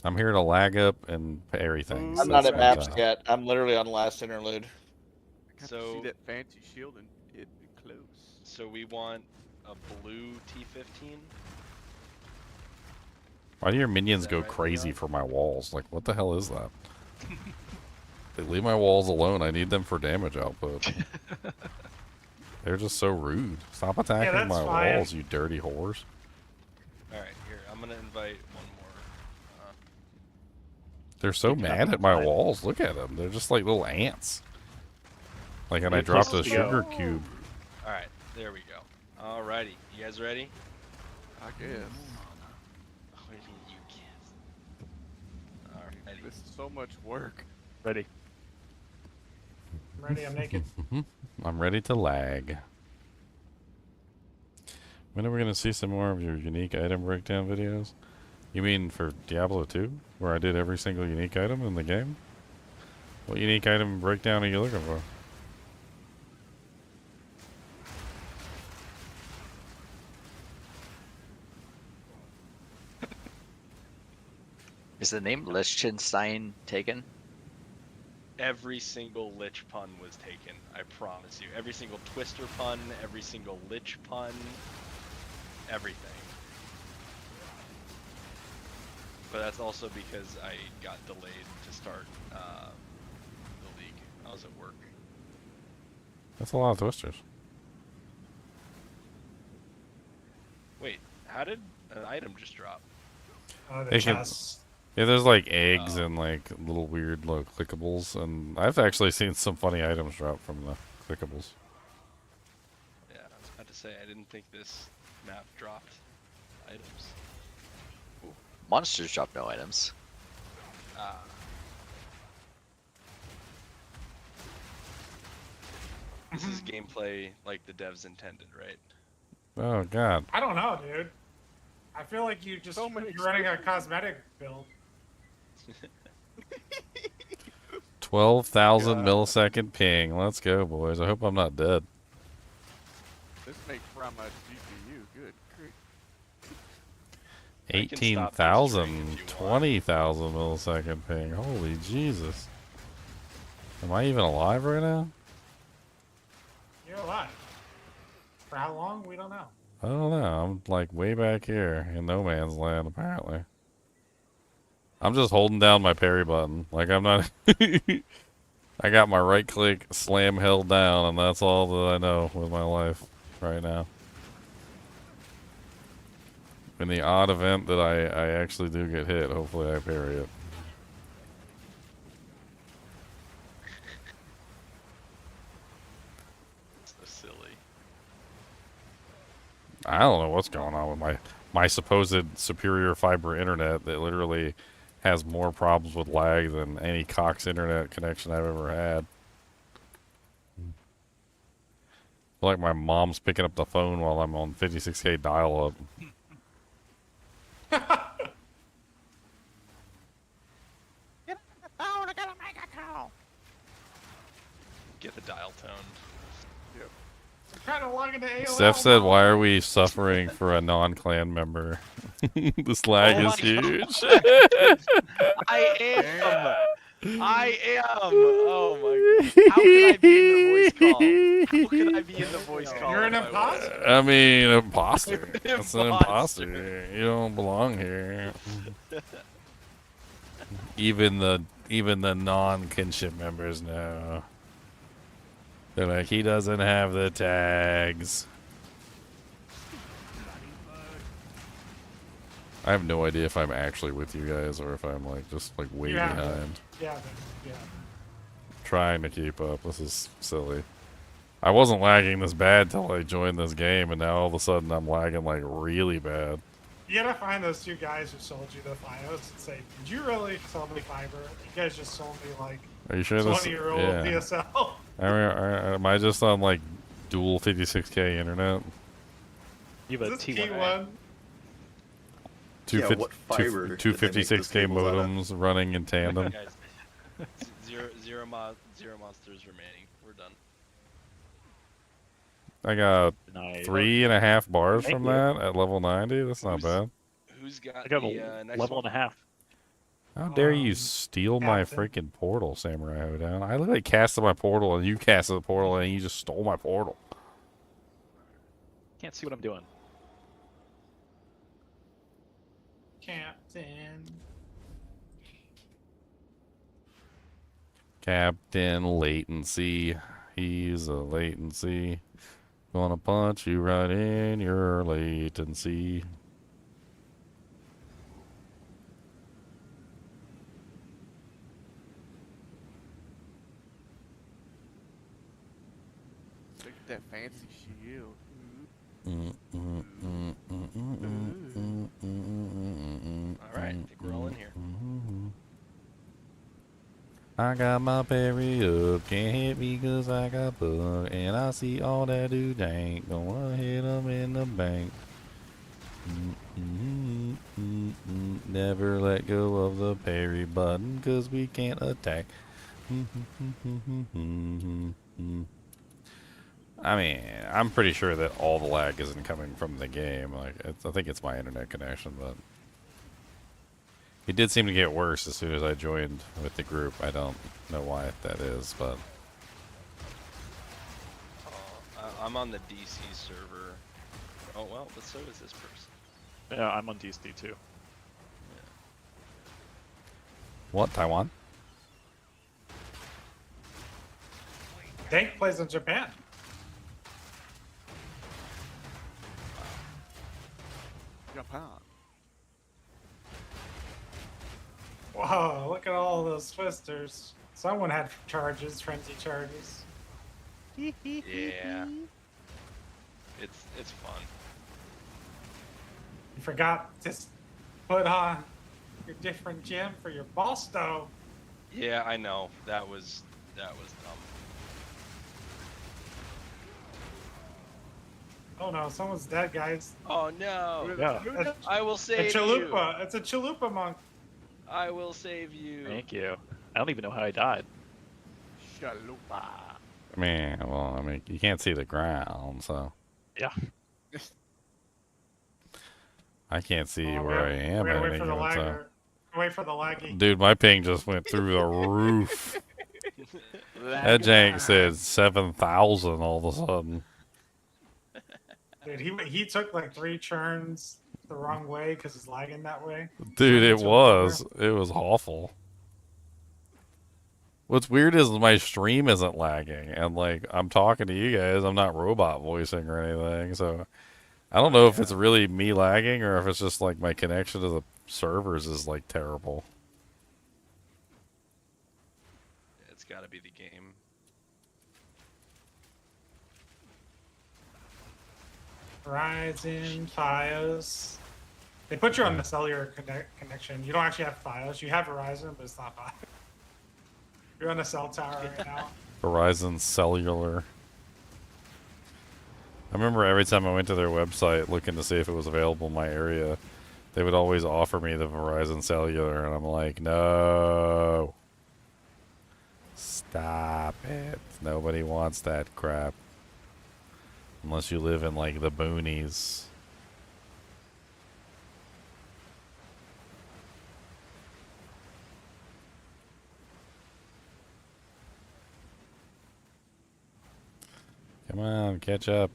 [SPEAKER 1] I'm here to lag up and parry things.
[SPEAKER 18] I'm not
[SPEAKER 1] That's
[SPEAKER 18] at
[SPEAKER 1] my
[SPEAKER 18] maps
[SPEAKER 1] job.
[SPEAKER 18] yet. I'm literally on the last interlude.
[SPEAKER 17] I got to
[SPEAKER 15] So-
[SPEAKER 17] see that fancy shield and it close.
[SPEAKER 15] So we want a blue T15.
[SPEAKER 1] Why do your minions
[SPEAKER 15] that
[SPEAKER 1] go
[SPEAKER 15] right,
[SPEAKER 1] crazy
[SPEAKER 15] Leon?
[SPEAKER 1] for my walls? Like, what the hell is that? They leave my walls alone. I need them for damage output. They're just so rude. Stop attacking
[SPEAKER 3] that's
[SPEAKER 1] my
[SPEAKER 3] fine.
[SPEAKER 1] walls, you dirty whores.
[SPEAKER 15] All right, here I'm gonna invite one more.
[SPEAKER 1] They're so
[SPEAKER 5] Speaking of
[SPEAKER 1] mad at my
[SPEAKER 5] outside.
[SPEAKER 1] walls. Look at them. They're just like little ants. Like, and I
[SPEAKER 5] Good
[SPEAKER 1] dropped a
[SPEAKER 5] places to go.
[SPEAKER 1] sugar cube.
[SPEAKER 15] All right, there we go. Alrighty, you guys ready?
[SPEAKER 17] I guess.
[SPEAKER 15] Wait, you guess. Alrighty.
[SPEAKER 17] This is so much work.
[SPEAKER 5] Ready.
[SPEAKER 8] I'm ready. I'm naked.
[SPEAKER 1] I'm ready to lag. When are we going to see some more of your unique item breakdown videos? You mean for Diablo 2? Where I did every single unique item in the game? What unique item breakdown are you looking for?
[SPEAKER 7] Is the name Liechtenstein taken?
[SPEAKER 15] Every single lich pun was taken. I promise you. Every single twister pun, every single lich pun, everything. But that's also because I got delayed to start the league. I was at work.
[SPEAKER 1] That's a lot of twisters.
[SPEAKER 15] Wait, how did an item just drop?
[SPEAKER 8] The
[SPEAKER 1] They can-
[SPEAKER 8] chests.
[SPEAKER 1] Yeah, there's like eggs and like little weird little clickables, and I've actually seen some funny items drop from the clickables.
[SPEAKER 15] Yeah, I was about to say, I didn't think this map dropped items.
[SPEAKER 7] Monsters drop no items.
[SPEAKER 15] This is gameplay like the devs intended, right?
[SPEAKER 1] Oh god.
[SPEAKER 8] I don't know, dude. I feel like you're running a cosmetic build.
[SPEAKER 1] 12,000 millisecond ping. Let's go, boys. I hope I'm not dead.
[SPEAKER 17] This makes Prime my GPU. Good grief.
[SPEAKER 1] 18,000, 20,000 millisecond ping. Holy Jesus. Am I even alive right now?
[SPEAKER 8] You're alive. For how long? We don't know.
[SPEAKER 1] I don't know. I'm like way back here in no man's land, apparently. I'm just holding down my parry button. Like, I'm not... I got my right click slam held down, and that's all that I know with my life right now. In the odd event that I actually do get hit, hopefully I parry it.
[SPEAKER 15] So silly.
[SPEAKER 1] I don't know what's going on with my supposed superior fiber internet that literally has more problems with lag than any Cox internet connection I've ever had. I feel like my mom's picking up the phone while I'm on 56K dial-up.
[SPEAKER 15] Get the dial tone.
[SPEAKER 8] I'm trying to log into AOL.
[SPEAKER 1] Steph said, why are we suffering for a non-clan member? This lag
[SPEAKER 15] Oh
[SPEAKER 1] is
[SPEAKER 15] my
[SPEAKER 1] huge.
[SPEAKER 15] I am. I am. Oh my god. How could I be in the voice call? How could I be in the voice call?
[SPEAKER 8] You're an
[SPEAKER 15] if I was?
[SPEAKER 8] imposter.
[SPEAKER 1] I mean, imposter. That's an
[SPEAKER 15] Imposter.
[SPEAKER 1] imposter. You don't belong here. Even the non-kinship members know. They're like, he doesn't have the tags. I have no idea if I'm actually with you guys or if I'm like just like way
[SPEAKER 8] Yeah.
[SPEAKER 1] behind.
[SPEAKER 8] Yeah, yeah.
[SPEAKER 1] Trying to keep up. This is silly. I wasn't lagging this bad till I joined this game, and now all of a sudden I'm lagging like really bad.
[SPEAKER 8] You gotta find those two guys who sold you the FiOS and say, did you really sell me fiber? You guys just sold me like
[SPEAKER 1] Are you sure this?
[SPEAKER 8] 20-year-old
[SPEAKER 1] Yeah.
[SPEAKER 8] DSL.
[SPEAKER 1] Am I just on like dual 56K internet?
[SPEAKER 5] You have a
[SPEAKER 8] Is this
[SPEAKER 5] T1.
[SPEAKER 8] T1?
[SPEAKER 1] Two
[SPEAKER 19] Yeah,
[SPEAKER 1] fif-
[SPEAKER 19] what
[SPEAKER 1] two-
[SPEAKER 19] fiber
[SPEAKER 1] two
[SPEAKER 19] did they make those
[SPEAKER 1] 56K
[SPEAKER 19] cables out of?
[SPEAKER 1] modems running in tandem.
[SPEAKER 15] Guys, zero monsters remaining. We're done.
[SPEAKER 1] I got
[SPEAKER 5] Nice.
[SPEAKER 1] 3.5 bars
[SPEAKER 5] Thank
[SPEAKER 1] from
[SPEAKER 5] you.
[SPEAKER 1] that at level 90. That's not bad.
[SPEAKER 15] Who's got
[SPEAKER 5] I got
[SPEAKER 15] the
[SPEAKER 5] a
[SPEAKER 15] next
[SPEAKER 5] level
[SPEAKER 15] one?
[SPEAKER 5] and a half.
[SPEAKER 1] How dare you steal my freaking portal, Samurai Hoedown? I literally casted my portal and you casted the portal and you just stole my portal.
[SPEAKER 5] Can't see what I'm doing.
[SPEAKER 8] Captain.
[SPEAKER 1] Captain Latency. He's a latency. Gonna punch you right in your latency.
[SPEAKER 17] Look at that fancy shield.
[SPEAKER 15] Alright, I think we're all in here.
[SPEAKER 1] I got my parry up, can't hit me cause I got bug, and I see all that do dank, gonna hit 'em in the bank. Never let go of the parry button cause we can't attack. I mean, I'm pretty sure that all the lag isn't coming from the game. Like, I think it's my internet connection, but it did seem to get worse as soon as I joined with the group. I don't know why that is, but
[SPEAKER 15] I'm on the DC server. Oh well, but so is this person.
[SPEAKER 5] Yeah, I'm on DC too.
[SPEAKER 1] what, Taiwan?
[SPEAKER 8] Dank plays in Japan.
[SPEAKER 17] Japan.
[SPEAKER 8] Whoa, look at all those twisters. Someone had charges, frenzy charges.
[SPEAKER 15] Yeah. It's fun.
[SPEAKER 8] You forgot to put on your different gem for your boss though.
[SPEAKER 15] Yeah, I know. That was dumb.
[SPEAKER 8] Oh no, someone's dead, guys.
[SPEAKER 15] Oh no.
[SPEAKER 5] Yeah.
[SPEAKER 15] I will save
[SPEAKER 8] a
[SPEAKER 15] you.
[SPEAKER 8] chalupa. It's a chalupa monk.
[SPEAKER 15] I will save you.
[SPEAKER 5] Thank you. I don't even know how I died.
[SPEAKER 17] Chalupa.
[SPEAKER 1] I mean, you can't see the ground, so.
[SPEAKER 5] Yeah.
[SPEAKER 1] I can't see where I am at any given time.
[SPEAKER 8] Wait for the laggy.
[SPEAKER 1] Dude, my ping just went through the roof. That jank said 7,000 all of a sudden.
[SPEAKER 8] Dude, he took like 3 churns the wrong way because he's lagging that way.
[SPEAKER 1] Dude, it was awful. What's weird is my stream isn't lagging, and like I'm talking to you guys, I'm not robot voicing or anything, so I don't know if it's really me lagging or if it's just like my connection to the servers is like terrible.
[SPEAKER 15] It's got to be the game.
[SPEAKER 8] Verizon, Fios. They put you on the cellular connection. You don't actually have Fios. You have Verizon, but it's not Fios. You're on a cell tower right now.
[SPEAKER 1] Verizon Cellular. I remember every time I went to their website looking to see if it was available in my area, they would always offer me the Verizon Cellular, and I'm like, no. Stop it. Nobody wants that crap. Unless you live in, like, the boonies. Come on, catch up.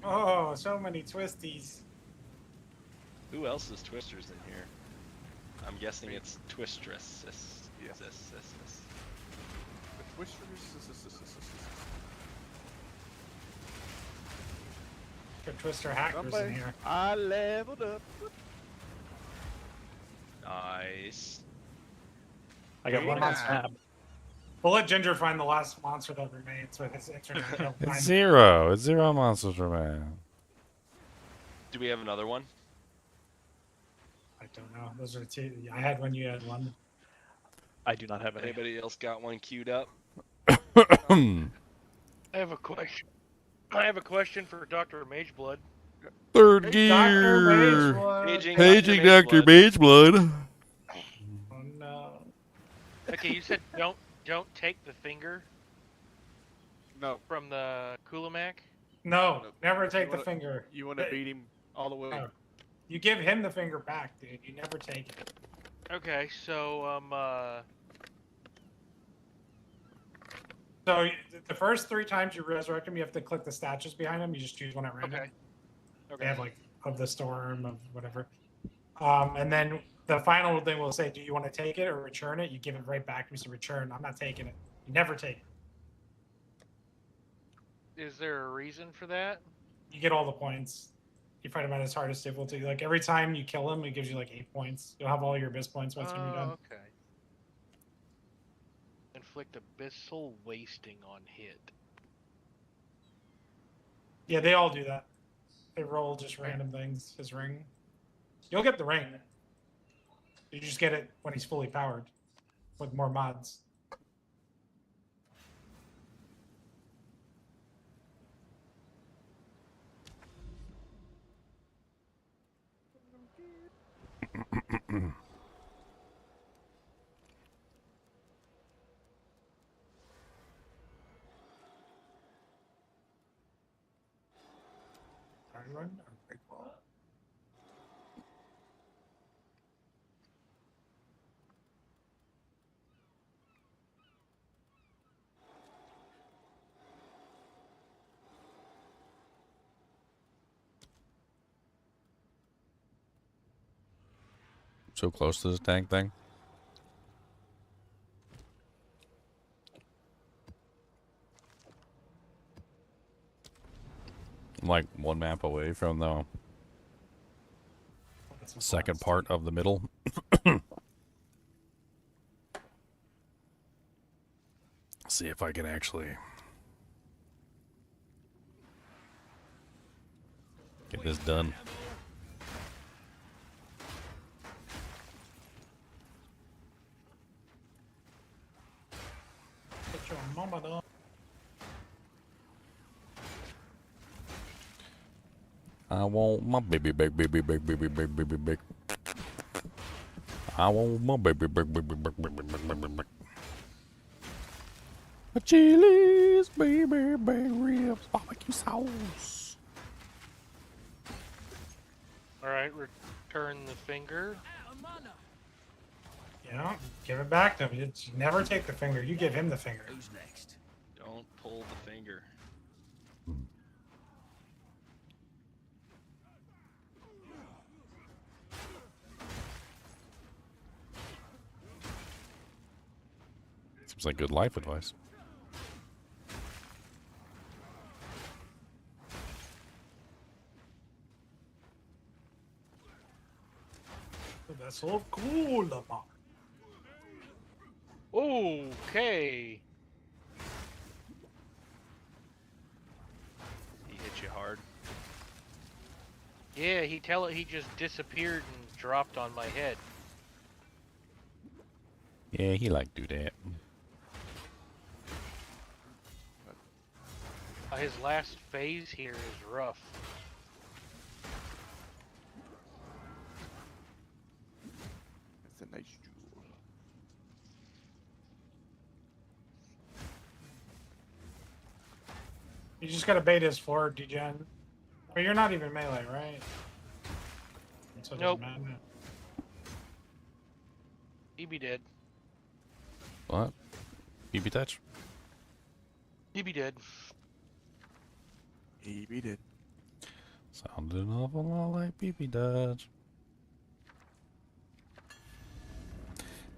[SPEAKER 8] Oh, so many twisties.
[SPEAKER 15] Who else is Twisters in here? I'm guessing it's Twistress.
[SPEAKER 17] Yeah.
[SPEAKER 8] Good Twister hackers in here.
[SPEAKER 17] I leveled up.
[SPEAKER 15] Nice.
[SPEAKER 5] I got one on snap.
[SPEAKER 8] We'll let Ginger find the last monster that remains with his internet.
[SPEAKER 1] It's zero. It's zero monsters remain.
[SPEAKER 15] Do we have another one?
[SPEAKER 8] I don't know. Those are 2. I had one. You had one.
[SPEAKER 5] I do not have any.
[SPEAKER 15] Anybody else got one queued up?
[SPEAKER 20] I have a question. I have a question for Dr. Mageblood.
[SPEAKER 1] Third gear. Paging Dr. Mageblood.
[SPEAKER 8] Oh no.
[SPEAKER 20] Okay, you said don't take the finger.
[SPEAKER 17] No.
[SPEAKER 20] From the Kulamak.
[SPEAKER 8] No, never take the finger.
[SPEAKER 17] You want to beat him all the way.
[SPEAKER 8] No. You give him the finger back, dude. You never take it.
[SPEAKER 20] Okay, so
[SPEAKER 8] So the first 3 times you resurrect him, you have to click the statues behind him. You just choose one at random.
[SPEAKER 20] okay.
[SPEAKER 8] They have like of the storm of whatever. And then the final thing will say, do you want to take it or return it? You give it right back. You say return. I'm not taking it. You never take it.
[SPEAKER 20] Is there a reason for that?
[SPEAKER 8] You get all the points. You fight him at his hardest difficulty. Like every time you kill him, it gives you like 8 points. You'll have all your abyss points by the time you're done.
[SPEAKER 20] Okay. Inflict abyssal wasting on hit.
[SPEAKER 8] Yeah, they all do that. They roll just random things. His ring. You'll get the ring. You just get it when he's fully powered with more mods.
[SPEAKER 1] So close to this tank thing. I'm like 1 map away from the second part of the middle. See if I can actually get this done.
[SPEAKER 8] Put your mama down.
[SPEAKER 1] I want my baby back, baby back, baby back, baby back. I want my baby back, baby back, baby back, baby back. A Chili's baby back ribs, barbecue sauce.
[SPEAKER 20] Alright, return the finger.
[SPEAKER 8] Yeah, give it back to him. You never take the finger. You give him the finger.
[SPEAKER 14] Who's next?
[SPEAKER 15] Don't pull the finger.
[SPEAKER 1] Seems like good life advice.
[SPEAKER 8] That's so cool, man.
[SPEAKER 20] Okay.
[SPEAKER 15] He hit you hard.
[SPEAKER 20] Yeah, he just disappeared and dropped on my head.
[SPEAKER 1] Yeah, he like do that.
[SPEAKER 20] His last phase here is rough.
[SPEAKER 17] That's a nice jewel.
[SPEAKER 8] You just gotta bait his forward, degen. But you're not even melee, right? So it doesn't
[SPEAKER 20] Nope.
[SPEAKER 8] matter.
[SPEAKER 20] He be dead.
[SPEAKER 1] What? BB touch?
[SPEAKER 20] He be dead.
[SPEAKER 17] He beat it.
[SPEAKER 1] Sounded an awful lot like BB does.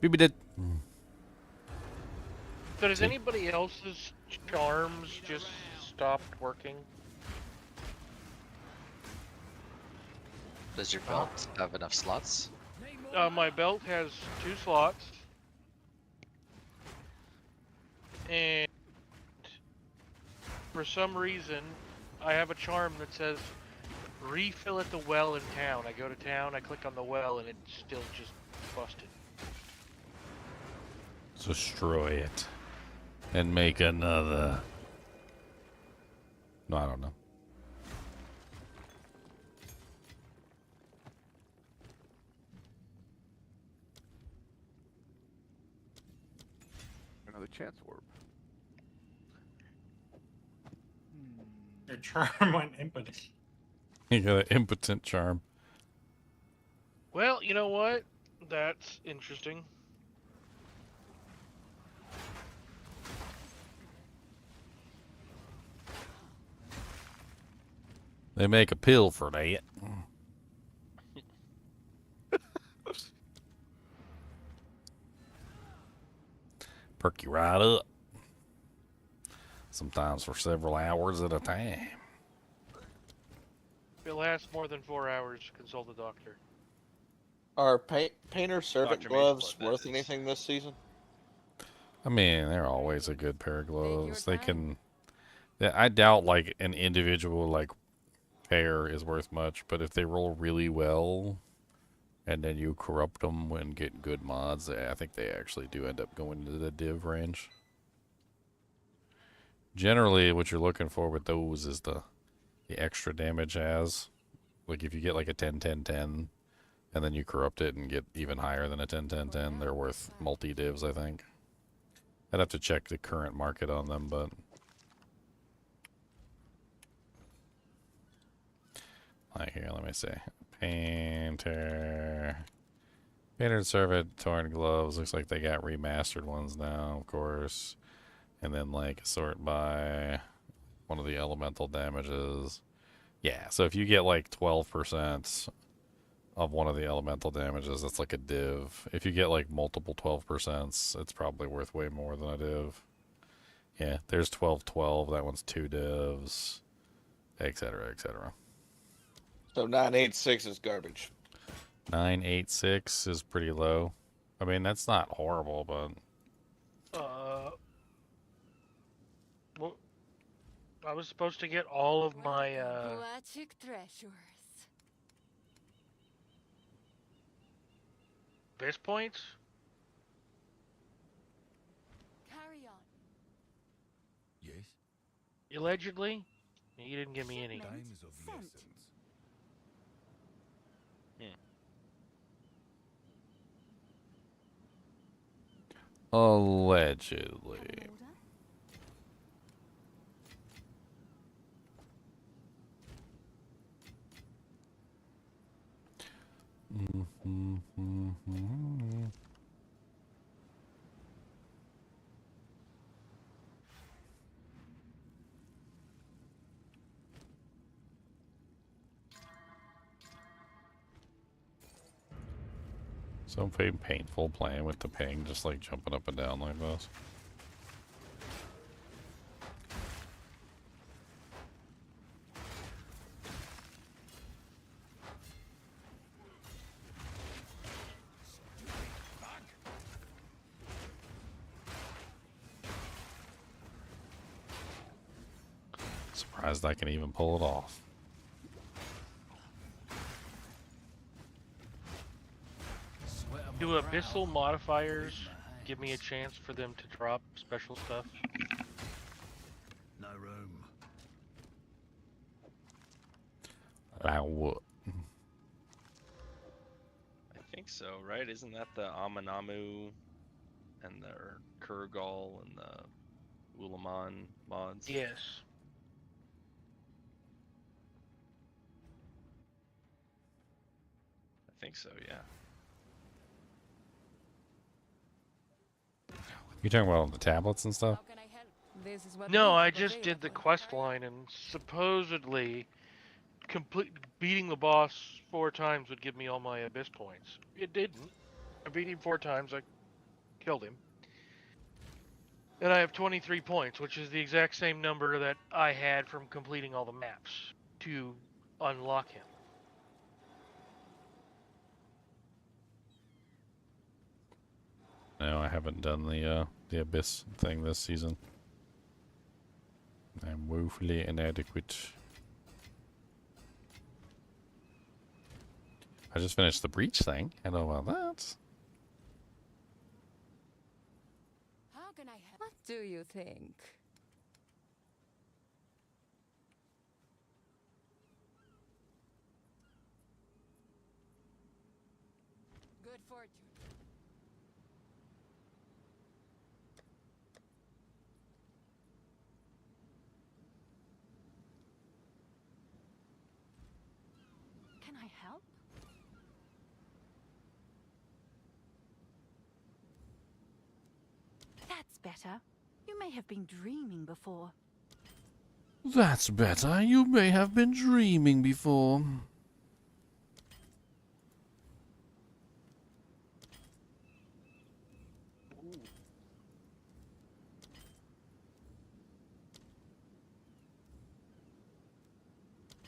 [SPEAKER 1] BB did.
[SPEAKER 20] So does anybody else's charms just stopped working?
[SPEAKER 7] Does your belt have enough slots?
[SPEAKER 20] My belt has 2 slots. And for some reason, I have a charm that says refill at the well in town. I go to town, I click on the well, and it's still just busted.
[SPEAKER 1] Destroy it. And make another. No, I don't know.
[SPEAKER 17] Another chance orb.
[SPEAKER 8] Your charm went impotent.
[SPEAKER 1] You got an impotent charm.
[SPEAKER 20] Well, you know what? That's interesting.
[SPEAKER 1] They make a pill for that. Perk you right up. Sometimes for several hours at a time.
[SPEAKER 20] If it lasts more than 4 hours, consult a doctor.
[SPEAKER 18] Are painter servant
[SPEAKER 15] Dr.
[SPEAKER 18] gloves
[SPEAKER 15] Mageblood, that
[SPEAKER 18] worth
[SPEAKER 15] is.
[SPEAKER 18] anything this season?
[SPEAKER 1] I mean, they're always a good pair of gloves. They can... I doubt, like, an individual, like, pair is worth much, but if they roll really well, and then you corrupt them and get good mods, I think they actually do end up going into the div range. Generally, what you're looking for with those is the extra damage as. Like, if you get, like, a 10-10-10, and then you corrupt it and get even higher than a 10-10-10, they're worth multi-divs, I think. I'd have to check the current market on them, but... Like, here, let me see. Painter servant torn gloves. Looks like they got remastered ones now, of course. And then, like, sort by one of the elemental damages. Yeah, so if you get, like, 12% of one of the elemental damages, that's like a div. If you get, like, multiple 12%, it's probably worth way more than a div. Yeah, there's 12-12. That one's 2 divs, etc., etc.
[SPEAKER 18] So 986 is garbage.
[SPEAKER 1] 986 is pretty low. I mean, that's not horrible, but...
[SPEAKER 20] Well, I was supposed to get all of my,
[SPEAKER 9] Magic treasures.
[SPEAKER 20] base points?
[SPEAKER 9] Carry on.
[SPEAKER 12] Yes?
[SPEAKER 20] Allegedly? You didn't give me any.
[SPEAKER 12] Time is of the
[SPEAKER 9] Sent.
[SPEAKER 12] essence.
[SPEAKER 1] Allegedly. So painful playing with the ping, just like jumping up and down like this. Surprised I can even pull it off.
[SPEAKER 20] Do abyssal modifiers give me a chance for them to drop special stuff?
[SPEAKER 14] No room.
[SPEAKER 1] What?
[SPEAKER 15] I think so, right? Isn't that the Amanamu and the Kurgal and the Ulaman mods?
[SPEAKER 20] Yes.
[SPEAKER 15] I think so, yeah.
[SPEAKER 1] You talking about on the tablets and stuff?
[SPEAKER 4] This is what
[SPEAKER 20] No,
[SPEAKER 4] we
[SPEAKER 20] I
[SPEAKER 4] have
[SPEAKER 20] just did the
[SPEAKER 4] available.
[SPEAKER 20] quest line, and supposedly beating the boss 4 times would give me all my abyss points. It didn't. I beat him 4 times. I killed him. And I have 23 points, which is the exact same number that I had from completing all the maps to unlock him.
[SPEAKER 1] No, I haven't done the Abyss thing this season. I'm woefully inadequate. I just finished the Breach thing. I know about that.
[SPEAKER 9] How can I help?
[SPEAKER 4] What do you think?
[SPEAKER 9] Good fortune.
[SPEAKER 10] Can I help? better. You may have been dreaming before.
[SPEAKER 1] That's better. You may have been dreaming before.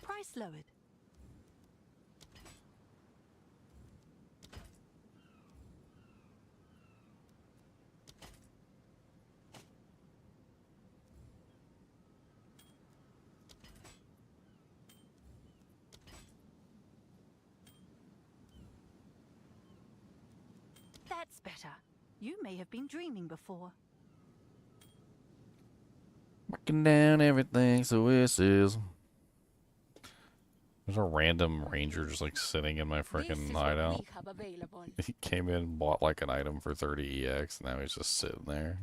[SPEAKER 10] Price lowered. That's better. You may have been dreaming before.
[SPEAKER 1] Marking down everything so this is. There's a random ranger just like sitting in my freaking hideout. He came in, bought like an item for 30 EX, and now he's just sitting there.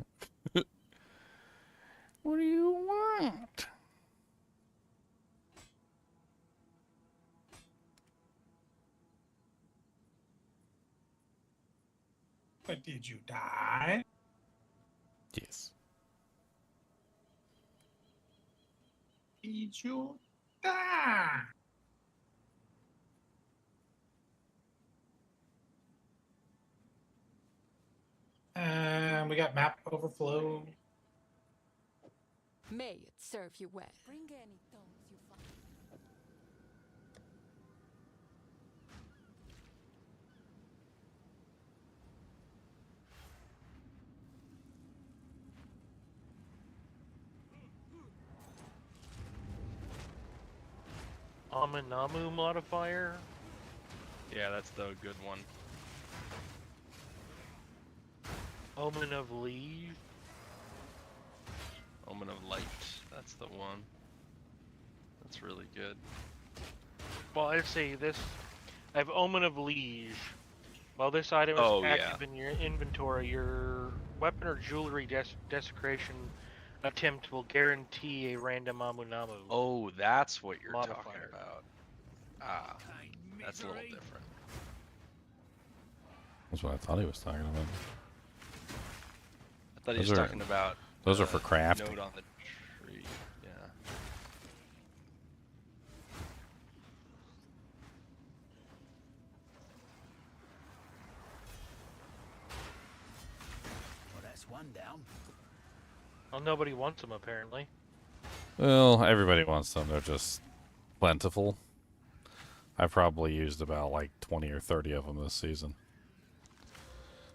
[SPEAKER 1] What do you want?
[SPEAKER 8] But did you die?
[SPEAKER 1] Yes.
[SPEAKER 8] Did you die? And we got map overflow.
[SPEAKER 9] May it serve you well. Bring any tongues you find.
[SPEAKER 20] Aminamu modifier.
[SPEAKER 15] Yeah, that's the good one.
[SPEAKER 20] Omen of Leave.
[SPEAKER 15] Omen of Light. That's the one. That's really good.
[SPEAKER 20] Well, I'd say this. I have Omen of Liege. While this item is active in your inventory, your weapon or jewelry desecration attempt will guarantee a random Amunamu.
[SPEAKER 15] Oh, that's what you're
[SPEAKER 20] modifier.
[SPEAKER 15] talking about. Ah, that's a little different.
[SPEAKER 1] That's what I thought he was talking about.
[SPEAKER 15] I thought he was talking about.
[SPEAKER 1] Those are for crafting.
[SPEAKER 15] Note on the tree. Yeah.
[SPEAKER 14] Well, that's one down.
[SPEAKER 20] Well, nobody wants them apparently.
[SPEAKER 1] Well, everybody wants them. They're just plentiful. I probably used about like 20 or 30 of them this season.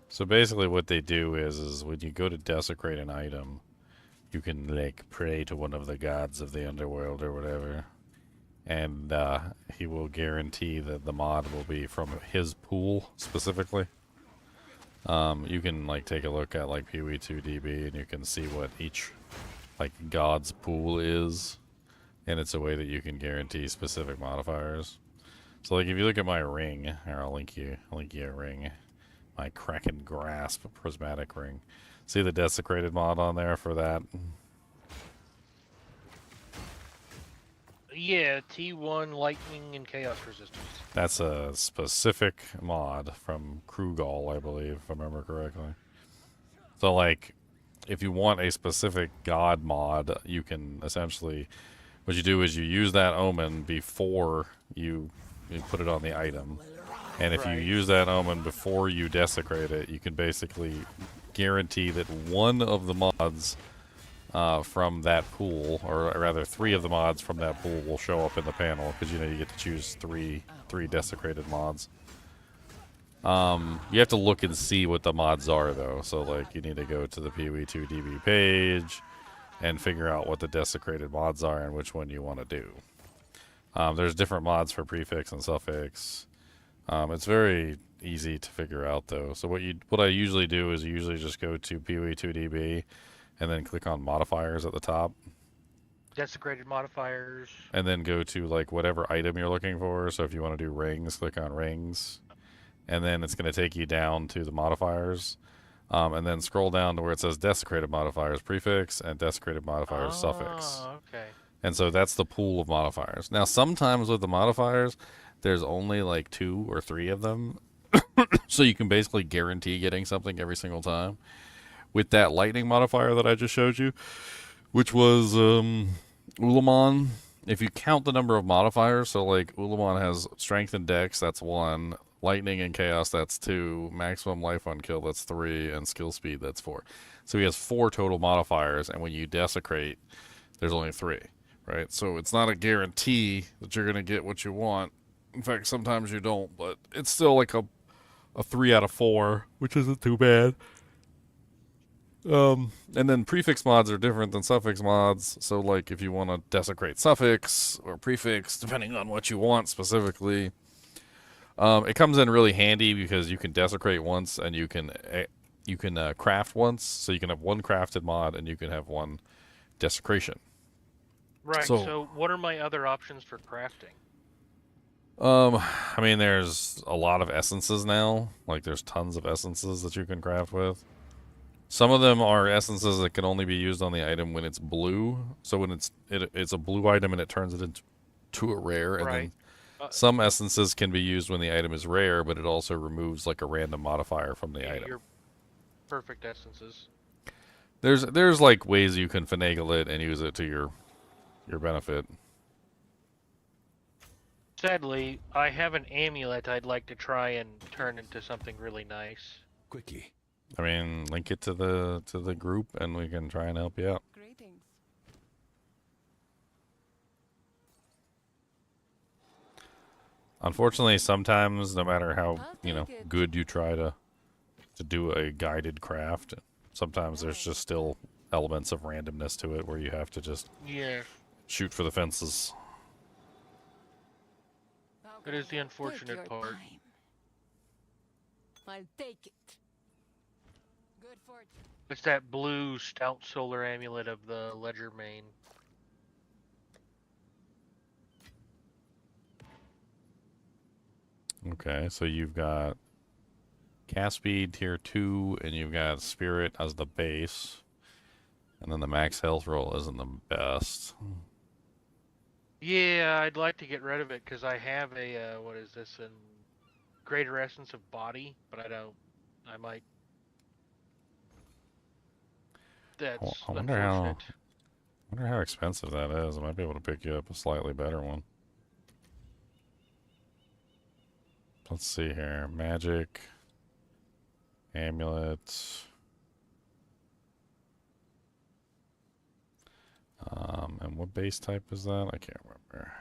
[SPEAKER 1] So basically what they do is when you go to desecrate an item, you can like pray to one of the gods of the underworld or whatever, and he will guarantee that the mod will be from his pool specifically. You can like take a look at like PoE2DB and you can see what each like god's pool is, and it's a way that you can guarantee specific modifiers. So like if you look at my ring, here I'll link you a ring. My Kraken Grasp prismatic ring. See the desecrated mod on there for that?
[SPEAKER 20] Yeah, T1 lightning and chaos resistance.
[SPEAKER 1] That's a specific mod from Krugall, I believe, if I remember correctly. So like if you want a specific god mod, you can essentially, what you do is you use that omen before you put it on the item. And if you use that omen before you desecrate it, you can basically guarantee that one of the mods from that pool, or rather 3 of the mods from that pool, will show up in the panel, because you know you get to choose three desecrated mods. You have to look and see what the mods are though, so like you need to go to the PoE2DB page and figure out what the desecrated mods are and which one you want to do. There's different mods for prefix and suffix. It's very easy to figure out though. So what I usually do is usually just go to PoE2DB and then click on modifiers at the top.
[SPEAKER 20] Desecrated modifiers.
[SPEAKER 1] And then go to like whatever item you're looking for. So if you want to do rings, click on rings. And then it's going to take you down to the modifiers. And then scroll down to where it says desecrated modifiers prefix and desecrated modifiers suffix.
[SPEAKER 20] Okay.
[SPEAKER 1] And so that's the pool of modifiers. Now sometimes with the modifiers, there's only like 2 or 3 of them. So you can basically guarantee getting something every single time. with that lightning modifier that I just showed you, which was Ulamon. If you count the number of modifiers, so like Ulamon has strength and dex, that's 1. Lightning and chaos, that's 2. Maximum life on kill, that's 3. And skill speed, that's 4. So he has 4 total modifiers, and when you desecrate, there's only 3, right? So it's not a guarantee that you're going to get what you want. In fact, sometimes you don't, but it's still like a 3 out of 4, which isn't too bad. And then prefix mods are different than suffix mods. So, like, if you want to desecrate suffix or prefix, depending on what you want specifically, it comes in really handy because you can desecrate once and you can craft once. So you can have 1 crafted mod and you can have 1 desecration.
[SPEAKER 20] Right. So what are my other options for crafting?
[SPEAKER 1] I mean, there's a lot of essences now. Like, there's tons of essences that you can craft with. Some of them are essences that can only be used on the item when it's blue. So when it's a blue item and it turns it into a rare. And
[SPEAKER 20] right.
[SPEAKER 1] then some essences can be used when the item is rare, but it also removes like a random modifier from the item.
[SPEAKER 20] Your perfect essences.
[SPEAKER 1] There's like ways you can finagle it and use it to your benefit.
[SPEAKER 20] Sadly, I have an amulet I'd like to try and turn into something really nice.
[SPEAKER 11] Quickly.
[SPEAKER 1] I mean, link it to the group and we can try and help you out.
[SPEAKER 9] Greetings.
[SPEAKER 1] Unfortunately, sometimes, no matter how, good you try to do a guided craft, sometimes there's just still elements of randomness to it where you have to just shoot for the fences.
[SPEAKER 20] That is the unfortunate part.
[SPEAKER 9] I'll take it. Good fortune.
[SPEAKER 20] It's that blue stout solar amulet of the Ledger main.
[SPEAKER 1] Okay, so you've got cast speed tier 2, and you've got spirit as the base, and then the max health roll isn't the best.
[SPEAKER 20] Yeah, I'd like to get rid of it because I have a what is this? A greater essence of body, but I don't. I might. That's
[SPEAKER 1] I wonder how expensive that is. I might be able to pick you up a slightly better one. Let's see here. Magic. Amulets. And what base type is that? I can't remember.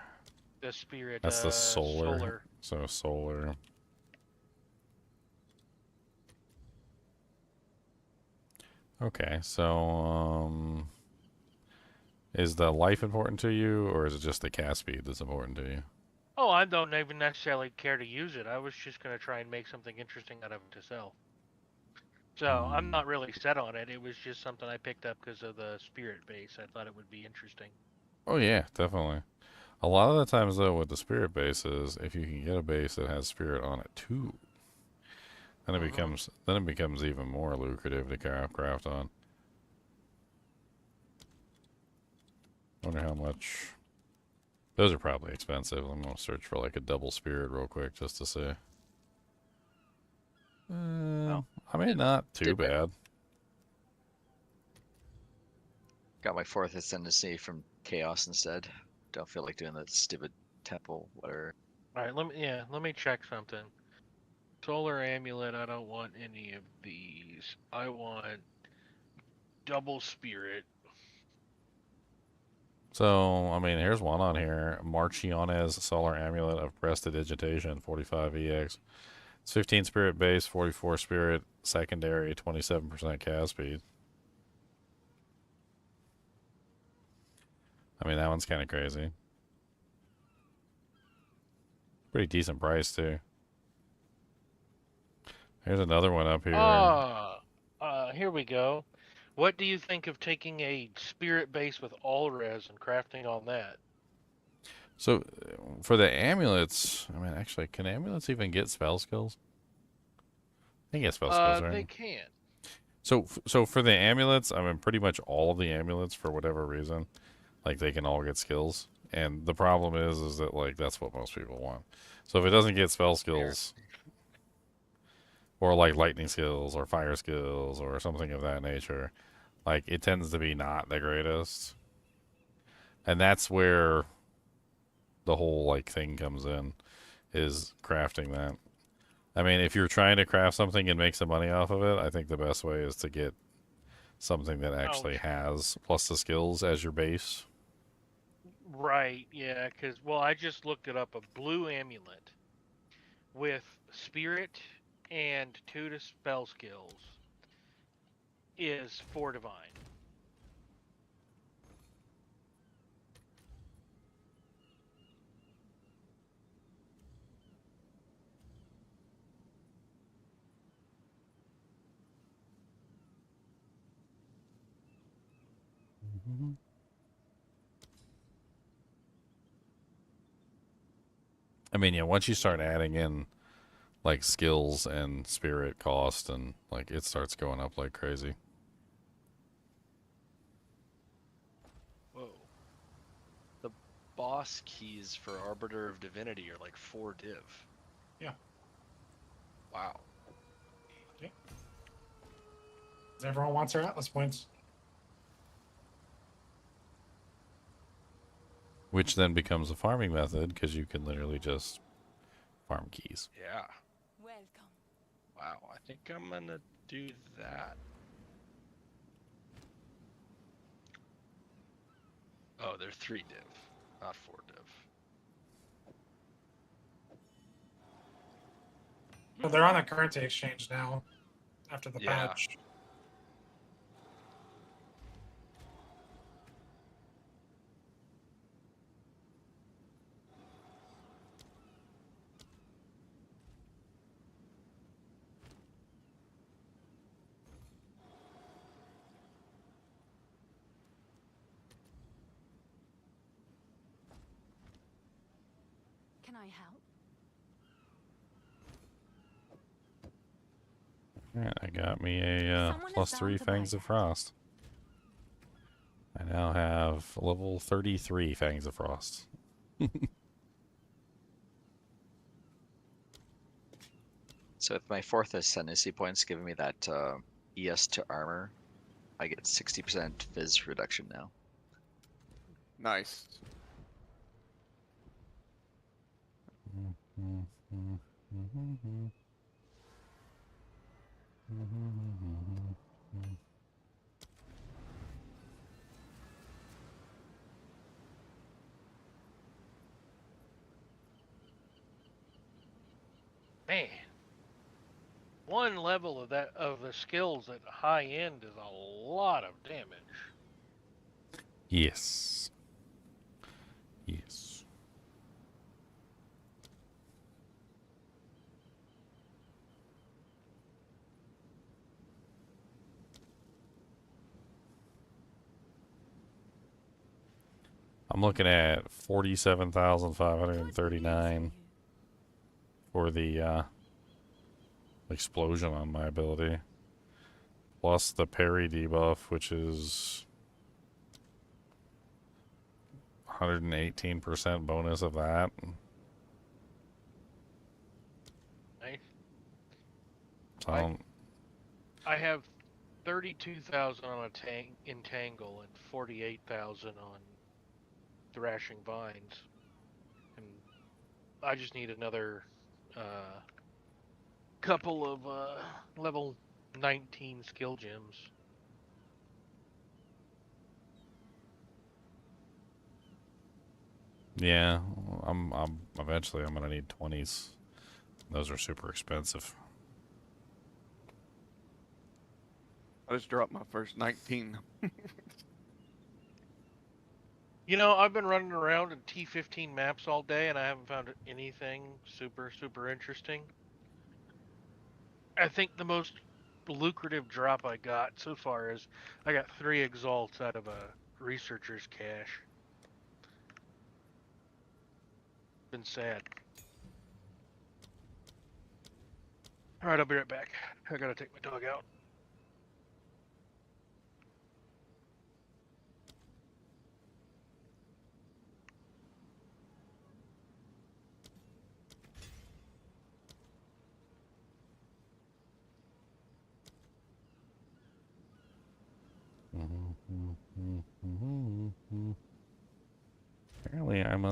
[SPEAKER 20] The spirit.
[SPEAKER 1] That's the solar. So solar. Okay, so is the life important to you, or is it just the cast speed that's important to you?
[SPEAKER 20] Oh, I don't even necessarily care to use it. I was just going to try and make something interesting out of it to sell. So I'm not really set on it. It was just something I picked up because of the spirit base. I thought it would be interesting.
[SPEAKER 1] Oh yeah, definitely. A lot of the times though with the spirit bases, if you can get a base that has spirit on it too, then it becomes even more lucrative to craft on. Wonder how much. Those are probably expensive. I'm gonna search for like a double spirit real quick just to see. I mean, not too bad.
[SPEAKER 7] Got my 4th ascendancy from chaos instead. Don't feel like doing that stupid temple, whatever.
[SPEAKER 20] All right, let me check something. Solar amulet. I don't want any of these. I want double spirit.
[SPEAKER 1] So, I mean, here's one on here. Marchiones Solar Amulet of Prestidigitation, 45 EX. It's 15 spirit base, 44 spirit secondary, 27% cast speed. I mean, that one's kind of crazy. Pretty decent price, too. Here's another one up here.
[SPEAKER 20] Here we go. What do you think of taking a spirit base with all res and crafting on that?
[SPEAKER 1] So, for the amulets, I mean, actually, can amulets even get spell skills? They can get spell skills, right?
[SPEAKER 20] They can.
[SPEAKER 1] So for the amulets, I mean, pretty much all of the amulets, for whatever reason, like, they can all get skills. And the problem is that, like, that's what most people want. So if it doesn't get spell skills, or like lightning skills or fire skills or something of that nature, like it tends to be not the greatest. And that's where the whole like thing comes in, is crafting that. I mean, if you're trying to craft something and make some money off of it, I think the best way is to get something that actually has plus the skills as your base.
[SPEAKER 20] Right, yeah, because, well, I just looked it up. A blue amulet with spirit and 2 to spell skills is 4 divine.
[SPEAKER 1] I mean, yeah, once you start adding in like skills and spirit cost, and like it starts going up like crazy.
[SPEAKER 15] Whoa. The boss keys for Arbiter of Divinity are like 4 div.
[SPEAKER 8] Yeah.
[SPEAKER 15] Wow.
[SPEAKER 8] Yeah. 'Cause everyone wants their Atlas points.
[SPEAKER 1] Which then becomes a farming method because you can literally just farm keys.
[SPEAKER 15] Yeah.
[SPEAKER 9] Welcome.
[SPEAKER 15] Wow. I think I'm gonna do that. Oh, they're 3 div, not 4 div.
[SPEAKER 8] Well, they're on the currency exchange now after the
[SPEAKER 15] Yeah.
[SPEAKER 8] patch.
[SPEAKER 10] Can I help?
[SPEAKER 1] Yeah, I got me a
[SPEAKER 10] Someone is
[SPEAKER 1] +3
[SPEAKER 10] bound to buy
[SPEAKER 1] Fangs of Frost. I now have level 33 Fangs of Frost.
[SPEAKER 7] So with my 4th Ascendancy points giving me that ES to armor, I get 60% Fizz reduction now.
[SPEAKER 17] Nice.
[SPEAKER 20] Man, one level of the skills at high end is a lot of damage.
[SPEAKER 1] Yes. Yes. I'm looking at 47,539 for the explosion on my ability. Plus the parry debuff, which is 118% bonus of that.
[SPEAKER 20] Nice.
[SPEAKER 1] So
[SPEAKER 20] I have 32,000 on a entangle and 48,000 on thrashing vines, and I just need another couple of level 19 skill gems.
[SPEAKER 1] yeah, I'm eventually I'm gonna need 20s. Those are super expensive.
[SPEAKER 17] I just dropped my first 19.
[SPEAKER 20] You know, I've been running around in T15 maps all day, and I haven't found anything super interesting. I think the most lucrative drop I got so far is I got 3 exalts out of a researcher's cache. Been sad. Alright, I'll be right back. I gotta take my dog out.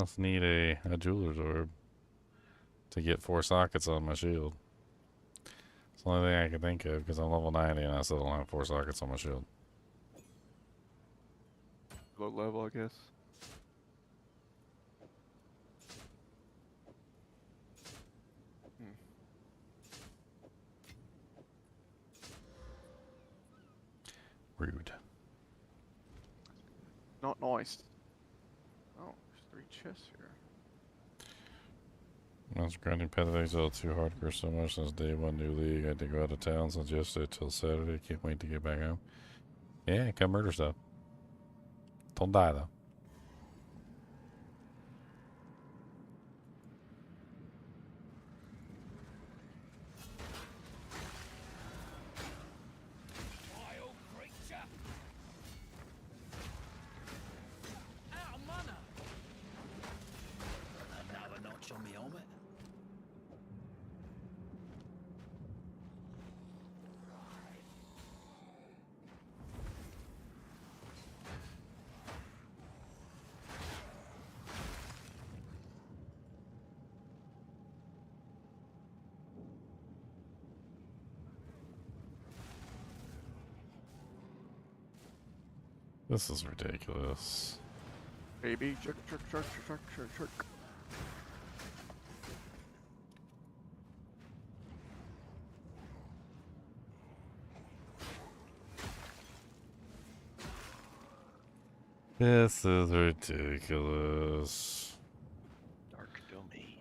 [SPEAKER 1] just need a jeweler's orb to get 4 sockets on my shield. It's the only thing I can think of because I'm level 90 and I still don't have 4 sockets on my shield.
[SPEAKER 17] Low level, I guess.
[SPEAKER 1] Rude.
[SPEAKER 17] Not nice. Oh, there's 3 chests here.
[SPEAKER 1] I was grinding Path of Exile 2 hardcore so much since day 1 new league. I had to go out of town since yesterday till Saturday. Can't wait to get back home. Yeah, come murder stuff. Don't die though.
[SPEAKER 14] Another notch on me helmet.
[SPEAKER 1] This is ridiculous.
[SPEAKER 17] Baby, jerk, jerk, jerk, jerk, jerk, jerk.
[SPEAKER 1] This is ridiculous.
[SPEAKER 15] Dark domain.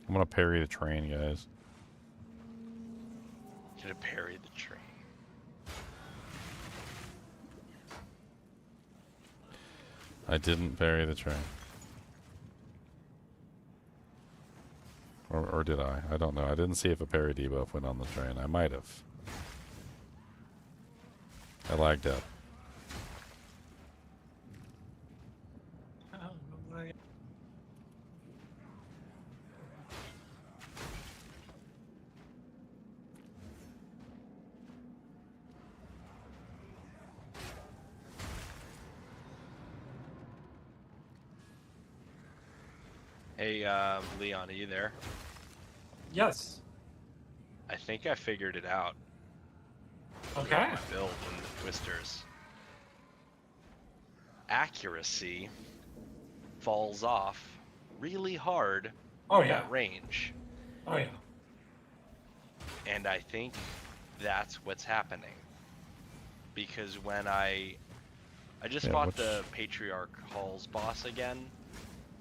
[SPEAKER 1] I'm gonna parry the train, guys.
[SPEAKER 15] Gonna parry the train.
[SPEAKER 1] I didn't parry the train. Or did I? I don't know. I didn't see if a parry debuff went on the train. I might have. I lagged out.
[SPEAKER 15] Hey, Leon, are you there?
[SPEAKER 8] Yes.
[SPEAKER 15] I think I figured it out.
[SPEAKER 8] Okay.
[SPEAKER 15] My build in the twisters. Accuracy falls off really hard
[SPEAKER 8] Oh, yeah.
[SPEAKER 15] at range.
[SPEAKER 8] Oh, yeah.
[SPEAKER 15] And I think that's what's happening. Because when I just fought the Patriarch Halls boss again,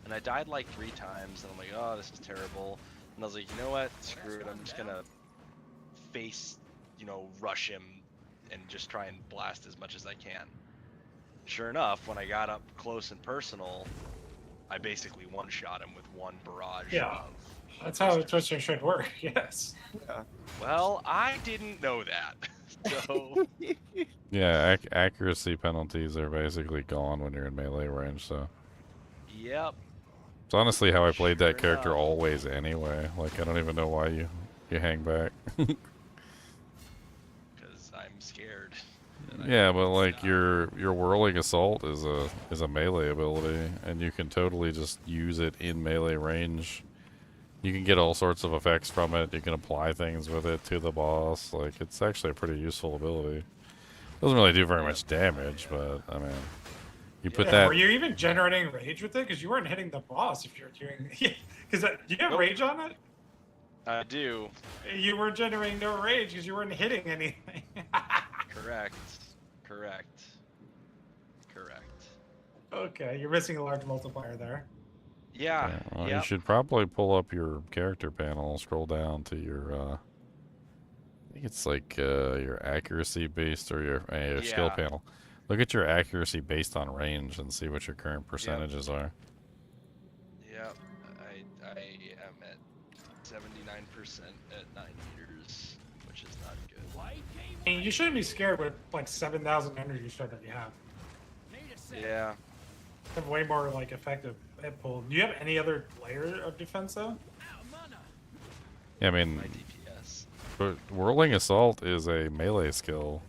[SPEAKER 15] and I died like 3 times, and I'm like, oh, this is terrible. And I was like, you know what? Screw it. I'm just gonna rush him and just try and blast as much as I can. Sure enough, when I got up close and personal, I basically one-shot him with one barrage.
[SPEAKER 8] Yeah. That's how a twister should work, yes.
[SPEAKER 17] Yeah.
[SPEAKER 15] Well, I didn't know that. So
[SPEAKER 1] Yeah, accuracy penalties are basically gone when you're in melee range, so.
[SPEAKER 15] Yep.
[SPEAKER 1] It's honestly how I played that character
[SPEAKER 15] enough.
[SPEAKER 1] always anyway. Like, I don't even know why you hang back.
[SPEAKER 15] Because I'm scared.
[SPEAKER 1] Yeah, but like your whirling assault is a melee ability, and you can totally just use it in melee range. You can get all sorts of effects from it. You can apply things with it to the boss. Like, it's actually a pretty useful ability. Doesn't really do very much damage, but I mean, you put that.
[SPEAKER 8] Were you even generating rage with it? Because you weren't hitting the boss if you're doing. Because do you have rage on it?
[SPEAKER 15] I do.
[SPEAKER 8] You were generating no rage because you weren't hitting anything.
[SPEAKER 15] Correct.
[SPEAKER 8] Okay, you're missing a large multiplier there.
[SPEAKER 15] Yeah.
[SPEAKER 1] Well, you should probably pull up your character panel and scroll down to your. I think it's like your accuracy based or your skill panel. Look at your accuracy based on range and see what your current percentages are.
[SPEAKER 15] Yep. I am at 79% at 9 meters, which is not good.
[SPEAKER 8] I mean, you shouldn't be scared with like 7,000 energy shard that you have.
[SPEAKER 15] Yeah.
[SPEAKER 8] You have way more like effective hit pull. Do you have any other layer of defense though?
[SPEAKER 1] Yeah, I mean,
[SPEAKER 15] My DPS.
[SPEAKER 1] but whirling assault is a melee skill.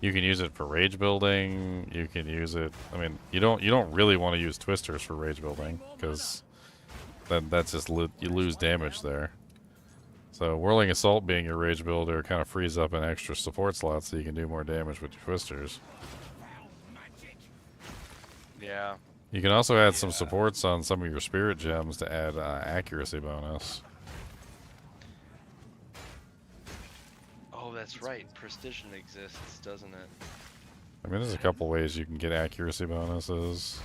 [SPEAKER 1] You can use it for rage building. You can use it. I mean, you don't really want to use twisters for rage building because that's just you lose damage there. So whirling assault being your rage builder kind of frees up an extra support slot so you can do more damage with your twisters.
[SPEAKER 15] Yeah.
[SPEAKER 1] You can also add some supports on some of your spirit gems to add accuracy bonus.
[SPEAKER 15] Oh, that's right. Precision exists, doesn't it?
[SPEAKER 1] I mean, there's a couple ways you can get accuracy bonuses.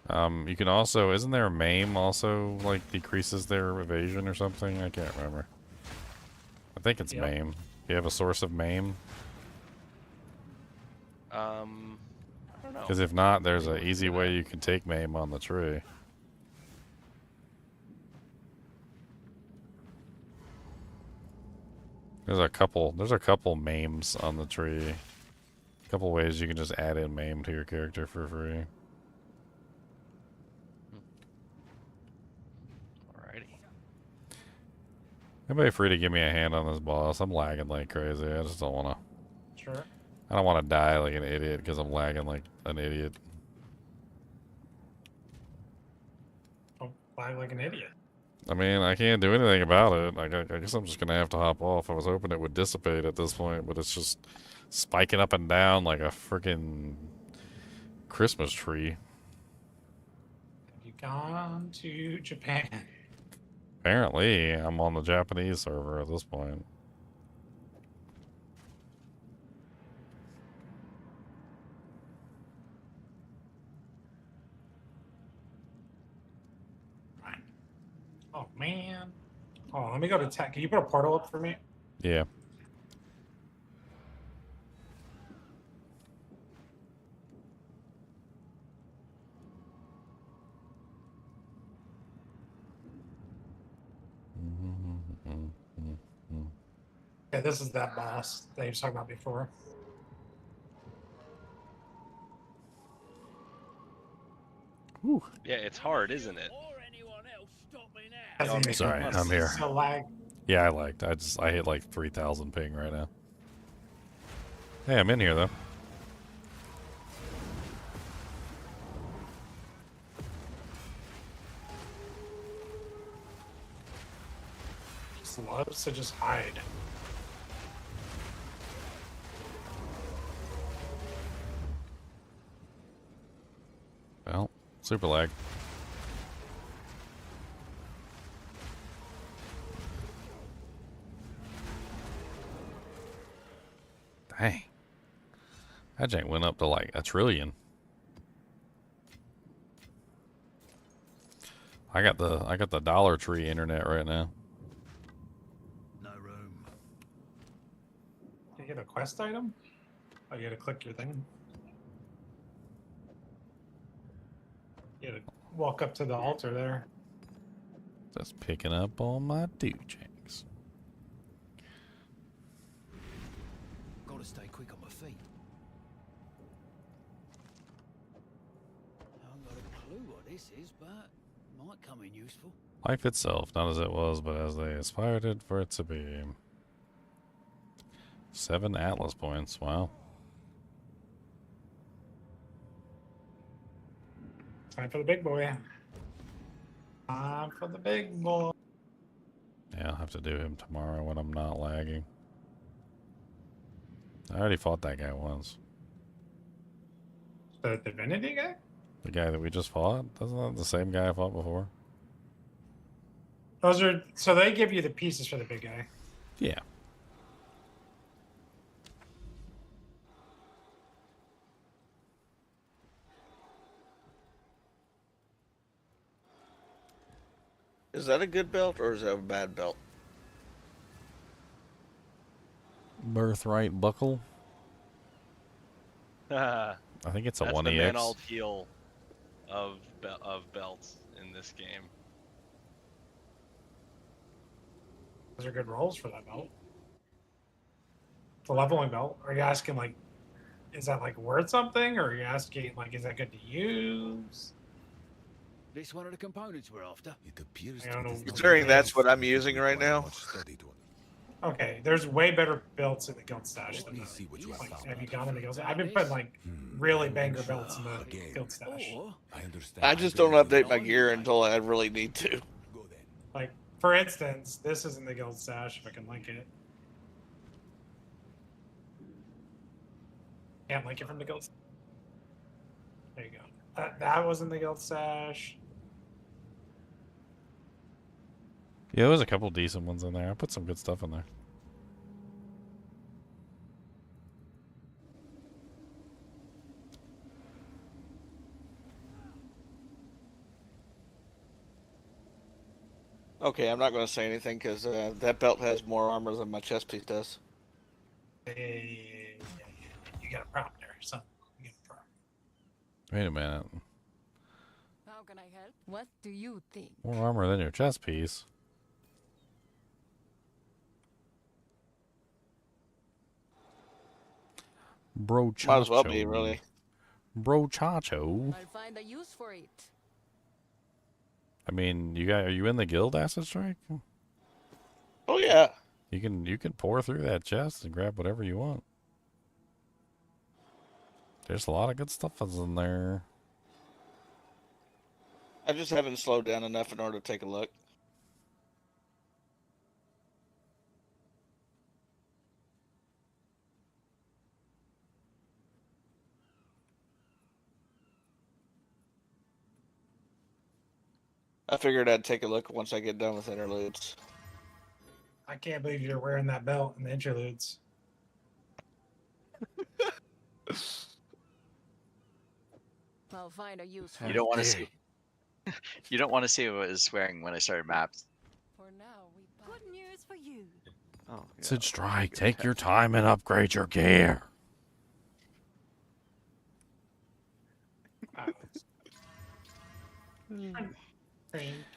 [SPEAKER 1] You can also, isn't there a maim also, like, decreases their evasion or something? I can't remember. I think it's maim. Do you have a source of maim?
[SPEAKER 15] I don't know.
[SPEAKER 1] Because if not, there's an easy way you can take maim on the tree. There's a couple maims on the tree. A couple ways you can just add in maim to your character for free. Everybody free to give me a hand on this boss. I'm lagging like crazy. I just don't want to.
[SPEAKER 8] Sure.
[SPEAKER 1] I don't want to die like an idiot because I'm lagging like an idiot.
[SPEAKER 8] Don't lag like an idiot.
[SPEAKER 1] I mean, I can't do anything about it. I guess I'm just going to have to hop off. I was hoping it would dissipate at this point, but it's just spiking up and down like a freaking Christmas tree.
[SPEAKER 8] Have you gone to Japan?
[SPEAKER 1] Apparently, I'm on the Japanese server at this point.
[SPEAKER 8] Oh, man. Oh, let me go to tech. Can you put a portal up for me?
[SPEAKER 1] Yeah.
[SPEAKER 8] Yeah, this is that boss that you was talking about before.
[SPEAKER 1] Whew.
[SPEAKER 15] Yeah, it's hard, isn't it?
[SPEAKER 1] Sorry, I'm here.
[SPEAKER 8] So lag.
[SPEAKER 1] Yeah, I hit like 3,000 ping right now. Hey, I'm in here though.
[SPEAKER 8] Just loves to just hide.
[SPEAKER 1] Well, super lag. Dang. That jank went up to like 1 trillion. I got the Dollar Tree internet right now.
[SPEAKER 14] No room.
[SPEAKER 8] Can you get a quest item? Oh, you gotta click your thing. You gotta walk up to the altar there.
[SPEAKER 1] Just picking up all my doojanks.
[SPEAKER 14] Gotta stay quick on my feet. I haven't got a clue what this is, but might come in useful.
[SPEAKER 1] Life itself, not as it was, but as they aspired it for it to be. 7 Atlas points, wow.
[SPEAKER 8] Time for the big boy. Time for the big boy.
[SPEAKER 1] Yeah, I'll have to do him tomorrow when I'm not lagging. I already fought that guy once.
[SPEAKER 8] The divinity guy?
[SPEAKER 1] The guy that we just fought? Isn't that the same guy I fought before?
[SPEAKER 8] Those are so they give you the pieces for the big guy.
[SPEAKER 1] Yeah.
[SPEAKER 18] Is that a good belt or is that a bad belt?
[SPEAKER 1] Birthright buckle.
[SPEAKER 15] I
[SPEAKER 1] think it's a
[SPEAKER 15] That's
[SPEAKER 1] 1EX.
[SPEAKER 15] the man-alt heal of belts in this game.
[SPEAKER 8] Those are good rolls for that belt. The leveling belt. Are you asking like, is that like worth something, or are you asking like, is that good to use?
[SPEAKER 14] This one of the components we're after.
[SPEAKER 11] It appears
[SPEAKER 8] I don't know.
[SPEAKER 18] Considering that's what I'm using right now.
[SPEAKER 8] Okay, there's way better belts in the guild stash than
[SPEAKER 11] Let me see what you have
[SPEAKER 8] like,
[SPEAKER 11] found.
[SPEAKER 8] have you gone in the guild stash? I've been putting like really banger belts in the guild stash.
[SPEAKER 11] I understand.
[SPEAKER 18] I just don't update my gear until I really need to.
[SPEAKER 8] Like, for instance, this is in the guild stash, if I can link it. Can't link it from the guild stash. There you go. That was in the guild stash.
[SPEAKER 1] Yeah, there's a couple decent ones in there. I put some good stuff in there.
[SPEAKER 18] Okay, I'm not going to say anything because that belt has more armor than my chest piece does.
[SPEAKER 8] Hey, you got a problem there, son. You got a problem.
[SPEAKER 1] Wait a minute.
[SPEAKER 9] How can I help? What do you think?
[SPEAKER 1] More armor than your chest piece. Bro Chacho.
[SPEAKER 18] Might as well be, really.
[SPEAKER 1] Bro Chacho.
[SPEAKER 9] I'll find a use for it.
[SPEAKER 1] I mean, are you in the guild, Acid Strike?
[SPEAKER 18] Oh yeah.
[SPEAKER 1] You can pour through that chest and grab whatever you want. There's a lot of good stuff that's in there.
[SPEAKER 18] I just haven't slowed down enough in order to take a look. I figured I'd take a look once I get done with interludes.
[SPEAKER 8] I can't believe you're wearing that belt in the interludes.
[SPEAKER 9] I'll find a use for
[SPEAKER 7] You don't want to
[SPEAKER 9] it.
[SPEAKER 7] see. You don't want to see what I was wearing when I started maps.
[SPEAKER 9] For now, we
[SPEAKER 10] Good news for you.
[SPEAKER 17] Oh,
[SPEAKER 1] Acid Strike, take your time and upgrade your gear.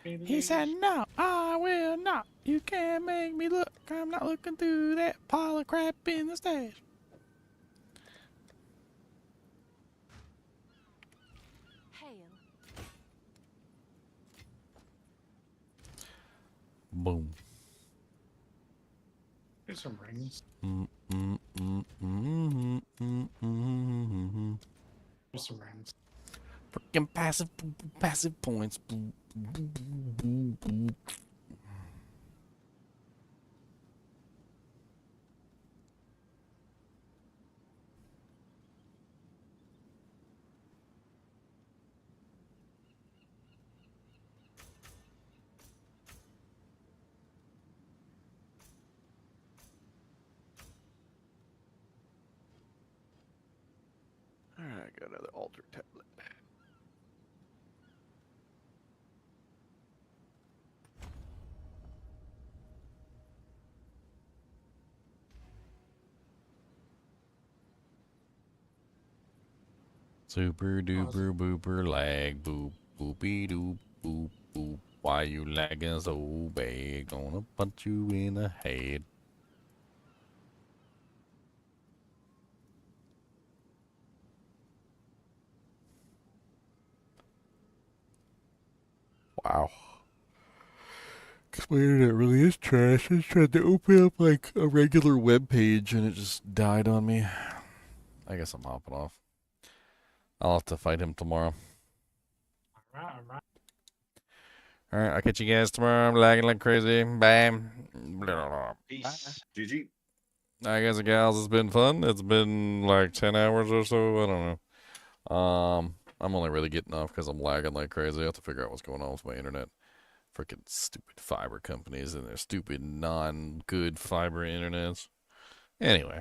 [SPEAKER 1] He said, no, I will not. You can't make me look. I'm not looking through that pile of crap in the stash.
[SPEAKER 10] Hail.
[SPEAKER 1] Boom.
[SPEAKER 8] Here's some rings. Here's some rings.
[SPEAKER 1] Freaking passive points.
[SPEAKER 17] Alright, got another altar tablet.
[SPEAKER 1] Super duper booper lag boop boopy doop boop boop. Why you lagging so bad? Gonna punch you in the head. Wow. Cause my internet really is trash. I just tried to open up like a regular web page and it just died on me. I guess I'm hopping off. I'll have to fight him tomorrow.
[SPEAKER 8] Alright.
[SPEAKER 1] Alright, I'll catch you guys tomorrow. I'm lagging like crazy. Bye.
[SPEAKER 15] Peace.
[SPEAKER 19] GG.
[SPEAKER 1] Alright, guys and gals, it's been fun. It's been like 10 hours or so. I don't know. I'm only really getting off because I'm lagging like crazy. I have to figure out what's going on with my internet. Freaking stupid fiber companies and their stupid non-good fiber internets. Anyway.